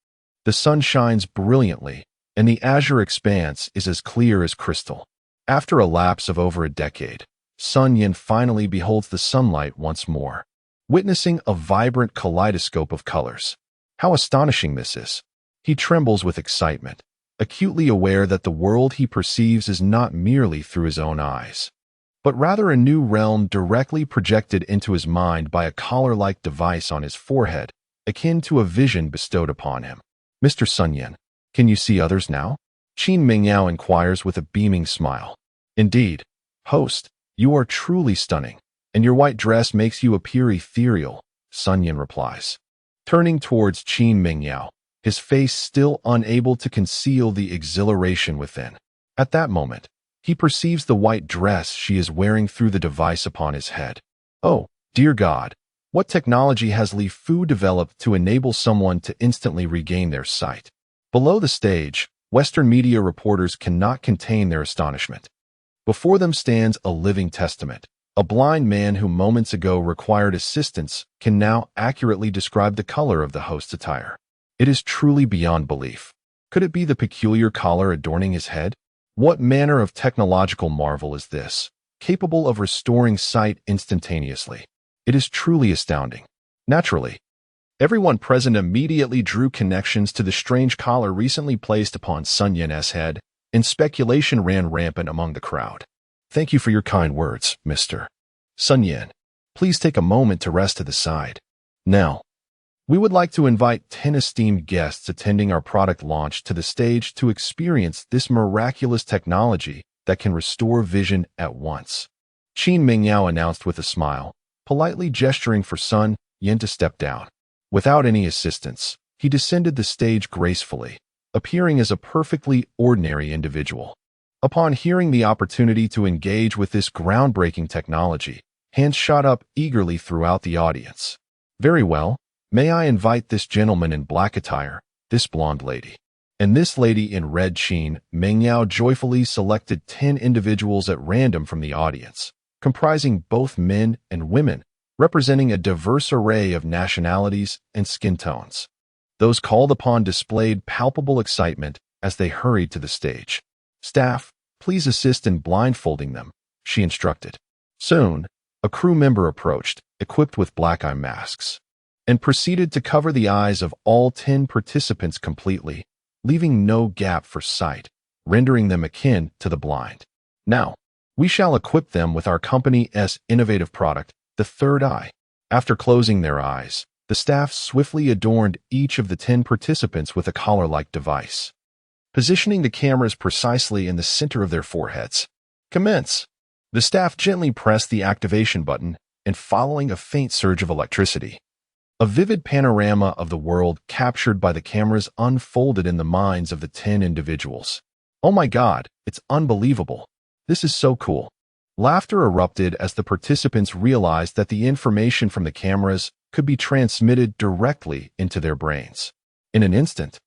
The sun shines brilliantly, and the azure expanse is as clear as crystal. After a lapse of over a decade, Sun Yin finally beholds the sunlight once more, witnessing a vibrant kaleidoscope of colors. How astonishing this is! He trembles with excitement, acutely aware that the world he perceives is not merely through his own eyes, but rather a new realm directly projected into his mind by a collar-like device on his forehead, akin to a vision bestowed upon him. Mr. Sun Yin, can you see others now? Chen Ming inquires with a beaming smile. Indeed, host, you are truly stunning, and your white dress makes you appear ethereal, Sun Yin replies. Turning towards Chen Ming, his face still unable to conceal the exhilaration within. At that moment, he perceives the white dress she is wearing through the device upon his head. Oh, dear God, what technology has Li Fu developed to enable someone to instantly regain their sight? Below the stage, Western media reporters cannot contain their astonishment. Before them stands a living testament. A blind man who moments ago required assistance can now accurately describe the color of the host's attire. It is truly beyond belief. Could it be the peculiar collar adorning his head? What manner of technological marvel is this, capable of restoring sight instantaneously? It is truly astounding. Naturally, everyone present immediately drew connections to the strange collar recently placed upon Sun Yin's head, and speculation ran rampant among the crowd. Thank you for your kind words, Mr. Sun Yin. Please take a moment to rest to the side. Now, we would like to invite 10 esteemed guests attending our product launch to the stage to experience this miraculous technology that can restore vision at once. Chen Ming announced with a smile, politely gesturing for Sun Yin to step down. Without any assistance, he descended the stage gracefully, appearing as a perfectly ordinary individual. Upon hearing the opportunity to engage with this groundbreaking technology, hands shot up eagerly throughout the audience. Very well, may I invite this gentleman in black attire, this blonde lady, and this lady in red. Chen Ming joyfully selected 10 individuals at random from the audience, comprising both men and women, representing a diverse array of nationalities and skin tones. Those called upon displayed palpable excitement as they hurried to the stage. Staff, please assist in blindfolding them, she instructed. Soon, a crew member approached, equipped with black eye masks, and proceeded to cover the eyes of all 10 participants completely, leaving no gap for sight, rendering them akin to the blind. Now, we shall equip them with our company's innovative product, the third eye. After closing their eyes, the staff swiftly adorned each of the 10 participants with a collar-like device, positioning the cameras precisely in the center of their foreheads. Commence! The staff gently pressed the activation button, and following a faint surge of electricity, a vivid panorama of the world captured by the cameras unfolded in the minds of the 10 individuals. Oh my God, it's unbelievable. This is so cool. Laughter erupted as the participants realized that the information from the cameras could be transmitted directly into their brains. In an instant,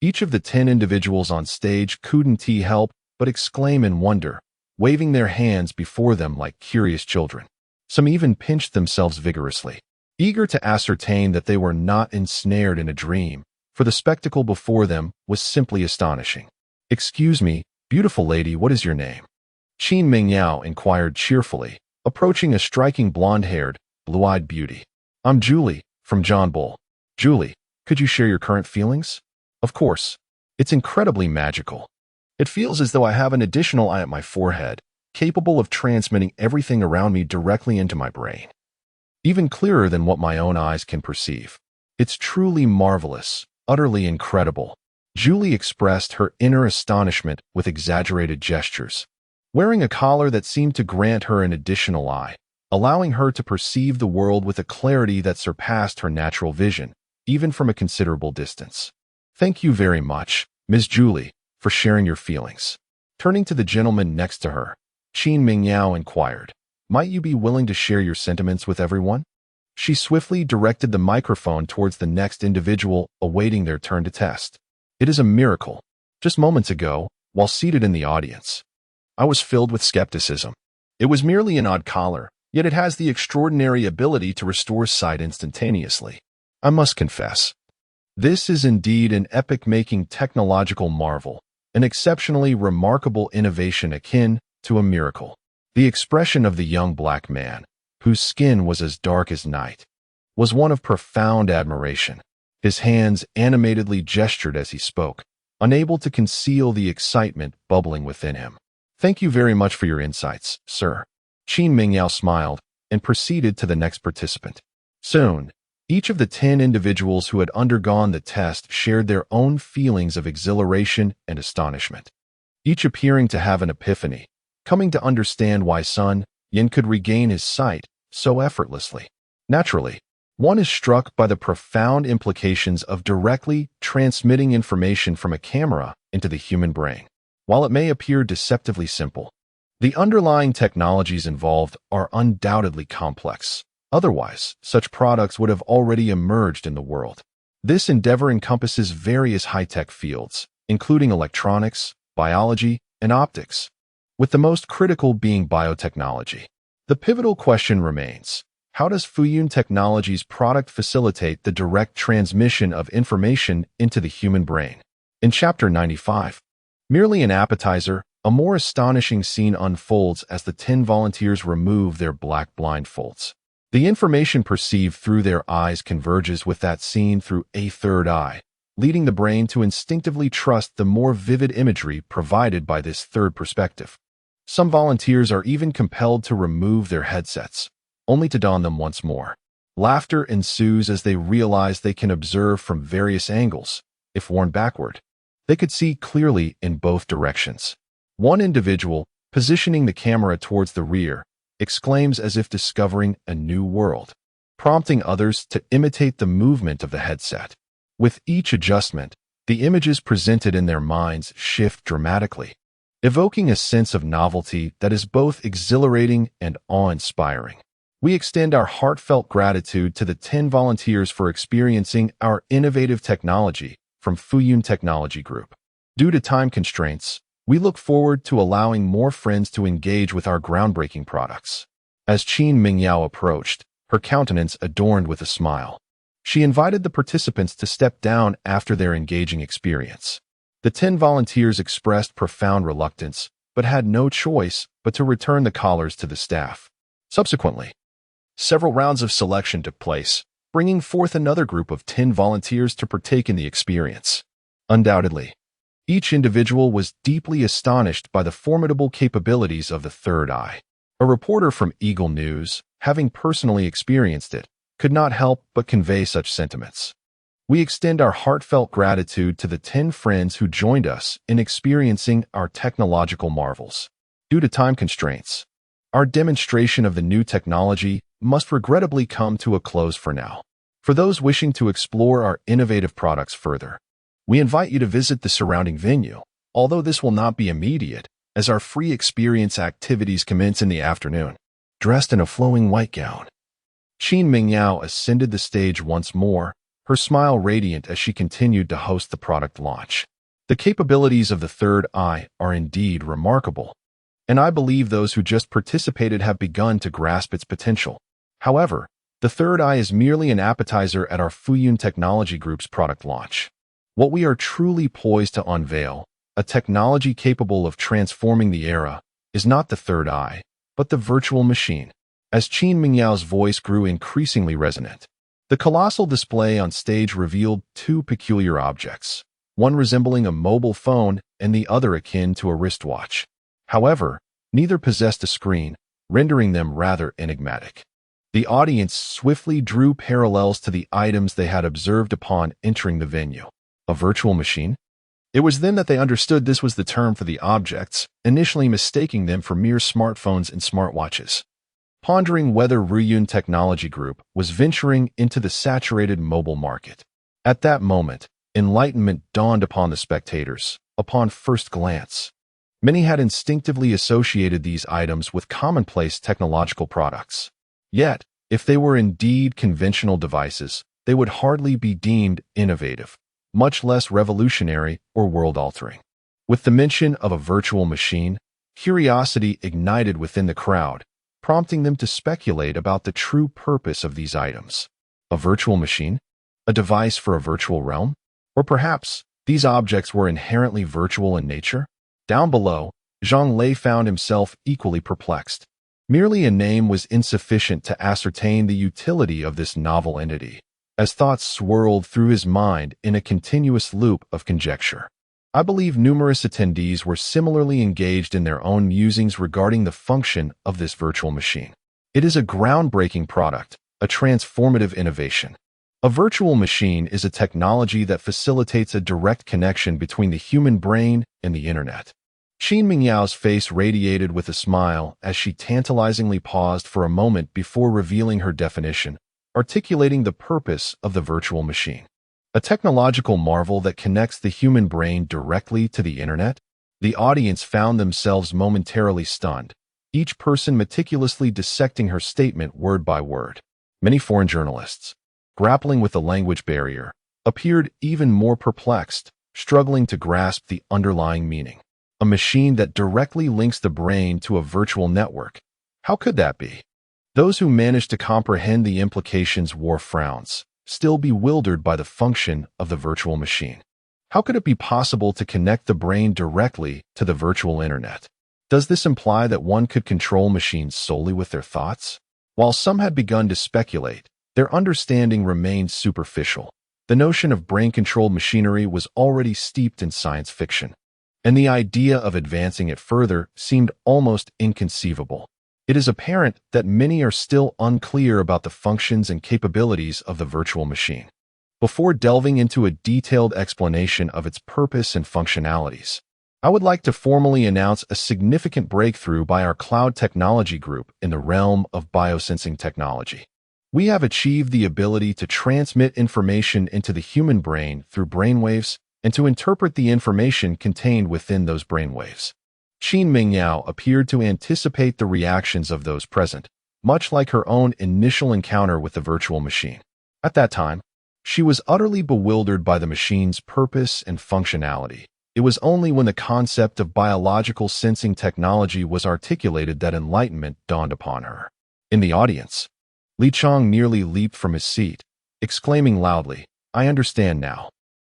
each of the 10 individuals on stage couldn't help but exclaim in wonder, waving their hands before them like curious children. Some even pinched themselves vigorously, eager to ascertain that they were not ensnared in a dream, for the spectacle before them was simply astonishing. Excuse me, beautiful lady, what is your name? Chen Ming inquired cheerfully, approaching a striking blonde-haired, blue-eyed beauty. I'm Julie, from John Bull. Julie, could you share your current feelings? Of course. It's incredibly magical. It feels as though I have an additional eye at my forehead, capable of transmitting everything around me directly into my brain, even clearer than what my own eyes can perceive. It's truly marvelous, utterly incredible. Julie expressed her inner astonishment with exaggerated gestures, wearing a collar that seemed to grant her an additional eye, allowing her to perceive the world with a clarity that surpassed her natural vision, even from a considerable distance. Thank you very much, Ms. Julie, for sharing your feelings. Turning to the gentleman next to her, Chen Ming inquired, might you be willing to share your sentiments with everyone? She swiftly directed the microphone towards the next individual awaiting their turn to test. It is a miracle. Just moments ago, while seated in the audience, I was filled with skepticism. It was merely an odd collar, yet it has the extraordinary ability to restore sight instantaneously. I must confess, this is indeed an epic-making technological marvel, an exceptionally remarkable innovation akin to a miracle. The expression of the young black man, whose skin was as dark as night, was one of profound admiration. His hands animatedly gestured as he spoke, unable to conceal the excitement bubbling within him. "Thank you very much for your insights, sir." Chen Ming smiled and proceeded to the next participant. Soon, each of the 10 individuals who had undergone the test shared their own feelings of exhilaration and astonishment, each appearing to have an epiphany, coming to understand why Sun Yin could regain his sight so effortlessly. Naturally, one is struck by the profound implications of directly transmitting information from a camera into the human brain. While it may appear deceptively simple, the underlying technologies involved are undoubtedly complex. Otherwise, such products would have already emerged in the world. This endeavor encompasses various high-tech fields, including electronics, biology, and optics, with the most critical being biotechnology. The pivotal question remains: how does Fuyun Technology's product facilitate the direct transmission of information into the human brain? In Chapter 95, merely an appetizer, a more astonishing scene unfolds as the 10 volunteers remove their black blindfolds. The information perceived through their eyes converges with that seen through a third eye, leading the brain to instinctively trust the more vivid imagery provided by this third perspective. Some volunteers are even compelled to remove their headsets, only to don them once more. Laughter ensues as they realize they can observe from various angles. If worn backward, they could see clearly in both directions. One individual, positioning the camera towards the rear, exclaims as if discovering a new world, prompting others to imitate the movement of the headset. With each adjustment, the images presented in their minds shift dramatically, evoking a sense of novelty that is both exhilarating and awe-inspiring. We extend our heartfelt gratitude to the 10 volunteers for experiencing our innovative technology from Fuyun Technology Group. Due to time constraints, we look forward to allowing more friends to engage with our groundbreaking products. As Chen Ming approached, her countenance adorned with a smile, she invited the participants to step down after their engaging experience. The 10 volunteers expressed profound reluctance, but had no choice but to return the collars to the staff. Subsequently, several rounds of selection took place, bringing forth another group of 10 volunteers to partake in the experience. Undoubtedly, each individual was deeply astonished by the formidable capabilities of the third eye. A reporter from Eagle News, having personally experienced it, could not help but convey such sentiments. We extend our heartfelt gratitude to the 10 friends who joined us in experiencing our technological marvels. Due to time constraints, our demonstration of the new technology must regrettably come to a close for now. For those wishing to explore our innovative products further, we invite you to visit the surrounding venue, although this will not be immediate, as our free experience activities commence in the afternoon. Dressed in a flowing white gown, Chen Ming ascended the stage once more, her smile radiant as she continued to host the product launch. The capabilities of the third eye are indeed remarkable, and I believe those who just participated have begun to grasp its potential. However, the third eye is merely an appetizer at our Fuyun Technology Group's product launch. What we are truly poised to unveil, a technology capable of transforming the era, is not the third eye, but the virtual machine. As Chen Ming's voice grew increasingly resonant, the colossal display on stage revealed 2 peculiar objects, one resembling a mobile phone and the other akin to a wristwatch. However, neither possessed a screen, rendering them rather enigmatic. The audience swiftly drew parallels to the items they had observed upon entering the venue. A virtual machine? It was then that they understood this was the term for the objects, initially mistaking them for mere smartphones and smartwatches. Pondering whether Fuyun Technology Group was venturing into the saturated mobile market. At that moment, enlightenment dawned upon the spectators. Upon first glance, many had instinctively associated these items with commonplace technological products. Yet, if they were indeed conventional devices, they would hardly be deemed innovative, much less revolutionary or world-altering. With the mention of a virtual machine, curiosity ignited within the crowd, prompting them to speculate about the true purpose of these items. A virtual machine? A device for a virtual realm? Or perhaps these objects were inherently virtual in nature? Down below, Zhang Lei found himself equally perplexed. Merely a name was insufficient to ascertain the utility of this novel entity, as thoughts swirled through his mind in a continuous loop of conjecture. I believe numerous attendees were similarly engaged in their own musings regarding the function of this virtual machine. It is a groundbreaking product, a transformative innovation. A virtual machine is a technology that facilitates a direct connection between the human brain and the internet. Chen Mingyao's face radiated with a smile as she tantalizingly paused for a moment before revealing her definition, articulating the purpose of the virtual machine. A technological marvel that connects the human brain directly to the internet? The audience found themselves momentarily stunned, each person meticulously dissecting her statement word by word. Many foreign journalists, grappling with the language barrier, appeared even more perplexed, struggling to grasp the underlying meaning. A machine that directly links the brain to a virtual network. How could that be? Those who managed to comprehend the implications wore frowns, still bewildered by the function of the virtual machine. How could it be possible to connect the brain directly to the virtual internet? Does this imply that one could control machines solely with their thoughts? While some had begun to speculate, their understanding remained superficial. The notion of brain-controlled machinery was already steeped in science fiction, and the idea of advancing it further seemed almost inconceivable. It is apparent that many are still unclear about the functions and capabilities of the virtual machine. Before delving into a detailed explanation of its purpose and functionalities, I would like to formally announce a significant breakthrough by our cloud technology group in the realm of biosensing technology. We have achieved the ability to transmit information into the human brain through brainwaves and to interpret the information contained within those brainwaves. Chen Mingyao appeared to anticipate the reactions of those present, much like her own initial encounter with the virtual machine. At that time, she was utterly bewildered by the machine's purpose and functionality. It was only when the concept of biological sensing technology was articulated that enlightenment dawned upon her. In the audience, Li Chong nearly leaped from his seat, exclaiming loudly, "I understand now.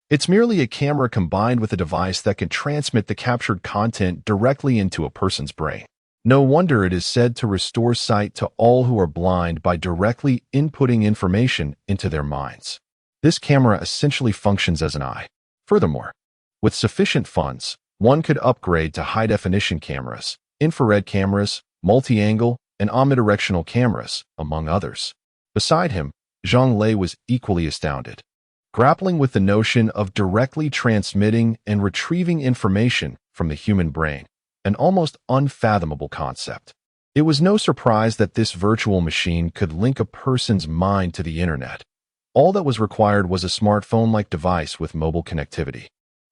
It's merely a camera combined with a device that can transmit the captured content directly into a person's brain. No wonder it is said to restore sight to all who are blind by directly inputting information into their minds. This camera essentially functions as an eye. Furthermore, with sufficient funds, one could upgrade to high-definition cameras, infrared cameras, multi-angle, and omnidirectional cameras, among others." Beside him, Zhang Lei was equally astounded, grappling with the notion of directly transmitting and retrieving information from the human brain, an almost unfathomable concept. It was no surprise that this virtual machine could link a person's mind to the internet. All that was required was a smartphone-like device with mobile connectivity,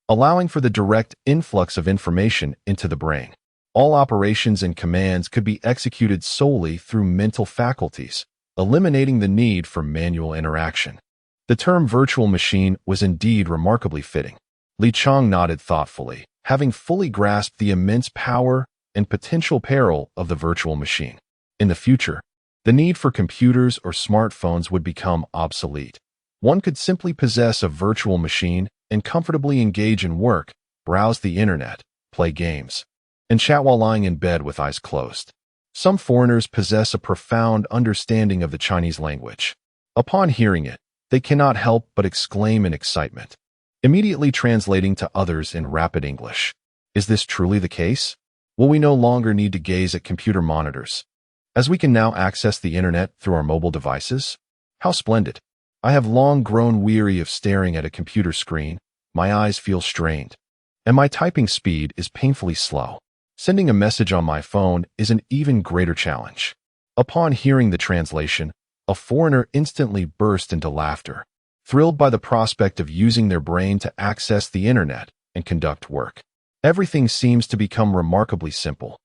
allowing for the direct influx of information into the brain. All operations and commands could be executed solely through mental faculties, eliminating the need for manual interaction. The term virtual machine was indeed remarkably fitting. Li Chong nodded thoughtfully, having fully grasped the immense power and potential peril of the virtual machine. In the future, the need for computers or smartphones would become obsolete. One could simply possess a virtual machine and comfortably engage in work, browse the internet, play games, and chat while lying in bed with eyes closed. Some foreigners possess a profound understanding of the Chinese language. Upon hearing it, they cannot help but exclaim in excitement, immediately translating to others in rapid English. Is this truly the case? Will we no longer need to gaze at computer monitors, as we can now access the internet through our mobile devices? How splendid! I have long grown weary of staring at a computer screen. My eyes feel strained, and my typing speed is painfully slow. Sending a message on my phone is an even greater challenge. Upon hearing the translation, a foreigner instantly burst into laughter, thrilled by the prospect of using their brain to access the internet and conduct work. Everything seems to become remarkably simple.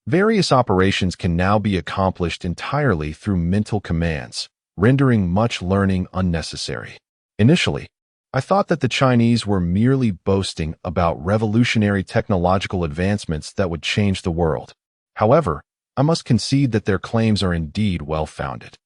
Various operations can now be accomplished entirely through mental commands, rendering much learning unnecessary. Initially, I thought that the Chinese were merely boasting about revolutionary technological advancements that would change the world. However, I must concede that their claims are indeed well-founded.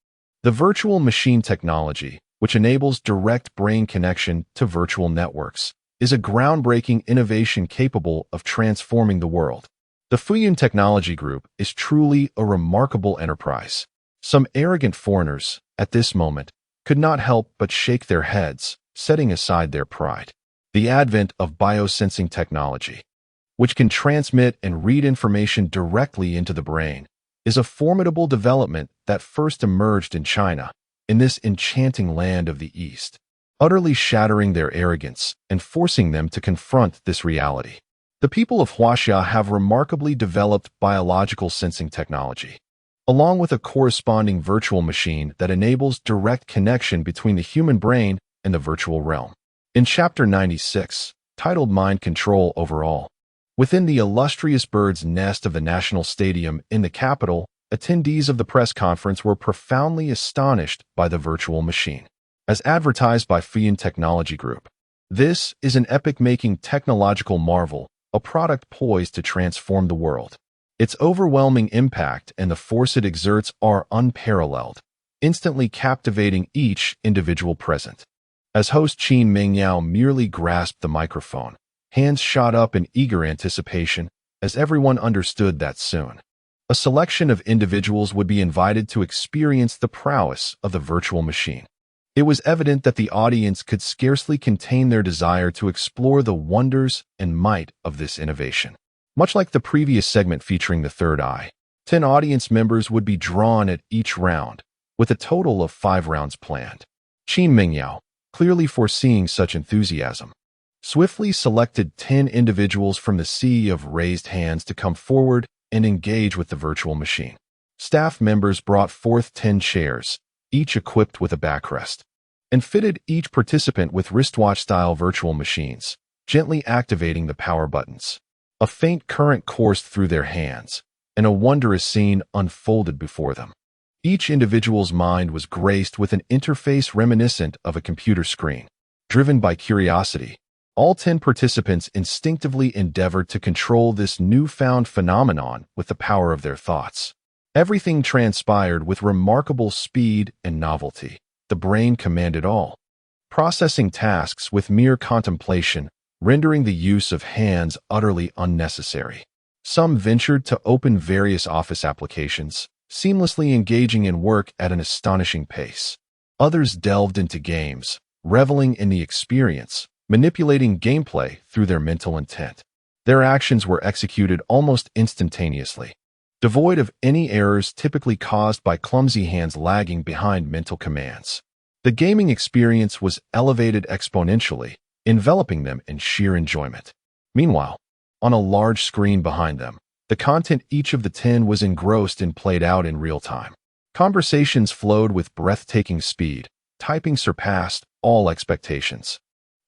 The virtual machine technology, which enables direct brain connection to virtual networks, is a groundbreaking innovation capable of transforming the world. The Fuyun Technology Group is truly a remarkable enterprise. Some arrogant foreigners, at this moment, could not help but shake their heads, setting aside their pride. The advent of biosensing technology, which can transmit and read information directly into the brain, is a formidable development that first emerged in China, in this enchanting land of the East, utterly shattering their arrogance and forcing them to confront this reality. The people of Huaxia have remarkably developed biological sensing technology, along with a corresponding virtual machine that enables direct connection between the human brain and the virtual realm. In Chapter 96, titled Mind Control Overall, within the illustrious bird's nest of the National Stadium in the capital, attendees of the press conference were profoundly astonished by the virtual machine. As advertised by Fuyun Technology Group, this is an epic-making technological marvel, a product poised to transform the world. Its overwhelming impact and the force it exerts are unparalleled, instantly captivating each individual present. As host Chen Ming merely grasped the microphone, hands shot up in eager anticipation, as everyone understood that soon a selection of individuals would be invited to experience the prowess of the virtual machine. It was evident that the audience could scarcely contain their desire to explore the wonders and might of this innovation. Much like the previous segment featuring the third eye, 10 audience members would be drawn at each round, with a total of 5 rounds planned. Chen Ming, clearly foreseeing such enthusiasm, swiftly selected 10 individuals from the sea of raised hands to come forward and engage with the virtual machine. Staff members brought forth 10 chairs, each equipped with a backrest, and fitted each participant with wristwatch-style virtual machines, gently activating the power buttons. A faint current coursed through their hands, and a wondrous scene unfolded before them. Each individual's mind was graced with an interface reminiscent of a computer screen. Driven by curiosity, all 10 participants instinctively endeavored to control this newfound phenomenon with the power of their thoughts. Everything transpired with remarkable speed and novelty. The brain commanded all, processing tasks with mere contemplation, rendering the use of hands utterly unnecessary. Some ventured to open various office applications, seamlessly engaging in work at an astonishing pace. Others delved into games, reveling in the experience, manipulating gameplay through their mental intent. Their actions were executed almost instantaneously, devoid of any errors typically caused by clumsy hands lagging behind mental commands. The gaming experience was elevated exponentially, enveloping them in sheer enjoyment. Meanwhile, on a large screen behind them, the content each of the 10 was engrossed in played out in real time. Conversations flowed with breathtaking speed, typing surpassed all expectations,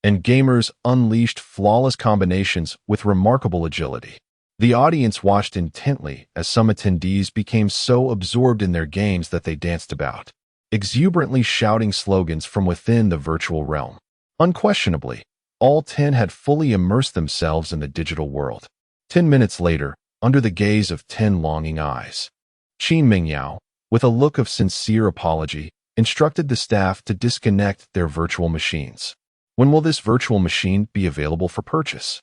and gamers unleashed flawless combinations with remarkable agility. The audience watched intently as some attendees became so absorbed in their games that they danced about, exuberantly shouting slogans from within the virtual realm. Unquestionably, all 10 had fully immersed themselves in the digital world. 10 minutes later, under the gaze of 10 longing eyes, Chen Ming, with a look of sincere apology, instructed the staff to disconnect their virtual machines. When will this virtual machine be available for purchase?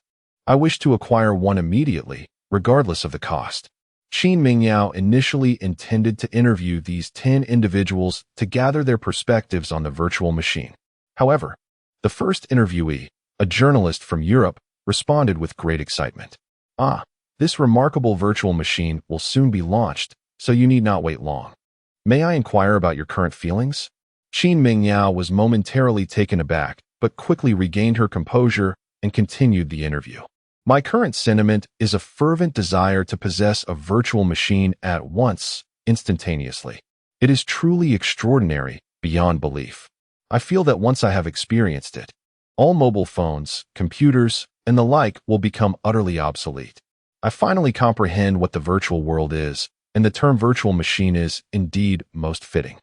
I wish to acquire one immediately, regardless of the cost. Chen Ming initially intended to interview these 10 individuals to gather their perspectives on the virtual machine. However, the first interviewee, a journalist from Europe, responded with great excitement. This remarkable virtual machine will soon be launched, so you need not wait long. May I inquire about your current feelings? Chen Ming was momentarily taken aback, but quickly regained her composure and continued the interview. My current sentiment is a fervent desire to possess a virtual machine at once, instantaneously. It is truly extraordinary, beyond belief. I feel that once I have experienced it, all mobile phones, computers, and the like will become utterly obsolete. I finally comprehend what the virtual world is, and the term virtual machine is, indeed, most fitting.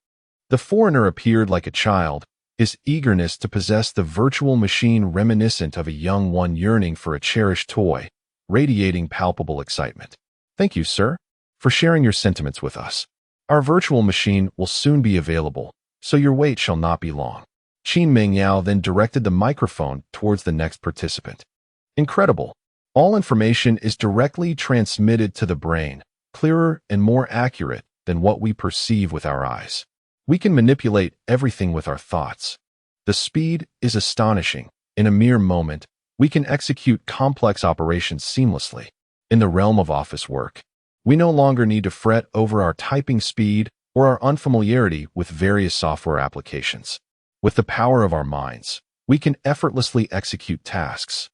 The foreigner appeared like a child, his eagerness to possess the virtual machine reminiscent of a young one yearning for a cherished toy, radiating palpable excitement. Thank you, sir, for sharing your sentiments with us. Our virtual machine will soon be available, so your wait shall not be long." Chen Ming then directed the microphone towards the next participant. Incredible. All information is directly transmitted to the brain, clearer and more accurate than what we perceive with our eyes. We can manipulate everything with our thoughts. The speed is astonishing. In a mere moment, we can execute complex operations seamlessly. In the realm of office work, we no longer need to fret over our typing speed or our unfamiliarity with various software applications. With the power of our minds, we can effortlessly execute tasks,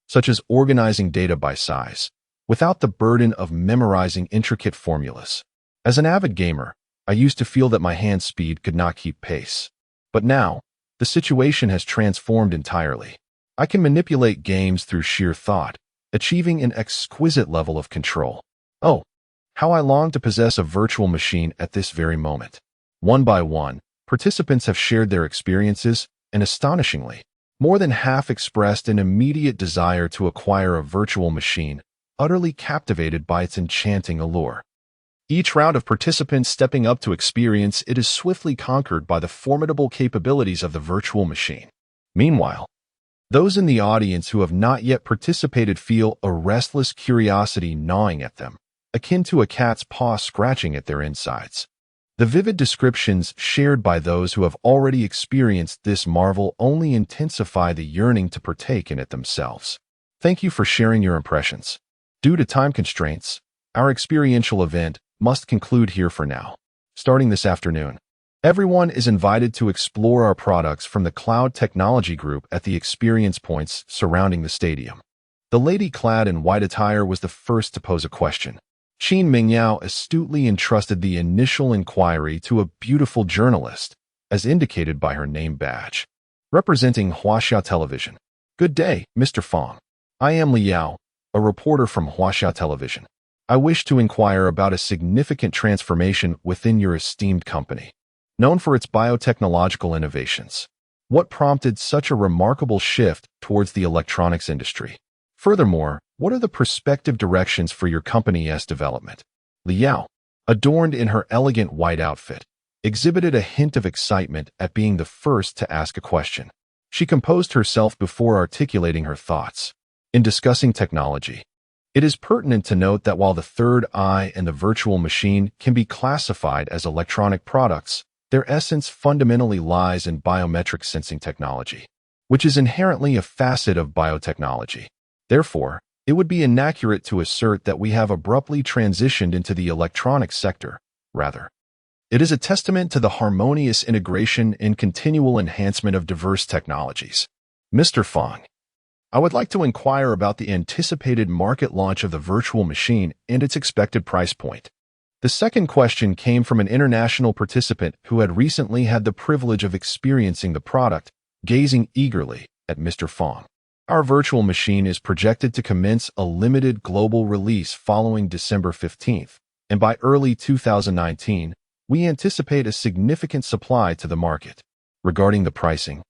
such as organizing data by size, without the burden of memorizing intricate formulas. As an avid gamer, I used to feel that my hand speed could not keep pace. But now, the situation has transformed entirely. I can manipulate games through sheer thought, achieving an exquisite level of control. Oh, how I long to possess a virtual machine at this very moment. One by one, participants have shared their experiences, and astonishingly, more than half expressed an immediate desire to acquire a virtual machine, utterly captivated by its enchanting allure. Each round of participants stepping up to experience it is swiftly conquered by the formidable capabilities of the virtual machine. Meanwhile, those in the audience who have not yet participated feel a restless curiosity gnawing at them, akin to a cat's paw scratching at their insides. The vivid descriptions shared by those who have already experienced this marvel only intensify the yearning to partake in it themselves. Thank you for sharing your impressions. Due to time constraints, our experiential event must conclude here for now. Starting this afternoon, everyone is invited to explore our products from the Cloud Technology Group at the experience points surrounding the stadium. The lady clad in white attire was the first to pose a question. Chen Ming astutely entrusted the initial inquiry to a beautiful journalist, as indicated by her name badge. Representing Huaxia Television. Good day, Mr. Fong. I am Liao, a reporter from Huaxia Television. I wish to inquire about a significant transformation within your esteemed company, known for its biotechnological innovations. What prompted such a remarkable shift towards the electronics industry? Furthermore, what are the prospective directions for your company's development? Liao, adorned in her elegant white outfit, exhibited a hint of excitement at being the first to ask a question. She composed herself before articulating her thoughts. In discussing technology, it is pertinent to note that while the third eye and the virtual machine can be classified as electronic products, their essence fundamentally lies in biometric sensing technology, which is inherently a facet of biotechnology. Therefore, it would be inaccurate to assert that we have abruptly transitioned into the electronics sector. Rather, it is a testament to the harmonious integration and continual enhancement of diverse technologies. Mr. Fong, I would like to inquire about the anticipated market launch of the virtual machine and its expected price point. The second question came from an international participant who had recently had the privilege of experiencing the product, gazing eagerly at Mr. Fong. Our virtual machine is projected to commence a limited global release following December 15th, and by early 2019, we anticipate a significant supply to the market. Regarding the pricing,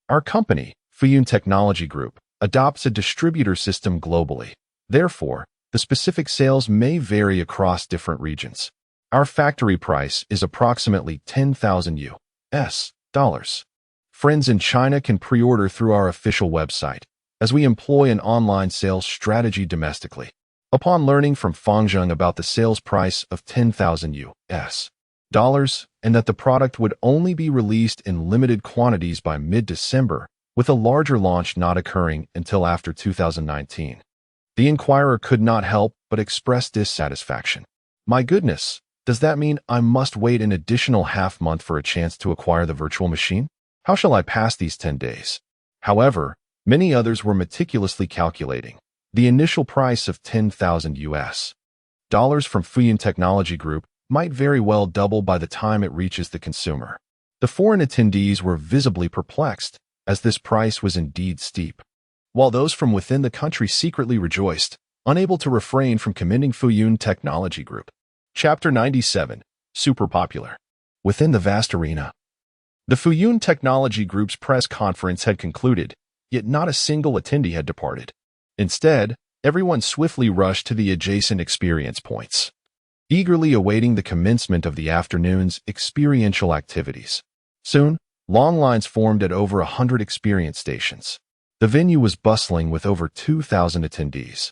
our company, Fuyun Technology Group, adopts a distributor system globally. Therefore, the specific sales may vary across different regions. Our factory price is approximately $10,000. Friends in China can pre-order through our official website, as we employ an online sales strategy domestically. Upon learning from Fangzheng about the sales price of $10,000 and that the product would only be released in limited quantities by mid-December, with a larger launch not occurring until after 2019, the inquirer could not help but express dissatisfaction. My goodness, does that mean I must wait an additional half-month for a chance to acquire the virtual machine? How shall I pass these 10 days? However, many others were meticulously calculating. The initial price of $10,000 from Fuyun Technology Group might very well double by the time it reaches the consumer. The foreign attendees were visibly perplexed, as this price was indeed steep, while those from within the country secretly rejoiced, unable to refrain from commending Fuyun Technology Group. Chapter 97. Super Popular. Within the vast arena, the Fuyun Technology Group's press conference had concluded, yet not a single attendee had departed. Instead, everyone swiftly rushed to the adjacent experience points. eagerly awaiting the commencement of the afternoon's experiential activities. Soon, long lines formed at over 100 experience stations. The venue was bustling with over 2,000 attendees,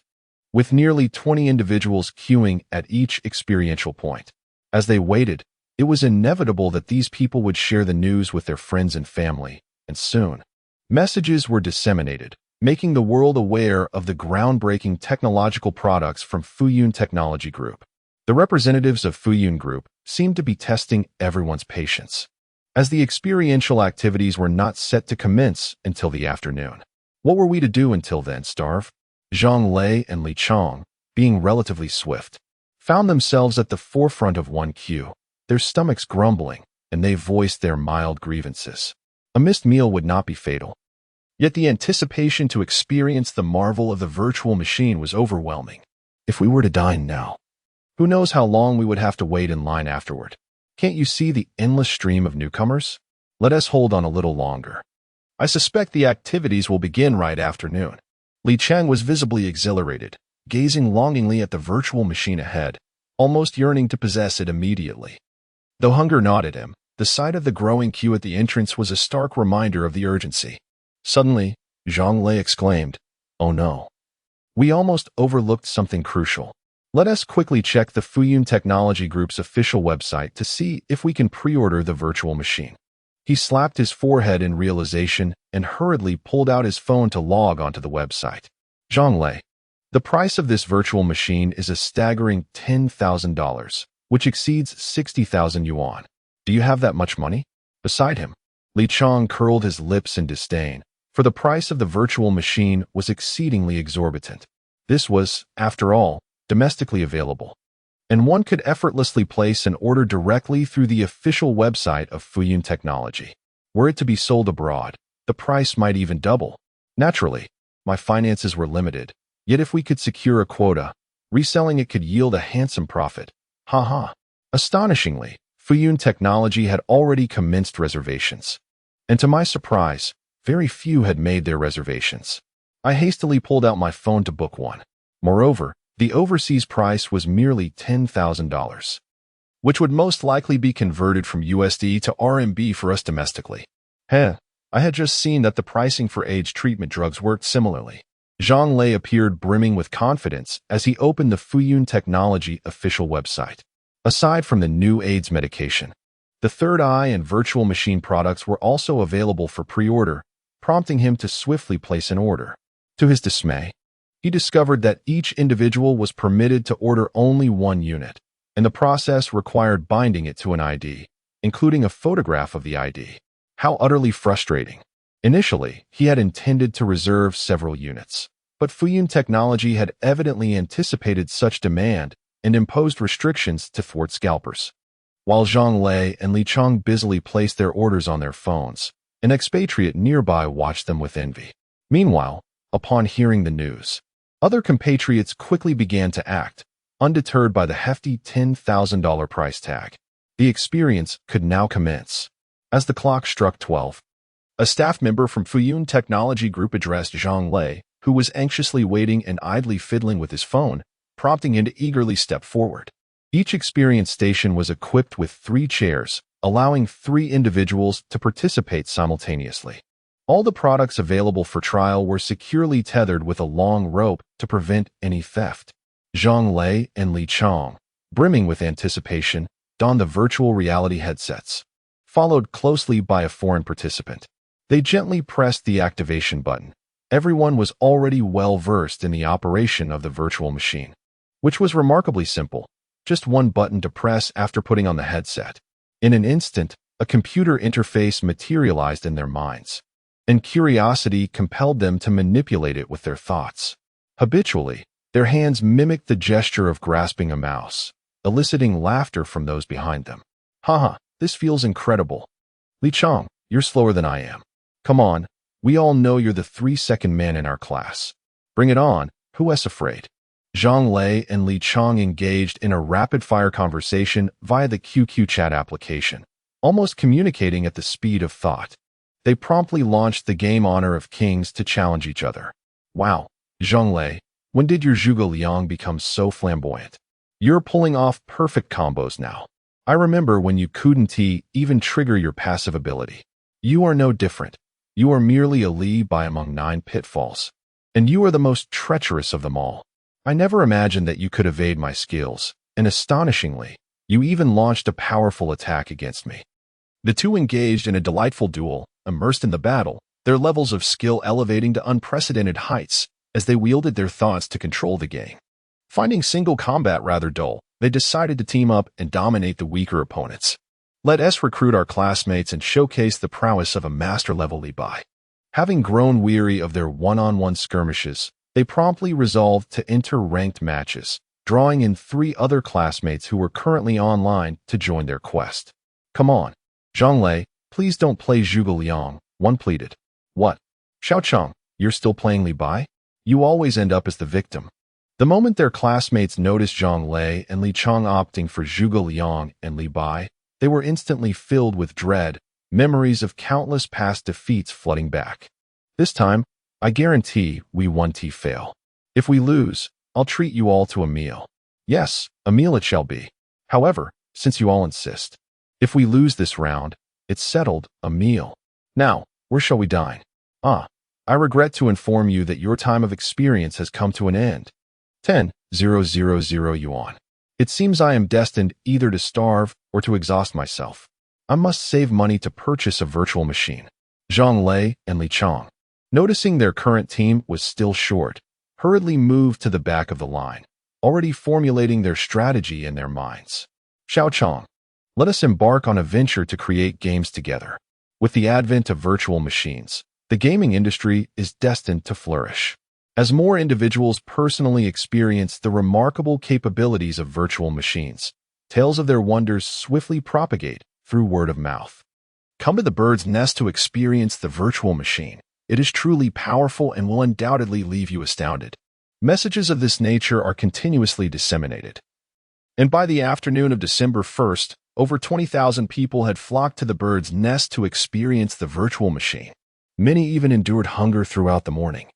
with nearly 20 individuals queuing at each experiential point. As they waited, it was inevitable that these people would share the news with their friends and family, and soon, messages were disseminated, making the world aware of the groundbreaking technological products from Fuyun Technology Group. The representatives of Fuyun Group seemed to be testing everyone's patience, as the experiential activities were not set to commence until the afternoon. What were we to do until then, starve? Zhang Lei and Li Chong, being relatively swift, found themselves at the forefront of one queue, their stomachs grumbling, and they voiced their mild grievances. A missed meal would not be fatal. Yet the anticipation to experience the marvel of the virtual machine was overwhelming. If we were to dine now, who knows how long we would have to wait in line afterward? Can't you see the endless stream of newcomers? Let us hold on a little longer. I suspect the activities will begin right after noon. Li Chang was visibly exhilarated, gazing longingly at the virtual machine ahead, almost yearning to possess it immediately. Though hunger gnawed at him, the sight of the growing queue at the entrance was a stark reminder of the urgency. Suddenly, Zhang Lei exclaimed, "Oh no! We almost overlooked something crucial. Let us quickly check the Fuyun Technology Group's official website to see if we can pre-order the virtual machine." He slapped his forehead in realization and hurriedly pulled out his phone to log onto the website. Zhang Lei, the price of this virtual machine is a staggering $10,000, which exceeds 60,000 yuan. Do you have that much money? Beside him, Li Chong curled his lips in disdain, for the price of the virtual machine was exceedingly exorbitant. This was, after all, domestically available, and one could effortlessly place an order directly through the official website of Fuyun Technology. Were it to be sold abroad, the price might even double. Naturally, my finances were limited, yet if we could secure a quota, reselling it could yield a handsome profit. Astonishingly, Fuyun Technology had already commenced reservations, and to my surprise, very few had made their reservations. I hastily pulled out my phone to book one. Moreover, the overseas price was merely $10,000, which would most likely be converted from USD to RMB for us domestically. I had just seen that the pricing for AIDS treatment drugs worked similarly. Zhang Lei appeared brimming with confidence as he opened the Fuyun Technology official website. Aside from the new AIDS medication, the third eye and virtual machine products were also available for pre-order, prompting him to swiftly place an order. To his dismay, he discovered that each individual was permitted to order only one unit, and the process required binding it to an ID, including a photograph of the ID. How utterly frustrating. Initially, he had intended to reserve several units, but Fuyun Technology had evidently anticipated such demand and imposed restrictions to thwart scalpers. While Zhang Lei and Li Chong busily placed their orders on their phones, an expatriate nearby watched them with envy. Meanwhile, upon hearing the news, other compatriots quickly began to act, undeterred by the hefty $10,000 price tag. The experience could now commence. As the clock struck 12, a staff member from Fuyun Technology Group addressed Zhang Lei, who was anxiously waiting and idly fiddling with his phone, prompting him to eagerly step forward. Each experience station was equipped with 3 chairs, allowing 3 individuals to participate simultaneously. All the products available for trial were securely tethered with a long rope to prevent any theft. Zhang Lei and Li Chong, brimming with anticipation, donned the virtual reality headsets, followed closely by a foreign participant. They gently pressed the activation button. Everyone was already well versed in the operation of the virtual machine, which was remarkably simple, just one button to press after putting on the headset. In an instant, a computer interface materialized in their minds, and curiosity compelled them to manipulate it with their thoughts. Habitually, their hands mimicked the gesture of grasping a mouse, eliciting laughter from those behind them. This feels incredible. Li Chong, you're slower than I am. Come on, we all know you're the 3-second man in our class. Bring it on, who's afraid? Zhang Lei and Li Chong engaged in a rapid-fire conversation via the QQ chat application, almost communicating at the speed of thought. They promptly launched the game Honor of Kings to challenge each other. Wow, Zhang Lei, when did your zhuge liang become so flamboyant? You're pulling off perfect combos now. I remember when you couldn't even trigger your passive ability. You are no different. You are merely a Li Bai among 9 pitfalls. And you are the most treacherous of them all. I never imagined that you could evade my skills, and astonishingly, you even launched a powerful attack against me. The two engaged in a delightful duel, immersed in the battle, their levels of skill elevating to unprecedented heights as they wielded their thoughts to control the game. Finding single combat rather dull, they decided to team up and dominate the weaker opponents. Let us recruit our classmates and showcase the prowess of a master-level Li Bai. Having grown weary of their one-on-one skirmishes, they promptly resolved to enter ranked matches, drawing in 3 other classmates who were currently online to join their quest. Come on, Zhang Lei, please don't play Zhuge Liang, one pleaded. What? Xiao Cheng, you're still playing Li Bai? You always end up as the victim. The moment their classmates noticed Zhang Lei and Li Chang opting for Zhuge Liang and Li Bai, they were instantly filled with dread, memories of countless past defeats flooding back. This time, I guarantee we won't fail. If we lose, I'll treat you all to a meal. Yes, a meal it shall be. However, since you all insist, if we lose this round, it's settled, a meal. Now, where shall we dine? I regret to inform you that your time of experience has come to an end. 10,000 yuan. It seems I am destined either to starve or to exhaust myself. I must save money to purchase a virtual machine. Zhang Lei and Li Chang, noticing their current team was still short, hurriedly moved to the back of the line, already formulating their strategy in their minds. Xiao Chang, let us embark on a venture to create games together. With the advent of virtual machines, the gaming industry is destined to flourish. As more individuals personally experience the remarkable capabilities of virtual machines, tales of their wonders swiftly propagate through word of mouth. Come to the bird's nest to experience the virtual machine. It is truly powerful and will undoubtedly leave you astounded. Messages of this nature are continuously disseminated. And by the afternoon of December 1st, over 20,000 people had flocked to the bird's nest to experience the virtual machine. Many even endured hunger throughout the morning,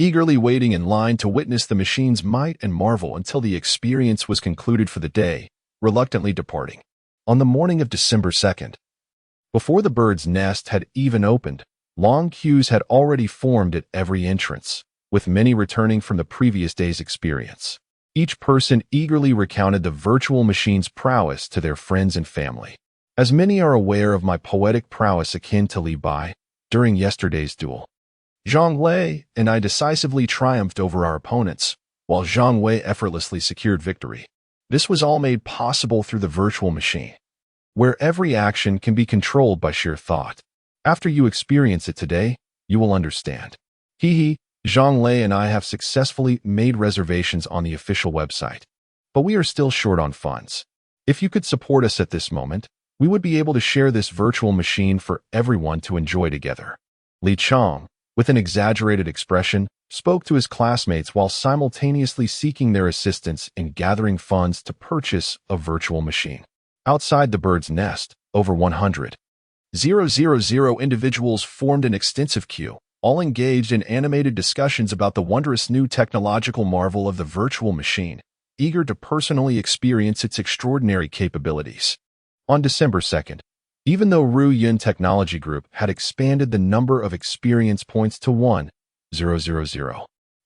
eagerly waiting in line to witness the machine's might and marvel until the experience was concluded for the day, reluctantly departing. On the morning of December 2nd, before the bird's nest had even opened, long queues had already formed at every entrance, with many returning from the previous day's experience. Each person eagerly recounted the virtual machine's prowess to their friends and family. As many are aware of my poetic prowess akin to Li Bai during yesterday's duel, Zhang Lei and I decisively triumphed over our opponents, while Zhang Wei effortlessly secured victory. This was all made possible through the virtual machine, where every action can be controlled by sheer thought. After you experience it today, you will understand. Zhang Lei and I have successfully made reservations on the official website, but we are still short on funds. If you could support us at this moment, we would be able to share this virtual machine for everyone to enjoy together. Li Chang, with an exaggerated expression, spoke to his classmates while simultaneously seeking their assistance in gathering funds to purchase a virtual machine. Outside the bird's nest, over 100,000 individuals formed an extensive queue, all engaged in animated discussions about the wondrous new technological marvel of the virtual machine, eager to personally experience its extraordinary capabilities. On December 2nd, even though Ru Yun Technology Group had expanded the number of experience points to 1,000,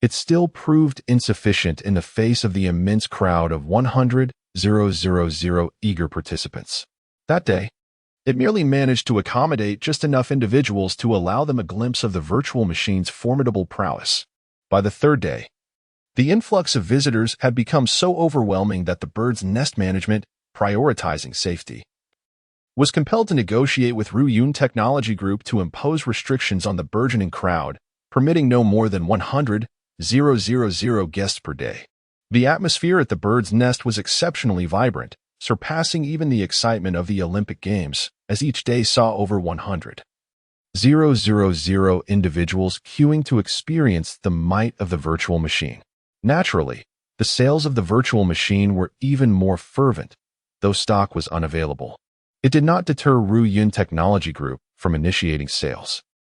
it still proved insufficient in the face of the immense crowd of 100,000 eager participants. That day, it merely managed to accommodate just enough individuals to allow them a glimpse of the virtual machine's formidable prowess. By the third day, the influx of visitors had become so overwhelming that the bird's nest management, prioritizing safety, was compelled to negotiate with Ru Yun Technology Group to impose restrictions on the burgeoning crowd, permitting no more than 100,000 guests per day. The atmosphere at the bird's nest was exceptionally vibrant, surpassing even the excitement of the Olympic Games, as each day saw over 100,000 individuals queuing to experience the might of the virtual machine. Naturally, the sales of the virtual machine were even more fervent, though stock was unavailable. It did not deter Ru Yun Technology Group from initiating sales.